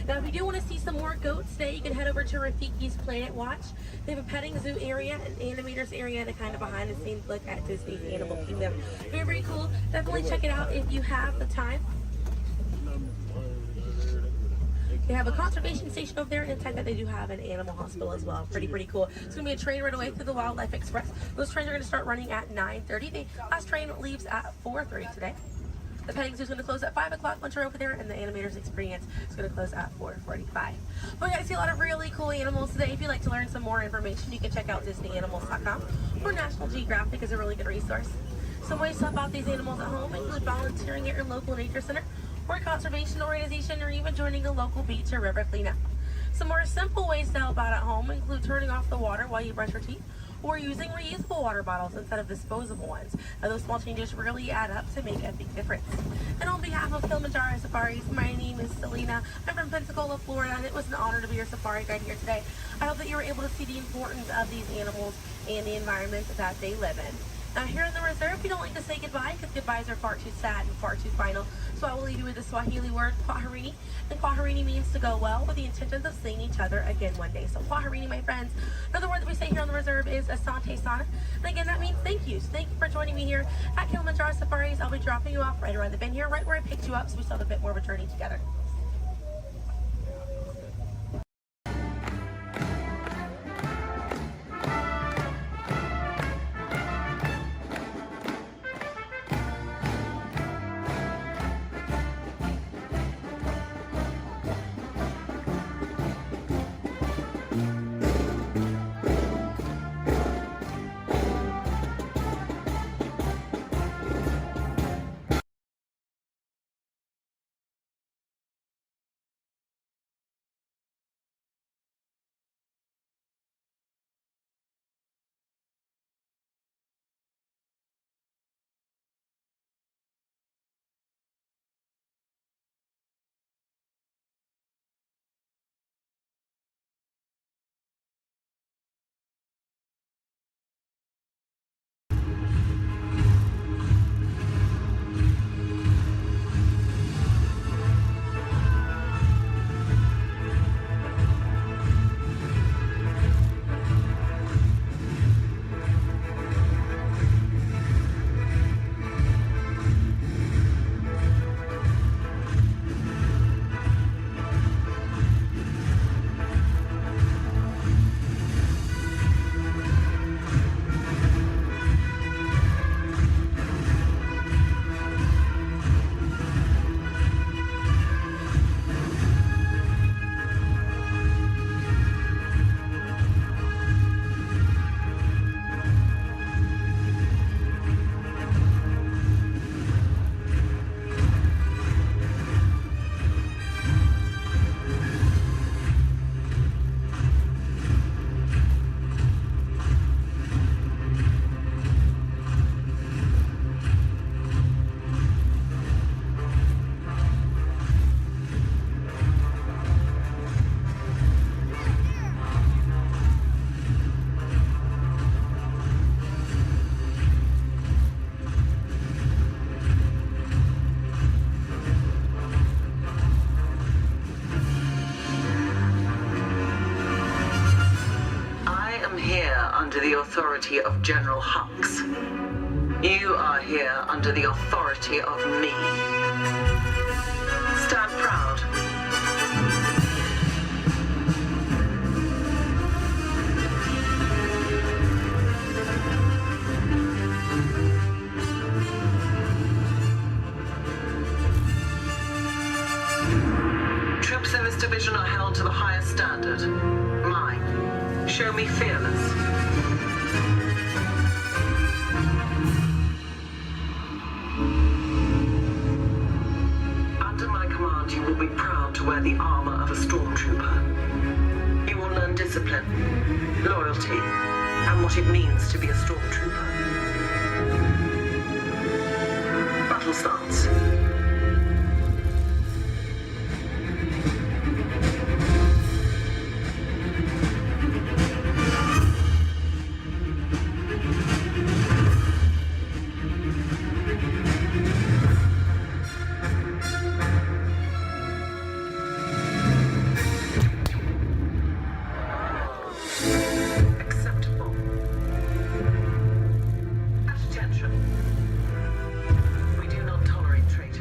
Now if you do want to see some more goats today, you can head over to Rafiki's Planet Watch. They have a petting zoo area, an animators area, and a kind of behind the scenes look at Disney's Animal Kingdom. Very, very cool. Definitely check it out if you have the time. They have a conservation station over there, and inside that they do have an animal hospital as well. Pretty cool. It's going to be a train right away through the Wildlife Express. Those trains are going to start running at 9:30. The last train leaves at 4:30 today. The petting zoo is going to close at 5 o'clock once you're over there, and the animators experience is going to close at 4:45. We're going to see a lot of really cool animals today. If you'd like to learn some more information, you can check out DisneyAnimals.com, or National Geographic is a really good resource. Some ways to help out these animals at home include volunteering at your local nature center, or a conservation organization, or even joining a local beach or river cleanup. Some more simple ways to help out at home include turning off the water while you brush your teeth, or using reusable water bottles instead of disposable ones. Now, those small changes really add up to make a big difference. And on behalf of Kilimanjaro Safaris, my name is Selena. I'm from Pensacola, Florida, and it was an honor to be your safari guide here today. I hope that you were able to see the importance of these animals and the environment that they live in. Now, here in the reserve, we don't like to say goodbye because goodbyes are far too sad and far too final. So I will leave you with the Swahili word, kwaherini. And kwaherini means to go well, with the intentions of seeing each other again one day. So kwaherini, my friends. Another word that we say here on the reserve is asante sana. And again, that means thank you. So thank you for joining me here at Kilimanjaro Safaris. I'll be dropping you off right around the bend here, right where I picked you up, so we still have a bit more of a journey together. Under the authority of General Hux. You are here under the authority of me. Stand proud. Troops in this division are held to the highest standard. Mine. Show me fearless. You will be proud to wear the armor of a stormtrooper. You will learn discipline, loyalty, and what it means to be a stormtrooper. Battle starts. We do not tolerate traitors.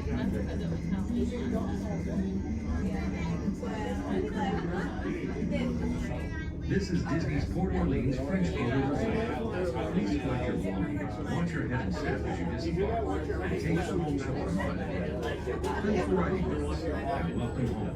This is Disney's Port Orleans French Quarter Resort. Please collect your belongings, wash your head and step as you disembark, and take some home shore fun. Thanks for riding with us, and welcome home.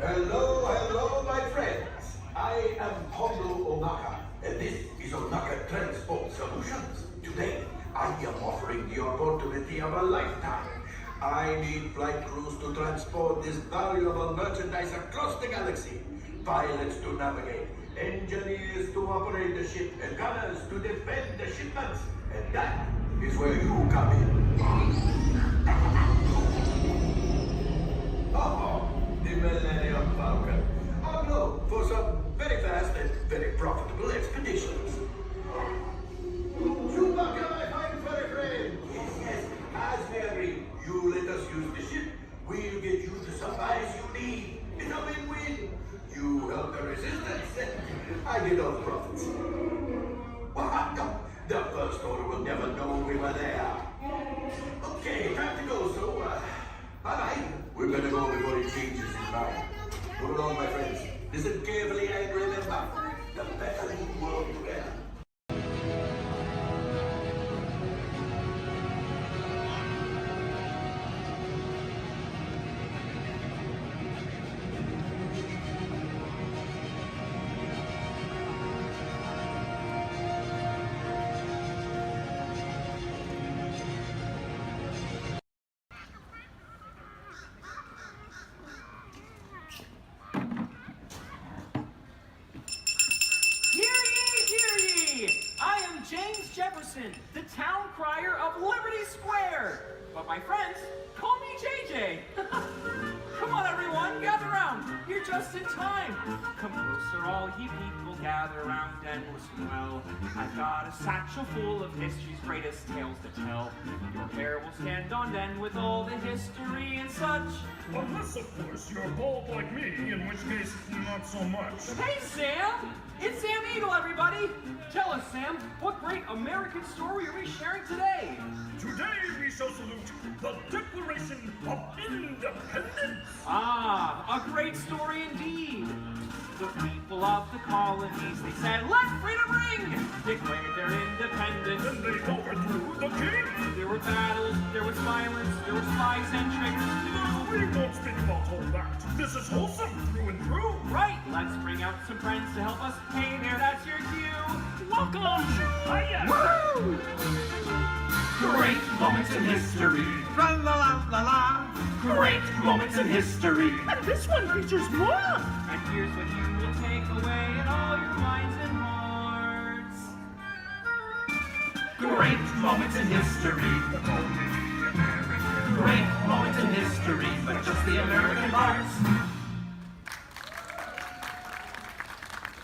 Hello, my friends. I am Hondo Onaka, and this is Onaka Transport Solutions. Today, I am offering the opportunity of a lifetime. I need flight crews to transport this valuable merchandise across the galaxy, pilots to navigate, engineers to operate the ship, and gunners to defend the shipments. And that is where you come in. Oh, the Millennium Falcon. Oh no, for some very fast and very profitable expeditions. Chewbacca, my fine furry friend. Yes, as we agreed, you let us use the ship. We'll get you the supplies you need. It's a win-win. You help the resistance, I get all the profits. The First Order will never know we were there. Okay, time to go, so, bye-bye. We better go before he changes his mind. Hold on, my friends. Listen carefully and remember, the better we work together. The town crier of Liberty Square. But my friends, call me JJ. Come on, everyone, gather round. You're just in time. Come closer, all ye people, gather round and listen well. I've got a satchel full of history's greatest tales to tell. Your hair will stand on end with all the history and such. Unless, of course, you're bald like me, in which case, not so much. Hey, Sam! It's Sam Eagle, everybody! Tell us, Sam, what great American story are we sharing today? Today we shall salute the Declaration of Independence! Ah, a great story indeed! The people of the colonies, they said, let freedom ring! Declared their independence. And they overthrew the king! There were battles, there was violence, there were spies and traitors too. We won't speak about all that. This is wholesome through and through. Right, let's bring out some friends to help us. Hey there, that's your cue. Welcome! Hiya! Woo! Great moments in history. Tra la la la la. Great moments in history. And this one features more. And here's what you will take away in all your minds and hearts. Great moments in history. Great moments in history, but just the American parts.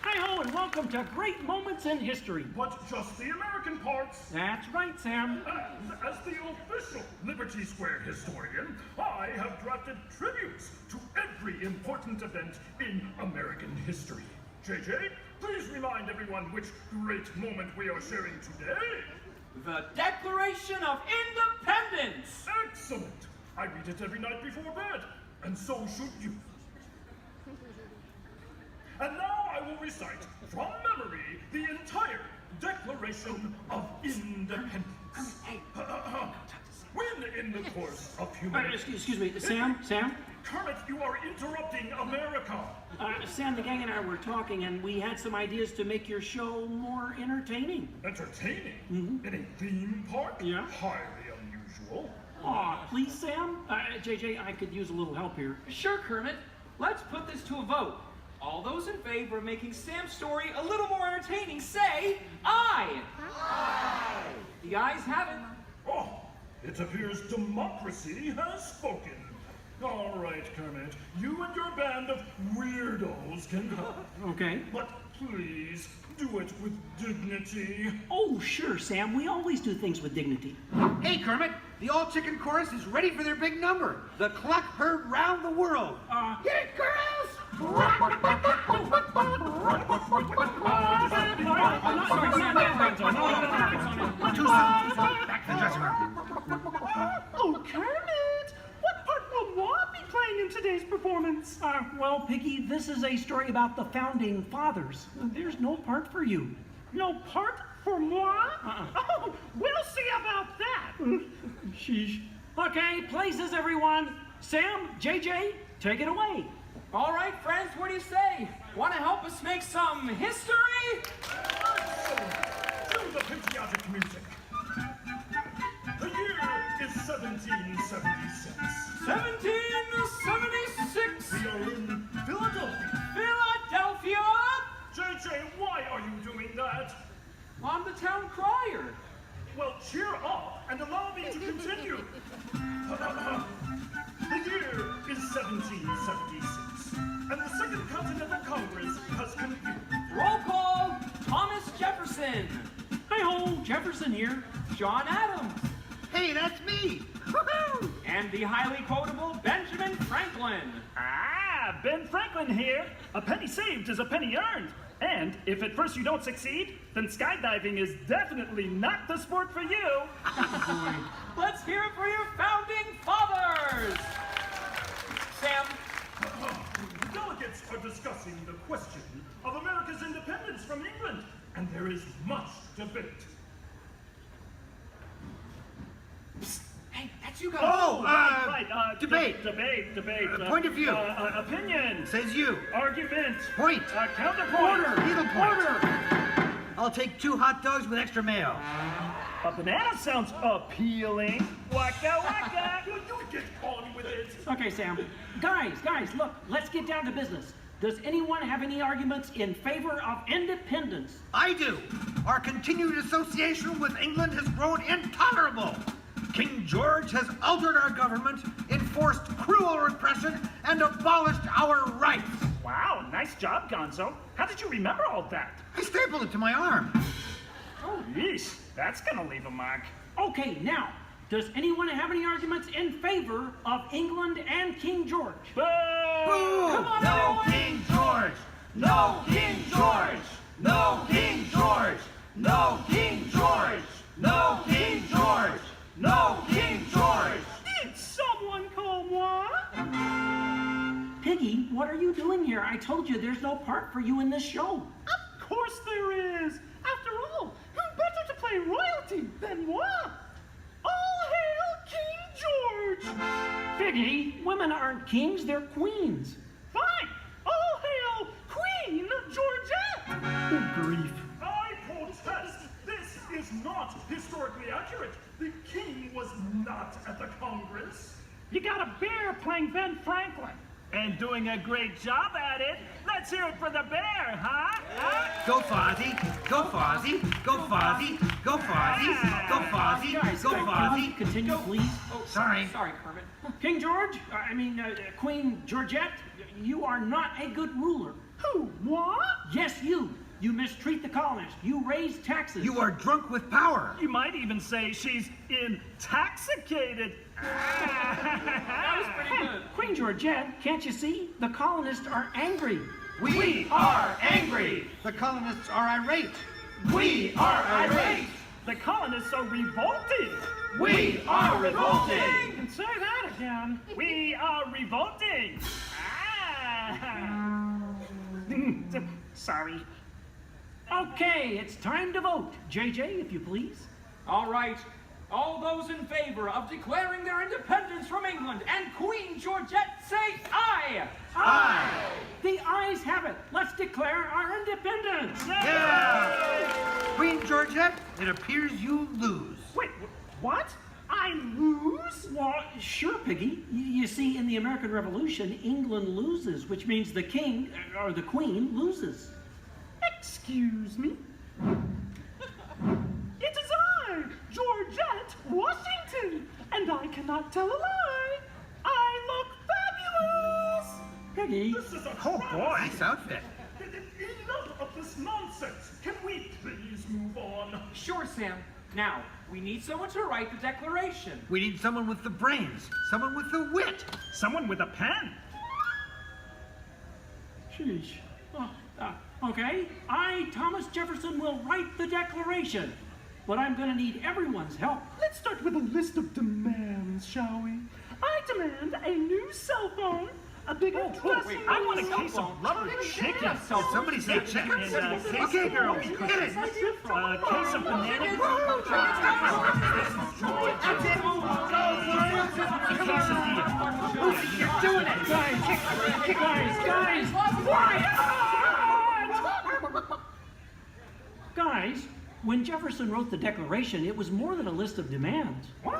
Hi-ho, and welcome to Great Moments in History. But just the American parts. That's right, Sam. And as the official Liberty Square historian, I have drafted tributes to every important event in American history. JJ, please remind everyone which great moment we are sharing today. The Declaration of Independence! Excellent! I read it every night before bed. and so should you. And now I will recite from memory the entire Declaration of Independence. When in the course of human... Excuse me, Sam? Kermit, you are interrupting America. Sam, the gang and I were talking, and we had some ideas to make your show more entertaining. Entertaining? In a theme park? Yeah. Highly unusual. Aw, please, Sam? JJ, I could use a little help here. Sure, Kermit. Let's put this to a vote. All those in favor of making Sam's story a little more entertaining, say aye. Aye. The ayes have it. Oh, it appears democracy has spoken. All right, Kermit, you and your band of weirdos can come. Okay. But please, do it with dignity. Oh, sure, Sam. We always do things with dignity. Hey, Kermit, the all-chicken chorus is ready for their big number. The cluck heard round the world. Get it, girls! Too soon. Back to the dressing room. Oh, Kermit! What part will Walt be playing in today's performance? Well, Piggy, this is a story about the founding fathers. There's no part for you. No part for moi? Oh, we'll see about that. Sheesh. Okay, places, everyone. Sam, JJ, take it away. All right, friends, what do you say? Want to help us make some history? Do the patriotic music. The year is 1776. 1776. We are in Philadelphia. Philadelphia. JJ, why are you doing that? I'm the town crier. Well, cheer up and allow me to continue. The year is 1776, and the Second Continental Congress has convened. Roll call, Thomas Jefferson. Hi-ho, Jefferson here. John Adams. Hey, that's me. And the highly quotable Benjamin Franklin. Ah, Ben Franklin here. A penny saved is a penny earned. And if at first you don't succeed, then skydiving is definitely not the sport for you. Let's hear it for your founding fathers. Sam. The delegates are discussing the question of America's independence from England, and there is much debate. Psst. Hey, that's you guys. Oh, right. Debate. Debate. Point of view. Opinion. Says you. Argument. Point. Counterpoint. Order. Needlepoint. Order. I'll take 2 hot dogs with extra mayo. A banana sounds appealing. Waka waka. You get on with it. Okay, Sam. Guys, look, let's get down to business. Does anyone have any arguments in favor of independence? I do. Our continued association with England has grown intolerable. King George has altered our government, enforced cruel repression, and abolished our rights. Wow, nice job, Gonzo. How did you remember all that? I stapled it to my arm. Oh, yeesh. That's gonna leave a mark. Okay, now, does anyone have any arguments in favor of England and King George? Boo! Boo! Come on, No everyone! King George! No King George! No King George! No King George! No King George! No King George! Did someone call moi? Piggy, what are you doing here? I told you there's no part for you in this show. Of course there is. After all, who better to play royalty than moi? All hail King George! Piggy, women aren't kings, they're queens. Fine. All hail Queen Georgette! Good grief. I protest. This is not historically accurate. The king was not at the Congress. You got a bear playing Ben Franklin. And doing a great job at it. Let's hear it for the bear, huh? Go Fozzie! Go Fozzie! Go Fozzie! Go Fozzie! Go Fozzie! Go Fozzie! Continue, please. Oh, sorry. Sorry, Kermit. King George, Queen Georgette, you are not a good ruler. Who? What? Yes, you. You mistreat the colonists. You raise taxes. You are drunk with power. You might even say she's intoxicated. That was pretty good. Queen Georgette, can't you see? The colonists are angry. We are angry. The colonists are irate. We are irate. The colonists are revolted. We are revolted. And say that again. We are we voting? Sorry. Okay, it's time to vote. JJ, if you please. All right. All those in favor of declaring their independence from England and Queen Georgette say aye! Aye! The ayes have it. Let's declare our independence. Yeah! Queen Georgette, it appears you lose. Wait, what? I lose? Well, sure, Piggy. You see, in the American Revolution, England loses, which means the king, or the queen, loses. Excuse me? It is I, Georgette Washington, and I cannot tell a lie. I look fabulous! Piggy. This is a Oh boy, nice outfit. Enough of this nonsense. Can we please move on? Sure, Sam. Now, we need someone to write the declaration. We need someone with the brains, someone with the wit. Someone with a pen. Sheesh. Okay, I, Thomas Jefferson, will write the declaration. But I'm going to need everyone's help. Let's start with a list of demands, shall we? I demand a new cell phone, a bigger dressing room. I want a case of rubber chicken. Somebody said chicken. Okay, girls, hit it. A case of banana. You're doing it, guys. Guys, when Jefferson wrote the Declaration, it was more than a list of demands. What?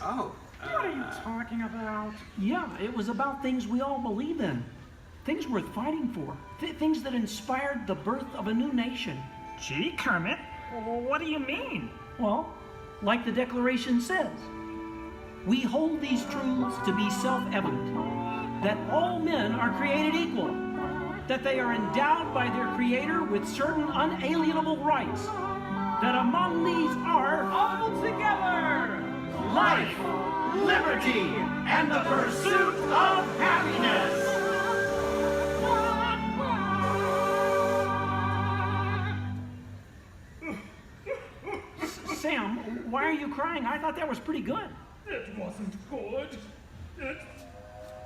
Oh. What are you talking about? Yeah, it was about things we all believe in. Things worth fighting for. Things that inspired the birth of a new nation. Gee, Kermit, what do you mean? Well, like the Declaration says, we hold these truths to be self-evident, that all men are created equal, that they are endowed by their Creator with certain unalienable rights, that among these are all together life, liberty, and the pursuit of happiness. Sam, why are you crying? I thought that was pretty good. It wasn't good. It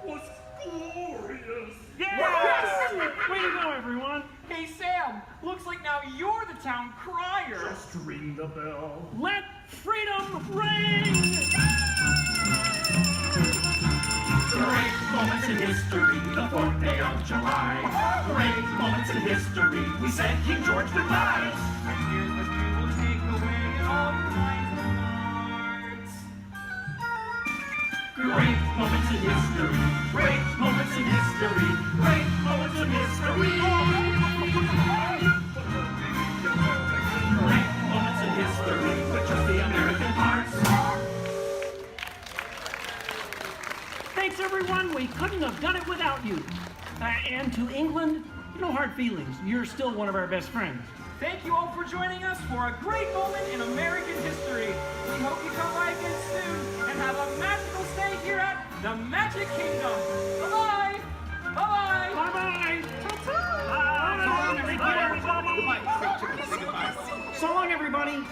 was glorious. Yes! Way to go, everyone. Hey, Sam, looks like now you're the town crier. Just ring the bell. Let freedom ring! Great moments in history, the 4th day of July. Great moments in history, we said King George goodbye. And here's what we will take away in all your minds and hearts. Great moments in history, great moments in history, great moments in history. Great moments in history, with just the American hearts. Thanks, everyone. We couldn't have done it without you. And to England, no hard feelings. You're still one of our best friends. Thank you all for joining us for a great moment in American history. We hope you come by again soon and have a magical stay here at the Magic Kingdom. Bye-bye. Bye-bye. Bye-bye. So long, everybody.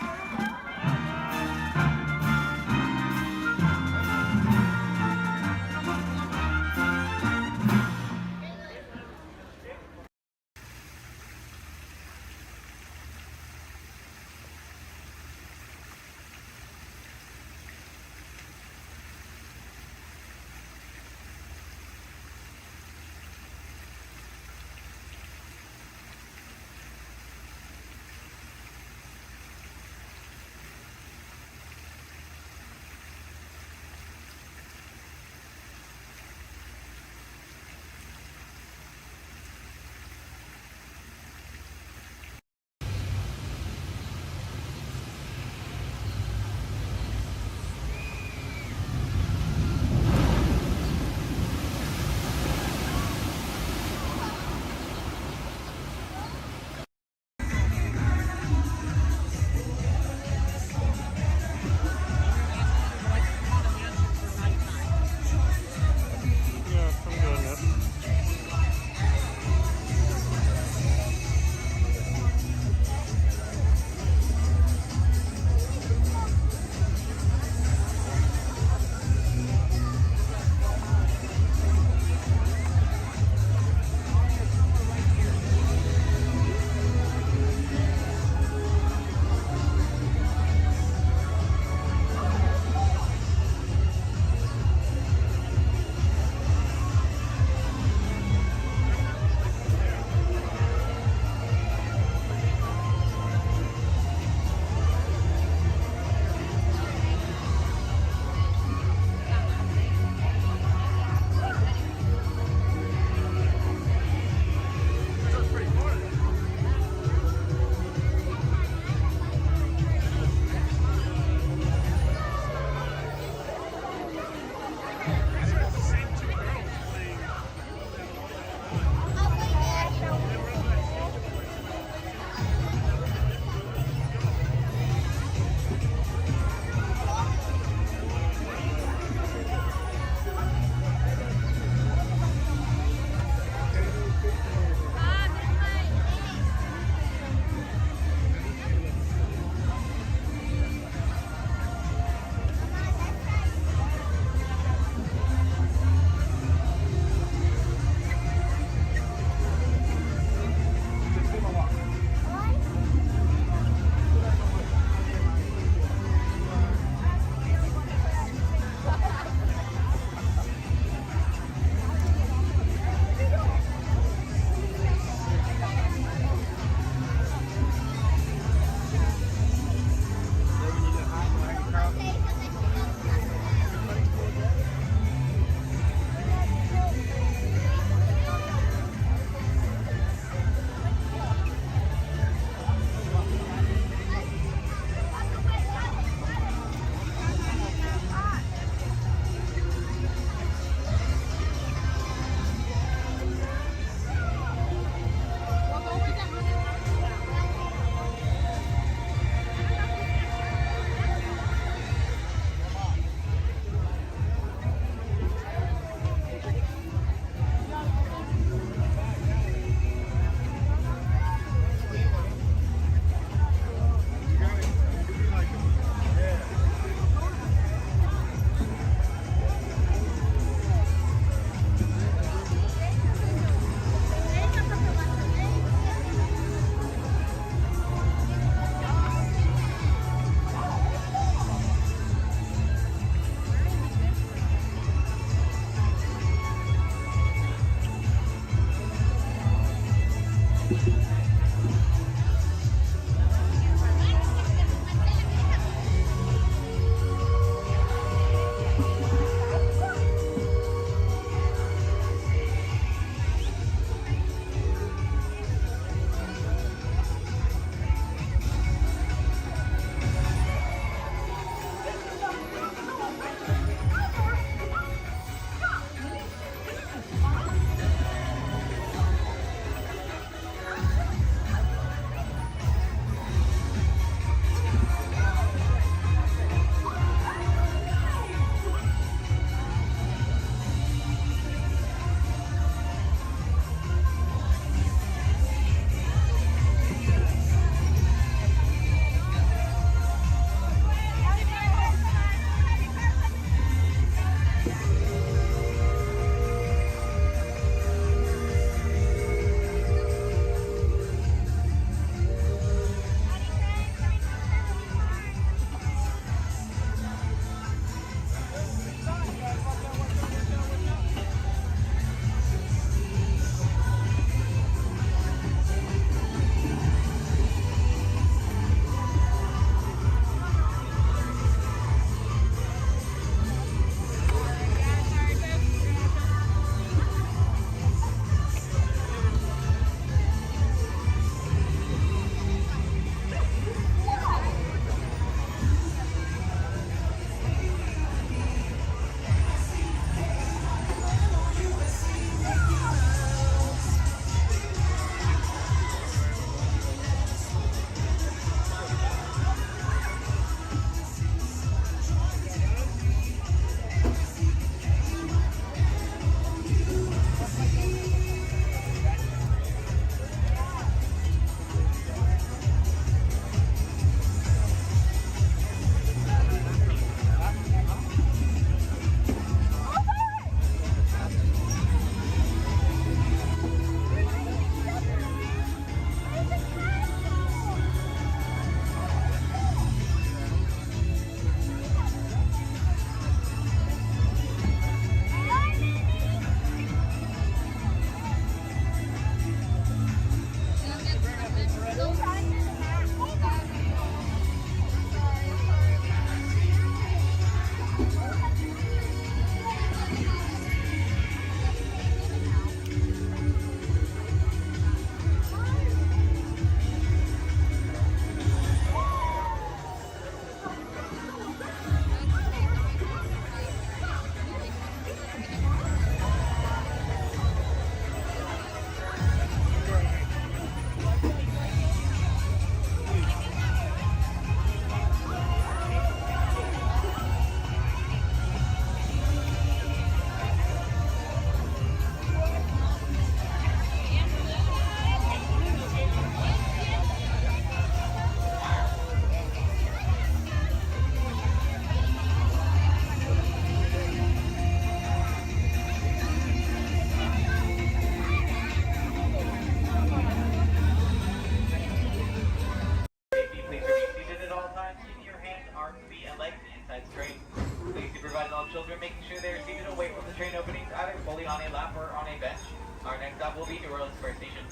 fully on a lap or on a bench. Our next stop will be New Orleans Square Station.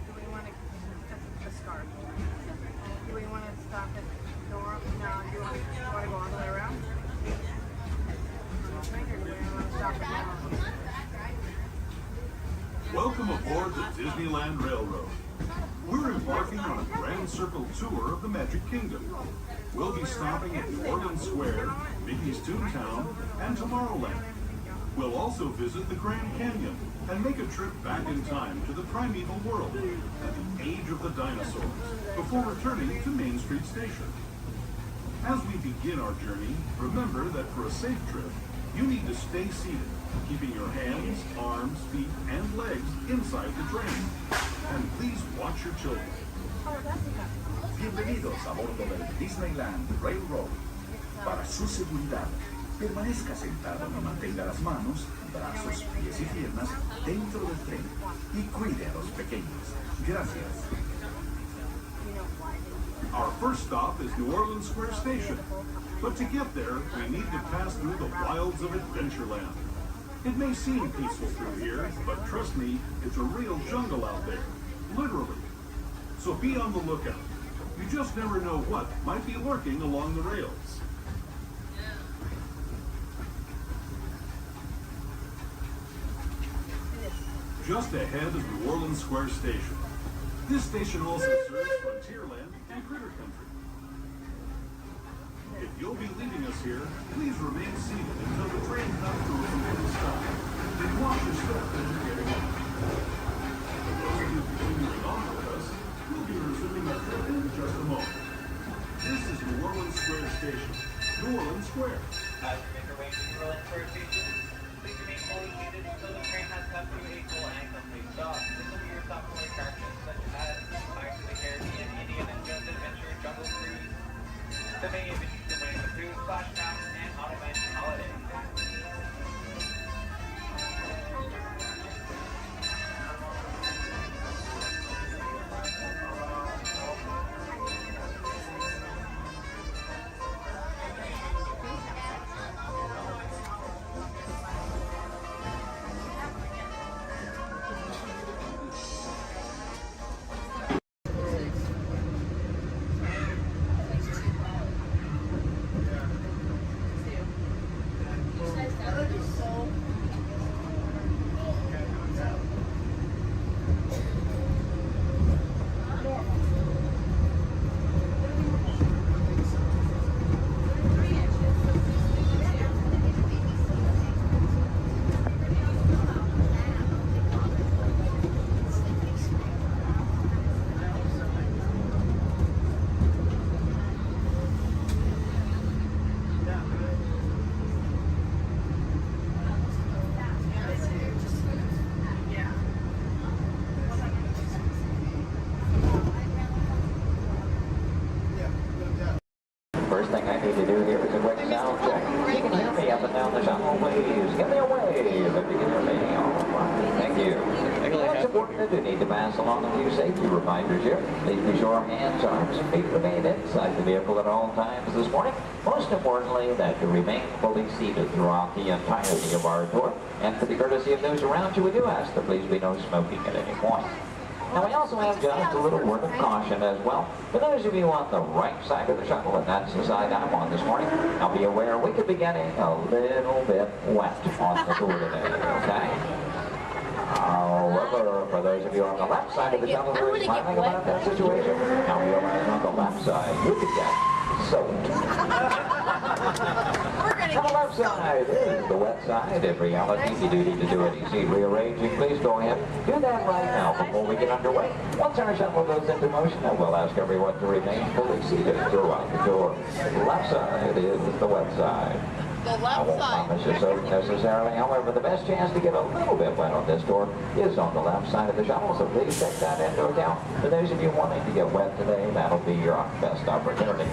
Do we want to the scarf? Do we want to stop at New Orleans? No, do you want to go all the way around? Or do we want to stop at New Orleans? Welcome aboard the Disneyland Railroad. We're embarking on a grand circle tour of the Magic Kingdom. We'll be stopping at New Orleans Square, Mickey's Toontown, and Tomorrowland. We'll also visit the Grand Canyon and make a trip back in time to the primeval world and the age of the dinosaurs before returning to Main Street Station. As we begin our journey, remember that for a safe trip, you need to stay seated, keeping your hands, arms, feet, and legs inside the train. And please watch your children. Bienvenidos a bordo del Disneyland Railroad. Para su seguridad, permanezca sentado y mantenga las manos, brazos, pies y piernas dentro del tren y cuide a los pequeños. Gracias. Our first stop is New Orleans Square Station. But to get there, we need to pass through the wilds of Adventureland. It may seem peaceful through here, but trust me, it's a real jungle out there. Literally. So be on the lookout. You just never know what might be lurking along the rails. Just ahead is New Orleans Square Station. This station also serves Frontierland and Critter Country. If you'll be leaving us here, please remain seated until the train comes to a complete stop. Then watch your step as you're getting on. For those of you continuing on with us, we'll be resuming our trip in just a moment. This is New Orleans Square Station. New Orleans Square. As we make our way to New Orleans Square Station, please remain fully seated until the train has come to a full and complete stop. This will be your stop for attractions such as Pirates of the Caribbean, Indiana Jones Adventure, Jungle Cruise, the many adventures of Winnie the Pooh, Splash Mountain, and Haunted Mansion Holiday. First thing I need to do here is a quick sound check. You can hear me up and down the shuttle, please. Give me a wave if you can hear me. All right. Thank you. It's important that you need to pass along a few safety reminders here. Please be sure hands, arms, and feet remain inside the vehicle at all times this morning. Most importantly, that you remain fully seated throughout the entirety of our tour. And for the courtesy of those around you, we do ask that please be no smoking at any point. Now we also have just a little word of caution as well. For those of you on the right side of the shuttle, and that's the side I'm on this morning, now be aware we could be getting a little bit wet on the tour today, okay? However, for those of you on the left side of the shuttle who are smiling about that situation, now realize on the left side you could get soaked. On the left side is the wet side. In reality, if you do need to do any seat rearranging, please go ahead. Do that right now before we get underway. Once our shuttle goes into motion, I will ask everyone to remain fully seated throughout the tour. Left side is the wet side. The left I won't promise you so necessarily. However, the best chance to get a little bit wet on this tour is on the left side of the shuttle, so please take that into account. For those of you wanting to get wet today, that'll be your best opportunity.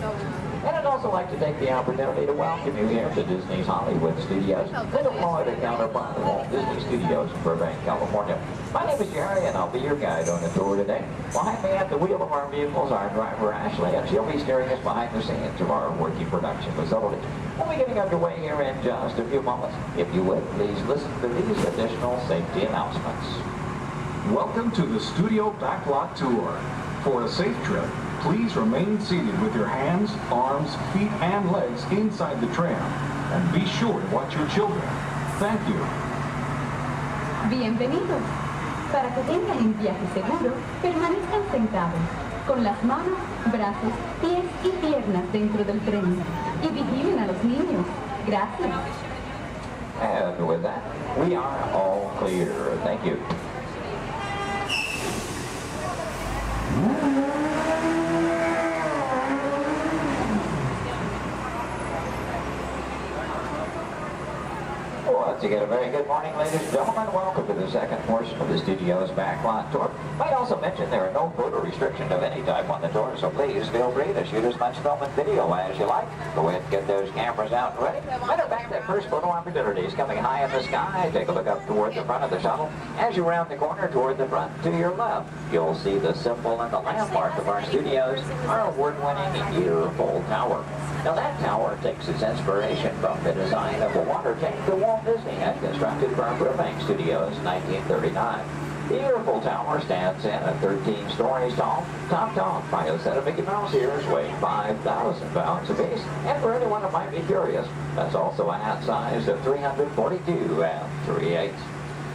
And I'd also like to take the opportunity to welcome you here to Disney's Hollywood Studios, with a Florida counterpart of Walt Disney Studios in Burbank, California. My name is Jerry, and I'll be your guide on the tour today. Behind me at the wheel of our vehicles, our driver Ashley, and she'll be steering us behind the scenes of our working production facility. We'll be getting underway here in just a few moments. If you would, please listen to these additional safety announcements. Welcome to the Studio Backlot Tour. For a safe trip, please remain seated with your hands, arms, feet, and legs inside the tram. And be sure to watch your children. Thank you. Bienvenidos. Para que tengan un viaje seguro, permanezcan sentados, con las manos, brazos, pies y piernas dentro del tren. Y vigilen a los niños. Gracias. And with that, we are all clear. Thank you. Once again, a very good morning, ladies and gentlemen. Welcome to the second portion of the studio's backlot tour. Might also mention there are no photo restrictions of any type on the tour, so please feel free to shoot as much film and video as you like. Go ahead and get those cameras out and ready. Matter of fact, that first photo opportunity is coming high in the sky. Take a look up toward the front of the shuttle. As you round the corner toward the front to your left, you'll see the symbol and the landmark of our studios, our award-winning Year-Full Tower. Now that tower takes its inspiration from the design of a water tank that Walt Disney had constructed for our Burbank studios in 1939. The Year-Full Tower stands in at 13 stories tall, topped off by a set of Mickey Mouse ears weighing 5,000 pounds apiece. And for anyone who might be curious, that's also a hat size of 342 3/8.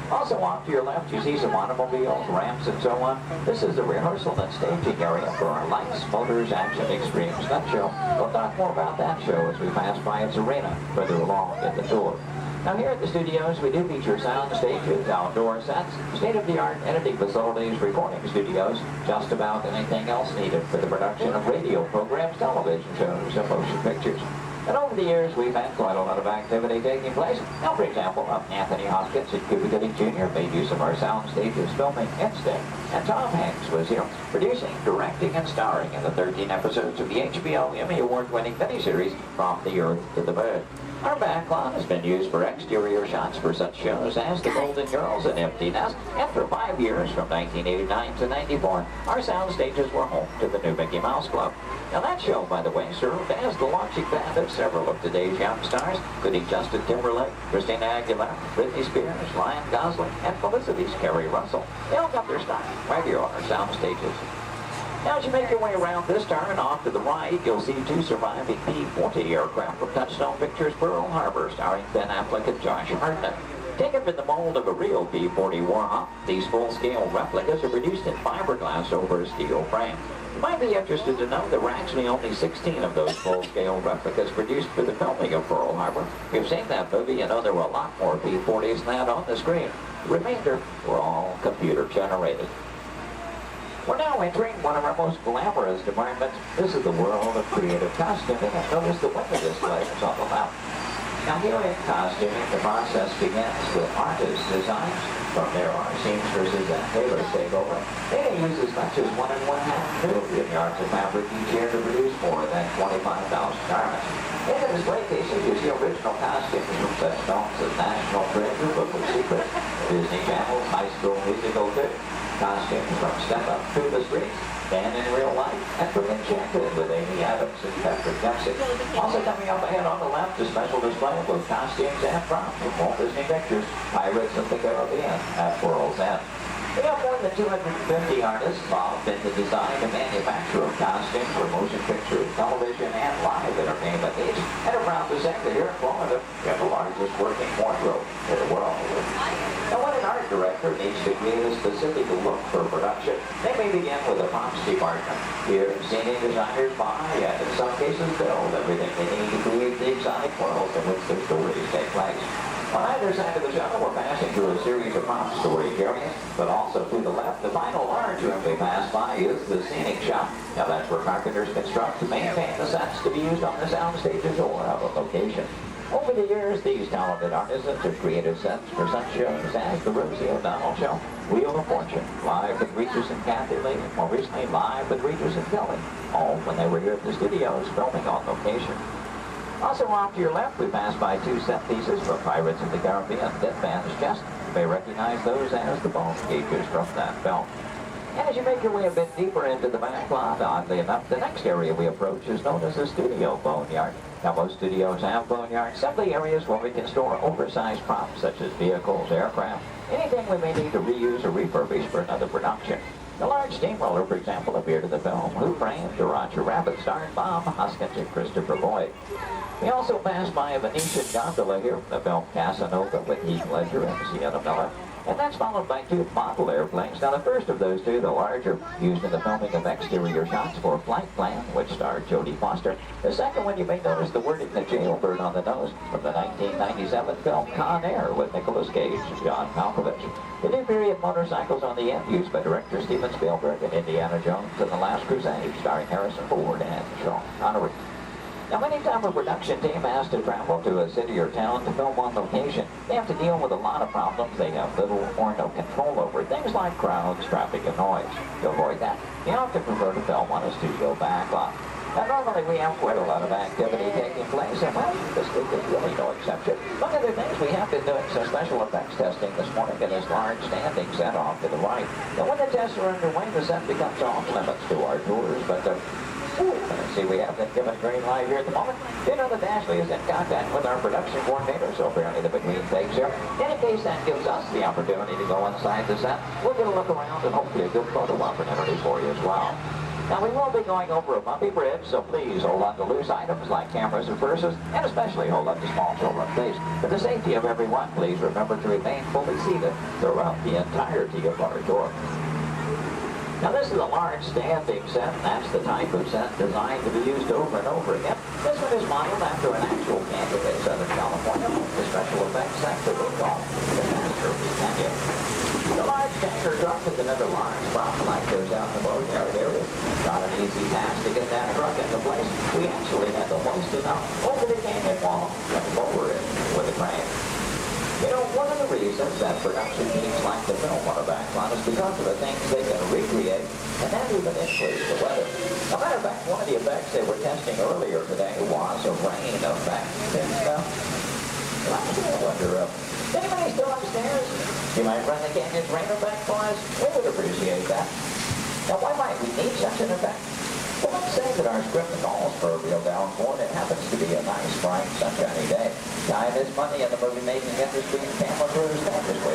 Also off to your left, you see some automobiles, ramps, and so on. This is the rehearsal and staging area for our Lights, Motors, Action Extreme Stunt Show. We'll talk more about that show as we pass by its arena further along in the tour. Now here at the studios, we do feature sound stages, outdoor sets, state-of-the-art editing facilities, recording studios, just about anything else needed for the production of radio programs, television shows, and motion pictures. And over the years, we've had quite a lot of activity taking place. Now, for example, Anthony Hopkins and Cuba Gooding Jr. made use of our sound stages filming Instinct. And Tom Hanks was here, producing, directing, and starring in the 13 episodes of the HBO Emmy Award-winning miniseries From the Earth to the Moon. Our backlot has been used for exterior shots for such shows as The Golden Girls and Empty Nest, and for 5 years, from 1989 to 94, our sound stages were home to the new Mickey Mouse Club. Now that show, by the way, served as the launching pad of several of today's young stars, including Justin Timberlake, Christina Aguilera, Britney Spears, Ryan Gosling, and Felicity's Kerry Russell. They all got their start right here on our sound stages. Now, as you make your way around this turn, off to the right, you'll see 2 surviving P-40 aircraft from Touchstone Pictures Pearl Harbor, starring Ben Affleck and Josh Hartnett. Taken from the mold of a real P-40 Warhawk, these full-scale replicas are produced in fiberglass over a steel frame. You might be interested to know there were actually only 16 of those full-scale replicas produced for the filming of Pearl Harbor. If you've seen that movie, you know there were a lot more P-40s than that on the screen. The remainder were all computer-generated. We're now entering one of our most glamorous departments. This is the world of creative costuming, and notice the window displays on the left. Now here in costuming, the process begins with artist designs. From there, our seamstresses and tailors take over. They may use as much as 1 1/2 million yards of fabric each year to produce more than 25,000 garments. In the display cases, you see original costumes from such films as National Treasure, Book of Secrets, Disney Channel's High School Musical 2, costumes from Step Up Through the Streets, Dan in Real Life, and from Enchanted with Amy Adams and Patrick Dempsey. Also coming up ahead on the left, a special display of both costumes and props from Walt Disney Pictures, Pirates of the Caribbean at World's End. We have more than 250 artists involved in the design and manufacture of costumes for motion pictures, television, and live entertainment needs. And around the sector here in Florida, we have the largest working wardrobe in the world. Now, when an art director needs to create a specific look for production, they may begin with a props department. Here, scenic designers buy and in some cases build everything they need to create the exotic worlds in which their stories take place. On either side of the shuttle, we're passing through a series of prop storage areas, but also to the left, the final large room we pass by is the scenic shop. Now that's where carpenters construct to maintain the sets to be used on the sound stages or other location. Over the years, these talented artisans have created sets for such shows as The Rosie O'Donnell Show, Wheel of Fortune, Live with Regis and Kathy Lee, and more recently Live with Regis and Kelly, all when they were here at the studios filming on location. Also off to your left, we passed by 2 set pieces from Pirates of the Caribbean, Dead Man's Chest. You may recognize those as the bone cages from that film. And as you make your way a bit deeper into the back lot, oddly enough, the next area we approach is known as the studio boneyard. Now, most studios have boneyards, simply areas where we can store oversized props such as vehicles, aircraft, anything we may need to reuse or refurbish for another production. The large steamroller, for example, appeared in the film Who Framed Roger Rabbit, starring Bob Hoskins and Christopher Boyd. We also passed by a Venetian gondola here from the film Casanova with Heath Ledger and Sienna Miller. And that's followed by 2 model airplanes. Now, the first of those 2, the larger, used in the filming of exterior shots for Flight Plan, which starred Jodie Foster. The second one, you may notice the wording, the jailbird on the nose, from the 1997 film Con Air with Nicolas Cage and John Malkovich. The new period motorcycles on the end, used by director Steven Spielberg in Indiana Jones and The Last Crusade, starring Harrison Ford and Sean Connery. Now, anytime a production team has to travel to a city or town to film on location, they have to deal with a lot of problems they have little or no control over. Things like crowds, traffic, and noise. To avoid that, they often prefer to film on a studio backlot. Now, normally we have quite a lot of activity taking place, and well, this week is really no exception. Among other things, we have been doing some special effects testing this morning in this large standing set off to the right. Now, when the tests are underway, the set becomes off limits to our tours, but see, we have been given green light here at the moment. You know that Ashley is in contact with our production coordinator, so apparently the between takes here. In case that gives us the opportunity to go inside the set, we'll get a look around and hopefully a good photo opportunity for you as well. Now, we will be going over a bumpy bridge, so please hold on to loose items like cameras and purses, and especially hold on to small children, please. For the safety of everyone, please remember to remain fully seated throughout the entirety of our tour. Now, this is a large standing set, and that's the type of set designed to be used over and over again. This one is modeled after an actual camping in Southern California, the special effects set that we call the Master Canyon. The large tanker truck is another large prop like goes out in the boatyard area. Not an easy task to get that truck into place. We actually had to hoist it up over the canyon wall and lower it with a crane. You know, one of the reasons that production teams like to film on a backlot is because of the things they can recreate, and that even includes the weather. As a matter of fact, one of the effects they were testing earlier today was a rain effect. And, I wonder, anybody still upstairs? You might run the canyon's rain effect for us? We would appreciate that. Now, why might we need such an effect? Well, let's say that our script calls for a real downpour and it happens to be a nice, bright, sunshiny day. Time is money in the movie-making industry, and camera crews stand this way